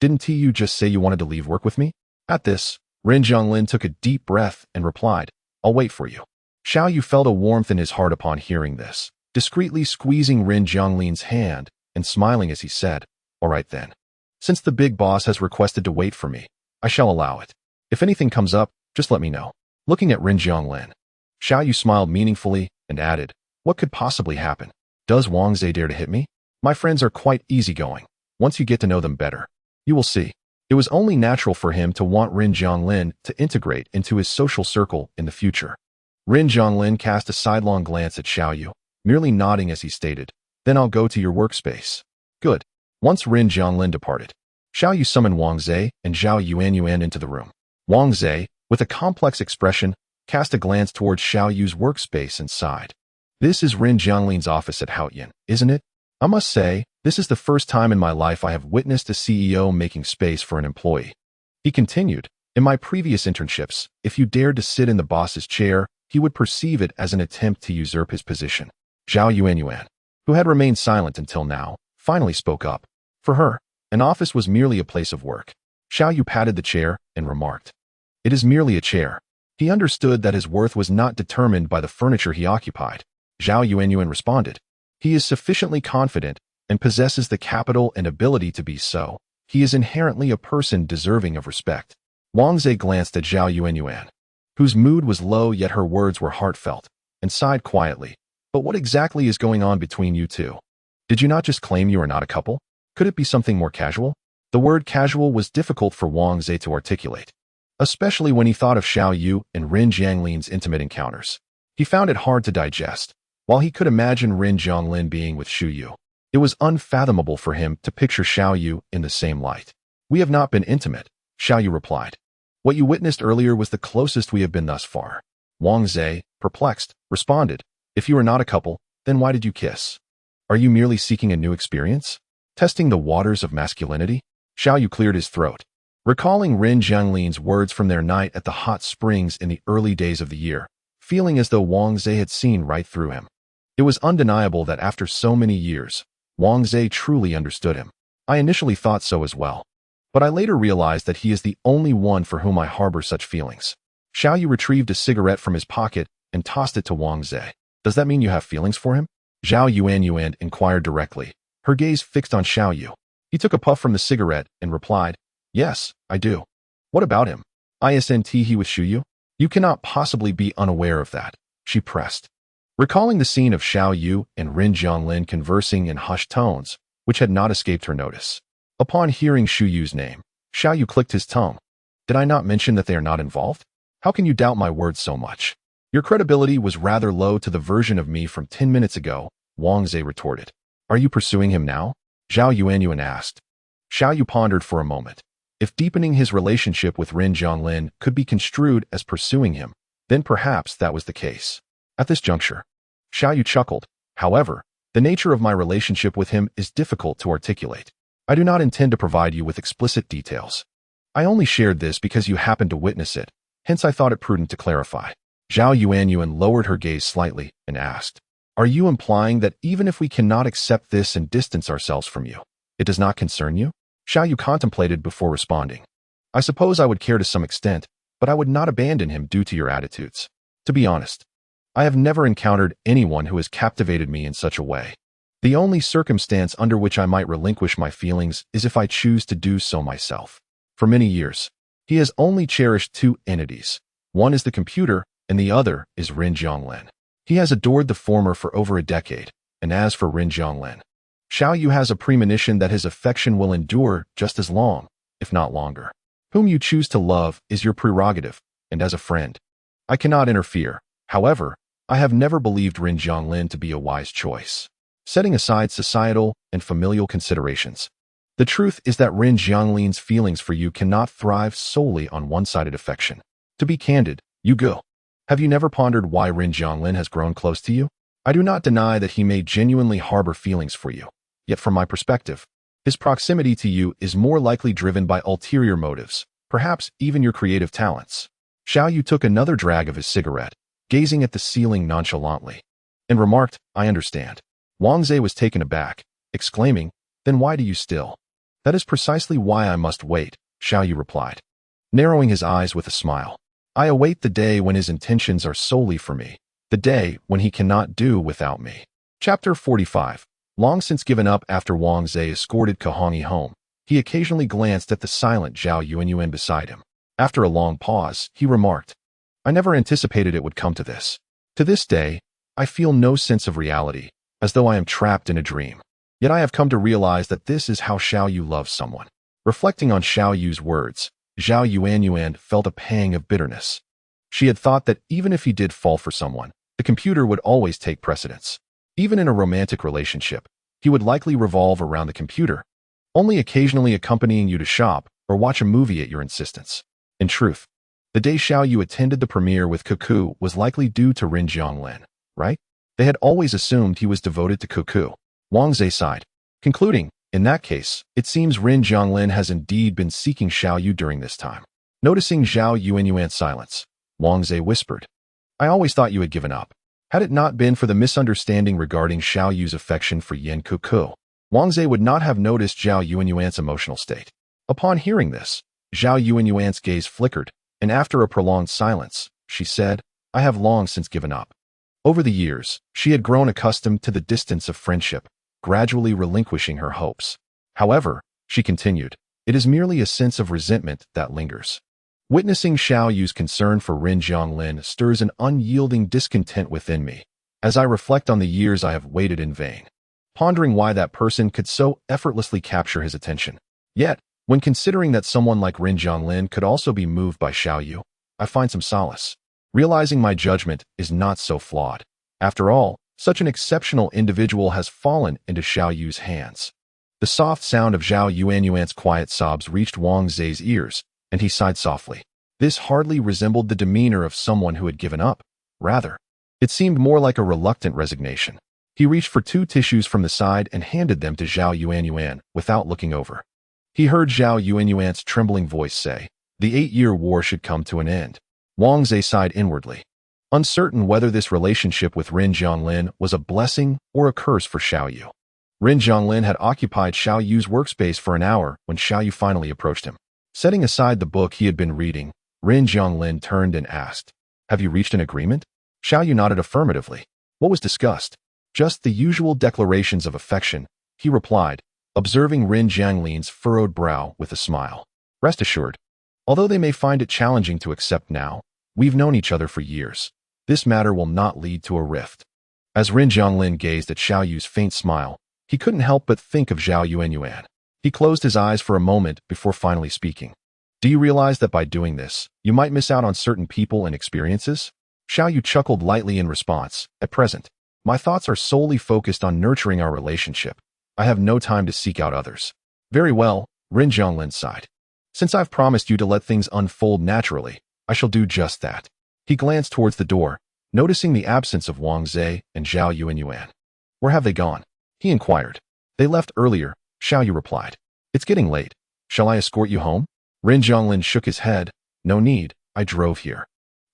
Didn't you just say you wanted to leave work with me?" At this, Rin Zhonglin took a deep breath and replied, "I'll wait for you." Xiao Yu felt a warmth in his heart upon hearing this, discreetly squeezing Rin Zhonglin's hand and smiling as he said, "All right then. Since the big boss has requested to wait for me, I shall allow it. If anything comes up, just let me know." Looking at Rin Zhonglin, Xiao Yu smiled meaningfully and added, "What could possibly happen? Does Wang Zhe dare to hit me? My friends are quite easygoing. Once you get to know them better, you will see." It was only natural for him to want Rin Zhonglin to integrate into his social circle in the future. Rin Zhonglin cast a sidelong glance at Xiao Yu, merely nodding as he stated, "Then I'll go to your workspace." Good. Once Rin Zhonglin departed, Xiao Yu summoned Wang Zhe and Zhao Yuan into the room. Wang Zhe, with a complex expression, cast a glance towards Xiao Yu's workspace and sighed. "This is Rin Zhonglin's office at Haoyan, isn't it? I must say, this is the first time in my life I have witnessed a CEO making space for an employee." He continued, "In my previous internships, if you dared to sit in the boss's chair, he would perceive it as an attempt to usurp his position." Zhao Yuan, who had remained silent until now, finally spoke up. For her, an office was merely a place of work. Xiao Yu patted the chair and remarked, "It is merely a chair." He understood that his worth was not determined by the furniture he occupied. Zhao Yuan responded, "He is sufficiently confident and possesses the capital and ability to be so. He is inherently a person deserving of respect. Wang Zhe glanced at Zhao Yuan, whose mood was low yet her words were heartfelt, and sighed quietly. But what exactly is going on between you two? Did you not just claim you are not a couple? Could it be something more casual? The word casual was difficult for Wang Zhe to articulate, especially when he thought of Xiao Yu and Rin Jianglin's intimate encounters. He found it hard to digest. While he could imagine Rin Jianglin being with Xu Yu, it was unfathomable for him to picture Xiao Yu in the same light. We have not been intimate, Xiao Yu replied. What you witnessed earlier was the closest we have been thus far. Wang Zhe, perplexed, responded, if you are not a couple, then why did you kiss? Are you merely seeking a new experience? Testing the waters of masculinity? Xiao Yu cleared his throat, recalling Rin Jianglin's words from their night at the hot springs in the early days of the year, feeling as though Wang Zhe had seen right through him. It was undeniable that after so many years, Wang Zhe truly understood him. I initially thought so as well, but I later realized that he is the only one for whom I harbor such feelings. Xiao Yu retrieved a cigarette from his pocket and tossed it to Wang Zhe. Does that mean you have feelings for him? Zhao Yuan inquired directly, her gaze fixed on Xiao Yu. He took a puff from the cigarette and replied, yes, I do. What about him? Isn't he with Xu Yu? You cannot possibly be unaware of that, she pressed. Recalling the scene of Xiao Yu and Rin Jianglin conversing in hushed tones, which had not escaped her notice. Upon hearing Xu Yu's name, Xiao Yu clicked his tongue. Did I not mention that they are not involved? How can you doubt my words so much? Your credibility was rather low to the version of me from 10 minutes ago, Wang Zhe retorted. Are you pursuing him now? Zhao Yuan asked. Xiao Yu pondered for a moment. If deepening his relationship with Rin Jianglin could be construed as pursuing him, then perhaps that was the case. At this juncture, Xiao Yu chuckled. However, the nature of my relationship with him is difficult to articulate. I do not intend to provide you with explicit details. I only shared this because you happened to witness it, hence I thought it prudent to clarify. Zhao Yuan lowered her gaze slightly and asked, are you implying that even if we cannot accept this and distance ourselves from you, it does not concern you? Xiao Yu contemplated before responding. I suppose I would care to some extent, but I would not abandon him due to your attitudes. To be honest, I have never encountered anyone who has captivated me in such a way. The only circumstance under which I might relinquish my feelings is if I choose to do so myself. For many years, he has only cherished two entities. One is the computer, and the other is Rin Jianglin. He has adored the former for over a decade, and as for Rin Jianglin, Xiao Yu has a premonition that his affection will endure just as long, if not longer. Whom you choose to love is your prerogative, and as a friend, I cannot interfere. However, I have never believed Rin Jianglin to be a wise choice. Setting aside societal and familial considerations, the truth is that Rin Jianglin's feelings for you cannot thrive solely on one-sided affection. To be candid, you go. Have you never pondered why Rin Jianglin has grown close to you? I do not deny that he may genuinely harbor feelings for you. Yet from my perspective, his proximity to you is more likely driven by ulterior motives, perhaps even your creative talents. Xiao Yu took another drag of his cigarette, gazing at the ceiling nonchalantly, and remarked, I understand. Wang Zhe was taken aback, exclaiming, then why do you still? That is precisely why I must wait, Xiao Yu replied, narrowing his eyes with a smile. I await the day when his intentions are solely for me, the day when he cannot do without me. Chapter 45. Long since given up after Wang Zhe escorted Kahongyi home, he occasionally glanced at the silent Zhao Yuan beside him. After a long pause, he remarked, I never anticipated it would come to this. To this day, I feel no sense of reality, as though I am trapped in a dream. Yet I have come to realize that this is how Xiao Yu loves someone. Reflecting on Xiao Yu's words, Zhao Yuan felt a pang of bitterness. She had thought that even if he did fall for someone, the computer would always take precedence. Even in a romantic relationship, he would likely revolve around the computer, only occasionally accompanying you to shop or watch a movie at your insistence. In truth, the day Xiao Yu attended the premiere with Cuckoo was likely due to Rin Jianglin, right? They had always assumed he was devoted to Cuckoo. Wang Zhe sighed, concluding, in that case, it seems Rin Jianglin has indeed been seeking Xiao Yu during this time. Noticing Zhao Yuan's silence, Wang Zhe whispered, I always thought you had given up. Had it not been for the misunderstanding regarding Xiao Yu's affection for Yan Cuckoo, Wang Zhe would not have noticed Zhao Yuan's emotional state. Upon hearing this, Zhao Yuan's gaze flickered, and after a prolonged silence, she said, I have long since given up. Over the years, she had grown accustomed to the distance of friendship, gradually relinquishing her hopes. However, she continued, It is merely a sense of resentment that lingers. Witnessing Xiao Yu's concern for Rin Jianglin stirs an unyielding discontent within me, as I reflect on the years I have waited in vain, pondering why that person could so effortlessly capture his attention. Yet, when considering that someone like Rin Jianglin could also be moved by Xiao Yu, I find some solace, realizing my judgment is not so flawed. After all, such an exceptional individual has fallen into Xiao Yu's hands. The soft sound of Zhao Yuan's quiet sobs reached Wang Zhe's ears, and he sighed softly. This hardly resembled the demeanor of someone who had given up. Rather, it seemed more like a reluctant resignation. He reached for 2 tissues from the side and handed them to Zhao Yuan without looking over. He heard Zhao Yuan's trembling voice say, "The 8-year war should come to an end." Wang Zhe sighed inwardly, uncertain whether this relationship with Rin Jianglin was a blessing or a curse for Xiao Yu. Rin Jianglin had occupied Xiao Yu's workspace for an hour when Xiao Yu finally approached him. Setting aside the book he had been reading, Rin Jianglin turned and asked, "Have you reached an agreement?" Xiao Yu nodded affirmatively. "What was discussed?" "Just the usual declarations of affection," he replied, observing Rin Jianglin's furrowed brow with a smile. "Rest assured, although they may find it challenging to accept now, we've known each other for years. This matter will not lead to a rift." As Rin Jianglin gazed at Xiao Yu's faint smile, he couldn't help but think of Zhao Yuan. He closed his eyes for a moment before finally speaking. "Do you realize that by doing this, you might miss out on certain people and experiences?" Xiao Yu chuckled lightly in response. "At present, my thoughts are solely focused on nurturing our relationship. I have no time to seek out others." "Very well," Rin Jianglin sighed. "Since I've promised you to let things unfold naturally, I shall do just that." He glanced towards the door, noticing the absence of Wang Zhe and Zhao Yuan. "Where have they gone?" he inquired. "They left earlier," Xiao Yu replied. "It's getting late. Shall I escort you home?" Rin Jianglin shook his head. "No need, I drove here."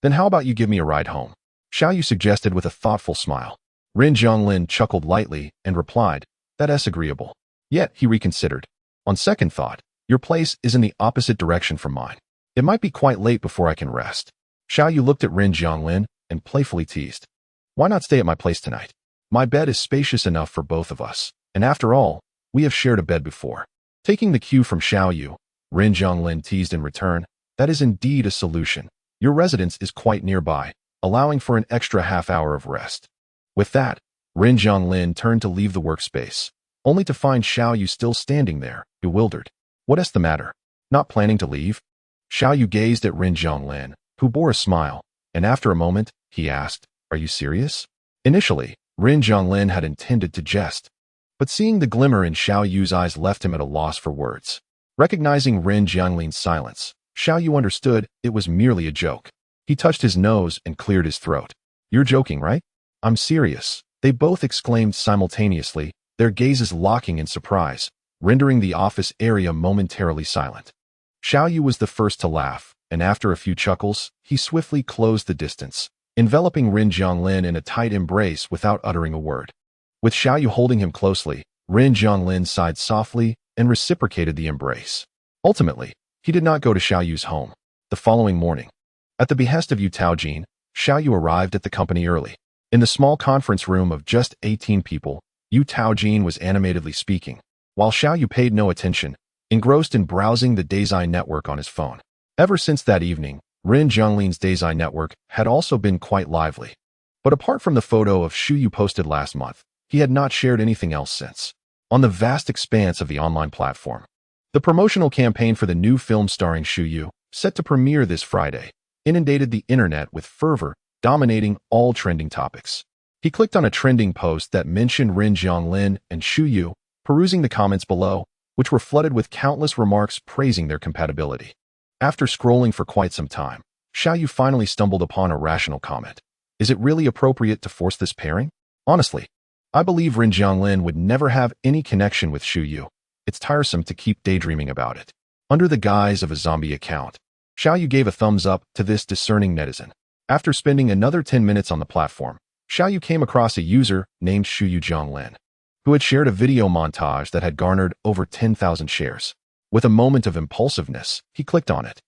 "Then how about you give me a ride home?" Xiao Yu suggested with a thoughtful smile. Rin Jianglin chuckled lightly and replied, "That's agreeable." Yet he reconsidered. "On second thought, your place is in the opposite direction from mine. It might be quite late before I can rest." Xiao Yu looked at Rin Jianglin and playfully teased, "Why not stay at my place tonight? My bed is spacious enough for both of us, and after all, we have shared a bed before." Taking the cue from Xiao Yu, Rin Jianglin teased in return, "That is indeed a solution. Your residence is quite nearby, allowing for an extra half-hour of rest." With that, Rin Jianglin turned to leave the workspace, only to find Xiao Yu still standing there, bewildered. "What's the matter? Not planning to leave?" Xiao Yu gazed at Rin Jianglin, who bore a smile, and after a moment, he asked, "Are you serious?" Initially, Rin Jianglin had intended to jest, but seeing the glimmer in Xiao Yu's eyes left him at a loss for words. Recognizing Rin Jianglin's silence, Xiao Yu understood it was merely a joke. He touched his nose and cleared his throat. "You're joking, right?" "I'm serious," they both exclaimed simultaneously, their gazes locking in surprise, rendering the office area momentarily silent. Xiao Yu was the first to laugh, and after a few chuckles, he swiftly closed the distance, enveloping Rin Jianglin in a tight embrace without uttering a word. With Xiao Yu holding him closely, Rin Jianglin sighed softly and reciprocated the embrace. Ultimately, he did not go to Xiao Yu's home. The following morning, at the behest of Yu Taojin, Xiao Yu arrived at the company early. In the small conference room of just 18 people, Yu Taojin was animatedly speaking, while Xiao Yu paid no attention, engrossed in browsing the Daisy network on his phone. Ever since that evening, Rin Jianglin's Daisy network had also been quite lively. But apart from the photo of Xu Yu posted last month, he had not shared anything else since. On the vast expanse of the online platform, the promotional campaign for the new film starring Xu Yu, set to premiere this Friday, inundated the internet with fervor, dominating all trending topics. He clicked on a trending post that mentioned Rin Jianglin and Xu Yu, perusing the comments below, which were flooded with countless remarks praising their compatibility. After scrolling for quite some time, Xiao Yu finally stumbled upon a rational comment. "Is it really appropriate to force this pairing? Honestly, I believe Rin Jianglin would never have any connection with Xu Yu. It's tiresome to keep daydreaming about it." Under the guise of a zombie account, Xiao Yu gave a thumbs up to this discerning netizen. After spending another 10 minutes on the platform, Xiao Yu came across a user named Shuyu Zhonglin, who had shared a video montage that had garnered over 10,000 shares. With a moment of impulsiveness, he clicked on it,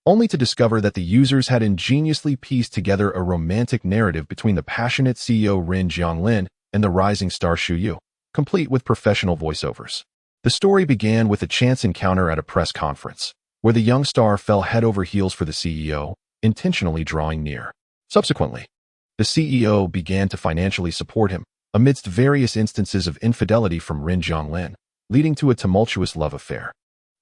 only to discover that the users had ingeniously pieced together a romantic narrative between the passionate CEO Rin Jianglin and the rising star Xu Yu, complete with professional voiceovers. The story began with a chance encounter at a press conference, where the young star fell head over heels for the CEO, intentionally drawing near. Subsequently, the CEO began to financially support him, amidst various instances of infidelity from Rin Zhonglin, leading to a tumultuous love affair.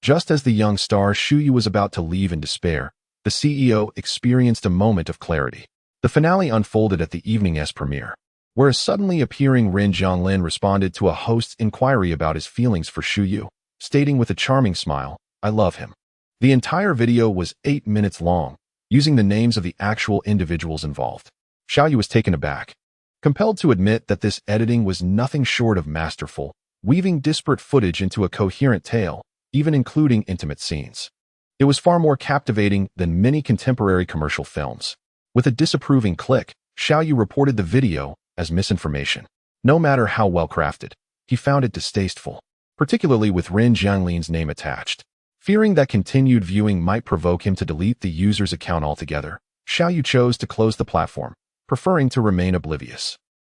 Just as the young star Shu Yu was about to leave in despair, the CEO experienced a moment of clarity. The finale unfolded at the evening's premiere, where a suddenly appearing Rin Zhonglin responded to a host's inquiry about his feelings for Shu Yu, stating with a charming smile, "I love him." The entire video was 8 minutes long, using the names of the actual individuals involved. Xiaoyu was taken aback, compelled to admit that this editing was nothing short of masterful, weaving disparate footage into a coherent tale, even including intimate scenes. It was far more captivating than many contemporary commercial films. With a disapproving click, Xiaoyu reported the video as misinformation. No matter how well crafted, he found it distasteful, particularly with Rin Zhonglin's name attached. Fearing that continued viewing might provoke him to delete the user's account altogether, Xiaoyu chose to close the platform, preferring to remain oblivious.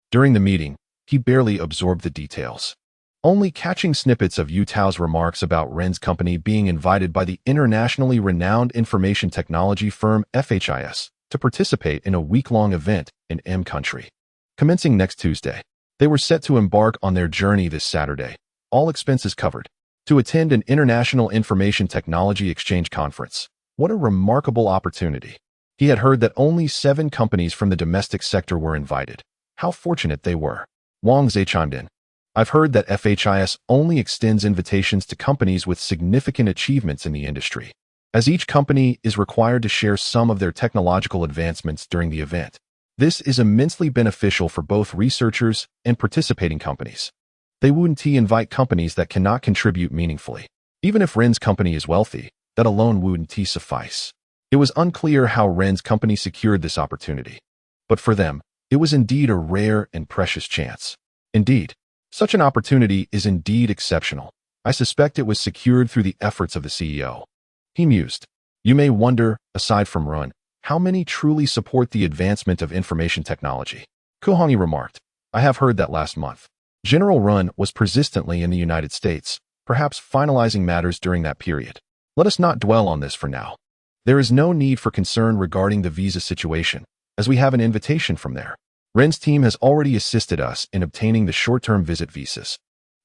During the meeting, he barely absorbed the details, only catching snippets of Yu Tao's remarks about Ren's company being invited by the internationally renowned information technology firm FHIS to participate in a week-long event in M country. Commencing next Tuesday, they were set to embark on their journey this Saturday, all expenses covered, to attend an international information technology exchange conference. What a remarkable opportunity. He had heard that only 7 companies from the domestic sector were invited. How fortunate they were. Wang Zhe chimed in. I've heard that FHIS only extends invitations to companies with significant achievements in the industry, as each company is required to share some of their technological advancements during the event. This is immensely beneficial for both researchers and participating companies. They wouldn't invite companies that cannot contribute meaningfully. Even if Ren's company is wealthy, that alone wouldn't suffice. It was unclear how Ren's company secured this opportunity. But for them, it was indeed a rare and precious chance. Indeed, such an opportunity is indeed exceptional. I suspect it was secured through the efforts of the CEO. He mused. You may wonder, aside from Ren, how many truly support the advancement of information technology. Kuhongi remarked, I have heard that last month. General Ren was persistently in the United States, perhaps finalizing matters during that period. Let us not dwell on this for now. There is no need for concern regarding the visa situation, as we have an invitation from there. Ren's team has already assisted us in obtaining the short-term visit visas,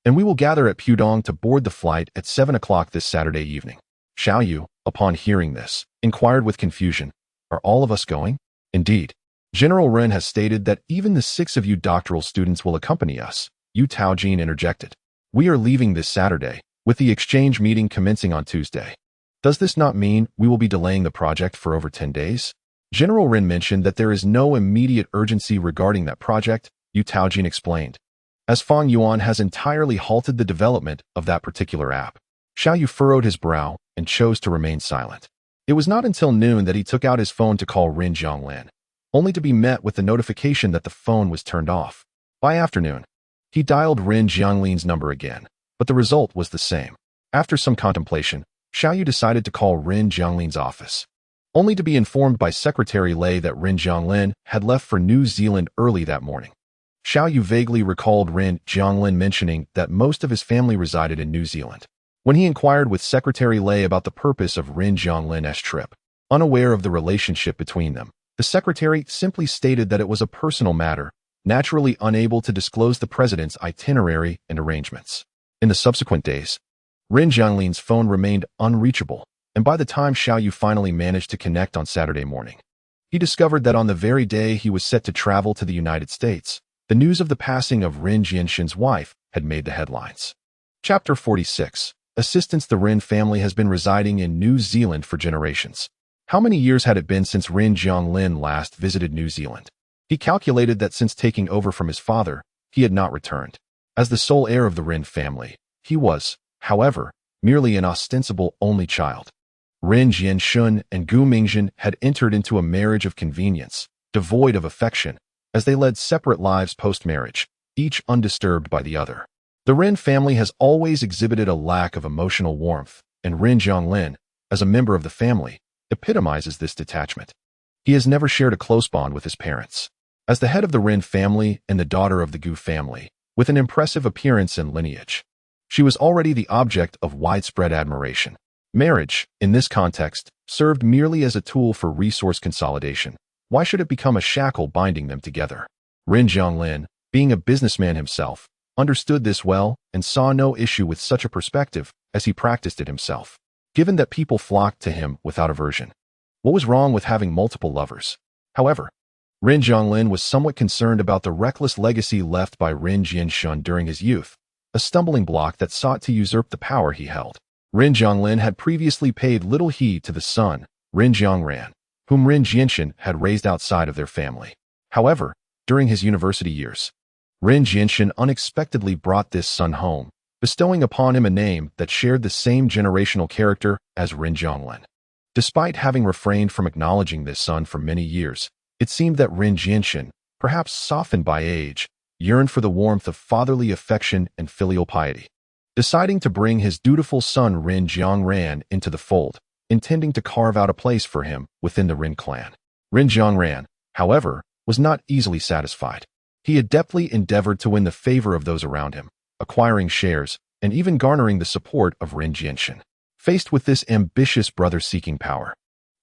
and we will gather at Pudong to board the flight at 7 o'clock this Saturday evening. Xiaoyu, upon hearing this, inquired with confusion, Are all of us going? Indeed. General Ren has stated that even the 6 of you doctoral students will accompany us. Yu Taojin interjected. We are leaving this Saturday, with the exchange meeting commencing on Tuesday. Does this not mean we will be delaying the project for over 10 days? General Ren mentioned that there is no immediate urgency regarding that project, Yu Taojin explained, as Fang Yuan has entirely halted the development of that particular app. Xiaoyu furrowed his brow and chose to remain silent. It was not until noon that he took out his phone to call Rin Zhonglin, only to be met with the notification that the phone was turned off. By afternoon, he dialed Rin Zhonglin's number again, but the result was the same. After some contemplation, Xiaoyu decided to call Rin Zhonglin's office, only to be informed by Secretary Lei that Rin Zhonglin had left for New Zealand early that morning. Xiaoyu vaguely recalled Rin Zhonglin mentioning that most of his family resided in New Zealand. When he inquired with Secretary Lei about the purpose of Rin Zhonglin's trip, unaware of the relationship between them, the secretary simply stated that it was a personal matter, naturally unable to disclose the president's itinerary and arrangements. In the subsequent days, Rin Zhonglin's phone remained unreachable, and by the time Xiaoyu finally managed to connect on Saturday morning, he discovered that on the very day he was set to travel to the United States, the news of the passing of Rin Jianxin's wife had made the headlines. Chapter 46. Since the Rin family has been residing in New Zealand for generations. How many years had it been since Rin Zhonglin last visited New Zealand? He calculated that since taking over from his father, he had not returned. As the sole heir of the Rin family, he was, however, merely an ostensible only child. Rin Jianxun and Gu Mingjin had entered into a marriage of convenience, devoid of affection, as they led separate lives post-marriage, each undisturbed by the other. The Rin family has always exhibited a lack of emotional warmth, and Rin Zhonglin, as a member of the family, epitomizes this detachment. He has never shared a close bond with his parents. As the head of the Rin family and the daughter of the Gu family, with an impressive appearance and lineage, She was already the object of widespread admiration. Marriage, in this context, served merely as a tool for resource consolidation. Why should it become a shackle binding them together? Rin Jianglin, being a businessman himself, understood this well and saw no issue with such a perspective as he practiced it himself. Given that people flocked to him without aversion, what was wrong with having multiple lovers? However, Rin Jianglin was somewhat concerned about the reckless legacy left by Rin Jianshun during his youth, a stumbling block that sought to usurp the power he held. Rin Jianglin had previously paid little heed to the son, Rin Jiangran, whom Rin Jianshun had raised outside of their family. However, during his university years, Rin Jianshun unexpectedly brought this son home, bestowing upon him a name that shared the same generational character as Rin Jianglin. Despite having refrained from acknowledging this son for many years, it seemed that Rin Jianshun, perhaps softened by age, yearned for the warmth of fatherly affection and filial piety. Deciding to bring his dutiful son Rin Jiangran into the fold, intending to carve out a place for him within the Rin clan. Rin Jiangran, however, was not easily satisfied. He adeptly endeavored to win the favor of those around him, acquiring shares and even garnering the support of Rin Jianshun. Faced with this ambitious brother seeking power,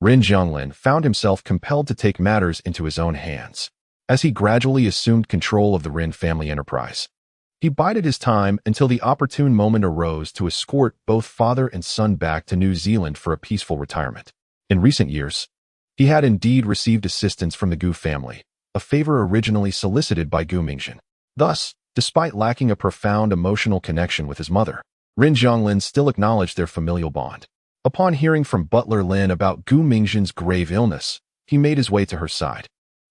Rin Jianglin found himself compelled to take matters into his own hands. As he gradually assumed control of the Rin family enterprise, he bided his time until the opportune moment arose to escort both father and son back to New Zealand for a peaceful retirement. In recent years, he had indeed received assistance from the Gu family, a favor originally solicited by Gu Mingjin. Thus, despite lacking a profound emotional connection with his mother, Rin Jianglin still acknowledged their familial bond. Upon hearing from Butler Lin about Gu Mingjin's grave illness, he made his way to her side.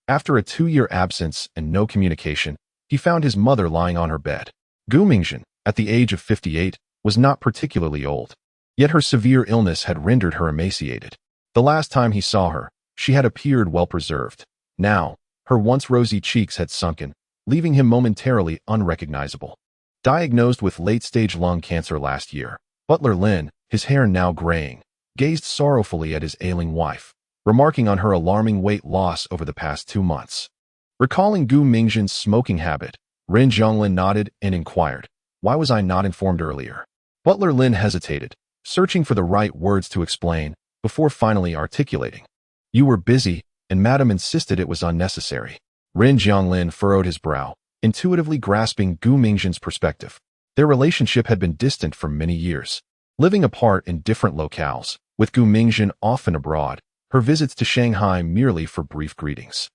After a 2-year absence and no communication, he found his mother lying on her bed. Gu Mingjin, at the age of 58, was not particularly old, yet her severe illness had rendered her emaciated. The last time he saw her, she had appeared well preserved. Now, her once rosy cheeks had sunken, leaving him momentarily unrecognizable. Diagnosed with late-stage lung cancer last year, Butler Lin, his hair now graying, gazed sorrowfully at his ailing wife, remarking on her alarming weight loss over the past 2 months. Recalling Gu Mingjin's smoking habit, Rin Jianglin nodded and inquired, "Why was I not informed earlier?" Butler Lin hesitated, searching for the right words to explain, before finally articulating, "You were busy, and Madam insisted it was unnecessary." Rin Jianglin furrowed his brow, intuitively grasping Gu Mingjin's perspective. Their relationship had been distant for many years, living apart in different locales, with Gu Mingjin often abroad, her visits to Shanghai merely for brief greetings.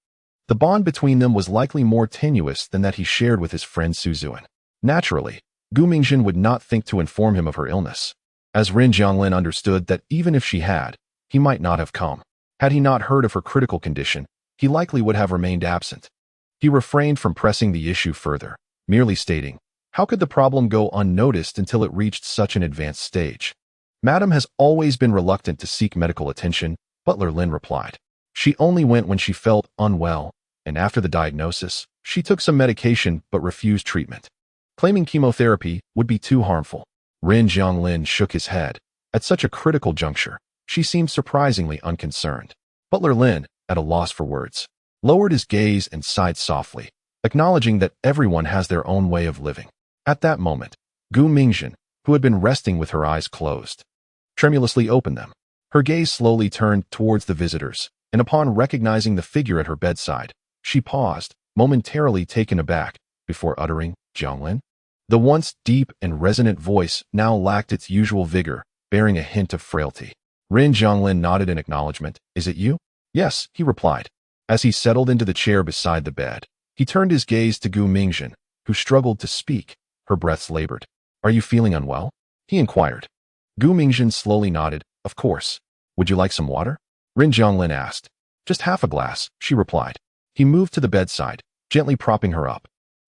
The bond between them was likely more tenuous than that he shared with his friend Su Zuan. Naturally, Gu Mingjin would not think to inform him of her illness, as Rin Jianglin understood that even if she had, he might not have come. Had he not heard of her critical condition, he likely would have remained absent. He refrained from pressing the issue further, merely stating, "How could the problem go unnoticed until it reached such an advanced stage?" "Madam has always been reluctant to seek medical attention," Butler Lin replied. "She only went when she felt unwell, and after the diagnosis, she took some medication but refused treatment, claiming chemotherapy would be too harmful." Rin Jianglin shook his head. At such a critical juncture, she seemed surprisingly unconcerned. Butler Lin, at a loss for words, lowered his gaze and sighed softly, acknowledging that everyone has their own way of living. At that moment, Gu Mingjin, who had been resting with her eyes closed, tremulously opened them. Her gaze slowly turned towards the visitors, and upon recognizing the figure at her bedside, she paused, momentarily taken aback, before uttering, "Jianglin?" The once deep and resonant voice now lacked its usual vigor, bearing a hint of frailty. Rin Jianglin nodded in acknowledgement. "Is it you?" "Yes," he replied. As he settled into the chair beside the bed, he turned his gaze to Gu Mingjin, who struggled to speak. Her breaths labored. "Are you feeling unwell?" he inquired. Gu Mingjin slowly nodded. "Of course. Would you like some water?" Rin Jianglin asked. "Just half a glass," she replied. He moved to the bedside, gently propping her up.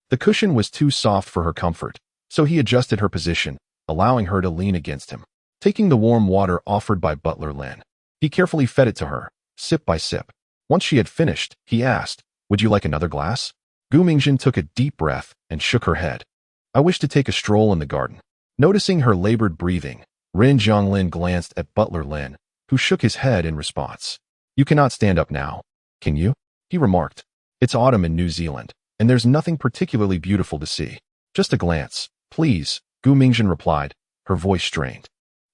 The cushion was too soft for her comfort, so he adjusted her position, allowing her to lean against him. Taking the warm water offered by Butler Lin, he carefully fed it to her, sip by sip. Once she had finished, he asked, "Would you like another glass?" Gu Mingjin took a deep breath and shook her head. "I wish to take a stroll in the garden." Noticing her labored breathing, Rin Jianglin glanced at Butler Lin, who shook his head in response. "You cannot stand up now, can you?" he remarked. "It's autumn in New Zealand, and there's nothing particularly beautiful to see. Just a glance, please," Gu Mingjin replied, her voice strained.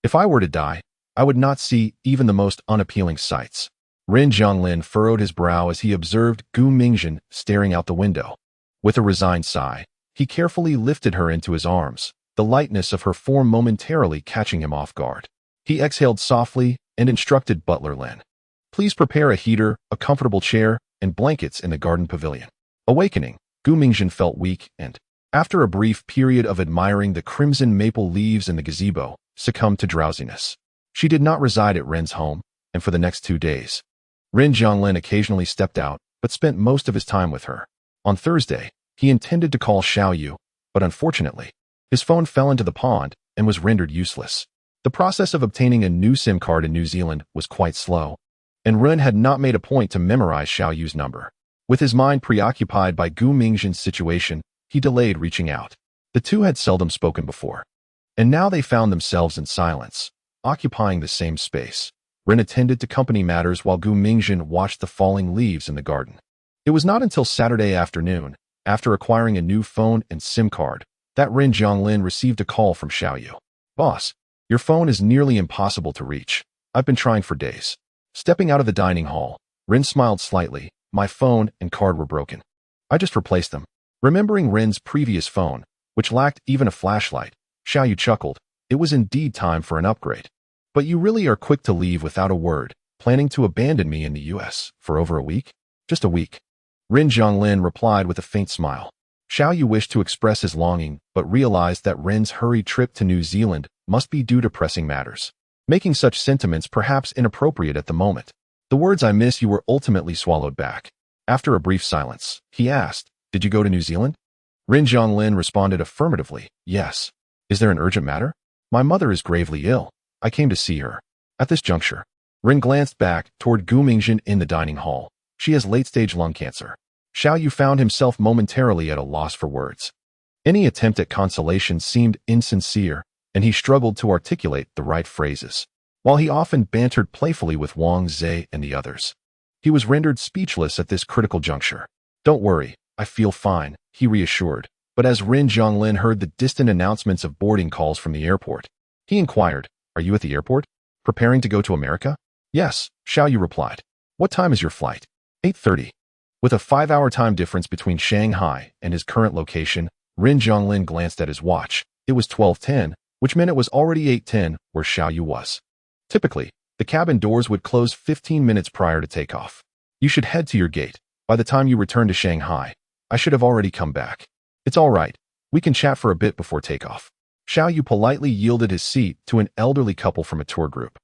If I were to die, I would not see even the most unappealing sights. Ren Zhonglin furrowed his brow as he observed Gu Mingjin staring out the window. With a resigned sigh, he carefully lifted her into his arms, the lightness of her form momentarily catching him off guard. He exhaled softly and instructed Butler Lin. Please prepare a heater, a comfortable chair, and blankets in the garden pavilion. Awakening, Gu Mingjin felt weak and, after a brief period of admiring the crimson maple leaves in the gazebo, succumbed to drowsiness. She did not reside at Ren's home, and for the next 2 days, Ren Zhonglin occasionally stepped out, but spent most of his time with her. On Thursday, he intended to call Xiao Yu, but unfortunately, his phone fell into the pond and was rendered useless. The process of obtaining a new SIM card in New Zealand was quite slow, and Ren had not made a point to memorize Xiao Yu's number. With his mind preoccupied by Gu Mingjin's situation, he delayed reaching out. The two had seldom spoken before, and now they found themselves in silence, occupying the same space. Ren attended to company matters while Gu Mingjin watched the falling leaves in the garden. It was not until Saturday afternoon, after acquiring a new phone and SIM card, that Ren Zhonglin received a call from Xiao Yu. Boss, your phone is nearly impossible to reach. I've been trying for days. Stepping out of the dining hall, Ren smiled slightly. My phone and card were broken. I just replaced them. Remembering Ren's previous phone, which lacked even a flashlight, Xiao Yu chuckled. It was indeed time for an upgrade. But you really are quick to leave without a word, planning to abandon me in the US for over a week? Just a week. Ren Zhonglin replied with a faint smile. Xiao Yu wished to express his longing, but realized that Ren's hurried trip to New Zealand must be due to pressing matters, making such sentiments perhaps inappropriate at the moment. The words "I miss you" were ultimately swallowed back. After a brief silence, he asked, Did you go to New Zealand? Ren Zhonglin responded affirmatively, Yes. Is there an urgent matter? My mother is gravely ill. I came to see her. At this juncture, Ren glanced back toward Gu Mingjin in the dining hall. She has late-stage lung cancer. Xiao Yu found himself momentarily at a loss for words. Any attempt at consolation seemed insincere, and he struggled to articulate the right phrases. While he often bantered playfully with Wang Zhe and the others, he was rendered speechless at this critical juncture. Don't worry, I feel fine, he reassured. But as Ren Zhonglin heard the distant announcements of boarding calls from the airport, he inquired, Are you at the airport? Preparing to go to America? Yes, Xiao Yu replied. What time is your flight? 8:30. With a 5-hour time difference between Shanghai and his current location, Ren Zhonglin glanced at his watch. It was 12:10, which meant it was already 8:10 where Xiao Yu was. Typically, the cabin doors would close 15 minutes prior to takeoff. You should head to your gate. By the time you return to Shanghai, I should have already come back. It's all right. We can chat for a bit before takeoff. Xiao Yu politely yielded his seat to an elderly couple from a tour group.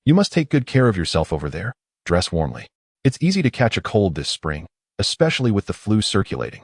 You must take good care of yourself over there. Dress warmly. It's easy to catch a cold this spring, especially with the flu circulating.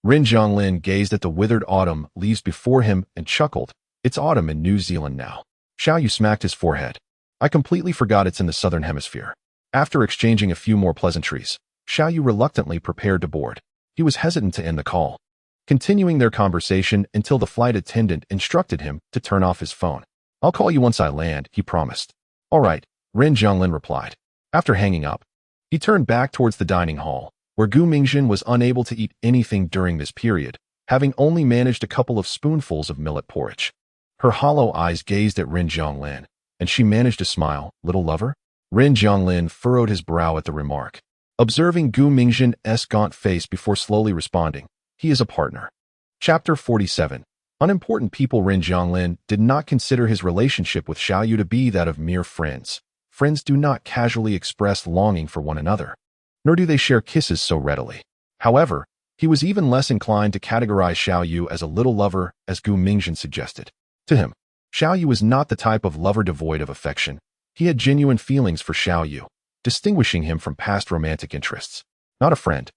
Ren Zhonglin gazed at the withered autumn leaves before him and chuckled. It's autumn in New Zealand now. Xiao Yu smacked his forehead. I completely forgot it's in the southern hemisphere. After exchanging a few more pleasantries, Xiao Yu reluctantly prepared to board. He was hesitant to end the call, continuing their conversation until the flight attendant instructed him to turn off his phone. I'll call you once I land, he promised. All right, Ren Zhonglin replied. After hanging up, he turned back towards the dining hall, where Gu Mingjin was unable to eat anything during this period, having only managed a couple of spoonfuls of millet porridge. Her hollow eyes gazed at Ren Zhonglin, and she managed to smile. Little lover? Ren Zhonglin furrowed his brow at the remark, observing Gu Mingjin's gaunt face before slowly responding. He is a partner. Chapter 47. Unimportant people. Ren Zhonglin did not consider his relationship with Xiao Yu to be that of mere friends. Friends do not casually express longing for one another, nor do they share kisses so readily. However, he was even less inclined to categorize Xiao Yu as a little lover, as Gu Mingjin suggested. To him, Xiao Yu was not the type of lover devoid of affection. He had genuine feelings for Xiao Yu, distinguishing him from past romantic interests. Not a friend,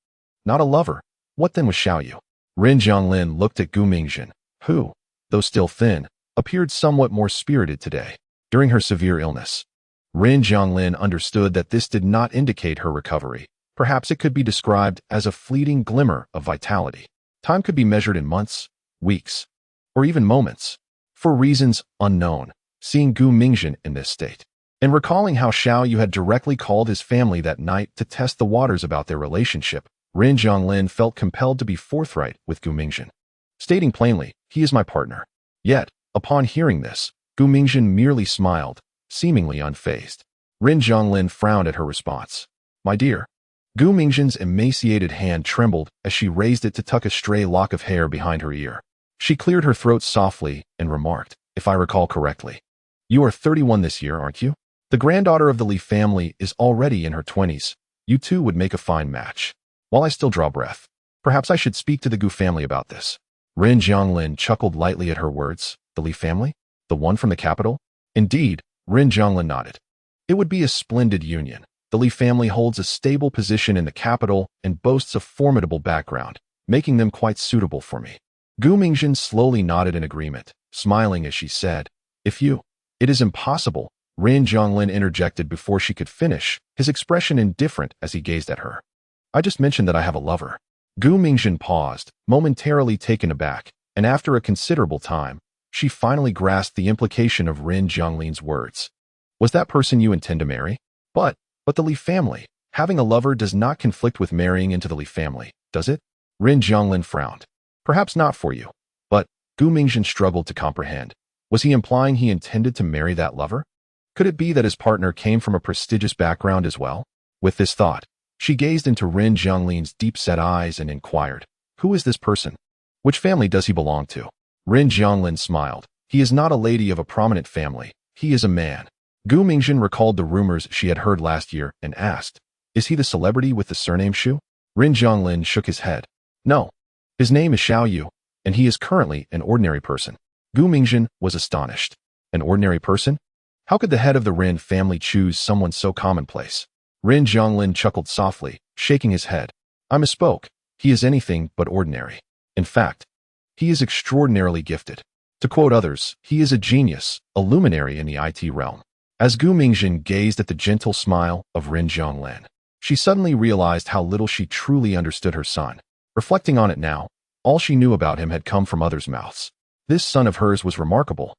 not a lover. What then was Xiao Yu? Ren Zhonglin looked at Gu Mingjin, who, though still thin, appeared somewhat more spirited today. During her severe illness, Ren Zhonglin understood that this did not indicate her recovery. Perhaps it could be described as a fleeting glimmer of vitality. Time could be measured in months, weeks, or even moments. For reasons unknown, seeing Gu Mingjin in this state, and recalling how Xiao Yu had directly called his family that night to test the waters about their relationship, Ren Zhonglin felt compelled to be forthright with Gu Mingjin, stating plainly, he is my partner. Yet, Upon hearing this, Gu Mingjin merely smiled, seemingly unfazed. Rin Zhonglin frowned at her response. My dear. Gu Mingjin's emaciated hand trembled as she raised it to tuck a stray lock of hair behind her ear. She cleared her throat softly and remarked, if I recall correctly. You are 31 this year, aren't you? The granddaughter of the Li family is already in her 20s. You two would make a fine match. While I still draw breath, perhaps I should speak to the Gu family about this. Rin Zhonglin chuckled lightly at her words. The Li family? The one from the capital? Indeed, Rin Zhonglin nodded. It would be a splendid union. The Li family holds a stable position in the capital and boasts a formidable background, making them quite suitable for me. Gu Mingjin slowly nodded in agreement, smiling as she said, If you... It is impossible, Rin Zhonglin interjected before she could finish, his expression indifferent as he gazed at her. I just mentioned that I have a lover. Gu Mingjin paused, momentarily taken aback, and after a considerable time, she finally grasped the implication of Rin Zhonglin's words. Was that person you intend to marry? But the Li family, having a lover does not conflict with marrying into the Li family, does it? Rin Zhonglin frowned. Perhaps not for you. But Gu Mingjin struggled to comprehend. Was he implying he intended to marry that lover? Could it be that his partner came from a prestigious background as well? With this thought, she gazed into Rin Zhonglin's deep-set eyes and inquired, Who is this person? Which family does he belong to? Rin Zhonglin smiled. He is not a lady of a prominent family. He is a man. Gu Mingjin recalled the rumors she had heard last year and asked, Is he the celebrity with the surname Xu? Rin Zhonglin shook his head. No. His name is Xiao Yu, and he is currently an ordinary person. Gu Mingjin was astonished. An ordinary person? How could the head of the Rin family choose someone so commonplace? Rin Zhonglin chuckled softly, shaking his head. I misspoke. He is anything but ordinary. In fact, he is extraordinarily gifted. To quote others, he is a genius, a luminary in the IT realm. As Gu Mingjin gazed at the gentle smile of Rin Zhonglin, she suddenly realized how little she truly understood her son. Reflecting on it now, all she knew about him had come from others' mouths. This son of hers was remarkable,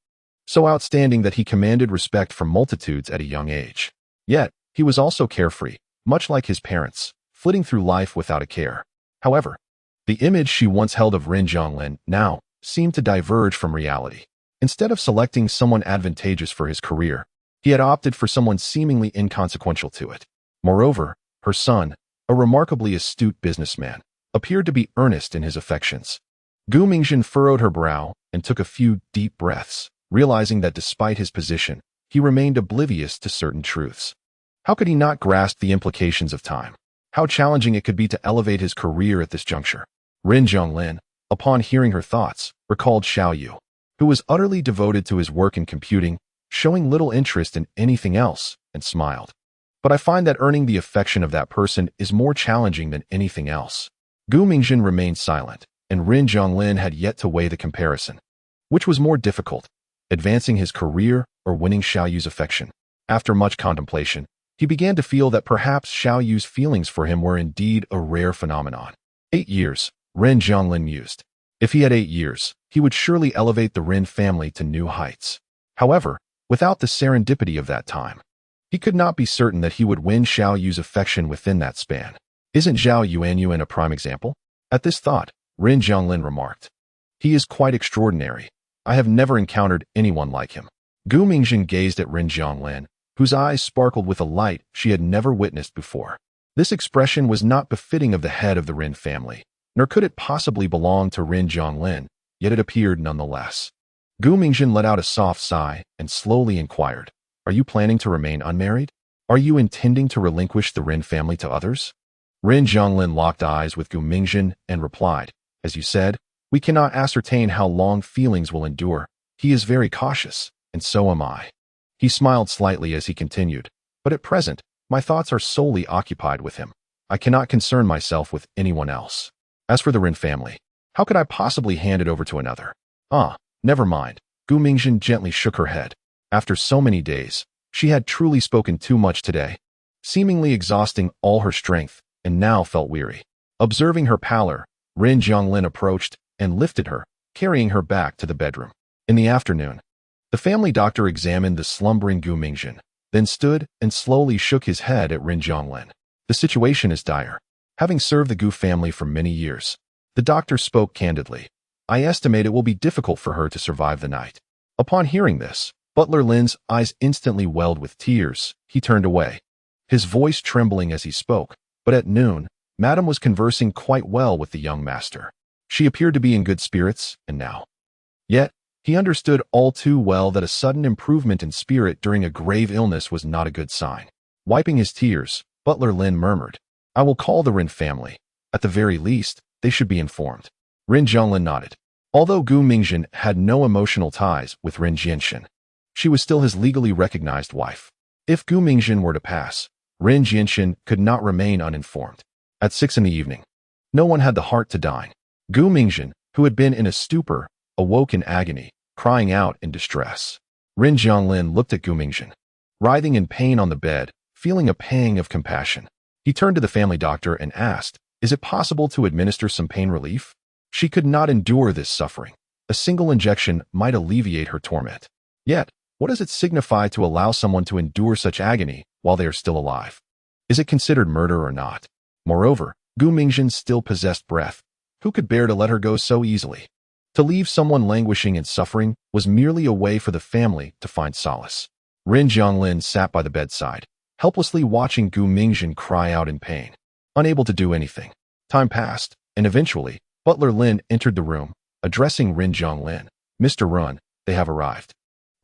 so outstanding that he commanded respect from multitudes at a young age. Yet, he was also carefree, much like his parents, flitting through life without a care. However, the image she once held of Rin Zhonglin now seemed to diverge from reality. Instead of selecting someone advantageous for his career, he had opted for someone seemingly inconsequential to it. Moreover, her son, a remarkably astute businessman, appeared to be earnest in his affections. Gu Mingjin furrowed her brow and took a few deep breaths, realizing that despite his position, he remained oblivious to certain truths. How could he not grasp the implications of time? How challenging it could be to elevate his career at this juncture. Rin Zhonglin, upon hearing her thoughts, recalled Xiao Yu, who was utterly devoted to his work in computing, showing little interest in anything else, and smiled. But I find that earning the affection of that person is more challenging than anything else. Gu Mingjin remained silent, and Rin Zhonglin had yet to weigh the comparison. Which was more difficult, advancing his career or winning Xiao Yu's affection? After much contemplation, he began to feel that perhaps Xiao Yu's feelings for him were indeed a rare phenomenon. 8 years, Rin Zhonglin mused. If he had 8 years, he would surely elevate the Rin family to new heights. However, without the serendipity of that time, he could not be certain that he would win Xiao Yu's affection within that span. Isn't Zhao Yuan a prime example? At this thought, Rin Zhonglin remarked. He is quite extraordinary. I have never encountered anyone like him. Gu Mingjin gazed at Rin Zhonglin, whose eyes sparkled with a light she had never witnessed before. This expression was not befitting of the head of the Rin family, nor could it possibly belong to Rin Zhonglin, yet it appeared nonetheless. Gu Mingjin let out a soft sigh and slowly inquired, Are you planning to remain unmarried? Are you intending to relinquish the Rin family to others? Rin Zhonglin locked eyes with Gu Mingjin and replied, As you said, we cannot ascertain how long feelings will endure. He is very cautious, and so am I. He smiled slightly as he continued, But at present, my thoughts are solely occupied with him. I cannot concern myself with anyone else. As for the Rin family, how could I possibly hand it over to another? Never mind. Gu Mingjin gently shook her head. After so many days, she had truly spoken too much today, seemingly exhausting all her strength, and now felt weary. Observing her pallor, Rin Zhonglin approached and lifted her, carrying her back to the bedroom. In the afternoon, the family doctor examined the slumbering Gu Mingjin, then stood and slowly shook his head at Rin Zhonglin. The situation is dire. Having served the Gu family for many years, the doctor spoke candidly. I estimate it will be difficult for her to survive the night. Upon hearing this, Butler Lin's eyes instantly welled with tears. He turned away, his voice trembling as he spoke. But at noon, Madame was conversing quite well with the young master. She appeared to be in good spirits, and now. Yet, he understood all too well that a sudden improvement in spirit during a grave illness was not a good sign. Wiping his tears, Butler Lin murmured, "I will call the Rin family. At the very least, they should be informed." Rin Zhonglin nodded. Although Gu Mingjin had no emotional ties with Rin Jianxin, she was still his legally recognized wife. If Gu Mingjin were to pass, Rin Jianxin could not remain uninformed. At 6 p.m, no one had the heart to dine. Gu Mingjin, who had been in a stupor, awoke in agony, crying out in distress. Rin Zhonglin looked at Gu Mingjin, writhing in pain on the bed, feeling a pang of compassion. He turned to the family doctor and asked, "Is it possible to administer some pain relief?" She could not endure this suffering. A single injection might alleviate her torment. Yet, what does it signify to allow someone to endure such agony while they are still alive? Is it considered murder or not? Moreover, Gu Mingjin still possessed breath. Who could bear to let her go so easily? To leave someone languishing in suffering was merely a way for the family to find solace. Rin Zhonglin sat by the bedside, helplessly watching Gu Mingjin cry out in pain, unable to do anything. Time passed, and eventually, Butler Lin entered the room, addressing Rin Zhonglin. "Mr. Run, they have arrived."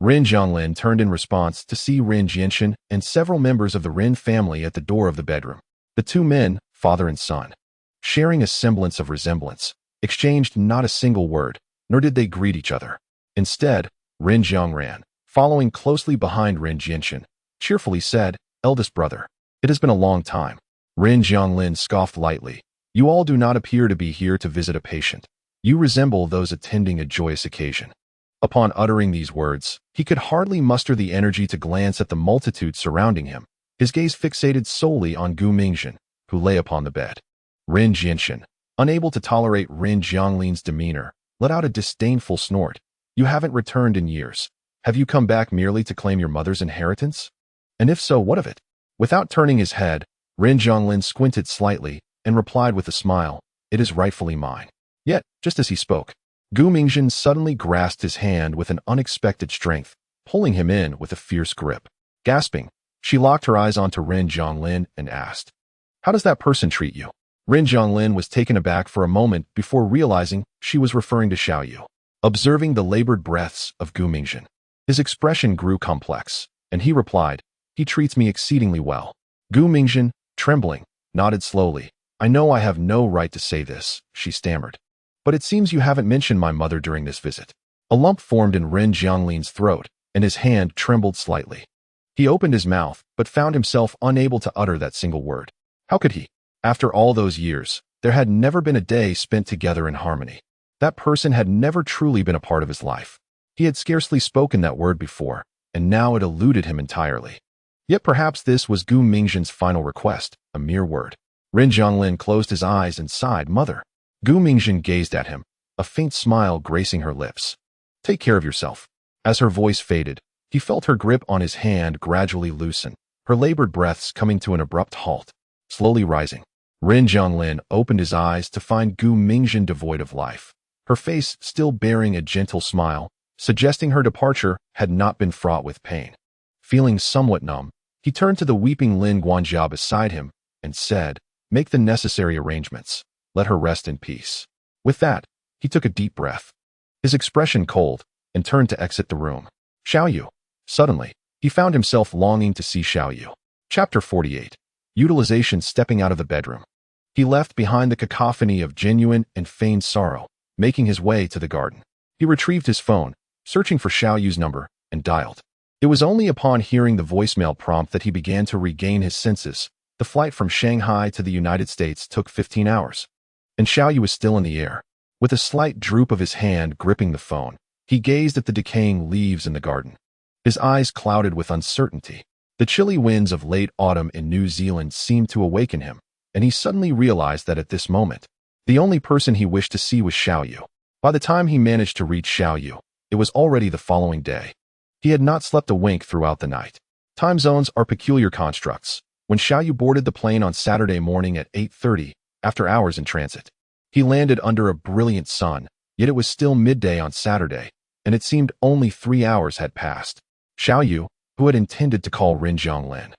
Rin Zhonglin turned in response to see Rin Jianxin and several members of the Rin family at the door of the bedroom. The two men, father and son, sharing a semblance of resemblance, exchanged not a single word, nor did they greet each other. Instead, Rin Zhongran, following closely behind Rin Jianxin, cheerfully said, "Eldest brother, it has been a long time." Rin Zhonglin scoffed lightly. "You all do not appear to be here to visit a patient. You resemble those attending a joyous occasion." Upon uttering these words, he could hardly muster the energy to glance at the multitude surrounding him, his gaze fixated solely on Gu Mingjin, who lay upon the bed. Rin Jianxin, unable to tolerate Rin Zhonglin's demeanor, let out a disdainful snort. "You haven't returned in years. Have you come back merely to claim your mother's inheritance? And if so, what of it?" Without turning his head, Rin Zhonglin squinted slightly and replied with a smile, "It is rightfully mine." Yet, just as he spoke, Gu Mingjin suddenly grasped his hand with an unexpected strength, pulling him in with a fierce grip. Gasping, she locked her eyes onto Rin Zhonglin and asked, "How does that person treat you?" Rin Zhonglin was taken aback for a moment before realizing she was referring to Xiaoyu. Observing the labored breaths of Gu Mingjin, his expression grew complex, and he replied, "He treats me exceedingly well." Gu Mingjin, trembling, nodded slowly. "I know I have no right to say this," she stammered, "but it seems you haven't mentioned my mother during this visit." A lump formed in Rin Zhonglin's throat, and his hand trembled slightly. He opened his mouth, but found himself unable to utter that single word. How could he? After all those years, there had never been a day spent together in harmony. That person had never truly been a part of his life. He had scarcely spoken that word before, and now it eluded him entirely. Yet perhaps this was Gu Mingjin's final request, a mere word. Rin Zhonglin closed his eyes and sighed, "Mother." Gu Mingjin gazed at him, a faint smile gracing her lips. "Take care of yourself." As her voice faded, he felt her grip on his hand gradually loosen, her labored breaths coming to an abrupt halt. Slowly rising, Rin Zhonglin opened his eyes to find Gu Mingjin devoid of life, her face still bearing a gentle smile, suggesting her departure had not been fraught with pain. Feeling somewhat numb, he turned to the weeping Lin Guanjia beside him and said, "Make the necessary arrangements. Let her rest in peace." With that, he took a deep breath, his expression cold, and turned to exit the room. Xiaoyu. Suddenly, he found himself longing to see Xiaoyu. Chapter 48. Utilization. Stepping out of the bedroom, he left behind the cacophony of genuine and feigned sorrow, making his way to the garden. He retrieved his phone, searching for Xiaoyu's number, and dialed. It was only upon hearing the voicemail prompt that he began to regain his senses. The flight from Shanghai to the United States took 15 hours, and Xiaoyu was still in the air. With a slight droop of his hand gripping the phone, he gazed at the decaying leaves in the garden. His eyes clouded with uncertainty. The chilly winds of late autumn in New Zealand seemed to awaken him, and he suddenly realized that at this moment, the only person he wished to see was Xiaoyu. By the time he managed to reach Xiaoyu, it was already the following day. He had not slept a wink throughout the night. Time zones are peculiar constructs. When Xiaoyu boarded the plane on Saturday morning at 8:30, after hours in transit, he landed under a brilliant sun, yet it was still midday on Saturday, and it seemed only 3 hours had passed. Xiao Yu, who had intended to call Rin Zhonglin,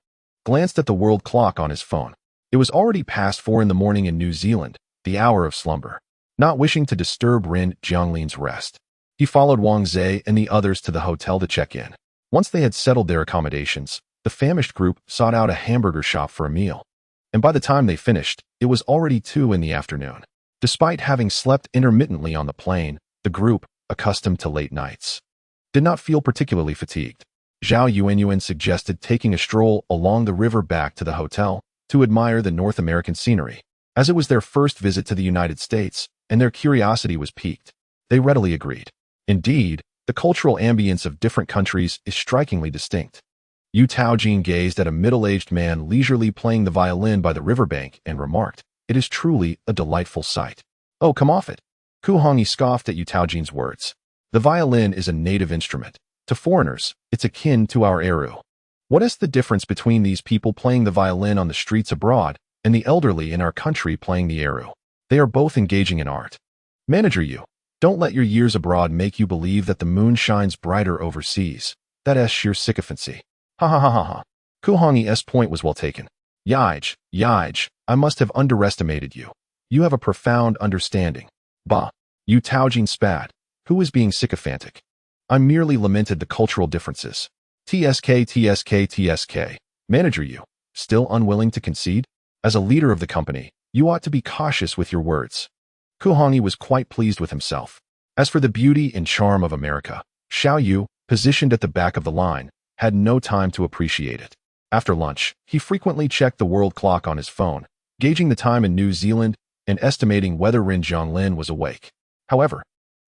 glanced at the world clock on his phone. It was already past 4 in the morning in New Zealand, the hour of slumber. Not wishing to disturb Rin Zhonglin's rest, he followed Wang Zhe and the others to the hotel to check in. Once they had settled their accommodations, the famished group sought out a hamburger shop for a meal. And by the time they finished, it was already 2 in the afternoon. Despite having slept intermittently on the plane, the group, accustomed to late nights, did not feel particularly fatigued. Zhao Yuan suggested taking a stroll along the river back to the hotel to admire the North American scenery. As it was their first visit to the United States, and their curiosity was piqued, they readily agreed. Indeed, the cultural ambience of different countries is strikingly distinct. Yu Taojin gazed at a middle-aged man leisurely playing the violin by the riverbank and remarked, "It is truly a delightful sight." "Oh, come off it." Ku Hongyi scoffed at Yu Taojin's words. "The violin is a native instrument. To foreigners, it's akin to our eru. What is the difference between these people playing the violin on the streets abroad and the elderly in our country playing the eru? They are both engaging in art. Manager Yu, don't let your years abroad make you believe that the moon shines brighter overseas. That is sheer sycophancy." Ha ha ha ha ha. Ku Hongyi's point was well taken. Yij, I must have underestimated you. You have a profound understanding. Bah. Yu Taojin spat. Who is being sycophantic? I merely lamented the cultural differences. TSK. Manager Yu, still unwilling to concede? As a leader of the company, you ought to be cautious with your words. Ku Hongyi was quite pleased with himself. As for the beauty and charm of America, Xiao Yu, positioned at the back of the line, had no time to appreciate it. After lunch, he frequently checked the world clock on his phone, gauging the time in New Zealand and estimating whether Rin Zhonglin was awake. However,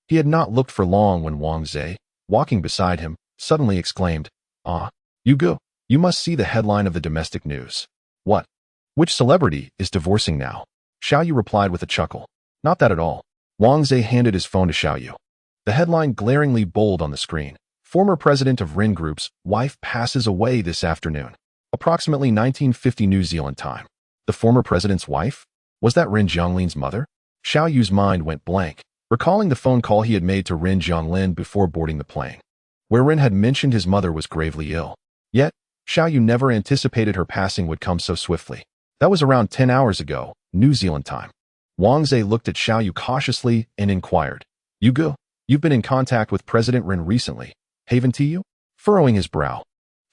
he had not looked for long when Wang Zhe, walking beside him, suddenly exclaimed, "Ah, you must see the headline of the domestic news." "What? Which celebrity is divorcing now?" Xiao Yu replied with a chuckle. "Not that at all." Wang Zhe handed his phone to Xiao Yu. The headline glaringly bold on the screen. Former president of Rin Group's wife passes away this afternoon. Approximately 1950 New Zealand time. The former president's wife? Was that Rin Zhonglin's mother? Xiao Yu's mind went blank, recalling the phone call he had made to Rin Zhonglin before boarding the plane, where Rin had mentioned his mother was gravely ill. Yet, Xiao Yu never anticipated her passing would come so swiftly. That was around 10 hours ago, New Zealand time. Wang Zhe looked at Xiao Yu cautiously and inquired, "You've been in contact with President Rin recently, haven't you?" Furrowing his brow,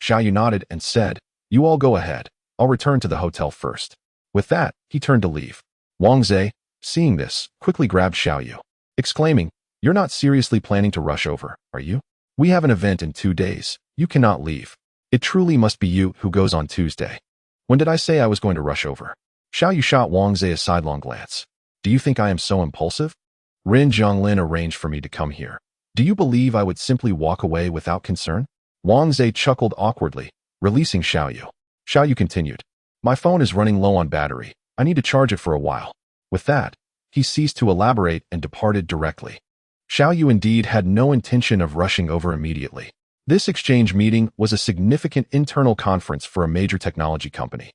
Xiao Yu nodded and said, "You all go ahead. I'll return to the hotel first." With that, he turned to leave. Wang Zhe, seeing this, quickly grabbed Xiao Yu, exclaiming, "You're not seriously planning to rush over, are you? We have an event in 2 days. You cannot leave. It truly must be you who goes on Tuesday. When did I say I was going to rush over?" Xiao Yu shot Wang Zhe a sidelong glance. "Do you think I am so impulsive? Rin Zhonglin arranged for me to come here. Do you believe I would simply walk away without concern?" Wang Zhe chuckled awkwardly, releasing Xiao Yu. Xiao Yu continued, "My phone is running low on battery. I need to charge it for a while." With that, he ceased to elaborate and departed directly. Xiao Yu indeed had no intention of rushing over immediately. This exchange meeting was a significant internal conference for a major technology company,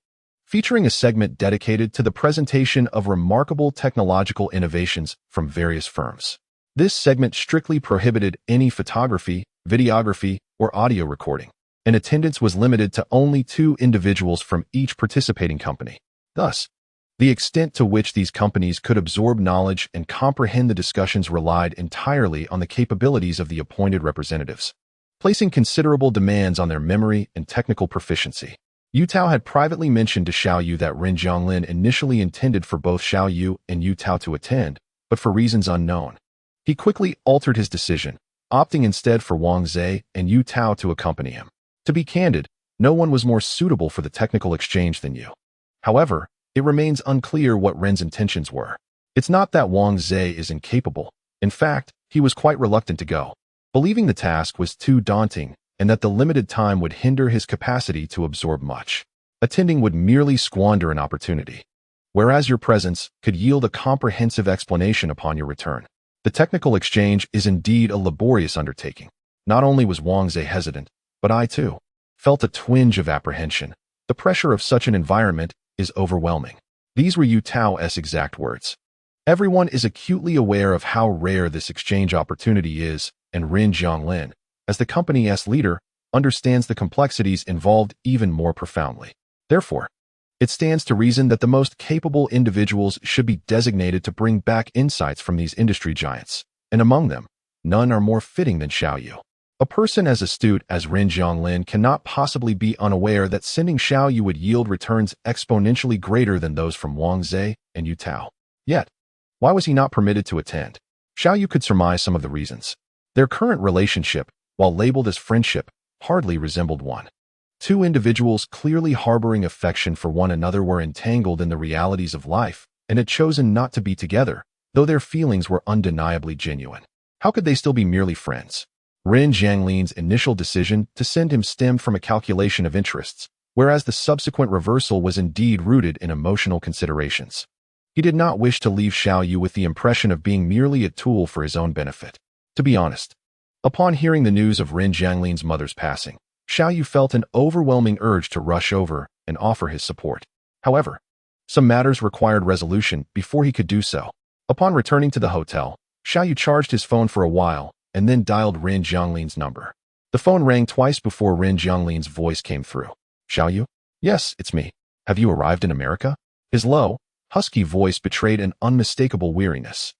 featuring a segment dedicated to the presentation of remarkable technological innovations from various firms. This segment strictly prohibited any photography, videography, or audio recording, and attendance was limited to only 2 individuals from each participating company. Thus, the extent to which these companies could absorb knowledge and comprehend the discussions relied entirely on the capabilities of the appointed representatives, placing considerable demands on their memory and technical proficiency. Yu Tao had privately mentioned to Xiao Yu that Rin Zhonglin initially intended for both Xiao Yu and Yu Tao to attend, but for reasons unknown, he quickly altered his decision, opting instead for Wang Zhe and Yu Tao to accompany him. To be candid, no one was more suitable for the technical exchange than Yu. However, it remains unclear what Ren's intentions were. It's not that Wang Zhe is incapable. In fact, he was quite reluctant to go, believing the task was too daunting and that the limited time would hinder his capacity to absorb much. Attending would merely squander an opportunity, whereas your presence could yield a comprehensive explanation upon your return. The technical exchange is indeed a laborious undertaking. Not only was Wang Zhe hesitant, but I too felt a twinge of apprehension. The pressure of such an environment is overwhelming. These were Yu Tao's exact words. Everyone is acutely aware of how rare this exchange opportunity is, and Rin Zhonglin, as the company's leader, understands the complexities involved even more profoundly. Therefore, it stands to reason that the most capable individuals should be designated to bring back insights from these industry giants, and among them, none are more fitting than Xiaoyu. A person as astute as Rin Zhonglin cannot possibly be unaware that sending Xiaoyu would yield returns exponentially greater than those from Wang Zhe and Yu Tao. Yet, why was he not permitted to attend? Xiaoyu could surmise some of the reasons. Their current relationship, while labeled as friendship, hardly resembled one. Two individuals clearly harboring affection for one another were entangled in the realities of life and had chosen not to be together, though their feelings were undeniably genuine. How could they still be merely friends? Rin Zhonglin's initial decision to send him stemmed from a calculation of interests, whereas the subsequent reversal was indeed rooted in emotional considerations. He did not wish to leave Xiaoyu with the impression of being merely a tool for his own benefit. To be honest, upon hearing the news of Rin Zhonglin's mother's passing, Xiaoyu felt an overwhelming urge to rush over and offer his support. However, some matters required resolution before he could do so. Upon returning to the hotel, Xiaoyu charged his phone for a while and then dialed Rin Zhonglin's number. The phone rang twice before Rin Zhonglin's voice came through. Xiaoyu? Yes, it's me. Have you arrived in America? His low, husky voice betrayed an unmistakable weariness.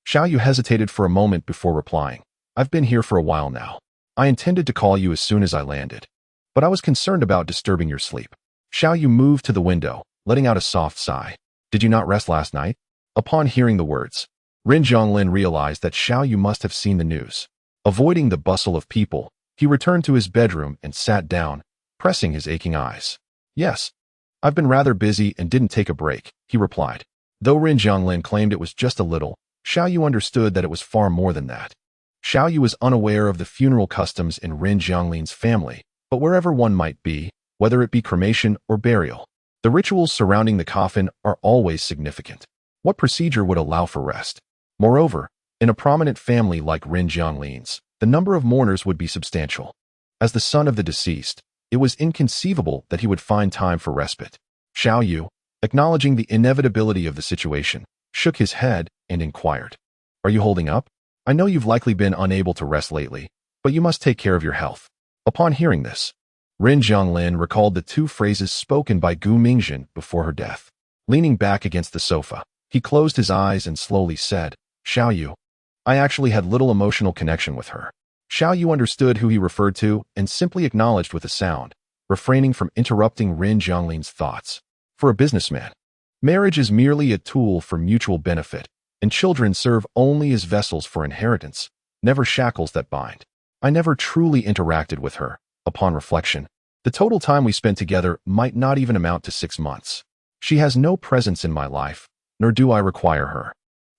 Xiaoyu hesitated for a moment before replying. I've been here for a while now. I intended to call you as soon as I landed, but I was concerned about disturbing your sleep. Xiaoyu moved to the window, letting out a soft sigh. Did you not rest last night? Upon hearing the words, Rin Zhonglin realized that Xiaoyu must have seen the news. Avoiding the bustle of people, he returned to his bedroom and sat down, pressing his aching eyes. Yes, I've been rather busy and didn't take a break, he replied. Though Rin Zhonglin claimed it was just a little, Xiaoyu understood that it was far more than that. Xiaoyu was unaware of the funeral customs in Rin Zhonglin's family, but wherever one might be, whether it be cremation or burial, the rituals surrounding the coffin are always significant. What procedure would allow for rest? Moreover, in a prominent family like Rin Zhonglin's, the number of mourners would be substantial. As the son of the deceased, it was inconceivable that he would find time for respite. Xiaoyu, acknowledging the inevitability of the situation, shook his head and inquired, Are you holding up? I know you've likely been unable to rest lately, but you must take care of your health. Upon hearing this, Rin Zhonglin recalled the two phrases spoken by Gu Mingjin before her death. Leaning back against the sofa, he closed his eyes and slowly said, Xiaoyu. I actually had little emotional connection with her. Xiaoyu understood who he referred to and simply acknowledged with a sound, refraining from interrupting Rin Zhonglin's thoughts. For a businessman, marriage is merely a tool for mutual benefit, and children serve only as vessels for inheritance, never shackles that bind. I never truly interacted with her. Upon reflection, the total time we spent together might not even amount to 6 months. She has no presence in my life, nor do I require her.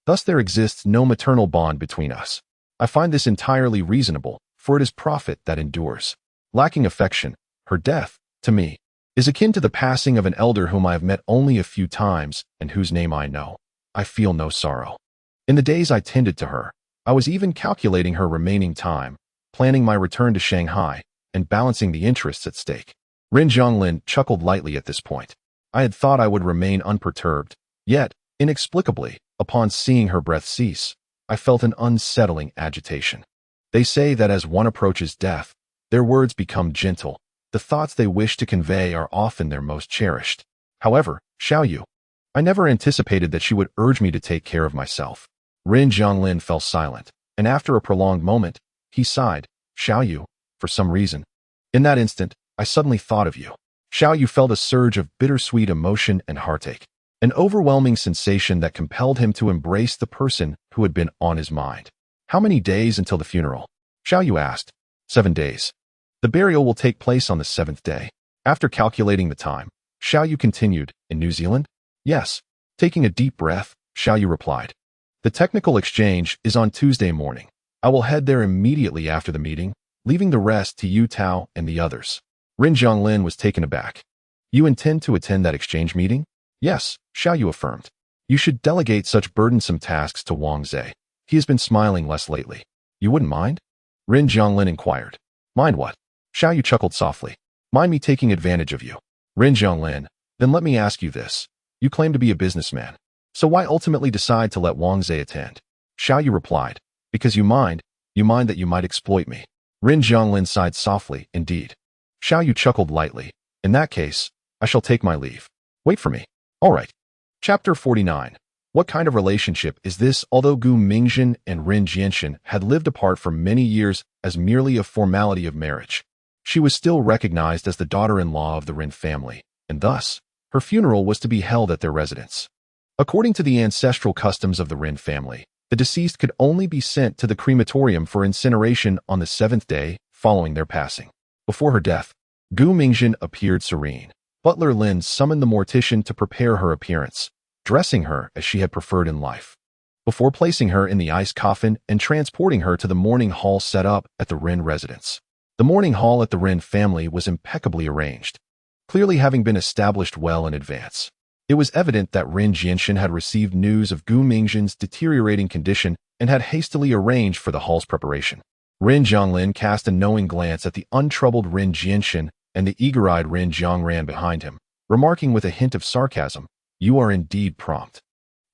Thus there exists no maternal bond between us. I find this entirely reasonable, for it is profit that endures. Lacking affection, her death, to me, is akin to the passing of an elder whom I have met only a few times and whose name I know. I feel no sorrow. In the days I tended to her, I was even calculating her remaining time, planning my return to Shanghai, and balancing the interests at stake. Rin Zhonglin chuckled lightly at this point. I had thought I would remain unperturbed, yet, inexplicably, upon seeing her breath cease, I felt an unsettling agitation. They say that as one approaches death, their words become gentle. The thoughts they wish to convey are often their most cherished. However, Xiaoyu, I never anticipated that she would urge me to take care of myself. Rin Zhonglin fell silent, and after a prolonged moment, he sighed, Xiaoyu, for some reason. In that instant, I suddenly thought of you. Xiaoyu felt a surge of bittersweet emotion and heartache, an overwhelming sensation that compelled him to embrace the person who had been on his mind. How many days until the funeral? Xiaoyu asked. 7 days. The burial will take place on the 7th day. After calculating the time, Xiaoyu continued, in New Zealand? Yes. Taking a deep breath, Xiaoyu replied. The technical exchange is on Tuesday morning. I will head there immediately after the meeting, leaving the rest to Yu Tao and the others. Rin Zhonglin was taken aback. You intend to attend that exchange meeting? Yes, Xiaoyu affirmed. You should delegate such burdensome tasks to Wang Zhe. He has been smiling less lately. You wouldn't mind? Rin Zhonglin inquired. Mind what? Xiaoyu chuckled softly. Mind me taking advantage of you. Rin Zhonglin, then let me ask you this. You claim to be a businessman. So why ultimately decide to let Wang Zhe attend? Xiaoyu replied. Because you mind, You mind that you might exploit me? Rin Jianglin sighed softly, indeed. Xiao Yu chuckled lightly. In that case, I shall take my leave. Wait for me. All right. Chapter 49. What kind of relationship is this? Although Gu Mingjin and Rin Jianxin had lived apart for many years as merely a formality of marriage, she was still recognized as the daughter-in-law of the Rin family, and thus, her funeral was to be held at their residence. According to the ancestral customs of the Rin family, the deceased could only be sent to the crematorium for incineration on the 7th day following their passing. Before her death, Gu Mingjin appeared serene. Butler Lin summoned the mortician to prepare her appearance, dressing her as she had preferred in life. Before placing her in the ice coffin and transporting her to the mourning hall set up at the Rin residence. The mourning hall at the Rin family was impeccably arranged, clearly having been established well in advance. It was evident that Rin Jianxin had received news of Gu Mingjin's deteriorating condition and had hastily arranged for the hall's preparation. Rin Jianglin cast a knowing glance at the untroubled Rin Jianxin, and the eager-eyed Rin Jiang ran behind him, remarking with a hint of sarcasm, "You are indeed prompt."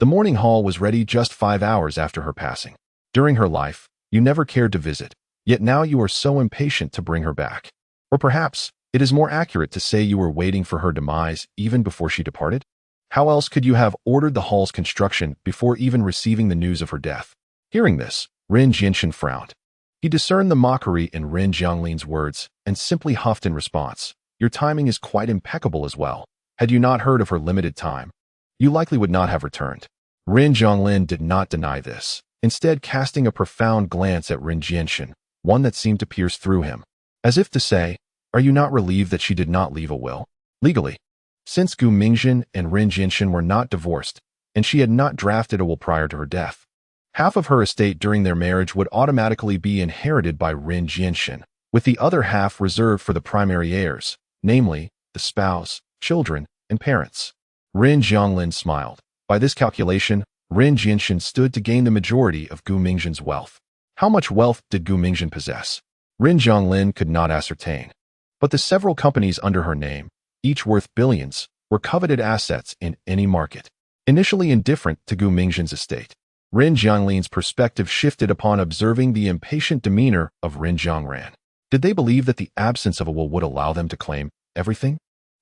The mourning hall was ready just 5 hours after her passing. During her life, you never cared to visit, yet now you are so impatient to bring her back. Or perhaps, it is more accurate to say you were waiting for her demise even before she departed? How else could you have ordered the hall's construction before even receiving the news of her death? Hearing this, Rin Jianxin frowned. He discerned the mockery in Rin Jianglin's words and simply huffed in response. Your timing is quite impeccable as well. Had you not heard of her limited time, you likely would not have returned. Rin Jianglin did not deny this, instead casting a profound glance at Rin Jianxin, one that seemed to pierce through him, as if to say, are you not relieved that she did not leave a will? Legally, since Gu Mingjin and Rin Jianxin were not divorced, and she had not drafted a will prior to her death, half of her estate during their marriage would automatically be inherited by Rin Jianxin, with the other half reserved for the primary heirs, namely, the spouse, children, and parents. Rin Jianglin smiled. By this calculation, Rin Jianxin stood to gain the majority of Gu Mingjin's wealth. How much wealth did Gu Mingjin possess? Rin Jianglin could not ascertain. But the several companies under her name, each worth billions, were coveted assets in any market. Initially indifferent to Gu Mingjin's estate, Rin Jianglin's perspective shifted upon observing the impatient demeanor of Rin Jiangran. Did they believe that the absence of a will would allow them to claim everything?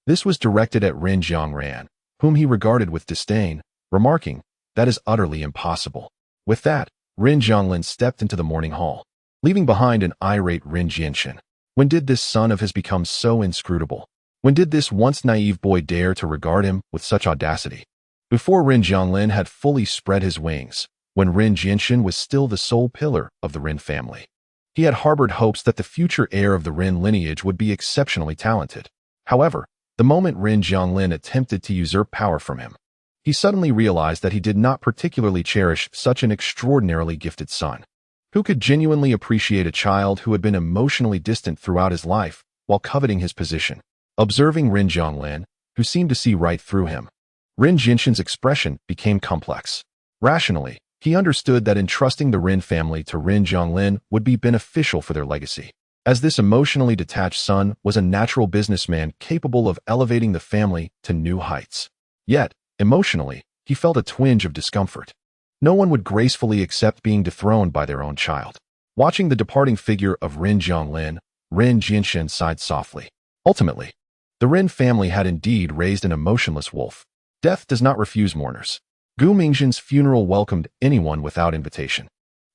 This was directed at Rin Jiangran, whom he regarded with disdain, remarking, that is utterly impossible. With that, Rin Jianglin stepped into the mourning hall, leaving behind an irate Rin Jianxin. When did this son of his become so inscrutable? When did this once naive boy dare to regard him with such audacity? Before Rin Jianglin had fully spread his wings, when Rin Jianxin was still the sole pillar of the Rin family, he had harbored hopes that the future heir of the Rin lineage would be exceptionally talented. However, the moment Rin Jianglin attempted to usurp power from him, he suddenly realized that he did not particularly cherish such an extraordinarily gifted son. Who could genuinely appreciate a child who had been emotionally distant throughout his life while coveting his position? Observing Rin Jianglin, who seemed to see right through him, Rin Jianxin's expression became complex. Rationally, he understood that entrusting the Rin family to Rin Jianglin would be beneficial for their legacy, as this emotionally detached son was a natural businessman capable of elevating the family to new heights. Yet, emotionally, he felt a twinge of discomfort. No one would gracefully accept being dethroned by their own child. Watching the departing figure of Rin Jianglin, Rin Jianxin sighed softly. Ultimately, the Rin family had indeed raised an emotionless wolf. Death does not refuse mourners. Gu Mingjin's funeral welcomed anyone without invitation.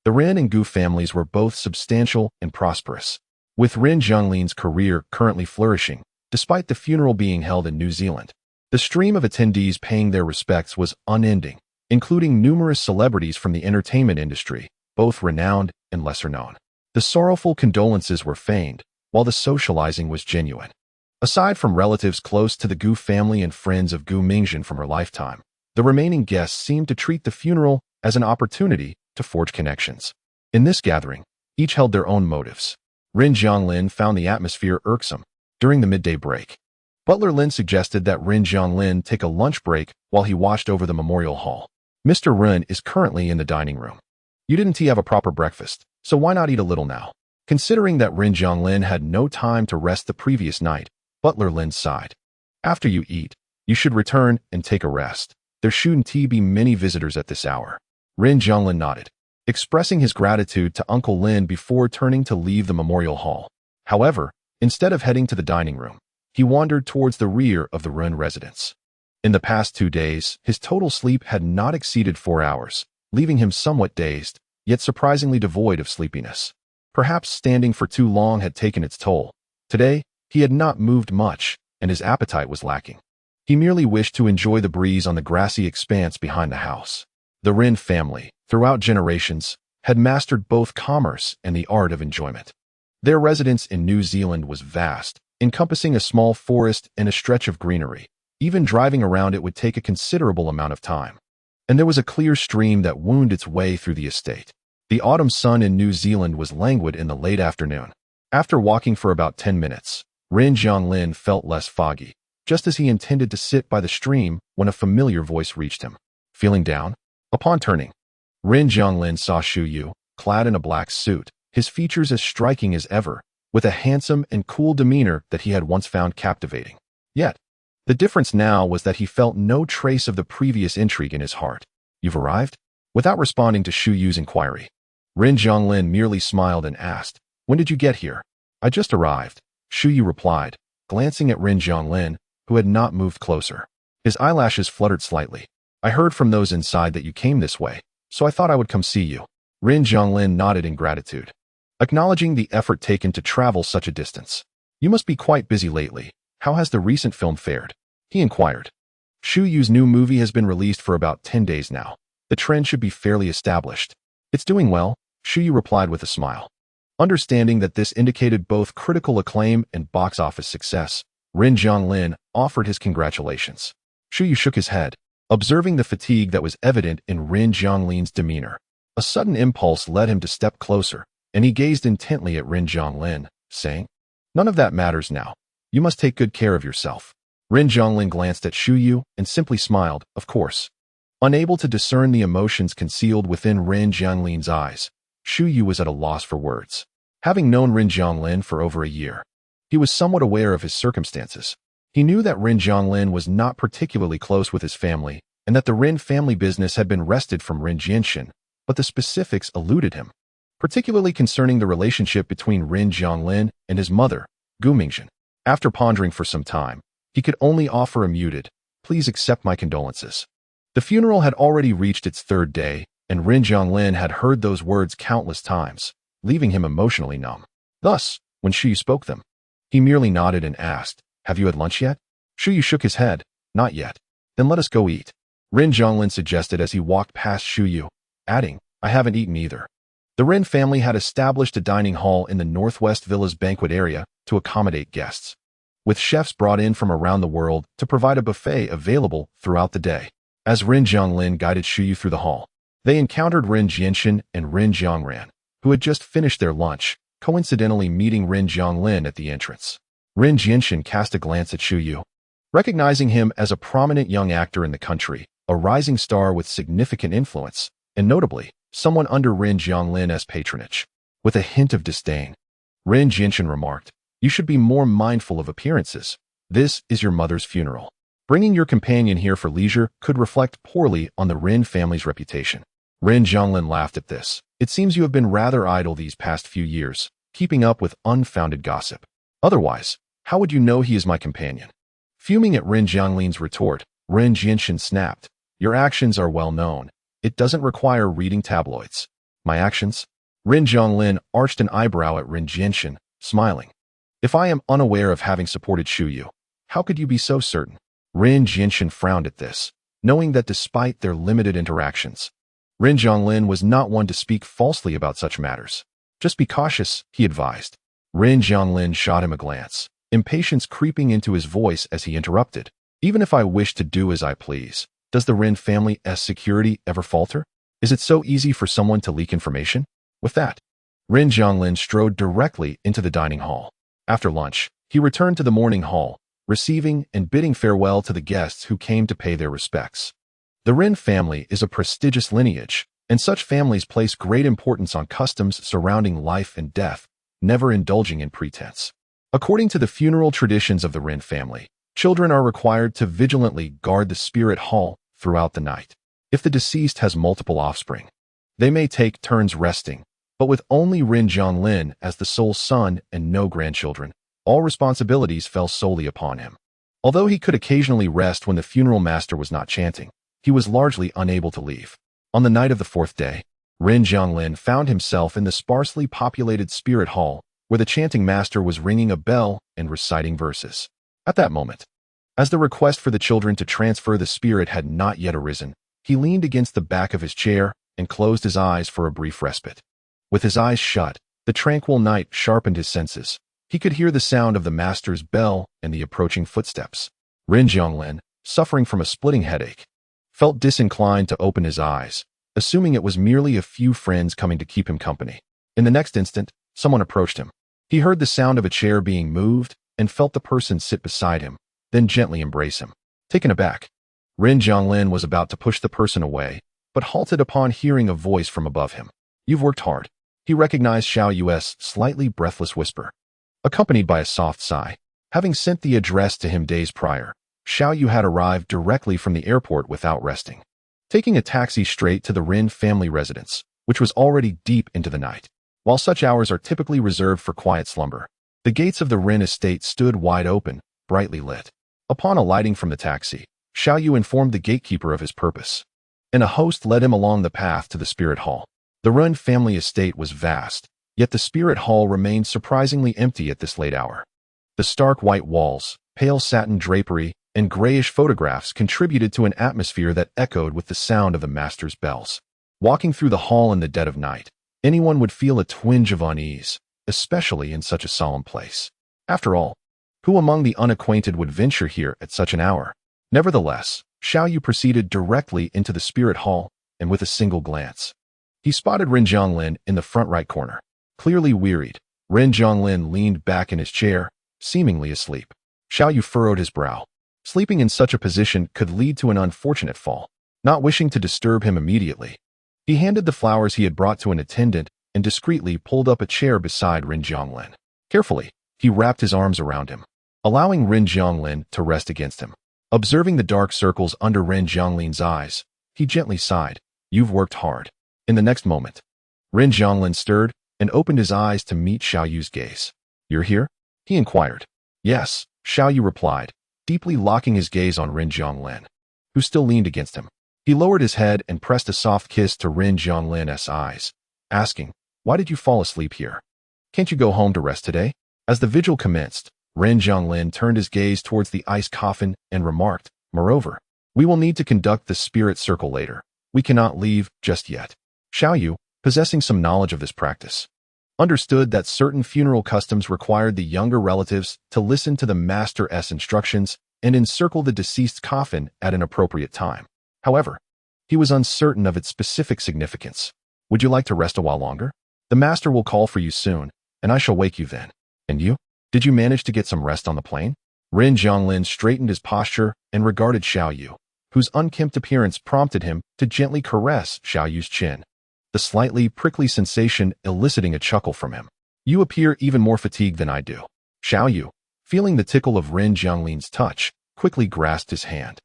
The Rin and Gu families were both substantial and prosperous, with Rin Jianglin's career currently flourishing, despite the funeral being held in New Zealand. The stream of attendees paying their respects was unending, including numerous celebrities from the entertainment industry, both renowned and lesser known. The sorrowful condolences were feigned, while the socializing was genuine. Aside from relatives close to the Gu family and friends of Gu Mingjin from her lifetime, the remaining guests seemed to treat the funeral as an opportunity to forge connections. In this gathering, each held their own motives. Rin Jianglin found the atmosphere irksome. During the midday break, Butler Lin suggested that Rin Jianglin take a lunch break while he watched over the memorial hall. Mr. Rin is currently in the dining room. You didn't have a proper breakfast, so why not eat a little now? Considering that Rin Jianglin had no time to rest the previous night, Butler Lin sighed. After you eat, you should return and take a rest. There shouldn't be many visitors at this hour. Rin Jianglin nodded. expressing his gratitude to Uncle Lin before turning to leave the memorial hall. However, instead of heading to the dining room, he wandered towards the rear of the Yuan residence. In the past 2 days, his total sleep had not exceeded 4 hours, leaving him somewhat dazed, yet surprisingly devoid of sleepiness. Perhaps standing for too long had taken its toll. Today, he had not moved much, and his appetite was lacking. He merely wished to enjoy the breeze on the grassy expanse behind the house. The Yuan family, throughout generations, had mastered both commerce and the art of enjoyment. Their residence in New Zealand was vast, encompassing a small forest and a stretch of greenery. Even driving around it would take a considerable amount of time. And there was a clear stream that wound its way through the estate. The autumn sun in New Zealand was languid in the late afternoon. After walking for about 10 minutes, Ren Jianglin felt less foggy, just as he intended to sit by the stream when a familiar voice reached him. Feeling down? Upon turning, Ren Jianglin saw Shu Yu, clad in a black suit, his features as striking as ever, with a handsome and cool demeanor that he had once found captivating. Yet, the difference now was that he felt no trace of the previous intrigue in his heart. You've arrived? Without responding to Shu Yu's inquiry, Ren Jianglin merely smiled and asked, when did you get here? I just arrived, Shu Yu replied, glancing at Ren Jianglin, who had not moved closer. His eyelashes fluttered slightly. I heard from those inside that you came this way, so I thought I would come see you. Ren Jianglin nodded in gratitude, acknowledging the effort taken to travel such a distance. You must be quite busy lately. How has the recent film fared? He inquired. Shu Yu's new movie has been released for about 10 days now. The trend should be fairly established. It's doing well, Shu Yu replied with a smile. Understanding that this indicated both critical acclaim and box office success, Ren Jianglin offered his congratulations. Shu Yu shook his head, observing the fatigue that was evident in Ren Jianglin's demeanor. A sudden impulse led him to step closer, and he gazed intently at Ren Jianglin, saying, none of that matters now. You must take good care of yourself. Ren Jianglin glanced at Shu Yu and simply smiled, of course. Unable to discern the emotions concealed within Ren Jianglin's eyes, Shu Yu was at a loss for words. Having known Ren Jianglin for over a year, he was somewhat aware of his circumstances. He knew that Ren Jianglin was not particularly close with his family, and that the Ren family business had been wrested from Ren Jianshan, but the specifics eluded him, particularly concerning the relationship between Ren Jianglin and his mother, Gu Mingzhen. After pondering for some time, he could only offer a muted, please accept my condolences. The funeral had already reached its 3rd day, and Ren Jianglin had heard those words countless times, leaving him emotionally numb. Thus, when Shu Yu spoke them, he merely nodded and asked, have you had lunch yet? Shu Yu shook his head, not yet. Then let us go eat, Ren Jianglin suggested as he walked past Shu Yu, adding, I haven't eaten either. The Ren family had established a dining hall in the Northwest Villa's banquet area to accommodate guests, with chefs brought in from around the world to provide a buffet available throughout the day. As Ren Jianglin guided Shu Yu through the hall, they encountered Ren Jianshan and Ren Jiangran, who had just finished their lunch, coincidentally meeting Ren Jianglin at the entrance. Ren Jianshan cast a glance at Shu Yu, recognizing him as a prominent young actor in the country, a rising star with significant influence, and notably, someone under Ren Jianglin's patronage. With a hint of disdain, Ren Jianshan remarked, you should be more mindful of appearances. This is your mother's funeral. Bringing your companion here for leisure could reflect poorly on the Ren family's reputation. Ren Jianglin laughed at this. It seems you have been rather idle these past few years, keeping up with unfounded gossip. Otherwise, how would you know he is my companion? Fuming at Ren Jianglin's retort, Ren Jianshan snapped, your actions are well known. It doesn't require reading tabloids. My actions? Ren Jianglin arched an eyebrow at Ren Jianshan, smiling. If I am unaware of having supported Shu Yu, how could you be so certain? Ren Jianshan frowned at this, knowing that despite their limited interactions, Ren Jianglin was not one to speak falsely about such matters. Just be cautious, he advised. Ren Jianglin shot him a glance, impatience creeping into his voice as he interrupted. Even if I wish to do as I please, does the Ren family's security ever falter? Is it so easy for someone to leak information? With that, Ren Jianglin strode directly into the dining hall. After lunch, he returned to the morning hall, receiving and bidding farewell to the guests who came to pay their respects. The Ren family is a prestigious lineage, and such families place great importance on customs surrounding life and death, never indulging in pretense. According to the funeral traditions of the Ren family, children are required to vigilantly guard the spirit hall throughout the night. If the deceased has multiple offspring, They may take turns resting, but with only Rin Zhonglin as the sole son and no grandchildren, all responsibilities fell solely upon him. Although he could occasionally rest when the funeral master was not chanting, he was largely unable to leave. On the night of the fourth day, Rin Zhonglin found himself in the sparsely populated spirit hall, where the chanting master was ringing a bell and reciting verses. At that moment, as the request for the children to transfer the spirit had not yet arisen, he leaned against the back of his chair and closed his eyes for a brief respite. With his eyes shut, the tranquil night sharpened his senses. He could hear the sound of the master's bell and the approaching footsteps. Rin Zhonglin, suffering from a splitting headache, felt disinclined to open his eyes, assuming it was merely a few friends coming to keep him company. In the next instant, someone approached him. He heard the sound of a chair being moved and felt the person sit beside him, then gently embrace him. Taken aback, Rin Zhonglin was about to push the person away, but halted upon hearing a voice from above him. "You've worked hard." He recognized Xiao Yu's slightly breathless whisper, accompanied by a soft sigh. Having sent the address to him days prior, Xiao Yu had arrived directly from the airport without resting, taking a taxi straight to the Rin family residence, which was already deep into the night. While such hours are typically reserved for quiet slumber, the gates of the Rin estate stood wide open, brightly lit. Upon alighting from the taxi, Xiao Yu informed the gatekeeper of his purpose, and a host led him along the path to the spirit hall. The Rin family estate was vast, yet the spirit hall remained surprisingly empty at this late hour. The stark white walls, pale satin drapery, and grayish photographs contributed to an atmosphere that echoed with the sound of the master's bells. Walking through the hall in the dead of night, anyone would feel a twinge of unease, especially in such a solemn place. After all, who among the unacquainted would venture here at such an hour? Nevertheless, Xiao Yu proceeded directly into the spirit hall, and with a single glance, he spotted Rin Zhonglin in the front right corner. Clearly wearied, Rin Zhonglin leaned back in his chair, seemingly asleep. Xiao Yu furrowed his brow. Sleeping in such a position could lead to an unfortunate fall. Not wishing to disturb him immediately, he handed the flowers he had brought to an attendant and discreetly pulled up a chair beside Rin Zhonglin. Carefully, he wrapped his arms around him, allowing Rin Zhonglin to rest against him. Observing the dark circles under Rin Zhonglin's eyes, he gently sighed. "You've worked hard." In the next moment, Rin Zhonglin stirred and opened his eyes to meet Xiao Yu's gaze. "You're here?" he inquired. "Yes," Xiao Yu replied, deeply locking his gaze on Rin Zhonglin, who still leaned against him. He lowered his head and pressed a soft kiss to Rin Zhonglin's eyes, asking, "Why did you fall asleep here? Can't you go home to rest today?" As the vigil commenced, Rin Zhonglin turned his gaze towards the ice coffin and remarked, "Moreover, we will need to conduct the spirit circle later. We cannot leave just yet." Xiao Yu, possessing some knowledge of this practice, understood that certain funeral customs required the younger relatives to listen to the master's instructions and encircle the deceased's coffin at an appropriate time. However, he was uncertain of its specific significance. "Would you like to rest a while longer? The master will call for you soon, and I shall wake you then. And you? Did you manage to get some rest on the plane?" Rin Zhonglin straightened his posture and regarded Xiao Yu, whose unkempt appearance prompted him to gently caress Xiao Yu's chin, the slightly prickly sensation eliciting a chuckle from him. "You appear even more fatigued than I do." Xiao Yu, feeling the tickle of Rin Zhonglin's touch, quickly grasped his hand.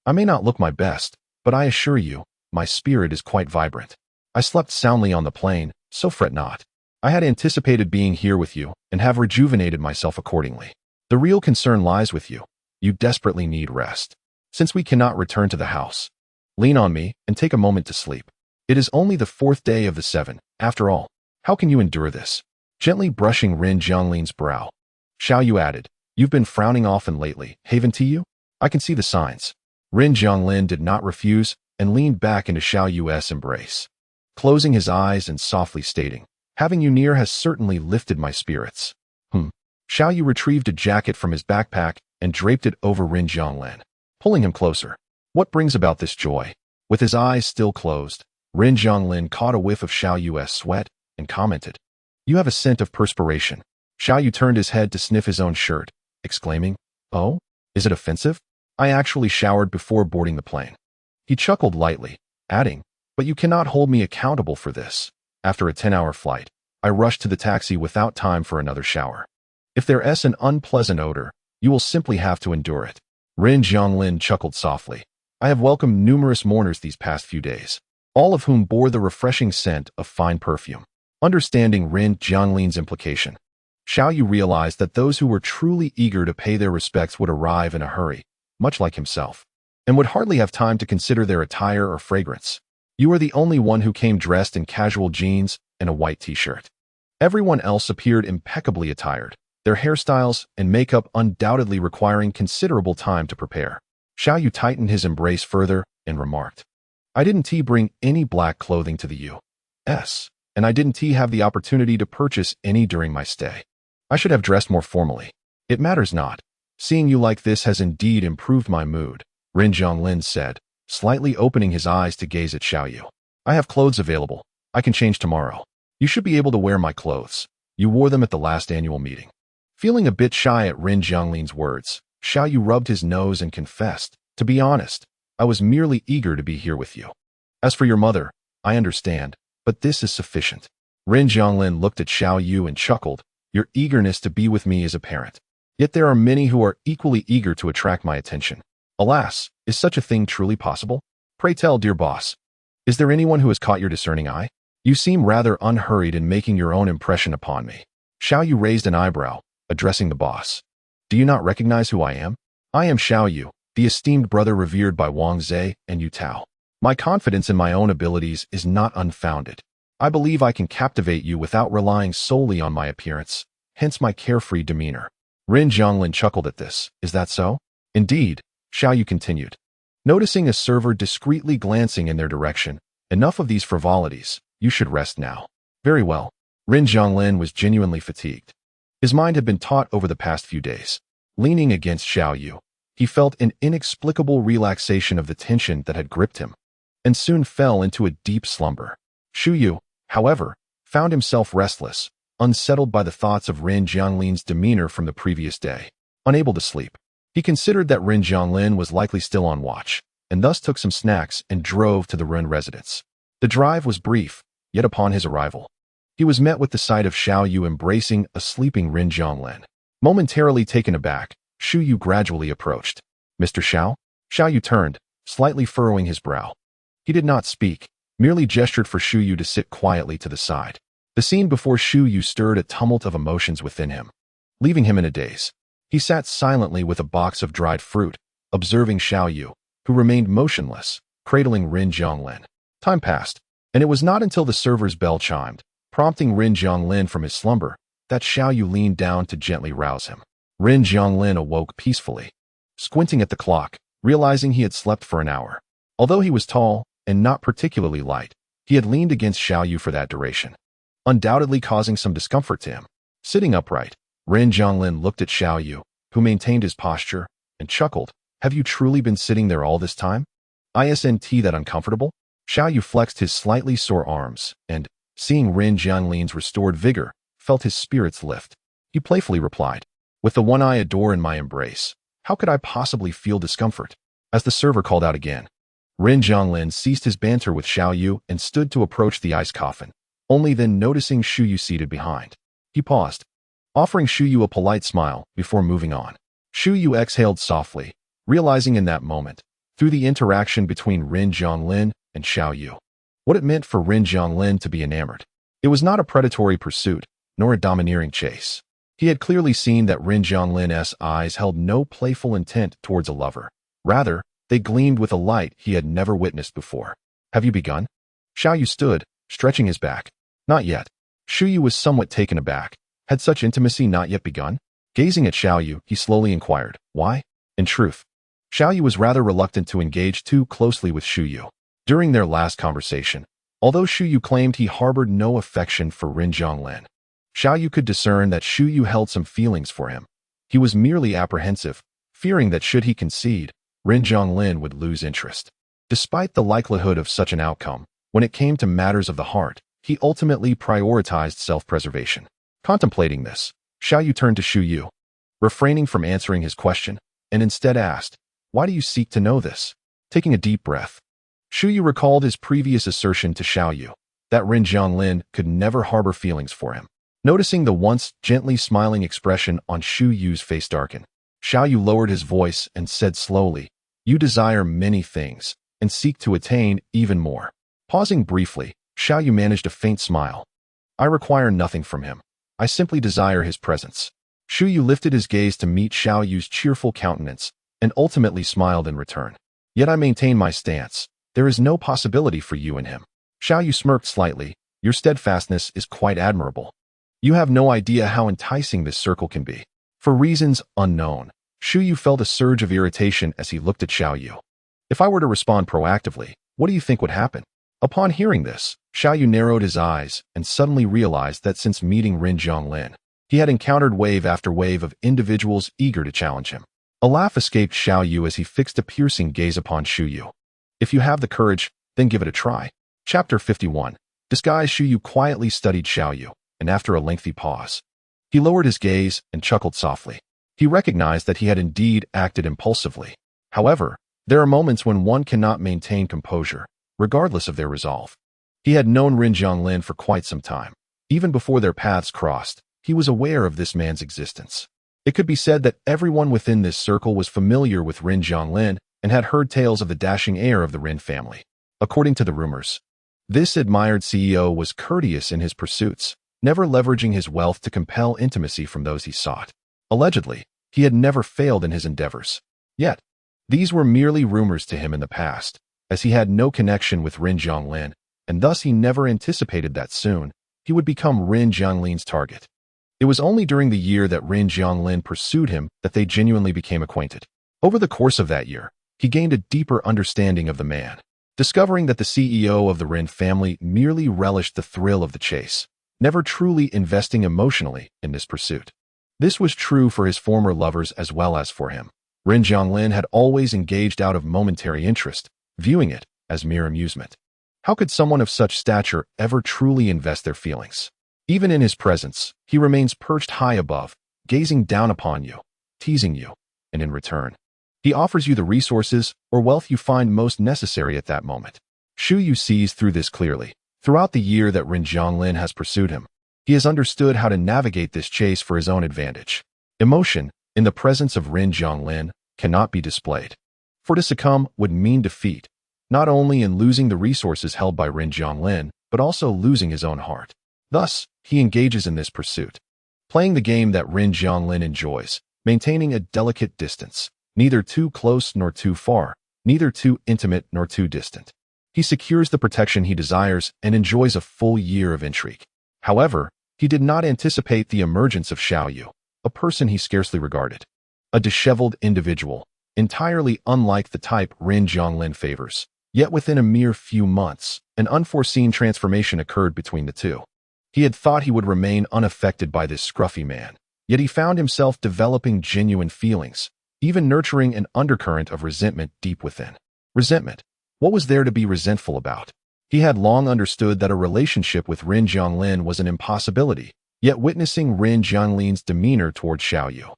"I may not look my best, but I assure you, my spirit is quite vibrant. I slept soundly on the plane, so fret not. I had anticipated being here with you and have rejuvenated myself accordingly. The real concern lies with you. You desperately need rest. Since we cannot return to the house, lean on me and take a moment to sleep. It is only the fourth day of the 7. After all, how can you endure this?" Gently brushing Rin Zhonglin's brow, Xiao Yu added, "You've been frowning often lately, haven't you? I can see the signs." Rin Zhonglin did not refuse and leaned back into Xiao Yu's embrace, closing his eyes and softly stating, "Having you near has certainly lifted my spirits." Xiao Yu retrieved a jacket from his backpack and draped it over Rin Zhonglin, pulling him closer. "What brings about this joy?" With his eyes still closed, Rin Zhonglin caught a whiff of Xiao Yu's sweat and commented, "You have a scent of perspiration." Xiao Yu turned his head to sniff his own shirt, exclaiming, "Oh, is it offensive? I actually showered before boarding the plane." He chuckled lightly, adding, "But you cannot hold me accountable for this. After a 10-hour flight, I rushed to the taxi without time for another shower. If there is an unpleasant odor, you will simply have to endure it." Rin Zhonglin chuckled softly. "I have welcomed numerous mourners these past few days. all of whom bore the refreshing scent of fine perfume. Understanding Ren Jianglin's implication, Xiao Yu realized that those who were truly eager to pay their respects would arrive in a hurry, much like himself, and would hardly have time to consider their attire or fragrance. You are the only one who came dressed in casual jeans and a white t-shirt. Everyone else appeared impeccably attired, their hairstyles and makeup undoubtedly requiring considerable time to prepare. Xiao Yu tightened his embrace further and remarked, I didn't bring any black clothing to the U.S., and I didn't have the opportunity to purchase any during my stay. I should have dressed more formally. It matters not. Seeing you like this has indeed improved my mood, Ren Jianglin said, slightly opening his eyes to gaze at Xiao Yu. I have clothes available. I can change tomorrow. You should be able to wear my clothes. You wore them at the last annual meeting. Feeling a bit shy at Ren Jianglin's words, Xiao Yu rubbed his nose and confessed, to be honest, I was merely eager to be here with you. As for your mother, I understand, but this is sufficient. Ren Jianglin looked at Xiao Yu and chuckled, your eagerness to be with me is apparent. Yet there are many who are equally eager to attract my attention. Alas, is such a thing truly possible? Pray tell, dear boss. Is there anyone who has caught your discerning eye? You seem rather unhurried in making your own impression upon me. Xiao Yu raised an eyebrow, addressing the boss. Do you not recognize who I am? I am Xiao Yu, the esteemed brother revered by Wang Zhe and Yu Tao. My confidence in my own abilities is not unfounded. I believe I can captivate you without relying solely on my appearance, hence my carefree demeanor. Ren Jianglin chuckled at this. Is that so? Indeed, Xiao Yu continued. Noticing a server discreetly glancing in their direction, enough of these frivolities, you should rest now. Very well. Ren Jianglin was genuinely fatigued. His mind had been taut over the past few days. Leaning against Xiao Yu, he felt an inexplicable relaxation of the tension that had gripped him, and soon fell into a deep slumber. Xu Yu, however, found himself restless, unsettled by the thoughts of Ren Jianglin's demeanor from the previous day. Unable to sleep, he considered that Ren Jianglin was likely still on watch, and thus took some snacks and drove to the Ren residence. The drive was brief, yet upon his arrival, he was met with the sight of Xiao Yu embracing a sleeping Ren Jianglin. Momentarily taken aback, Xu Yu gradually approached. Mr. Xiao? Xiao Yu turned, slightly furrowing his brow. He did not speak, merely gestured for Xu Yu to sit quietly to the side. The scene before Xu Yu stirred a tumult of emotions within him, leaving him in a daze. He sat silently with a box of dried fruit, observing Xiao Yu, who remained motionless, cradling Ren Jianglin. Time passed, and it was not until the server's bell chimed, prompting Ren Jianglin from his slumber, that Xiao Yu leaned down to gently rouse him. Ren Jianglin awoke peacefully, squinting at the clock, realizing he had slept for an hour. Although he was tall and not particularly light, he had leaned against Xiao Yu for that duration, undoubtedly causing some discomfort to him. Sitting upright, Ren Jianglin looked at Xiao Yu, who maintained his posture, and chuckled. Have you truly been sitting there all this time? Isn't that uncomfortable? Xiao Yu flexed his slightly sore arms, and, seeing Ren Jianglin's restored vigor, felt his spirits lift. He playfully replied, with the one I adore in my embrace, how could I possibly feel discomfort? As the server called out again, Ren Jianglin ceased his banter with Xiao Yu and stood to approach the ice coffin, only then noticing Xu Yu seated behind. He paused, offering Xu Yu a polite smile before moving on. Xu Yu exhaled softly, realizing in that moment, through the interaction between Ren Jianglin and Xiao Yu, what it meant for Ren Jianglin to be enamored. It was not a predatory pursuit, nor a domineering chase. He had clearly seen that Ren Jianglin's eyes held no playful intent towards a lover. Rather, they gleamed with a light he had never witnessed before. Have you begun? Xiao Yu stood, stretching his back. Not yet. Xu Yu was somewhat taken aback. Had such intimacy not yet begun? Gazing at Xiao Yu, he slowly inquired, why? In truth, Xiao Yu was rather reluctant to engage too closely with Xu Yu. During their last conversation, although Xu Yu claimed he harbored no affection for Ren Jianglin, Xiao Yu could discern that Xu Yu held some feelings for him. He was merely apprehensive, fearing that should he concede, Ren Jianglin would lose interest. Despite the likelihood of such an outcome, when it came to matters of the heart, he ultimately prioritized self-preservation. Contemplating this, Xiao Yu turned to Xu Yu, refraining from answering his question, and instead asked, why do you seek to know this? Taking a deep breath, Xu Yu recalled his previous assertion to Xiao Yu, that Ren Jianglin could never harbor feelings for him. Noticing the once gently smiling expression on Xu Yu's face darken, Xiao Yu lowered his voice and said slowly, you desire many things, and seek to attain even more. Pausing briefly, Xiao Yu managed a faint smile. I require nothing from him. I simply desire his presence. Xu Yu lifted his gaze to meet Xiao Yu's cheerful countenance and ultimately smiled in return. Yet I maintain my stance. There is no possibility for you and him. Xiao Yu smirked slightly. Your steadfastness is quite admirable. You have no idea how enticing this circle can be. For reasons unknown, Xu Yu felt a surge of irritation as he looked at Xiao Yu. If I were to respond proactively, what do you think would happen? Upon hearing this, Xiao Yu narrowed his eyes and suddenly realized that since meeting Rin Zhonglin, he had encountered wave after wave of individuals eager to challenge him. A laugh escaped Xiao Yu as he fixed a piercing gaze upon Xu Yu. If you have the courage, then give it a try. Chapter 51. Disguised Xu Yu quietly studied Xiao Yu, and after a lengthy pause, he lowered his gaze and chuckled softly. He recognized that he had indeed acted impulsively. However, there are moments when one cannot maintain composure, regardless of their resolve. He had known Rin Zhonglin for quite some time. Even before their paths crossed, he was aware of this man's existence. It could be said that everyone within this circle was familiar with Rin Zhonglin and had heard tales of the dashing heir of the Rin family. According to the rumors, this admired CEO was courteous in his pursuits, never leveraging his wealth to compel intimacy from those he sought. Allegedly, he had never failed in his endeavors. Yet, these were merely rumors to him in the past, as he had no connection with Rin Zhonglin, and thus he never anticipated that soon he would become Rin Zhonglin's target. It was only during the year that Rin Zhonglin pursued him that they genuinely became acquainted. Over the course of that year, he gained a deeper understanding of the man, discovering that the CEO of the Rin family merely relished the thrill of the chase, never truly investing emotionally in this pursuit. This was true for his former lovers as well as for him. Rin Zhonglin had always engaged out of momentary interest, viewing it as mere amusement. How could someone of such stature ever truly invest their feelings? Even in his presence, he remains perched high above, gazing down upon you, teasing you, and in return, he offers you the resources or wealth you find most necessary at that moment. Xu Yu sees through this clearly. Throughout the year that Rin Zhonglin has pursued him, he has understood how to navigate this chase for his own advantage. Emotion, in the presence of Rin Zhonglin, cannot be displayed. For to succumb would mean defeat, not only in losing the resources held by Rin Zhonglin, but also losing his own heart. Thus, he engages in this pursuit, playing the game that Rin Zhonglin enjoys, maintaining a delicate distance, neither too close nor too far, neither too intimate nor too distant. He secures the protection he desires and enjoys a full year of intrigue. However, he did not anticipate the emergence of Xiao Yu, a person he scarcely regarded. A disheveled individual, entirely unlike the type Rin Zhonglin favors. Yet within a mere few months, an unforeseen transformation occurred between the two. He had thought he would remain unaffected by this scruffy man, yet he found himself developing genuine feelings, even nurturing an undercurrent of resentment deep within. Resentment. What was there to be resentful about? He had long understood that a relationship with Rin Zhonglin was an impossibility, yet witnessing Rin Zhonglin's demeanor toward Xiao Yu,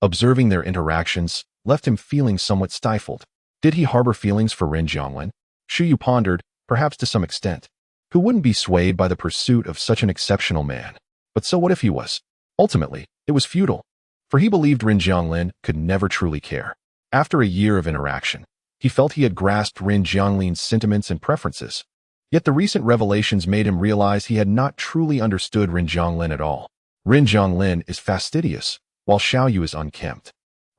observing their interactions, left him feeling somewhat stifled. Did he harbor feelings for Rin Zhonglin? Xu Yu pondered, perhaps to some extent. Who wouldn't be swayed by the pursuit of such an exceptional man? But so what if he was? Ultimately, it was futile, for he believed Rin Zhonglin could never truly care. After a year of interaction, he felt he had grasped Rin Zhonglin's sentiments and preferences. Yet the recent revelations made him realize he had not truly understood Rin Zhonglin at all. Rin Zhonglin is fastidious, while Xiao Yu is unkempt.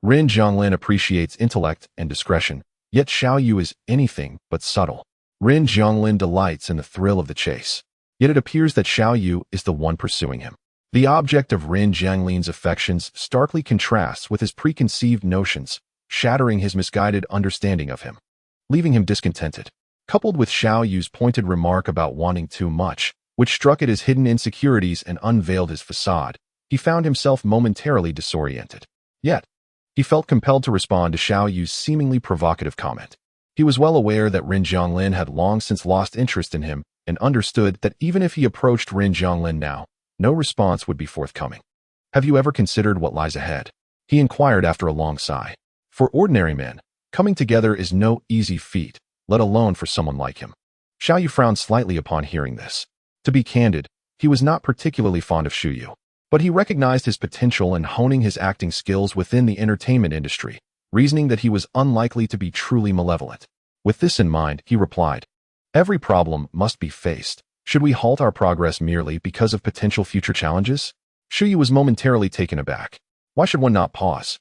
Rin Zhonglin appreciates intellect and discretion, yet Xiao Yu is anything but subtle. Rin Zhonglin delights in the thrill of the chase, yet it appears that Xiao Yu is the one pursuing him. The object of Rin Zhonglin's affections starkly contrasts with his preconceived notions, shattering his misguided understanding of him, leaving him discontented. Coupled with Xiao Yu's pointed remark about wanting too much, which struck at his hidden insecurities and unveiled his facade, he found himself momentarily disoriented. Yet, he felt compelled to respond to Xiao Yu's seemingly provocative comment. He was well aware that Rin Zhonglin had long since lost interest in him and understood that even if he approached Rin Zhonglin now, no response would be forthcoming. Have you ever considered what lies ahead? He inquired after a long sigh. For ordinary men, coming together is no easy feat, let alone for someone like him. Xiao Yu frowned slightly upon hearing this. To be candid, he was not particularly fond of Xu Yu, but he recognized his potential in honing his acting skills within the entertainment industry, reasoning that he was unlikely to be truly malevolent. With this in mind, he replied, Every problem must be faced. Should we halt our progress merely because of potential future challenges? Shu Yu was momentarily taken aback. Why should one not pause?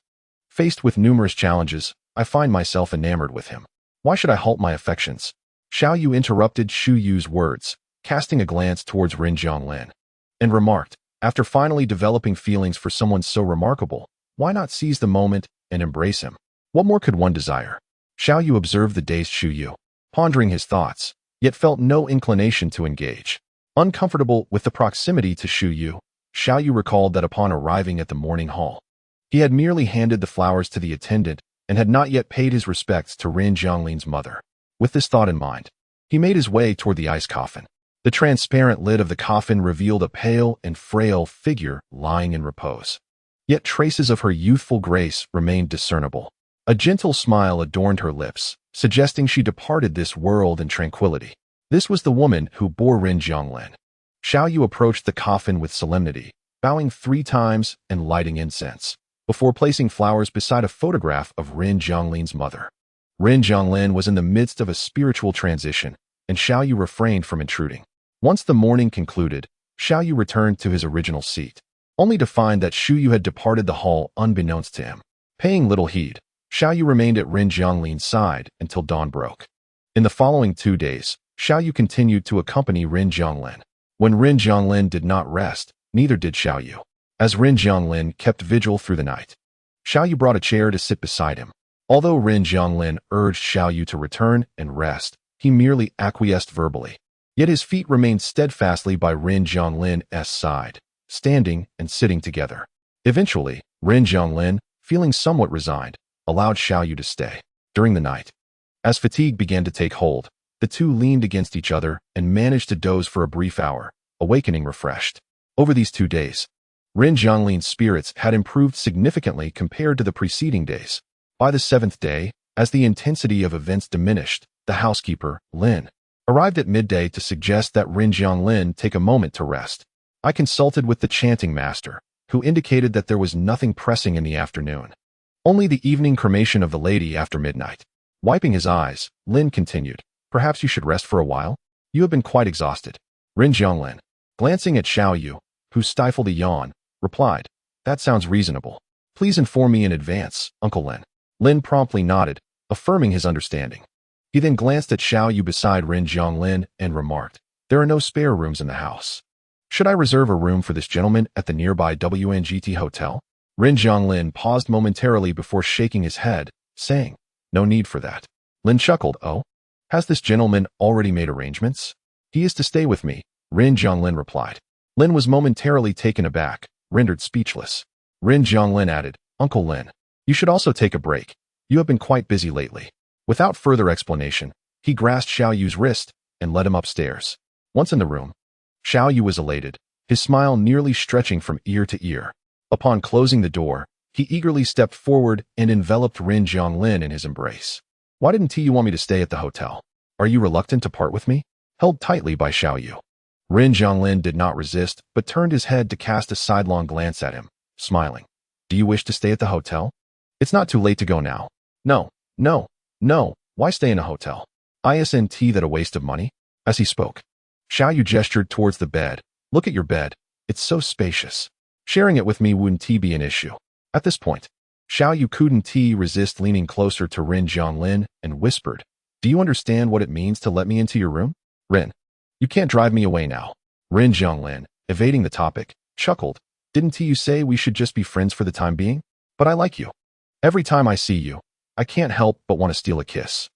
Faced with numerous challenges, I find myself enamored with him. Why should I halt my affections? Xiao Yu interrupted Shu Yu's words, casting a glance towards Rin Zhonglin, and remarked, after finally developing feelings for someone so remarkable, why not seize the moment and embrace him? What more could one desire? Xiao Yu observed the dazed Shu Yu, pondering his thoughts, yet felt no inclination to engage. Uncomfortable with the proximity to Shu Yu, Xiao Yu recalled that upon arriving at the morning hall, he had merely handed the flowers to the attendant and had not yet paid his respects to Rin Zhonglin's mother. With this thought in mind, he made his way toward the ice coffin. The transparent lid of the coffin revealed a pale and frail figure lying in repose. Yet traces of her youthful grace remained discernible. A gentle smile adorned her lips, suggesting she departed this world in tranquility. This was the woman who bore Rin Zhonglin. Xiao Yu approached the coffin with solemnity, bowing 3 times and lighting incense, before placing flowers beside a photograph of Rin Zhonglin's mother. Rin Zhonglin was in the midst of a spiritual transition, and Xiao Yu refrained from intruding. Once the mourning concluded, Xiao Yu returned to his original seat, only to find that Shu Yu had departed the hall unbeknownst to him. Paying little heed, Xiao Yu remained at Rin Zhonglin's side until dawn broke. In the following 2 days, Xiao Yu continued to accompany Rin Zhonglin. When Rin Zhonglin did not rest, neither did Xiao Yu. As Rin Zhonglin kept vigil through the night, Xiao Yu brought a chair to sit beside him. Although Rin Zhonglin urged Xiao Yu to return and rest, he merely acquiesced verbally. Yet his feet remained steadfastly by Rin Zhonglin's side, standing and sitting together. Eventually, Rin Zhonglin, feeling somewhat resigned, allowed Xiao Yu to stay. During the night, as fatigue began to take hold, the two leaned against each other and managed to doze for a brief hour, awakening refreshed. Over these 2 days, Rin Zhonglin's spirits had improved significantly compared to the preceding days. By the 7th day, as the intensity of events diminished, the housekeeper, Lin, arrived at midday to suggest that Rin Zhonglin take a moment to rest. I consulted with the chanting master, who indicated that there was nothing pressing in the afternoon. Only the evening cremation of the lady after midnight. Wiping his eyes, Lin continued, perhaps you should rest for a while? You have been quite exhausted. Rin Zhonglin, glancing at Xiao Yu, who stifled a yawn, replied, that sounds reasonable. Please inform me in advance, Uncle Lin. Lin promptly nodded, affirming his understanding. He then glanced at Xiao Yu beside Rin Zhonglin and remarked, there are no spare rooms in the house. Should I reserve a room for this gentleman at the nearby WNGT hotel? Rin Zhonglin paused momentarily before shaking his head, saying, no need for that. Lin chuckled, oh? Has this gentleman already made arrangements? He is to stay with me, Rin Zhonglin replied. Lin was momentarily taken aback, rendered speechless. Rin Zhonglin added, Uncle Lin, you should also take a break. You have been quite busy lately. Without further explanation, he grasped Xiao Yu's wrist and led him upstairs. Once in the room, Xiao Yu was elated, his smile nearly stretching from ear to ear. Upon closing the door, he eagerly stepped forward and enveloped Rin Zhonglin in his embrace. Why didn't you want me to stay at the hotel? Are you reluctant to part with me? Held tightly by Xiao Yu. Rin Zhonglin did not resist, but turned his head to cast a sidelong glance at him, smiling. Do you wish to stay at the hotel? It's not too late to go now. No, why stay in a hotel? Isn't that a waste of money? As he spoke, Xiao Yu gestured towards the bed. Look at your bed. It's so spacious. Sharing it with me wouldn't be an issue. At this point, Xiao Yu couldn't resist leaning closer to Rin Zhonglin and whispered, do you understand what it means to let me into your room? Rin, you can't drive me away now. Rin Zhonglin, evading the topic, chuckled. Didn't you say we should just be friends for the time being? But I like you. Every time I see you, I can't help but want to steal a kiss.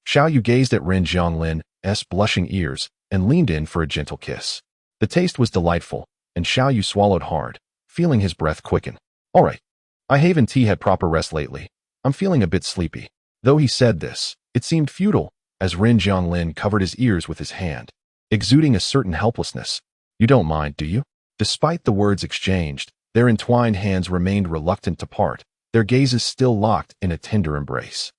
Xiao Yu gazed at Rin Zhonglin's blushing ears and leaned in for a gentle kiss. The taste was delightful, and Xiao Yu swallowed hard, feeling his breath quicken. All right. I haven't had proper rest lately. I'm feeling a bit sleepy. Though he said this, it seemed futile, as Rin Zhonglin covered his ears with his hand, exuding a certain helplessness. You don't mind, do you? Despite the words exchanged, their entwined hands remained reluctant to part, their gazes still locked in a tender embrace.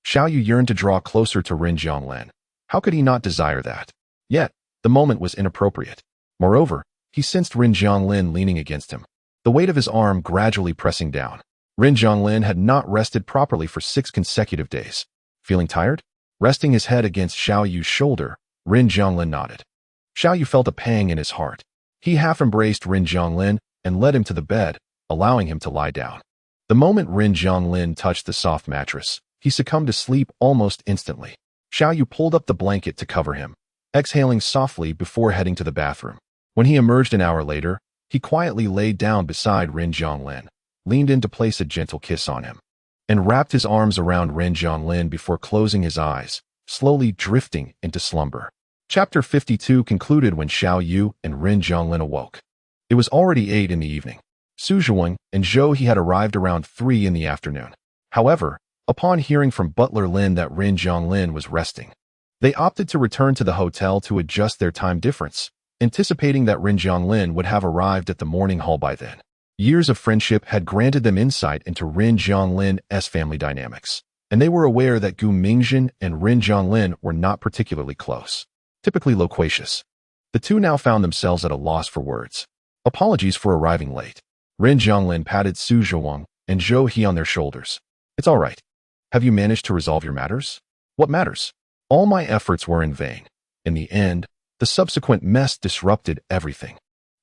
Xiao Yu yearned to draw closer to Rin Zhonglin. How could he not desire that? Yet, the moment was inappropriate. Moreover, he sensed Rin Zhonglin leaning against him, the weight of his arm gradually pressing down. Rin Zhonglin had not rested properly for 6 consecutive days. Feeling tired? Resting his head against Xiao Yu's shoulder, Rin Jianglin nodded. Xiao Yu felt a pang in his heart. He half embraced Rin Jianglin and led him to the bed, allowing him to lie down. The moment Rin Jianglin touched the soft mattress, he succumbed to sleep almost instantly. Xiao Yu pulled up the blanket to cover him, exhaling softly before heading to the bathroom. When he emerged an hour later, he quietly laid down beside Rin Jianglin, leaned in to place a gentle kiss on him, and wrapped his arms around Rin Jianglin before closing his eyes, slowly drifting into slumber. Chapter 52 concluded when Xiao Yu and Rin Jianglin awoke. It was already 8 in the evening. Su Zhuang and Zhou He had arrived around 3 in the afternoon. However, upon hearing from Butler Lin that Rin Jianglin was resting, they opted to return to the hotel to adjust their time difference, anticipating that Rin Jianglin would have arrived at the morning hall by then. Years of friendship had granted them insight into Rin Jianglin's family dynamics, and they were aware that Gu Mingjin and Rin Jianglin were not particularly close, typically loquacious. The two now found themselves at a loss for words. Apologies for arriving late. Rin Jianglin patted Su Zhuang and Zhou He on their shoulders. It's all right. Have you managed to resolve your matters? What matters? All my efforts were in vain. In the end, the subsequent mess disrupted everything.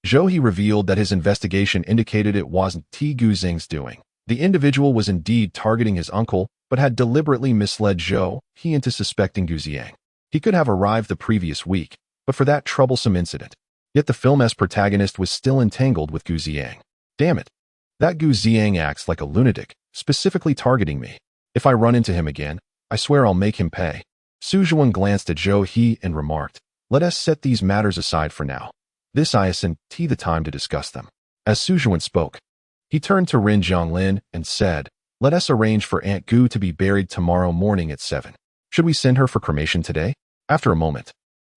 Zhou He revealed that his investigation indicated it wasn't Ti Guzheng's doing. The individual was indeed targeting his uncle, but had deliberately misled Zhou He into suspecting Gu Ziang. He could have arrived the previous week, but for that troublesome incident. Yet the film's protagonist was still entangled with Gu Ziang. Damn it. That Gu Ziang acts like a lunatic, specifically targeting me. If I run into him again, I swear I'll make him pay. Su Zhuang glanced at Zhou He and remarked, let us set these matters aside for now. This isn't the time to discuss them. As Su Zhuang spoke, he turned to Rin Jianglin and said, let us arrange for Aunt Gu to be buried tomorrow morning at 7. Should we send her for cremation today? After a moment,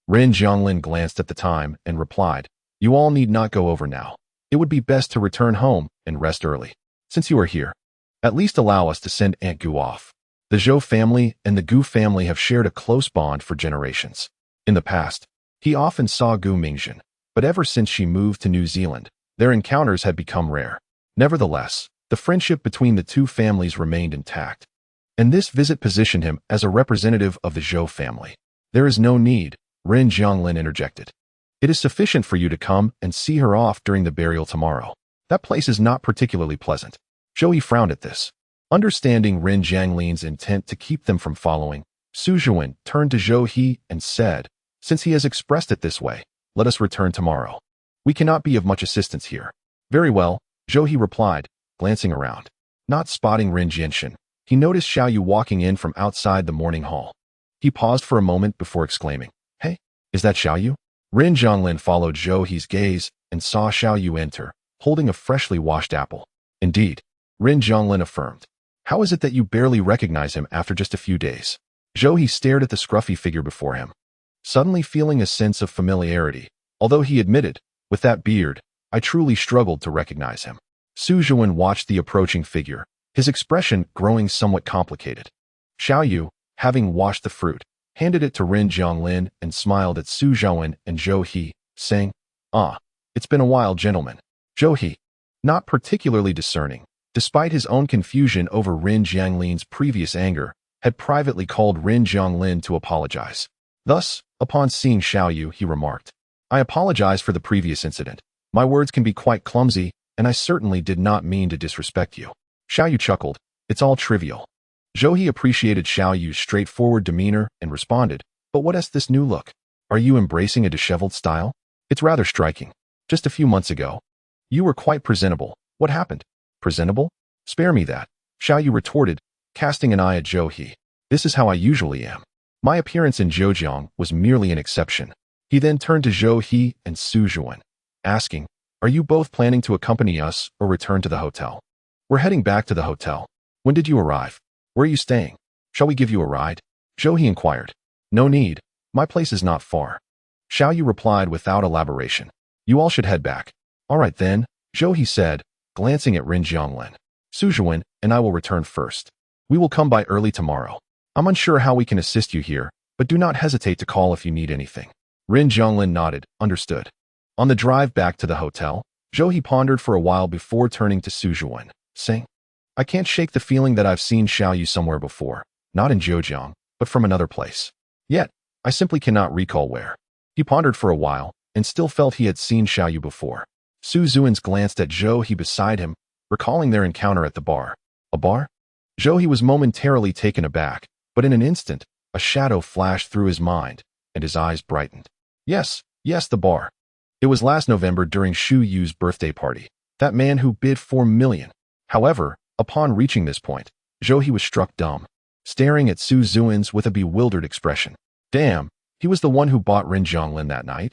Rin Jianglin glanced at the time and replied, you all need not go over now. It would be best to return home and rest early. Since you are here, at least allow us to send Aunt Gu off. The Zhou family and the Gu family have shared a close bond for generations. In the past, he often saw Gu Mingjin, but ever since she moved to New Zealand, their encounters had become rare. Nevertheless, the friendship between the two families remained intact, and this visit positioned him as a representative of the Zhou family. There is no need, Rin Jianglin interjected. It is sufficient for you to come and see her off during the burial tomorrow. That place is not particularly pleasant. Zhou He frowned at this. Understanding Rin Jianglin's intent to keep them from following, Su Zhuang turned to Zhou He and said, since he has expressed it this way, let us return tomorrow. We cannot be of much assistance here. Very well, Zhou He replied, glancing around. Not spotting Rin Jianxin, he noticed Xiao Yu walking in from outside the morning hall. He paused for a moment before exclaiming, hey, is that Xiao Yu? Rin Jianglin followed Zhou He's gaze and saw Xiao Yu enter, holding a freshly washed apple. Indeed, Rin Jianglin affirmed. How is it that you barely recognize him after just a few days? Zhou He stared at the scruffy figure before him, suddenly feeling a sense of familiarity, although he admitted, with that beard, I truly struggled to recognize him. Su Zhuang watched the approaching figure, his expression growing somewhat complicated. Xiao Yu, having washed the fruit, handed it to Rin Jianglin and smiled at Su Zhuang and Zhou He, saying, ah, it's been a while, gentlemen. Zhou He, not particularly discerning, despite his own confusion over Rin Jianglin's previous anger, had privately called Rin Jianglin to apologize. Thus, upon seeing Xiao Yu, he remarked, I apologize for the previous incident. My words can be quite clumsy, and I certainly did not mean to disrespect you. Xiao Yu chuckled, it's all trivial. Zhou He appreciated Xiao Yu's straightforward demeanor and responded, but what is this new look? Are you embracing a disheveled style? It's rather striking. Just a few months ago, you were quite presentable. What happened? Presentable? Spare me that. Xiao Yu retorted, casting an eye at Zhou He. This is how I usually am. My appearance in Zhejiang was merely an exception. He then turned to Zhou He and Su Zhuang, asking, are you both planning to accompany us or return to the hotel? We're heading back to the hotel. When did you arrive? Where are you staying? Shall we give you a ride? Zhou He inquired. No need. My place is not far. Xiao Yu replied without elaboration. You all should head back. All right then, Zhou He said, glancing at Rin Jianglin. Su Zhuang and I will return first. We will come by early tomorrow. I'm unsure how we can assist you here, but do not hesitate to call if you need anything. Rin Jianglin nodded, understood. On the drive back to the hotel, Zhou He pondered for a while before turning to Su Zhuang, saying, I can't shake the feeling that I've seen Xiao Yu somewhere before, not in Zhejiang, but from another place. Yet, I simply cannot recall where. He pondered for a while, and still felt he had seen Xiaoyu before. Su Zuans glanced at Zhou He beside him, recalling their encounter at the bar. A bar? Zhou He was momentarily taken aback, but in an instant, a shadow flashed through his mind, and his eyes brightened. Yes, the bar. It was last November during Shu Yu's birthday party. That man who bid 4 million. However, upon reaching this point, Zhou He was struck dumb, staring at Su Zuans with a bewildered expression. Damn, he was the one who bought Ren Zhonglin that night?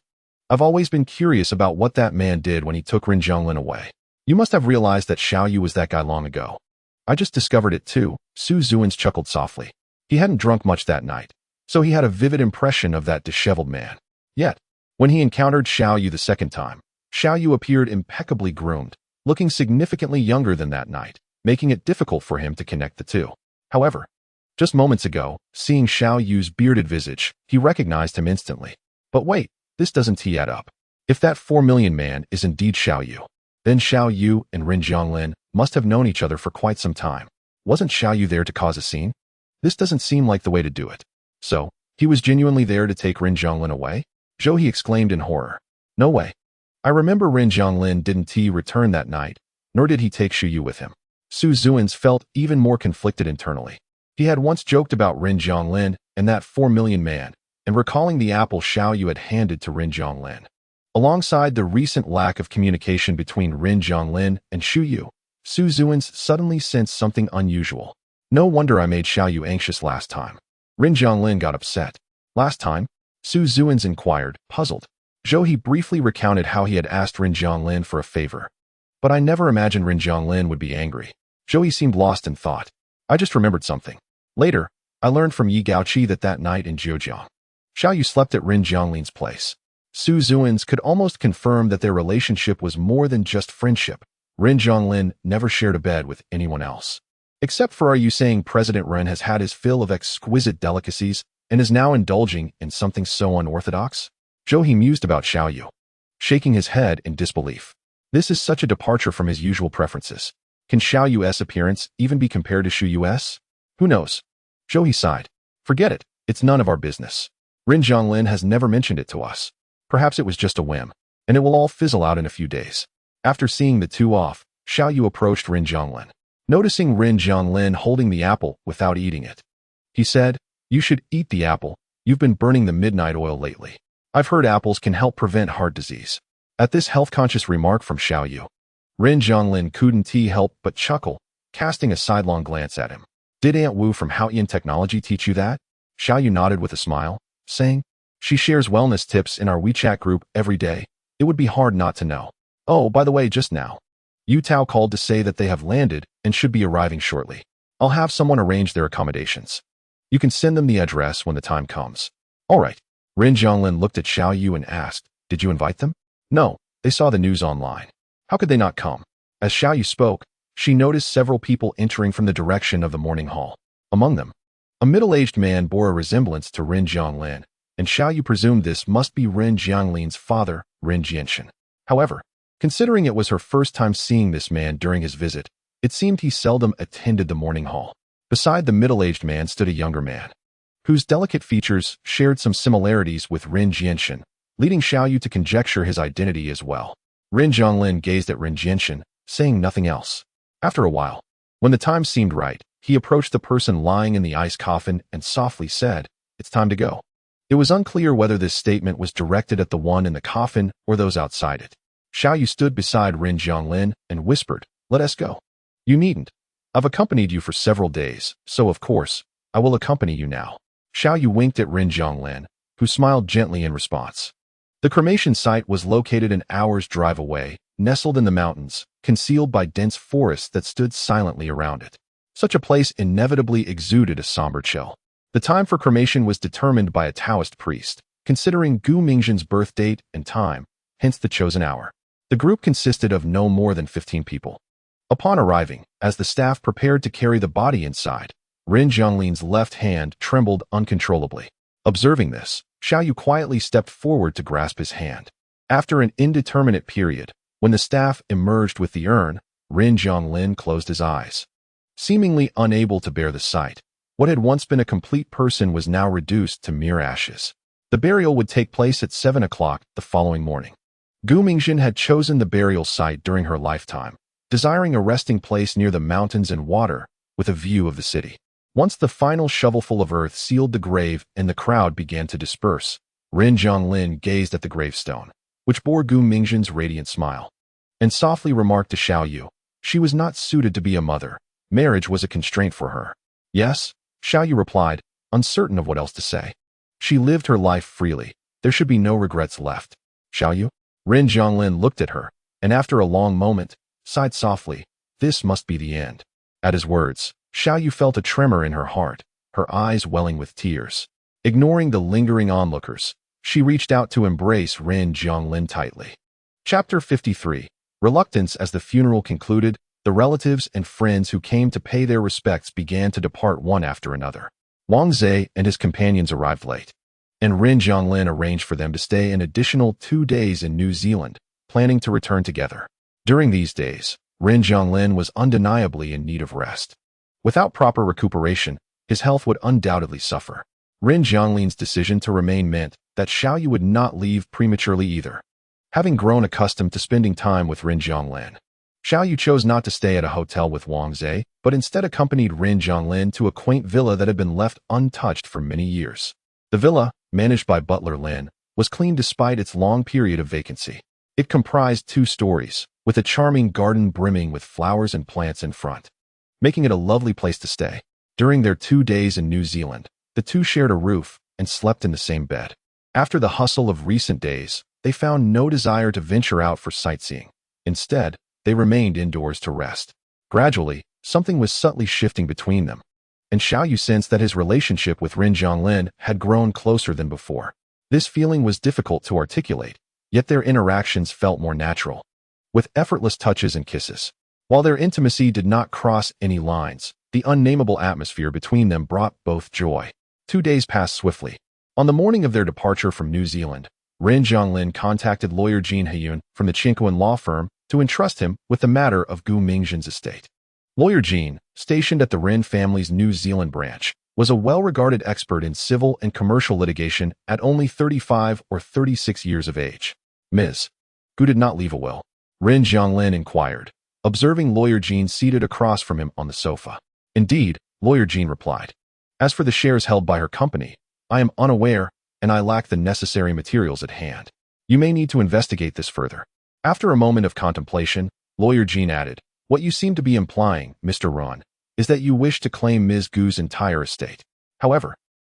I've always been curious about what that man did when he took Ren Zhonglin away. You must have realized that Xiaoyu was that guy long ago. I just discovered it too, Su Zuans chuckled softly. He hadn't drunk much that night, so he had a vivid impression of that disheveled man. Yet, when he encountered Xiaoyu the second time, Xiaoyu appeared impeccably groomed, looking significantly younger than that night, making it difficult for him to connect the two. However, just moments ago, seeing Xiaoyu's bearded visage, he recognized him instantly. But wait, this doesn't add up. If that 4 million man is indeed Xiaoyu, then Xiaoyu and Ren Zhonglin must have known each other for quite some time. Wasn't Xiaoyu there to cause a scene? This doesn't seem like the way to do it. So, he was genuinely there to take Ren Zhonglin away? Zhou He exclaimed in horror. No way. I remember Ren Zhonglin didn't return that night, nor did he take Xiaoyu with him. Su Zuans felt even more conflicted internally. He had once joked about Ren Zhonglin and that 4 million man, and recalling the apple Xiaoyu had handed to Ren Zhonglin. Alongside the recent lack of communication between Ren Zhonglin and Xiaoyu, Su Zuans suddenly sensed something unusual. No wonder I made Xiaoyu anxious last time. Ren Zhonglin got upset. Last time? Su Zuans inquired, puzzled. Zhou He briefly recounted how he had asked Ren Zhonglin for a favor. But I never imagined Ren Zhonglin would be angry. Zhou He seemed lost in thought. I just remembered something. Later, I learned from Yi Gaoqi that night in Zhejiang, Xiaoyu slept at Ren Zhonglin's place. Su Zuans could almost confirm that their relationship was more than just friendship. Ren Zhonglin never shared a bed with anyone else. Except for, are you saying President Ren has had his fill of exquisite delicacies and is now indulging in something so unorthodox? Zhou He mused about Xiaoyu, shaking his head in disbelief. This is such a departure from his usual preferences. Can Xiaoyu's appearance even be compared to Shuyu's? Who knows? Zhou He sighed. Forget it, it's none of our business. Ren Zhonglin has never mentioned it to us. Perhaps it was just a whim, and it will all fizzle out in a few days. After seeing the two off, Xiaoyu approached Ren Zhonglin. Noticing Ren Zhonglin holding the apple without eating it, he said, "You should eat the apple. You've been burning the midnight oil lately. I've heard apples can help prevent heart disease." At this health-conscious remark from Xiaoyu, Ren Zhonglin couldn't help but chuckle, casting a sidelong glance at him. Did Aunt Wu from Haoyan Technology teach you that? Xiaoyu nodded with a smile, saying, "She shares wellness tips in our WeChat group every day. It would be hard not to know. Oh, by the way, just now, Yu Tao called to say that they have landed and should be arriving shortly. I'll have someone arrange their accommodations. You can send them the address when the time comes." All right. Ren Zhonglin looked at Xiaoyu and asked, "Did you invite them?" "No, they saw the news online. How could they not come?" As Xiaoyu spoke, she noticed several people entering from the direction of the morning hall. Among them, a middle-aged man bore a resemblance to Ren Zhonglin, and Xiaoyu presumed this must be Ren Zhonglin's father, Ren Jianshan. However, considering it was her first time seeing this man during his visit, it seemed he seldom attended the morning hall. Beside the middle-aged man stood a younger man, whose delicate features shared some similarities with Ren Jianshan, leading Xiaoyu to conjecture his identity as well. Ren Zhonglin gazed at Ren Jianshan, saying nothing else. After a while, when the time seemed right, he approached the person lying in the ice coffin and softly said, "It's time to go." It was unclear whether this statement was directed at the one in the coffin or those outside it. Xiaoyu stood beside Ren Zhonglin and whispered, "Let us go." "You needn't. I've accompanied you for several days, so of course, I will accompany you now." Xiaoyu winked at Ren Zhonglin, who smiled gently in response. The cremation site was located an hour's drive away, nestled in the mountains, concealed by dense forests that stood silently around it. Such a place inevitably exuded a somber chill. The time for cremation was determined by a Taoist priest, considering Gu Mingzhan's birth date and time, hence the chosen hour. The group consisted of no more than 15 people. Upon arriving, as the staff prepared to carry the body inside, Ren Zhonglin's left hand trembled uncontrollably. Observing this, Xiaoyu quietly stepped forward to grasp his hand. After an indeterminate period, when the staff emerged with the urn, Ren Zhonglin closed his eyes. Seemingly unable to bear the sight, What had once been a complete person was now reduced to mere ashes. The burial would take place at 7 o'clock the following morning. Gu Mingjin had chosen the burial site during her lifetime, desiring a resting place near the mountains and water with a view of the city. Once the final shovelful of earth sealed the grave and the crowd began to disperse, Ren Zhonglin gazed at the gravestone, which bore Gu Mingjin's radiant smile, and softly remarked to Xiao Yu, she was not suited to be a mother. Marriage was a constraint for her. Yes, Xiao Yu replied, uncertain of what else to say. She lived her life freely. There should be no regrets left. Xiao Yu? Ren Zhonglin looked at her, and after a long moment, sighed softly, this must be the end. At his words, Xiao Yu felt a tremor in her heart, her eyes welling with tears. Ignoring the lingering onlookers, she reached out to embrace Ren Zhonglin tightly. Chapter 53. Reluctance. As the funeral concluded, the relatives and friends who came to pay their respects began to depart one after another. Wang Zhe and his companions arrived late, and Ren Zhonglin arranged for them to stay an additional 2 days in New Zealand, planning to return together. During these days, Ren Zhonglin was undeniably in need of rest. Without proper recuperation, his health would undoubtedly suffer. Ren Zhonglin's decision to remain meant that Xiao Yu would not leave prematurely either. Having grown accustomed to spending time with Ren Zhonglin, Xiao Yu chose not to stay at a hotel with Wang Zhe, but instead accompanied Ren Zhonglin to a quaint villa that had been left untouched for many years. The villa, managed by butler Lin, was clean despite its long period of vacancy. It comprised 2 stories, with a charming garden brimming with flowers and plants in front, making it a lovely place to stay. During their 2 days in New Zealand, the two shared a roof and slept in the same bed. After the hustle of recent days, they found no desire to venture out for sightseeing. Instead, they remained indoors to rest. Gradually, something was subtly shifting between them, and Xiao Yu sensed that his relationship with Ren Zhonglin had grown closer than before. This feeling was difficult to articulate, yet their interactions felt more natural, with effortless touches and kisses. While their intimacy did not cross any lines, the unnameable atmosphere between them brought both joy. 2 days passed swiftly. On the morning of their departure from New Zealand, Ren Zhonglin contacted lawyer Jin Hyun from the Tycoon law firm to entrust him with the matter of Gu Mingjin's estate. Lawyer Jin, stationed at the Ren family's New Zealand branch, was a well-regarded expert in civil and commercial litigation at only 35 or 36 years of age. Ms. Gu did not leave a will? Ren Zhonglin inquired, observing lawyer Jin seated across from him on the sofa. Indeed, lawyer Jin replied. As for the shares held by her company, I am unaware, and I lack the necessary materials at hand. You may need to investigate this further. After a moment of contemplation, lawyer Jin added, what you seem to be implying, Mr. Ron, is that you wish to claim Ms. Gu's entire estate. However,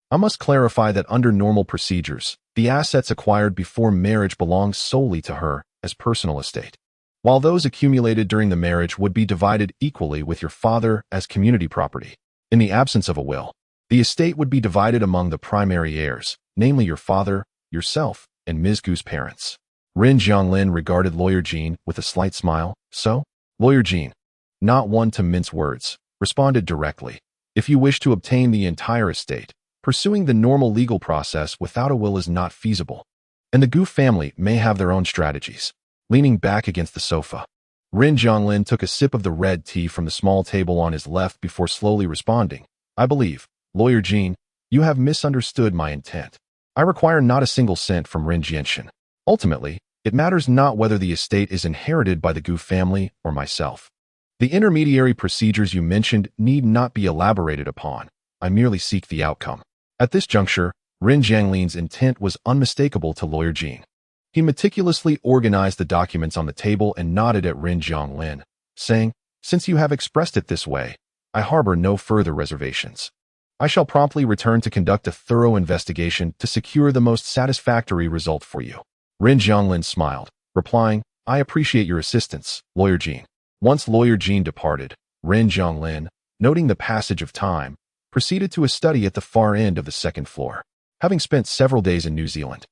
I must clarify that under normal procedures, the assets acquired before marriage belong solely to her as personal estate, while those accumulated during the marriage would be divided equally with your father as community property. In the absence of a will, the estate would be divided among the primary heirs, namely your father, yourself, and Ms. Gu's parents. Ren Zhonglin regarded lawyer Jin with a slight smile. So? Lawyer Jin, not one to mince words, responded directly. If you wish to obtain the entire estate, pursuing the normal legal process without a will is not feasible, and the Gu family may have their own strategies. Leaning back against the sofa, Ren Zhonglin took a sip of the red tea from the small table on his left before slowly responding. I believe, lawyer Jin, you have misunderstood my intent. I require not a single cent from Ren Jinshin. Ultimately, it matters not whether the estate is inherited by the Gu family or myself. The intermediary procedures you mentioned need not be elaborated upon. I merely seek the outcome. At this juncture, Ren Zhonglin's intent was unmistakable to lawyer Jin. He meticulously organized the documents on the table and nodded at Ren Zhonglin, saying, since you have expressed it this way, I harbor no further reservations. I shall promptly return to conduct a thorough investigation to secure the most satisfactory result for you. Ren Zhonglin smiled, replying, I appreciate your assistance, lawyer Jin. Once lawyer Jin departed, Ren Zhonglin, noting the passage of time, proceeded to a study at the far end of the second floor. Having spent several days in New Zealand,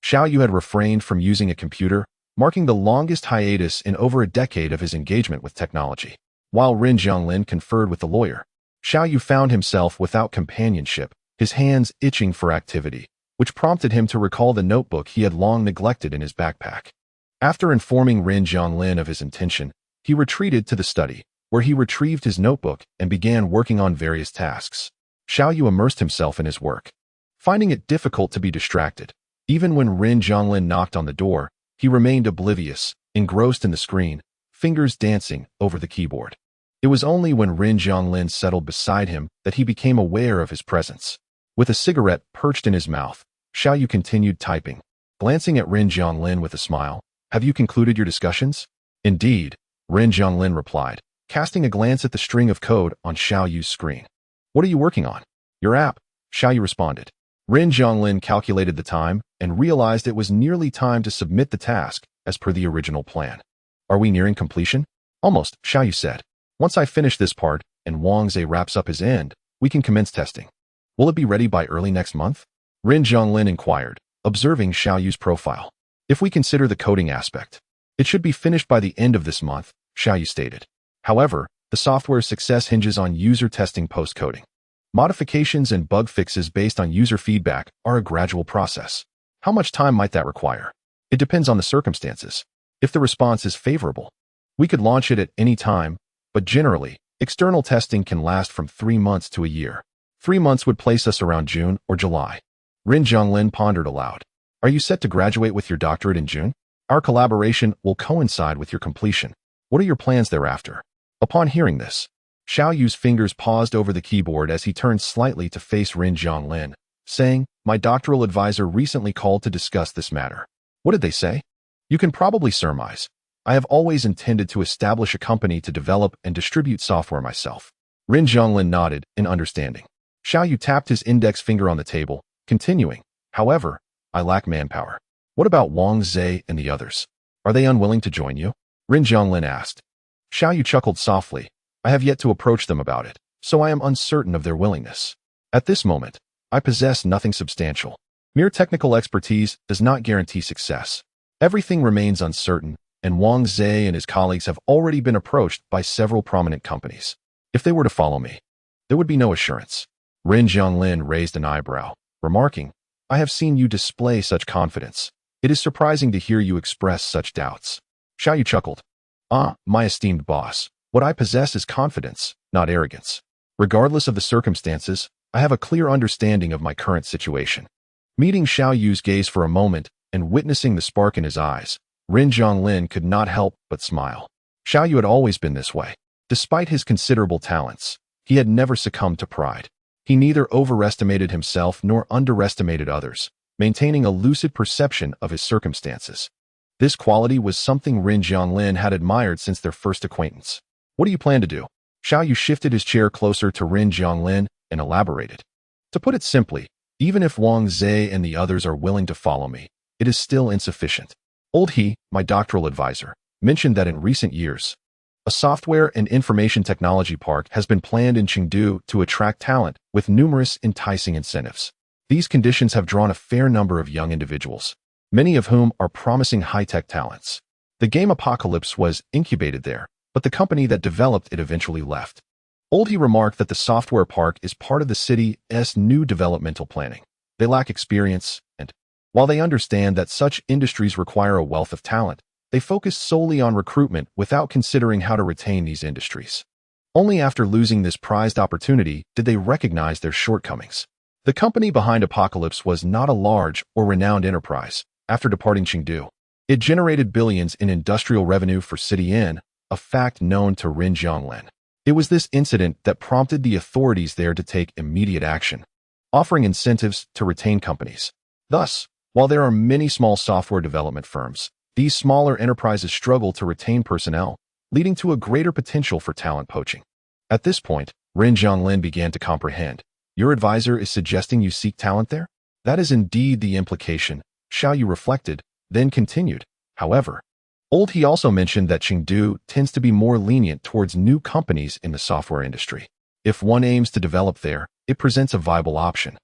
Xiao Yu had refrained from using a computer, marking the longest hiatus in over a decade of his engagement with technology. While Ren Zhonglin conferred with the lawyer, Xiao Yu found himself without companionship, his hands itching for activity, which prompted him to recall the notebook he had long neglected in his backpack. After informing Ren Zhonglin of his intention, he retreated to the study, where he retrieved his notebook and began working on various tasks. Xiao Yu immersed himself in his work, finding it difficult to be distracted. Even when Ren Zhonglin knocked on the door, he remained oblivious, engrossed in the screen, fingers dancing over the keyboard. It was only when Ren Zhonglin settled beside him that he became aware of his presence. With a cigarette perched in his mouth, Xiao Yu continued typing, glancing at Ren Zhonglin with a smile. Have you concluded your discussions? Indeed, Ren Zhonglin replied, casting a glance at the string of code on Xiao Yu's screen. What are you working on? Your app, Xiao Yu responded. Ren Zhonglin calculated the time and realized it was nearly time to submit the task as per the original plan. Are we nearing completion? Almost, Xiao Yu said. Once I finish this part and Wang Zhe wraps up his end, we can commence testing. Will it be ready by early next month? Ren Zhonglin inquired, observing Xiao Yu's profile. If we consider the coding aspect, it should be finished by the end of this month, Xiao Yu stated. However, the software's success hinges on user testing post-coding. Modifications and bug fixes based on user feedback are a gradual process. How much time might that require? It depends on the circumstances. If the response is favorable, we could launch it at any time, but generally, external testing can last from 3 months to a year. 3 months would place us around June or July. Ren Zhonglin pondered aloud. Are you set to graduate with your doctorate in June? Our collaboration will coincide with your completion. What are your plans thereafter? Upon hearing this, Xiao Yu's fingers paused over the keyboard as he turned slightly to face Ren Zhonglin, saying, My doctoral advisor recently called to discuss this matter. What did they say? You can probably surmise. I have always intended to establish a company to develop and distribute software myself. Ren Zhonglin nodded in understanding. Xiao Yu tapped his index finger on the table, continuing, However, I lack manpower. What about Wang Zhe and the others? Are they unwilling to join you? Ren Zhonglin asked. Xiao Yu chuckled softly. I have yet to approach them about it, so I am uncertain of their willingness. At this moment, I possess nothing substantial. Mere technical expertise does not guarantee success. Everything remains uncertain, and Wang Zhe and his colleagues have already been approached by several prominent companies. If they were to follow me, there would be no assurance. Ren Zhonglin raised an eyebrow, remarking, I have seen you display such confidence. It is surprising to hear you express such doubts. Xiao Yu chuckled. My esteemed boss, what I possess is confidence, not arrogance. Regardless of the circumstances, I have a clear understanding of my current situation. Meeting Xiao Yu's gaze for a moment and witnessing the spark in his eyes, Ren Zhonglin could not help but smile. Xiao Yu had always been this way. Despite his considerable talents, he had never succumbed to pride. He neither overestimated himself nor underestimated others, maintaining a lucid perception of his circumstances. This quality was something Ren Zhonglin had admired since their first acquaintance. What do you plan to do? Xiao Yu shifted his chair closer to Ren Zhonglin and elaborated. To put it simply, even if Wang Zhe and the others are willing to follow me, it is still insufficient. Old He, my doctoral advisor, mentioned that in recent years, a software and information technology park has been planned in Chengdu to attract talent with numerous enticing incentives. These conditions have drawn a fair number of young individuals, many of whom are promising high-tech talents. The game Apocalypse was incubated there, but the company that developed it eventually left. Old He remarked that the software park is part of the city's new developmental planning. They lack experience, and while they understand that such industries require a wealth of talent, they focus solely on recruitment without considering how to retain these industries. Only after losing this prized opportunity did they recognize their shortcomings. The company behind Apocalypse was not a large or renowned enterprise. After departing Chengdu, it generated billions in industrial revenue for City Inn, a fact known to Ren Zhonglin. It was this incident that prompted the authorities there to take immediate action, offering incentives to retain companies. Thus, while there are many small software development firms, these smaller enterprises struggle to retain personnel, leading to a greater potential for talent poaching. At this point, Ren Zhonglin began to comprehend. Your advisor is suggesting you seek talent there? That is indeed the implication, Xiao Yu reflected, then continued. However, Old He also mentioned that Chengdu tends to be more lenient towards new companies in the software industry. If one aims to develop there, it presents a viable option.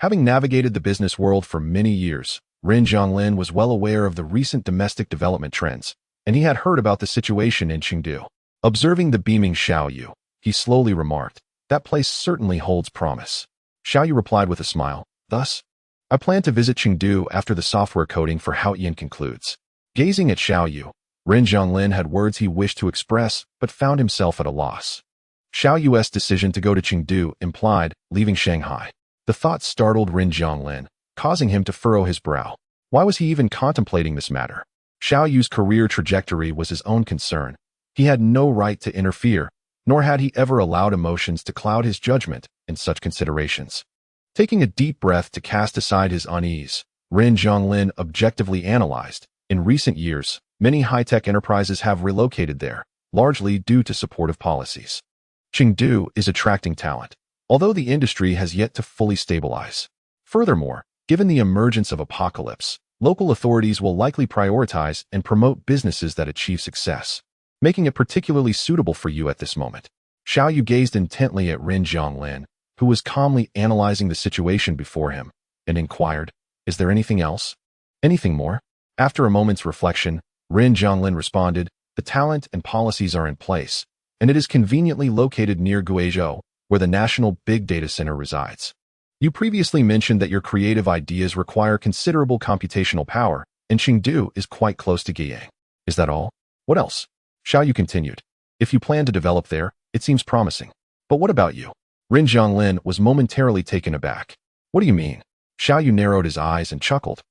Having navigated the business world for many years, Ren Zhonglin was well aware of the recent domestic development trends, and he had heard about the situation in Chengdu. Observing the beaming Xiao Yu, he slowly remarked, that place certainly holds promise. Xiao Yu replied with a smile, thus, I plan to visit Chengdu after the software coding for Haotian concludes. Gazing at Xiao Yu, Ren Zhonglin had words he wished to express, but found himself at a loss. Xiao Yu's decision to go to Chengdu implied leaving Shanghai. The thought startled Ren Zhonglin, causing him to furrow his brow. Why was he even contemplating this matter? Xiao Yu's career trajectory was his own concern. He had no right to interfere, nor had he ever allowed emotions to cloud his judgment in such considerations. Taking a deep breath to cast aside his unease, Ren Zhonglin objectively analyzed. In recent years, many high-tech enterprises have relocated there, largely due to supportive policies. Chengdu is attracting talent, although the industry has yet to fully stabilize. Furthermore, given the emergence of apocalypse, local authorities will likely prioritize and promote businesses that achieve success, making it particularly suitable for you at this moment. Xiao Yu gazed intently at Ren Zhonglin, who was calmly analyzing the situation before him, and inquired, "Is there anything else? Anything more?" After a moment's reflection, Ren Zhonglin responded, "The talent and policies are in place, and it is conveniently located near Guizhou, where the National Big Data Center resides. You previously mentioned that your creative ideas require considerable computational power, and Chengdu is quite close to Guiyang. Is that all? What else?" Xiao Yu continued, "If you plan to develop there, it seems promising. But what about you?" Ren Zhonglin was momentarily taken aback. "What do you mean?" Xiao Yu narrowed his eyes and chuckled.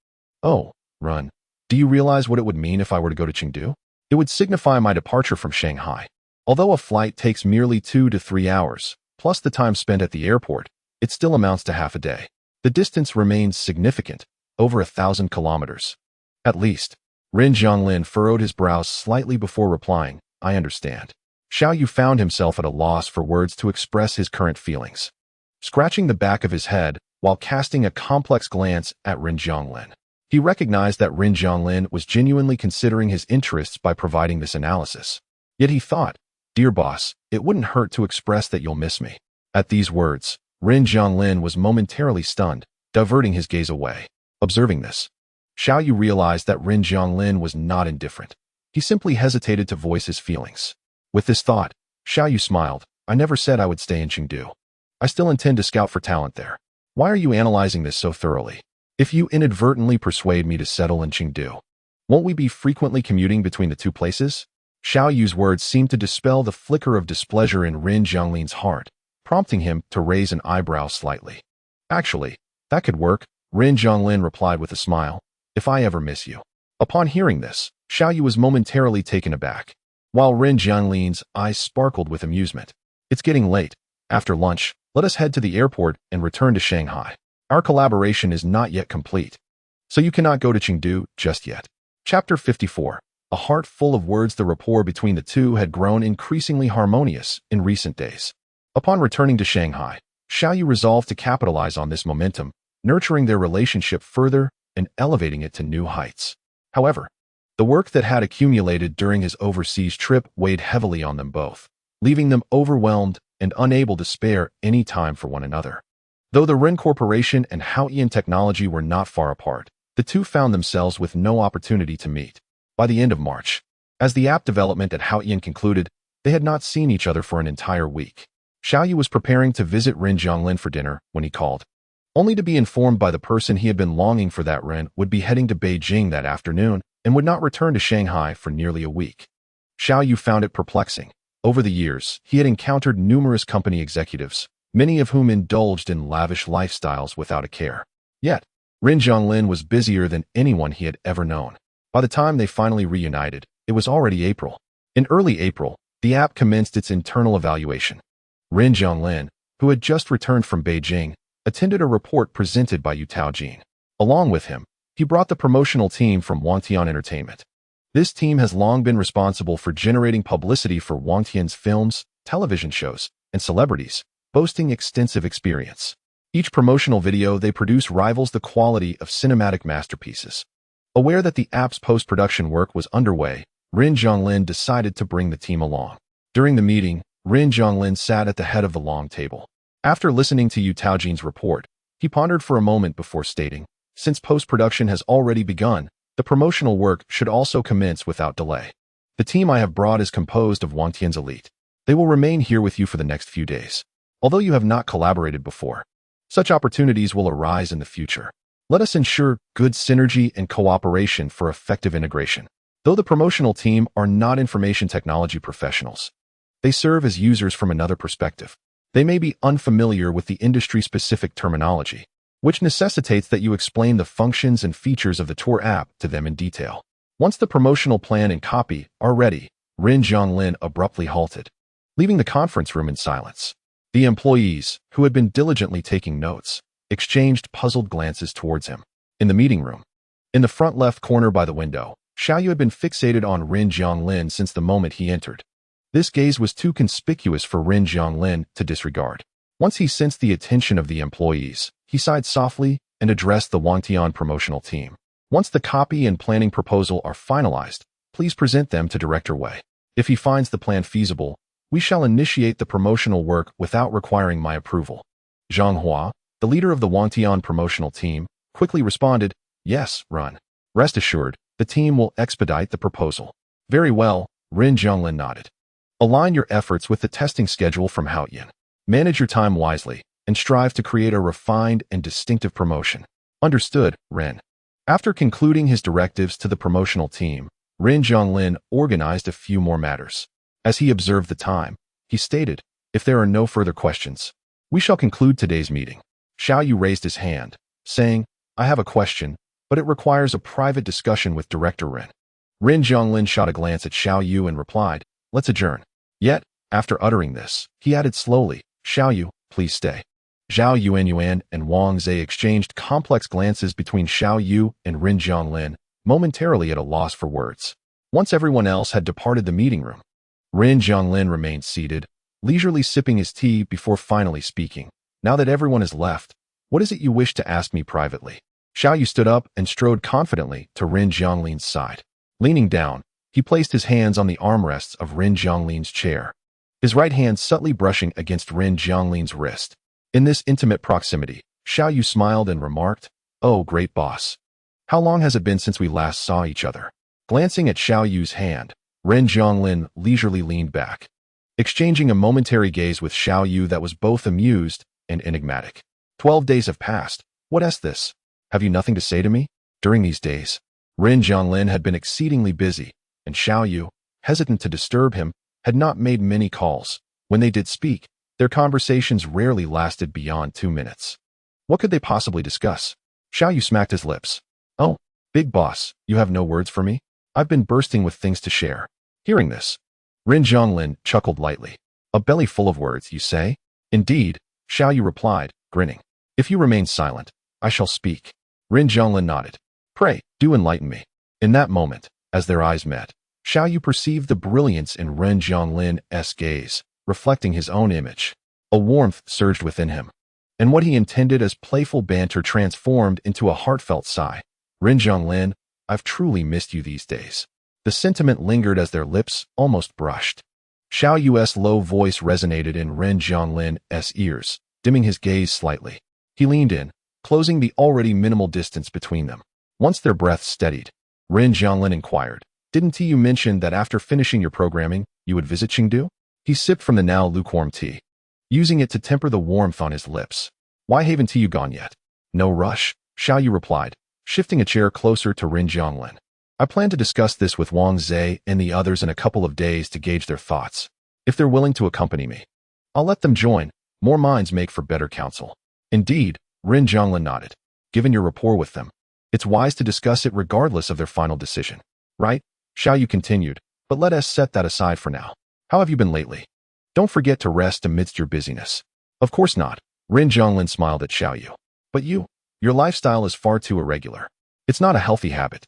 "Oh, Run, do you realize what it would mean if I were to go to Chengdu? It would signify my departure from Shanghai. Although a flight takes merely 2 to 3 hours, plus the time spent at the airport, it still amounts to half a day. The distance remains significant, over 1,000 kilometers. At least." Ren Zhonglin furrowed his brows slightly before replying, "I understand." Xiao Yu found himself at a loss for words to express his current feelings. Scratching the back of his head while casting a complex glance at Ren Zhonglin, he recognized that Ren Zhonglin was genuinely considering his interests by providing this analysis. Yet he thought, "Dear boss, it wouldn't hurt to express that you'll miss me." At these words, Ren Zhonglin was momentarily stunned, diverting his gaze away. Observing this, Xiao Yu realized that Ren Zhonglin was not indifferent. He simply hesitated to voice his feelings. With this thought, Xiao Yu smiled. "I never said I would stay in Chengdu. I still intend to scout for talent there. Why are you analyzing this so thoroughly? If you inadvertently persuade me to settle in Chengdu, won't we be frequently commuting between the two places?" Xiao Yu's words seemed to dispel the flicker of displeasure in Ren Zhonglin's heart, prompting him to raise an eyebrow slightly. "Actually, that could work," Ren Zhonglin replied with a smile. "If I ever miss you." Upon hearing this, Xiao Yu was momentarily taken aback, while Ren Zhonglin's eyes sparkled with amusement. "It's getting late. After lunch, let us head to the airport and return to Shanghai. Our collaboration is not yet complete, so you cannot go to Chengdu just yet." Chapter 54. A heart full of words. The rapport between the two had grown increasingly harmonious in recent days. Upon returning to Shanghai, Xiao Yu resolved to capitalize on this momentum, nurturing their relationship further and elevating it to new heights. However, the work that had accumulated during his overseas trip weighed heavily on them both, leaving them overwhelmed and unable to spare any time for one another. Though the Ren Corporation and Haotian Technology were not far apart, the two found themselves with no opportunity to meet. By the end of March, as the app development at Haotian concluded, they had not seen each other for an entire week. Xiao Yu was preparing to visit Ren Zhonglin for dinner when he called, only to be informed by the person he had been longing for that Ren would be heading to Beijing that afternoon and would not return to Shanghai for nearly a week. Xiao Yu found it perplexing. Over the years, he had encountered numerous company executives, many of whom indulged in lavish lifestyles without a care. Yet, Ren Zhonglin was busier than anyone he had ever known. By the time they finally reunited, it was already April. In early April, the app commenced its internal evaluation. Ren Zhonglin, who had just returned from Beijing, attended a report presented by Yu Taojin. Along with him, he brought the promotional team from Wangtian Entertainment. This team has long been responsible for generating publicity for Wangtian's films, television shows, and celebrities, boasting extensive experience. Each promotional video they produce rivals the quality of cinematic masterpieces. Aware that the app's post-production work was underway, Ren Zhonglin decided to bring the team along. During the meeting, Ren Zhonglin sat at the head of the long table. After listening to Yu Taojin's report, he pondered for a moment before stating, "Since post-production has already begun, the promotional work should also commence without delay. The team I have brought is composed of Wangtian's elite. They will remain here with you for the next few days. Although you have not collaborated before, such opportunities will arise in the future. Let us ensure good synergy and cooperation for effective integration." Though the promotional team are not information technology professionals, They serve as users from another perspective. They may be unfamiliar with the industry-specific terminology, which necessitates that you explain the functions and features of the tour app to them in detail. Once the promotional plan and copy are ready, Rin Zhonglin abruptly halted, leaving the conference room in silence. The employees, who had been diligently taking notes, exchanged puzzled glances towards him. In the meeting room, in the front left corner by the window, Xiaoyu had been fixated on Rin Zhonglin since the moment he entered. This gaze was too conspicuous for Rin Zhonglin to disregard. Once he sensed the attention of the employees, he sighed softly and addressed the Wangtian promotional team. Once the copy and planning proposal are finalized, please present them to Director Wei. If he finds the plan feasible, we shall initiate the promotional work without requiring my approval. Zhang Hua, the leader of the Wangtian promotional team, quickly responded, "Yes, Run. Rest assured, the team will expedite the proposal." "Very well," Rin Zhonglin nodded. "Align your efforts with the testing schedule from Haoyan. Manage your time wisely, and strive to create a refined and distinctive promotion." "Understood, Rin." After concluding his directives to the promotional team, Rin Zhonglin organized a few more matters. As he observed the time, he stated, "If there are no further questions, we shall conclude today's meeting." Xiaoyu raised his hand, saying, "I have a question, but it requires a private discussion with Director Rin." Rin Zhonglin shot a glance at Xiaoyu and replied, "Let's adjourn." Yet, after uttering this, he added slowly, "Xiaoyu, please stay." Zhao Yuan and Wang Zhe exchanged complex glances between Xiaoyu and Rin Zhonglin, momentarily at a loss for words. Once everyone else had departed the meeting room, Rin Zhonglin remained seated, leisurely sipping his tea before finally speaking. "Now that everyone has left, what is it you wish to ask me privately?" Xiaoyu stood up and strode confidently to Rin Zhonglin's side. Leaning down, he placed his hands on the armrests of Rin Zhonglin's chair, his right hand subtly brushing against Rin Zhonglin's wrist. In this intimate proximity, Xiaoyu smiled and remarked, "Oh, great boss. How long has it been since we last saw each other?" Glancing at Xiaoyu's hand, Rin Zhonglin leisurely leaned back, exchanging a momentary gaze with Xiaoyu that was both amused and enigmatic. 12 days have passed. What is this? Have you nothing to say to me? During these days, Rin Zhonglin had been exceedingly busy, and Xiaoyu, hesitant to disturb him, had not made many calls. When they did speak, their conversations rarely lasted beyond 2 minutes. What could they possibly discuss? Xiaoyu smacked his lips. "Oh, big boss, you have no words for me? I've been bursting with things to share." Hearing this, Rin Zhonglin chuckled lightly. "A belly full of words, you say?" "Indeed," Xiaoyu replied, grinning. "If you remain silent, I shall speak." Rin Zhonglin nodded. "Pray, do enlighten me." In that moment, as their eyes met, Xiaoyu perceived the brilliance in Rin Zhonglin's gaze, reflecting his own image. A warmth surged within him, and what he intended as playful banter transformed into a heartfelt sigh. "Rin Zhonglin, I've truly missed you these days." The sentiment lingered as their lips almost brushed. Xiaoyu's low voice resonated in Rin Zhonglin's ears, dimming his gaze slightly. He leaned in, closing the already minimal distance between them. Once their breaths steadied, Rin Zhonglin inquired, "Didn't you mention that after finishing your programming, you would visit Chengdu?" He sipped from the now lukewarm tea, using it to temper the warmth on his lips. "Why haven't you gone yet?" "No rush," Xiaoyu replied, shifting a chair closer to Rin Zhonglin. "I plan to discuss this with Wang Zhe and the others in a couple of days to gauge their thoughts. If they're willing to accompany me, I'll let them join. More minds make for better counsel." "Indeed," Rin Zhonglin nodded. "Given your rapport with them, it's wise to discuss it regardless of their final decision." "Right?" Xiaoyu continued, "but let us set that aside for now. How have you been lately? Don't forget to rest amidst your busyness." "Of course not." Rin Zhonglin smiled at Xiaoyu. "But your lifestyle is far too irregular. It's not a healthy habit.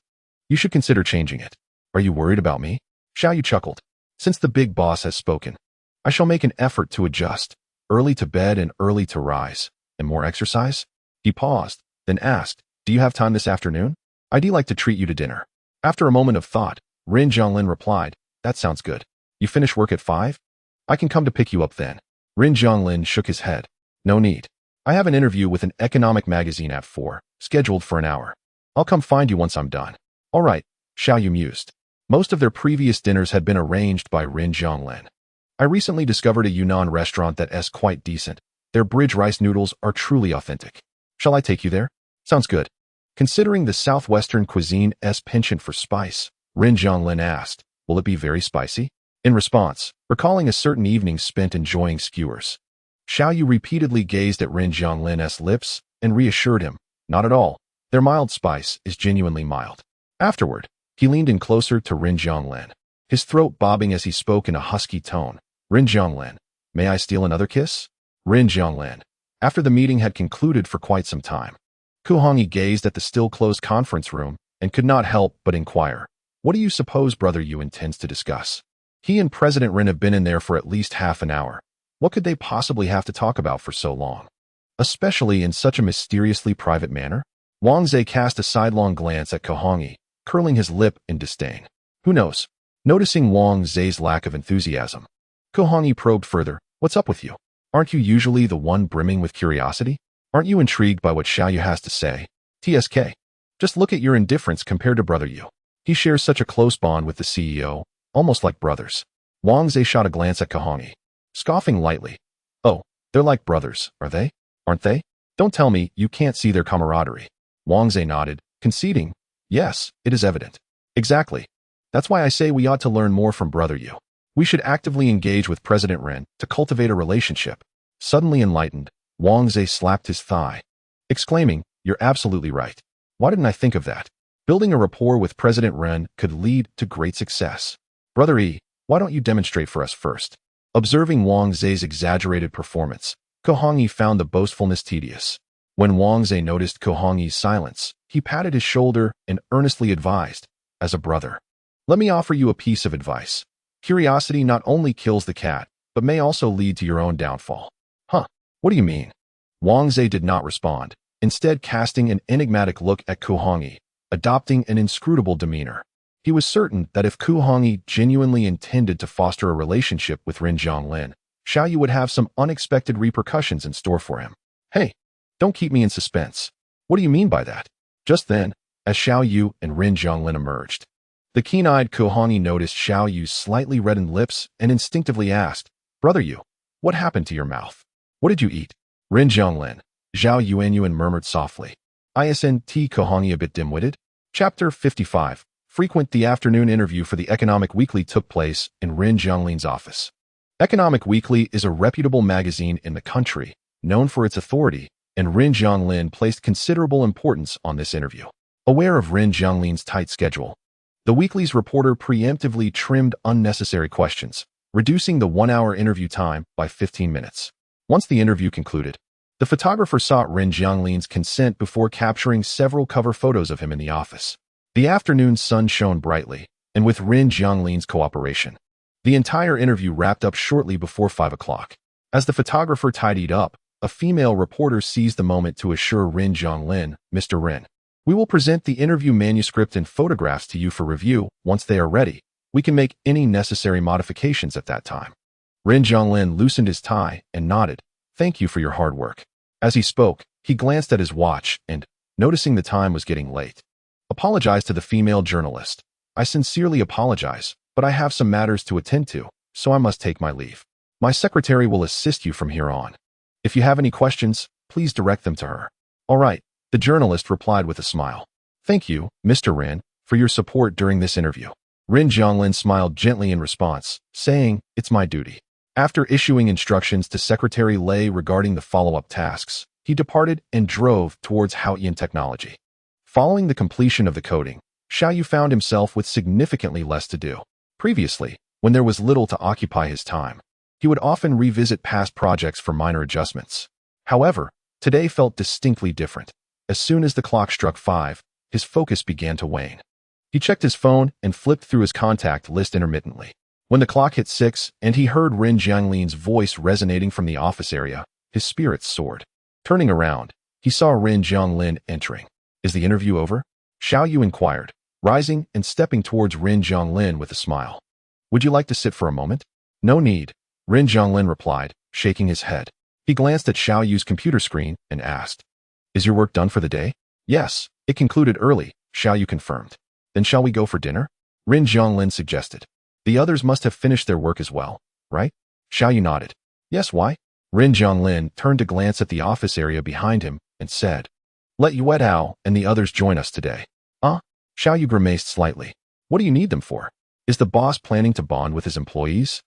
You should consider changing it." "Are you worried about me?" Xiaoyu chuckled. "Since the big boss has spoken, I shall make an effort to adjust. Early to bed and early to rise, and more exercise." He paused, then asked, "Do you have time this afternoon? I'd like to treat you to dinner." After a moment of thought, Rin Zhonglin replied, "That sounds good. You finish work at 5? I can come to pick you up then." Rin Zhonglin shook his head. "No need. I have an interview with an economic magazine at 4, scheduled for an hour. I'll come find you once I'm done." "All right," Xiaoyu mused. Most of their previous dinners had been arranged by Rin Zhonglin. "I recently discovered a Yunnan restaurant that's quite decent. Their bridge rice noodles are truly authentic. Shall I take you there?" "Sounds good." Considering the southwestern cuisine's penchant for spice, Rin Zhonglin asked, "Will it be very spicy?" In response, recalling a certain evening spent enjoying skewers. Xiao Yu repeatedly gazed at Ren Jianglin's lips and reassured him, not at all. Their mild spice is genuinely mild. Afterward, he leaned in closer to Ren Jianglin, his throat bobbing as he spoke in a husky tone. Ren Jianglin, may I steal another kiss? Ren Jianglin. After the meeting had concluded for quite some time, Ku Hongyi gazed at the still-closed conference room and could not help but inquire, what do you suppose Brother Yu intends to discuss? He and President Ren have been in there for at least half an hour. What could they possibly have to talk about for so long? Especially in such a mysteriously private manner? Wang Zhe cast a sidelong glance at Ku Hongyi, curling his lip in disdain. Who knows? Noticing Wang Zhe's lack of enthusiasm, Ku Hongyi probed further, what's up with you? Aren't you usually the one brimming with curiosity? Aren't you intrigued by what Xiao Yu has to say? TSK. Just look at your indifference compared to Brother Yu. He shares such a close bond with the CEO, almost like brothers. Wang Zhe shot a glance at Ku Hongyi, scoffing lightly. Oh, they're like brothers, are they? Aren't they? Don't tell me you can't see their camaraderie. Wang Zhe nodded, conceding, yes, it is evident. Exactly. That's why I say we ought to learn more from Brother Yu. We should actively engage with President Ren to cultivate a relationship. Suddenly enlightened, Wang Zhe slapped his thigh, exclaiming, you're absolutely right. Why didn't I think of that? Building a rapport with President Ren could lead to great success. Brother Yi, why don't you demonstrate for us first? Observing Wang Zhe's exaggerated performance, Ku Hongyi found the boastfulness tedious. When Wang Zhe noticed Ku Hongyi's silence, he patted his shoulder and earnestly advised, as a brother, let me offer you a piece of advice. Curiosity not only kills the cat, but may also lead to your own downfall. Huh? What do you mean? Wang Zhe did not respond, instead casting an enigmatic look at Ku Hongyi, adopting an inscrutable demeanor. He was certain that if Ku Hongyi genuinely intended to foster a relationship with Ren Jianglin, Xiao Yu would have some unexpected repercussions in store for him. Hey, don't keep me in suspense. What do you mean by that? Just then, as Xiao Yu and Ren Jianglin emerged, the keen-eyed Ku Hongyi noticed Xiao Yu's slightly reddened lips and instinctively asked, Brother Yu, what happened to your mouth? What did you eat? Ren Jianglin, Zhao Yuan murmured softly. ISNT Ku Hongyi a bit dim-witted? Chapter 55. Frequent. The afternoon interview for the Economic Weekly took place in Ren Jianglin's office. Economic Weekly is a reputable magazine in the country, known for its authority, and Ren Jianglin placed considerable importance on this interview. Aware of Ren Jianglin's tight schedule, the weekly's reporter preemptively trimmed unnecessary questions, reducing the 1-hour interview time by 15 minutes. Once the interview concluded, the photographer sought Ren Jianglin's consent before capturing several cover photos of him in the office. The afternoon sun shone brightly, and with Ren Jianglin's cooperation, the entire interview wrapped up shortly before 5 o'clock. As the photographer tidied up, a female reporter seized the moment to assure Ren Jianglin, Mr. Ren, we will present the interview manuscript and photographs to you for review. Once they are ready, we can make any necessary modifications at that time. Ren Jianglin loosened his tie and nodded, thank you for your hard work. As he spoke, he glanced at his watch and, noticing the time was getting late, apologized to the female journalist. I sincerely apologize, but I have some matters to attend to, so I must take my leave. My secretary will assist you from here on. If you have any questions, please direct them to her. All right, the journalist replied with a smile. Thank you, Mr. Ren, for your support during this interview. Ren Jianglin smiled gently in response, saying, it's my duty. After issuing instructions to Secretary Lei regarding the follow-up tasks, he departed and drove towards Haoyan Technology. Following the completion of the coding, Xiao Yu found himself with significantly less to do. Previously, when there was little to occupy his time, he would often revisit past projects for minor adjustments. However, today felt distinctly different. As soon as the clock struck 5, his focus began to wane. He checked his phone and flipped through his contact list intermittently. When the clock hit 6 and he heard Ren Jianglin's voice resonating from the office area, his spirits soared. Turning around, he saw Ren Jianglin entering. Is the interview over? Xiao Yu inquired, rising and stepping towards Ren Jianglin with a smile. Would you like to sit for a moment? No need, Ren Jianglin replied, shaking his head. He glanced at Xiao Yu's computer screen and asked, is your work done for the day? Yes, it concluded early, Xiao Yu confirmed. Then shall we go for dinner? Ren Jianglin suggested. The others must have finished their work as well, right? Xiao Yu nodded. Yes, why? Ren Jianglin turned to glance at the office area behind him and said, let Yue Dao and the others join us today. Xiao Yu grimaced slightly. What do you need them for? Is the boss planning to bond with his employees?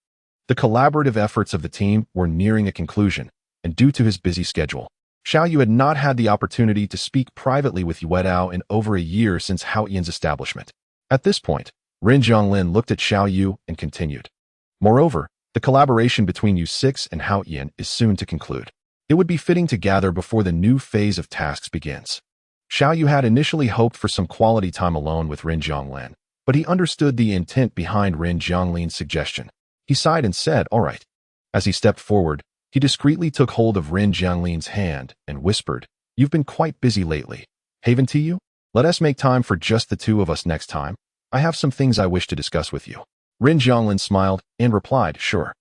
The collaborative efforts of the team were nearing a conclusion, and due to his busy schedule, Xiao Yu had not had the opportunity to speak privately with Yuan in over a year since Hao Yan's establishment. At this point, Ren Zhonglin looked at Xiao Yu and continued. Moreover, the collaboration between U6 and Hao Yan is soon to conclude. It would be fitting to gather before the new phase of tasks begins. Xiao Yu had initially hoped for some quality time alone with Ren Zhonglin, but he understood the intent behind Ren Zhonglin's suggestion. He sighed and said, "All right." As he stepped forward, he discreetly took hold of Ren Zhonglin's hand and whispered, "You've been quite busy lately. Haven to you? Let us make time for just the two of us next time. I have some things I wish to discuss with you." Ren Zhonglin smiled and replied, "Sure."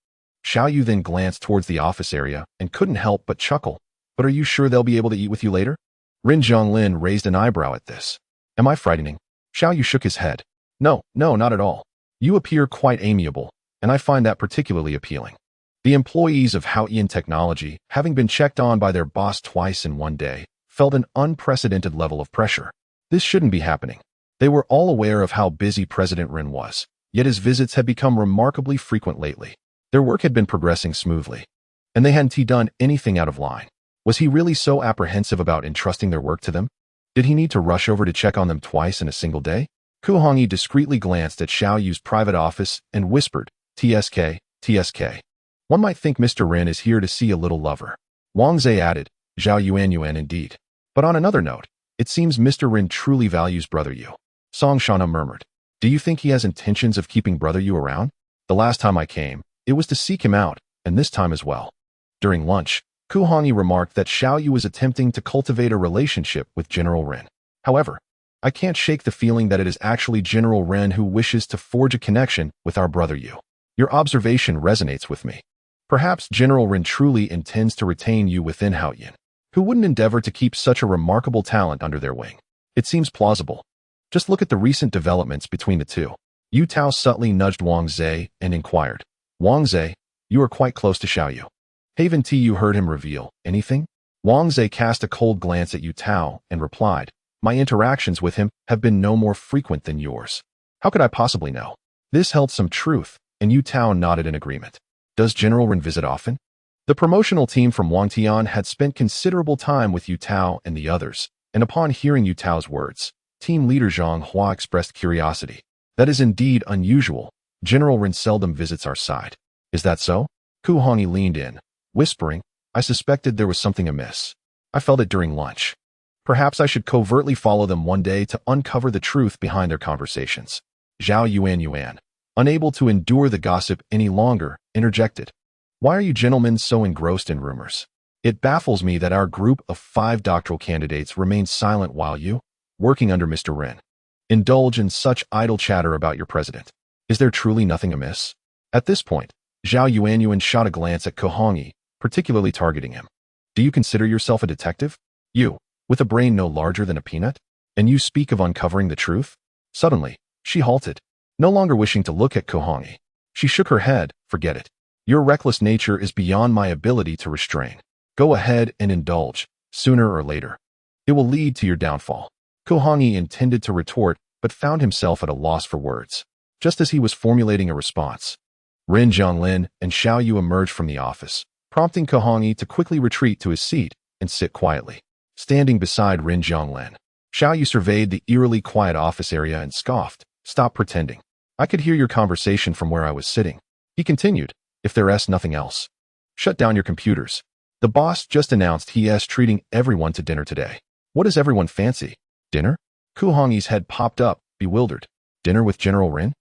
Xiao Yu then glanced towards the office area and couldn't help but chuckle. "But are you sure they'll be able to eat with you later?" Ren Zhonglin raised an eyebrow at this. "Am I frightening?" Xiao Yu shook his head. No, not at all. You appear quite amiable, and I find that particularly appealing." The employees of Hao Yan Technology, having been checked on by their boss twice in one day, felt an unprecedented level of pressure. This shouldn't be happening. They were all aware of how busy President Ren was, yet his visits had become remarkably frequent lately. Their work had been progressing smoothly, and they hadn't done anything out of line. Was he really so apprehensive about entrusting their work to them? Did he need to rush over to check on them twice in a single day? Ku Hongyi discreetly glanced at Xiao Yu's private office and whispered, "TSK, TSK. One might think Mr. Ren is here to see a little lover." Wang Zhe added, "Zhao Yuan indeed. But on another note, it seems Mr. Ren truly values Brother Yu." Song Shana murmured, "Do you think he has intentions of keeping Brother Yu around? The last time I came, it was to seek him out, and this time as well." During lunch, Ku Hongyi remarked that Xiao Yu was attempting to cultivate a relationship with General Ren. "However, I can't shake the feeling that it is actually General Ren who wishes to forge a connection with our Brother Yu. Your observation resonates with me. Perhaps General Ren truly intends to retain you within Hao Yan. Who wouldn't endeavor to keep such a remarkable talent under their wing? It seems plausible. Just look at the recent developments between the two." Yu Tao subtly nudged Wang Zhe and inquired, "Wang Zhe, you are quite close to Xiao Yu. Haven't you heard him reveal anything?" Wang Zhe cast a cold glance at Yu Tao and replied, "My interactions with him have been no more frequent than yours. How could I possibly know?" This held some truth, and Yu Tao nodded in agreement. "Does General Ren visit often?" The promotional team from Wangtian had spent considerable time with Yu Tao and the others, and upon hearing Yu Tao's words, team leader Zhang Hua expressed curiosity. "That is indeed unusual. General Ren seldom visits our side." "Is that so?" Ku Hongyi leaned in, whispering, "I suspected there was something amiss. I felt it during lunch. Perhaps I should covertly follow them one day to uncover the truth behind their conversations." Zhao Yuan, unable to endure the gossip any longer, interjected, "Why are you gentlemen so engrossed in rumors? It baffles me that our group of 5 doctoral candidates remains silent while you, working under Mr. Ren, indulge in such idle chatter about your president. Is there truly nothing amiss?" At this point, Zhao Yuan shot a glance at Ku Hongyi, particularly targeting him. "Do you consider yourself a detective? You, with a brain no larger than a peanut? And you speak of uncovering the truth?" Suddenly, she halted, no longer wishing to look at Ku Hongyi. She shook her head, "Forget it. Your reckless nature is beyond my ability to restrain. Go ahead and indulge, sooner or later. It will lead to your downfall." Ku Hongyi intended to retort, but found himself at a loss for words. Just as he was formulating a response, Ren Zhonglin and Xiao Yu emerged from the office, prompting Ku Hongyi to quickly retreat to his seat and sit quietly. Standing beside Ren Zhonglin, Xiao Yu surveyed the eerily quiet office area and scoffed, "Stop pretending. I could hear your conversation from where I was sitting." He continued, "If there's nothing else, shut down your computers. The boss just announced he is treating everyone to dinner today. What does everyone fancy? Dinner?" Ku Hongyi's head popped up, bewildered. "Dinner with General Ren?"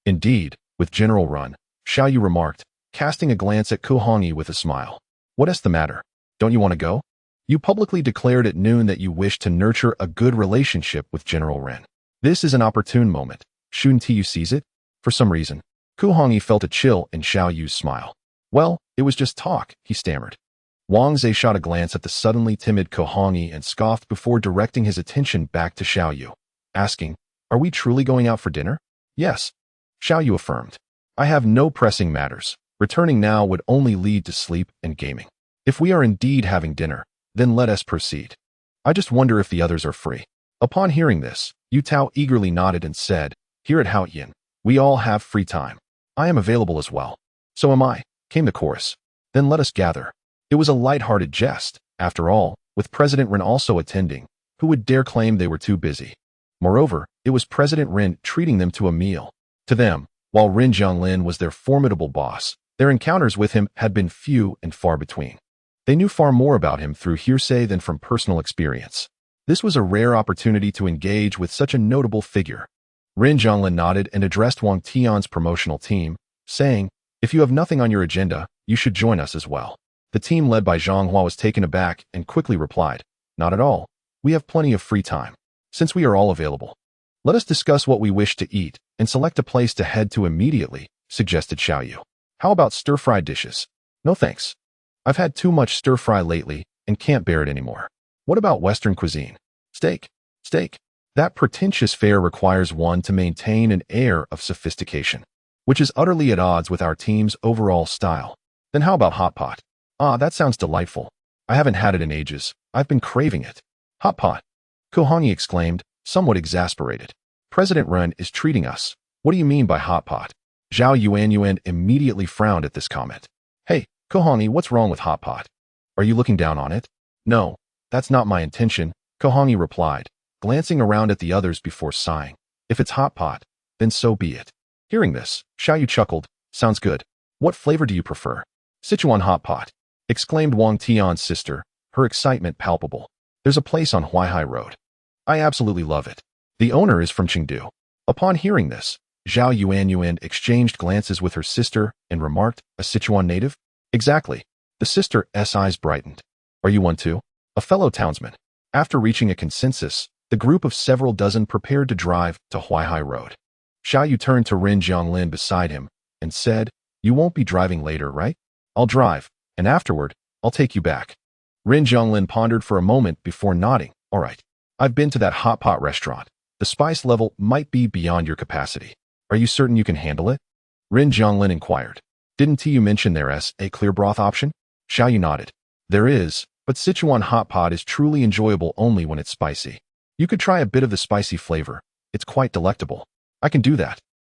"Indeed, with General Ren," Xiao Yu remarked, casting a glance at Ku Hongyi with a smile. "What's the matter? Don't you want to go? You publicly declared at noon that you wish to nurture a good relationship with General Ren. This is an opportune moment. Shouldn't you seize it?" For some reason, Ku Hongyi felt a chill in Xiao Yu's smile. "Well, it was just talk," he stammered. Wang Zhe shot a glance at the suddenly timid Ku Hongyi and scoffed before directing his attention back to Xiao Yu, asking, "Are we truly going out for dinner?" "Yes," Xiao Yu affirmed. "I have no pressing matters. Returning now would only lead to sleep and gaming. If we are indeed having dinner, then let us proceed. I just wonder if the others are free." Upon hearing this, Yu Tao eagerly nodded and said, "Here at Hao Yan, we all have free time. I am available as well." So am I, came the chorus. Then let us gather. It was a light-hearted jest. After all, with President Ren also attending, who would dare claim they were too busy? Moreover, it was President Ren treating them to a meal. To them, while Ren Jianglin was their formidable boss, their encounters with him had been few and far between. They knew far more about him through hearsay than from personal experience. This was a rare opportunity to engage with such a notable figure. Ren Jianglin nodded and addressed Wang Tian's promotional team, saying, "If you have nothing on your agenda, you should join us as well." The team led by Zhang Hua was taken aback and quickly replied, "Not at all. We have plenty of free time. Since we are all available, let us discuss what we wish to eat and select a place to head to immediately," suggested Xiaoyu. "How about stir-fried dishes?" "No thanks. I've had too much stir-fry lately and can't bear it anymore." "What about Western cuisine?" "Steak. Steak." That pretentious fare requires one to maintain an air of sophistication, which is utterly at odds with our team's overall style. "Then how about hot pot?" "Ah, that sounds delightful. I haven't had it in ages. I've been craving it." "Hot pot?" Kohani exclaimed, somewhat exasperated. "President Ren is treating us. What do you mean by hot pot?" Zhao Yuan immediately frowned at this comment. "Hey, Kohani, what's wrong with hot pot? Are you looking down on it?" "No, that's not my intention," Kohani replied, glancing around at the others before sighing. "If it's hot pot, then so be it." Hearing this, Xiaoyu chuckled. "Sounds good. What flavor do you prefer?" "Sichuan hot pot," exclaimed Wang Tian's sister, her excitement palpable. "There's a place on Huaihai Road. I absolutely love it. The owner is from Chengdu." Upon hearing this, Zhao Yuan exchanged glances with her sister and remarked, "A Sichuan native?" "Exactly." The sister's eyes brightened. "Are you one too?" "A fellow townsman." After reaching a consensus, the group of several dozen prepared to drive to Huaihai Road. Xiaoyu turned to Ren Jianglin beside him and said, "You won't be driving later, right?" "I'll drive, and afterward, I'll take you back." Ren Jianglin pondered for a moment before nodding. "All right. I've been to that hot pot restaurant. The spice level might be beyond your capacity. Are you certain you can handle it?" Ren Jianglin inquired. "Didn't you mention there's a clear broth option?" Xiaoyu nodded. "There is, but Sichuan hot pot is truly enjoyable only when it's spicy. You could try a bit of the spicy flavor. It's quite delectable." "I can do that.